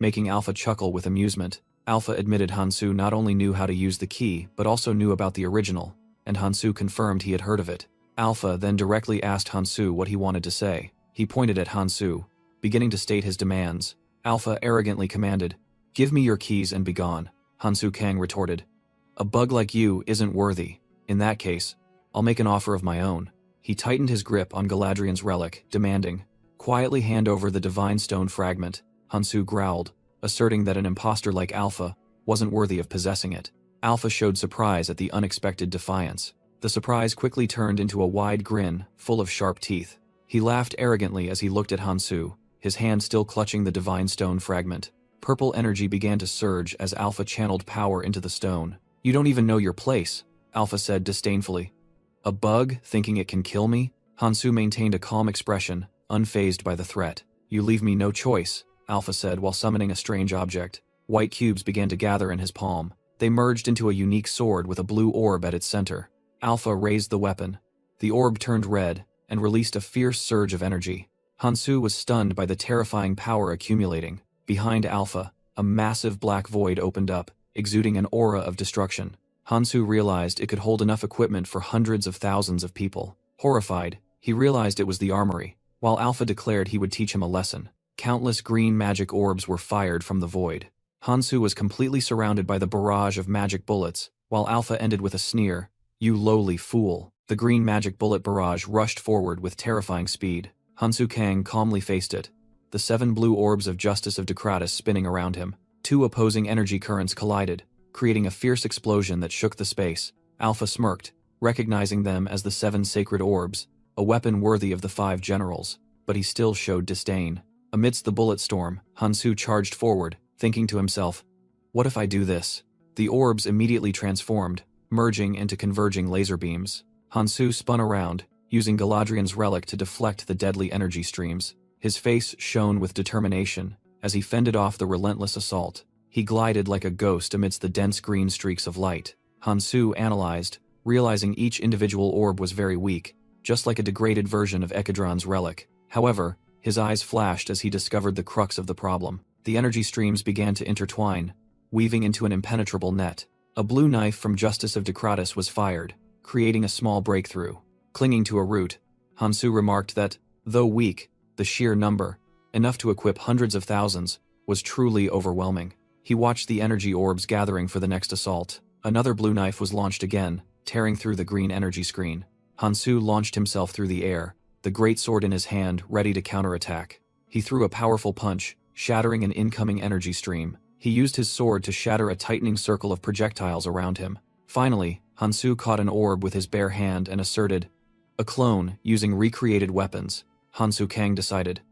making Alpha chuckle with amusement. Alpha admitted Hansu not only knew how to use the key but also knew about the original, and Hansu confirmed he had heard of it. Alpha then directly asked Hansu what he wanted to say. He pointed at Hansu, beginning to state his demands. Alpha arrogantly commanded, "Give me your keys and be gone." Hansu Kang retorted, "A bug like you isn't worthy. In that case, I'll make an offer of my own." He tightened his grip on Galadriel's relic, demanding, "Quietly hand over the divine stone fragment." Hansu growled, asserting that an imposter like Alpha wasn't worthy of possessing it. Alpha showed surprise at the unexpected defiance. The surprise quickly turned into a wide grin, full of sharp teeth. He laughed arrogantly as he looked at Hansu, his hand still clutching the divine stone fragment. Purple energy began to surge as Alpha channeled power into the stone. "You don't even know your place," Alpha said disdainfully. "A bug thinking it can kill me?" Hansu maintained a calm expression, unfazed by the threat. "You leave me no choice," Alpha said while summoning a strange object. White cubes began to gather in his palm. They merged into a unique sword with a blue orb at its center. Alpha raised the weapon. The orb turned red and released a fierce surge of energy. Hansu was stunned by the terrifying power accumulating. Behind Alpha, a massive black void opened up, exuding an aura of destruction. Hansu realized it could hold enough equipment for hundreds of thousands of people. Horrified, he realized it was the armory, while Alpha declared he would teach him a lesson. Countless green magic orbs were fired from the void. Hansu was completely surrounded by the barrage of magic bullets, while Alpha ended with a sneer, "You lowly fool." The green magic bullet barrage rushed forward with terrifying speed. Hansu Kang calmly faced it, the 7 blue orbs of Justice of Deucratus spinning around him. 2 opposing energy currents collided, creating a fierce explosion that shook the space. Alpha smirked, recognizing them as the 7 sacred orbs, a weapon worthy of the 5 generals, but he still showed disdain. Amidst the bullet storm, Hansu charged forward, thinking to himself, "What if I do this?" The orbs immediately transformed, merging into converging laser beams. Hansu spun around, using Galadriel's relic to deflect the deadly energy streams. His face shone with determination as he fended off the relentless assault. He glided like a ghost amidst the dense green streaks of light. Hansu analyzed, realizing each individual orb was very weak, just like a degraded version of Ekadron's relic. However, his eyes flashed as he discovered the crux of the problem. The energy streams began to intertwine, weaving into an impenetrable net. A blue knife from Justice of Deucratus was fired, creating a small breakthrough. Clinging to a root, Hansu remarked that, though weak, the sheer number, enough to equip hundreds of thousands, was truly overwhelming. He watched the energy orbs gathering for the next assault. Another blue knife was launched again, tearing through the green energy screen. Hansu launched himself through the air, the great sword in his hand ready to counterattack. He threw a powerful punch, shattering an incoming energy stream. He used his sword to shatter a tightening circle of projectiles around him. Finally, Hansu caught an orb with his bare hand and asserted, "A clone, using recreated weapons." Hansu Kang decided,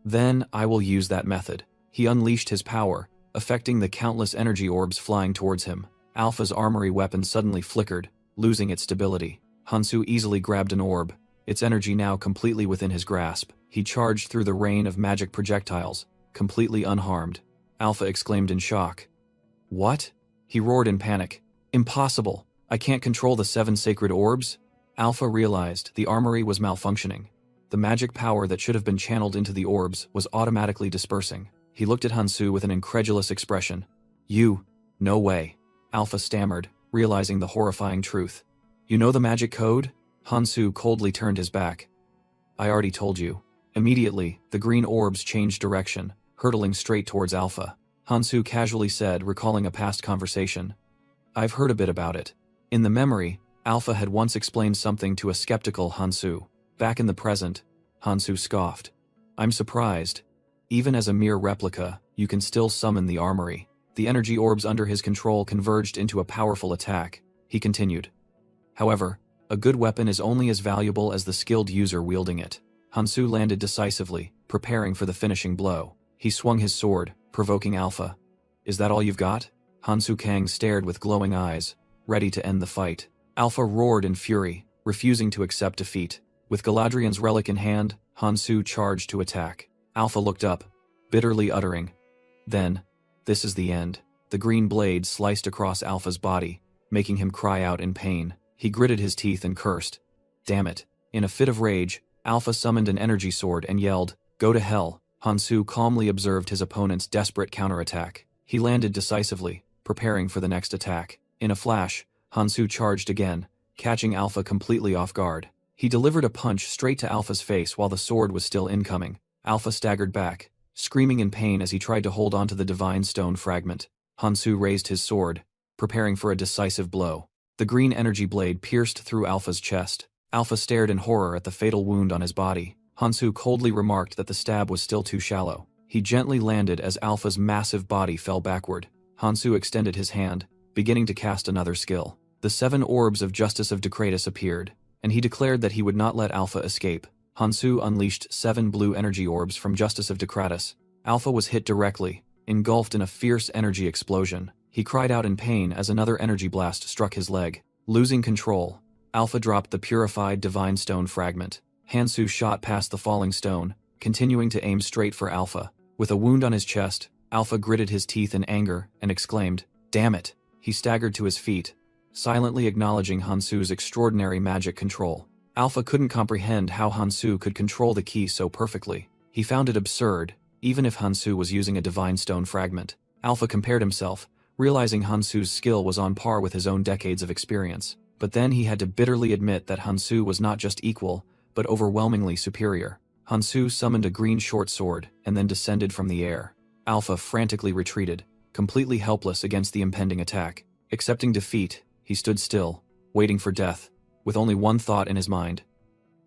"Then I will use that method." He unleashed his power, affecting the countless energy orbs flying towards him. Alpha's armory weapon suddenly flickered, losing its stability. Hansu easily grabbed an orb, its energy now completely within his grasp. He charged through the rain of magic projectiles, completely unharmed. Alpha exclaimed in shock. "What?" He roared in panic. "Impossible! I can't control the 7 sacred orbs?" Alpha realized the armory was malfunctioning. The magic power that should have been channeled into the orbs was automatically dispersing. He looked at Hansu with an incredulous expression. "You? No way." Alpha stammered, realizing the horrifying truth. "You know the magic code?" Hansu coldly turned his back. "I already told you." Immediately, the green orbs changed direction, hurtling straight towards Alpha. Hansu casually said, recalling a past conversation, "I've heard a bit about it." In the memory, Alpha had once explained something to a skeptical Hansu. Back in the present, Hansu scoffed. "I'm surprised. Even as a mere replica, you can still summon the armory." The energy orbs under his control converged into a powerful attack. He continued, "However, a good weapon is only as valuable as the skilled user wielding it." Hansu landed decisively, preparing for the finishing blow. He swung his sword, provoking Alpha. "Is that all you've got?" Hansu Kang stared with glowing eyes, ready to end the fight. Alpha roared in fury, refusing to accept defeat. With Galadriel's relic in hand, Hansu charged to attack. Alpha looked up, bitterly uttering, "Then, this is the end." The green blade sliced across Alpha's body, making him cry out in pain. He gritted his teeth and cursed. "Damn it." In a fit of rage, Alpha summoned an energy sword and yelled, "Go to hell." Hansu calmly observed his opponent's desperate counterattack. He landed decisively, preparing for the next attack. In a flash, Hansu charged again, catching Alpha completely off guard. He delivered a punch straight to Alpha's face while the sword was still incoming. Alpha staggered back, screaming in pain as he tried to hold onto the divine stone fragment. Hansu raised his sword, preparing for a decisive blow. The green energy blade pierced through Alpha's chest. Alpha stared in horror at the fatal wound on his body. Hansu coldly remarked that the stab was still too shallow. He gently landed as Alpha's massive body fell backward. Hansu extended his hand, beginning to cast another skill. The 7 orbs of Justice of Decretus appeared, and he declared that he would not let Alpha escape. Hansu unleashed 7 blue energy orbs from Justice of Decretus. Alpha was hit directly, engulfed in a fierce energy explosion. He cried out in pain as another energy blast struck his leg. Losing control, Alpha dropped the purified divine stone fragment. Hansu shot past the falling stone, continuing to aim straight for Alpha. With a wound on his chest, Alpha gritted his teeth in anger and exclaimed, "Damn it!" He staggered to his feet, silently acknowledging Hansu's extraordinary magic control. Alpha couldn't comprehend how Hansu could control the key so perfectly. He found it absurd, even if Hansu was using a divine stone fragment. Alpha compared himself, realizing Hansu's skill was on par with his own decades of experience. But then he had to bitterly admit that Hansu was not just equal, but overwhelmingly superior. Hansu summoned a green short sword and then descended from the air. Alpha frantically retreated, completely helpless against the impending attack. Accepting defeat, he stood still, waiting for death, with only one thought in his mind.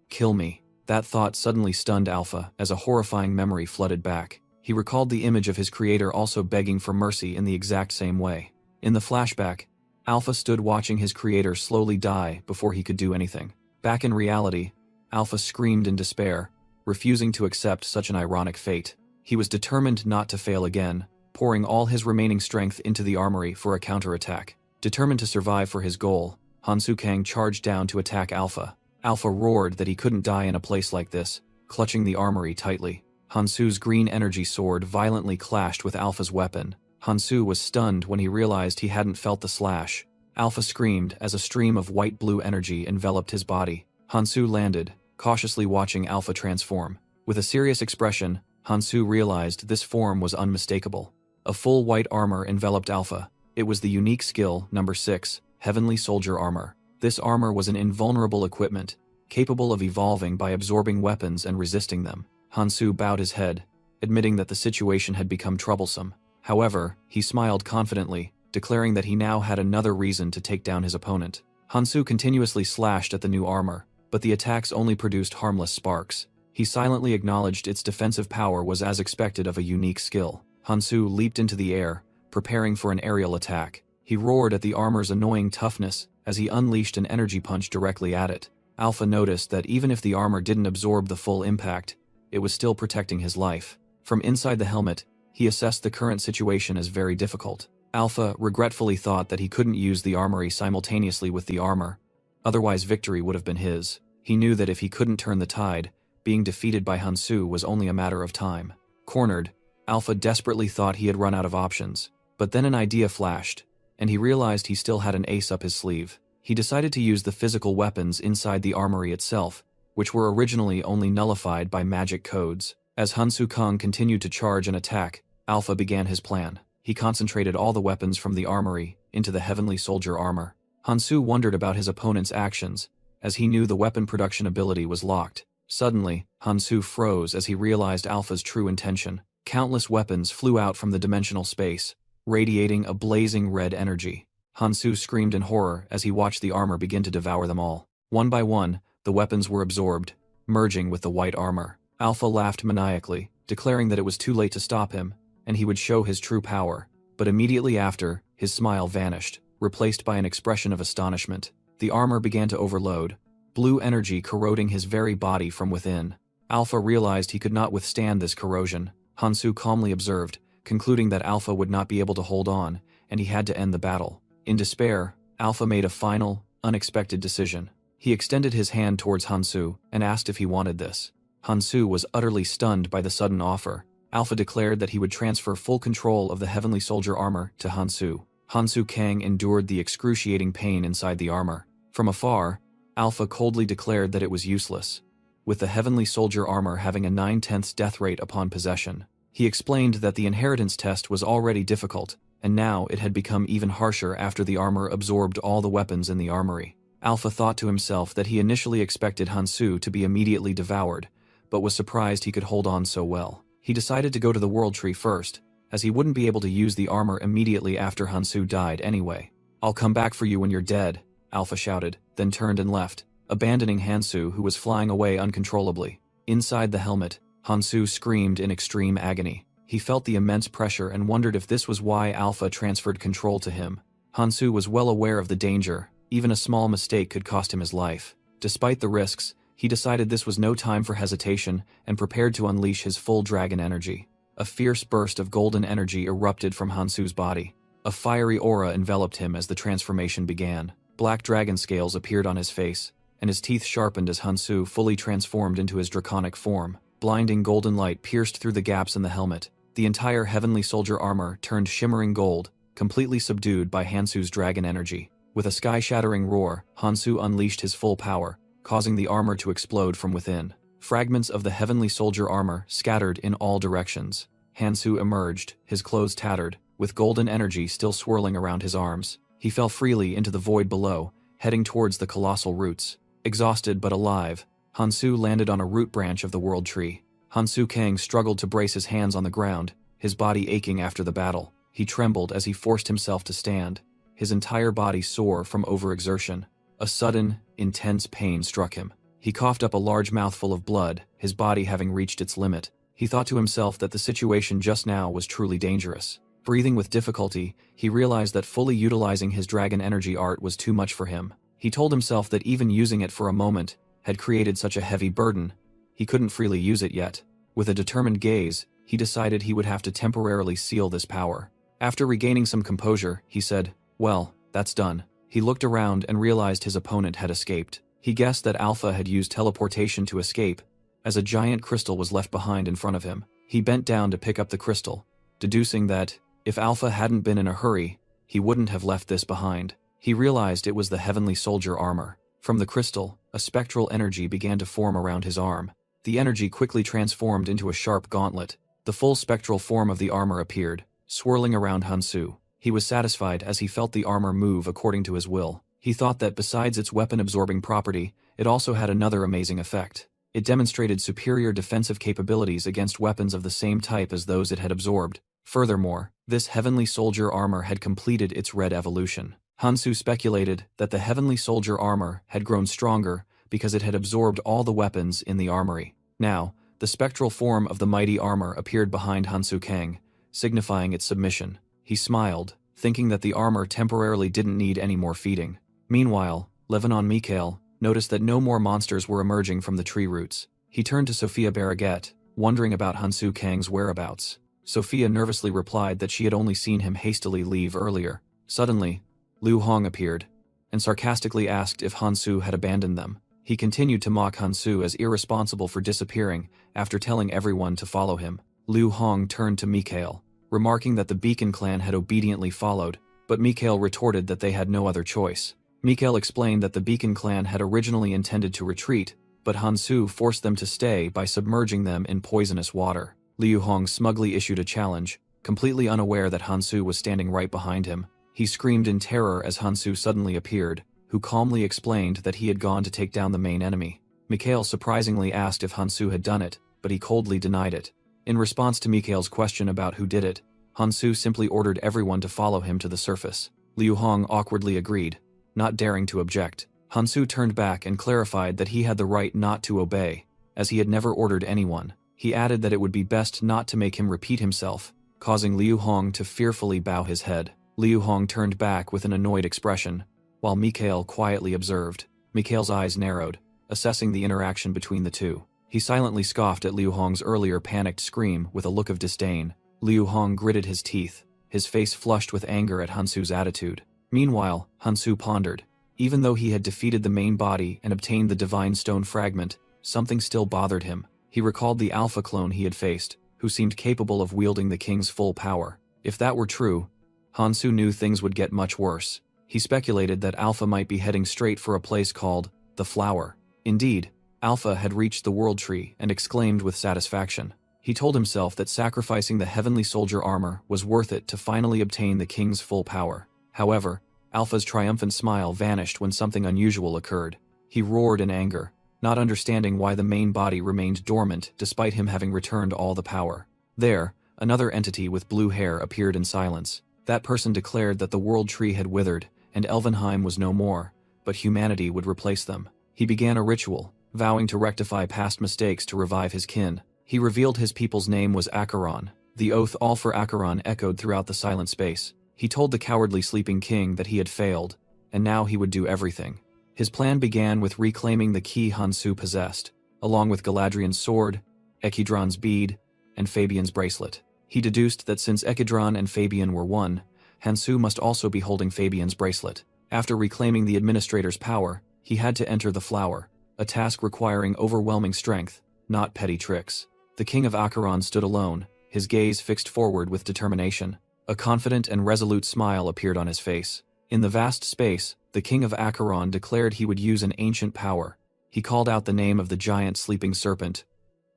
Kill me. That thought suddenly stunned Alpha as a horrifying memory flooded back. He recalled the image of his creator also begging for mercy in the exact same way. In the flashback, Alpha stood watching his creator slowly die before he could do anything. Back in reality, Alpha screamed in despair, refusing to accept such an ironic fate. He was determined not to fail again, pouring all his remaining strength into the armory for a counterattack. Determined to survive for his goal, Hansu Kang charged down to attack Alpha. Alpha roared that he couldn't die in a place like this, clutching the armory tightly. Hansu's green energy sword violently clashed with Alpha's weapon. Hansu was stunned when he realized he hadn't felt the slash. Alpha screamed as a stream of white-blue energy enveloped his body. Hansu landed, cautiously watching Alpha transform. With a serious expression, Hansu realized this form was unmistakable. A full white armor enveloped Alpha. It was the unique skill, number 6, Heavenly Soldier Armor. This armor was an invulnerable equipment, capable of evolving by absorbing weapons and resisting them. Hansu bowed his head, admitting that the situation had become troublesome. However, he smiled confidently, declaring that he now had another reason to take down his opponent. Hansu continuously slashed at the new armor, but the attacks only produced harmless sparks. He silently acknowledged its defensive power was as expected of a unique skill. Hansu leaped into the air, preparing for an aerial attack. He roared at the armor's annoying toughness as he unleashed an energy punch directly at it. Alpha noticed that even if the armor didn't absorb the full impact, it was still protecting his life. From inside the helmet, he assessed the current situation as very difficult. Alpha regretfully thought that he couldn't use the armory simultaneously with the armor, otherwise victory would have been his. He knew that if he couldn't turn the tide, being defeated by Hansu was only a matter of time. Cornered, Alpha desperately thought he had run out of options. But then an idea flashed, and he realized he still had an ace up his sleeve. He decided to use the physical weapons inside the armory itself, which were originally only nullified by magic codes. As Hansu Kang continued to charge and attack, Alpha began his plan. He concentrated all the weapons from the armory into the Heavenly Soldier armor. Hansu wondered about his opponent's actions, as he knew the weapon production ability was locked. Suddenly, Hansu froze as he realized Alpha's true intention. Countless weapons flew out from the dimensional space, radiating a blazing red energy. Hansu screamed in horror as he watched the armor begin to devour them all. One by one, the weapons were absorbed, merging with the white armor. Alpha laughed maniacally, declaring that it was too late to stop him, and he would show his true power. But immediately after, his smile vanished, replaced by an expression of astonishment. The armor began to overload, blue energy corroding his very body from within. Alpha realized he could not withstand this corrosion. Hansu calmly observed, concluding that Alpha would not be able to hold on, and he had to end the battle. In despair, Alpha made a final, unexpected decision. He extended his hand towards Hansu and asked if he wanted this. Hansu was utterly stunned by the sudden offer. Alpha declared that he would transfer full control of the Heavenly Soldier armor to Hansu. Hansu Kang endured the excruciating pain inside the armor. From afar, Alpha coldly declared that it was useless. with the heavenly soldier armor having a 9/10 death rate upon possession. He explained that the inheritance test was already difficult, and now it had become even harsher after the armor absorbed all the weapons in the armory. Alpha thought to himself that he initially expected Hansu to be immediately devoured, but was surprised he could hold on so well. He decided to go to the World Tree first, as he wouldn't be able to use the armor immediately after Hansu died anyway. "I'll come back for you when you're dead," Alpha shouted, then turned and left, abandoning Hansu, who was flying away uncontrollably. Inside the helmet, Hansu screamed in extreme agony. He felt the immense pressure and wondered if this was why Alpha transferred control to him. Hansu was well aware of the danger. Even a small mistake could cost him his life. Despite the risks, he decided this was no time for hesitation and prepared to unleash his full dragon energy. A fierce burst of golden energy erupted from Hansu's body. A fiery aura enveloped him as the transformation began. Black dragon scales appeared on his face, and his teeth sharpened as Hansu fully transformed into his draconic form. Blinding golden light pierced through the gaps in the helmet. The entire heavenly soldier armor turned shimmering gold, completely subdued by Hansu's dragon energy. With a sky-shattering roar, Hansu unleashed his full power, causing the armor to explode from within. Fragments of the heavenly soldier armor scattered in all directions. Hansu emerged, his clothes tattered, with golden energy still swirling around his arms. He fell freely into the void below, heading towards the colossal roots. Exhausted but alive, Hansu landed on a root branch of the World Tree. Hansu Kang struggled to brace his hands on the ground, his body aching after the battle. He trembled as he forced himself to stand, his entire body sore from overexertion. A sudden, intense pain struck him. He coughed up a large mouthful of blood, his body having reached its limit. He thought to himself that the situation just now was truly dangerous. Breathing with difficulty, he realized that fully utilizing his dragon energy art was too much for him. He told himself that even using it for a moment had created such a heavy burden, he couldn't freely use it yet. With a determined gaze, he decided he would have to temporarily seal this power. After regaining some composure, he said, "Well, that's done." He looked around and realized his opponent had escaped. He guessed that Alpha had used teleportation to escape, as a giant crystal was left behind in front of him. He bent down to pick up the crystal, deducing that, if Alpha hadn't been in a hurry, he wouldn't have left this behind. He realized it was the heavenly soldier armor. From the crystal, a spectral energy began to form around his arm. The energy quickly transformed into a sharp gauntlet. The full spectral form of the armor appeared, swirling around Hansu. He was satisfied as he felt the armor move according to his will. He thought that besides its weapon-absorbing property, it also had another amazing effect. It demonstrated superior defensive capabilities against weapons of the same type as those it had absorbed. Furthermore, this heavenly soldier armor had completed its red evolution. Hansu speculated that the heavenly soldier armor had grown stronger because it had absorbed all the weapons in the armory. Now, the spectral form of the mighty armor appeared behind Hansu Kang, signifying its submission. He smiled, thinking that the armor temporarily didn't need any more feeding. Meanwhile, Lebanon Mikhail noticed that no more monsters were emerging from the tree roots. He turned to Sophia Barraget, wondering about Hansu Kang's whereabouts. Sophia nervously replied that she had only seen him hastily leave earlier. Suddenly, Liu Hong appeared, and sarcastically asked if Hansu had abandoned them. He continued to mock Hansu as irresponsible for disappearing after telling everyone to follow him. Liu Hong turned to Mikhail, remarking that the Beacon clan had obediently followed, but Mikhail retorted that they had no other choice. Mikhail explained that the Beacon clan had originally intended to retreat, but Hansu forced them to stay by submerging them in poisonous water. Liu Hong smugly issued a challenge, completely unaware that Hansu was standing right behind him. He screamed in terror as Hansu suddenly appeared, who calmly explained that he had gone to take down the main enemy. Mikhail surprisingly asked if Hansu had done it, but he coldly denied it. In response to Mikhail's question about who did it, Hansu simply ordered everyone to follow him to the surface. Liu Hong awkwardly agreed, not daring to object. Hansu turned back and clarified that he had the right not to obey, as he had never ordered anyone. He added that it would be best not to make him repeat himself, causing Liu Hong to fearfully bow his head. Liu Hong turned back with an annoyed expression, while Mikhail quietly observed. Mikhail's eyes narrowed, assessing the interaction between the two. He silently scoffed at Liu Hong's earlier panicked scream with a look of disdain. Liu Hong gritted his teeth, his face flushed with anger at Hansu's attitude. Meanwhile, Hansu pondered. Even though he had defeated the main body and obtained the divine stone fragment, something still bothered him. He recalled the alpha clone he had faced, who seemed capable of wielding the king's full power. If that were true, Hansu knew things would get much worse. He speculated that Alpha might be heading straight for a place called the Flower. Indeed, Alpha had reached the World Tree and exclaimed with satisfaction. He told himself that sacrificing the heavenly soldier armor was worth it to finally obtain the king's full power. However, Alpha's triumphant smile vanished when something unusual occurred. He roared in anger, not understanding why the main body remained dormant despite him having returned all the power. There, another entity with blue hair appeared in silence. That person declared that the World Tree had withered, and Elvenheim was no more, but humanity would replace them. He began a ritual, vowing to rectify past mistakes to revive his kin. He revealed his people's name was Acheron. The oath "All for Acheron" echoed throughout the silent space. He told the cowardly sleeping king that he had failed, and now he would do everything. His plan began with reclaiming the key Hansu possessed, along with Galadriel's sword, Ekidron's bead, and Fabian's bracelet. He deduced that since Ekidron and Fabian were one, Hansu must also be holding Fabian's bracelet. After reclaiming the administrator's power, he had to enter the flower, a task requiring overwhelming strength, not petty tricks. The king of Acheron stood alone, his gaze fixed forward with determination. A confident and resolute smile appeared on his face. In the vast space, the king of Acheron declared he would use an ancient power. He called out the name of the giant sleeping serpent,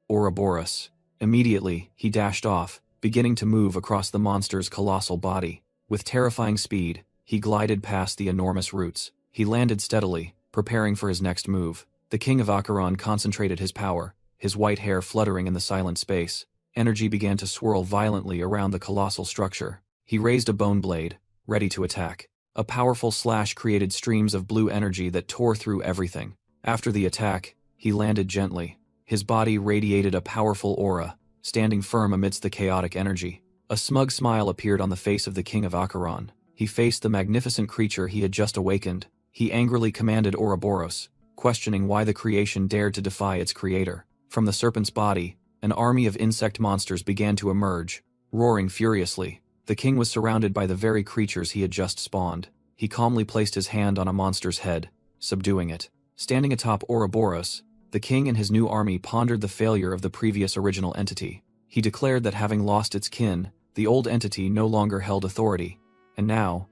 Ouroboros. Immediately, he dashed off, beginning to move across the monster's colossal body. With terrifying speed, he glided past the enormous roots. He landed steadily, preparing for his next move. The king of Acheron concentrated his power, his white hair fluttering in the silent space. Energy began to swirl violently around the colossal structure. He raised a bone blade, ready to attack. A powerful slash created streams of blue energy that tore through everything. After the attack, he landed gently. His body radiated a powerful aura, standing firm amidst the chaotic energy. A smug smile appeared on the face of the king of Acheron. He faced the magnificent creature he had just awakened. He angrily commanded Ouroboros, questioning why the creation dared to defy its creator. From the serpent's body, an army of insect monsters began to emerge, roaring furiously. The king was surrounded by the very creatures he had just spawned. He calmly placed his hand on a monster's head, subduing it. Standing atop Ouroboros, the king and his new army pondered the failure of the previous original entity. He declared that having lost its kin, the old entity no longer held authority, and now,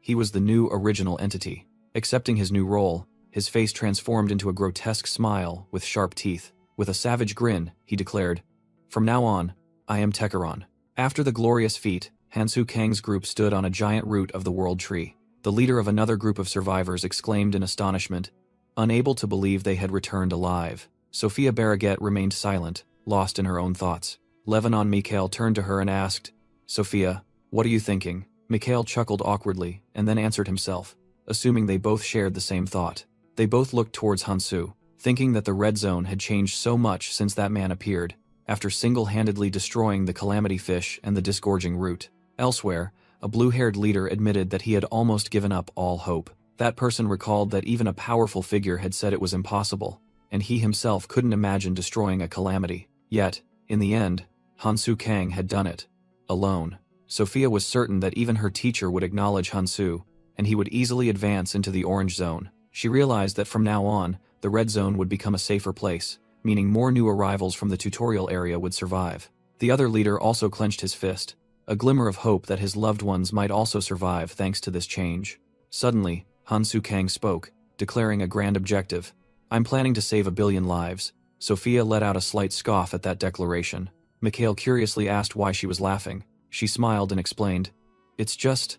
he was the new original entity. Accepting his new role, his face transformed into a grotesque smile with sharp teeth. With a savage grin, he declared, "From now on, I am Techeron." After the glorious feat, Hansu Kang's group stood on a giant root of the World Tree. The leader of another group of survivors exclaimed in astonishment, unable to believe they had returned alive. Sophia Barraget remained silent, lost in her own thoughts. Lebanon Mikhail turned to her and asked, "Sophia, what are you thinking?" Mikhail chuckled awkwardly and then answered himself, assuming they both shared the same thought. They both looked towards Hansu, thinking that the red zone had changed so much since that man appeared, after single-handedly destroying the calamity fish and the disgorging root. Elsewhere, a blue-haired leader admitted that he had almost given up all hope. That person recalled that even a powerful figure had said it was impossible, and he himself couldn't imagine destroying a calamity. Yet, in the end, Hansu Kang had done it. Alone. Sophia was certain that even her teacher would acknowledge Hansu, and he would easily advance into the orange zone. She realized that from now on, the red zone would become a safer place, meaning more new arrivals from the tutorial area would survive. The other leader also clenched his fist, a glimmer of hope that his loved ones might also survive thanks to this change. Suddenly, Hansu Kang spoke, declaring a grand objective. "I'm planning to save 1 billion lives." Sophia let out a slight scoff at that declaration. Mikhail curiously asked why she was laughing. She smiled and explained, "It's just,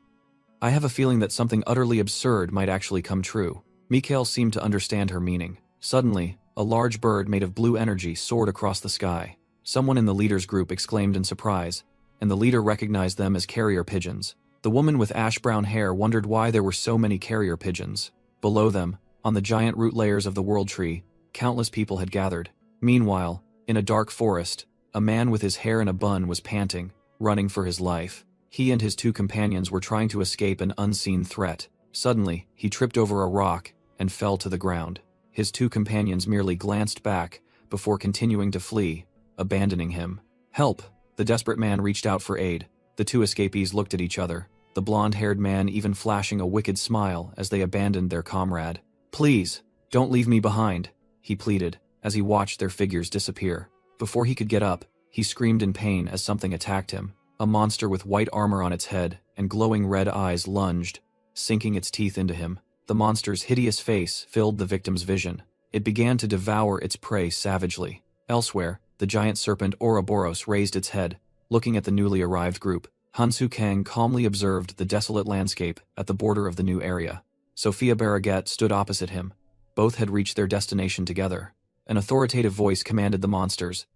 I have a feeling that something utterly absurd might actually come true." Mikhail seemed to understand her meaning. Suddenly, a large bird made of blue energy soared across the sky. Someone in the leader's group exclaimed in surprise, and the leader recognized them as carrier pigeons. The woman with ash-brown hair wondered why there were so many carrier pigeons. Below them, on the giant root layers of the World Tree, countless people had gathered. Meanwhile, in a dark forest, a man with his hair in a bun was panting, running for his life. He and his 2 companions were trying to escape an unseen threat. Suddenly, he tripped over a rock and fell to the ground. His 2 companions merely glanced back before continuing to flee, abandoning him. "Help!" The desperate man reached out for aid. The 2 escapees looked at each other, the blonde-haired man even flashing a wicked smile as they abandoned their comrade. "Please, don't leave me behind," he pleaded, as he watched their figures disappear. Before he could get up, he screamed in pain as something attacked him. A monster with white armor on its head and glowing red eyes lunged, sinking its teeth into him. The monster's hideous face filled the victim's vision. It began to devour its prey savagely. Elsewhere, the giant serpent Ouroboros raised its head, looking at the newly arrived group. Hansu Kang calmly observed the desolate landscape at the border of the new area. Sophia Barraget stood opposite him. Both had reached their destination together. An authoritative voice commanded the monsters,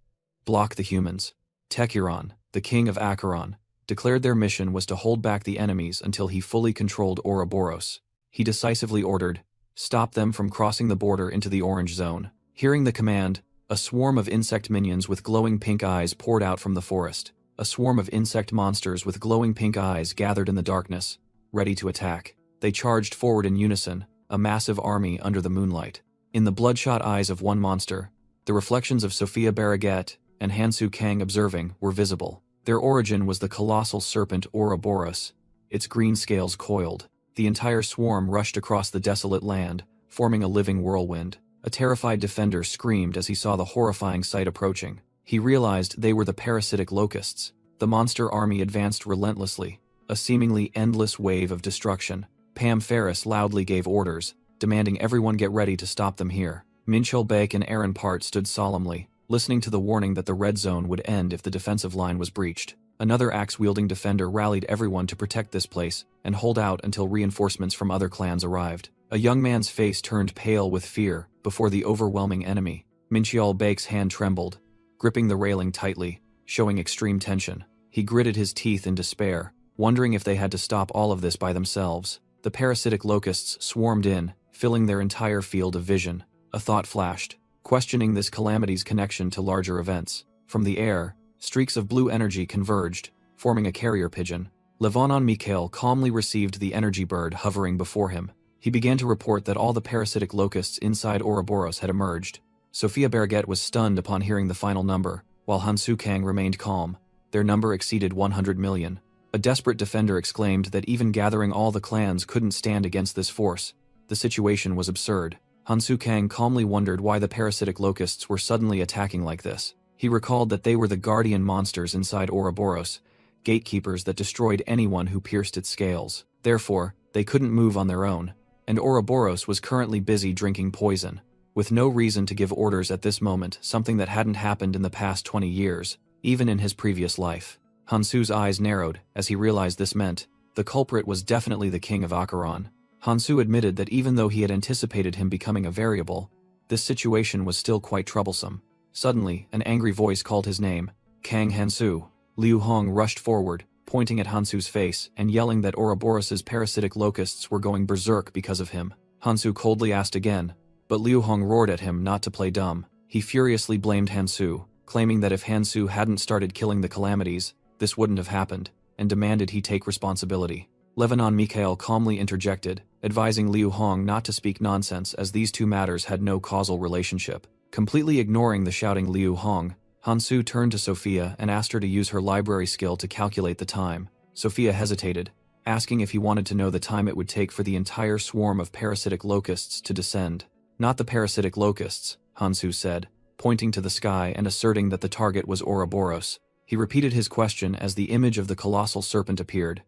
"Block the humans." Tekuron, the king of Acheron, declared their mission was to hold back the enemies until he fully controlled Ouroboros. He decisively ordered, "Stop them from crossing the border into the orange zone." Hearing the command, a swarm of insect minions with glowing pink eyes poured out from the forest. A swarm of insect monsters with glowing pink eyes gathered in the darkness, ready to attack. They charged forward in unison, a massive army under the moonlight. In the bloodshot eyes of one monster, the reflections of Sophia Barraget and Hansu Kang observing were visible. Their origin was the colossal serpent Ouroboros, its green scales coiled. The entire swarm rushed across the desolate land, forming a living whirlwind. A terrified defender screamed as he saw the horrifying sight approaching. He realized they were the parasitic locusts. The monster army advanced relentlessly, a seemingly endless wave of destruction. Pam Ferris loudly gave orders, demanding everyone get ready to stop them here. Minchul Baek and Aaron Part stood solemnly, listening to the warning that the red zone would end if the defensive line was breached. Another axe-wielding defender rallied everyone to protect this place and hold out until reinforcements from other clans arrived. A young man's face turned pale with fear before the overwhelming enemy. Minchul Baek's hand trembled, gripping the railing tightly, showing extreme tension. He gritted his teeth in despair, wondering if they had to stop all of this by themselves. The parasitic locusts swarmed in, filling their entire field of vision. A thought flashed, questioning this calamity's connection to larger events. From the air, streaks of blue energy converged, forming a carrier pigeon. Levanon Mikhail calmly received the energy bird hovering before him. He began to report that all the parasitic locusts inside Ouroboros had emerged. Sophia Barraget was stunned upon hearing the final number, while Hansu Kang remained calm. Their number exceeded 100 million. A desperate defender exclaimed that even gathering all the clans couldn't stand against this force. The situation was absurd. Hansu Kang calmly wondered why the parasitic locusts were suddenly attacking like this. He recalled that they were the guardian monsters inside Ouroboros, gatekeepers that destroyed anyone who pierced its scales. Therefore, they couldn't move on their own, and Ouroboros was currently busy drinking poison. With no reason to give orders at this moment, something that hadn't happened in the past 20 years, even in his previous life. Hansu's eyes narrowed as he realized this meant the culprit was definitely the king of Acheron. Hansu admitted that even though he had anticipated him becoming a variable, this situation was still quite troublesome. Suddenly, an angry voice called his name, "Kang Hansu." Liu Hong rushed forward, pointing at Hansu's face and yelling that Ouroboros's parasitic locusts were going berserk because of him. Hansu coldly asked again, but Liu Hong roared at him not to play dumb. He furiously blamed Hansu, claiming that if Hansu hadn't started killing the calamities, this wouldn't have happened, and demanded he take responsibility. Levanon Mikhail calmly interjected, advising Liu Hong not to speak nonsense as these two matters had no causal relationship. Completely ignoring the shouting Liu Hong, Hansu turned to Sophia and asked her to use her library skill to calculate the time. Sophia hesitated, asking if he wanted to know the time it would take for the entire swarm of parasitic locusts to descend. "Not the parasitic locusts," Hansu said, pointing to the sky and asserting that the target was Ouroboros. He repeated his question as the image of the colossal serpent appeared.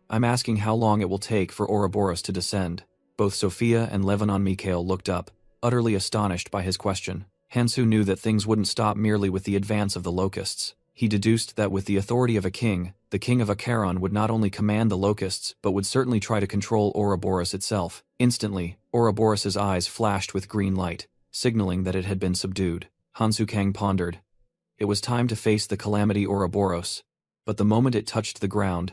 "I'm asking how long it will take for Ouroboros to descend." Both Sophia and Levanon Mikhail looked up, utterly astonished by his question. Hansu knew that things wouldn't stop merely with the advance of the locusts. He deduced that with the authority of a king, the king of Acheron would not only command the locusts but would certainly try to control Ouroboros itself. Instantly, Ouroboros's eyes flashed with green light, signaling that it had been subdued. Hansu Kang pondered. It was time to face the calamity Ouroboros, but the moment it touched the ground,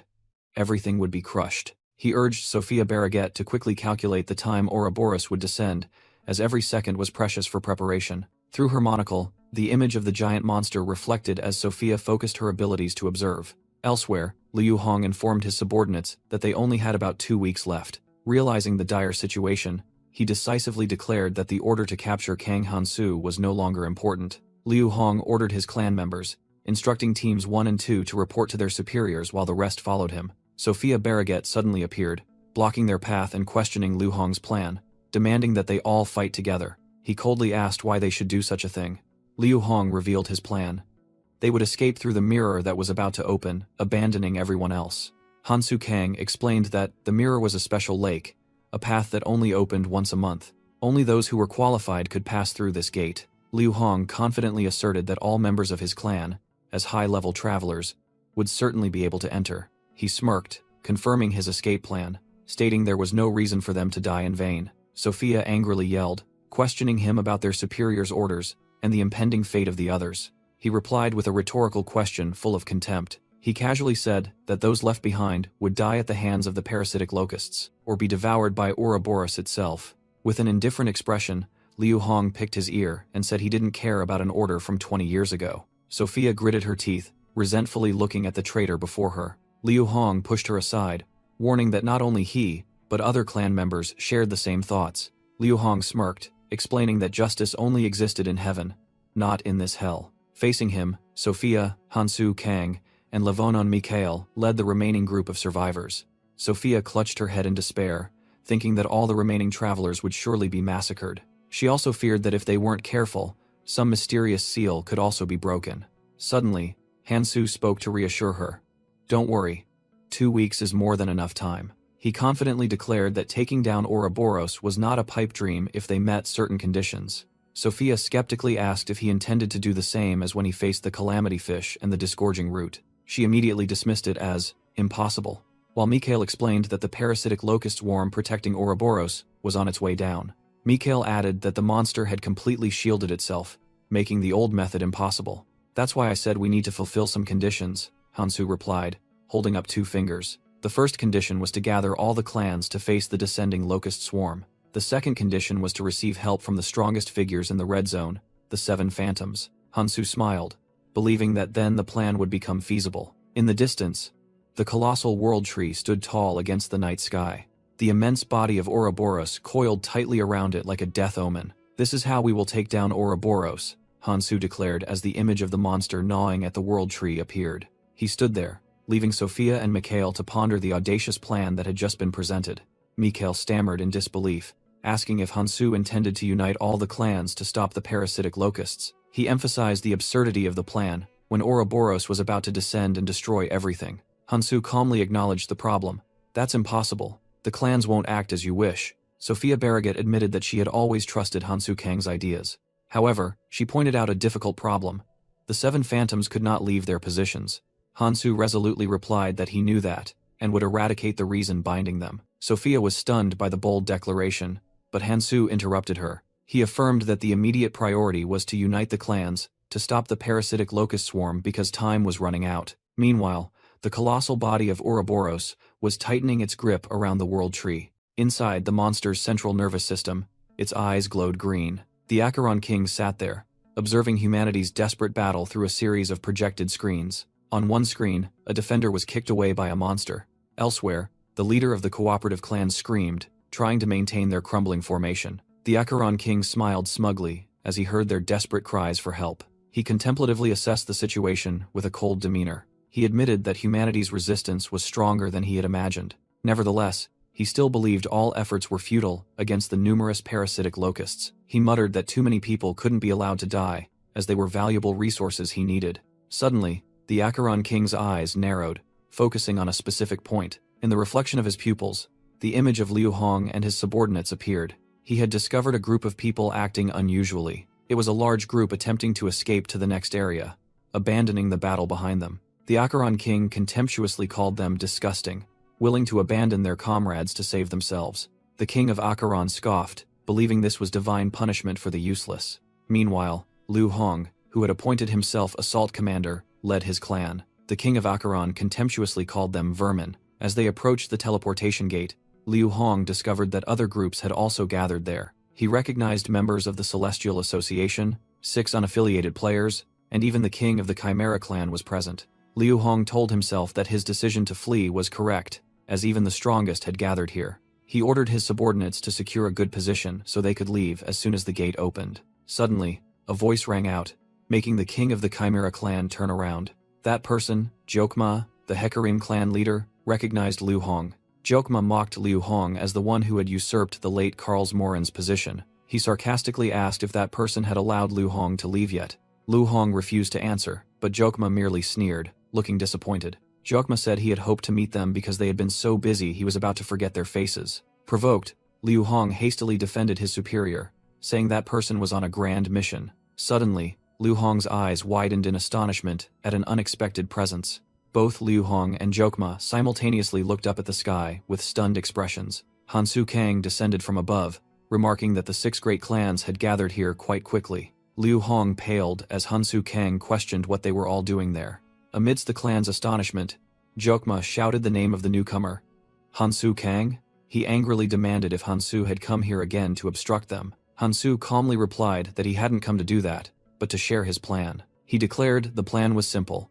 everything would be crushed. He urged Sophia Barraget to quickly calculate the time Ouroboros would descend, as every second was precious for preparation. Through her monocle, the image of the giant monster reflected as Sophia focused her abilities to observe. Elsewhere, Liu Hong informed his subordinates that they only had about 2 weeks left. Realizing the dire situation, he decisively declared that the order to capture Kang Hansu was no longer important. Liu Hong ordered his clan members, instructing teams 1 and 2 to report to their superiors while the rest followed him. Sophia Barraget suddenly appeared, blocking their path and questioning Liu Hong's plan, demanding that they all fight together. He coldly asked why they should do such a thing. Liu Hong revealed his plan. They would escape through the mirror that was about to open, abandoning everyone else. Hansu Kang explained that the mirror was a special lake, a path that only opened once a month. Only those who were qualified could pass through this gate. Liu Hong confidently asserted that all members of his clan, as high-level travelers, would certainly be able to enter. He smirked, confirming his escape plan, stating there was no reason for them to die in vain. Sophia angrily yelled, questioning him about their superior's orders and the impending fate of the others. He replied with a rhetorical question full of contempt. He casually said that those left behind would die at the hands of the parasitic locusts, or be devoured by Ouroboros itself. With an indifferent expression, Liu Hong picked his ear and said he didn't care about an order from 20 years ago. Sophia gritted her teeth, resentfully looking at the traitor before her. Liu Hong pushed her aside, warning that not only he, but other clan members shared the same thoughts. Liu Hong smirked, explaining that justice only existed in heaven, not in this hell. Facing him, Sophia, Hansu Kang, and Lavonon Mikhail led the remaining group of survivors. Sophia clutched her head in despair, thinking that all the remaining travelers would surely be massacred. She also feared that if they weren't careful, some mysterious seal could also be broken. Suddenly, Hansu spoke to reassure her. "Don't worry. 2 weeks is more than enough time." He confidently declared that taking down Ouroboros was not a pipe dream if they met certain conditions. Sophia skeptically asked if he intended to do the same as when he faced the calamity fish and the disgorging root. She immediately dismissed it as impossible, while Mikhail explained that the parasitic locust swarm protecting Ouroboros was on its way down. Mikhail added that the monster had completely shielded itself, making the old method impossible. "That's why I said we need to fulfill some conditions," Hansu replied, holding up 2 fingers. The first condition was to gather all the clans to face the descending locust swarm. The second condition was to receive help from the strongest figures in the red zone, the 7 phantoms. Hansu smiled, believing that then the plan would become feasible. In the distance, the colossal world tree stood tall against the night sky. The immense body of Ouroboros coiled tightly around it like a death omen. "This is how we will take down Ouroboros," Hansu declared as the image of the monster gnawing at the world tree appeared. He stood there, leaving Sophia and Mikhail to ponder the audacious plan that had just been presented. Mikhail stammered in disbelief, asking if Hansu intended to unite all the clans to stop the parasitic locusts. He emphasized the absurdity of the plan, when Ouroboros was about to descend and destroy everything. Hansu calmly acknowledged the problem. "That's impossible. The clans won't act as you wish." Sophia Barraget admitted that she had always trusted Hansu Kang's ideas. However, she pointed out a difficult problem. The 7 phantoms could not leave their positions. Hansu resolutely replied that he knew that, and would eradicate the reason binding them. Sophia was stunned by the bold declaration, but Hansu interrupted her. He affirmed that the immediate priority was to unite the clans, to stop the parasitic locust swarm because time was running out. Meanwhile, the colossal body of Ouroboros was tightening its grip around the world tree. Inside the monster's central nervous system, its eyes glowed green. The Acheron King sat there, observing humanity's desperate battle through a series of projected screens. On one screen, a defender was kicked away by a monster. Elsewhere, the leader of the cooperative clan screamed, trying to maintain their crumbling formation. The Acheron King smiled smugly as he heard their desperate cries for help. He contemplatively assessed the situation with a cold demeanor. He admitted that humanity's resistance was stronger than he had imagined. Nevertheless, he still believed all efforts were futile against the numerous parasitic locusts. He muttered that too many people couldn't be allowed to die, as they were valuable resources he needed. Suddenly, the Acheron King's eyes narrowed, focusing on a specific point. In the reflection of his pupils, the image of Liu Hong and his subordinates appeared. He had discovered a group of people acting unusually. It was a large group attempting to escape to the next area, abandoning the battle behind them. The Acheron King contemptuously called them disgusting, willing to abandon their comrades to save themselves. The King of Acheron scoffed, believing this was divine punishment for the useless. Meanwhile, Liu Hong, who had appointed himself assault commander, led his clan. The King of Acheron contemptuously called them vermin. As they approached the teleportation gate, Liu Hong discovered that other groups had also gathered there. He recognized members of the Celestial Association, 6 unaffiliated players, and even the king of the Chimera clan was present. Liu Hong told himself that his decision to flee was correct, as even the strongest had gathered here. He ordered his subordinates to secure a good position so they could leave as soon as the gate opened. Suddenly, a voice rang out, making the king of the Chimera clan turn around. That person, Jokma, the Hecarim clan leader, recognized Liu Hong. Jokma mocked Liu Hong as the one who had usurped the late Karlsmoren's position. He sarcastically asked if that person had allowed Liu Hong to leave yet. Liu Hong refused to answer, but Jokma merely sneered, looking disappointed. Jokma said he had hoped to meet them because they had been so busy he was about to forget their faces. Provoked, Liu Hong hastily defended his superior, saying that person was on a grand mission. Suddenly, Liu Hong's eyes widened in astonishment at an unexpected presence. Both Liu Hong and Jokma simultaneously looked up at the sky with stunned expressions. Han Su Kang descended from above, remarking that the 6 great clans had gathered here quite quickly. Liu Hong paled as Han Su Kang questioned what they were all doing there. Amidst the clan's astonishment, Jokma shouted the name of the newcomer. Han Su Kang? He angrily demanded if Han Su had come here again to obstruct them. Han Su calmly replied that he hadn't come to do that, but to share his plan. He declared the plan was simple.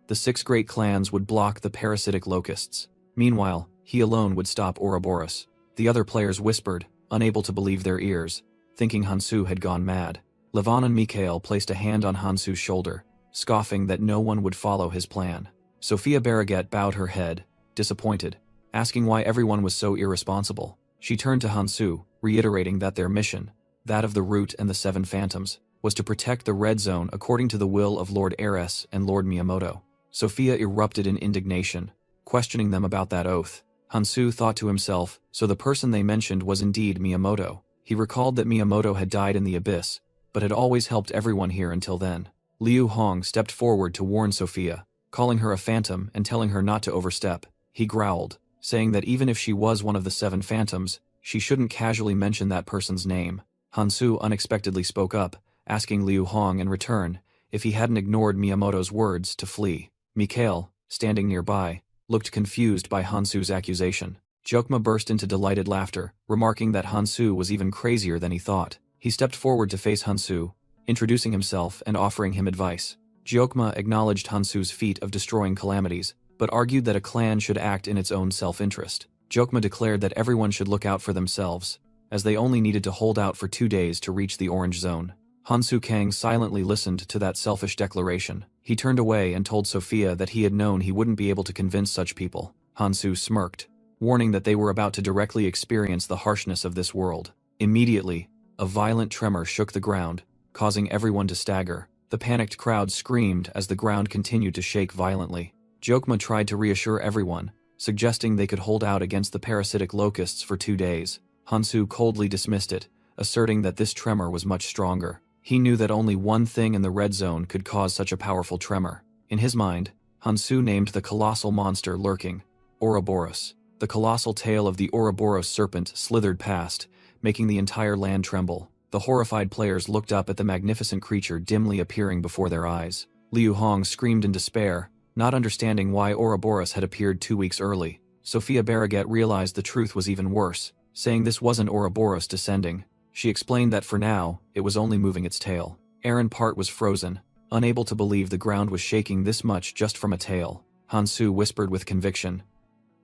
The 6 great clans would block the parasitic locusts. Meanwhile, he alone would stop Ouroboros. The other players whispered, unable to believe their ears, thinking Han Su had gone mad. Levan and Mikhail placed a hand on Han Su's shoulder, scoffing that no one would follow his plan. Sophia Barraget bowed her head, disappointed, asking why everyone was so irresponsible. She turned to Han Su, reiterating that their mission, that of the Root and the 7 Phantoms, was to protect the Red Zone according to the will of Lord Ares and Lord Miyamoto. Sophia erupted in indignation, questioning them about that oath. Han Su thought to himself, so the person they mentioned was indeed Miyamoto. He recalled that Miyamoto had died in the abyss, but had always helped everyone here until then. Liu Hong stepped forward to warn Sophia, calling her a phantom and telling her not to overstep. He growled, saying that even if she was one of the 7 Phantoms, she shouldn't casually mention that person's name. Han Su unexpectedly spoke up, asking Liu Hong in return if he hadn't ignored Miyamoto's words to flee. Mikhail, standing nearby, looked confused by Han Su's accusation. Jokma burst into delighted laughter, remarking that Han Su was even crazier than he thought. He stepped forward to face Han Su, introducing himself and offering him advice. Jokma acknowledged Han Su's feat of destroying calamities, but argued that a clan should act in its own self-interest. Jokma declared that everyone should look out for themselves, as they only needed to hold out for 2 days to reach the Orange Zone. Han Su Kang silently listened to that selfish declaration. He turned away and told Sophia that he had known he wouldn't be able to convince such people. Han Su smirked, warning that they were about to directly experience the harshness of this world. Immediately, a violent tremor shook the ground, causing everyone to stagger. The panicked crowd screamed as the ground continued to shake violently. Jokma tried to reassure everyone, suggesting they could hold out against the parasitic locusts for 2 days. Han Su coldly dismissed it, asserting that this tremor was much stronger. He knew that only one thing in the Red Zone could cause such a powerful tremor. In his mind, Han Su named the colossal monster lurking, Ouroboros. The colossal tail of the Ouroboros serpent slithered past, making the entire land tremble. The horrified players looked up at the magnificent creature dimly appearing before their eyes. Liu Hong screamed in despair, not understanding why Ouroboros had appeared 2 weeks early. Sophia Barraget realized the truth was even worse, saying this wasn't Ouroboros descending. She explained that for now, it was only moving its tail. Aaron Part was frozen, unable to believe the ground was shaking this much just from a tail. Han Su whispered with conviction.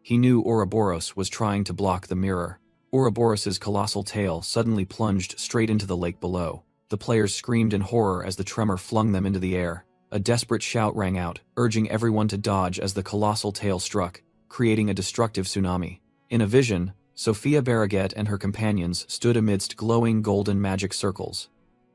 He knew Ouroboros was trying to block the mirror. Ouroboros's colossal tail suddenly plunged straight into the lake below. The players screamed in horror as the tremor flung them into the air. A desperate shout rang out, urging everyone to dodge as the colossal tail struck, creating a destructive tsunami. In a vision, Sophia Barraget and her companions stood amidst glowing golden magic circles.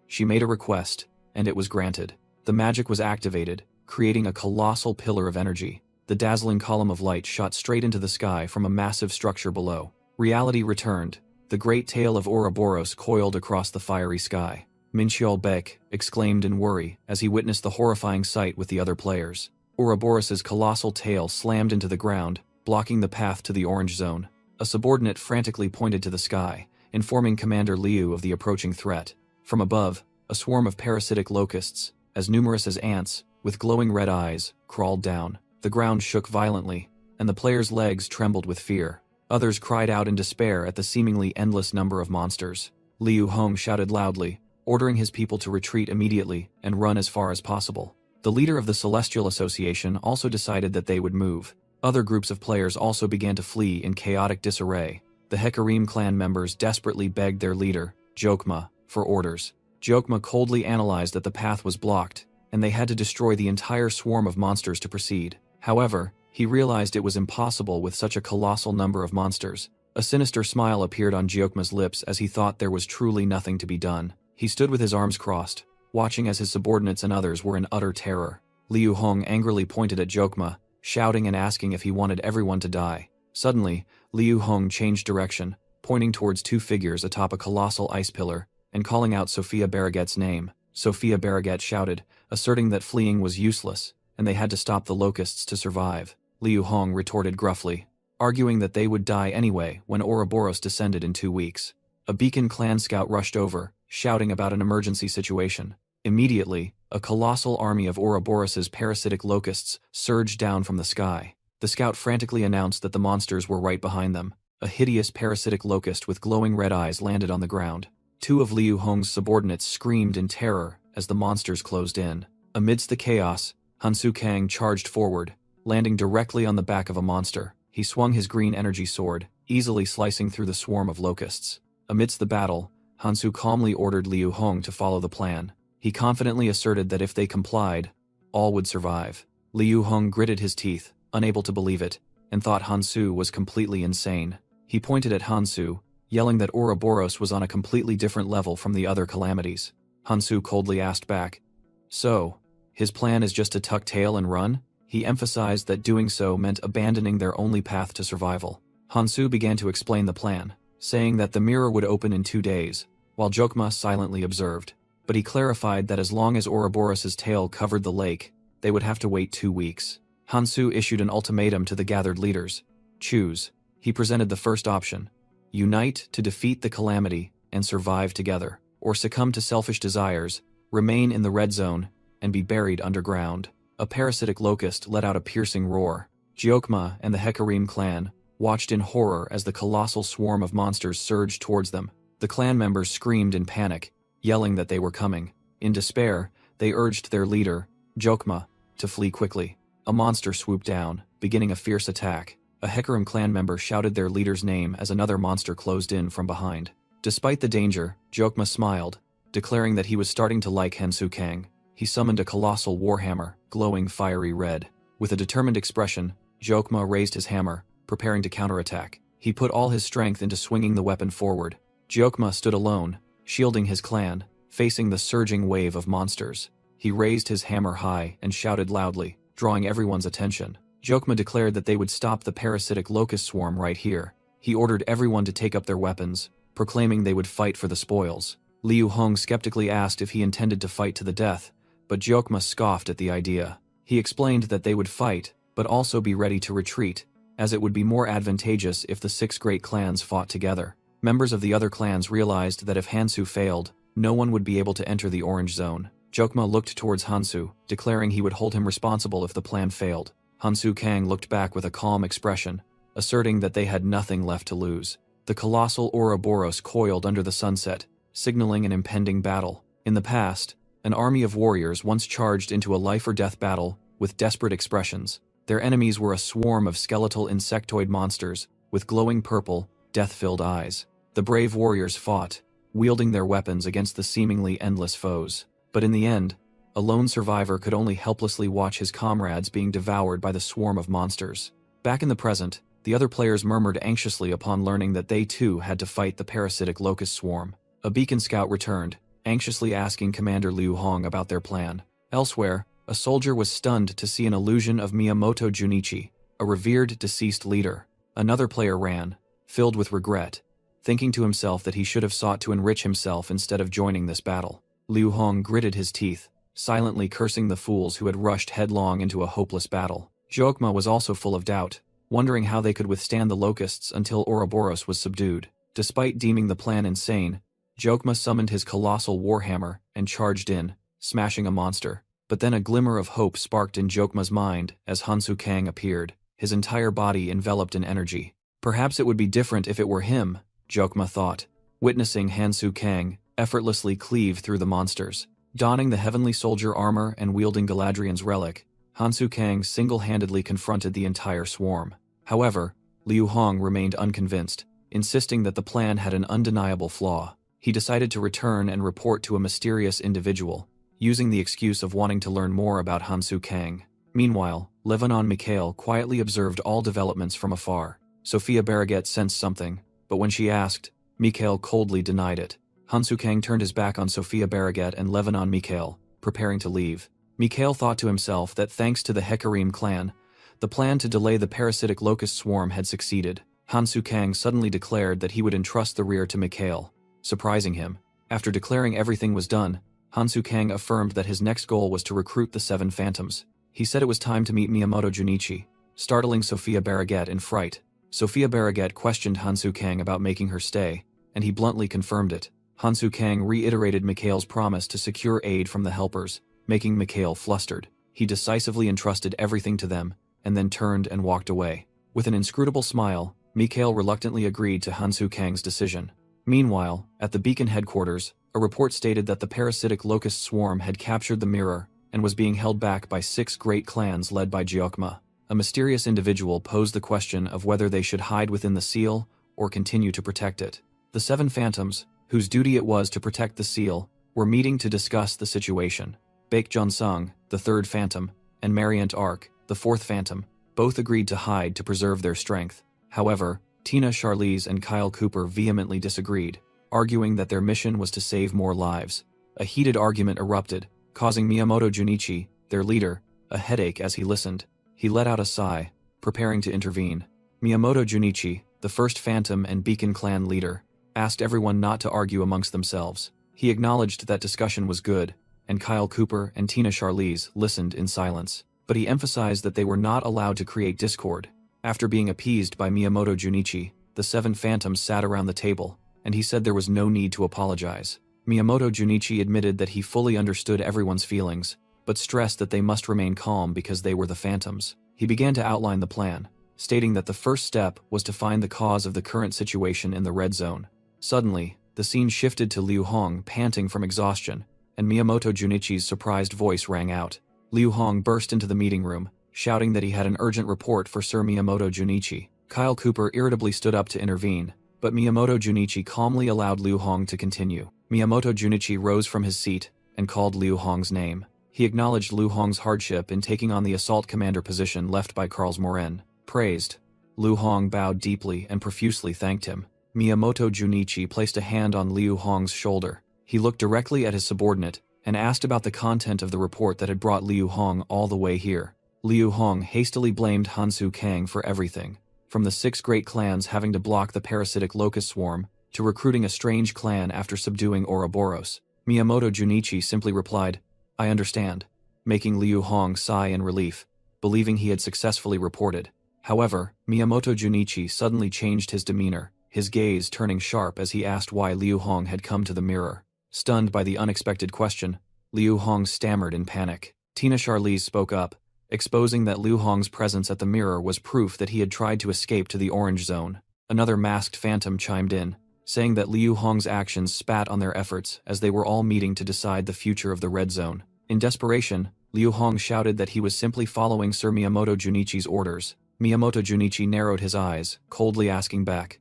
She made a request, and it was granted. The magic was activated, creating a colossal pillar of energy. The dazzling column of light shot straight into the sky from a massive structure below. Reality returned. The great tail of Ouroboros coiled across the fiery sky. Minxiol Bek exclaimed in worry as he witnessed the horrifying sight with the other players. Ouroboros's colossal tail slammed into the ground, blocking the path to the Orange Zone. A subordinate frantically pointed to the sky, informing Commander Liu of the approaching threat. From above, a swarm of parasitic locusts, as numerous as ants, with glowing red eyes, crawled down. The ground shook violently, and the players' legs trembled with fear. Others cried out in despair at the seemingly endless number of monsters. Liu Hong shouted loudly, ordering his people to retreat immediately and run as far as possible. The leader of the Celestial Association also decided that they would move. Other groups of players also began to flee in chaotic disarray. The Hecarim clan members desperately begged their leader, Jokma, for orders. Jokma coldly analyzed that the path was blocked, and they had to destroy the entire swarm of monsters to proceed. However, he realized it was impossible with such a colossal number of monsters. A sinister smile appeared on Jokma's lips as he thought there was truly nothing to be done. He stood with his arms crossed, watching as his subordinates and others were in utter terror. Liu Hong angrily pointed at Jokma, shouting and asking if he wanted everyone to die. Suddenly, Liu Hong changed direction, pointing towards two figures atop a colossal ice pillar, and calling out Sophia Barraget's name. Sophia Barraget shouted, asserting that fleeing was useless, and they had to stop the locusts to survive. Liu Hong retorted gruffly, arguing that they would die anyway when Ouroboros descended in 2 weeks. A Beacon clan scout rushed over, shouting about an emergency situation. Immediately, a colossal army of Ouroboros's parasitic locusts surged down from the sky. The scout frantically announced that the monsters were right behind them. A hideous parasitic locust with glowing red eyes landed on the ground. 2 of Liu Hong's subordinates screamed in terror as the monsters closed in. Amidst the chaos, Hansu Kang charged forward, landing directly on the back of a monster. He swung his green energy sword, easily slicing through the swarm of locusts. Amidst the battle, Hansu calmly ordered Liu Hong to follow the plan. He confidently asserted that if they complied, all would survive. Liu Hong gritted his teeth, unable to believe it, and thought Hansu was completely insane. He pointed at Hansu, yelling that Ouroboros was on a completely different level from the other calamities. Hansu coldly asked back, "So, his plan is just to tuck tail and run?" He emphasized that doing so meant abandoning their only path to survival. Hansu began to explain the plan, saying that the mirror would open in 2 days, while Jokma silently observed. But he clarified that as long as Ouroboros's tail covered the lake, they would have to wait 2 weeks. Hansu issued an ultimatum to the gathered leaders. Choose. He presented the first option. Unite to defeat the calamity and survive together, or succumb to selfish desires, remain in the red zone, and be buried underground. A parasitic locust let out a piercing roar. Jokma and the Hekarim clan watched in horror as the colossal swarm of monsters surged towards them. The clan members screamed in panic, yelling that they were coming. In despair, they urged their leader, Jokma, to flee quickly. A monster swooped down, beginning a fierce attack. A Hekarim clan member shouted their leader's name as another monster closed in from behind. Despite the danger, Jokma smiled, declaring that he was starting to like Hansu Kang. He summoned a colossal warhammer, glowing fiery red. With a determined expression, Jokma raised his hammer, preparing to counterattack. He put all his strength into swinging the weapon forward. Jokma stood alone, shielding his clan, facing the surging wave of monsters. He raised his hammer high and shouted loudly, drawing everyone's attention. Jokma declared that they would stop the parasitic locust swarm right here. He ordered everyone to take up their weapons, proclaiming they would fight for the spoils. Liu Hong skeptically asked if he intended to fight to the death, but Jokma scoffed at the idea. He explained that they would fight, but also be ready to retreat, as it would be more advantageous if the 6 great clans fought together. Members of the other clans realized that if Hansu failed, no one would be able to enter the Orange Zone. Jokma looked towards Hansu, declaring he would hold him responsible if the plan failed. Hansu Kang looked back with a calm expression, asserting that they had nothing left to lose. The colossal Ouroboros coiled under the sunset, signaling an impending battle. In the past, an army of warriors once charged into a life-or-death battle with desperate expressions. Their enemies were a swarm of skeletal insectoid monsters with glowing purple, death-filled eyes. The brave warriors fought, wielding their weapons against the seemingly endless foes. But in the end, a lone survivor could only helplessly watch his comrades being devoured by the swarm of monsters. Back in the present, the other players murmured anxiously upon learning that they too had to fight the parasitic locust swarm. A beacon scout returned, anxiously asking Commander Liu Hong about their plan. Elsewhere, a soldier was stunned to see an illusion of Miyamoto Junichi, a revered deceased leader. Another player ran, filled with regret, thinking to himself that he should have sought to enrich himself instead of joining this battle. Liu Hong gritted his teeth, silently cursing the fools who had rushed headlong into a hopeless battle. Jokma was also full of doubt, wondering how they could withstand the locusts until Ouroboros was subdued. Despite deeming the plan insane, Jokma summoned his colossal warhammer and charged in, smashing a monster. But then a glimmer of hope sparked in Jokma's mind as Hansu Kang appeared, his entire body enveloped in energy. Perhaps it would be different if it were him, Jokma thought, witnessing Hansu Kang effortlessly cleave through the monsters. Donning the heavenly soldier armor and wielding Galadriel's relic, Hansu Kang single-handedly confronted the entire swarm. However, Liu Hong remained unconvinced, insisting that the plan had an undeniable flaw. He decided to return and report to a mysterious individual, using the excuse of wanting to learn more about Hansu Kang. Meanwhile, Lebanon Mikhail quietly observed all developments from afar. Sophia Barraget sensed something, but when she asked, Mikhail coldly denied it. Hansu Kang turned his back on Sophia Barraget and Lebanon Mikhail, preparing to leave. Mikhail thought to himself that thanks to the Hekarim clan, the plan to delay the parasitic locust swarm had succeeded. Hansu Kang suddenly declared that he would entrust the rear to Mikhail, surprising him. After declaring everything was done, Hansu Kang affirmed that his next goal was to recruit the 7 phantoms. He said it was time to meet Miyamoto Junichi, startling Sophia Barraget in fright. Sophia Barraget questioned Hansu Kang about making her stay, and he bluntly confirmed it. Hansu Kang reiterated Mikhail's promise to secure aid from the helpers, making Mikhail flustered. He decisively entrusted everything to them, and then turned and walked away. With an inscrutable smile, Mikhail reluctantly agreed to Hansu Kang's decision. Meanwhile, at the beacon headquarters, a report stated that the parasitic locust swarm had captured the mirror and was being held back by 6 great clans led by Gyokma. A mysterious individual posed the question of whether they should hide within the seal or continue to protect it. The 7 phantoms, whose duty it was to protect the seal, were meeting to discuss the situation. Baek Jong-sung, the 3rd phantom, and Mariant Ark, the 4th phantom, both agreed to hide to preserve their strength. However, Tina Charlize and Kyle Cooper vehemently disagreed, arguing that their mission was to save more lives. A heated argument erupted, causing Miyamoto Junichi, their leader, a headache as he listened. He let out a sigh, preparing to intervene. Miyamoto Junichi, the 1st Phantom and Beacon Clan leader, asked everyone not to argue amongst themselves. He acknowledged that discussion was good, and Kyle Cooper and Tina Charlize listened in silence. But he emphasized that they were not allowed to create discord. After being appeased by Miyamoto Junichi, the 7 phantoms sat around the table, and he said there was no need to apologize. Miyamoto Junichi admitted that he fully understood everyone's feelings, but stressed that they must remain calm because they were the phantoms. He began to outline the plan, stating that the first step was to find the cause of the current situation in the red zone. Suddenly, the scene shifted to Liu Hong panting from exhaustion, and Miyamoto Junichi's surprised voice rang out. Liu Hong burst into the meeting room, shouting that he had an urgent report for Sir Miyamoto Junichi. Kyle Cooper irritably stood up to intervene, but Miyamoto Junichi calmly allowed Liu Hong to continue. Miyamoto Junichi rose from his seat and called Liu Hong's name. He acknowledged Liu Hong's hardship in taking on the assault commander position left by Karlsmoren. Praised. Liu Hong bowed deeply and profusely thanked him. Miyamoto Junichi placed a hand on Liu Hong's shoulder. He looked directly at his subordinate and asked about the content of the report that had brought Liu Hong all the way here. Liu Hong hastily blamed Hansu Kang for everything, from the 6 great clans having to block the parasitic locust swarm, to recruiting a strange clan after subduing Ouroboros. Miyamoto Junichi simply replied, "I understand," making Liu Hong sigh in relief, believing he had successfully reported. However, Miyamoto Junichi suddenly changed his demeanor, his gaze turning sharp as he asked why Liu Hong had come to the mirror. Stunned by the unexpected question, Liu Hong stammered in panic. Tina Charlize spoke up, exposing that Liu Hong's presence at the mirror was proof that he had tried to escape to the orange zone. Another masked phantom chimed in, saying that Liu Hong's actions spat on their efforts as they were all meeting to decide the future of the red zone. In desperation, Liu Hong shouted that he was simply following Sir Miyamoto Junichi's orders. Miyamoto Junichi narrowed his eyes, coldly asking back,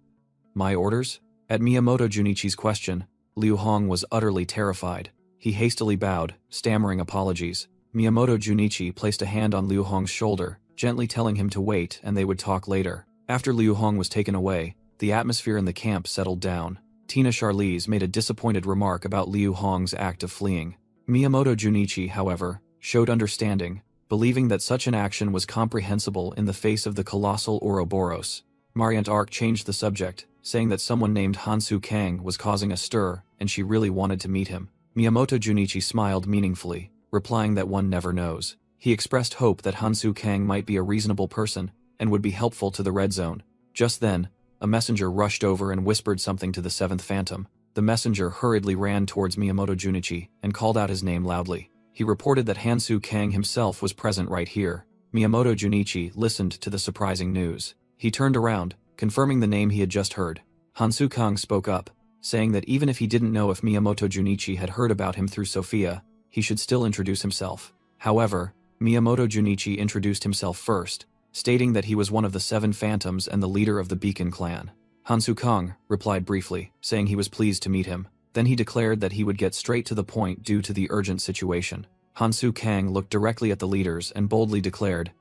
"My orders?" At Miyamoto Junichi's question, Liu Hong was utterly terrified. He hastily bowed, stammering apologies. Miyamoto Junichi placed a hand on Liu Hong's shoulder, gently telling him to wait and they would talk later. After Liu Hong was taken away, the atmosphere in the camp settled down. Tina Charlize made a disappointed remark about Liu Hong's act of fleeing. Miyamoto Junichi, however, showed understanding, believing that such an action was comprehensible in the face of the colossal Ouroboros. Mariant Ark changed the subject, saying that someone named Hansu Kang was causing a stir and she really wanted to meet him. Miyamoto Junichi smiled meaningfully, replying that one never knows. He expressed hope that Hansu Kang might be a reasonable person and would be helpful to the red zone. Just then, a messenger rushed over and whispered something to the 7th Phantom. The messenger hurriedly ran towards Miyamoto Junichi and called out his name loudly. He reported that Hansu Kang himself was present right here. Miyamoto Junichi listened to the surprising news. He turned around, confirming the name he had just heard. Hansu Kang spoke up, saying that even if he didn't know if Miyamoto Junichi had heard about him through Sophia, he should still introduce himself. However, Miyamoto Junichi introduced himself first, stating that he was one of the 7 Phantoms and the leader of the Beacon clan. Hansu Kang replied briefly, saying he was pleased to meet him. Then he declared that he would get straight to the point due to the urgent situation. Hansu Kang looked directly at the leaders and boldly declared,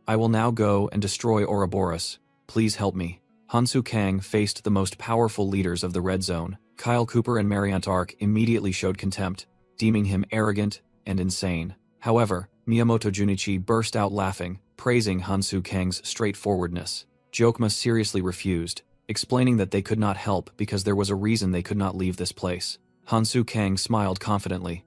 "I will now go and destroy Ouroboros. Please help me." Hansu Kang faced the most powerful leaders of the red zone. Kyle Cooper and Mariant Ark immediately showed contempt, deeming him arrogant and insane. However, Miyamoto Junichi burst out laughing, praising Hansu Kang's straightforwardness. Jokma seriously refused, explaining that they could not help because there was a reason they could not leave this place. Hansu Kang smiled confidently,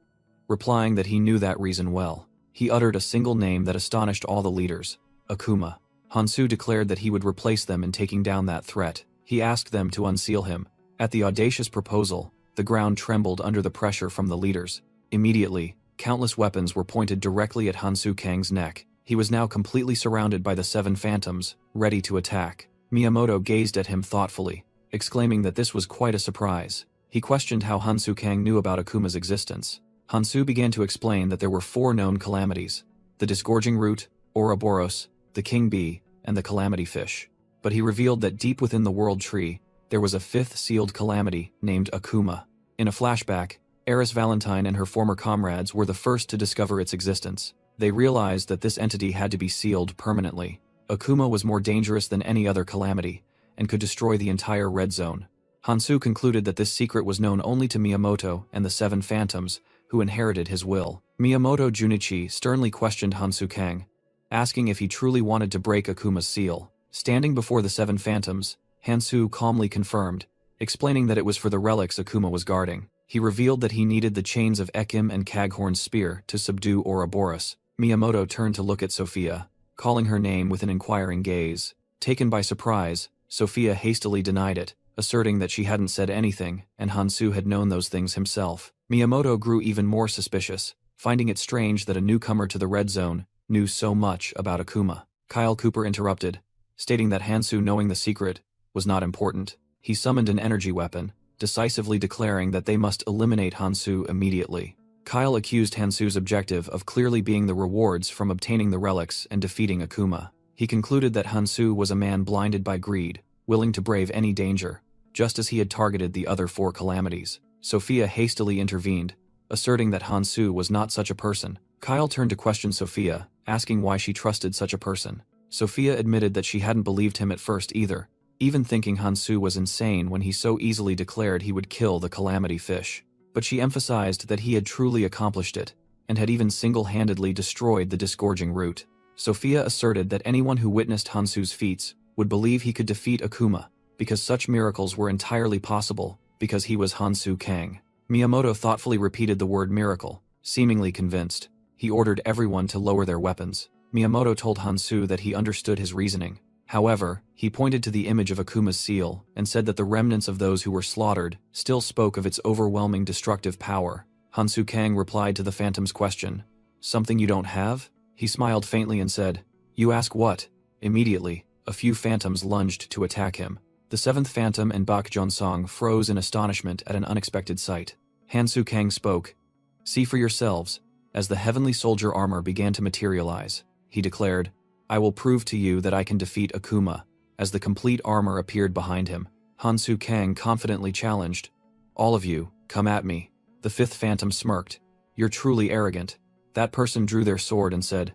replying that he knew that reason well. He uttered a single name that astonished all the leaders, Akuma. Hansu declared that he would replace them in taking down that threat. He asked them to unseal him. At the audacious proposal, the ground trembled under the pressure from the leaders. Immediately, countless weapons were pointed directly at Hansu Kang's neck. He was now completely surrounded by the 7 phantoms, ready to attack. Miyamoto gazed at him thoughtfully, exclaiming that this was quite a surprise. He questioned how Hansu Kang knew about Akuma's existence. Hansu began to explain that there were 4 known calamities: the disgorging root, Ouroboros, the king bee, and the calamity fish. But he revealed that deep within the world tree, there was a 5th sealed calamity named Akuma. In a flashback, Eris Valentine and her former comrades were the first to discover its existence. They realized that this entity had to be sealed permanently. Akuma was more dangerous than any other calamity, and could destroy the entire red zone. Hansu concluded that this secret was known only to Miyamoto and the 7 phantoms, who inherited his will. Miyamoto Junichi sternly questioned Hansu Kang, asking if he truly wanted to break Akuma's seal. Standing before the 7 phantoms, Hansu calmly confirmed, explaining that it was for the relics Akuma was guarding. He revealed that he needed the chains of Ekim and Caghorn's spear to subdue Ouroboros. Miyamoto turned to look at Sophia, calling her name with an inquiring gaze. Taken by surprise, Sophia hastily denied it, asserting that she hadn't said anything and Hansu had known those things himself. Miyamoto grew even more suspicious, finding it strange that a newcomer to the red zone knew so much about Akuma. Kyle Cooper interrupted, stating that Hansu knowing the secret was not important. He summoned an energy weapon, decisively declaring that they must eliminate Hansu immediately. Kyle accused Hansu's objective of clearly being the rewards from obtaining the relics and defeating Akuma. He concluded that Hansu was a man blinded by greed, willing to brave any danger, just as he had targeted the other 4 calamities. Sophia hastily intervened, asserting that Hansu was not such a person. Kyle turned to question Sophia, asking why she trusted such a person. Sophia admitted that she hadn't believed him at first either, even thinking Hansu was insane when he so easily declared he would kill the calamity fish. But she emphasized that he had truly accomplished it, and had even single-handedly destroyed the disgorging root. Sophia asserted that anyone who witnessed Hansu's feats would believe he could defeat Akuma, because such miracles were entirely possible because he was Hansu Kang. Miyamoto thoughtfully repeated the word miracle, seemingly convinced. He ordered everyone to lower their weapons. Miyamoto told Hansu that he understood his reasoning. However, he pointed to the image of Akuma's seal and said that the remnants of those who were slaughtered still spoke of its overwhelming destructive power. Hansu Kang replied to the phantom's question, "Something you don't have?" He smiled faintly and said, "You ask what?" Immediately, a few phantoms lunged to attack him. The 7th phantom and Bak Jonsong froze in astonishment at an unexpected sight. Hansu Kang spoke, "See for yourselves." As the heavenly soldier armor began to materialize, he declared, "I will prove to you that I can defeat Akuma." As the complete armor appeared behind him, Hansu Kang confidently challenged, "All of you, come at me." The 5th phantom smirked, "You're truly arrogant." That person drew their sword and said,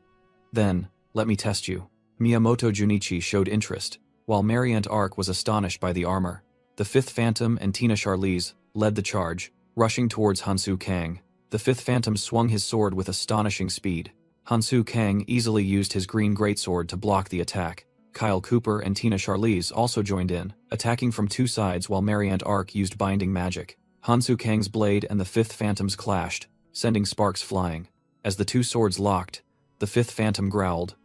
"Then, let me test you." Miyamoto Junichi showed interest, while Mariant Arc was astonished by the armor. The 5th phantom and Tina Charlize led the charge, rushing towards Hansu Kang. The 5th phantom swung his sword with astonishing speed. Hansu Kang easily used his green greatsword to block the attack. Kyle Cooper and Tina Charlize also joined in, attacking from 2 sides while Mariant Arc used binding magic. Hansu Kang's blade and the 5th phantom's clashed, sending sparks flying. As the 2 swords locked, the 5th phantom growled,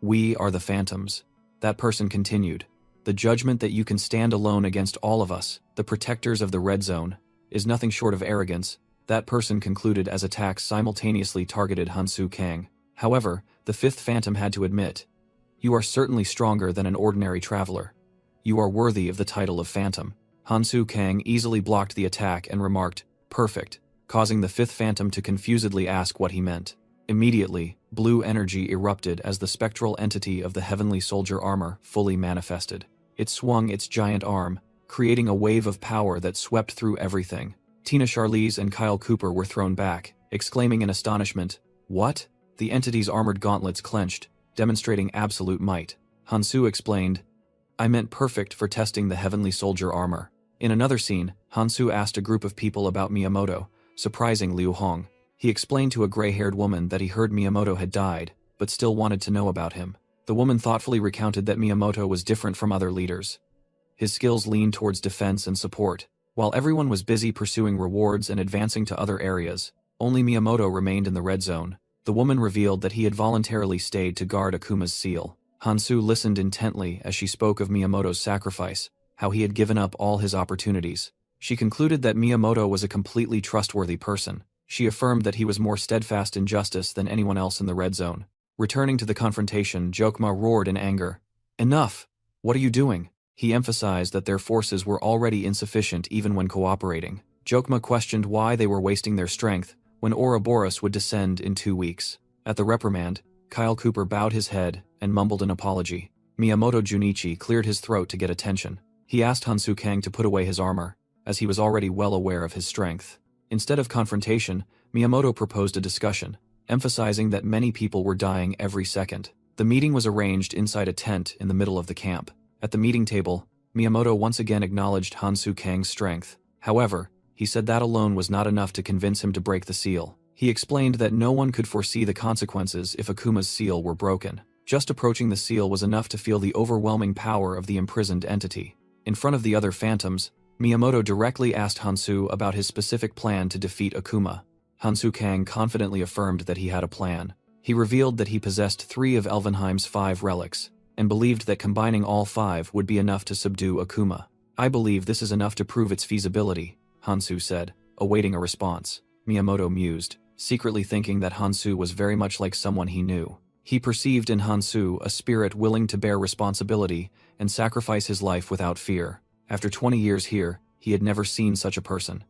"We are the phantoms." That person continued, "The judgment that you can stand alone against all of us, the protectors of the red zone, is nothing short of arrogance." That person concluded as attacks simultaneously targeted Hansu Kang. However, the 5th phantom had to admit, "You are certainly stronger than an ordinary traveler. You are worthy of the title of phantom." Hansu Kang easily blocked the attack and remarked, "Perfect," causing the 5th phantom to confusedly ask what he meant. Immediately, blue energy erupted as the spectral entity of the heavenly soldier armor fully manifested. It swung its giant arm, creating a wave of power that swept through everything. Tina Charlize and Kyle Cooper were thrown back, exclaiming in astonishment, "What?" The entity's armored gauntlets clenched, demonstrating absolute might. Hansu explained, "I meant perfect for testing the heavenly soldier armor." In another scene, Hansu asked a group of people about Miyamoto, surprising Liu Hong. He explained to a gray-haired woman that he heard Miyamoto had died, but still wanted to know about him. The woman thoughtfully recounted that Miyamoto was different from other leaders. His skills leaned towards defense and support. While everyone was busy pursuing rewards and advancing to other areas, only Miyamoto remained in the red zone. The woman revealed that he had voluntarily stayed to guard Akuma's seal. Hansu listened intently as she spoke of Miyamoto's sacrifice, how he had given up all his opportunities. She concluded that Miyamoto was a completely trustworthy person. She affirmed that he was more steadfast in justice than anyone else in the red zone. Returning to the confrontation, Jokma roared in anger. "Enough! What are you doing?" He emphasized that their forces were already insufficient even when cooperating. Jokma questioned why they were wasting their strength when Ouroboros would descend in 2 weeks. At the reprimand, Kyle Cooper bowed his head and mumbled an apology. Miyamoto Junichi cleared his throat to get attention. He asked Hansu Kang to put away his armor, as he was already well aware of his strength. Instead of confrontation, Miyamoto proposed a discussion, emphasizing that many people were dying every second. The meeting was arranged inside a tent in the middle of the camp. At the meeting table, Miyamoto once again acknowledged Hansu Kang's strength. However, he said that alone was not enough to convince him to break the seal. He explained that no one could foresee the consequences if Akuma's seal were broken. Just approaching the seal was enough to feel the overwhelming power of the imprisoned entity. In front of the other phantoms, Miyamoto directly asked Hansu about his specific plan to defeat Akuma. Hansu Kang confidently affirmed that he had a plan. He revealed that he possessed 3 of Elvenheim's 5 relics, and believed that combining all 5 would be enough to subdue Akuma. "I believe this is enough to prove its feasibility," Hansu said, awaiting a response. Miyamoto mused, secretly thinking that Hansu was very much like someone he knew. He perceived in Hansu a spirit willing to bear responsibility and sacrifice his life without fear. After 20 years here, he had never seen such a person.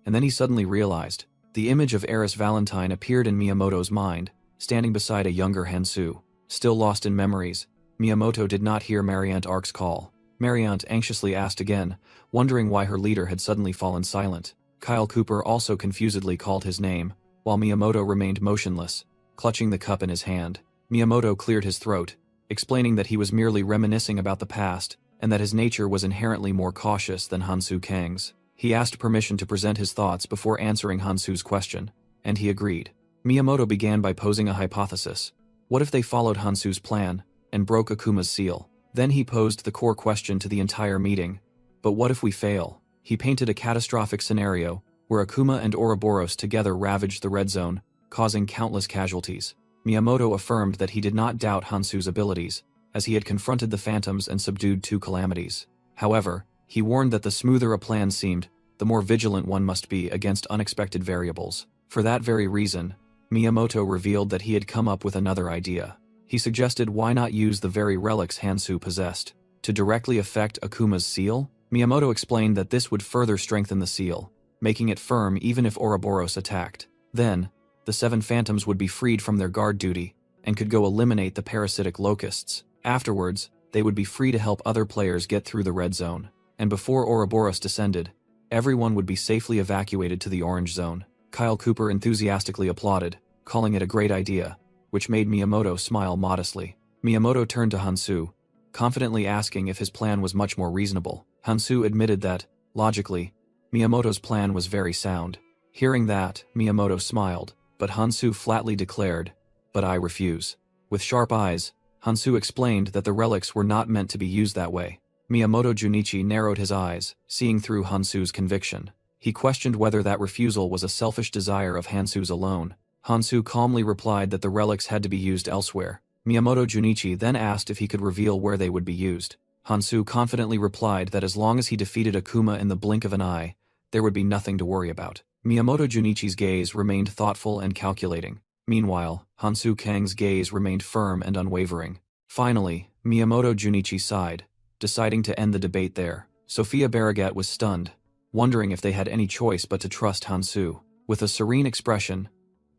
And then he suddenly realized. The image of Eris Valentine appeared in Miyamoto's mind, standing beside a younger Hansu. Still lost in memories, Miyamoto did not hear Mariant Ark's call. Mariant anxiously asked again, wondering why her leader had suddenly fallen silent. Kyle Cooper also confusedly called his name, while Miyamoto remained motionless, clutching the cup in his hand. Miyamoto cleared his throat, explaining that he was merely reminiscing about the past, and that his nature was inherently more cautious than Hansu Kang's. He asked permission to present his thoughts before answering Hansu's question, and he agreed. Miyamoto began by posing a hypothesis. What if they followed Hansu's plan and broke Akuma's seal? Then he posed the core question to the entire meeting. But what if we fail? He painted a catastrophic scenario where Akuma and Ouroboros together ravaged the red zone, causing countless casualties. Miyamoto affirmed that he did not doubt Hansu's abilities, as he had confronted the phantoms and subdued 2 calamities. However, he warned that the smoother a plan seemed, the more vigilant one must be against unexpected variables. For that very reason, Miyamoto revealed that he had come up with another idea. He suggested why not use the very relics Hansu possessed to directly affect Akuma's seal? Miyamoto explained that this would further strengthen the seal, making it firm even if Ouroboros attacked. Then, the 7 phantoms would be freed from their guard duty and could go eliminate the parasitic locusts. Afterwards, they would be free to help other players get through the red zone. And before Ouroboros descended, everyone would be safely evacuated to the orange zone. Kyle Cooper enthusiastically applauded, calling it a great idea, which made Miyamoto smile modestly. Miyamoto turned to Hansu, confidently asking if his plan was much more reasonable. Hansu admitted that, logically, Miyamoto's plan was very sound. Hearing that, Miyamoto smiled, but Hansu flatly declared, "But I refuse." With sharp eyes, Hansu explained that the relics were not meant to be used that way. Miyamoto Junichi narrowed his eyes, seeing through Hansu's conviction. He questioned whether that refusal was a selfish desire of Hansu's alone. Hansu calmly replied that the relics had to be used elsewhere. Miyamoto Junichi then asked if he could reveal where they would be used. Hansu confidently replied that as long as he defeated Akuma in the blink of an eye, there would be nothing to worry about. Miyamoto Junichi's gaze remained thoughtful and calculating. Meanwhile, Hansu Kang's gaze remained firm and unwavering. Finally, Miyamoto Junichi sighed, deciding to end the debate there. Sophia Barragat was stunned, wondering if they had any choice but to trust Hansu. With a serene expression,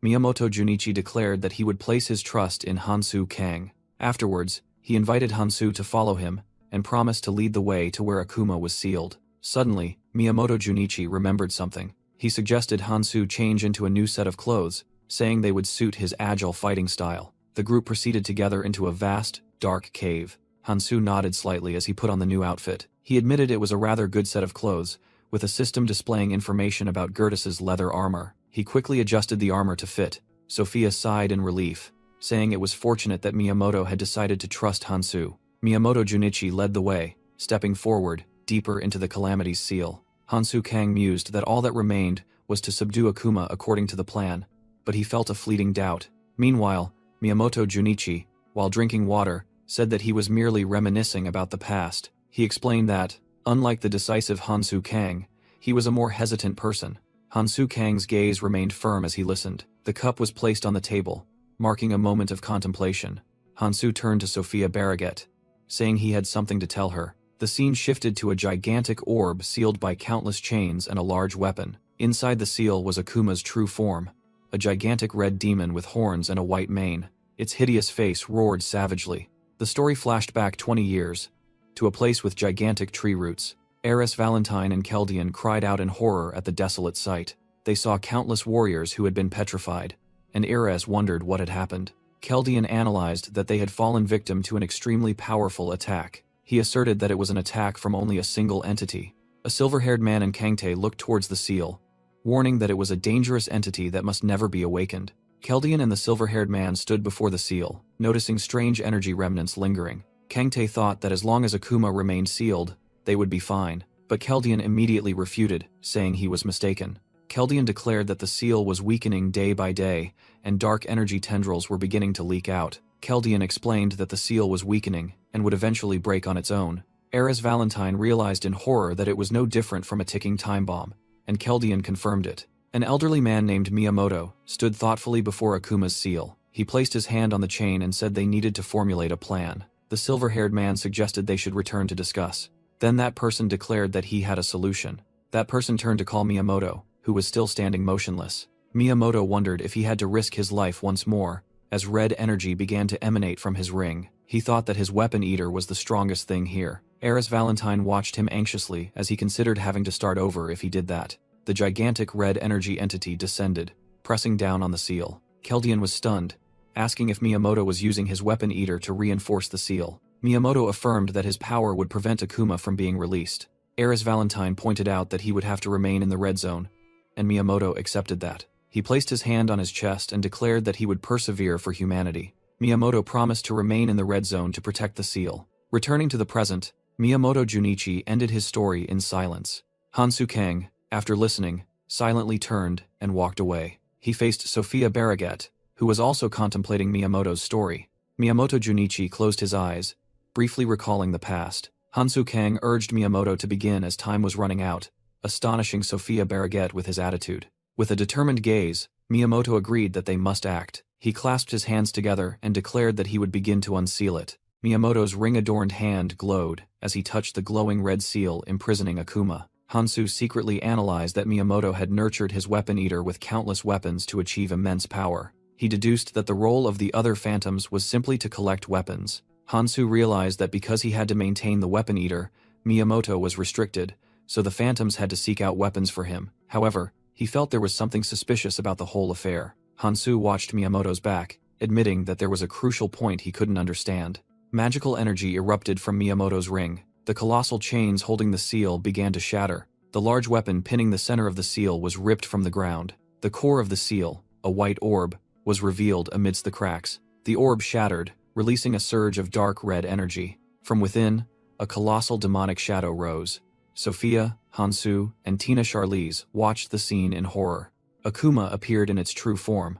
Miyamoto Junichi declared that he would place his trust in Hansu Kang. Afterwards, he invited Hansu to follow him, and promised to lead the way to where Akuma was sealed. Suddenly, Miyamoto Junichi remembered something. He suggested Hansu change into a new set of clothes, saying they would suit his agile fighting style. The group proceeded together into a vast, dark cave. Hansu nodded slightly as he put on the new outfit. He admitted it was a rather good set of clothes, with a system displaying information about Gertus's leather armor. He quickly adjusted the armor to fit. Sophia sighed in relief, saying it was fortunate that Miyamoto had decided to trust Hansu. Miyamoto Junichi led the way, stepping forward, deeper into the Calamity's seal. Hansu Kang mused that all that remained was to subdue Akuma according to the plan, but he felt a fleeting doubt. Meanwhile, Miyamoto Junichi, while drinking water, said that he was merely reminiscing about the past. He explained that, unlike the decisive Hansu Kang, he was a more hesitant person. Hansu Kang's gaze remained firm as he listened. The cup was placed on the table, marking a moment of contemplation. Hansu turned to Sophia Barraget, saying he had something to tell her. The scene shifted to a gigantic orb sealed by countless chains and a large weapon. Inside the seal was Akuma's true form, a gigantic red demon with horns and a white mane. Its hideous face roared savagely. The story flashed back 20 years, to a place with gigantic tree roots. Heiress Valentine and Keldian cried out in horror at the desolate sight. They saw countless warriors who had been petrified, and Heiress wondered what had happened. Keldian analyzed that they had fallen victim to an extremely powerful attack. He asserted that it was an attack from only a single entity. A silver-haired man in Kangtae looked towards the seal, warning that it was a dangerous entity that must never be awakened. Keldian and the silver-haired man stood before the seal, noticing strange energy remnants lingering. Kangtae thought that as long as Akuma remained sealed, they would be fine, but Keldian immediately refuted, saying he was mistaken. Keldian declared that the seal was weakening day by day, and dark energy tendrils were beginning to leak out. Keldian explained that the seal was weakening, and would eventually break on its own. Heiress Valentine realized in horror that it was no different from a ticking time bomb, and Keldian confirmed it. An elderly man named Miyamoto stood thoughtfully before Akuma's seal. He placed his hand on the chain and said they needed to formulate a plan. The silver-haired man suggested they should return to discuss. Then that person declared that he had a solution. That person turned to call Miyamoto, who was still standing motionless. Miyamoto wondered if he had to risk his life once more, as red energy began to emanate from his ring. He thought that his weapon eater was the strongest thing here. Heiress Valentine watched him anxiously as he considered having to start over if he did that. The gigantic red energy entity descended, pressing down on the seal. Keldian was stunned, asking if Miyamoto was using his weapon eater to reinforce the seal. Miyamoto affirmed that his power would prevent Akuma from being released. Heiress Valentine pointed out that he would have to remain in the red zone, and Miyamoto accepted that. He placed his hand on his chest and declared that he would persevere for humanity. Miyamoto promised to remain in the red zone to protect the seal. Returning to the present, Miyamoto Junichi ended his story in silence. Hansu Kang, after listening, silently turned and walked away. He faced Sophia Barraget, who was also contemplating Miyamoto's story. Miyamoto Junichi closed his eyes, briefly recalling the past. Hansu Kang urged Miyamoto to begin as time was running out, astonishing Sophia Barraget with his attitude. With a determined gaze, Miyamoto agreed that they must act. He clasped his hands together and declared that he would begin to unseal it. Miyamoto's ring-adorned hand glowed as he touched the glowing red seal imprisoning Akuma. Hansu secretly analyzed that Miyamoto had nurtured his weapon eater with countless weapons to achieve immense power. He deduced that the role of the other phantoms was simply to collect weapons. Hansu realized that because he had to maintain the weapon eater, Miyamoto was restricted, so the phantoms had to seek out weapons for him. However, he felt there was something suspicious about the whole affair. Hansu watched Miyamoto's back, admitting that there was a crucial point he couldn't understand. Magical energy erupted from Miyamoto's ring. The colossal chains holding the seal began to shatter. The large weapon pinning the center of the seal was ripped from the ground. The core of the seal, a white orb, was revealed amidst the cracks. The orb shattered, releasing a surge of dark red energy. From within, a colossal demonic shadow rose. Sophia, Hansu, and Tina Charlize watched the scene in horror. Akuma appeared in its true form,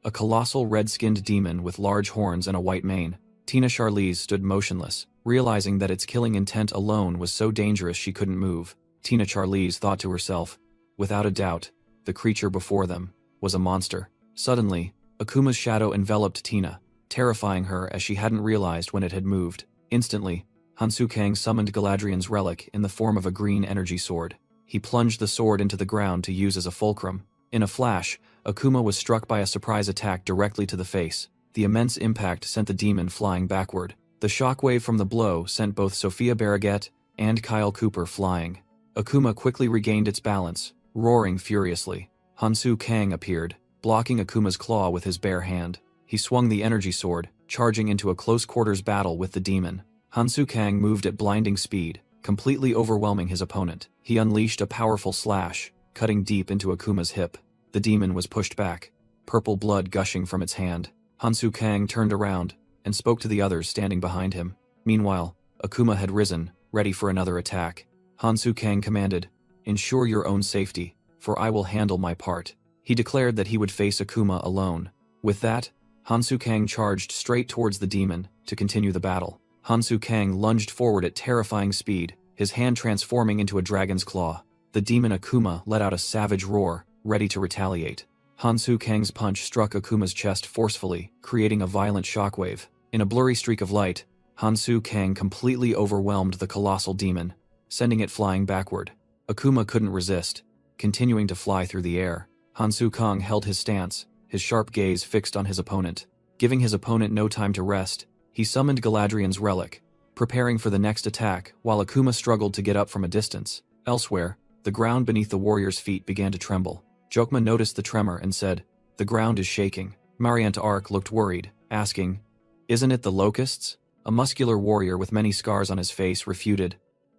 a colossal red-skinned demon with large horns and a white mane. Tina Charlize stood motionless, realizing that its killing intent alone was so dangerous she couldn't move. Tina Charlize thought to herself, without a doubt, the creature before them was a monster. Suddenly, Akuma's shadow enveloped Tina, terrifying her as she hadn't realized when it had moved. Instantly, Hansu Kang summoned Galadriel's relic in the form of a green energy sword. He plunged the sword into the ground to use as a fulcrum. In a flash, Akuma was struck by a surprise attack directly to the face. The immense impact sent the demon flying backward. The shockwave from the blow sent both Sophia Barraget and Kyle Cooper flying. Akuma quickly regained its balance, roaring furiously. Hansu Kang appeared, blocking Akuma's claw with his bare hand. He swung the energy sword, charging into a close-quarters battle with the demon. Hansu Kang moved at blinding speed, completely overwhelming his opponent. He unleashed a powerful slash, cutting deep into Akuma's hip. The demon was pushed back, purple blood gushing from its hand. Hansu Kang turned around and spoke to the others standing behind him. Meanwhile, Akuma had risen, ready for another attack. Hansu Kang commanded, "Ensure your own safety, for I will handle my part." He declared that he would face Akuma alone. With that, Hansu Kang charged straight towards the demon to continue the battle. Hansu Kang lunged forward at terrifying speed, his hand transforming into a dragon's claw. The demon Akuma let out a savage roar, ready to retaliate. Hansu Kang's punch struck Akuma's chest forcefully, creating a violent shockwave. In a blurry streak of light, Hansu Kang completely overwhelmed the colossal demon, sending it flying backward. Akuma couldn't resist, continuing to fly through the air. Hansu Kang held his stance, his sharp gaze fixed on his opponent. Giving his opponent no time to rest, he summoned Galadriel's relic, preparing for the next attack while Akuma struggled to get up from a distance. Elsewhere, the ground beneath the warrior's feet began to tremble. Jokma noticed the tremor and said, "The ground is shaking." Mariant Ark looked worried, asking, "Isn't it the locusts?" A muscular warrior with many scars on his face refuted,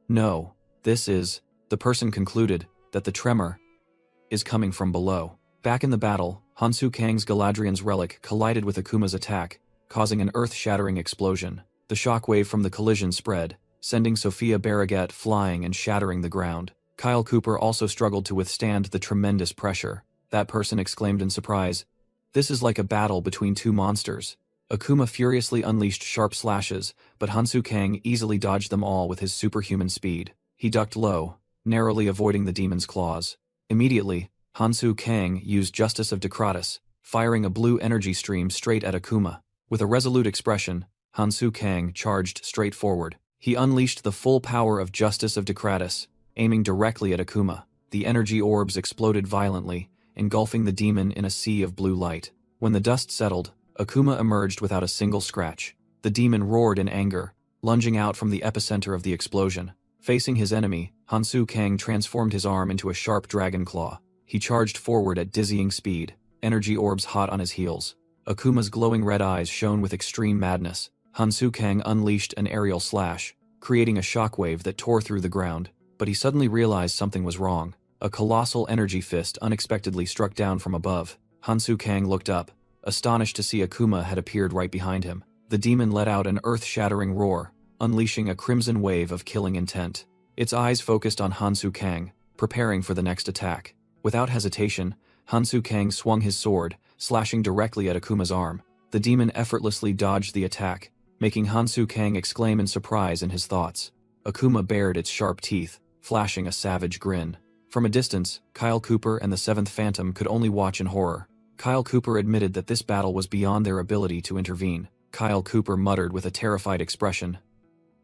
"No, this is..." The person concluded that the tremor is coming from below. Back in the battle, Hansu Kang's Galadriel's relic collided with Akuma's attack, causing an earth-shattering explosion. The shockwave from the collision spread, sending Sophia Barraget flying and shattering the ground. Kyle Cooper also struggled to withstand the tremendous pressure. That person exclaimed in surprise, "This is like a battle between two monsters." Akuma furiously unleashed sharp slashes, but Hansu Kang easily dodged them all with his superhuman speed. He ducked low, narrowly avoiding the demon's claws. Immediately, Hansu Kang used Justice of Dokratos, firing a blue energy stream straight at Akuma. With a resolute expression, Hansu Kang charged straight forward. He unleashed the full power of Justice of Dokratos, aiming directly at Akuma. The energy orbs exploded violently, engulfing the demon in a sea of blue light. When the dust settled, Akuma emerged without a single scratch. The demon roared in anger, lunging out from the epicenter of the explosion. Facing his enemy, Hansu Kang transformed his arm into a sharp dragon claw. He charged forward at dizzying speed, energy orbs hot on his heels. Akuma's glowing red eyes shone with extreme madness. Hansu Kang unleashed an aerial slash, creating a shockwave that tore through the ground. But he suddenly realized something was wrong. A colossal energy fist unexpectedly struck down from above. Hansu Kang looked up, astonished to see Akuma had appeared right behind him. The demon let out an earth-shattering roar, unleashing a crimson wave of killing intent. Its eyes focused on Hansu Kang, preparing for the next attack. Without hesitation, Hansu Kang swung his sword, slashing directly at Akuma's arm. The demon effortlessly dodged the attack, making Hansu Kang exclaim in surprise in his thoughts. Akuma bared its sharp teeth, flashing a savage grin. From a distance, Kyle Cooper and the Seventh Phantom could only watch in horror. Kyle Cooper admitted that this battle was beyond their ability to intervene. Kyle Cooper muttered with a terrified expression.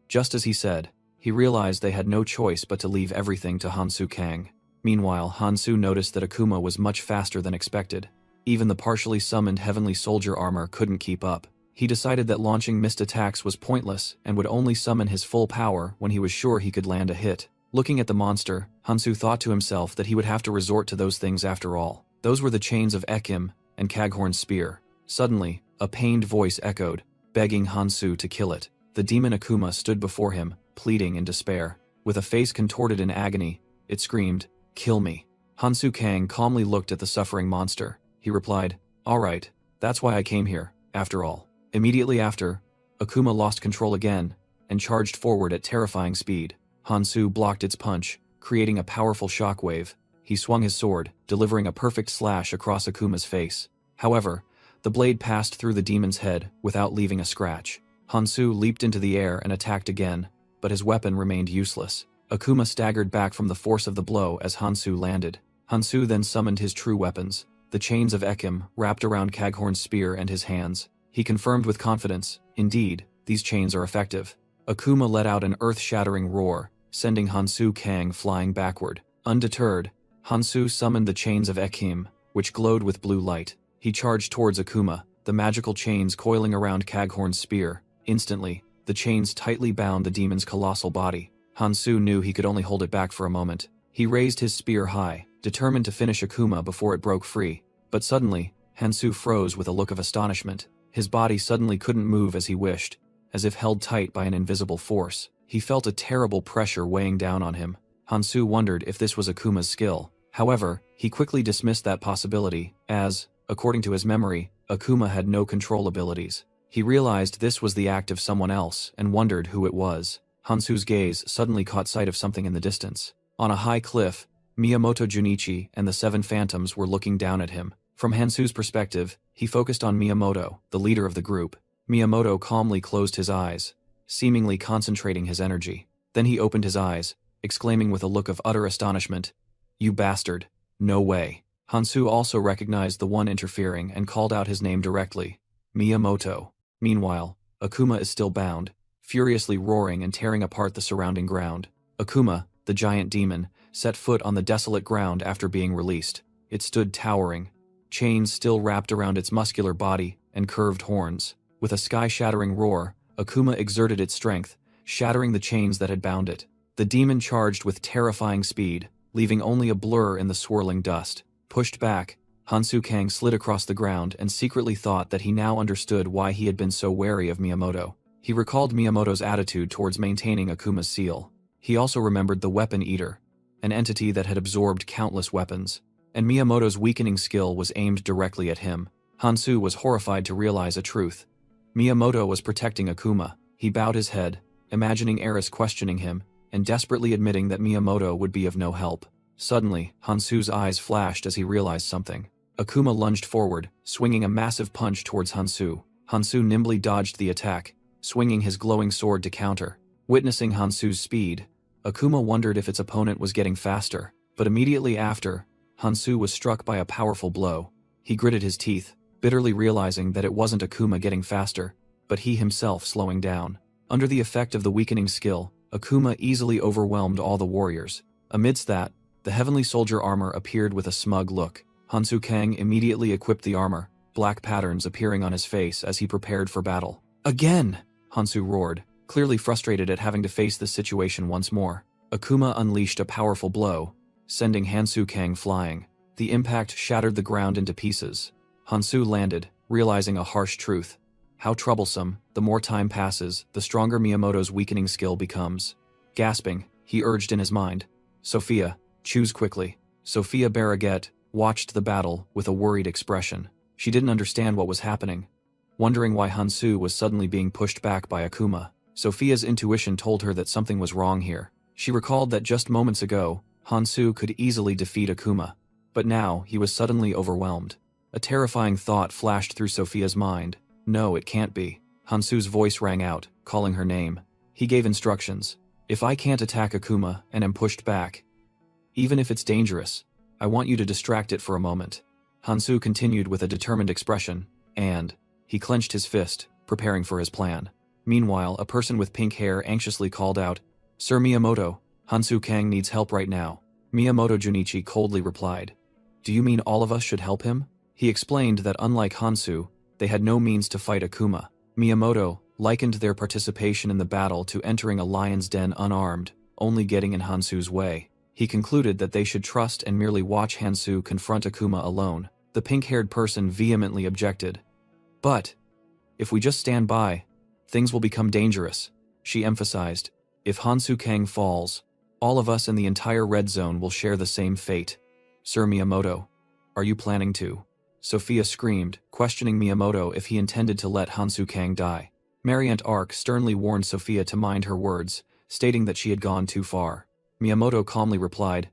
Just as he said, he realized they had no choice but to leave everything to Hansu Kang. Meanwhile, Hansu noticed that Akuma was much faster than expected. Even the partially summoned heavenly soldier armor couldn't keep up. He decided that launching missed attacks was pointless and would only summon his full power when he was sure he could land a hit. Looking at the monster, Hansu thought to himself that he would have to resort to those things after all. Those were the chains of Ekim and Caghorn's spear. Suddenly, a pained voice echoed, begging Hansu to kill it. The demon Akuma stood before him, pleading in despair. With a face contorted in agony, it screamed, "Kill me." Hansu Kang calmly looked at the suffering monster. He replied, "All right, that's why I came here, after all." Immediately after, Akuma lost control again and charged forward at terrifying speed. Hansu blocked its punch, creating a powerful shockwave. He swung his sword, delivering a perfect slash across Akuma's face. However, the blade passed through the demon's head without leaving a scratch. Hansu leaped into the air and attacked again, but his weapon remained useless. Akuma staggered back from the force of the blow as Hansu landed. Hansu then summoned his true weapons, the chains of Ekim wrapped around Caghorn's spear and his hands. He confirmed with confidence, indeed, these chains are effective. Akuma let out an earth-shattering roar, sending Hansu Kang flying backward. Undeterred, Hansu summoned the chains of Ekim, which glowed with blue light. He charged towards Akuma, the magical chains coiling around Caghorn's spear. Instantly, the chains tightly bound the demon's colossal body. Hansu knew he could only hold it back for a moment. He raised his spear high, determined to finish Akuma before it broke free. But suddenly, Hansu froze with a look of astonishment. His body suddenly couldn't move as he wished, as if held tight by an invisible force. He felt a terrible pressure weighing down on him. Hansu wondered if this was Akuma's skill. However, he quickly dismissed that possibility, as, According to his memory, Akuma had no control abilities. He realized this was the act of someone else and wondered who it was. Hansu's gaze suddenly caught sight of something in the distance. On a high cliff, Miyamoto Junichi and the seven phantoms were looking down at him. From Hansu's perspective, he focused on Miyamoto, the leader of the group. Miyamoto calmly closed his eyes, seemingly concentrating his energy. Then he opened his eyes, exclaiming with a look of utter astonishment, "You bastard! No way!" Hansu also recognized the one interfering and called out his name directly. Miyamoto. Meanwhile, Akuma is still bound, furiously roaring and tearing apart the surrounding ground. Akuma, the giant demon, set foot on the desolate ground after being released. It stood towering, chains still wrapped around its muscular body and curved horns. With a sky-shattering roar, Akuma exerted its strength, shattering the chains that had bound it. The demon charged with terrifying speed, leaving only a blur in the swirling dust. Pushed back, Hansu Kang slid across the ground and secretly thought that he now understood why he had been so wary of Miyamoto. He recalled Miyamoto's attitude towards maintaining Akuma's seal. He also remembered the Weapon Eater, an entity that had absorbed countless weapons, and Miyamoto's weakening skill was aimed directly at him. Hansu was horrified to realize a truth. Miyamoto was protecting Akuma. He bowed his head, imagining Eris questioning him, and desperately admitting that Miyamoto would be of no help. Suddenly, Hansu's eyes flashed as he realized something. Akuma lunged forward, swinging a massive punch towards Hansu. Hansu nimbly dodged the attack, swinging his glowing sword to counter. Witnessing Hansu's speed, Akuma wondered if its opponent was getting faster, but immediately after, Hansu was struck by a powerful blow. He gritted his teeth, bitterly realizing that it wasn't Akuma getting faster, but he himself slowing down. Under the effect of the weakening skill, Akuma easily overwhelmed all the warriors. Amidst that, the heavenly soldier armor appeared with a smug look. Hansu Kang immediately equipped the armor, black patterns appearing on his face as he prepared for battle. "Again!" Hansu roared, clearly frustrated at having to face this situation once more. Akuma unleashed a powerful blow, sending Hansu Kang flying. The impact shattered the ground into pieces. Hansu landed, realizing a harsh truth. How troublesome, the more time passes, the stronger Miyamoto's weakening skill becomes. Gasping, he urged in his mind, "Sophia, choose quickly." Sophia Barraget watched the battle with a worried expression. She didn't understand what was happening, wondering why Hansu was suddenly being pushed back by Akuma. Sophia's intuition told her that something was wrong here. She recalled that just moments ago, Hansu could easily defeat Akuma, but now he was suddenly overwhelmed. A terrifying thought flashed through Sophia's mind. "No, it can't be." Hansu's voice rang out, calling her name. He gave instructions. "If I can't attack Akuma and am pushed back, even if it's dangerous, I want you to distract it for a moment." Hansu continued with a determined expression, and he clenched his fist, preparing for his plan. Meanwhile, a person with pink hair anxiously called out, "Sir Miyamoto, Hansu Kang needs help right now." Miyamoto Junichi coldly replied, "Do you mean all of us should help him?" He explained that unlike Hansu, they had no means to fight Akuma. Miyamoto likened their participation in the battle to entering a lion's den unarmed, only getting in Hansu's way. He concluded that they should trust and merely watch Hansu confront Akuma alone. The pink-haired person vehemently objected. "But if we just stand by, things will become dangerous," she emphasized. "If Hansu Kang falls, all of us in the entire red zone will share the same fate." "Sir Miyamoto, are you planning to?" Sophia screamed, questioning Miyamoto if he intended to let Hansu Kang die. Mariant Ark sternly warned Sophia to mind her words, stating that she had gone too far. Miyamoto calmly replied,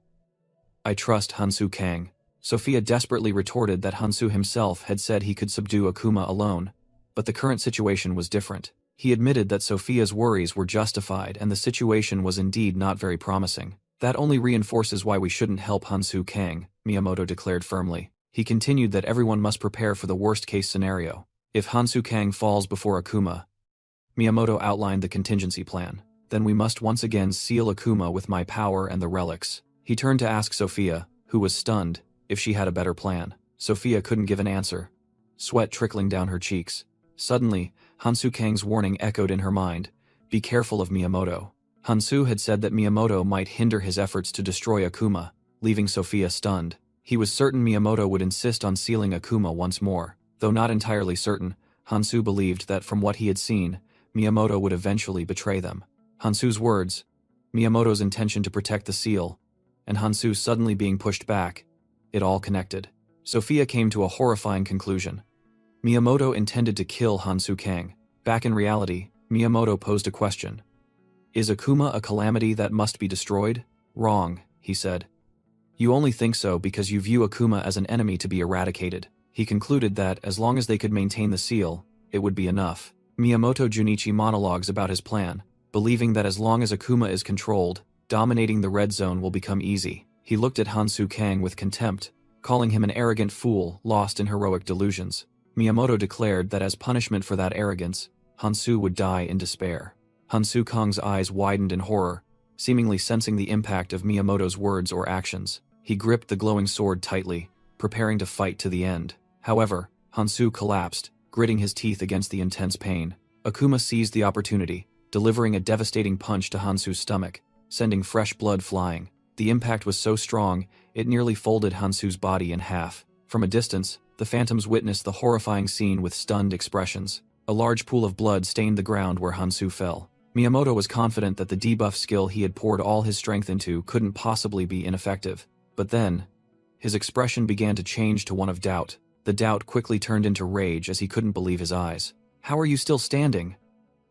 "I trust Hansu Kang." Sophia desperately retorted that Hansu himself had said he could subdue Akuma alone, but the current situation was different. He admitted that Sophia's worries were justified and the situation was indeed not very promising. "That only reinforces why we shouldn't help Hansu Kang," Miyamoto declared firmly. He continued that everyone must prepare for the worst-case scenario. If Hansu Kang falls before Akuma, Miyamoto outlined the contingency plan. "Then we must once again seal Akuma with my power and the relics." He turned to ask Sophia, who was stunned, if she had a better plan. Sophia couldn't give an answer, sweat trickling down her cheeks. Suddenly, Hansu Kang's warning echoed in her mind, "Be careful of Miyamoto." Hansu had said that Miyamoto might hinder his efforts to destroy Akuma, leaving Sophia stunned. He was certain Miyamoto would insist on sealing Akuma once more. Though not entirely certain, Hansu believed that from what he had seen, Miyamoto would eventually betray them. Hansu's words, Miyamoto's intention to protect the seal, and Hansu suddenly being pushed back, it all connected. Sophia came to a horrifying conclusion. Miyamoto intended to kill Hansu Kang. Back in reality, Miyamoto posed a question. Is Akuma a calamity that must be destroyed? Wrong, he said. You only think so because you view Akuma as an enemy to be eradicated. He concluded that, as long as they could maintain the seal, it would be enough. Miyamoto Junichi monologues about his plan, believing that as long as Akuma is controlled, dominating the red zone will become easy. He looked at Hansu Kang with contempt, calling him an arrogant fool lost in heroic delusions. Miyamoto declared that as punishment for that arrogance, Hansu would die in despair. Hansu Kang's eyes widened in horror, seemingly sensing the impact of Miyamoto's words or actions. He gripped the glowing sword tightly, preparing to fight to the end. However, Hansu collapsed, gritting his teeth against the intense pain. Akuma seized the opportunity, delivering a devastating punch to Hansu's stomach, sending fresh blood flying. The impact was so strong, it nearly folded Hansu's body in half. From a distance, the phantoms witnessed the horrifying scene with stunned expressions. A large pool of blood stained the ground where Hansu fell. Miyamoto was confident that the debuff skill he had poured all his strength into couldn't possibly be ineffective. But then, his expression began to change to one of doubt. The doubt quickly turned into rage as he couldn't believe his eyes. How are you still standing?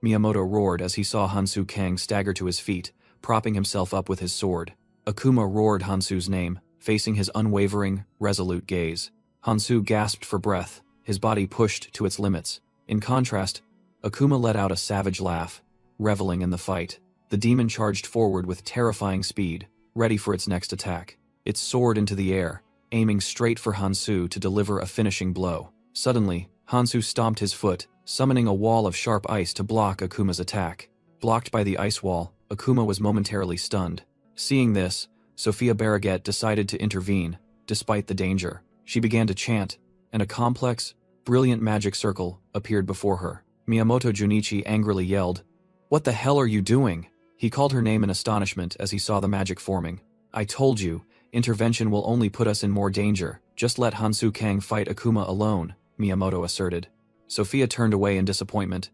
Miyamoto roared as he saw Hansu Kang stagger to his feet, propping himself up with his sword. Akuma roared Hansu's name, facing his unwavering, resolute gaze. Hansu gasped for breath, his body pushed to its limits. In contrast, Akuma let out a savage laugh, reveling in the fight. The demon charged forward with terrifying speed, ready for its next attack. It soared into the air, aiming straight for Hansu to deliver a finishing blow. Suddenly, Hansu stomped his foot, summoning a wall of sharp ice to block Akuma's attack. Blocked by the ice wall, Akuma was momentarily stunned. Seeing this, Sophia Barraget decided to intervene, despite the danger. She began to chant, and a complex, brilliant magic circle appeared before her. Miyamoto Junichi angrily yelled, "What the hell are you doing?" He called her name in astonishment as he saw the magic forming. "I told you, intervention will only put us in more danger. Just let Hansu Kang fight Akuma alone," Miyamoto asserted. Sophia turned away in disappointment.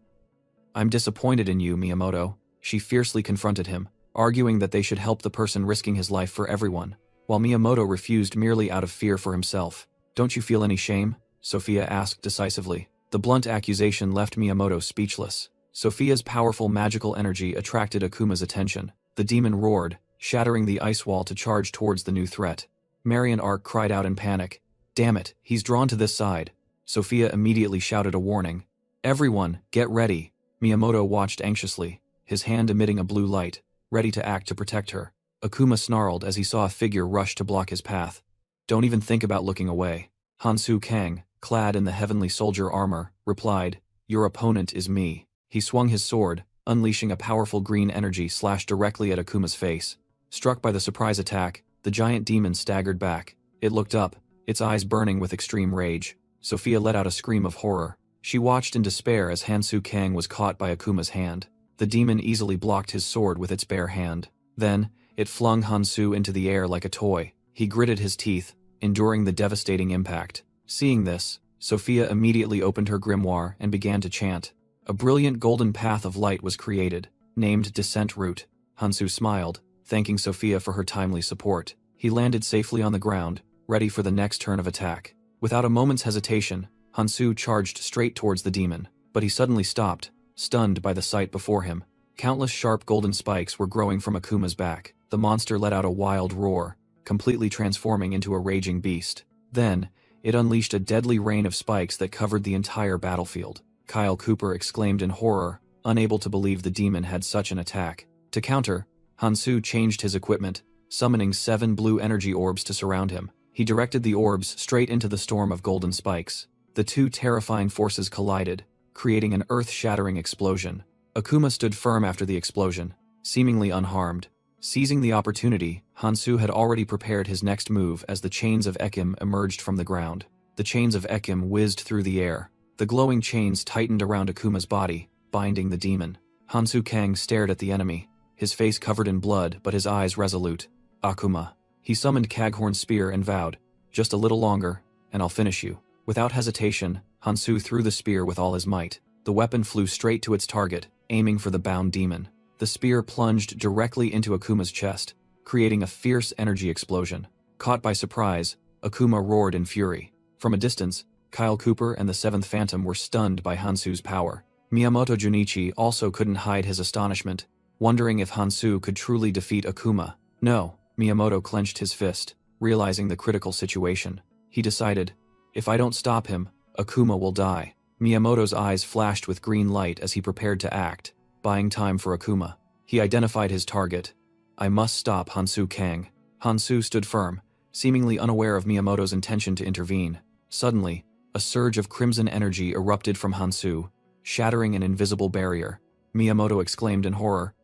"I'm disappointed in you, Miyamoto," she fiercely confronted him, arguing that they should help the person risking his life for everyone, while Miyamoto refused merely out of fear for himself. "Don't you feel any shame?" Sophia asked decisively. The blunt accusation left Miyamoto speechless. Sophia's powerful magical energy attracted Akuma's attention. The demon roared, shattering the ice wall to charge towards the new threat. Marion Ark cried out in panic. "Damn it, he's drawn to this side." Sophia immediately shouted a warning. "Everyone, get ready." Miyamoto watched anxiously, his hand emitting a blue light, ready to act to protect her. Akuma snarled as he saw a figure rush to block his path. "Don't even think about looking away." Hansu Kang, clad in the heavenly soldier armor, replied, "Your opponent is me." He swung his sword, unleashing a powerful green energy slash directly at Akuma's face. Struck by the surprise attack, the giant demon staggered back. It looked up, its eyes burning with extreme rage. Sophia let out a scream of horror. She watched in despair as Hansu Kang was caught by Akuma's hand. The demon easily blocked his sword with its bare hand. Then, it flung Hansu into the air like a toy. He gritted his teeth, enduring the devastating impact. Seeing this, Sophia immediately opened her grimoire and began to chant. A brilliant golden path of light was created, named Descent Route. Hansu smiled, thanking Sophia for her timely support. He landed safely on the ground, ready for the next turn of attack. Without a moment's hesitation, Hansu charged straight towards the demon, but he suddenly stopped, stunned by the sight before him. Countless sharp golden spikes were growing from Akuma's back. The monster let out a wild roar, completely transforming into a raging beast. Then, it unleashed a deadly rain of spikes that covered the entire battlefield. Kyle Cooper exclaimed in horror, unable to believe the demon had such an attack. To counter, Hansu changed his equipment, summoning 7 blue energy orbs to surround him. He directed the orbs straight into the storm of golden spikes. The two terrifying forces collided, creating an earth-shattering explosion. Akuma stood firm after the explosion, seemingly unharmed. Seizing the opportunity, Hansu had already prepared his next move as the chains of Ekim emerged from the ground. The chains of Ekim whizzed through the air. The glowing chains tightened around Akuma's body, binding the demon. Hansu Kang stared at the enemy, his face covered in blood but his eyes resolute. "Akuma." He summoned Caghorn's spear and vowed, "Just a little longer, and I'll finish you." Without hesitation, Hansu threw the spear with all his might. The weapon flew straight to its target, aiming for the bound demon. The spear plunged directly into Akuma's chest, creating a fierce energy explosion. Caught by surprise, Akuma roared in fury. From a distance, Kyle Cooper and the seventh Phantom were stunned by Hansu's power. Miyamoto Junichi also couldn't hide his astonishment, wondering if Hansu could truly defeat Akuma. No, Miyamoto clenched his fist, realizing the critical situation. He decided, if I don't stop him, Akuma will die. Miyamoto's eyes flashed with green light as he prepared to act, buying time for Akuma. He identified his target. I must stop Hansu Kang. Hansu stood firm, seemingly unaware of Miyamoto's intention to intervene. Suddenly, a surge of crimson energy erupted from Hansu, shattering an invisible barrier. Miyamoto exclaimed in horror.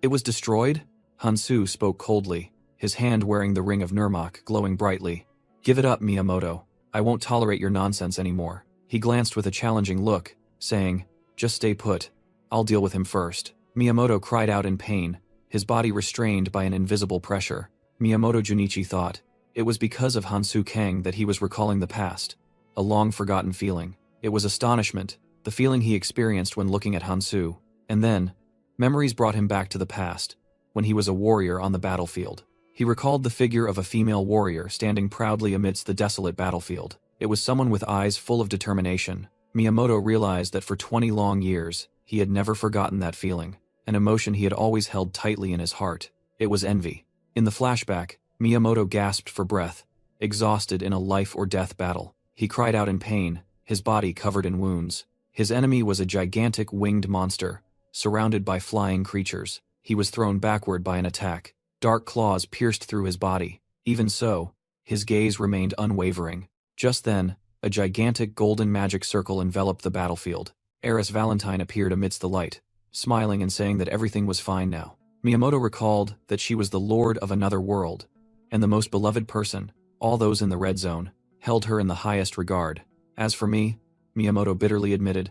It was destroyed? Hansu spoke coldly, his hand wearing the ring of Nurmak glowing brightly. Give it up, Miyamoto. I won't tolerate your nonsense anymore. He glanced with a challenging look, saying, just stay put. I'll deal with him first. Miyamoto cried out in pain, his body restrained by an invisible pressure. Miyamoto Junichi thought, it was because of Hansu Kang that he was recalling the past. A long-forgotten feeling. It was astonishment, the feeling he experienced when looking at Hansu. And then, memories brought him back to the past, when he was a warrior on the battlefield. He recalled the figure of a female warrior standing proudly amidst the desolate battlefield. It was someone with eyes full of determination. Miyamoto realized that for 20 long years, he had never forgotten that feeling, an emotion he had always held tightly in his heart. It was envy. In the flashback, Miyamoto gasped for breath, exhausted in a life-or-death battle. He cried out in pain, his body covered in wounds. His enemy was a gigantic winged monster, surrounded by flying creatures. He was thrown backward by an attack. Dark claws pierced through his body. Even so, his gaze remained unwavering. Just then, a gigantic golden magic circle enveloped the battlefield. Heiress Valentine appeared amidst the light, smiling and saying that everything was fine now. Miyamoto recalled that she was the lord of another world, and the most beloved person. All those in the red zone held her in the highest regard. As for me, Miyamoto bitterly admitted,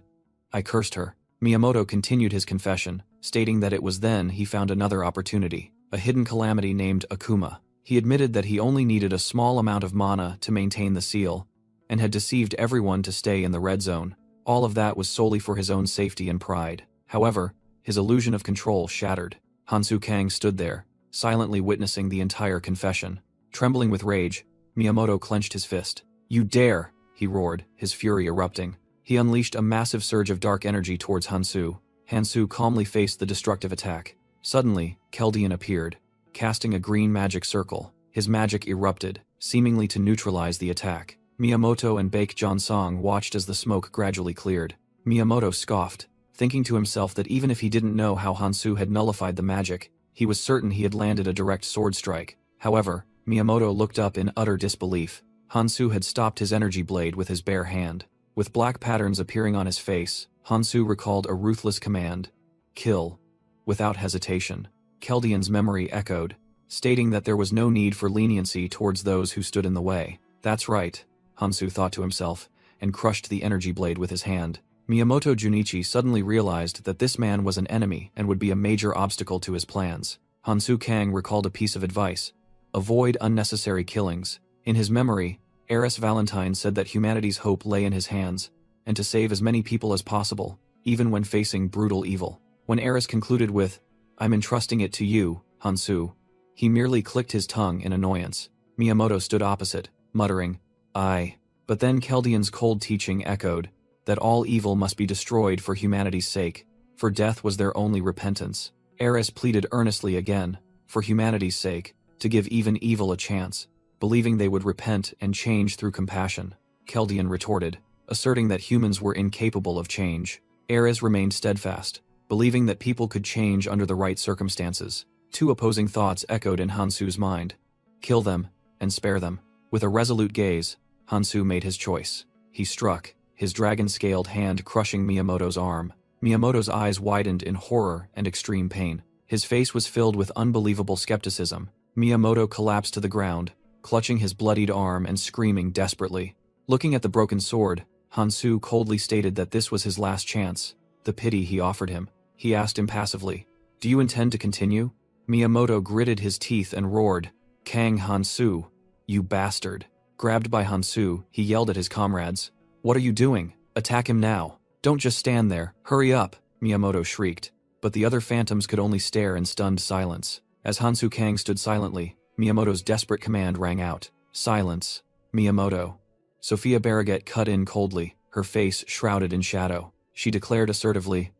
I cursed her. Miyamoto continued his confession, stating that it was then he found another opportunity, a hidden calamity named Akuma. He admitted that he only needed a small amount of mana to maintain the seal, and had deceived everyone to stay in the red zone. All of that was solely for his own safety and pride. However, his illusion of control shattered. Hansu Kang stood there, silently witnessing the entire confession. Trembling with rage, Miyamoto clenched his fist. You dare! He roared, his fury erupting. He unleashed a massive surge of dark energy towards Hansu. Hansu calmly faced the destructive attack. Suddenly, Keldian appeared, casting a green magic circle. His magic erupted, seemingly to neutralize the attack. Miyamoto and Baek Jansong watched as the smoke gradually cleared. Miyamoto scoffed, thinking to himself that even if he didn't know how Hansu had nullified the magic, he was certain he had landed a direct sword strike. However, Miyamoto looked up in utter disbelief. Hansu had stopped his energy blade with his bare hand. With black patterns appearing on his face, Hansu recalled a ruthless command. Kill. Without hesitation. Keldian's memory echoed, stating that there was no need for leniency towards those who stood in the way. That's right, Hansu thought to himself, and crushed the energy blade with his hand. Miyamoto Junichi suddenly realized that this man was an enemy and would be a major obstacle to his plans. Hansu Kang recalled a piece of advice. Avoid unnecessary killings. In his memory, Heiress Valentine said that humanity's hope lay in his hands, and to save as many people as possible, even when facing brutal evil. When Heiress concluded with, I'm entrusting it to you, Hansu, he merely clicked his tongue in annoyance. Miyamoto stood opposite, muttering, Aye. But then Keldian's cold teaching echoed, that all evil must be destroyed for humanity's sake, for death was their only repentance. Heiress pleaded earnestly again, for humanity's sake, to give even evil a chance, believing they would repent and change through compassion. Keldian retorted, asserting that humans were incapable of change. Heiress remained steadfast, believing that people could change under the right circumstances. Two opposing thoughts echoed in Hansu's mind. Kill them, and spare them. With a resolute gaze, Hansu made his choice. He struck, his dragon-scaled hand crushing Miyamoto's arm. Miyamoto's eyes widened in horror and extreme pain. His face was filled with unbelievable skepticism. Miyamoto collapsed to the ground, clutching his bloodied arm and screaming desperately. Looking at the broken sword, Hansu coldly stated that this was his last chance, the pity he offered him. He asked impassively, Do you intend to continue? Miyamoto gritted his teeth and roared, Kang Hansu, you bastard. Grabbed by Hansu, he yelled at his comrades, What are you doing? Attack him now. Don't just stand there. Hurry up, Miyamoto shrieked. But the other phantoms could only stare in stunned silence. As Hansu Kang stood silently, Miyamoto's desperate command rang out. Silence. Miyamoto. Sophia Barraget cut in coldly, her face shrouded in shadow. She declared assertively,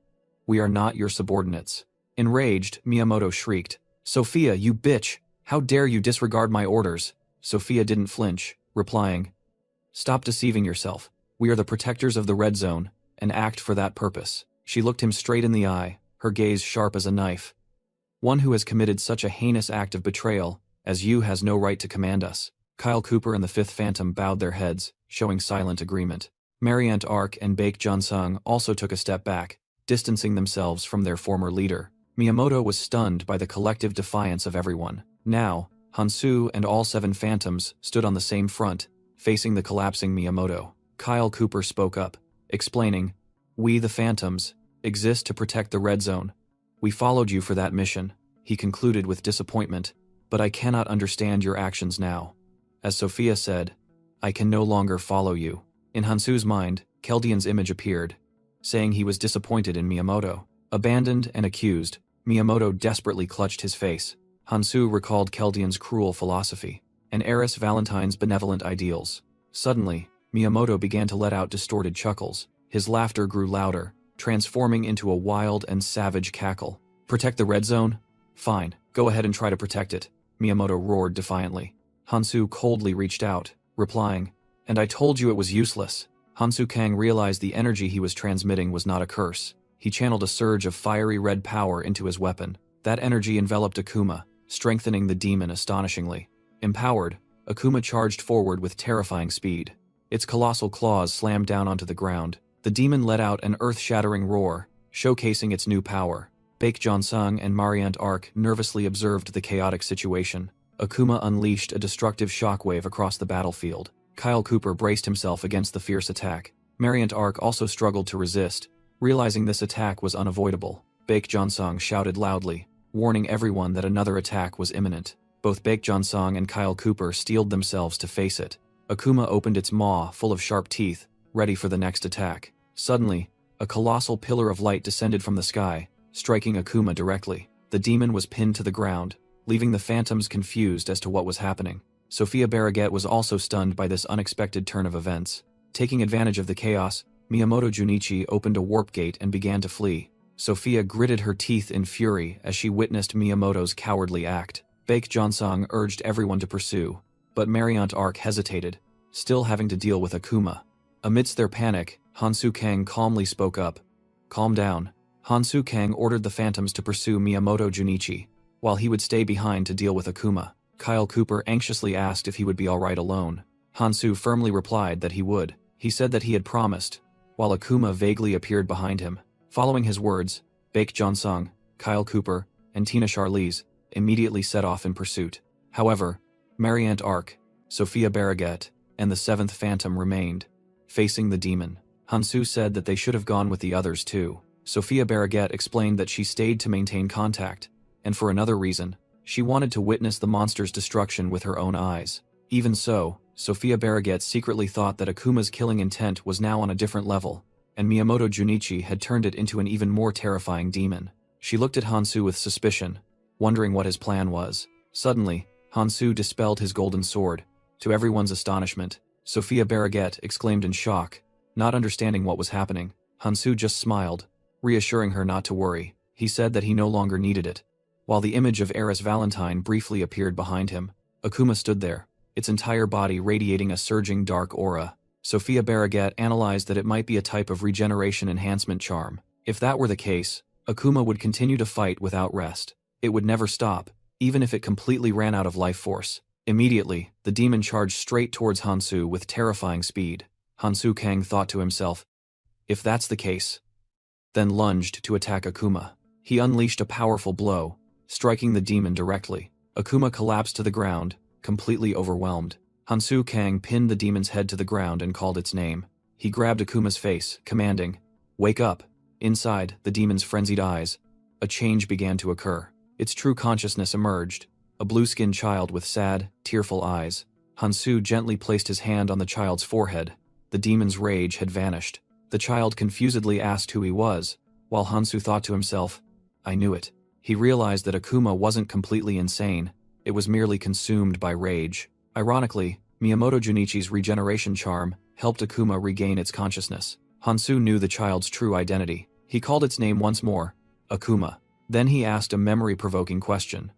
"We are not your subordinates." Enraged, Miyamoto shrieked, "Sophia, you bitch! How dare you disregard my orders?" Sophia didn't flinch, replying, "Stop deceiving yourself. We are the protectors of the red zone, and act for that purpose." She looked him straight in the eye, her gaze sharp as a knife. "One who has committed such a heinous act of betrayal as you has no right to command us." Kyle Cooper and the Fifth Phantom bowed their heads, showing silent agreement. Mariant Ark and Baek Jun-sung also took a step back, distancing themselves from their former leader. Miyamoto was stunned by the collective defiance of everyone. Now, Hansu and all 7 Phantoms stood on the same front, facing the collapsing Miyamoto. Kyle Cooper spoke up, explaining, "We, the Phantoms, exist to protect the Red Zone. We followed you for that mission," he concluded with disappointment, "but I cannot understand your actions now." As Sophia said, "I can no longer follow you." In Hansu's mind, Keldian's image appeared, saying he was disappointed in Miyamoto. Abandoned and accused, Miyamoto desperately clutched his face. Hansu recalled Keldian's cruel philosophy, and Eris Valentine's benevolent ideals. Suddenly, Miyamoto began to let out distorted chuckles. His laughter grew louder, transforming into a wild and savage cackle. "Protect the red zone? Fine, go ahead and try to protect it," Miyamoto roared defiantly. Hansu coldly reached out, replying, "And I told you it was useless." Hansu Kang realized the energy he was transmitting was not a curse. He channeled a surge of fiery red power into his weapon. That energy enveloped Akuma, strengthening the demon astonishingly. Empowered, Akuma charged forward with terrifying speed. Its colossal claws slammed down onto the ground. The demon let out an earth-shattering roar, showcasing its new power. Baek Jun-sung and Mariant Ark nervously observed the chaotic situation. Akuma unleashed a destructive shockwave across the battlefield. Kyle Cooper braced himself against the fierce attack. Mariant Ark also struggled to resist, realizing this attack was unavoidable. Baek Jun-sung shouted loudly, warning everyone that another attack was imminent. Both Baek Jun-sung and Kyle Cooper steeled themselves to face it. Akuma opened its maw full of sharp teeth, ready for the next attack. Suddenly, a colossal pillar of light descended from the sky, striking Akuma directly. The demon was pinned to the ground, leaving the Phantoms confused as to what was happening. Sophia Barraget was also stunned by this unexpected turn of events. Taking advantage of the chaos, Miyamoto Junichi opened a warp gate and began to flee. Sophia gritted her teeth in fury as she witnessed Miyamoto's cowardly act. Baek Jun-sung urged everyone to pursue, but Mariant Ark hesitated, still having to deal with Akuma. Amidst their panic, Hansu Kang calmly spoke up. "Calm down." Hansu Kang ordered the Phantoms to pursue Miyamoto Junichi, while he would stay behind to deal with Akuma. Kyle Cooper anxiously asked if he would be alright alone. Hansu firmly replied that he would. He said that he had promised, while Akuma vaguely appeared behind him. Following his words, Baek Jun-sung, Kyle Cooper, and Tina Charlize immediately set off in pursuit. However, Mariant Ark, Sophia Barraget, and the 7th Phantom remained, facing the demon. Hansu said that they should have gone with the others too. Sophia Barraget explained that she stayed to maintain contact, and for another reason, she wanted to witness the monster's destruction with her own eyes. Even so, Sophia Barraget secretly thought that Akuma's killing intent was now on a different level, and Miyamoto Junichi had turned it into an even more terrifying demon. She looked at Hansu with suspicion, wondering what his plan was. Suddenly, Hansu dispelled his golden sword. To everyone's astonishment, Sophia Barraget exclaimed in shock, not understanding what was happening. Hansu just smiled, reassuring her not to worry. He said that he no longer needed it. While the image of Eris Valentine briefly appeared behind him, Akuma stood there, its entire body radiating a surging dark aura. Sophia Barraget analyzed that it might be a type of regeneration enhancement charm. If that were the case, Akuma would continue to fight without rest. It would never stop, even if it completely ran out of life force. Immediately, the demon charged straight towards Hansu with terrifying speed. Hansu Kang thought to himself, if that's the case, then lunged to attack Akuma. He unleashed a powerful blow, striking the demon directly. Akuma collapsed to the ground, completely overwhelmed. Hansu Kang pinned the demon's head to the ground and called its name. He grabbed Akuma's face, commanding, "Wake up." Inside the demon's frenzied eyes, a change began to occur. Its true consciousness emerged, a blue-skinned child with sad, tearful eyes. Hansu gently placed his hand on the child's forehead. The demon's rage had vanished. The child confusedly asked who he was, while Hansu thought to himself, "I knew it." He realized that Akuma wasn't completely insane, it was merely consumed by rage. Ironically, Miyamoto Junichi's regeneration charm helped Akuma regain its consciousness. Hansu knew the child's true identity. He called its name once more, Akuma. Then he asked a memory-provoking question.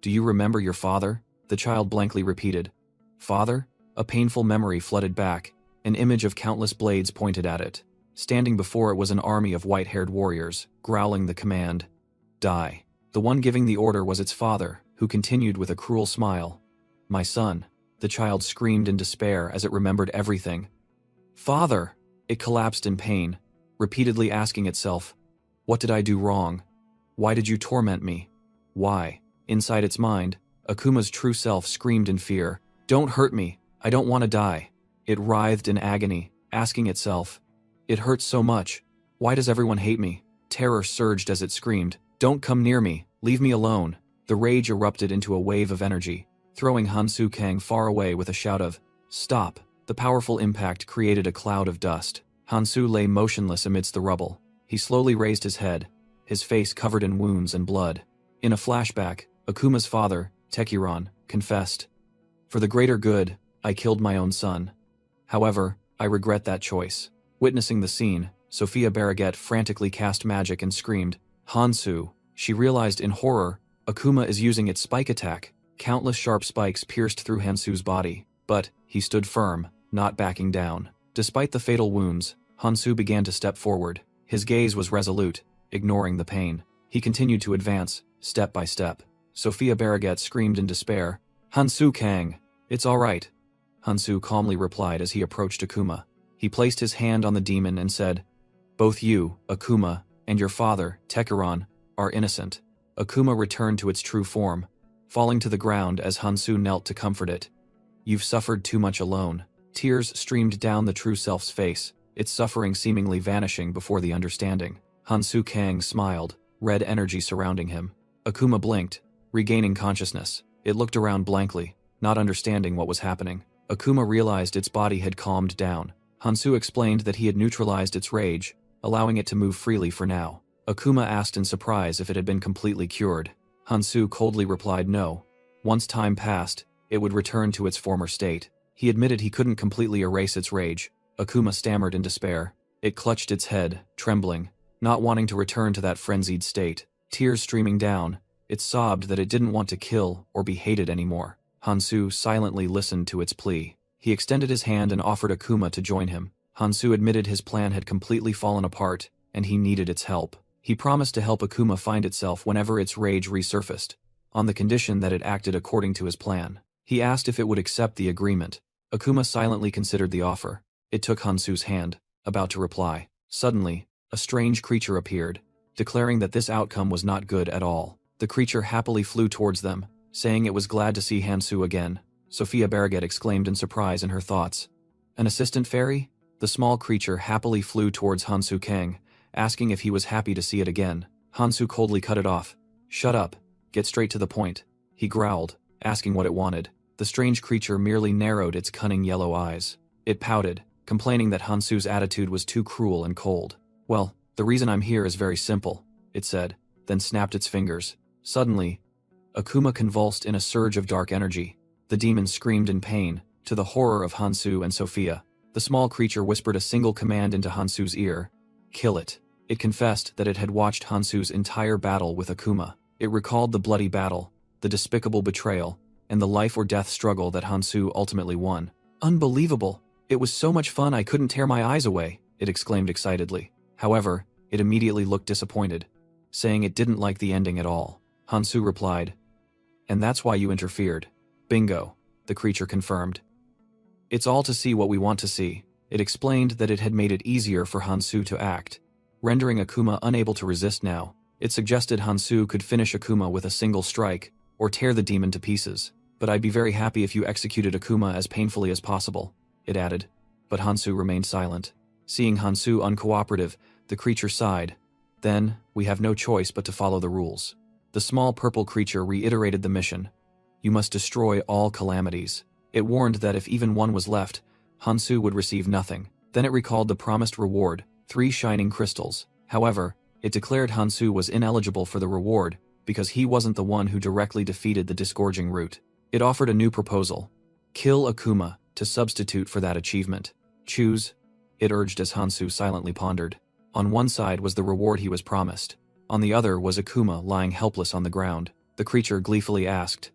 "Do you remember your father?" The child blankly repeated. "Father?" A painful memory flooded back, an image of countless blades pointed at it. Standing before it was an army of white-haired warriors, growling the command, "Die." The one giving the order was its father, who continued with a cruel smile. "My son." The child screamed in despair as it remembered everything. "Father!" It collapsed in pain, repeatedly asking itself, "What did I do wrong? Why did you torment me? Why?" Inside its mind, Akuma's true self screamed in fear, "Don't hurt me, I don't want to die." It writhed in agony, asking itself, "It hurts so much. Why does everyone hate me?" Terror surged as it screamed, "Don't come near me, leave me alone." The rage erupted into a wave of energy, throwing Hansu Kang far away with a shout of, "Stop!" The powerful impact created a cloud of dust. Hansu lay motionless amidst the rubble. He slowly raised his head, his face covered in wounds and blood. In a flashback, Akuma's father, Tekiron, confessed, "For the greater good, I killed my own son. However, I regret that choice." Witnessing the scene, Sophia Barraget frantically cast magic and screamed, "Hansu!" She realized in horror, Akuma is using its spike attack. Countless sharp spikes pierced through Hansu's body, but he stood firm, not backing down. Despite the fatal wounds, Hansu began to step forward. His gaze was resolute, ignoring the pain. He continued to advance, step by step. Sophia Barraget screamed in despair, "Hansu Kang! It's all right." Hansu calmly replied as he approached Akuma. He placed his hand on the demon and said, "Both you, Akuma, and your father, Tekiron, are innocent." Akuma returned to its true form, falling to the ground as Hansu knelt to comfort it. "You've suffered too much alone." Tears streamed down the true self's face, its suffering seemingly vanishing before the understanding. Hansu Kang smiled, red energy surrounding him. Akuma blinked, regaining consciousness. It looked around blankly, not understanding what was happening. Akuma realized its body had calmed down. Hansu explained that he had neutralized its rage, allowing it to move freely for now. Akuma asked in surprise if it had been completely cured. Hansu coldly replied no. Once time passed, it would return to its former state. He admitted he couldn't completely erase its rage. Akuma stammered in despair. It clutched its head, trembling, not wanting to return to that frenzied state. Tears streaming down, it sobbed that it didn't want to kill or be hated anymore. Hansu silently listened to its plea. He extended his hand and offered Akuma to join him. Hansu admitted his plan had completely fallen apart, and he needed its help. He promised to help Akuma find itself whenever its rage resurfaced, on the condition that it acted according to his plan. He asked if it would accept the agreement. Akuma silently considered the offer. It took Hansu's hand, about to reply. Suddenly, a strange creature appeared, declaring that this outcome was not good at all. The creature happily flew towards them, saying it was glad to see Hansu again. Sophia Barraget exclaimed in surprise in her thoughts. "An assistant fairy?" The small creature happily flew towards Hansu Kang, asking if he was happy to see it again. Hansu coldly cut it off. "Shut up. Get straight to the point." He growled, asking what it wanted. The strange creature merely narrowed its cunning yellow eyes. It pouted, complaining that Hansu's attitude was too cruel and cold. "Well, the reason I'm here is very simple," it said, then snapped its fingers. Suddenly, Akuma convulsed in a surge of dark energy. The demon screamed in pain, to the horror of Hansu and Sophia. The small creature whispered a single command into Hansu's ear. "Kill it." It confessed that it had watched Hansu's entire battle with Akuma. It recalled the bloody battle, the despicable betrayal, and the life-or-death struggle that Hansu ultimately won. "Unbelievable! It was so much fun I couldn't tear my eyes away," it exclaimed excitedly. However, it immediately looked disappointed, saying it didn't like the ending at all. Hansu replied, "And that's why you interfered." "Bingo," the creature confirmed. "It's all to see what we want to see." It explained that it had made it easier for Hansu to act, rendering Akuma unable to resist now. It suggested Hansu could finish Akuma with a single strike, or tear the demon to pieces. "But I'd be very happy if you executed Akuma as painfully as possible," it added. But Hansu remained silent. Seeing Hansu uncooperative, the creature sighed. "Then, we have no choice but to follow the rules." The small purple creature reiterated the mission. "You must destroy all calamities." It warned that if even one was left, Hansu would receive nothing. Then it recalled the promised reward, 3 shining crystals. However, it declared Hansu was ineligible for the reward because he wasn't the one who directly defeated the disgorging root. It offered a new proposal. Kill Akuma to substitute for that achievement. Choose, it urged as Hansu silently pondered. On one side was the reward he was promised. On the other was Akuma lying helpless on the ground. The creature gleefully asked,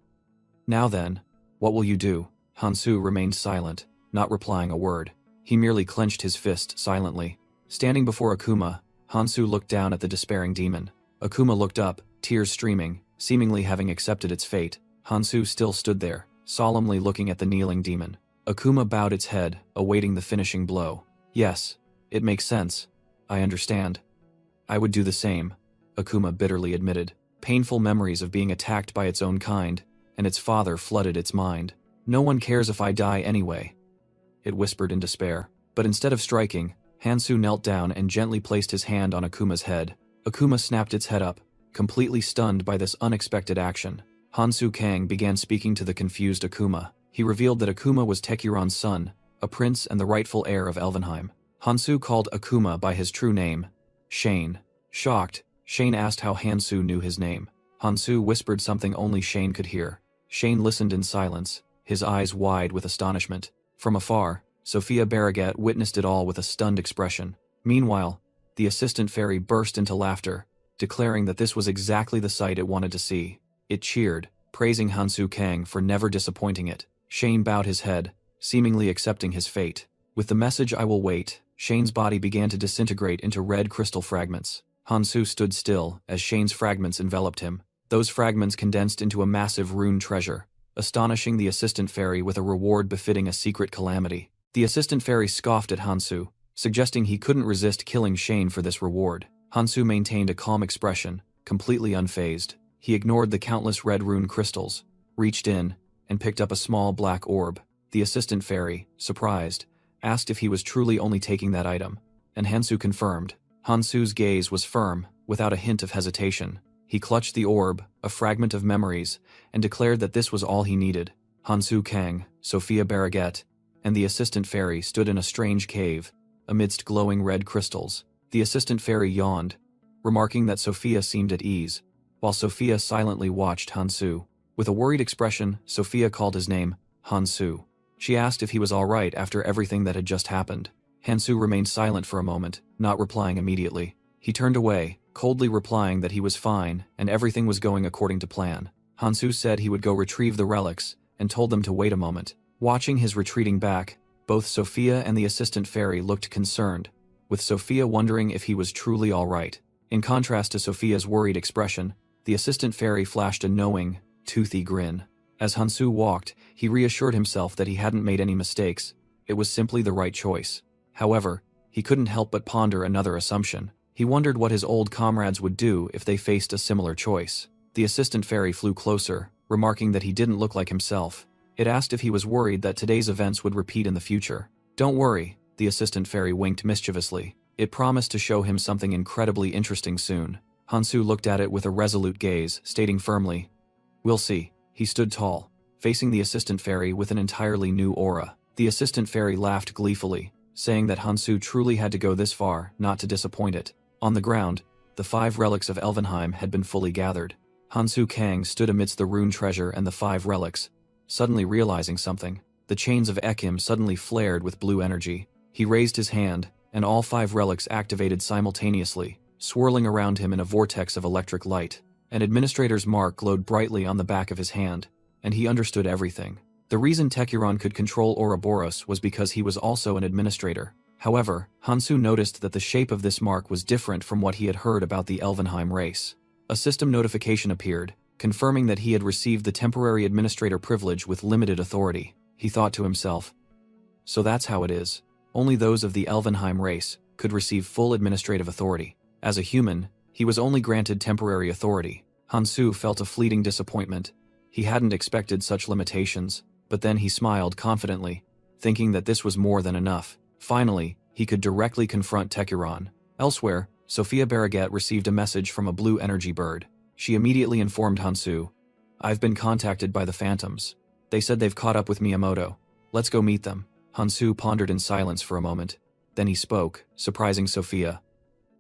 "Now then, what will you do?" Hansu remained silent, not replying a word. He merely clenched his fist silently. Standing before Akuma, Hansu looked down at the despairing demon. Akuma looked up, tears streaming, seemingly having accepted its fate. Hansu still stood there, solemnly looking at the kneeling demon. Akuma bowed its head, awaiting the finishing blow. "Yes, it makes sense. I understand. I would do the same," Akuma bitterly admitted. Painful memories of being attacked by its own kind, and its father flooded its mind. "No one cares if I die anyway," it whispered in despair. But instead of striking, Hansu knelt down and gently placed his hand on Akuma's head. Akuma snapped its head up, completely stunned by this unexpected action. Hansu Kang began speaking to the confused Akuma. He revealed that Akuma was Tekuron's son, a prince and the rightful heir of Elvenheim. Hansu called Akuma by his true name, Shane. Shocked, Shane asked how Hansu knew his name. Hansu whispered something only Shane could hear. Shane listened in silence, his eyes wide with astonishment. From afar, Sophia Barragat witnessed it all with a stunned expression. Meanwhile, the assistant fairy burst into laughter, declaring that this was exactly the sight it wanted to see. It cheered, praising Hansu Kang for never disappointing it. Shane bowed his head, seemingly accepting his fate. With the message "I will wait," Shane's body began to disintegrate into red crystal fragments. Hansu stood still as Shane's fragments enveloped him. Those fragments condensed into a massive rune treasure, astonishing the assistant fairy with a reward befitting a secret calamity. The assistant fairy scoffed at Hansu, suggesting he couldn't resist killing Shane for this reward. Hansu maintained a calm expression, completely unfazed. He ignored the countless red rune crystals, reached in, and picked up a small black orb. The assistant fairy, surprised, asked if he was truly only taking that item, and Hansu confirmed. Hansu's gaze was firm, without a hint of hesitation. He clutched the orb, a fragment of memories, and declared that this was all he needed. Hansu Kang, Sophia Barragat, and the assistant fairy stood in a strange cave, amidst glowing red crystals. The assistant fairy yawned, remarking that Sophia seemed at ease, while Sophia silently watched Hansu. With a worried expression, Sophia called his name, Hansu. She asked if he was all right after everything that had just happened. Hansu remained silent for a moment, not replying immediately. He turned away, coldly replying that he was fine and everything was going according to plan. Hansu said he would go retrieve the relics and told them to wait a moment. Watching his retreating back, both Sophia and the assistant fairy looked concerned, with Sophia wondering if he was truly all right. In contrast to Sophia's worried expression, the assistant fairy flashed a knowing, toothy grin. As Hansu walked, he reassured himself that he hadn't made any mistakes. It was simply the right choice. However, he couldn't help but ponder another assumption. He wondered what his old comrades would do if they faced a similar choice. The assistant fairy flew closer, remarking that he didn't look like himself. It asked if he was worried that today's events would repeat in the future. "Don't worry," the assistant fairy winked mischievously. It promised to show him something incredibly interesting soon. Hansu looked at it with a resolute gaze, stating firmly, "We'll see." He stood tall, facing the assistant fairy with an entirely new aura. The assistant fairy laughed gleefully, saying that Hansu truly had to go this far not to disappoint it. On the ground, the 5 relics of Elvenheim had been fully gathered. Hansu Kang stood amidst the rune treasure and the 5 relics, suddenly realizing something. The chains of Ekim suddenly flared with blue energy. He raised his hand, and all 5 relics activated simultaneously, swirling around him in a vortex of electric light. An administrator's mark glowed brightly on the back of his hand, and he understood everything. The reason Tekuron could control Ouroboros was because he was also an administrator. However, Hansu noticed that the shape of this mark was different from what he had heard about the Elvenheim race. A system notification appeared, confirming that he had received the temporary administrator privilege with limited authority. He thought to himself, "So that's how it is. Only those of the Elvenheim race could receive full administrative authority. As a human, he was only granted temporary authority." Hansu felt a fleeting disappointment. He hadn't expected such limitations, but then he smiled confidently, thinking that this was more than enough. Finally, he could directly confront Tekuron. Elsewhere, Sophia Barragat received a message from a blue energy bird. She immediately informed Hansu, "I've been contacted by the Phantoms. They said they've caught up with Miyamoto. Let's go meet them." Hansu pondered in silence for a moment. Then he spoke, surprising Sophia.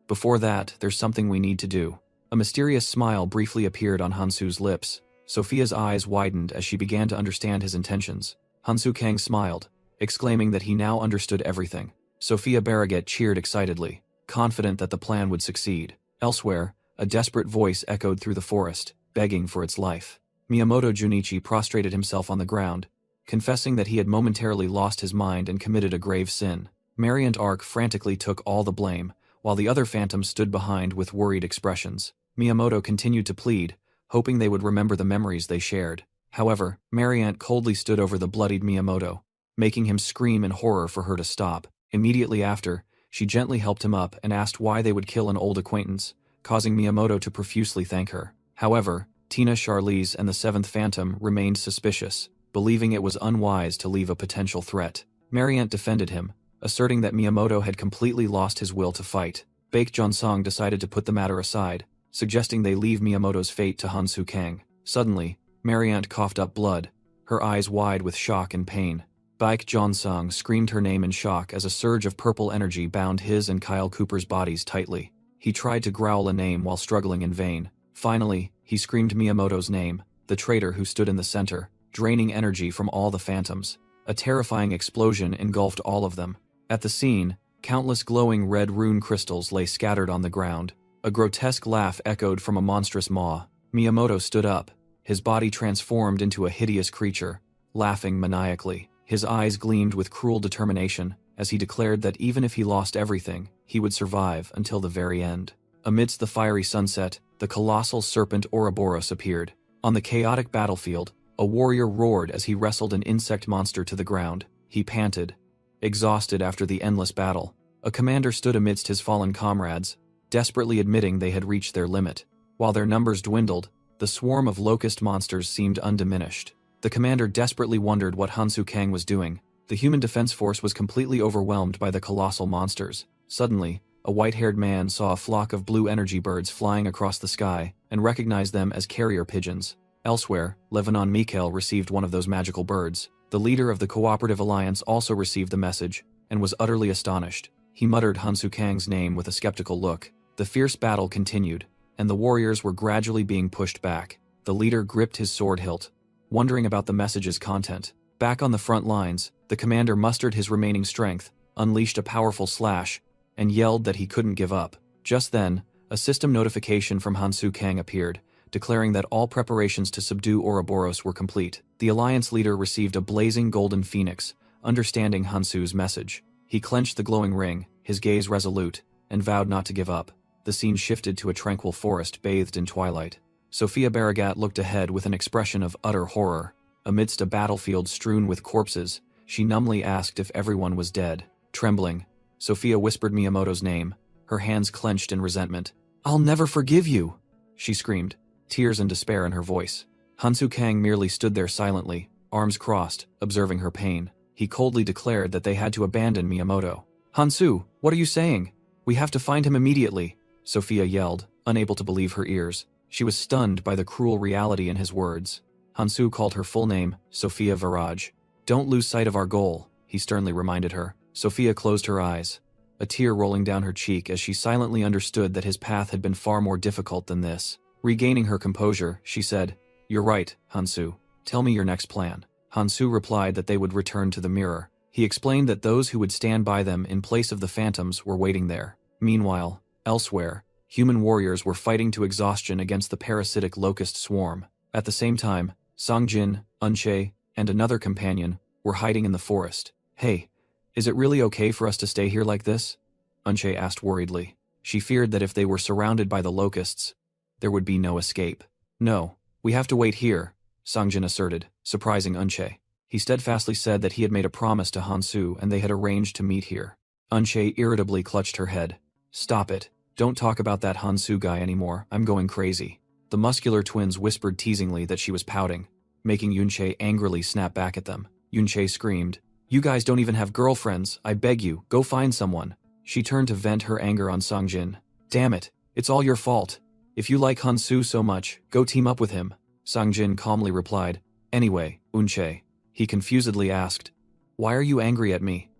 "Before that, there's something we need to do." A mysterious smile briefly appeared on Hansu's lips. Sophia's eyes widened as she began to understand his intentions. Hansu Kang smiled, exclaiming that he now understood everything. Sophia Barraget cheered excitedly, confident that the plan would succeed. Elsewhere, a desperate voice echoed through the forest, begging for its life. Miyamoto Junichi prostrated himself on the ground, confessing that he had momentarily lost his mind and committed a grave sin. Mary and Ark frantically took all the blame, while the other phantoms stood behind with worried expressions. Miyamoto continued to plead, hoping they would remember the memories they shared. However, Mariant coldly stood over the bloodied Miyamoto, making him scream in horror for her to stop. Immediately after, she gently helped him up and asked why they would kill an old acquaintance, causing Miyamoto to profusely thank her. However, Tina Charlize and the seventh phantom remained suspicious, believing it was unwise to leave a potential threat. Mariant defended him, asserting that Miyamoto had completely lost his will to fight. Baek Jonsong decided to put the matter aside, suggesting they leave Miyamoto's fate to Hansu Kang. Suddenly, Mariant coughed up blood, her eyes wide with shock and pain. Baek Jonsong screamed her name in shock as a surge of purple energy bound his and Kyle Cooper's bodies tightly. He tried to growl a name while struggling in vain. Finally, he screamed Miyamoto's name, the traitor who stood in the center, draining energy from all the phantoms. A terrifying explosion engulfed all of them. At the scene, countless glowing red rune crystals lay scattered on the ground. A grotesque laugh echoed from a monstrous maw. Miyamoto stood up, his body transformed into a hideous creature, laughing maniacally. His eyes gleamed with cruel determination, as he declared that even if he lost everything, he would survive until the very end. Amidst the fiery sunset, the colossal serpent Ouroboros appeared. On the chaotic battlefield, a warrior roared as he wrestled an insect monster to the ground. He panted, exhausted after the endless battle. A commander stood amidst his fallen comrades, desperately admitting they had reached their limit. While their numbers dwindled, the swarm of locust monsters seemed undiminished. The commander desperately wondered what Hansu Kang was doing. The human defense force was completely overwhelmed by the colossal monsters. Suddenly, a white-haired man saw a flock of blue energy birds flying across the sky and recognized them as carrier pigeons. Elsewhere, Lebanon Mikhail received one of those magical birds. The leader of the Cooperative Alliance also received the message and was utterly astonished. He muttered Hansu Kang's name with a skeptical look. The fierce battle continued, and the warriors were gradually being pushed back. The leader gripped his sword hilt, wondering about the message's content. Back on the front lines, the commander mustered his remaining strength, unleashed a powerful slash, and yelled that he couldn't give up. Just then, a system notification from Hansu Kang appeared, declaring that all preparations to subdue Ouroboros were complete. The Alliance leader received a blazing golden phoenix, understanding Hansu's message. He clenched the glowing ring, his gaze resolute, and vowed not to give up. The scene shifted to a tranquil forest bathed in twilight. Sophia Barragat looked ahead with an expression of utter horror. Amidst a battlefield strewn with corpses, she numbly asked if everyone was dead. Trembling, Sophia whispered Miyamoto's name, her hands clenched in resentment. "I'll never forgive you!" she screamed, tears and despair in her voice. Hansu Kang merely stood there silently, arms crossed, observing her pain. He coldly declared that they had to abandon Miyamoto. "Hansu, what are you saying? We have to find him immediately!" Sophia yelled, unable to believe her ears. She was stunned by the cruel reality in his words. Hansu called her full name, Sophia Viraj. "Don't lose sight of our goal," he sternly reminded her. Sophia closed her eyes, a tear rolling down her cheek as she silently understood that his path had been far more difficult than this. Regaining her composure, she said, "You're right, Hansu. Tell me your next plan." Hansu replied that they would return to the mirror. He explained that those who would stand by them in place of the phantoms were waiting there. Meanwhile, elsewhere, human warriors were fighting to exhaustion against the parasitic locust swarm. At the same time, Songjin, Unche, and another companion were hiding in the forest. "Hey, is it really okay for us to stay here like this?" Unche asked worriedly. She feared that if they were surrounded by the locusts, there would be no escape. "No, we have to wait here," Songjin asserted, surprising Unche. He steadfastly said that he had made a promise to Hansu and they had arranged to meet here. Unche irritably clutched her head. "Stop it. Don't talk about that Hansu guy anymore, I'm going crazy." The muscular twins whispered teasingly that she was pouting, making Yunche angrily snap back at them. Yunche screamed, "You guys don't even have girlfriends, I beg you, go find someone." She turned to vent her anger on Songjin. "Damn it, it's all your fault. If you like Hansu so much, go team up with him." Songjin calmly replied, "Anyway, Unche." He confusedly asked, "Why are you angry at me?"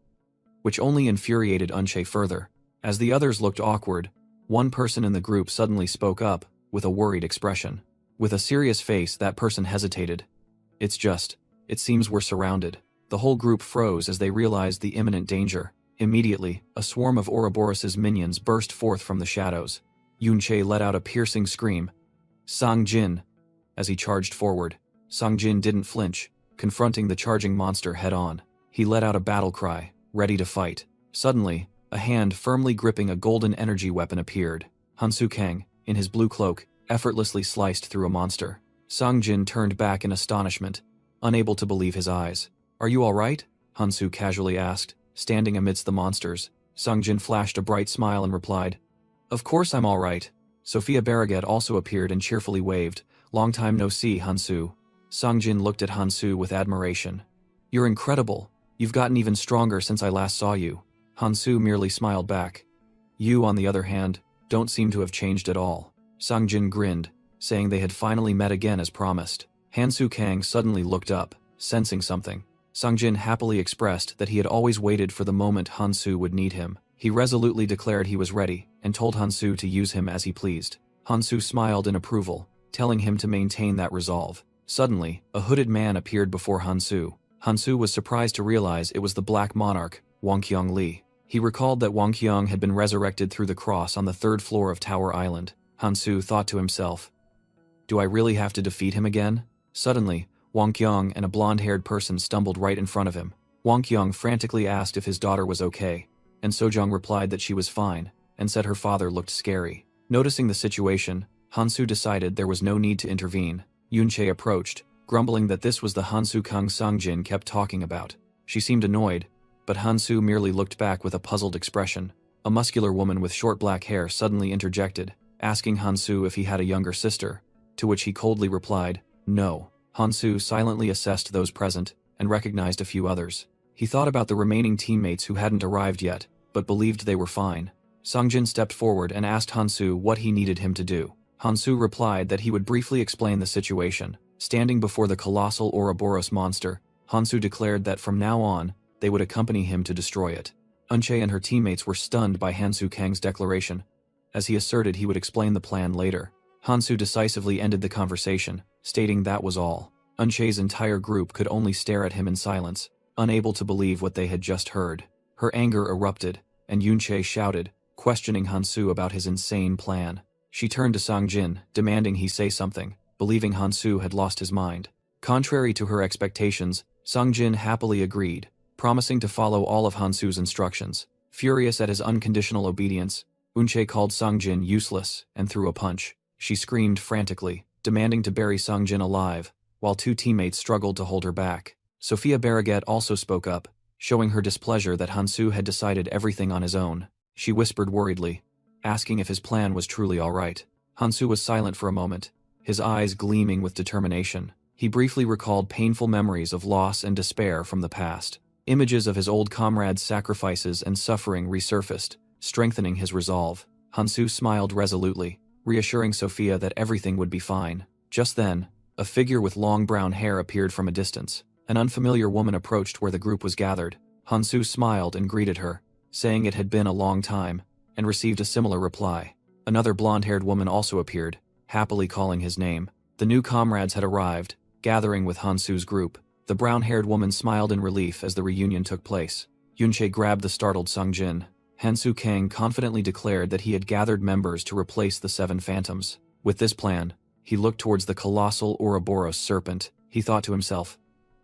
Which only infuriated Unche further. As the others looked awkward, one person in the group suddenly spoke up, with a worried expression. With a serious face, that person hesitated. It seems we're surrounded." The whole group froze as they realized the imminent danger. Immediately, a swarm of Ouroboros' minions burst forth from the shadows. Yunche let out a piercing scream. "Sang Jin!" As he charged forward, Sang Jin didn't flinch, confronting the charging monster head-on. He let out a battle cry, ready to fight. Suddenly, a hand firmly gripping a golden energy weapon appeared. Hansu Kang, in his blue cloak, effortlessly sliced through a monster. Sang Jin turned back in astonishment, unable to believe his eyes. "Are you all right?" Hansu casually asked, standing amidst the monsters. Sang Jin flashed a bright smile and replied, "Of course I'm all right." Sophia Barraget also appeared and cheerfully waved. "Long time no see, Hansu." Sang Jin looked at Hansu with admiration. "You're incredible. You've gotten even stronger since I last saw you." Hansu merely smiled back. "You, on the other hand, don't seem to have changed at all." Sang Jin grinned, saying they had finally met again as promised. Hansu Kang suddenly looked up, sensing something. Sang Jin happily expressed that he had always waited for the moment Hansu would need him. He resolutely declared he was ready, and told Hansu to use him as he pleased. Hansu smiled in approval, telling him to maintain that resolve. Suddenly, a hooded man appeared before Hansu. Hansu was surprised to realize it was the Black Monarch, Wang Qiongli. He recalled that Wang Qiong had been resurrected through the cross on the 3rd floor of Tower Island. Hansu thought to himself, "Do I really have to defeat him again?" Suddenly, Wang Qiong and a blonde-haired person stumbled right in front of him. Wang Qiong frantically asked if his daughter was okay, and Sojong replied that she was fine, and said her father looked scary. Noticing the situation, Hansu decided there was no need to intervene. Yunche approached, grumbling that this was the Hansu Kang Sangjin kept talking about. She seemed annoyed, but Hansu merely looked back with a puzzled expression. A muscular woman with short black hair suddenly interjected, asking Hansu if he had a younger sister, to which he coldly replied, "No." Hansu silently assessed those present, and recognized a few others. He thought about the remaining teammates who hadn't arrived yet, but believed they were fine. Sangjin stepped forward and asked Hansu what he needed him to do. Hansu replied that he would briefly explain the situation. Standing before the colossal Ouroboros monster, Hansu declared that from now on, they would accompany him to destroy it. Unche and her teammates were stunned by Hansu Kang's declaration, as he asserted he would explain the plan later. Hansu decisively ended the conversation, stating that was all. Unche's entire group could only stare at him in silence, unable to believe what they had just heard. Her anger erupted, and Yunche shouted, questioning Hansu about his insane plan. She turned to Sangjin, demanding he say something, believing Hansu had lost his mind. Contrary to her expectations, Sangjin happily agreed, promising to follow all of Hansu's instructions. Furious at his unconditional obedience, Unche called Sangjin useless and threw a punch. She screamed frantically, demanding to bury Sangjin alive, while two teammates struggled to hold her back. Sophia Barraget also spoke up, showing her displeasure that Hansu had decided everything on his own. She whispered worriedly, asking if his plan was truly all right. Hansu was silent for a moment, his eyes gleaming with determination. He briefly recalled painful memories of loss and despair from the past. Images of his old comrades' sacrifices and suffering resurfaced, strengthening his resolve. Hansu smiled resolutely, reassuring Sophia that everything would be fine. Just then, a figure with long brown hair appeared from a distance. An unfamiliar woman approached where the group was gathered. Hansu smiled and greeted her, saying it had been a long time, and received a similar reply. Another blonde-haired woman also appeared, happily calling his name. The new comrades had arrived, gathering with Hansu's group. The brown-haired woman smiled in relief as the reunion took place. Yunche grabbed the startled Sangjin. Hansu Kang confidently declared that he had gathered members to replace the 7 phantoms. With this plan, he looked towards the colossal Ouroboros serpent. He thought to himself,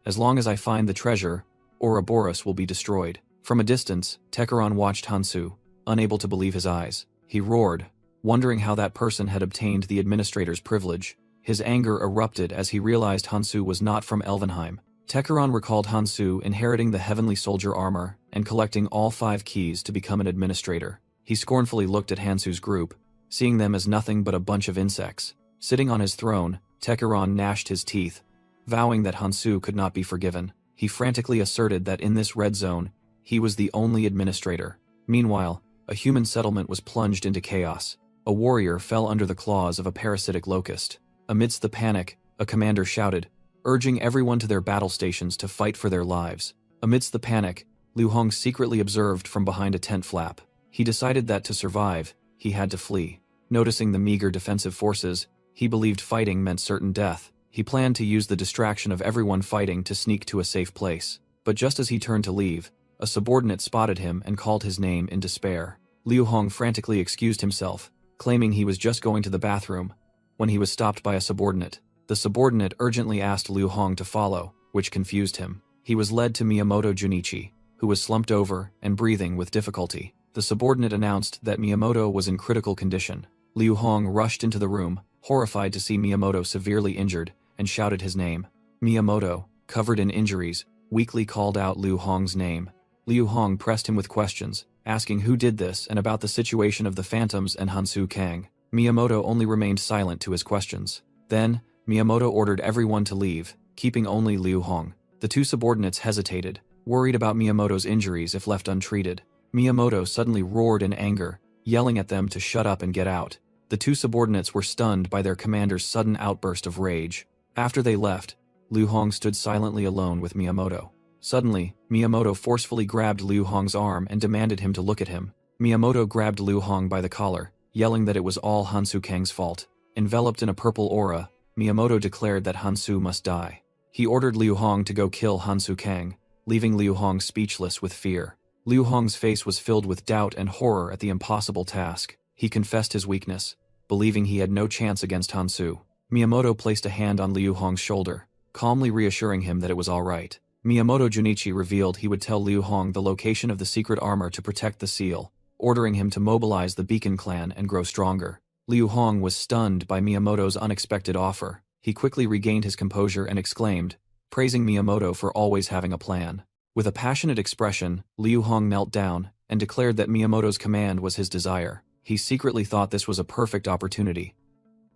"As long as I find the treasure, Ouroboros will be destroyed." From a distance, Tekeron watched Hansu, unable to believe his eyes. He roared, wondering how that person had obtained the administrator's privilege. His anger erupted as he realized Hansu was not from Elvenheim. Tekeron recalled Hansu inheriting the heavenly soldier armor and collecting all 5 keys to become an administrator. He scornfully looked at Hansu's group, seeing them as nothing but a bunch of insects. Sitting on his throne, Tekeron gnashed his teeth, vowing that Hansu could not be forgiven. He frantically asserted that in this red zone, he was the only administrator. Meanwhile, a human settlement was plunged into chaos. A warrior fell under the claws of a parasitic locust. Amidst the panic, a commander shouted, urging everyone to their battle stations to fight for their lives. Amidst the panic, Liu Hong secretly observed from behind a tent flap. He decided that to survive, he had to flee. Noticing the meager defensive forces, he believed fighting meant certain death. He planned to use the distraction of everyone fighting to sneak to a safe place. But just as he turned to leave, a subordinate spotted him and called his name in despair. Liu Hong frantically excused himself, claiming he was just going to the bathroom, when he was stopped by a subordinate. The subordinate urgently asked Liu Hong to follow, which confused him. He was led to Miyamoto Junichi, who was slumped over and breathing with difficulty. The subordinate announced that Miyamoto was in critical condition. Liu Hong rushed into the room, horrified to see Miyamoto severely injured, and shouted his name. Miyamoto, covered in injuries, weakly called out Liu Hong's name. Liu Hong pressed him with questions, asking who did this and about the situation of the phantoms and Hansu Kang. Miyamoto only remained silent to his questions. Then, Miyamoto ordered everyone to leave, keeping only Liu Hong. The two subordinates hesitated, worried about Miyamoto's injuries if left untreated. Miyamoto suddenly roared in anger, yelling at them to shut up and get out. The two subordinates were stunned by their commander's sudden outburst of rage. After they left, Liu Hong stood silently alone with Miyamoto. Suddenly, Miyamoto forcefully grabbed Liu Hong's arm and demanded him to look at him. Miyamoto grabbed Liu Hong by the collar, yelling that it was all Hansu Kang's fault. Enveloped in a purple aura, Miyamoto declared that Hansu must die. He ordered Liu Hong to go kill Hansu Kang, leaving Liu Hong speechless with fear. Liu Hong's face was filled with doubt and horror at the impossible task. He confessed his weakness, believing he had no chance against Hansu. Miyamoto placed a hand on Liu Hong's shoulder, calmly reassuring him that it was all right. Miyamoto Junichi revealed he would tell Liu Hong the location of the secret armor to protect the seal, ordering him to mobilize the Beacon clan and grow stronger. Liu Hong was stunned by Miyamoto's unexpected offer. He quickly regained his composure and exclaimed, praising Miyamoto for always having a plan. With a passionate expression, Liu Hong knelt down and declared that Miyamoto's command was his desire. He secretly thought this was a perfect opportunity,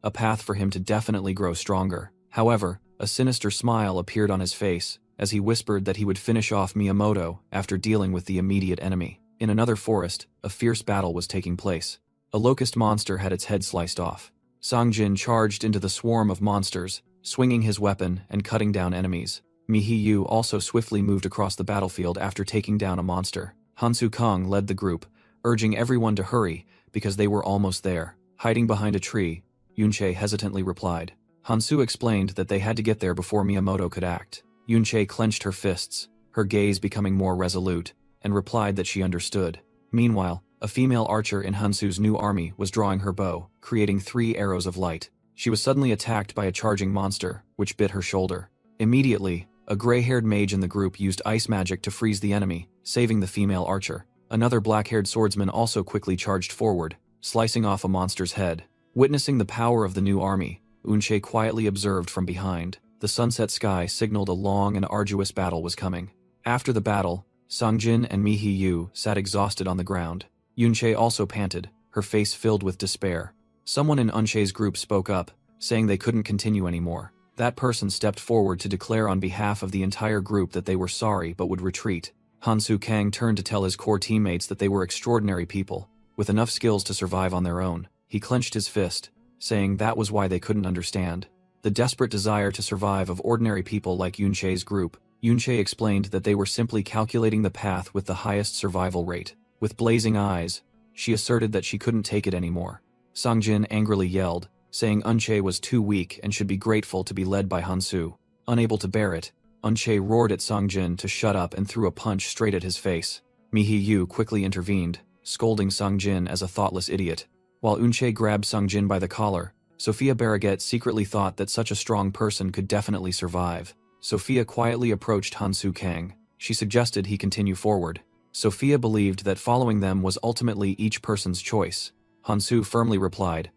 a path for him to definitely grow stronger. However, a sinister smile appeared on his face as he whispered that he would finish off Miyamoto after dealing with the immediate enemy. In another forest, a fierce battle was taking place. A locust monster had its head sliced off. Songjin charged into the swarm of monsters, swinging his weapon and cutting down enemies. Mihiyu also swiftly moved across the battlefield after taking down a monster. Hansu Kang led the group, urging everyone to hurry because they were almost there. Hiding behind a tree, Yunche hesitantly replied. Hansu explained that they had to get there before Miyamoto could act. Yunche clenched her fists, her gaze becoming more resolute, and replied that she understood. Meanwhile, a female archer in Hansu's new army was drawing her bow, creating 3 arrows of light. She was suddenly attacked by a charging monster, which bit her shoulder. Immediately, a gray-haired mage in the group used ice magic to freeze the enemy, saving the female archer. Another black-haired swordsman also quickly charged forward, slicing off a monster's head. Witnessing the power of the new army, Yunche quietly observed from behind. The sunset sky signaled a long and arduous battle was coming. After the battle, Songjin and Mihiyu sat exhausted on the ground. Yunche also panted, her face filled with despair. Someone in Yunche's group spoke up, saying they couldn't continue anymore. That person stepped forward to declare on behalf of the entire group that they were sorry but would retreat. Hansu Kang turned to tell his core teammates that they were extraordinary people, with enough skills to survive on their own. He clenched his fist, saying that was why they couldn't understand the desperate desire to survive of ordinary people like Yunche's group. Yunche explained that they were simply calculating the path with the highest survival rate. With blazing eyes, she asserted that she couldn't take it anymore. Songjin angrily yelled, saying Yunche was too weak and should be grateful to be led by Hansu. Unable to bear it, Yunche roared at Songjin to shut up and threw a punch straight at his face. Mihiyu quickly intervened, scolding Songjin as a thoughtless idiot. While Yunche grabbed Songjin by the collar, Sophia Barraget secretly thought that such a strong person could definitely survive. Sophia quietly approached Hansu Kang. She suggested he continue forward. Sophia believed that following them was ultimately each person's choice. Hansu firmly replied,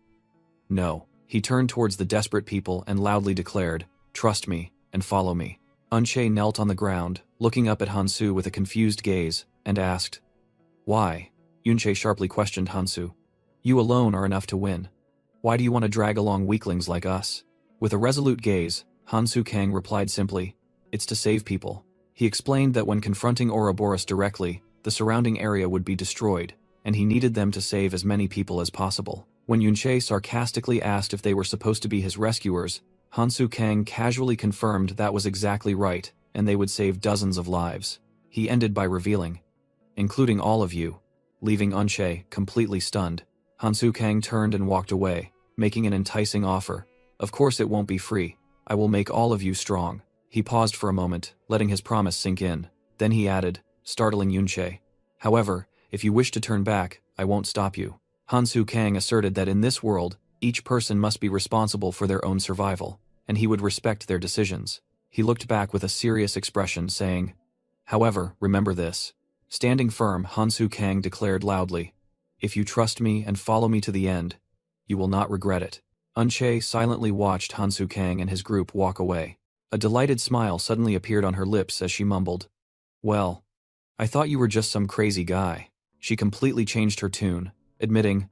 "No." He turned towards the desperate people and loudly declared, "Trust me, and follow me." Yunche knelt on the ground, looking up at Hansu with a confused gaze, and asked, "Why?" Yunche sharply questioned Hansu. "You alone are enough to win. Why do you want to drag along weaklings like us?" With a resolute gaze, Hansu Kang replied simply, "It's to save people." He explained that when confronting Ouroboros directly, the surrounding area would be destroyed, and he needed them to save as many people as possible. When Yunche sarcastically asked if they were supposed to be his rescuers, Hansu Kang casually confirmed that was exactly right, and they would save dozens of lives. He ended by revealing, "Including all of you," leaving Yunche completely stunned. Hansu Kang turned and walked away, making an enticing offer. "Of course it won't be free. I will make all of you strong." He paused for a moment, letting his promise sink in. Then he added, startling Yunche. However, if you wish to turn back, I won't stop you. Hansu Kang asserted that in this world, each person must be responsible for their own survival, and he would respect their decisions. He looked back with a serious expression, saying, however, remember this. Standing firm, Hansu Kang declared loudly, if you trust me and follow me to the end, you will not regret it. Unche silently watched Hansu Kang and his group walk away. A delighted smile suddenly appeared on her lips as she mumbled, well, I thought you were just some crazy guy. She completely changed her tune, admitting,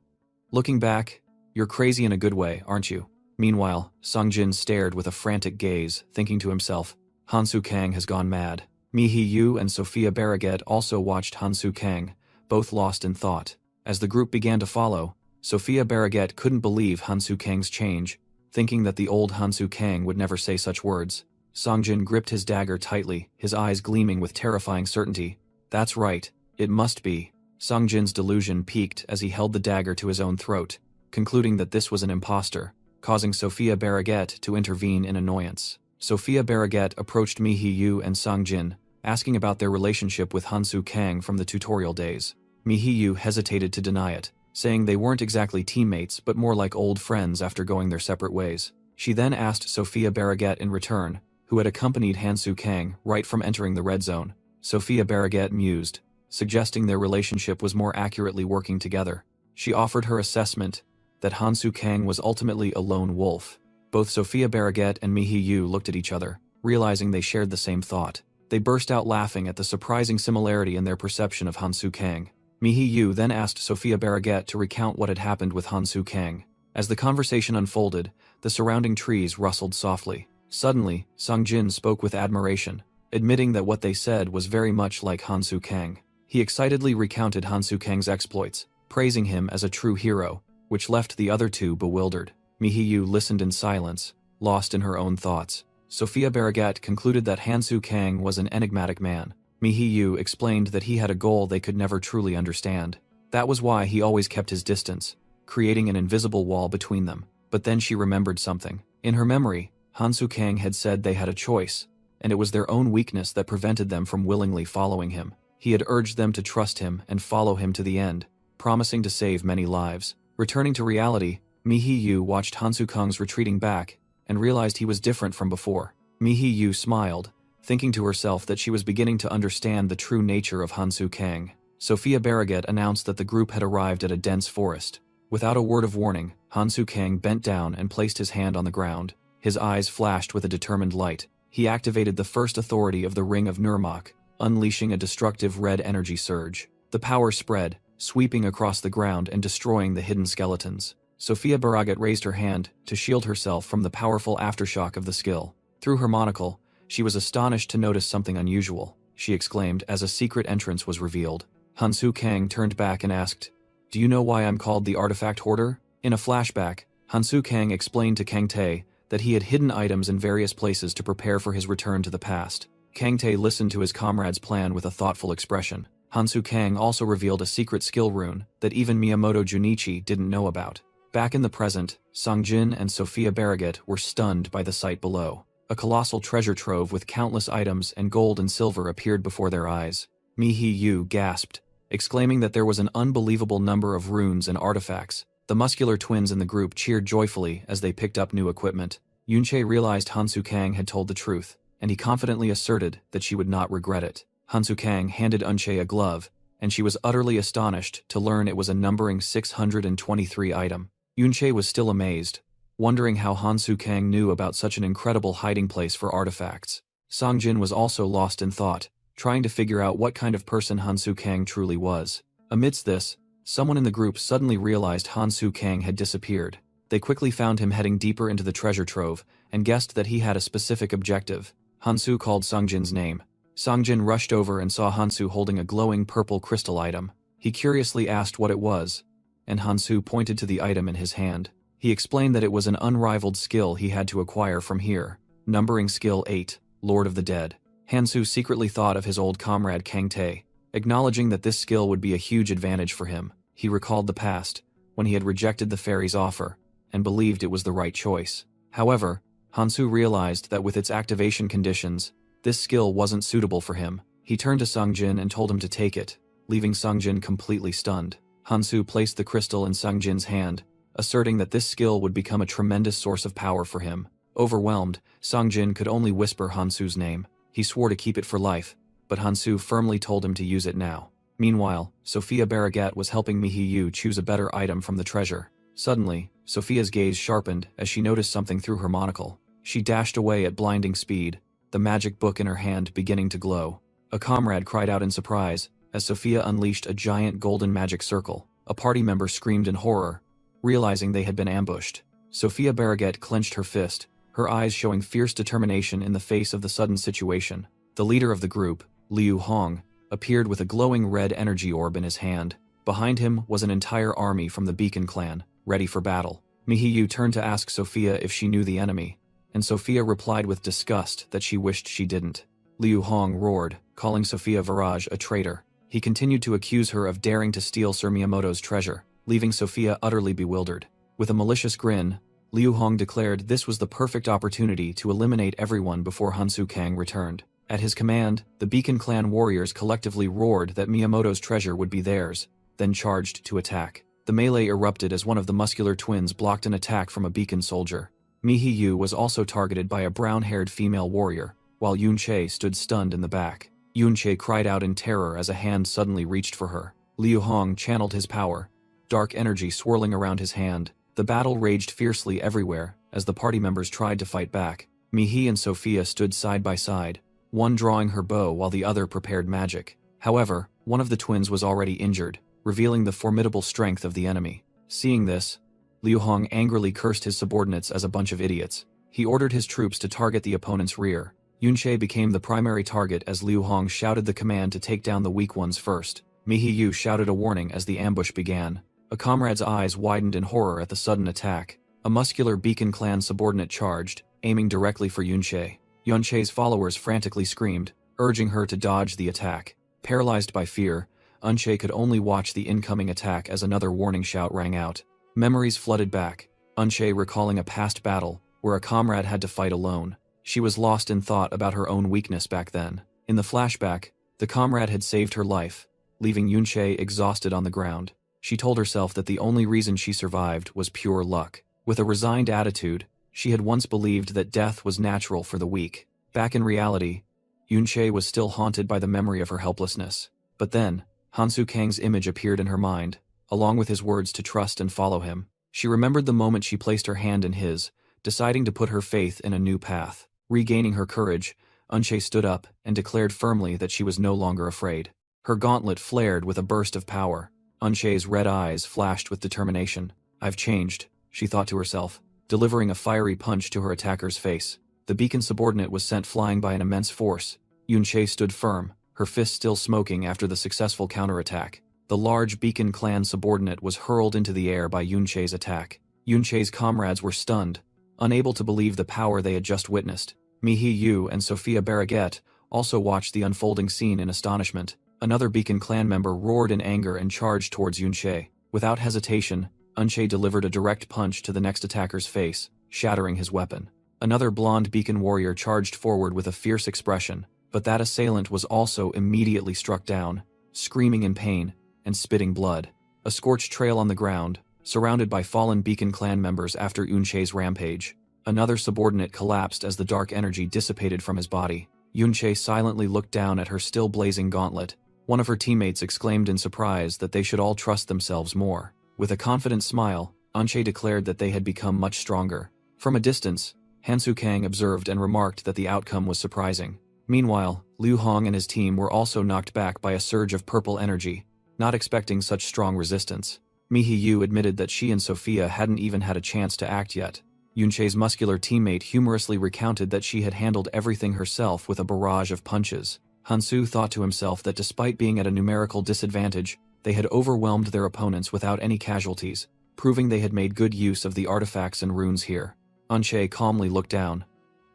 looking back, you're crazy in a good way, aren't you? Meanwhile, Songjin stared with a frantic gaze, thinking to himself, Hansu Kang has gone mad. Mi-hee Yu and Sophia Barraget also watched Hansu Kang, both lost in thought. As the group began to follow, Sophia Barraget couldn't believe Hansu Kang's change, thinking that the old Hansu Kang would never say such words. Songjin gripped his dagger tightly, his eyes gleaming with terrifying certainty. That's right, it must be. Songjin's delusion peaked as he held the dagger to his own throat, concluding that this was an impostor, causing Sophia Barraget to intervene in annoyance. Sophia Barraget approached Mi-hee Yu and Songjin, asking about their relationship with Hansu Kang from the tutorial days. Mi-hee Yu hesitated to deny it, saying they weren't exactly teammates but more like old friends after going their separate ways. She then asked Sophia Barraget in return, who had accompanied Hansu Kang right from entering the red zone. Sophia Barraget mused, suggesting their relationship was more accurately working together. She offered her assessment that Hansu Kang was ultimately a lone wolf. Both Sophia Barraget and Mi-hee Yu looked at each other, realizing they shared the same thought. They burst out laughing at the surprising similarity in their perception of Hansu Kang. Mi-hee Yu then asked Sophia Barraget to recount what had happened with Hansu Kang. As the conversation unfolded, the surrounding trees rustled softly. Suddenly, Songjin spoke with admiration, admitting that what they said was very much like Hansu Kang. He excitedly recounted Hansu Kang's exploits, praising him as a true hero, which left the other two bewildered. Mi-hee Yu listened in silence, lost in her own thoughts. Sophia Barraget concluded that Hansu Kang was an enigmatic man. Mi-hee Yu explained that he had a goal they could never truly understand. That was why he always kept his distance, creating an invisible wall between them. But then she remembered something. In her memory, Hansu Kang had said they had a choice, and it was their own weakness that prevented them from willingly following him. He had urged them to trust him and follow him to the end, promising to save many lives. Returning to reality, Mi-hee Yu watched Hansu Kang's retreating back and realized he was different from before. Mi-hee Yu smiled, thinking to herself that she was beginning to understand the true nature of Hansu Kang. Sophia Barraget announced that the group had arrived at a dense forest. Without a word of warning, Hansu Kang bent down and placed his hand on the ground. His eyes flashed with a determined light. He activated the first authority of the Ring of Nurmak, unleashing a destructive red energy surge. The power spread, sweeping across the ground and destroying the hidden skeletons. Sophia Barraget raised her hand to shield herself from the powerful aftershock of the skill. Through her monocle, she was astonished to notice something unusual. She exclaimed as a secret entrance was revealed. Hansu Kang turned back and asked, "Do you know why I'm called the Artifact Hoarder?" In a flashback, Hansu Kang explained to Kang Tae that he had hidden items in various places to prepare for his return to the past. Kang Tae listened to his comrade's plan with a thoughtful expression. Hansu Kang also revealed a secret skill rune that even Miyamoto Junichi didn't know about. Back in the present, Songjin and Sophia Barraget were stunned by the sight below. A colossal treasure trove with countless items and gold and silver appeared before their eyes. Mi-hee Yu gasped, exclaiming that there was an unbelievable number of runes and artifacts. The muscular twins in the group cheered joyfully as they picked up new equipment. Yunche realized Hansu Kang had told the truth, and he confidently asserted that she would not regret it. Hansu Kang handed Unche a glove, and she was utterly astonished to learn it was a numbering 623 item. Yunche was still amazed, wondering how Hansu Kang knew about such an incredible hiding place for artifacts. Songjin was also lost in thought, trying to figure out what kind of person Hansu Kang truly was. Amidst this, someone in the group suddenly realized Hansu Kang had disappeared. They quickly found him heading deeper into the treasure trove, and guessed that he had a specific objective. Hansu called Songjin's name. Songjin rushed over and saw Hansu holding a glowing purple crystal item. He curiously asked what it was, and Hansu pointed to the item in his hand. He explained that it was an unrivaled skill he had to acquire from here, numbering skill 8, Lord of the Dead. Hansu secretly thought of his old comrade Kang Tae, acknowledging that this skill would be a huge advantage for him. He recalled the past, when he had rejected the fairy's offer, and believed it was the right choice. However, Hansu realized that with its activation conditions, this skill wasn't suitable for him. He turned to Sungjin and told him to take it, leaving Sungjin completely stunned. Hansu placed the crystal in Sungjin's hand, asserting that this skill would become a tremendous source of power for him. Overwhelmed, Sungjin could only whisper Hansu's name. He swore to keep it for life, but Hansu firmly told him to use it now. Meanwhile, Sophia Barraget was helping Mihiyu choose a better item from the treasure. Suddenly, Sophia's gaze sharpened as she noticed something through her monocle. She dashed away at blinding speed, the magic book in her hand beginning to glow. A comrade cried out in surprise as Sophia unleashed a giant golden magic circle. A party member screamed in horror, realizing they had been ambushed. Sophia Barraget clenched her fist, her eyes showing fierce determination in the face of the sudden situation. The leader of the group, Liu Hong, appeared with a glowing red energy orb in his hand. Behind him was an entire army from the Beacon clan, ready for battle. Mihiyu turned to ask Sophia if she knew the enemy, and Sophia replied with disgust that she wished she didn't. Liu Hong roared, calling Sophia Viraj a traitor. He continued to accuse her of daring to steal Sir Miyamoto's treasure, leaving Sophia utterly bewildered. With a malicious grin, Liu Hong declared this was the perfect opportunity to eliminate everyone before Hansu Kang returned. At his command, the Beacon clan warriors collectively roared that Miyamoto's treasure would be theirs, then charged to attack. The melee erupted as one of the muscular twins blocked an attack from a Beacon soldier. Mihiyu was also targeted by a brown-haired female warrior, while Yunche stood stunned in the back. Yunche cried out in terror as a hand suddenly reached for her. Liu Hong channeled his power, dark energy swirling around his hand. The battle raged fiercely everywhere as the party members tried to fight back. Mihi and Sophia stood side by side, one drawing her bow while the other prepared magic. However, one of the twins was already injured, revealing the formidable strength of the enemy. Seeing this, Liu Hong angrily cursed his subordinates as a bunch of idiots. He ordered his troops to target the opponent's rear. Yunche became the primary target as Liu Hong shouted the command to take down the weak ones first. Mihiyu shouted a warning as the ambush began. A comrade's eyes widened in horror at the sudden attack. A muscular Beacon clan subordinate charged, aiming directly for Yunche. Yunche's followers frantically screamed, urging her to dodge the attack. Paralyzed by fear, Yunche could only watch the incoming attack as another warning shout rang out. Memories flooded back, Yunche recalling a past battle where a comrade had to fight alone. She was lost in thought about her own weakness back then. In the flashback, the comrade had saved her life, leaving Yunche exhausted on the ground. She told herself that the only reason she survived was pure luck. With a resigned attitude, she had once believed that death was natural for the weak. Back in reality, Yunche was still haunted by the memory of her helplessness. But then, Hansu Kang's image appeared in her mind, along with his words to trust and follow him. She remembered the moment she placed her hand in his, deciding to put her faith in a new path. Regaining her courage, Yunche stood up and declared firmly that she was no longer afraid. Her gauntlet flared with a burst of power. Yunche's red eyes flashed with determination. "I've changed," she thought to herself, delivering a fiery punch to her attacker's face. The Beacon subordinate was sent flying by an immense force. Yunche stood firm, her fist still smoking after the successful counterattack. The large Beacon clan subordinate was hurled into the air by Yunche's attack. Yunche's comrades were stunned, unable to believe the power they had just witnessed. Mihiyu and Sophia Barraget also watched the unfolding scene in astonishment. Another Beacon clan member roared in anger and charged towards Yunche. Without hesitation, Yunche delivered a direct punch to the next attacker's face, shattering his weapon. Another blonde Beacon warrior charged forward with a fierce expression, but that assailant was also immediately struck down, screaming in pain and spitting blood. A scorched trail on the ground, surrounded by fallen Beacon clan members after Yunche's rampage. Another subordinate collapsed as the dark energy dissipated from his body. Yunche silently looked down at her still blazing gauntlet. One of her teammates exclaimed in surprise that they should all trust themselves more. With a confident smile, Yunche declared that they had become much stronger. From a distance, Hansu Kang observed and remarked that the outcome was surprising. Meanwhile, Liu Hong and his team were also knocked back by a surge of purple energy, not expecting such strong resistance. Mihiyu admitted that she and Sophia hadn't even had a chance to act yet. Yunche's muscular teammate humorously recounted that she had handled everything herself with a barrage of punches. Hansu thought to himself that despite being at a numerical disadvantage, they had overwhelmed their opponents without any casualties, proving they had made good use of the artifacts and runes here. Yunche calmly looked down.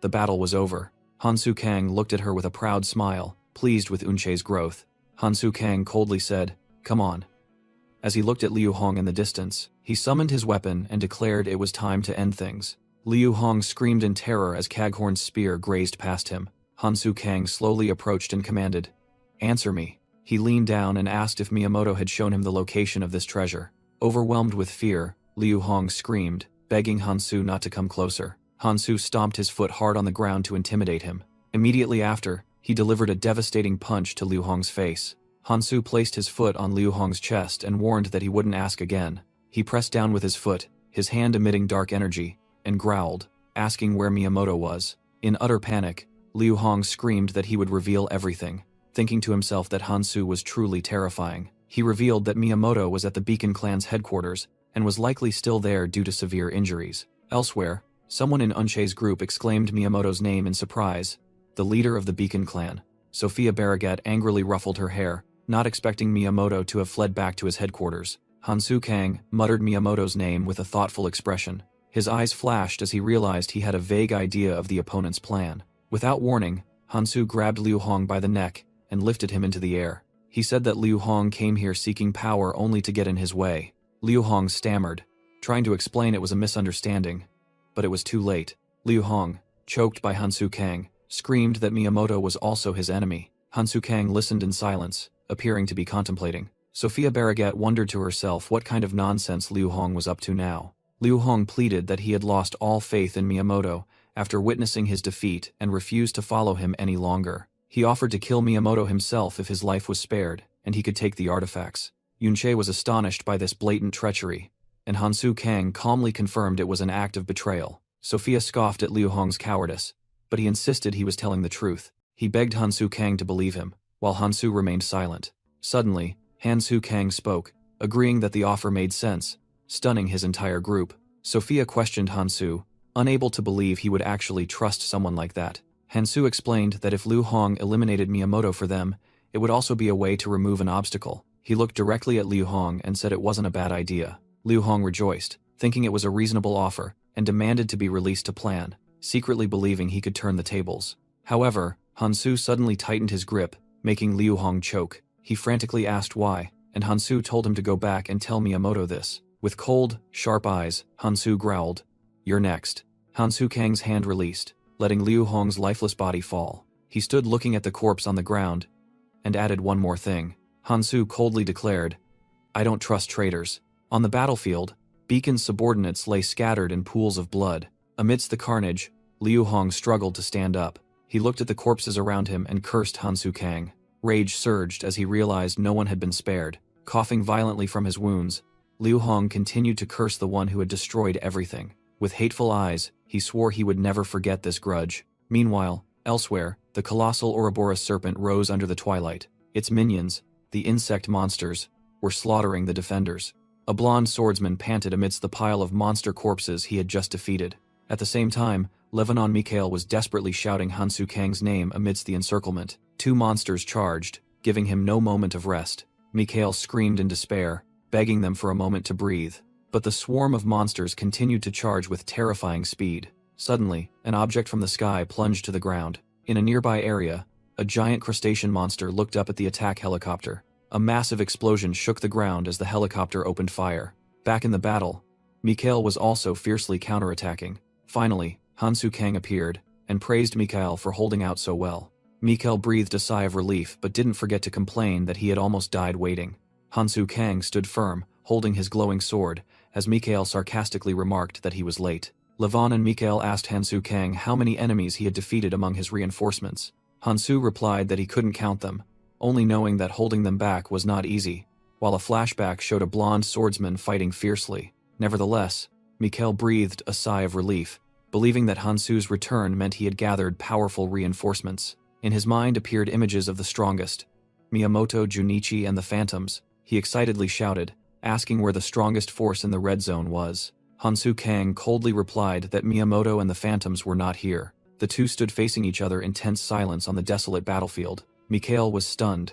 The battle was over. Hansu Kang looked at her with a proud smile, pleased with Yunche's growth. Hansu Kang coldly said, "Come on." As he looked at Liu Hong in the distance, he summoned his weapon and declared it was time to end things. Liu Hong screamed in terror as Caghorn's spear grazed past him. Hansu Kang slowly approached and commanded, Answer me. He leaned down and asked if Miyamoto had shown him the location of this treasure. Overwhelmed with fear, Liu Hong screamed, begging Hansu not to come closer. Hansu stomped his foot hard on the ground to intimidate him. Immediately after, he delivered a devastating punch to Liu Hong's face. Hansu placed his foot on Liu Hong's chest and warned that he wouldn't ask again. He pressed down with his foot, his hand emitting dark energy, and growled, asking where Miyamoto was. In utter panic, Liu Hong screamed that he would reveal everything. Thinking to himself that Hansu was truly terrifying, he revealed that Miyamoto was at the Beacon clan's headquarters and was likely still there due to severe injuries. Elsewhere, someone in Unche's group exclaimed Miyamoto's name in surprise. The leader of the Beacon clan, Sophia Barragat, angrily ruffled her hair, not expecting Miyamoto to have fled back to his headquarters. Hansu Kang muttered Miyamoto's name with a thoughtful expression. His eyes flashed as he realized he had a vague idea of the opponent's plan. Without warning, Hansu grabbed Liu Hong by the neck and lifted him into the air. He said that Liu Hong came here seeking power only to get in his way. Liu Hong stammered, trying to explain it was a misunderstanding. But it was too late. Liu Hong, choked by Hansu Kang, screamed that Miyamoto was also his enemy. Hansu Kang listened in silence, appearing to be contemplating. Sophia Barragat wondered to herself what kind of nonsense Liu Hong was up to now. Liu Hong pleaded that he had lost all faith in Miyamoto after witnessing his defeat and refused to follow him any longer. He offered to kill Miyamoto himself if his life was spared, and he could take the artifacts. Yunche was astonished by this blatant treachery, and Hansu Kang calmly confirmed it was an act of betrayal. Sophia scoffed at Liu Hong's cowardice, but he insisted he was telling the truth. He begged Hansu Kang to believe him, while Hansu remained silent. Suddenly, Hansu Kang spoke, agreeing that the offer made sense, stunning his entire group. Sophia questioned Hansu, unable to believe he would actually trust someone like that. Hansu explained that if Liu Hong eliminated Miyamoto for them, it would also be a way to remove an obstacle. He looked directly at Liu Hong and said it wasn't a bad idea. Liu Hong rejoiced, thinking it was a reasonable offer, and demanded to be released to plan, secretly believing he could turn the tables. However, Hansu suddenly tightened his grip, making Liu Hong choke. He frantically asked why, and Hansu told him to go back and tell Miyamoto this. With cold, sharp eyes, Hansu growled, "You're next." Hansu Kang's hand released, letting Liu Hong's lifeless body fall. He stood looking at the corpse on the ground, and added one more thing. Hansu coldly declared, "I don't trust traitors." On the battlefield, Beacon's subordinates lay scattered in pools of blood. Amidst the carnage, Liu Hong struggled to stand up. He looked at the corpses around him and cursed Hansu Kang. Rage surged as he realized no one had been spared. Coughing violently from his wounds, Liu Hong continued to curse the one who had destroyed everything. With hateful eyes, he swore he would never forget this grudge. Meanwhile, elsewhere, the colossal Ouroboros serpent rose under the twilight. Its minions, the insect monsters, were slaughtering the defenders. A blonde swordsman panted amidst the pile of monster corpses he had just defeated. At the same time, Lebanon Mikhail was desperately shouting Hansu Kang's name amidst the encirclement. Two monsters charged, giving him no moment of rest. Mikhail screamed in despair, begging them for a moment to breathe. But the swarm of monsters continued to charge with terrifying speed. Suddenly, an object from the sky plunged to the ground. In a nearby area, a giant crustacean monster looked up at the attack helicopter. A massive explosion shook the ground as the helicopter opened fire. Back in the battle, Mikhail was also fiercely counterattacking. Finally, Hansu Kang appeared, and praised Mikhail for holding out so well. Mikhail breathed a sigh of relief but didn't forget to complain that he had almost died waiting. Hansu Kang stood firm, holding his glowing sword, as Mikhail sarcastically remarked that he was late. Levon and Mikhail asked Hansu Kang how many enemies he had defeated among his reinforcements. Hansu replied that he couldn't count them, only knowing that holding them back was not easy, while a flashback showed a blonde swordsman fighting fiercely. Nevertheless, Mikhail breathed a sigh of relief, believing that Hansu's return meant he had gathered powerful reinforcements. In his mind appeared images of the strongest, Miyamoto, Junichi, and the Phantoms. He excitedly shouted, asking where the strongest force in the red zone was. Hansu Kang coldly replied that Miyamoto and the Phantoms were not here. The two stood facing each other in tense silence on the desolate battlefield. Mikhail was stunned,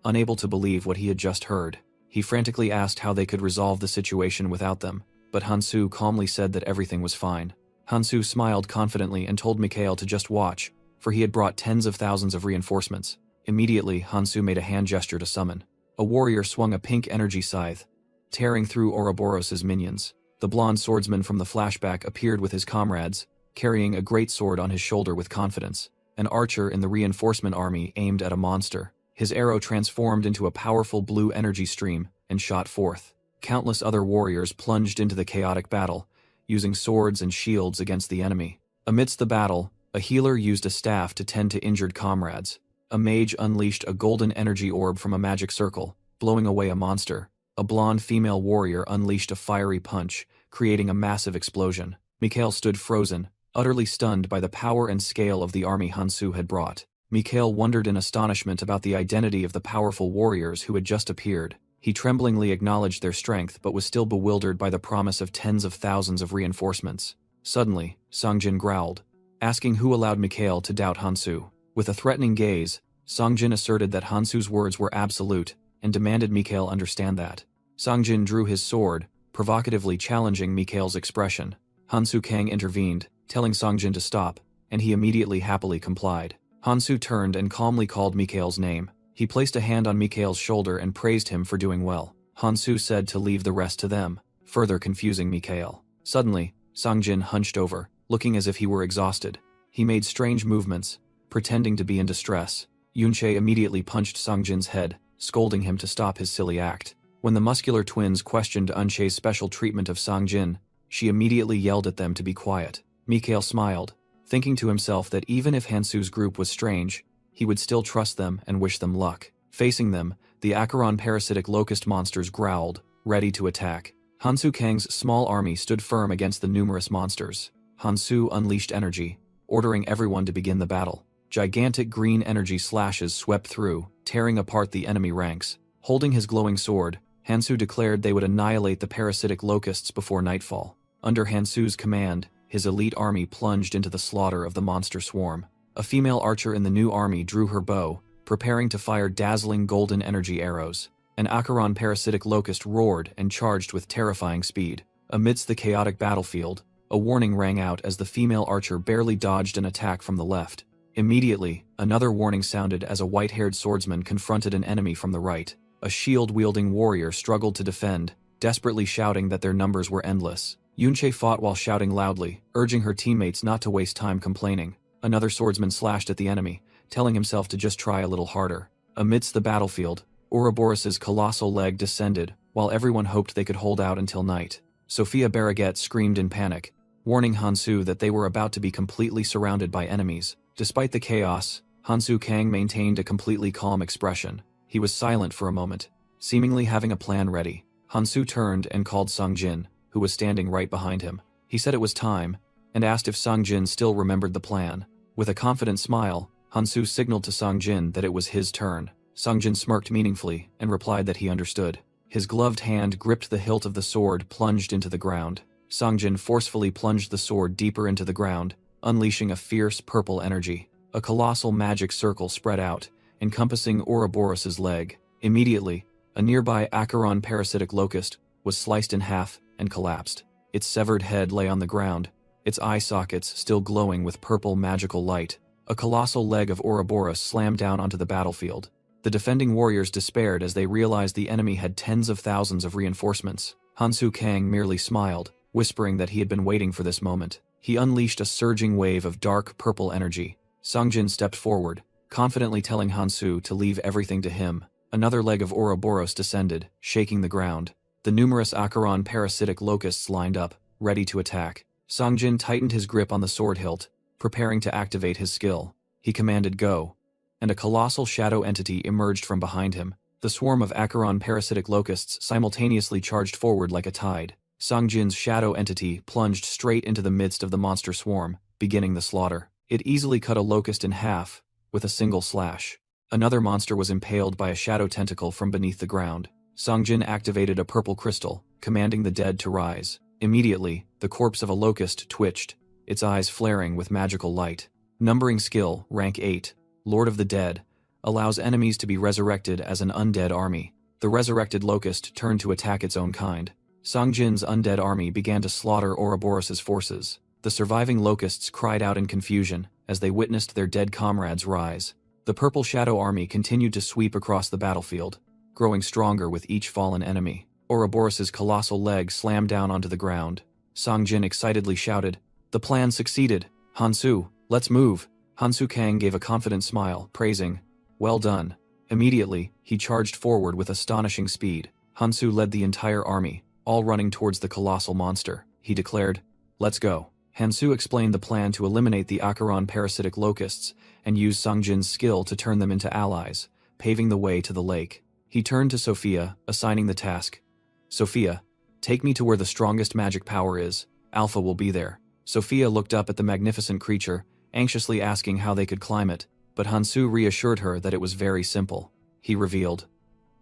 unable to believe what he had just heard. He frantically asked how they could resolve the situation without them, but Hansu calmly said that everything was fine. Hansu smiled confidently and told Mikhail to just watch, for he had brought tens of thousands of reinforcements. Immediately, Hansu made a hand gesture to summon. A warrior swung a pink energy scythe, tearing through Ouroboros' minions. The blonde swordsman from the flashback appeared with his comrades, carrying a great sword on his shoulder with confidence. An archer in the reinforcement army aimed at a monster, His arrow transformed into a powerful blue energy stream and shot forth. Countless other warriors plunged into the chaotic battle, using swords and shields against the enemy. Amidst the battle, a healer used a staff to tend to injured comrades. A mage unleashed a golden energy orb from a magic circle, blowing away a monster. A blonde female warrior unleashed a fiery punch, creating a massive explosion. Mikhail stood frozen, utterly stunned by the power and scale of the army Hansu had brought. Mikhail wondered in astonishment about the identity of the powerful warriors who had just appeared. He tremblingly acknowledged their strength but was still bewildered by the promise of tens of thousands of reinforcements. Suddenly, Songjin growled, asking who allowed Mikhail to doubt Hansu. With a threatening gaze, Songjin asserted that Hansu's words were absolute and demanded Mikhail understand that. Songjin drew his sword, provocatively challenging Mikhail's expression. Hansu Kang intervened, telling Songjin to stop, and he immediately happily complied. Hansu turned and calmly called Mikhail's name. He placed a hand on Mikhail's shoulder and praised him for doing well. Hansu said to leave the rest to them, further confusing Mikhail. Suddenly, Songjin hunched over, looking as if he were exhausted. He made strange movements, pretending to be in distress. Yunche immediately punched Songjin's head, scolding him to stop his silly act. When the muscular twins questioned Unche's special treatment of Songjin, she immediately yelled at them to be quiet. Mikhail smiled, thinking to himself that even if Hansu's group was strange, he would still trust them and wish them luck. Facing them, the Acheron parasitic locust monsters growled, ready to attack. Hansu Kang's small army stood firm against the numerous monsters. Hansu unleashed energy, ordering everyone to begin the battle. Gigantic green energy slashes swept through, tearing apart the enemy ranks. Holding his glowing sword, Hansu declared they would annihilate the parasitic locusts before nightfall. Under Hansu's command, his elite army plunged into the slaughter of the monster swarm. A female archer in the new army drew her bow, preparing to fire dazzling golden energy arrows. An Acheron parasitic locust roared and charged with terrifying speed. Amidst the chaotic battlefield, a warning rang out as the female archer barely dodged an attack from the left. Immediately, another warning sounded as a white-haired swordsman confronted an enemy from the right. A shield-wielding warrior struggled to defend, desperately shouting that their numbers were endless. Yunche fought while shouting loudly, urging her teammates not to waste time complaining. Another swordsman slashed at the enemy, telling himself to just try a little harder. Amidst the battlefield, Ouroboros's colossal leg descended, while everyone hoped they could hold out until night. Sophia Barraget screamed in panic, warning Hansu that they were about to be completely surrounded by enemies. Despite the chaos, Hansu Kang maintained a completely calm expression. He was silent for a moment, seemingly having a plan ready. Hansu turned and called Songjin, who was standing right behind him. He said it was time, and asked if Songjin still remembered the plan. With a confident smile, Hansu signaled to Songjin that it was his turn. Songjin smirked meaningfully and replied that he understood. His gloved hand gripped the hilt of the sword, plunged into the ground. Songjin forcefully plunged the sword deeper into the ground, unleashing a fierce purple energy. A colossal magic circle spread out, encompassing Ouroboros's leg. Immediately, a nearby Acheron parasitic locust was sliced in half and collapsed. Its severed head lay on the ground, its eye sockets still glowing with purple magical light. A colossal leg of Ouroboros slammed down onto the battlefield. The defending warriors despaired as they realized the enemy had tens of thousands of reinforcements. Hansu Kang merely smiled, whispering that he had been waiting for this moment. He unleashed a surging wave of dark purple energy. Songjin stepped forward, confidently telling Hansu to leave everything to him. Another leg of Ouroboros descended, shaking the ground. The numerous Acheron parasitic locusts lined up, ready to attack. Songjin tightened his grip on the sword hilt, preparing to activate his skill. He commanded go, and a colossal shadow entity emerged from behind him. The swarm of Acheron parasitic locusts simultaneously charged forward like a tide. Songjin's shadow entity plunged straight into the midst of the monster swarm, beginning the slaughter. It easily cut a locust in half, with a single slash. Another monster was impaled by a shadow tentacle from beneath the ground. Songjin activated a purple crystal, commanding the dead to rise. Immediately, the corpse of a locust twitched, its eyes flaring with magical light. Numbering skill, rank 8, Lord of the Dead, allows enemies to be resurrected as an undead army. The resurrected locust turned to attack its own kind. Songjin's undead army began to slaughter Ouroboros's forces. The surviving locusts cried out in confusion as they witnessed their dead comrades rise. The Purple Shadow Army continued to sweep across the battlefield, growing stronger with each fallen enemy. Ouroboros's colossal leg slammed down onto the ground. Songjin excitedly shouted, "The plan succeeded! Hansu, let's move!" Hansu Kang gave a confident smile, praising, "Well done. Immediately, he charged forward with astonishing speed. Hansu led the entire army, all running towards the colossal monster. He declared, "Let's go." Hansu explained the plan to eliminate the Acheron parasitic locusts and use Songjin's skill to turn them into allies, paving the way to the lake. He turned to Sophia, assigning the task. "Sophia, take me to where the strongest magic power is. Alpha will be there." Sophia looked up at the magnificent creature, anxiously asking how they could climb it, but Hansu reassured her that it was very simple. He revealed,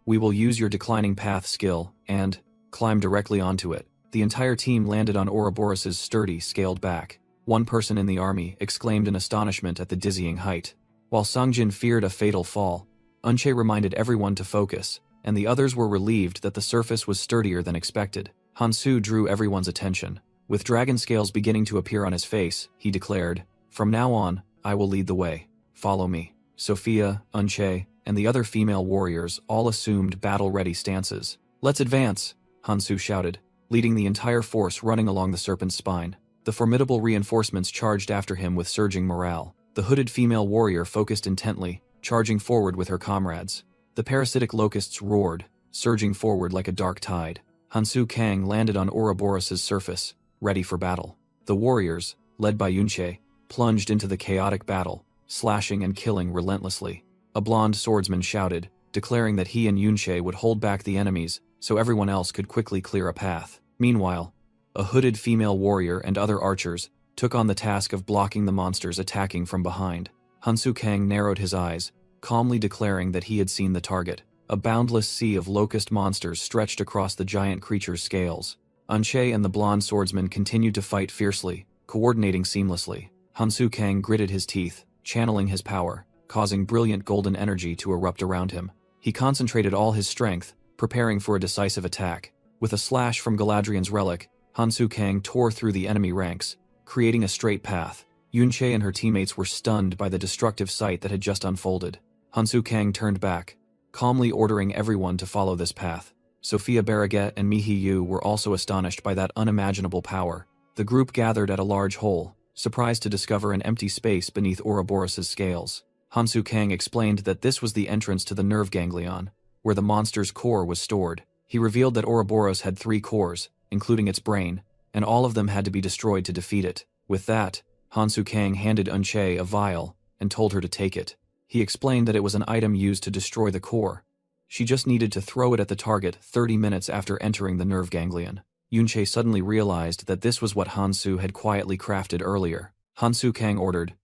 "We will use your declining path skill and climb directly onto it." The entire team landed on Ouroboros's sturdy, scaled back. One person in the army exclaimed in astonishment at the dizzying height. While Songjin feared a fatal fall, Unche reminded everyone to focus, and the others were relieved that the surface was sturdier than expected. Hansu drew everyone's attention. With dragon scales beginning to appear on his face, he declared, "From now on, I will lead the way. Follow me." Sophia, Unche, and the other female warriors all assumed battle-ready stances. "Let's advance," Hansu shouted, leading the entire force running along the serpent's spine. The formidable reinforcements charged after him with surging morale. The hooded female warrior focused intently, charging forward with her comrades. The parasitic locusts roared, surging forward like a dark tide. Hansu Kang landed on Ouroboros's surface, ready for battle. The warriors, led by Yunche, plunged into the chaotic battle, slashing and killing relentlessly. A blonde swordsman shouted, declaring that he and Yunche would hold back the enemies so everyone else could quickly clear a path. Meanwhile, a hooded female warrior and other archers took on the task of blocking the monsters attacking from behind. Hansu Kang narrowed his eyes, calmly declaring that he had seen the target. A boundless sea of locust monsters stretched across the giant creature's scales. Unche and the blonde swordsman continued to fight fiercely, coordinating seamlessly. Hansu Kang gritted his teeth, channeling his power, causing brilliant golden energy to erupt around him. He concentrated all his strength, preparing for a decisive attack. With a slash from Galadriel's relic, Hansu Kang tore through the enemy ranks, creating a straight path. Yunche and her teammates were stunned by the destructive sight that had just unfolded. Hansu Kang turned back, calmly ordering everyone to follow this path. Sophia Barraget and Mihi Yu were also astonished by that unimaginable power. The group gathered at a large hole, surprised to discover an empty space beneath Ouroboros's scales. Hansu Kang explained that this was the entrance to the nerve ganglion, where the monster's core was stored. He revealed that Ouroboros had 3 cores, including its brain, and all of them had to be destroyed to defeat it. With that, Hansu Kang handed Unche a vial and told her to take it. He explained that it was an item used to destroy the core. She just needed to throw it at the target 30 minutes after entering the nerve ganglion. Yunche suddenly realized that this was what Hansu had quietly crafted earlier. Hansu Kang ordered,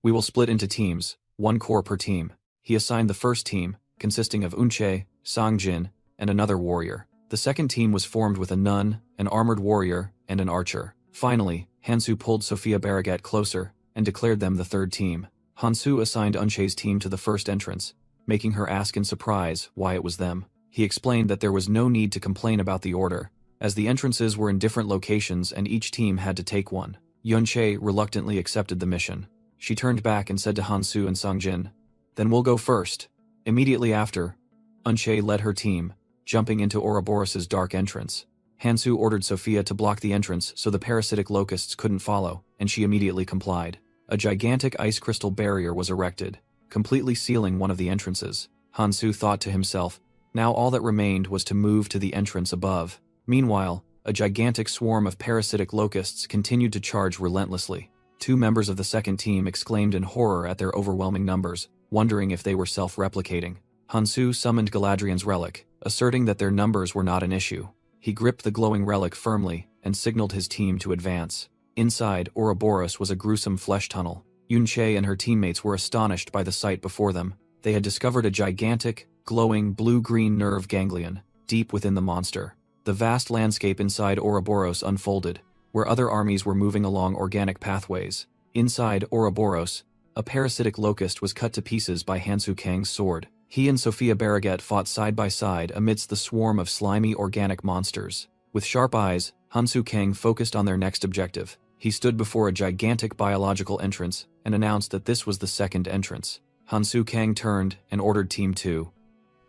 "We will split into teams, 1 core per team." He assigned the first team, consisting of Unche, Songjin, and another warrior. The second team was formed with a nun, an armored warrior, and an archer. Finally, Hansu pulled Sophia Barraget closer and declared them the third team. Hansu assigned Unche's team to the first entrance, making her ask in surprise why it was them. He explained that there was no need to complain about the order, as the entrances were in different locations and each team had to take one. Yunche reluctantly accepted the mission. She turned back and said to Hansu and Songjin, "Then we'll go first." Immediately after, Unche led her team, jumping into Ouroboros's dark entrance. Hansu ordered Sophia to block the entrance so the parasitic locusts couldn't follow, and she immediately complied. A gigantic ice crystal barrier was erected, completely sealing one of the entrances. Hansu thought to himself, now all that remained was to move to the entrance above. Meanwhile, a gigantic swarm of parasitic locusts continued to charge relentlessly. 2 members of the second team exclaimed in horror at their overwhelming numbers, wondering if they were self-replicating. Hansu summoned Galadriel's relic, asserting that their numbers were not an issue. He gripped the glowing relic firmly and signaled his team to advance. Inside Ouroboros was a gruesome flesh tunnel. Yunche and her teammates were astonished by the sight before them. They had discovered a gigantic, glowing blue-green nerve ganglion deep within the monster. The vast landscape inside Ouroboros unfolded, where other armies were moving along organic pathways. Inside Ouroboros, a parasitic locust was cut to pieces by Hansu Kang's sword. He and Sophia Barraget fought side by side amidst the swarm of slimy organic monsters. With sharp eyes, Hansu Kang focused on their next objective. He stood before a gigantic biological entrance and announced that this was the second entrance. Hansu Kang turned and ordered Team 2.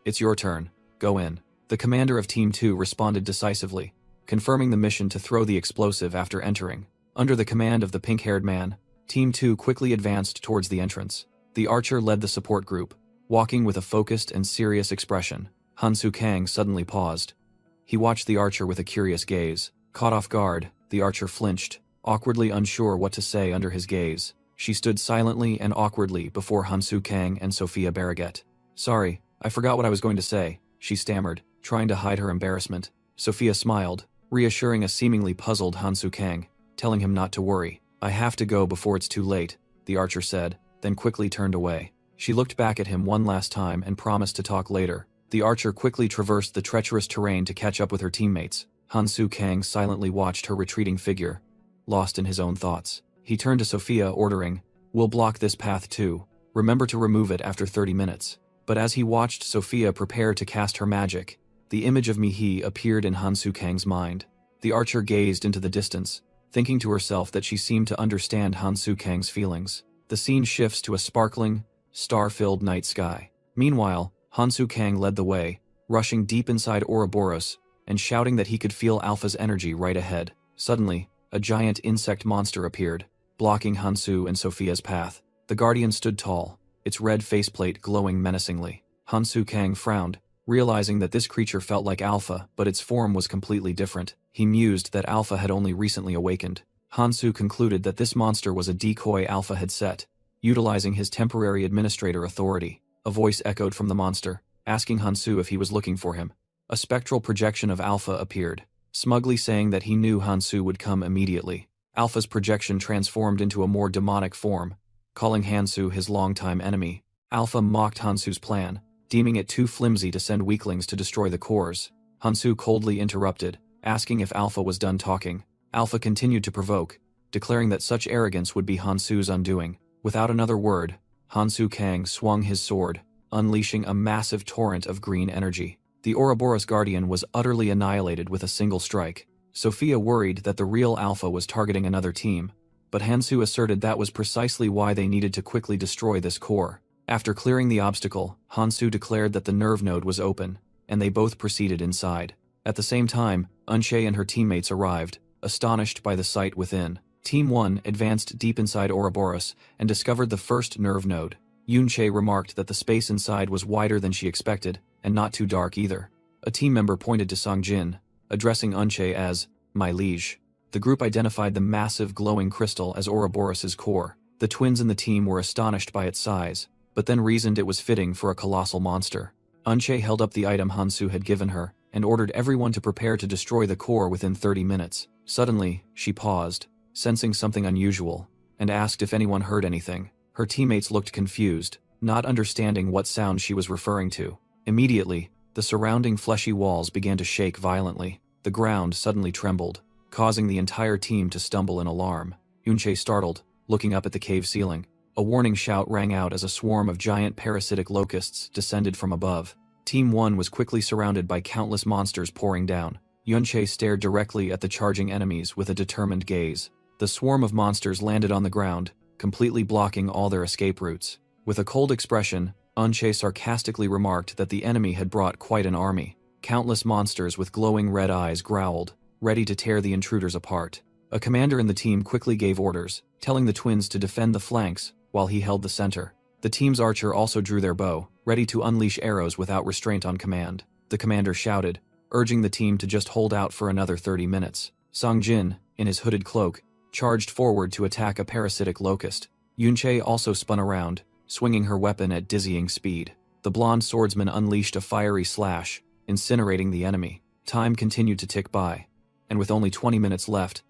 "It's your turn. Go in." The commander of Team 2 responded decisively, confirming the mission to throw the explosive after entering. Under the command of the pink-haired man, Team 2 quickly advanced towards the entrance. The archer led the support group, walking with a focused and serious expression. Hansu Kang suddenly paused. He watched the archer with a curious gaze. Caught off guard, the archer flinched, awkwardly unsure what to say under his gaze. She stood silently and awkwardly before Hansu Kang and Sophia Barraget. "Sorry, I forgot what I was going to say," she stammered, trying to hide her embarrassment. Sophia smiled, reassuring a seemingly puzzled Hansu Kang, telling him not to worry. "I have to go before it's too late," the archer said, then quickly turned away. She looked back at him one last time and promised to talk later. The archer quickly traversed the treacherous terrain to catch up with her teammates. Hansu Kang silently watched her retreating figure, lost in his own thoughts. He turned to Sophia, ordering, "We'll block this path too. Remember to remove it after 30 minutes. But as he watched Sophia prepare to cast her magic, the image of Mihi appeared in Hansu Kang's mind. The archer gazed into the distance, thinking to herself that she seemed to understand Hansu Kang's feelings. The scene shifts to a sparkling, star-filled night sky. Meanwhile, Hansu Kang led the way, rushing deep inside Ouroboros, and shouting that he could feel Alpha's energy right ahead. Suddenly, a giant insect monster appeared, blocking Hansu and Sophia's path. The guardian stood tall, its red faceplate glowing menacingly. Hansu Kang frowned, realizing that this creature felt like Alpha, but its form was completely different. He mused that Alpha had only recently awakened. Hansu concluded that this monster was a decoy Alpha had set, utilizing his temporary administrator authority. A voice echoed from the monster, asking Hansu if he was looking for him. A spectral projection of Alpha appeared, smugly saying that he knew Hansu would come immediately. Alpha's projection transformed into a more demonic form, calling Hansu his longtime enemy. Alpha mocked Hansu's plan, deeming it too flimsy to send weaklings to destroy the cores. Hansu coldly interrupted, asking if Alpha was done talking. Alpha continued to provoke, declaring that such arrogance would be Hansu's undoing. Without another word, Hansu Kang swung his sword, unleashing a massive torrent of green energy. The Ouroboros Guardian was utterly annihilated with a single strike. Sophia worried that the real Alpha was targeting another team, but Hansu asserted that was precisely why they needed to quickly destroy this core. After clearing the obstacle, Hansu declared that the nerve node was open, and they both proceeded inside. At the same time, Eunchae and her teammates arrived, astonished by the sight within. Team 1 advanced deep inside Ouroboros and discovered the first nerve node. Eunchae remarked that the space inside was wider than she expected, and not too dark either. A team member pointed to Songjin, addressing Eunchae as, "My liege." The group identified the massive glowing crystal as Ouroboros' core. The twins in the team were astonished by its size, but then reasoned it was fitting for a colossal monster. Eunchae held up the item Hansu had given her, and ordered everyone to prepare to destroy the core within 30 minutes. Suddenly, she paused, sensing something unusual, and asked if anyone heard anything. Her teammates looked confused, not understanding what sound she was referring to. Immediately, the surrounding fleshy walls began to shake violently. The ground suddenly trembled, causing the entire team to stumble in alarm. Eunchae startled, looking up at the cave ceiling. A warning shout rang out as a swarm of giant parasitic locusts descended from above. Team 1 was quickly surrounded by countless monsters pouring down. Eunchae stared directly at the charging enemies with a determined gaze. The swarm of monsters landed on the ground, completely blocking all their escape routes. With a cold expression, Eunchae sarcastically remarked that the enemy had brought quite an army. Countless monsters with glowing red eyes growled, ready to tear the intruders apart. A commander in the team quickly gave orders, telling the twins to defend the flanks while he held the center. The team's archer also drew their bow, ready to unleash arrows without restraint on command. The commander shouted, urging the team to just hold out for another 30 minutes. Songjin, in his hooded cloak, charged forward to attack a parasitic locust. Eunchae also spun around, swinging her weapon at dizzying speed. The blonde swordsman unleashed a fiery slash, incinerating the enemy. Time continued to tick by, and with only 20 minutes left,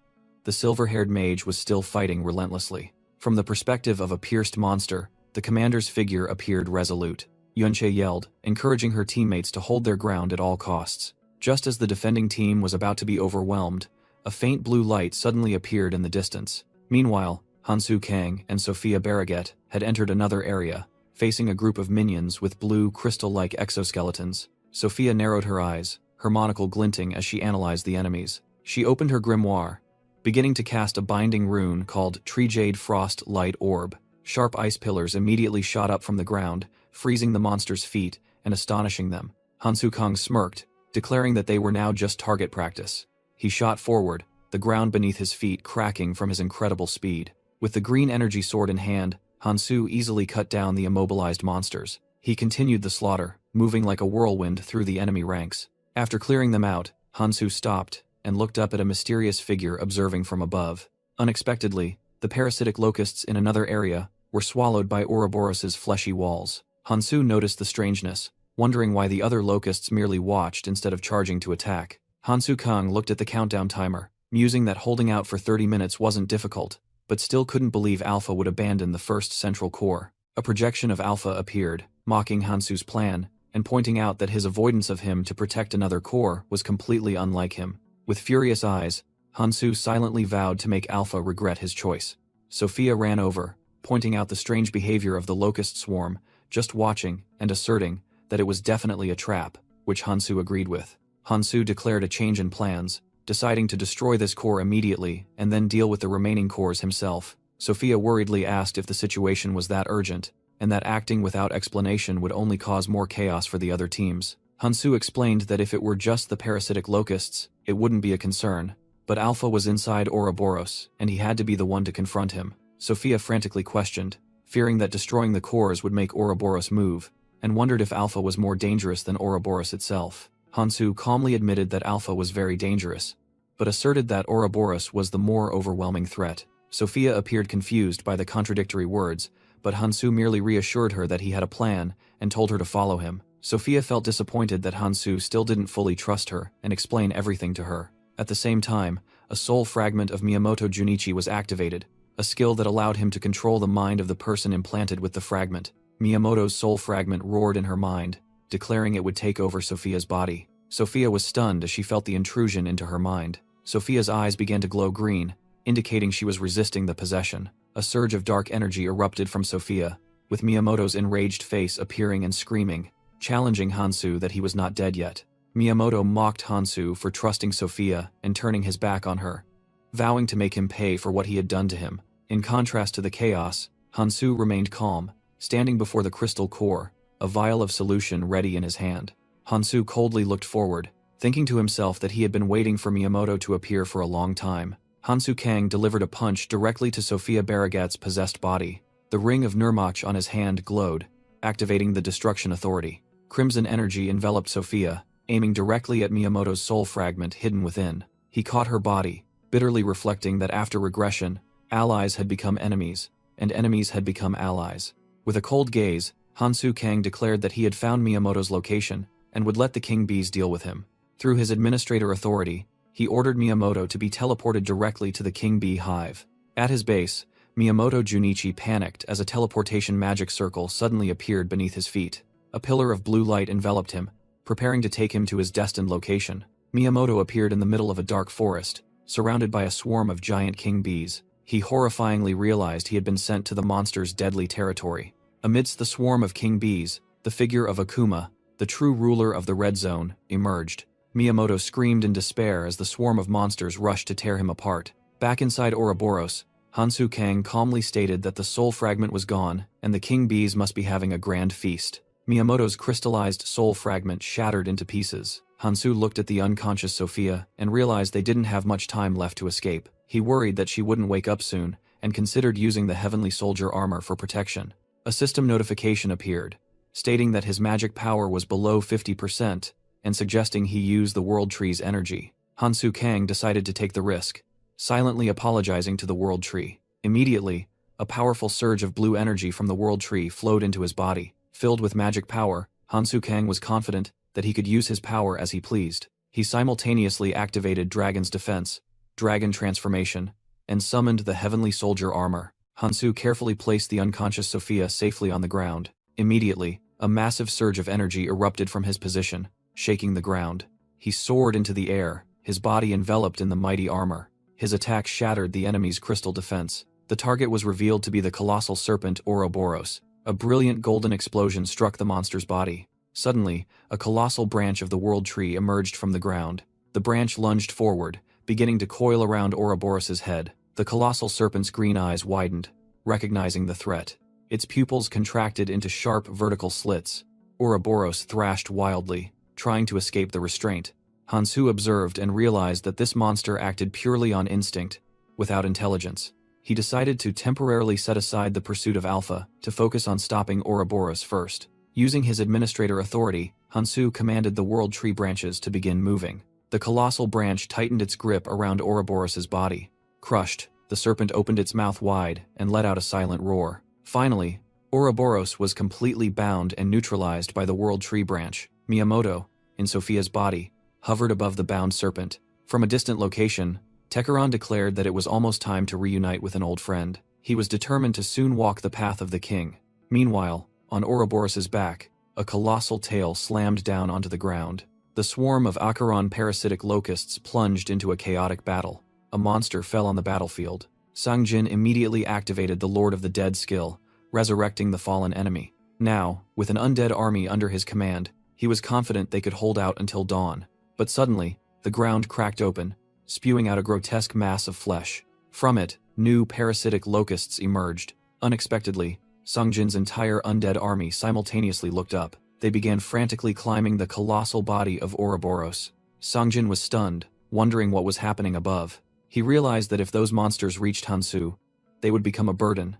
the silver-haired mage was still fighting relentlessly. From the perspective of a pierced monster, the commander's figure appeared resolute. Eunchae yelled, encouraging her teammates to hold their ground at all costs. Just as the defending team was about to be overwhelmed, a faint blue light suddenly appeared in the distance. Meanwhile, Hansu Kang and Sophia Barraget had entered another area, facing a group of minions with blue, crystal-like exoskeletons. Sophia narrowed her eyes, her monocle glinting as she analyzed the enemies. She opened her grimoire, beginning to cast a binding rune called Tree Jade Frost Light Orb. Sharp ice pillars immediately shot up from the ground, freezing the monster's feet and astonishing them. Hansu Kang smirked, declaring that they were now just target practice. He shot forward, the ground beneath his feet cracking from his incredible speed. With the green energy sword in hand, Hansu easily cut down the immobilized monsters. He continued the slaughter, moving like a whirlwind through the enemy ranks. After clearing them out, Hansu stopped and looked up at a mysterious figure observing from above. Unexpectedly, the parasitic locusts in another area were swallowed by Ouroboros's fleshy walls. Hansu noticed the strangeness, wondering why the other locusts merely watched instead of charging to attack. Hansu Kang looked at the countdown timer, musing that holding out for 30 minutes wasn't difficult, but still couldn't believe Alpha would abandon the first central core. A projection of Alpha appeared, mocking Hansu's plan, and pointing out that his avoidance of him to protect another core was completely unlike him. With furious eyes, Hansu silently vowed to make Alpha regret his choice. Sophia ran over, pointing out the strange behavior of the locust swarm, just watching and asserting that it was definitely a trap, which Hansu agreed with. Hansu declared a change in plans, deciding to destroy this core immediately and then deal with the remaining cores himself. Sophia worriedly asked if the situation was that urgent, and that acting without explanation would only cause more chaos for the other teams. Hansu explained that if it were just the parasitic locusts, it wouldn't be a concern, but Alpha was inside Ouroboros, and he had to be the one to confront him. Sophia frantically questioned, fearing that destroying the cores would make Ouroboros move, and wondered if Alpha was more dangerous than Ouroboros itself. Hansu calmly admitted that Alpha was very dangerous, but asserted that Ouroboros was the more overwhelming threat. Sophia appeared confused by the contradictory words, but Hansu merely reassured her that he had a plan and told her to follow him. Sophia felt disappointed that Hansu still didn't fully trust her and explain everything to her. At the same time, a soul fragment of Miyamoto Junichi was activated, a skill that allowed him to control the mind of the person implanted with the fragment. Miyamoto's soul fragment roared in her mind, declaring it would take over Sophia's body. Sophia was stunned as she felt the intrusion into her mind. Sophia's eyes began to glow green, indicating she was resisting the possession. A surge of dark energy erupted from Sophia, with Miyamoto's enraged face appearing and screaming, challenging Hansu that he was not dead yet. Miyamoto mocked Hansu for trusting Sophia and turning his back on her, vowing to make him pay for what he had done to him. In contrast to the chaos, Hansu remained calm, standing before the crystal core, a vial of solution ready in his hand. Hansu coldly looked forward, thinking to himself that he had been waiting for Miyamoto to appear for a long time. Hansu Kang delivered a punch directly to Sophia Baragat's possessed body. The ring of Nurmach on his hand glowed, activating the destruction authority. Crimson energy enveloped Sophia, aiming directly at Miyamoto's soul fragment hidden within. He caught her body, bitterly reflecting that after regression, allies had become enemies, and enemies had become allies. With a cold gaze, Hansu Kang declared that he had found Miyamoto's location and would let the King Bees deal with him. Through his administrator authority, he ordered Miyamoto to be teleported directly to the King Bee hive. At his base, Miyamoto Junichi panicked as a teleportation magic circle suddenly appeared beneath his feet. A pillar of blue light enveloped him, preparing to take him to his destined location. Miyamoto appeared in the middle of a dark forest, surrounded by a swarm of giant king bees. He horrifyingly realized he had been sent to the monster's deadly territory. Amidst the swarm of king bees, the figure of Akuma, the true ruler of the Red Zone, emerged. Miyamoto screamed in despair as the swarm of monsters rushed to tear him apart. Back inside Ouroboros, Hansu Kang calmly stated that the soul fragment was gone and the king bees must be having a grand feast. Miyamoto's crystallized soul fragment shattered into pieces. Hansu looked at the unconscious Sophia and realized they didn't have much time left to escape. He worried that she wouldn't wake up soon and considered using the Heavenly Soldier armor for protection. A system notification appeared, stating that his magic power was below 50% and suggesting he use the World Tree's energy. Hansu Kang decided to take the risk, silently apologizing to the World Tree. Immediately, a powerful surge of blue energy from the World Tree flowed into his body. Filled with magic power, Hansu Kang was confident that he could use his power as he pleased. He simultaneously activated Dragon's Defense, Dragon Transformation, and summoned the Heavenly Soldier armor. Hansu carefully placed the unconscious Sophia safely on the ground. Immediately, a massive surge of energy erupted from his position, shaking the ground. He soared into the air, his body enveloped in the mighty armor. His attack shattered the enemy's crystal defense. The target was revealed to be the colossal serpent Ouroboros. A brilliant golden explosion struck the monster's body. Suddenly, a colossal branch of the World Tree emerged from the ground. The branch lunged forward, beginning to coil around Ouroboros's head. The colossal serpent's green eyes widened, recognizing the threat. Its pupils contracted into sharp vertical slits. Ouroboros thrashed wildly, trying to escape the restraint. Hansu observed and realized that this monster acted purely on instinct, without intelligence. He decided to temporarily set aside the pursuit of Alpha to focus on stopping Ouroboros first. Using his administrator authority, Hansu commanded the world tree branches to begin moving. The colossal branch tightened its grip around Ouroboros's body. Crushed, the serpent opened its mouth wide and let out a silent roar. Finally, Ouroboros was completely bound and neutralized by the world tree branch. Miyamoto, in Sophia's body, hovered above the bound serpent. From a distant location, Tekeron declared that it was almost time to reunite with an old friend. He was determined to soon walk the path of the king. Meanwhile, on Ouroboros's back, a colossal tail slammed down onto the ground. The swarm of Acheron parasitic locusts plunged into a chaotic battle. A monster fell on the battlefield. Sangjin immediately activated the Lord of the Dead skill, resurrecting the fallen enemy. Now, with an undead army under his command, he was confident they could hold out until dawn. But suddenly, the ground cracked open, spewing out a grotesque mass of flesh. From it, new parasitic locusts emerged. Unexpectedly, Sangjin's entire undead army simultaneously looked up. They began frantically climbing the colossal body of Ouroboros. Sangjin was stunned, wondering what was happening above. He realized that if those monsters reached Hansu, they would become a burden,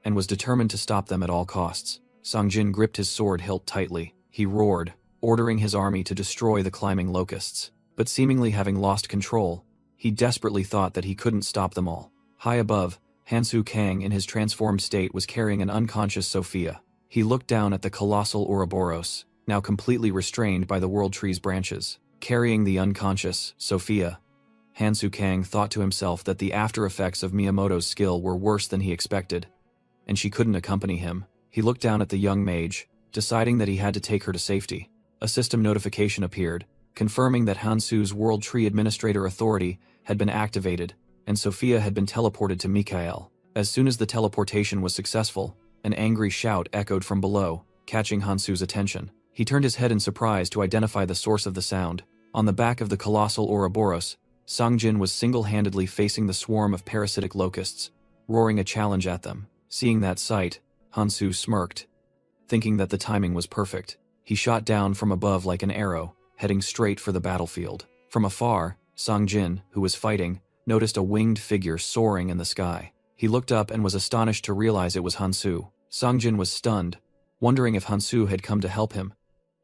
and was determined to stop them at all costs. Sangjin gripped his sword hilt tightly. He roared, ordering his army to destroy the climbing locusts. But seemingly having lost control, he desperately thought that he couldn't stop them all. High above, Hansu Kang in his transformed state was carrying an unconscious Sophia. He looked down at the colossal Ouroboros, now completely restrained by the world tree's branches. Carrying the unconscious Sophia, Hansu Kang thought to himself that the after effects of Miyamoto's skill were worse than he expected, and she couldn't accompany him. He looked down at the young mage, deciding that he had to take her to safety. A system notification appeared, confirming that Hansu's World Tree Administrator Authority had been activated, and Sophia had been teleported to Mikael. As soon as the teleportation was successful, an angry shout echoed from below, catching Hansu's attention. He turned his head in surprise to identify the source of the sound. On the back of the colossal Ouroboros, Sangjin was single-handedly facing the swarm of parasitic locusts, roaring a challenge at them. Seeing that sight, Hansu smirked, thinking that the timing was perfect. He shot down from above like an arrow, heading straight for the battlefield. From afar, Sangjin, who was fighting, noticed a winged figure soaring in the sky. He looked up and was astonished to realize it was Hansu. Sangjin was stunned, wondering if Hansu had come to help him,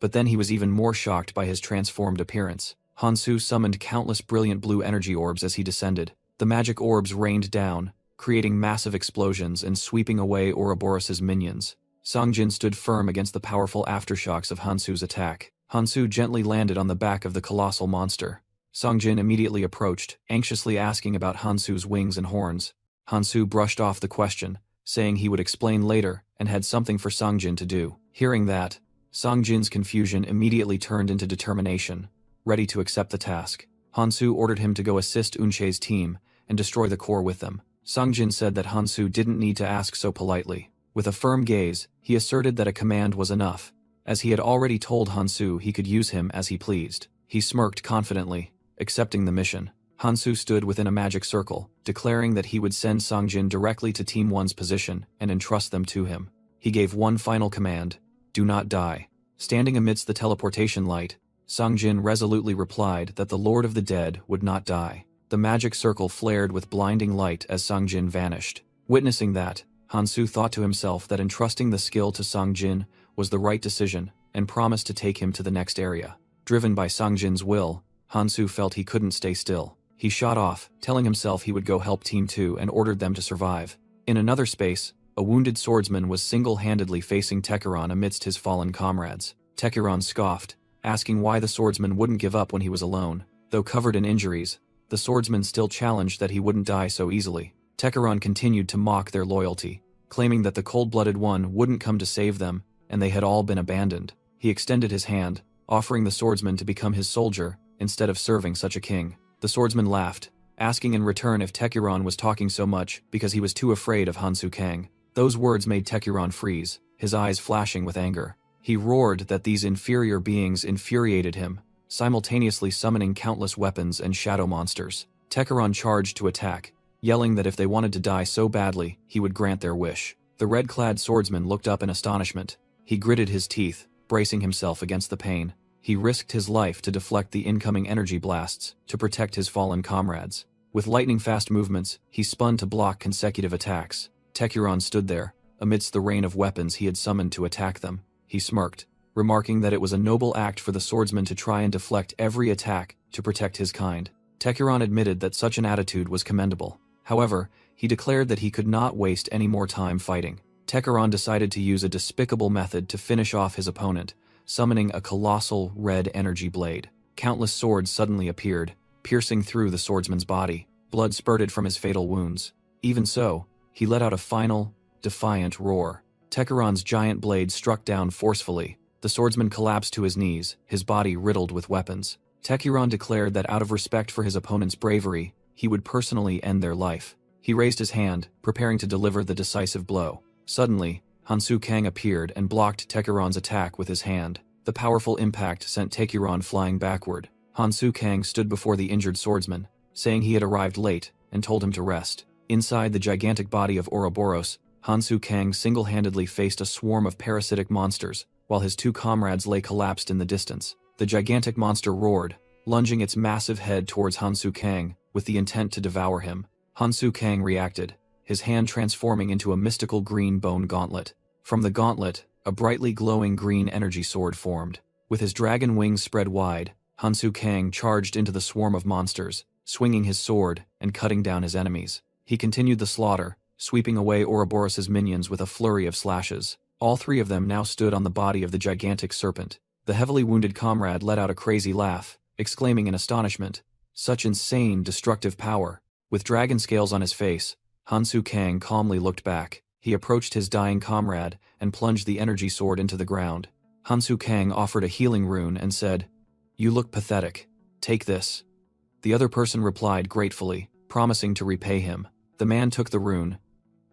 but then he was even more shocked by his transformed appearance. Hansu summoned countless brilliant blue energy orbs as he descended. The magic orbs rained down, creating massive explosions and sweeping away Ouroboros's minions. Sangjin stood firm against the powerful aftershocks of Hansu's attack. Hansu gently landed on the back of the colossal monster. Sangjin immediately approached, anxiously asking about Hansu's wings and horns. Hansu brushed off the question, saying he would explain later and had something for Sangjin to do. Hearing that, Sangjin's confusion immediately turned into determination, ready to accept the task. Hansu ordered him to go assist Unche's team and destroy the core with them. Sangjin said that Hansu didn't need to ask so politely. With a firm gaze, he asserted that a command was enough, as he had already told Hansu he could use him as he pleased. He smirked confidently, accepting the mission. Hansu stood within a magic circle, declaring that he would send Sangjin directly to Team 1's position and entrust them to him. He gave one final command: do not die. Standing amidst the teleportation light, Sangjin resolutely replied that the Lord of the Dead would not die. The magic circle flared with blinding light as Sangjin vanished. Witnessing that, Hansu thought to himself that entrusting the skill to Sangjin was the right decision and promised to take him to the next area. Driven by Sangjin's will, Hansu felt he couldn't stay still. He shot off, telling himself he would go help Team 2 and ordered them to survive. In another space, a wounded swordsman was single-handedly facing Tekeron amidst his fallen comrades. Tekeron scoffed, asking why the swordsman wouldn't give up when he was alone. Though covered in injuries, the swordsman still challenged that he wouldn't die so easily. Tekeron continued to mock their loyalty, claiming that the cold-blooded one wouldn't come to save them, and they had all been abandoned. He extended his hand, offering the swordsman to become his soldier instead of serving such a king. The swordsman laughed, asking in return if Tekeron was talking so much because he was too afraid of Hansu Kang. Those words made Tekeron freeze, his eyes flashing with anger. He roared that these inferior beings infuriated him, simultaneously summoning countless weapons and shadow monsters. Tekeron charged to attack, yelling that if they wanted to die so badly, he would grant their wish. The red-clad swordsman looked up in astonishment. He gritted his teeth, bracing himself against the pain. He risked his life to deflect the incoming energy blasts to protect his fallen comrades. With lightning-fast movements, he spun to block consecutive attacks. Tekeron stood there, amidst the rain of weapons he had summoned to attack them. he smirked, remarking that it was a noble act for the swordsman to try and deflect every attack to protect his kind. Tekuran admitted that such an attitude was commendable. However, he declared that he could not waste any more time fighting. Tekuran decided to use a despicable method to finish off his opponent, summoning a colossal red energy blade. Countless swords suddenly appeared, piercing through the swordsman's body. Blood spurted from his fatal wounds. Even so, he let out a final, defiant roar. Tekuran's giant blade struck down forcefully. The swordsman collapsed to his knees, his body riddled with weapons. Tekuran declared that out of respect for his opponent's bravery, he would personally end their life. He raised his hand, preparing to deliver the decisive blow. Suddenly, Hansu Kang appeared and blocked Tekuran's attack with his hand. The powerful impact sent Tekuran flying backward. Hansu Kang stood before the injured swordsman, saying he had arrived late, and told him to rest. Inside the gigantic body of Ouroboros, Hansu Kang single-handedly faced a swarm of parasitic monsters, while his two comrades lay collapsed in the distance. The gigantic monster roared, lunging its massive head towards Hansu Kang, with the intent to devour him. Hansu Kang reacted, his hand transforming into a mystical green bone gauntlet. From the gauntlet, a brightly glowing green energy sword formed. With his dragon wings spread wide, Hansu Kang charged into the swarm of monsters, swinging his sword and cutting down his enemies. He continued the slaughter, sweeping away Ouroboros' minions with a flurry of slashes. All three of them now stood on the body of the gigantic serpent. The heavily wounded comrade let out a crazy laugh, exclaiming in astonishment, "Such insane, destructive power." With dragon scales on his face, Hansu Kang calmly looked back. He approached his dying comrade and plunged the energy sword into the ground. Hansu Kang offered a healing rune and said, "You look pathetic. Take this." The other person replied gratefully, promising to repay him. The man took the rune,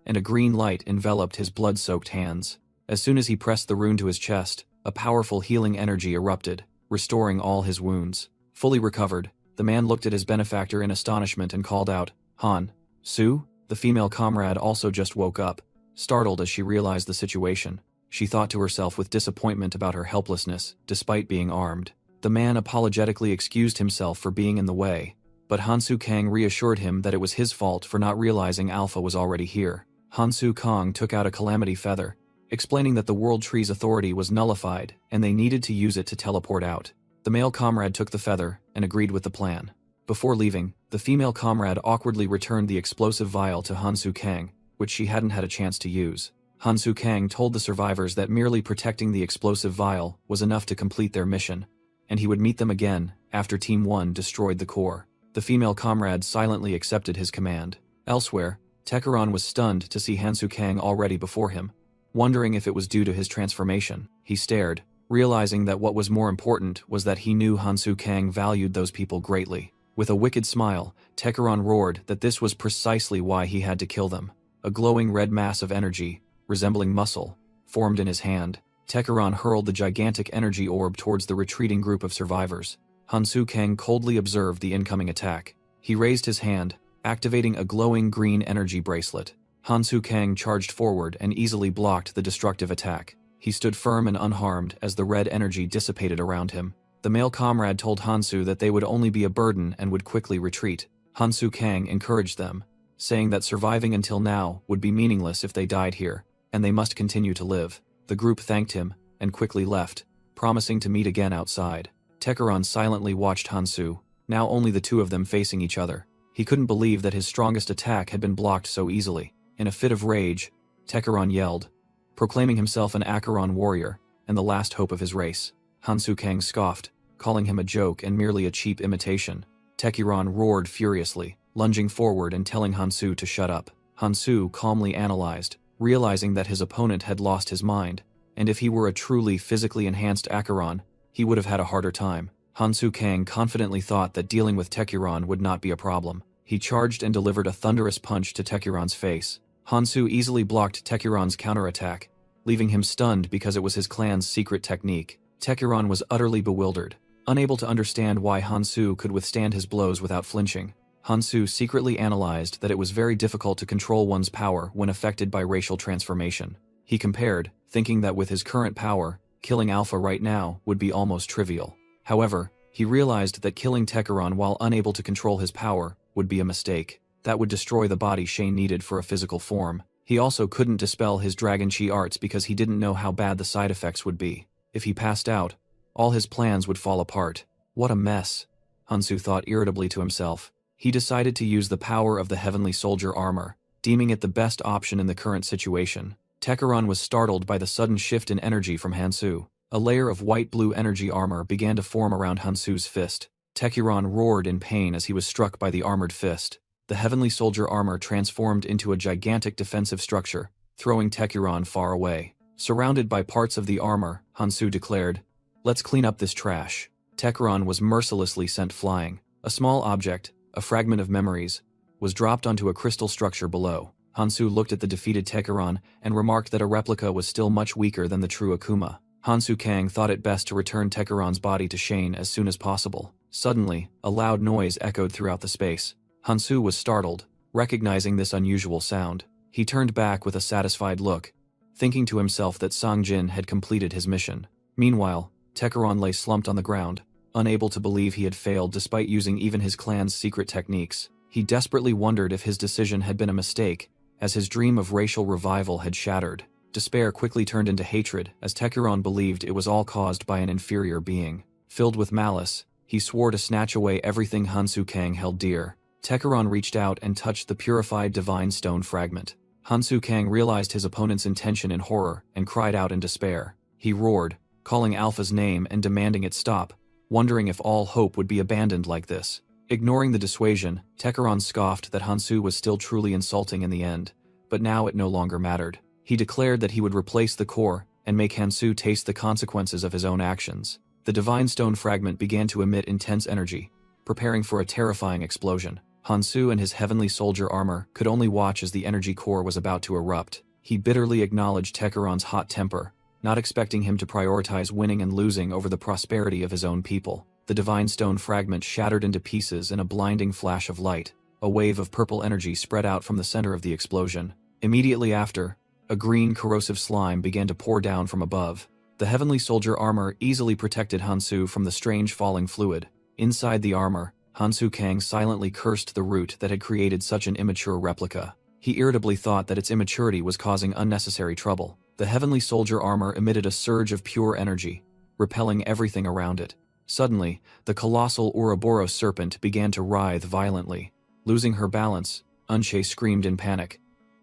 and a green light enveloped his blood-soaked hands. As soon as he pressed the rune to his chest, a powerful healing energy erupted, restoring all his wounds. Fully recovered, the man looked at his benefactor in astonishment and called out, "Han, Su?" The female comrade also just woke up, startled as she realized the situation. She thought to herself with disappointment about her helplessness, despite being armed. The man apologetically excused himself for being in the way, but Hansu Kang reassured him that it was his fault for not realizing Alpha was already here. Hansu Kang took out a calamity feather, explaining that the World Tree's authority was nullified and they needed to use it to teleport out. The male comrade took the feather and agreed with the plan. Before leaving, the female comrade awkwardly returned the explosive vial to Hansu Kang, which she hadn't had a chance to use. Hansu Kang told the survivors that merely protecting the explosive vial was enough to complete their mission, and he would meet them again after Team 1 destroyed the core. The female comrade silently accepted his command. Elsewhere, Tekuran was stunned to see Hansu Kang already before him. Wondering if it was due to his transformation, he stared, realizing that what was more important was that he knew Hansu Kang valued those people greatly. With a wicked smile, Tekuran roared that this was precisely why he had to kill them. A glowing red mass of energy, resembling muscle, formed in his hand. Tekuran hurled the gigantic energy orb towards the retreating group of survivors. Hansu Kang coldly observed the incoming attack. He raised his hand, activating a glowing green energy bracelet. Hansu Kang charged forward and easily blocked the destructive attack. He stood firm and unharmed as the red energy dissipated around him. The male comrade told Hansu that they would only be a burden and would quickly retreat. Hansu Kang encouraged them, saying that surviving until now would be meaningless if they died here, and they must continue to live. The group thanked him and quickly left, promising to meet again outside. Tekuran silently watched Hansu, now only the two of them facing each other. He couldn't believe that his strongest attack had been blocked so easily. In a fit of rage, Tekuran yelled, proclaiming himself an Acheron warrior and the last hope of his race. Hansu Kang scoffed, calling him a joke and merely a cheap imitation. Tekuran roared furiously, lunging forward and telling Hansu to shut up. Hansu calmly analyzed, realizing that his opponent had lost his mind, and if he were a truly physically enhanced Acheron, he would have had a harder time. Hansu Kang confidently thought that dealing with Tekuran would not be a problem. He charged and delivered a thunderous punch to Tekuran's face. Hansu easily blocked Tekuran's counterattack, leaving him stunned because it was his clan's secret technique. Tekuran was utterly bewildered, unable to understand why Hansu could withstand his blows without flinching. Hansu secretly analyzed that it was very difficult to control one's power when affected by racial transformation. He compared, thinking that with his current power, killing Alpha right now would be almost trivial. However, he realized that killing Tekuran while unable to control his power would be a mistake. That would destroy the body Shane needed for a physical form. He also couldn't dispel his dragon chi arts because he didn't know how bad the side effects would be. If he passed out, all his plans would fall apart. What a mess, Hansu thought irritably to himself. He decided to use the power of the heavenly soldier armor, deeming it the best option in the current situation. Tekeron was startled by the sudden shift in energy from Hansu. A layer of white-blue energy armor began to form around Hansu's fist. Tekeron roared in pain as he was struck by the armored fist. The heavenly soldier armor transformed into a gigantic defensive structure, throwing Tekeron far away. Surrounded by parts of the armor, Hansu declared, "Let's clean up this trash." Tekeron was mercilessly sent flying. A small object, a fragment of memories, was dropped onto a crystal structure below. Hansu looked at the defeated Tekeron and remarked that a replica was still much weaker than the true Akuma. Hansu Kang thought it best to return Tekeron's body to Shane as soon as possible. Suddenly, a loud noise echoed throughout the space. Hansu was startled, recognizing this unusual sound. He turned back with a satisfied look, thinking to himself that Songjin had completed his mission. Meanwhile, Tekeron lay slumped on the ground, unable to believe he had failed despite using even his clan's secret techniques. He desperately wondered if his decision had been a mistake, as his dream of racial revival had shattered. Despair quickly turned into hatred, as Tekeron believed it was all caused by an inferior being. Filled with malice, he swore to snatch away everything Hansu Kang held dear. Tekeron reached out and touched the purified divine stone fragment. Hansu Kang realized his opponent's intention in horror and cried out in despair. He roared, calling Alpha's name and demanding it stop, wondering if all hope would be abandoned like this. Ignoring the dissuasion, Tekeron scoffed that Hansu was still truly insulting in the end, but now it no longer mattered. He declared that he would replace the core and make Hansu taste the consequences of his own actions. The divine stone fragment began to emit intense energy, preparing for a terrifying explosion. Hansu and his heavenly soldier armor could only watch as the energy core was about to erupt. He bitterly acknowledged Tekeron's hot temper, not expecting him to prioritize winning and losing over the prosperity of his own people. The divine stone fragment shattered into pieces in a blinding flash of light. A wave of purple energy spread out from the center of the explosion. Immediately after, a green corrosive slime began to pour down from above. The heavenly soldier armor easily protected Hansu from the strange falling fluid. Inside the armor, Hansu Kang silently cursed the root that had created such an immature replica. He irritably thought that its immaturity was causing unnecessary trouble. The heavenly soldier armor emitted a surge of pure energy, repelling everything around it. Suddenly, the colossal Ouroboros serpent began to writhe violently. Losing her balance, Unshe screamed in panic.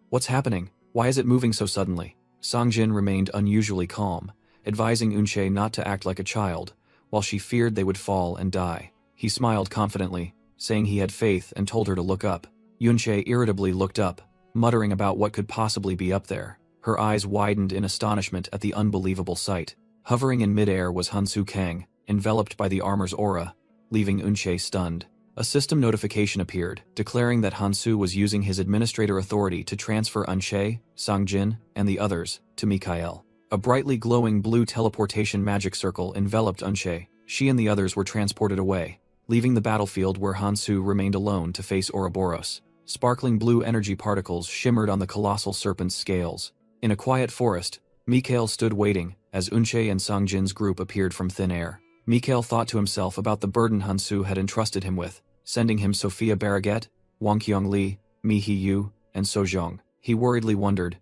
"What's happening? Why is it moving so suddenly?" Songjin remained unusually calm, advising Unshe not to act like a child, while she feared they would fall and die. He smiled confidently, saying he had faith and told her to look up. Unshe irritably looked up, muttering about what could possibly be up there. Her eyes widened in astonishment at the unbelievable sight. Hovering in midair was Hansu Kang, enveloped by the armor's aura, leaving Unshe stunned. A system notification appeared, declaring that Hansu was using his administrator authority to transfer Unshe, Songjin, and the others to Mikhail. A brightly glowing blue teleportation magic circle enveloped Unshe. She and the others were transported away, leaving the battlefield where Hansu remained alone to face Ouroboros. Sparkling blue energy particles shimmered on the colossal serpent's scales. In a quiet forest, Mikhail stood waiting as Unshe and Songjin's group appeared from thin air. Mikhail thought to himself about the burden Hansu had entrusted him with, sending him Sophia Barraget, Wang Qiongli, Mi Hiyu, and Sojong. He worriedly wondered,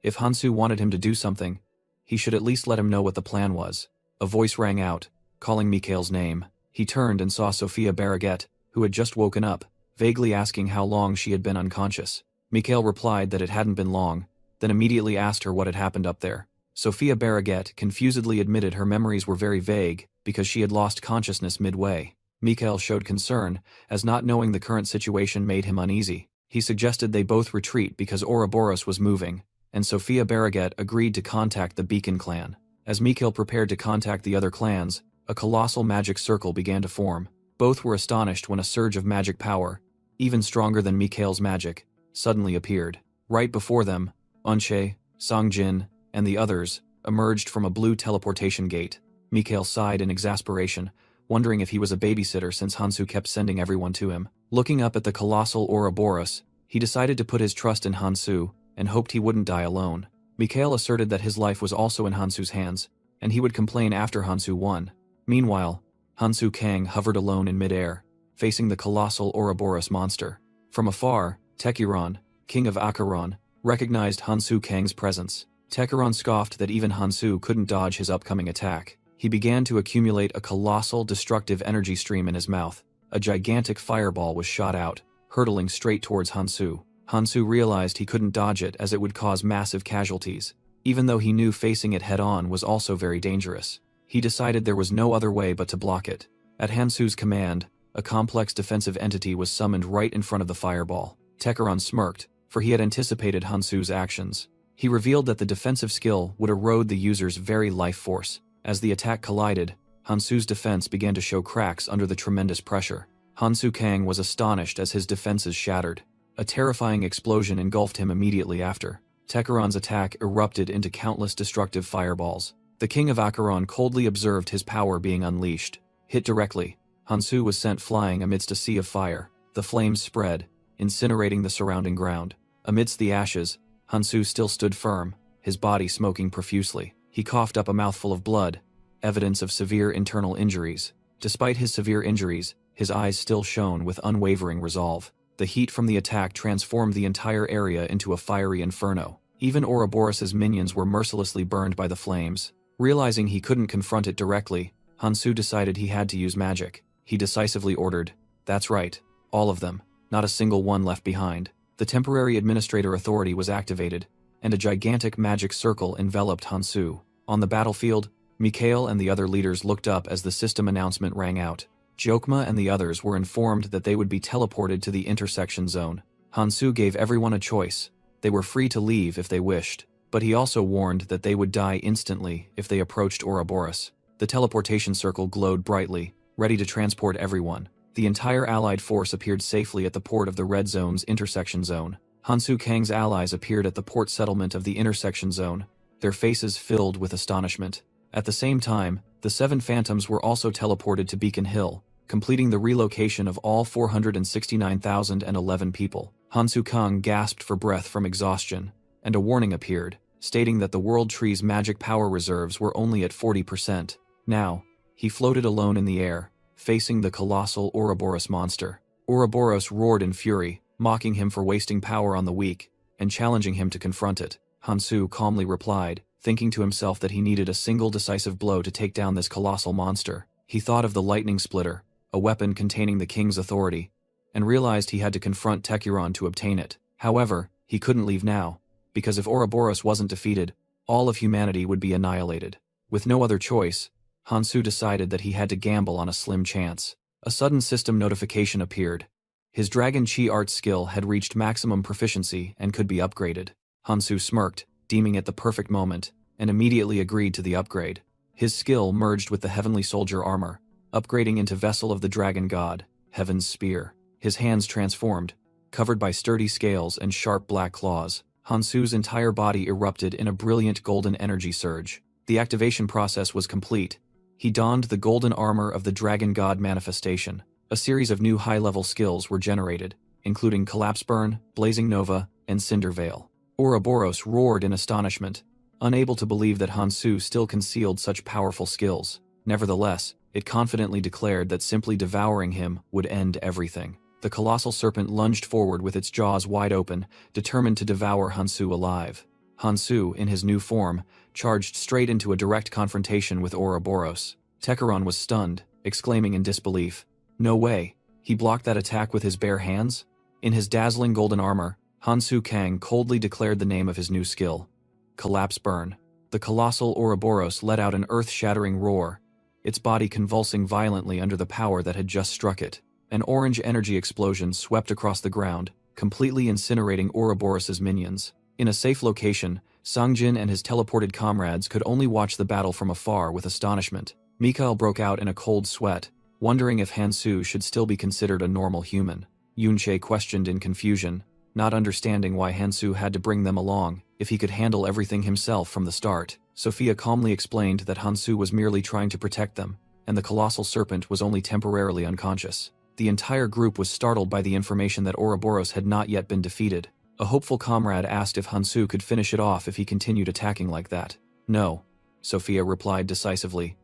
if Hansu wanted him to do something, he should at least let him know what the plan was. A voice rang out, calling Mikhail's name. He turned and saw Sophia Barraget, who had just woken up, vaguely asking how long she had been unconscious. Mikhail replied that it hadn't been long, then immediately asked her what had happened up there. Sophia Barraget confusedly admitted her memories were very vague because she had lost consciousness midway. Mikhail showed concern, as not knowing the current situation made him uneasy. He suggested they both retreat because Ouroboros was moving, and Sophia Barraget agreed to contact the Beacon clan. As Mikhail prepared to contact the other clans, a colossal magic circle began to form. Both were astonished when a surge of magic power, even stronger than Mikhail's magic, suddenly appeared. Right before them, Unshe, Songjin, and the others emerged from a blue teleportation gate. Mikhail sighed in exasperation, wondering if he was a babysitter since Hansu kept sending everyone to him. Looking up at the colossal Ouroboros, he decided to put his trust in Hansu and hoped he wouldn't die alone. Mikhail asserted that his life was also in Hansu's hands, and he would complain after Hansu won. Meanwhile, Hansu Kang hovered alone in midair, facing the colossal Ouroboros monster. From afar, Tekiron, king of Acheron, recognized Hansu Kang's presence. Tekaron scoffed that even Hansu couldn't dodge his upcoming attack. He began to accumulate a colossal, destructive energy stream in his mouth. A gigantic fireball was shot out, hurtling straight towards Hansu. Hansu realized he couldn't dodge it as it would cause massive casualties, even though he knew facing it head-on was also very dangerous. He decided there was no other way but to block it. At Hansu's command, a complex defensive entity was summoned right in front of the fireball. Tekaron smirked, for he had anticipated Hansu's actions. He revealed that the defensive skill would erode the user's very life force. As the attack collided, Hansu's defense began to show cracks under the tremendous pressure. Hansu Kang was astonished as his defenses shattered. A terrifying explosion engulfed him immediately after. Tekaron's attack erupted into countless destructive fireballs. The king of Acheron coldly observed his power being unleashed. Hit directly, Hansu was sent flying amidst a sea of fire. The flames spread, incinerating the surrounding ground. Amidst the ashes, Hansu still stood firm, his body smoking profusely. He coughed up a mouthful of blood, evidence of severe internal injuries. Despite his severe injuries, his eyes still shone with unwavering resolve. The heat from the attack transformed the entire area into a fiery inferno. Even Ouroboros's minions were mercilessly burned by the flames. Realizing he couldn't confront it directly, Hansu decided he had to use magic. He decisively ordered, "That's right, all of them, not a single one left behind." The temporary administrator authority was activated, and a gigantic magic circle enveloped Hansu. On the battlefield, Mikhail and the other leaders looked up as the system announcement rang out. Jokma and the others were informed that they would be teleported to the intersection zone. Hansu gave everyone a choice. They were free to leave if they wished, but he also warned that they would die instantly if they approached Ouroboros. The teleportation circle glowed brightly, ready to transport everyone. The entire allied force appeared safely at the port of the Red Zone's intersection zone. Hansu Kang's allies appeared at the port settlement of the intersection zone, their faces filled with astonishment. At the same time, the 7 Phantoms were also teleported to Beacon Hill, completing the relocation of all 469,011 people. Hansu Kang gasped for breath from exhaustion, and a warning appeared, stating that the World Tree's magic power reserves were only at 40%. Now, he floated alone in the air, facing the colossal Ouroboros monster. Ouroboros roared in fury, mocking him for wasting power on the weak, and challenging him to confront it. Hansu calmly replied, thinking to himself that he needed a single decisive blow to take down this colossal monster. He thought of the lightning splitter, a weapon containing the king's authority, and realized he had to confront Tekuron to obtain it. However, he couldn't leave now, because if Ouroboros wasn't defeated, all of humanity would be annihilated. With no other choice, Hansu decided that he had to gamble on a slim chance. A sudden system notification appeared. His Dragon Chi art skill had reached maximum proficiency and could be upgraded. Hansu smirked, deeming it the perfect moment, and immediately agreed to the upgrade. His skill merged with the Heavenly Soldier armor, upgrading into Vessel of the Dragon God, Heaven's Spear. His hands transformed, covered by sturdy scales and sharp black claws. Hansu's entire body erupted in a brilliant golden energy surge. The activation process was complete. He donned the golden armor of the Dragon God manifestation. A series of new high-level skills were generated, including Collapse Burn, Blazing Nova, and Cinder Veil. Ouroboros roared in astonishment, unable to believe that Hansu still concealed such powerful skills. Nevertheless, it confidently declared that simply devouring him would end everything. The colossal serpent lunged forward with its jaws wide open, determined to devour Hansu alive. Hansu, in his new form, charged straight into a direct confrontation with Ouroboros. Tekuron was stunned, exclaiming in disbelief, "No way, he blocked that attack with his bare hands?" In his dazzling golden armor, Hansu Kang coldly declared the name of his new skill, Collapse Burn. The colossal Ouroboros let out an earth-shattering roar, its body convulsing violently under the power that had just struck it. An orange energy explosion swept across the ground, completely incinerating Ouroboros's minions. In a safe location, Sangjin and his teleported comrades could only watch the battle from afar with astonishment. Mikhail broke out in a cold sweat, wondering if Hansu should still be considered a normal human. Yunche questioned in confusion, not understanding why Hansu had to bring them along if he could handle everything himself from the start. Sophia calmly explained that Hansu was merely trying to protect them, and the colossal serpent was only temporarily unconscious. The entire group was startled by the information that Ouroboros had not yet been defeated. A hopeful comrade asked if Hansu could finish it off if he continued attacking like that. "No," Sophia replied decisively.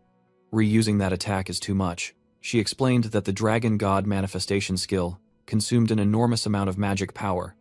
"Reusing that attack is too much." She explained that the Dragon God manifestation skill consumed an enormous amount of magic power,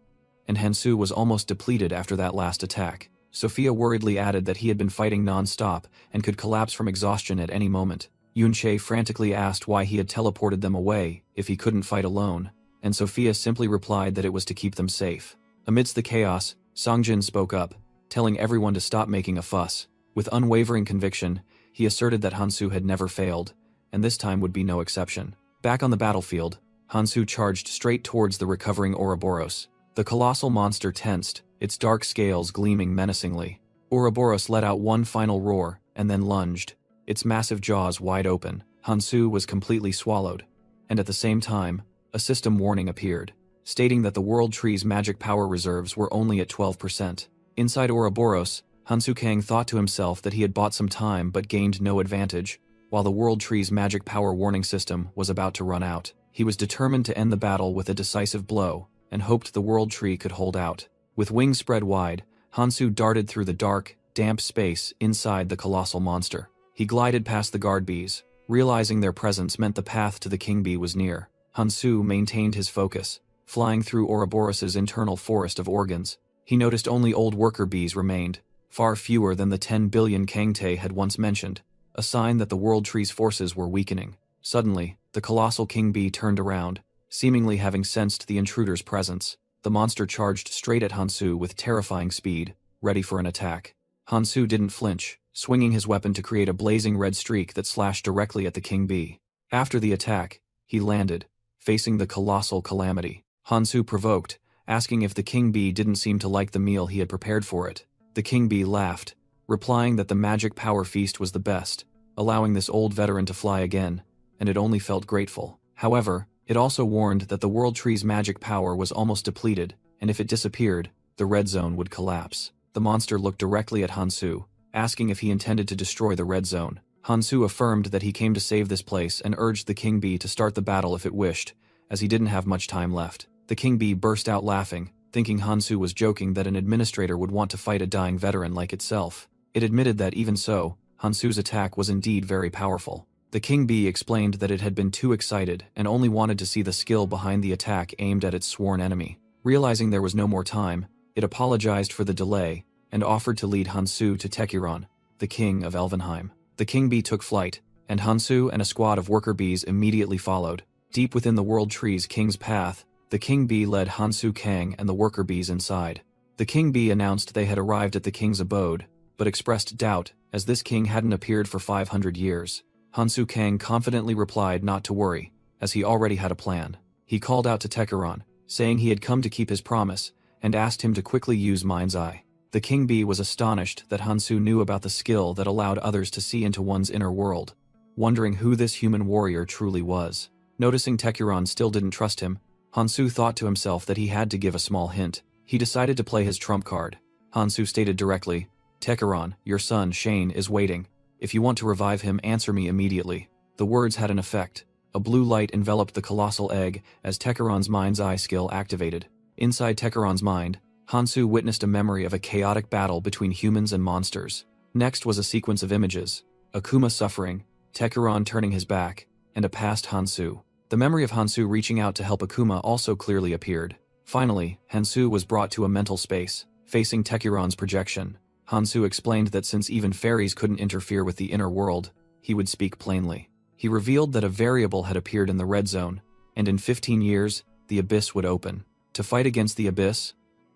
and Hansu was almost depleted after that last attack. Sophia worriedly added that he had been fighting non-stop and could collapse from exhaustion at any moment. Yunche frantically asked why he had teleported them away if he couldn't fight alone, and Sophia simply replied that it was to keep them safe. Amidst the chaos, Songjin spoke up, telling everyone to stop making a fuss. With unwavering conviction, he asserted that Hansu had never failed, and this time would be no exception. Back on the battlefield, Hansu charged straight towards the recovering Ouroboros. The colossal monster tensed, its dark scales gleaming menacingly. Ouroboros let out one final roar and then lunged, its massive jaws wide open. Hansu was completely swallowed, and at the same time, a system warning appeared, stating that the World Tree's magic power reserves were only at 12%. Inside Ouroboros, Hansu Kang thought to himself that he had bought some time but gained no advantage, while the World Tree's magic power warning system was about to run out. He was determined to end the battle with a decisive blow, and hoped the World Tree could hold out. With wings spread wide, Hansu darted through the dark, damp space inside the colossal monster. He glided past the guard bees, realizing their presence meant the path to the king bee was near. Hansu maintained his focus, flying through Ouroboros's internal forest of organs. He noticed only old worker bees remained, far fewer than the 10 billion Kangtae had once mentioned, a sign that the World Tree's forces were weakening. Suddenly, the colossal king bee turned around, seemingly having sensed the intruder's presence. The monster charged straight at Hansu with terrifying speed, ready for an attack. Hansu didn't flinch, swinging his weapon to create a blazing red streak that slashed directly at the king bee. After the attack, he landed, facing the colossal calamity. Hansu provoked, asking if the king bee didn't seem to like the meal he had prepared for it. The king bee laughed, replying that the magic power feast was the best, allowing this old veteran to fly again, and it only felt grateful. However, it also warned that the World Tree's magic power was almost depleted, and if it disappeared, the red zone would collapse. The monster looked directly at Hansu, asking if he intended to destroy the red zone. Hansu affirmed that he came to save this place and urged the king bee to start the battle if it wished, as he didn't have much time left. The king bee burst out laughing, thinking Hansu was joking that an administrator would want to fight a dying veteran like itself. It admitted that even so, Hansu's attack was indeed very powerful. The king bee explained that it had been too excited and only wanted to see the skill behind the attack aimed at its sworn enemy. Realizing there was no more time, it apologized for the delay and offered to lead Hansu to Tekiron, the king of Elvenheim. The king bee took flight, and Hansu and a squad of worker bees immediately followed. Deep within the World Tree's king's path, the king bee led Hansu Kang and the worker bees inside. The king bee announced they had arrived at the king's abode, but expressed doubt as this king hadn't appeared for 500 years. Hansu Kang confidently replied not to worry, as he already had a plan. He called out to Tekiron, saying he had come to keep his promise, and asked him to quickly use Mind's Eye. The king bee was astonished that Hansu knew about the skill that allowed others to see into one's inner world, wondering who this human warrior truly was. Noticing Tekiron still didn't trust him, Hansu thought to himself that he had to give a small hint. He decided to play his trump card. Hansu stated directly, "Tekiron, your son, Shane, is waiting. If you want to revive him, answer me immediately." The words had an effect. A blue light enveloped the colossal egg as Tekiron's Mind's Eye skill activated. Inside Tekiron's mind, Hansu witnessed a memory of a chaotic battle between humans and monsters. Next was a sequence of images: Akuma suffering, Tekiron turning his back, and a past Hansu. The memory of Hansu reaching out to help Akuma also clearly appeared. Finally, Hansu was brought to a mental space, facing Tekiron's projection. Hansu explained that since even fairies couldn't interfere with the inner world, he would speak plainly. He revealed that a variable had appeared in the red zone, and in 15 years, the abyss would open. To fight against the abyss,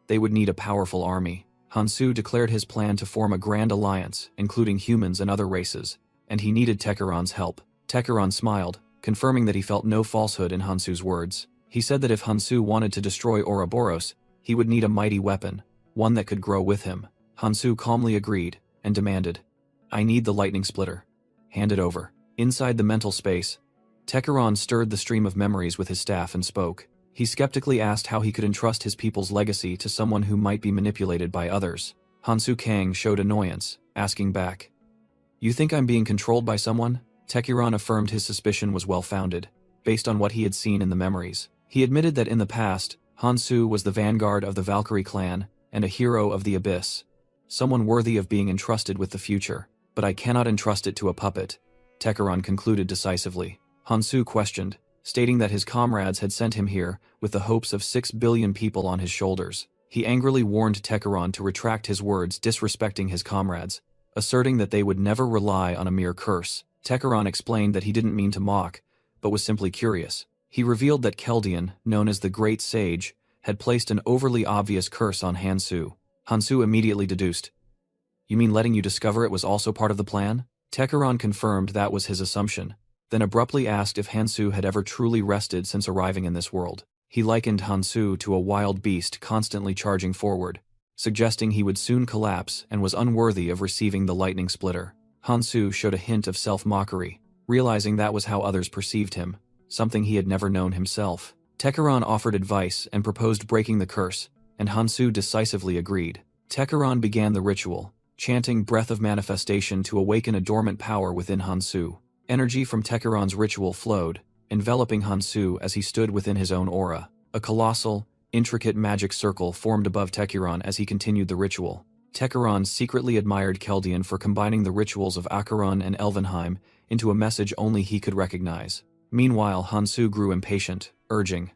they would need a powerful army. Hansu declared his plan to form a grand alliance, including humans and other races, and he needed Tekiron's help. Tekiron smiled, confirming that he felt no falsehood in Hansu's words. He said that if Hansu wanted to destroy Ouroboros, he would need a mighty weapon, one that could grow with him. Hansu calmly agreed, and demanded, "I need the lightning splitter. Hand it over." Inside the mental space, Tekiron stirred the stream of memories with his staff and spoke. He skeptically asked how he could entrust his people's legacy to someone who might be manipulated by others. Hansu Kang showed annoyance, asking back, "You think I'm being controlled by someone?" Tekiron affirmed his suspicion was well-founded, based on what he had seen in the memories. He admitted that in the past, Hansu was the vanguard of the Valkyrie clan and a hero of the Abyss, someone worthy of being entrusted with the future. "But I cannot entrust it to a puppet," Tekiron concluded decisively. Hansu questioned, stating that his comrades had sent him here with the hopes of 6 billion people on his shoulders. He angrily warned Tekaron to retract his words, disrespecting his comrades, asserting that they would never rely on a mere curse. Tekaron explained that he didn't mean to mock, but was simply curious. He revealed that Keldian, known as the Great Sage, had placed an overly obvious curse on Hansu. Hansu immediately deduced, "You mean letting you discover it was also part of the plan?" Tekaron confirmed that was his assumption, then abruptly asked if Hansu had ever truly rested since arriving in this world. He likened Hansu to a wild beast constantly charging forward, suggesting he would soon collapse and was unworthy of receiving the lightning splitter. Hansu showed a hint of self-mockery, realizing that was how others perceived him, something he had never known himself. Tekaron offered advice and proposed breaking the curse, and Hansu decisively agreed. Tekaron began the ritual, chanting Breath of Manifestation to awaken a dormant power within Hansu. Energy from Tekaron's ritual flowed, enveloping Hansu as he stood within his own aura. A colossal, intricate magic circle formed above Tekaron as he continued the ritual. Tekaron secretly admired Keldian for combining the rituals of Acheron and Elvenheim into a message only he could recognize. Meanwhile, Hansu grew impatient, urging,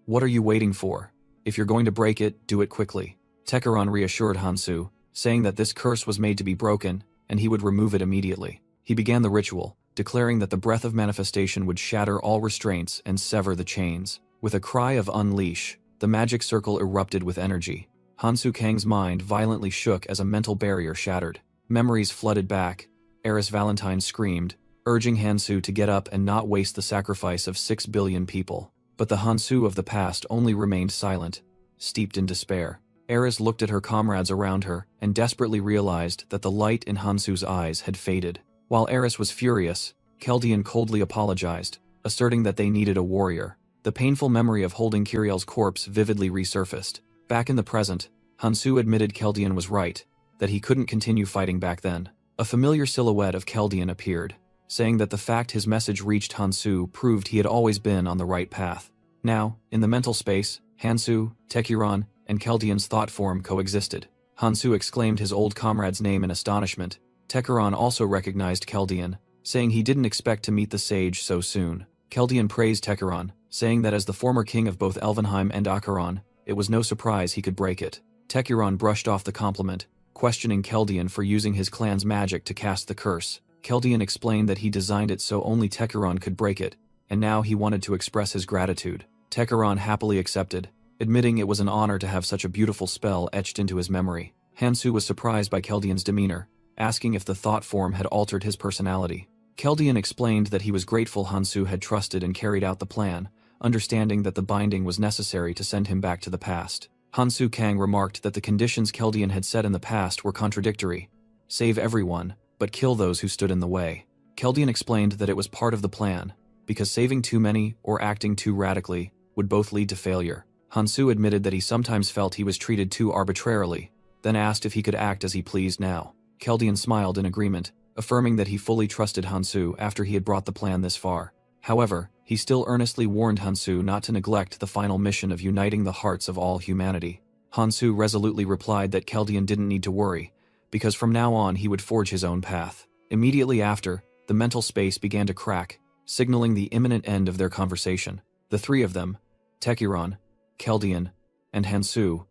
"What are you waiting for? If you're going to break it, do it quickly." Tekaron reassured Hansu, saying that this curse was made to be broken, and he would remove it immediately. He began the ritual, declaring that the Breath of Manifestation would shatter all restraints and sever the chains. With a cry of "Unleash," the magic circle erupted with energy. Hansu Kang's mind violently shook as a mental barrier shattered. Memories flooded back. Eris Valentine screamed, urging Hansu to get up and not waste the sacrifice of 6 billion people. But the Hansu of the past only remained silent, steeped in despair. Eris looked at her comrades around her and desperately realized that the light in Hansu's eyes had faded. While Eris was furious, Keldian coldly apologized, asserting that they needed a warrior. The painful memory of holding Kiriel's corpse vividly resurfaced. Back in the present, Hansu admitted Keldian was right, that he couldn't continue fighting back then. A familiar silhouette of Keldian appeared, saying that the fact his message reached Hansu proved he had always been on the right path. Now, in the mental space, Hansu, Tekuron, and Keldian's thought form coexisted. Hansu exclaimed his old comrade's name in astonishment. Tekuron also recognized Keldian, saying he didn't expect to meet the sage so soon. Keldian praised Tekuron, saying that as the former king of both Elvenheim and Acheron, it was no surprise he could break it. Tekuron brushed off the compliment, questioning Keldian for using his clan's magic to cast the curse. Keldian explained that he designed it so only Tekuron could break it, and now he wanted to express his gratitude. Tekuron happily accepted, admitting it was an honor to have such a beautiful spell etched into his memory. Hansu was surprised by Keldian's demeanor, asking if the thought form had altered his personality. Keldian explained that he was grateful Hansu had trusted and carried out the plan, understanding that the binding was necessary to send him back to the past. Hansu Kang remarked that the conditions Keldian had set in the past were contradictory. Save everyone, but kill those who stood in the way. Keldian explained that it was part of the plan, because saving too many or acting too radically would both lead to failure. Hansu admitted that he sometimes felt he was treated too arbitrarily, then asked if he could act as he pleased now. Keldian smiled in agreement, affirming that he fully trusted Hansu after he had brought the plan this far. However, he still earnestly warned Hansu not to neglect the final mission of uniting the hearts of all humanity. Hansu resolutely replied that Keldian didn't need to worry, because from now on he would forge his own path. Immediately after, the mental space began to crack, signaling the imminent end of their conversation. The three of them, Tekuron, Keldian, and Hansu,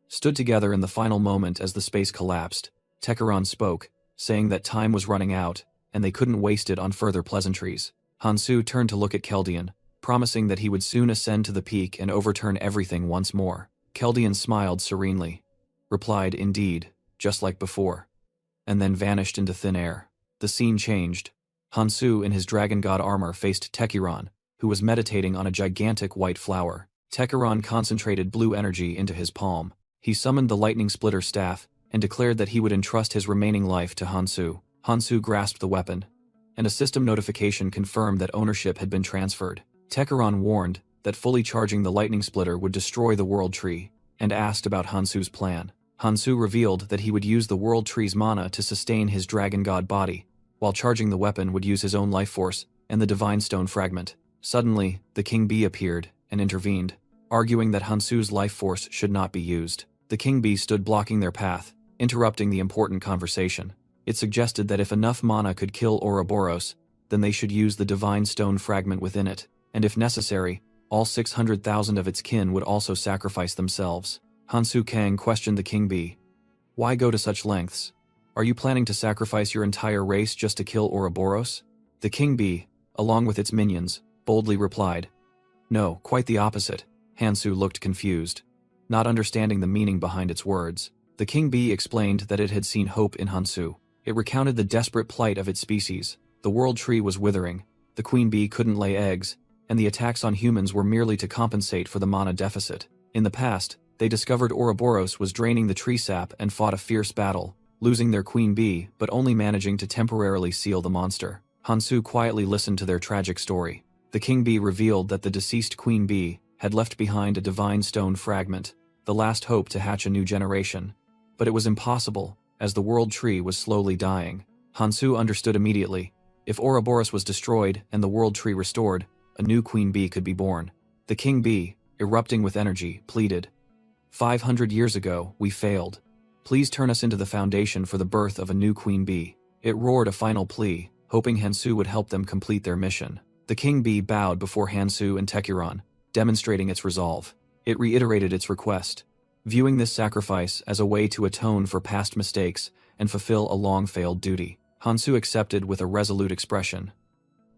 stood together in the final moment as the space collapsed. Tekuron spoke, saying that time was running out, and they couldn't waste it on further pleasantries. Hansu turned to look at Keldian, promising that he would soon ascend to the peak and overturn everything once more. Keldian smiled serenely, replied, "Indeed, just like before," and then vanished into thin air. The scene changed. Hansu in his dragon god armor faced Tekuron, who was meditating on a gigantic white flower. Tekuron concentrated blue energy into his palm. He summoned the lightning splitter staff and declared that he would entrust his remaining life to Hansu. Hansu grasped the weapon, and a system notification confirmed that ownership had been transferred. Tekuron warned that fully charging the lightning splitter would destroy the world tree, and asked about Hansu's plan. Hansu revealed that he would use the world tree's mana to sustain his dragon god body, while charging the weapon would use his own life force and the divine stone fragment. Suddenly, the King Bee appeared and intervened, arguing that Hansu's life force should not be used. The King Bee stood blocking their path, interrupting the important conversation. It suggested that if enough mana could kill Ouroboros, then they should use the divine stone fragment within it, and if necessary, all 600,000 of its kin would also sacrifice themselves. Hansu Kang questioned the king bee. Why go to such lengths? Are you planning to sacrifice your entire race just to kill Ouroboros? The king bee, along with its minions, boldly replied. No, quite the opposite. Hansu looked confused, not understanding the meaning behind its words. The king bee explained that it had seen hope in Hansu. It recounted the desperate plight of its species. The world tree was withering, the queen bee couldn't lay eggs, and the attacks on humans were merely to compensate for the mana deficit. In the past, they discovered Ouroboros was draining the tree sap and fought a fierce battle, losing their queen bee but only managing to temporarily seal the monster. Hansu quietly listened to their tragic story. The king bee revealed that the deceased queen bee had left behind a divine stone fragment, the last hope to hatch a new generation. But it was impossible, as the world tree was slowly dying. Hansu understood immediately. If Ouroboros was destroyed and the world tree restored, a new queen bee could be born. The king bee, erupting with energy, pleaded. 500 years ago, we failed. Please turn us into the foundation for the birth of a new queen bee. It roared a final plea, hoping Hansu would help them complete their mission. The king bee bowed before Hansu and Tekuran, demonstrating its resolve. It reiterated its request, viewing this sacrifice as a way to atone for past mistakes and fulfill a long-failed duty. Hansu accepted with a resolute expression.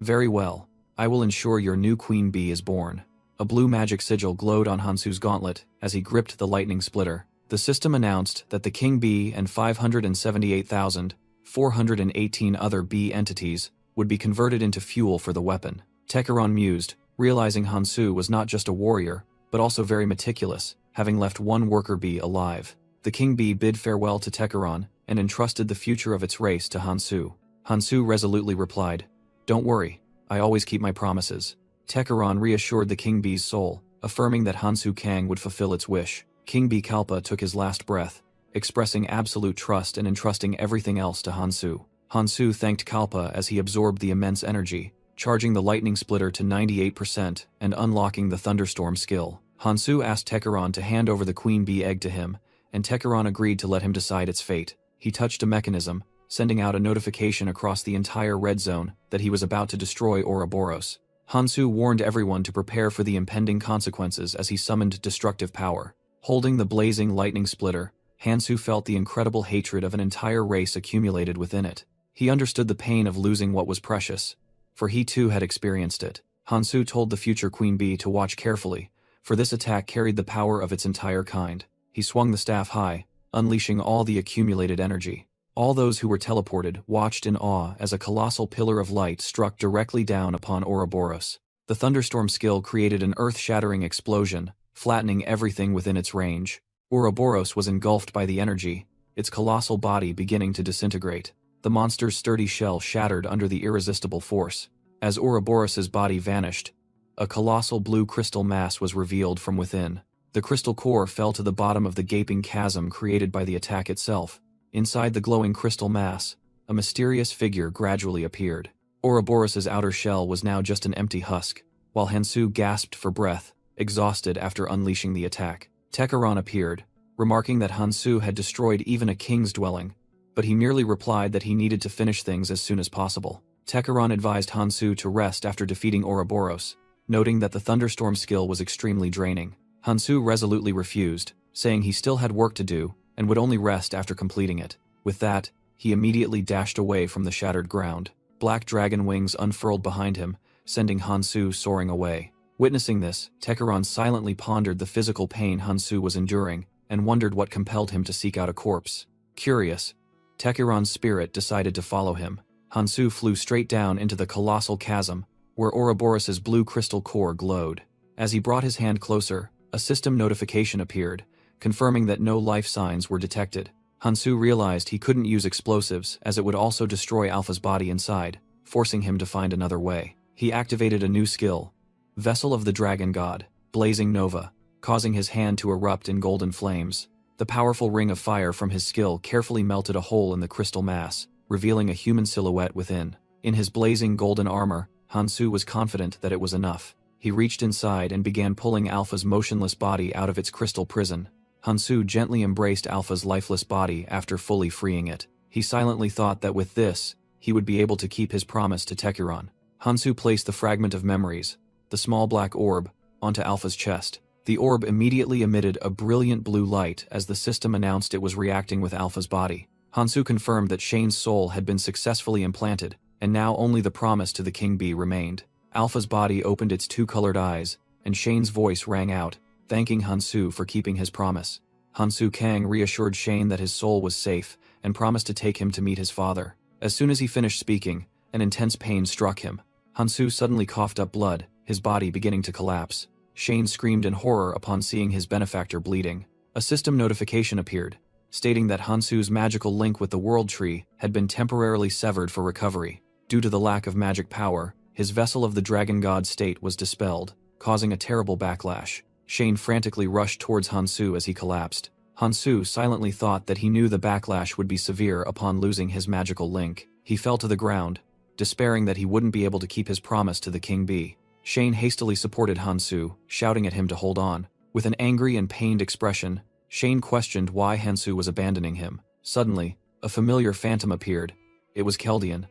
Very well, I will ensure your new queen bee is born. A blue magic sigil glowed on Hansu's gauntlet as he gripped the lightning splitter. The system announced that the king bee and 578,418 other bee entities would be converted into fuel for the weapon. Tekuran mused, realizing Hansu was not just a warrior, but also very meticulous, having left one worker bee alive. The king bee bid farewell to Tekuran and entrusted the future of its race to Hansu. Hansu resolutely replied, Don't worry, I always keep my promises. Tekuran reassured the king bee's soul, affirming that Hansu Kang would fulfill its wish. King Bee Kalpa took his last breath, expressing absolute trust and entrusting everything else to Hansu. Hansu thanked Kalpa as he absorbed the immense energy, charging the lightning splitter to 98% and unlocking the thunderstorm skill. Hansu asked Tekuran to hand over the queen bee egg to him, and Tekuran agreed to let him decide its fate. He touched a mechanism, sending out a notification across the entire red zone that he was about to destroy Ouroboros. Hansu warned everyone to prepare for the impending consequences as he summoned destructive power. Holding the blazing lightning splitter, Hansu felt the incredible hatred of an entire race accumulated within it. He understood the pain of losing what was precious, for he too had experienced it. Hansu told the future queen bee to watch carefully, for this attack carried the power of its entire kind. He swung the staff high, unleashing all the accumulated energy. All those who were teleported watched in awe as a colossal pillar of light struck directly down upon Ouroboros. The thunderstorm skill created an earth-shattering explosion, flattening everything within its range. Ouroboros was engulfed by the energy, its colossal body beginning to disintegrate. The monster's sturdy shell shattered under the irresistible force. As Ouroboros's body vanished, a colossal blue crystal mass was revealed from within. The crystal core fell to the bottom of the gaping chasm created by the attack itself. Inside the glowing crystal mass, a mysterious figure gradually appeared. Ouroboros's outer shell was now just an empty husk, while Hansu gasped for breath, exhausted after unleashing the attack. Tekuran appeared, remarking that Hansu had destroyed even a king's dwelling, but he merely replied that he needed to finish things as soon as possible. Tekuran advised Hansu to rest after defeating Ouroboros, noting that the thunderstorm skill was extremely draining. Hansu resolutely refused, saying he still had work to do and would only rest after completing it. With that, he immediately dashed away from the shattered ground. Black dragon wings unfurled behind him, sending Hansu soaring away. Witnessing this, Tekuran silently pondered the physical pain Hansu was enduring and wondered what compelled him to seek out a corpse. Curious, Tekuran's spirit decided to follow him. Hansu flew straight down into the colossal chasm, where Ouroboros's blue crystal core glowed. As he brought his hand closer, a system notification appeared, confirming that no life signs were detected. Hansu realized he couldn't use explosives as it would also destroy Alpha's body inside, forcing him to find another way. He activated a new skill, Vessel of the Dragon God, Blazing Nova, causing his hand to erupt in golden flames. The powerful ring of fire from his skill carefully melted a hole in the crystal mass, revealing a human silhouette within. In his blazing golden armor, Hansu was confident that it was enough. He reached inside and began pulling Alpha's motionless body out of its crystal prison. Hansu gently embraced Alpha's lifeless body after fully freeing it. He silently thought that with this, he would be able to keep his promise to Tekuran. Hansu placed the fragment of memories, the small black orb, onto Alpha's chest. The orb immediately emitted a brilliant blue light as the system announced it was reacting with Alpha's body. Hansu confirmed that Shane's soul had been successfully implanted, and now only the promise to the King Bee remained. Alpha's body opened its two-colored eyes, and Shane's voice rang out, thanking Hansu for keeping his promise. Hansu Kang reassured Shane that his soul was safe, and promised to take him to meet his father. As soon as he finished speaking, an intense pain struck him. Hansu suddenly coughed up blood, his body beginning to collapse. Shane screamed in horror upon seeing his benefactor bleeding. A system notification appeared, stating that Hansu's magical link with the World Tree had been temporarily severed for recovery. Due to the lack of magic power, his vessel of the Dragon God state was dispelled, causing a terrible backlash. Shane frantically rushed towards Hansu as he collapsed. Hansu silently thought that he knew the backlash would be severe upon losing his magical link. He fell to the ground, despairing that he wouldn't be able to keep his promise to the King Bee. Shane hastily supported Hansu, shouting at him to hold on. With an angry and pained expression, Shane questioned why Hansu was abandoning him. Suddenly, a familiar phantom appeared. It was Keldian,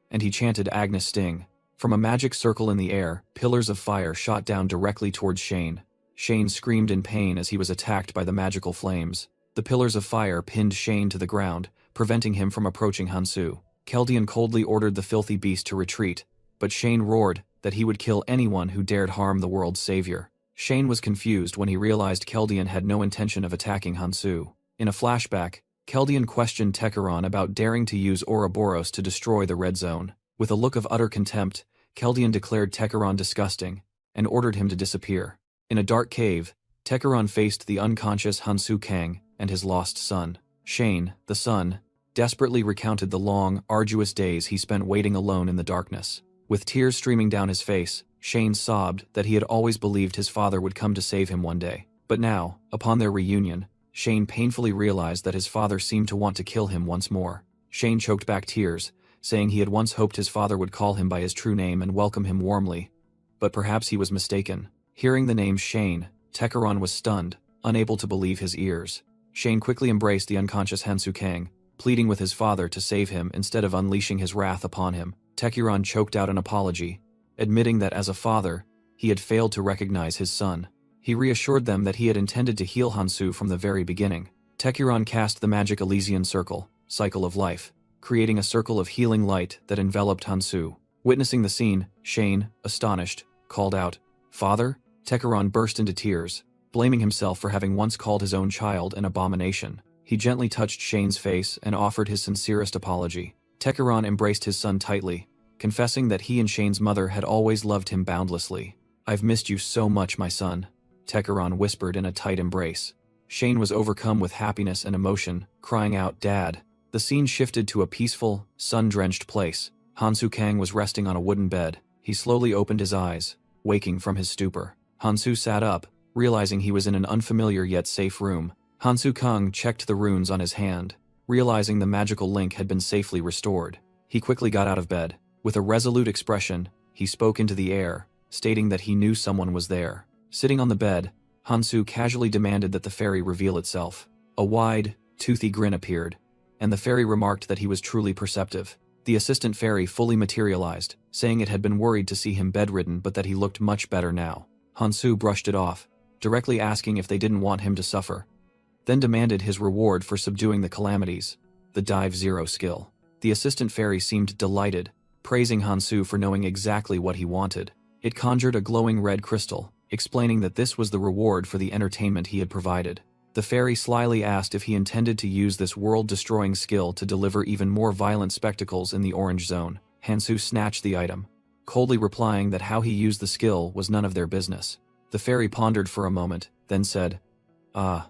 and he chanted Agnes Sting. From a magic circle in the air, pillars of fire shot down directly towards Shane. Shane screamed in pain as he was attacked by the magical flames. The pillars of fire pinned Shane to the ground, preventing him from approaching Hansu. Keldian coldly ordered the filthy beast to retreat, but Shane roared that he would kill anyone who dared harm the world's savior. Shane was confused when he realized Keldian had no intention of attacking Hansu. In a flashback, Keldian questioned Tekaron about daring to use Ouroboros to destroy the Red Zone. With a look of utter contempt, Keldian declared Tekaron disgusting, and ordered him to disappear. In a dark cave, Tekaron faced the unconscious Hansu Kang and his lost son. Shane, the son, desperately recounted the long, arduous days he spent waiting alone in the darkness. With tears streaming down his face, Shane sobbed that he had always believed his father would come to save him one day. But now, upon their reunion, Shane painfully realized that his father seemed to want to kill him once more. Shane choked back tears, saying he had once hoped his father would call him by his true name and welcome him warmly. But perhaps he was mistaken. Hearing the name Shane, Tekaron was stunned, unable to believe his ears. Shane quickly embraced the unconscious Hansu Kang, pleading with his father to save him instead of unleashing his wrath upon him. Tekaron choked out an apology, admitting that as a father, he had failed to recognize his son. He reassured them that he had intended to heal Hansu from the very beginning. Tekaron cast the magic Elysian Circle, Cycle of Life, creating a circle of healing light that enveloped Hansu. Witnessing the scene, Shane, astonished, called out, "Father?" Tekaron burst into tears, blaming himself for having once called his own child an abomination. He gently touched Shane's face and offered his sincerest apology. Tekaron embraced his son tightly, confessing that he and Shane's mother had always loved him boundlessly. "I've missed you so much, my son," Tekaron whispered in a tight embrace. Shane was overcome with happiness and emotion, crying out, "Dad." The scene shifted to a peaceful, sun-drenched place. Hansu Kang was resting on a wooden bed. He slowly opened his eyes, waking from his stupor. Hansu sat up, realizing he was in an unfamiliar yet safe room. Hansu Kang checked the runes on his hand, realizing the magical link had been safely restored. He quickly got out of bed. With a resolute expression, he spoke into the air, stating that he knew someone was there. Sitting on the bed, Hansu casually demanded that the fairy reveal itself. A wide, toothy grin appeared, and the fairy remarked that he was truly perceptive. The assistant fairy fully materialized, saying it had been worried to see him bedridden but that he looked much better now. Hansu brushed it off, directly asking if they didn't want him to suffer, then demanded his reward for subduing the calamities, the Dive Zero skill. The assistant fairy seemed delighted, praising Hansu for knowing exactly what he wanted. It conjured a glowing red crystal, explaining that this was the reward for the entertainment he had provided. The fairy slyly asked if he intended to use this world-destroying skill to deliver even more violent spectacles in the Orange Zone. Hansu snatched the item, coldly replying that how he used the skill was none of their business. The fairy pondered for a moment, then said, "Ah,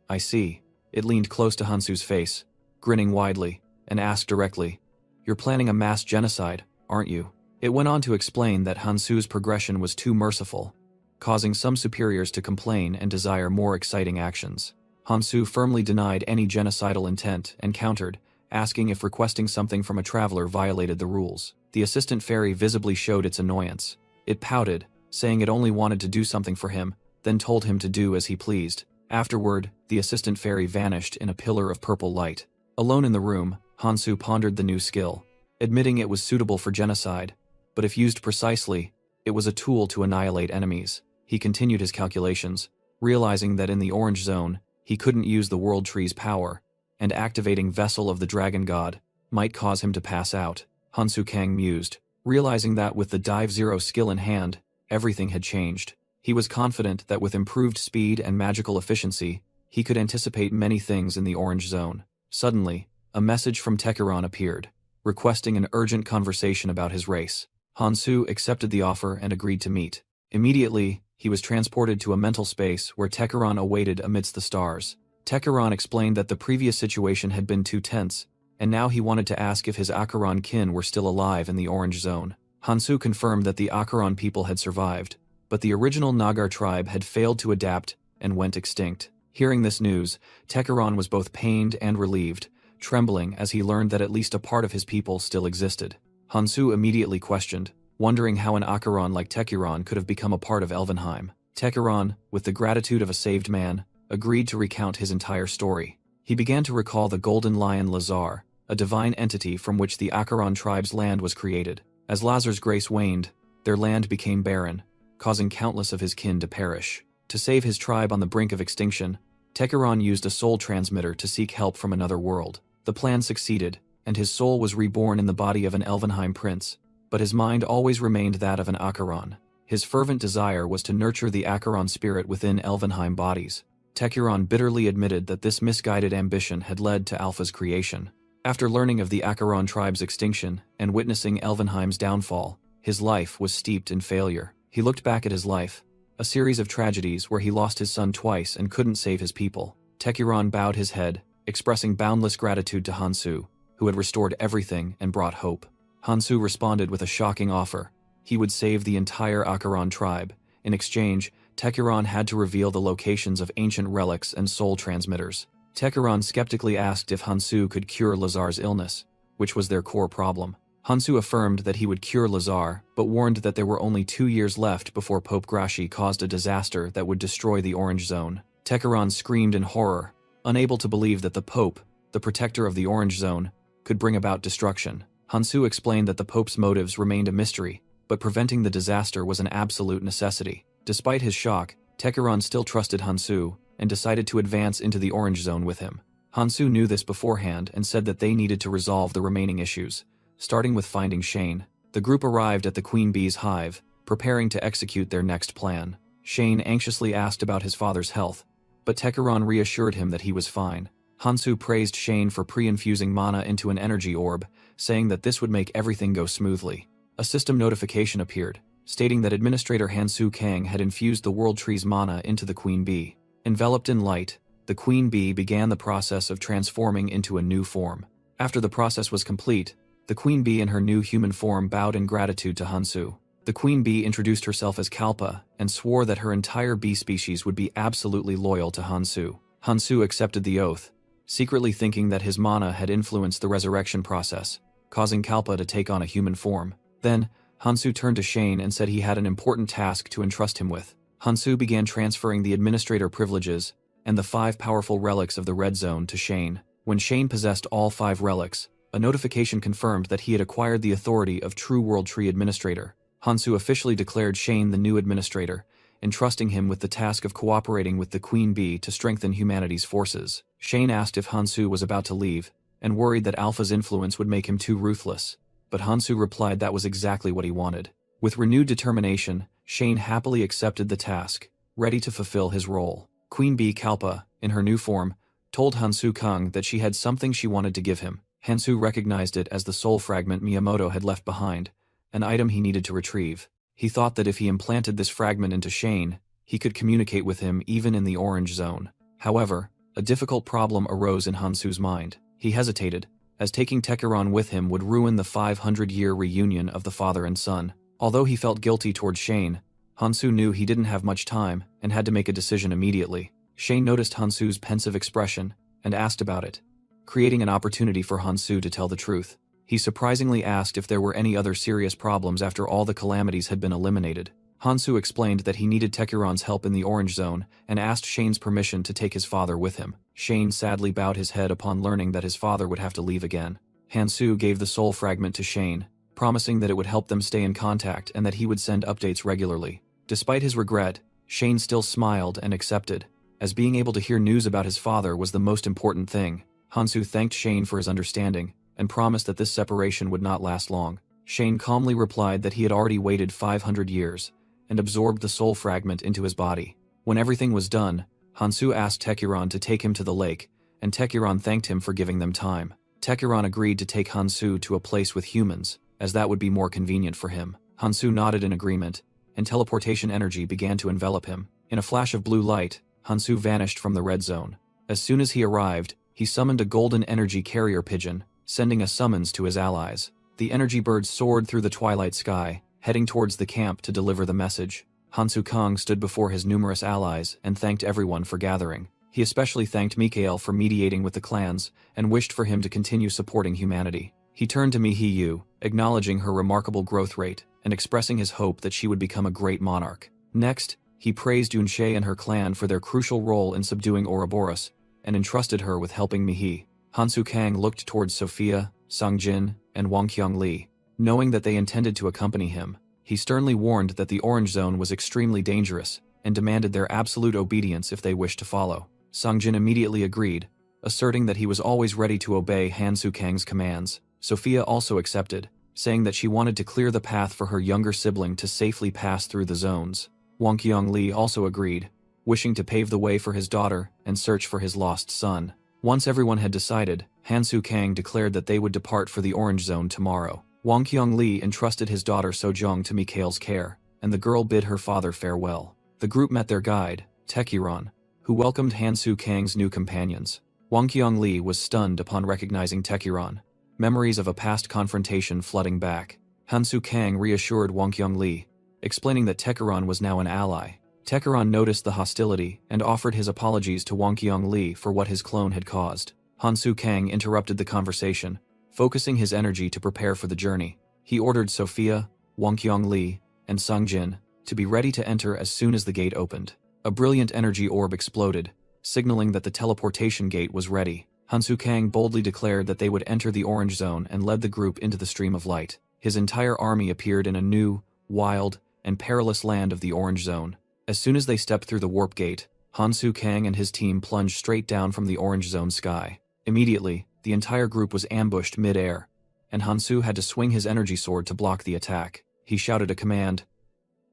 I see." It leaned close to Hansu's face, grinning widely, and asked directly, "You're planning a mass genocide, aren't you?" It went on to explain that Hansu's progression was too merciful, causing some superiors to complain and desire more exciting actions. Hansu firmly denied any genocidal intent and countered, asking if requesting something from a traveler violated the rules. The assistant fairy visibly showed its annoyance. It pouted, saying it only wanted to do something for him, then told him to do as he pleased. Afterward, the assistant fairy vanished in a pillar of purple light. Alone in the room, Hansu pondered the new skill, admitting it was suitable for genocide, but if used precisely, it was a tool to annihilate enemies. He continued his calculations, realizing that in the Orange Zone, he couldn't use the World Tree's power, and activating Vessel of the Dragon God might cause him to pass out. Hansu Kang mused, realizing that with the Dive Zero skill in hand, everything had changed. He was confident that with improved speed and magical efficiency, he could anticipate many things in the Orange Zone. Suddenly, a message from Tekiron appeared, requesting an urgent conversation about his race. Hansu accepted the offer and agreed to meet. Immediately, he was transported to a mental space where Tekiron awaited amidst the stars. Tekiron explained that the previous situation had been too tense, and now he wanted to ask if his Acheron kin were still alive in the Orange Zone. Hansu confirmed that the Acheron people had survived, but the original Nagar tribe had failed to adapt and went extinct. Hearing this news, Tekiron was both pained and relieved, trembling as he learned that at least a part of his people still existed. Hansu immediately questioned, wondering how an Acheron like Tekiron could have become a part of Elvenheim. Tekiron, with the gratitude of a saved man, agreed to recount his entire story. He began to recall the Golden Lion Lazar, a divine entity from which the Acheron tribe's land was created. As Lazar's grace waned, their land became barren, causing countless of his kin to perish. To save his tribe on the brink of extinction, Tekiron used a soul transmitter to seek help from another world. The plan succeeded, and his soul was reborn in the body of an Elvenheim prince, but his mind always remained that of an Acheron. His fervent desire was to nurture the Acheron spirit within Elvenheim bodies. Tekiron bitterly admitted that this misguided ambition had led to Alpha's creation. After learning of the Acheron tribe's extinction and witnessing Elvenheim's downfall, his life was steeped in failure. He looked back at his life, a series of tragedies where he lost his son twice and couldn't save his people. Tekiron bowed his head, expressing boundless gratitude to Hansu, who had restored everything and brought hope. Hansu responded with a shocking offer. He would save the entire Acheron tribe. In exchange, Tekiron had to reveal the locations of ancient relics and soul transmitters. Tekiron skeptically asked if Hansu could cure Lazar's illness, which was their core problem. Hansu affirmed that he would cure Lazar, but warned that there were only 2 years left before Pope Grashi caused a disaster that would destroy the Orange Zone. Tekiron screamed in horror, unable to believe that the Pope, the protector of the Orange Zone, could bring about destruction. Hansu explained that the Pope's motives remained a mystery, but preventing the disaster was an absolute necessity. Despite his shock, Tekiron still trusted Hansu and decided to advance into the Orange Zone with him. Hansu knew this beforehand and said that they needed to resolve the remaining issues, starting with finding Shane. The group arrived at the Queen Bee's hive, preparing to execute their next plan. Shane anxiously asked about his father's health, but Tekiron reassured him that he was fine. Hansu praised Shane for pre-infusing mana into an energy orb, saying that this would make everything go smoothly. A system notification appeared, stating that Administrator Hansu Kang had infused the World Tree's mana into the Queen Bee. Enveloped in light, the Queen Bee began the process of transforming into a new form. After the process was complete, the Queen Bee in her new human form bowed in gratitude to Hansu. The Queen Bee introduced herself as Kalpa and swore that her entire bee species would be absolutely loyal to Hansu. Hansu accepted the oath, secretly thinking that his mana had influenced the resurrection process, causing Kalpa to take on a human form. Then, Hansu turned to Shane and said he had an important task to entrust him with. Hansu began transferring the administrator privileges and the 5 powerful relics of the Red Zone to Shane. When Shane possessed all 5 relics, a notification confirmed that he had acquired the authority of True World Tree Administrator. Hansu officially declared Shane the new administrator, entrusting him with the task of cooperating with the Queen Bee to strengthen humanity's forces. Shane asked if Hansu was about to leave, and worried that Alpha's influence would make him too ruthless. But Hansu replied that was exactly what he wanted. With renewed determination, Shane happily accepted the task, ready to fulfill his role. Queen Bee Kalpa, in her new form, told Hansu Kang that she had something she wanted to give him. Hansu recognized it as the soul fragment Miyamoto had left behind, an item he needed to retrieve. He thought that if he implanted this fragment into Shane, he could communicate with him even in the Orange Zone. However, a difficult problem arose in Hansu's mind. He hesitated, as taking Tekiron with him would ruin the 500-year reunion of the father and son. Although he felt guilty towards Shane, Hansu knew he didn't have much time and had to make a decision immediately. Shane noticed Hansu's pensive expression and asked about it, creating an opportunity for Hansu to tell the truth. He surprisingly asked if there were any other serious problems after all the calamities had been eliminated. Hansu explained that he needed Tekiron's help in the Orange Zone and asked Shane's permission to take his father with him. Shane sadly bowed his head upon learning that his father would have to leave again. Hansu gave the soul fragment to Shane, promising that it would help them stay in contact and that he would send updates regularly. Despite his regret, Shane still smiled and accepted, as being able to hear news about his father was the most important thing. Hansu thanked Shane for his understanding, and promised that this separation would not last long. Shane calmly replied that he had already waited 500 years, and absorbed the soul fragment into his body. When everything was done, Hansu asked Tekuran to take him to the lake, and Tekuran thanked him for giving them time. Tekuran agreed to take Hansu to a place with humans, as that would be more convenient for him. Hansu nodded in agreement, and teleportation energy began to envelop him. In a flash of blue light, Hansu vanished from the red zone. As soon as he arrived, he summoned a golden energy carrier pigeon, sending a summons to his allies. The energy bird soared through the twilight sky, heading towards the camp to deliver the message. Hansu Kang stood before his numerous allies and thanked everyone for gathering. He especially thanked Mikael for mediating with the clans and wished for him to continue supporting humanity. He turned to Mihiyu, acknowledging her remarkable growth rate and expressing his hope that she would become a great monarch. Next, he praised Yunshe and her clan for their crucial role in subduing Ouroboros and entrusted her with helping Mihi. Hansu Kang looked towards Sophia, Songjin, and Wang Qiangli. Knowing that they intended to accompany him, he sternly warned that the Orange Zone was extremely dangerous and demanded their absolute obedience if they wished to follow. Songjin immediately agreed, asserting that he was always ready to obey Hansu Kang's commands. Sophia also accepted, saying that she wanted to clear the path for her younger sibling to safely pass through the zones. Wang Qiangli also agreed, wishing to pave the way for his daughter and search for his lost son. Once everyone had decided, Hansu Kang declared that they would depart for the Orange Zone tomorrow. Wang Qiangli entrusted his daughter Sojong to Mikael's care, and the girl bid her father farewell. The group met their guide, Tekuran, who welcomed Hansu Kang's new companions. Wang Qiangli was stunned upon recognizing Tekuran, memories of a past confrontation flooding back. Hansu Kang reassured Wang Qiangli, explaining that Tekuran was now an ally. Tekuran noticed the hostility and offered his apologies to Wang Qiangli for what his clone had caused. Hansu Kang interrupted the conversation, focusing his energy to prepare for the journey. He ordered Sophia, Wang Qiangli, and Songjin to be ready to enter as soon as the gate opened. A brilliant energy orb exploded, signaling that the teleportation gate was ready. Hansu Kang boldly declared that they would enter the Orange Zone and led the group into the stream of light. His entire army appeared in a new, wild, and perilous land of the Orange Zone. As soon as they stepped through the warp gate, Hansu Kang and his team plunged straight down from the Orange Zone sky. Immediately, the entire group was ambushed mid-air, and Hansu had to swing his energy sword to block the attack. He shouted a command.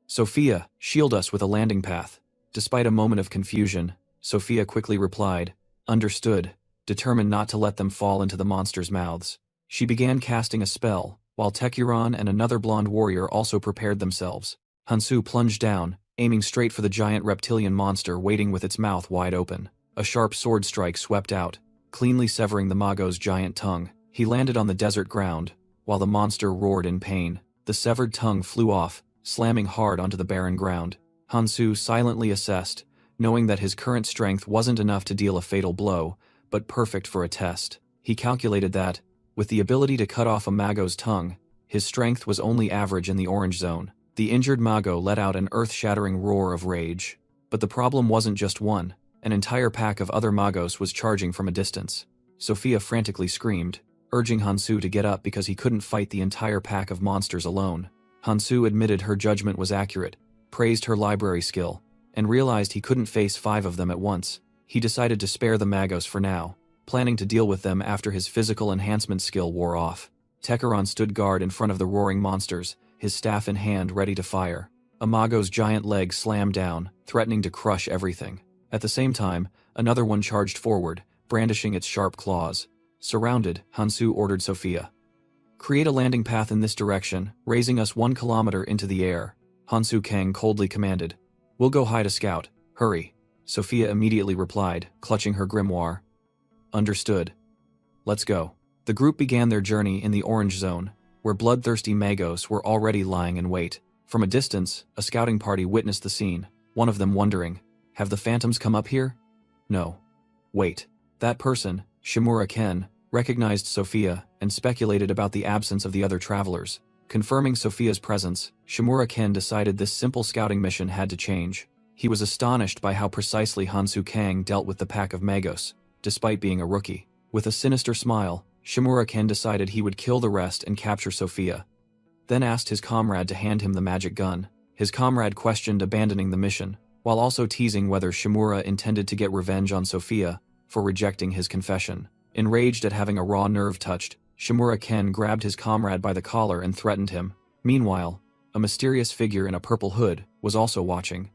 "Sophia, shield us with a landing path." Despite a moment of confusion, Sophia quickly replied, "Understood," determined not to let them fall into the monsters' mouths. She began casting a spell, while Tekuran and another blonde warrior also prepared themselves. Hansu plunged down, aiming straight for the giant reptilian monster waiting with its mouth wide open. A sharp sword strike swept out, cleanly severing the Mago's giant tongue. He landed on the desert ground, while the monster roared in pain. The severed tongue flew off, slamming hard onto the barren ground. Hansu silently assessed, knowing that his current strength wasn't enough to deal a fatal blow, but perfect for a test. He calculated that, with the ability to cut off a Mago's tongue, his strength was only average in the Orange Zone. The injured Mago let out an earth-shattering roar of rage. But the problem wasn't just one. An entire pack of other Magos was charging from a distance. Sophia frantically screamed, urging Hansu to get up because he couldn't fight the entire pack of monsters alone. Hansu admitted her judgment was accurate, praised her library skill, and realized he couldn't face 5 of them at once. He decided to spare the Magos for now, planning to deal with them after his physical enhancement skill wore off. Tekuran stood guard in front of the roaring monsters, his staff in hand ready to fire. A Mago's giant leg slammed down, threatening to crush everything. At the same time, another one charged forward, brandishing its sharp claws. Surrounded, Hansu ordered Sophia. "Create a landing path in this direction, raising us 1 kilometer into the air." Hansu Kang coldly commanded. "We'll go hide a scout. Hurry." Sophia immediately replied, clutching her grimoire. "Understood. Let's go." The group began their journey in the Orange Zone, where bloodthirsty Magos were already lying in wait. From a distance, a scouting party witnessed the scene, one of them wondering, "Have the phantoms come up here?" No. Wait. That person, Shimura Ken, recognized Sophia and speculated about the absence of the other travelers. Confirming Sophia's presence, Shimura Ken decided this simple scouting mission had to change. He was astonished by how precisely Hansu Kang dealt with the pack of Magos, despite being a rookie. With a sinister smile, Shimura Ken decided he would kill the rest and capture Sophia, then asked his comrade to hand him the magic gun. His comrade questioned abandoning the mission, while also teasing whether Shimura intended to get revenge on Sophia for rejecting his confession. Enraged at having a raw nerve touched, Shimura Ken grabbed his comrade by the collar and threatened him. Meanwhile, a mysterious figure in a purple hood was also watching,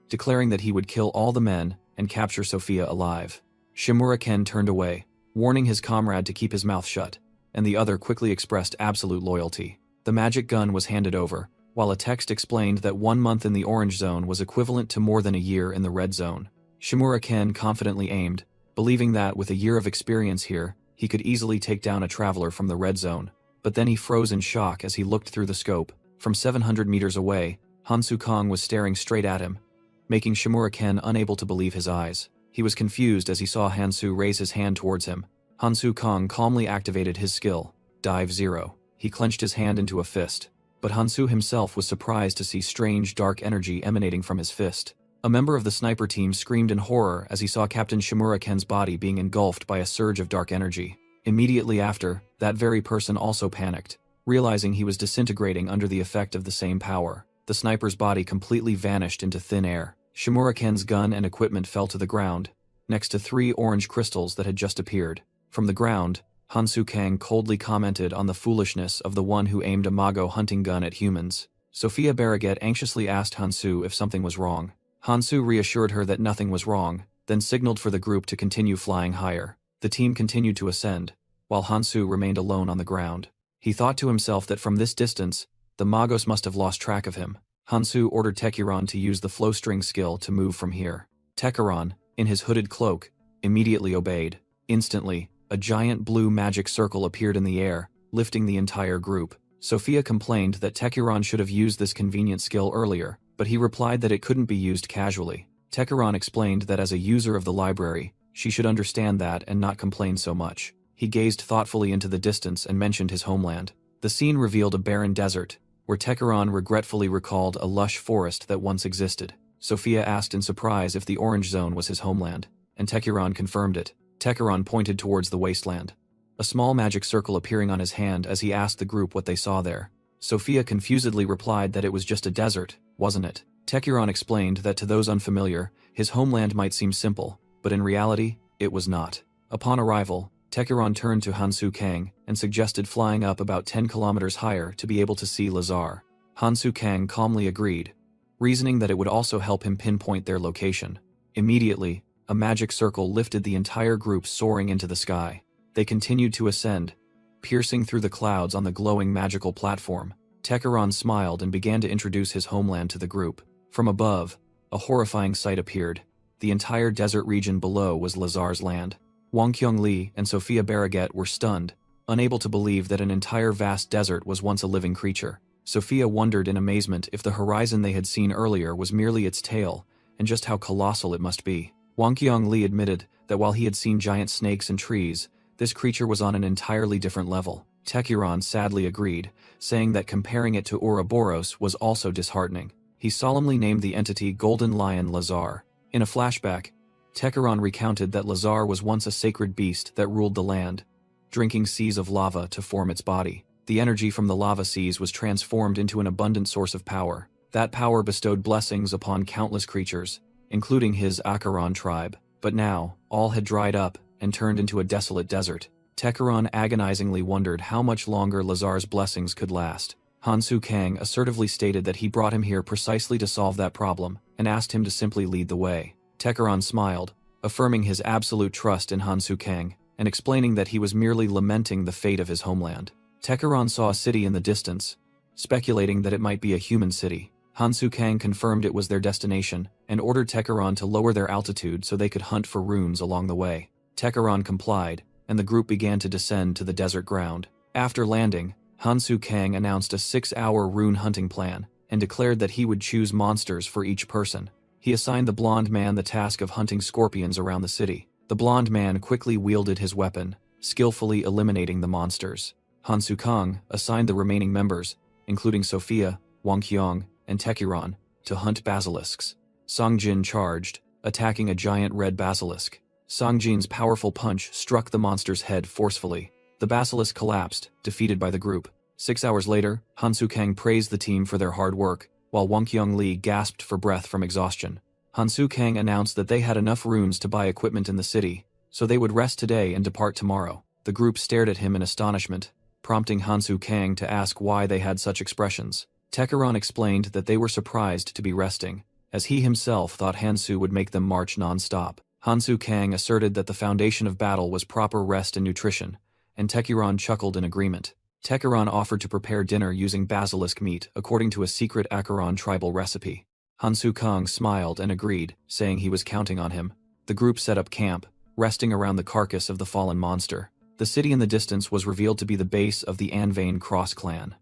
declaring that he would kill all the men and capture Sophia alive. Shimura Ken turned away, warning his comrade to keep his mouth shut, and the other quickly expressed absolute loyalty. The magic gun was handed over, while a text explained that 1 month in the orange zone was equivalent to more than a year in the red zone. Shimura Ken confidently aimed, believing that with a year of experience here, he could easily take down a traveler from the red zone. But then he froze in shock as he looked through the scope. From 700 meters away, Hansu Kong was staring straight at him, making Shimura Ken unable to believe his eyes. He was confused as he saw Hansu raise his hand towards him. Hansu Kong calmly activated his skill, Dive 0. He clenched his hand into a fist. But Hansu himself was surprised to see strange dark energy emanating from his fist. A member of the sniper team screamed in horror as he saw Captain Shimura Ken's body being engulfed by a surge of dark energy. Immediately after, that very person also panicked, realizing he was disintegrating under the effect of the same power. The sniper's body completely vanished into thin air. Shimura Ken's gun and equipment fell to the ground, next to 3 orange crystals that had just appeared. From the ground, Hansu Kang coldly commented on the foolishness of the one who aimed a Mago hunting gun at humans. Sophia Barraget anxiously asked Hansu if something was wrong. Hansu reassured her that nothing was wrong, then signaled for the group to continue flying higher. The team continued to ascend, while Hansu remained alone on the ground. He thought to himself that from this distance, the Magos must have lost track of him. Hansu ordered Tekiron to use the flow string skill to move from here. Tekiron, in his hooded cloak, immediately obeyed. Instantly, a giant blue magic circle appeared in the air, lifting the entire group. Sophia complained that Tekiron should have used this convenient skill earlier, but he replied that it couldn't be used casually. Tekiron explained that as a user of the library, she should understand that and not complain so much. He gazed thoughtfully into the distance and mentioned his homeland. The scene revealed a barren desert, where Tekiron regretfully recalled a lush forest that once existed. Sophia asked in surprise if the orange zone was his homeland, and Tekiron confirmed it. Tekiron pointed towards the wasteland, a small magic circle appearing on his hand as he asked the group what they saw there. Sophia confusedly replied that it was just a desert, wasn't it? Tekiron explained that to those unfamiliar, his homeland might seem simple, but in reality, it was not. Upon arrival, Tekiron turned to Hansu Kang and suggested flying up about 10 kilometers higher to be able to see Lazar. Hansu Kang calmly agreed, reasoning that it would also help him pinpoint their location. Immediately, a magic circle lifted the entire group soaring into the sky. They continued to ascend, piercing through the clouds on the glowing magical platform. Tekiron smiled and began to introduce his homeland to the group. From above, a horrifying sight appeared. The entire desert region below was Lazar's land. Wang Kyung-li and Sophia Barraget were stunned, unable to believe that an entire vast desert was once a living creature. Sophia wondered in amazement if the horizon they had seen earlier was merely its tail, and just how colossal it must be. Wang Kyung-li admitted that while he had seen giant snakes and trees, this creature was on an entirely different level. Tekiron sadly agreed, saying that comparing it to Ouroboros was also disheartening. He solemnly named the entity Golden Lion Lazar. In a flashback, Tekiron recounted that Lazar was once a sacred beast that ruled the land, drinking seas of lava to form its body. The energy from the lava seas was transformed into an abundant source of power. That power bestowed blessings upon countless creatures, including his Acheron tribe. But now, all had dried up and turned into a desolate desert. Tekiron agonizingly wondered how much longer Lazar's blessings could last. Hansu Kang assertively stated that he brought him here precisely to solve that problem, and asked him to simply lead the way. Tekiron smiled, affirming his absolute trust in Hansu Kang, and explaining that he was merely lamenting the fate of his homeland. Tekiron saw a city in the distance, speculating that it might be a human city. Hansu Kang confirmed it was their destination, and ordered Tekiron to lower their altitude so they could hunt for runes along the way. Tekiron complied, and the group began to descend to the desert ground. After landing, Hansu Kang announced a 6-hour rune hunting plan, and declared that he would choose monsters for each person. He assigned the blonde man the task of hunting scorpions around the city. The blonde man quickly wielded his weapon, skillfully eliminating the monsters. Hansu Kang assigned the remaining members, including Sophia, Wang Qiong, and Tekiron, to hunt basilisks. Songjin charged, attacking a giant red basilisk. Songjin's powerful punch struck the monster's head forcefully. The basilisk collapsed, defeated by the group. 6 hours later, Hansu Kang praised the team for their hard work, while Wang Qiong-li gasped for breath from exhaustion. Hansu Kang announced that they had enough runes to buy equipment in the city, so they would rest today and depart tomorrow. The group stared at him in astonishment, prompting Hansu Kang to ask why they had such expressions. Takeron explained that they were surprised to be resting, as he himself thought Hansu would make them march non-stop. Hansu Kang asserted that the foundation of battle was proper rest and nutrition, and Takeron chuckled in agreement. Takeron offered to prepare dinner using basilisk meat according to a secret Acheron tribal recipe. Hansu Kang smiled and agreed, saying he was counting on him. The group set up camp, resting around the carcass of the fallen monster. The city in the distance was revealed to be the base of the Anvain Cross clan.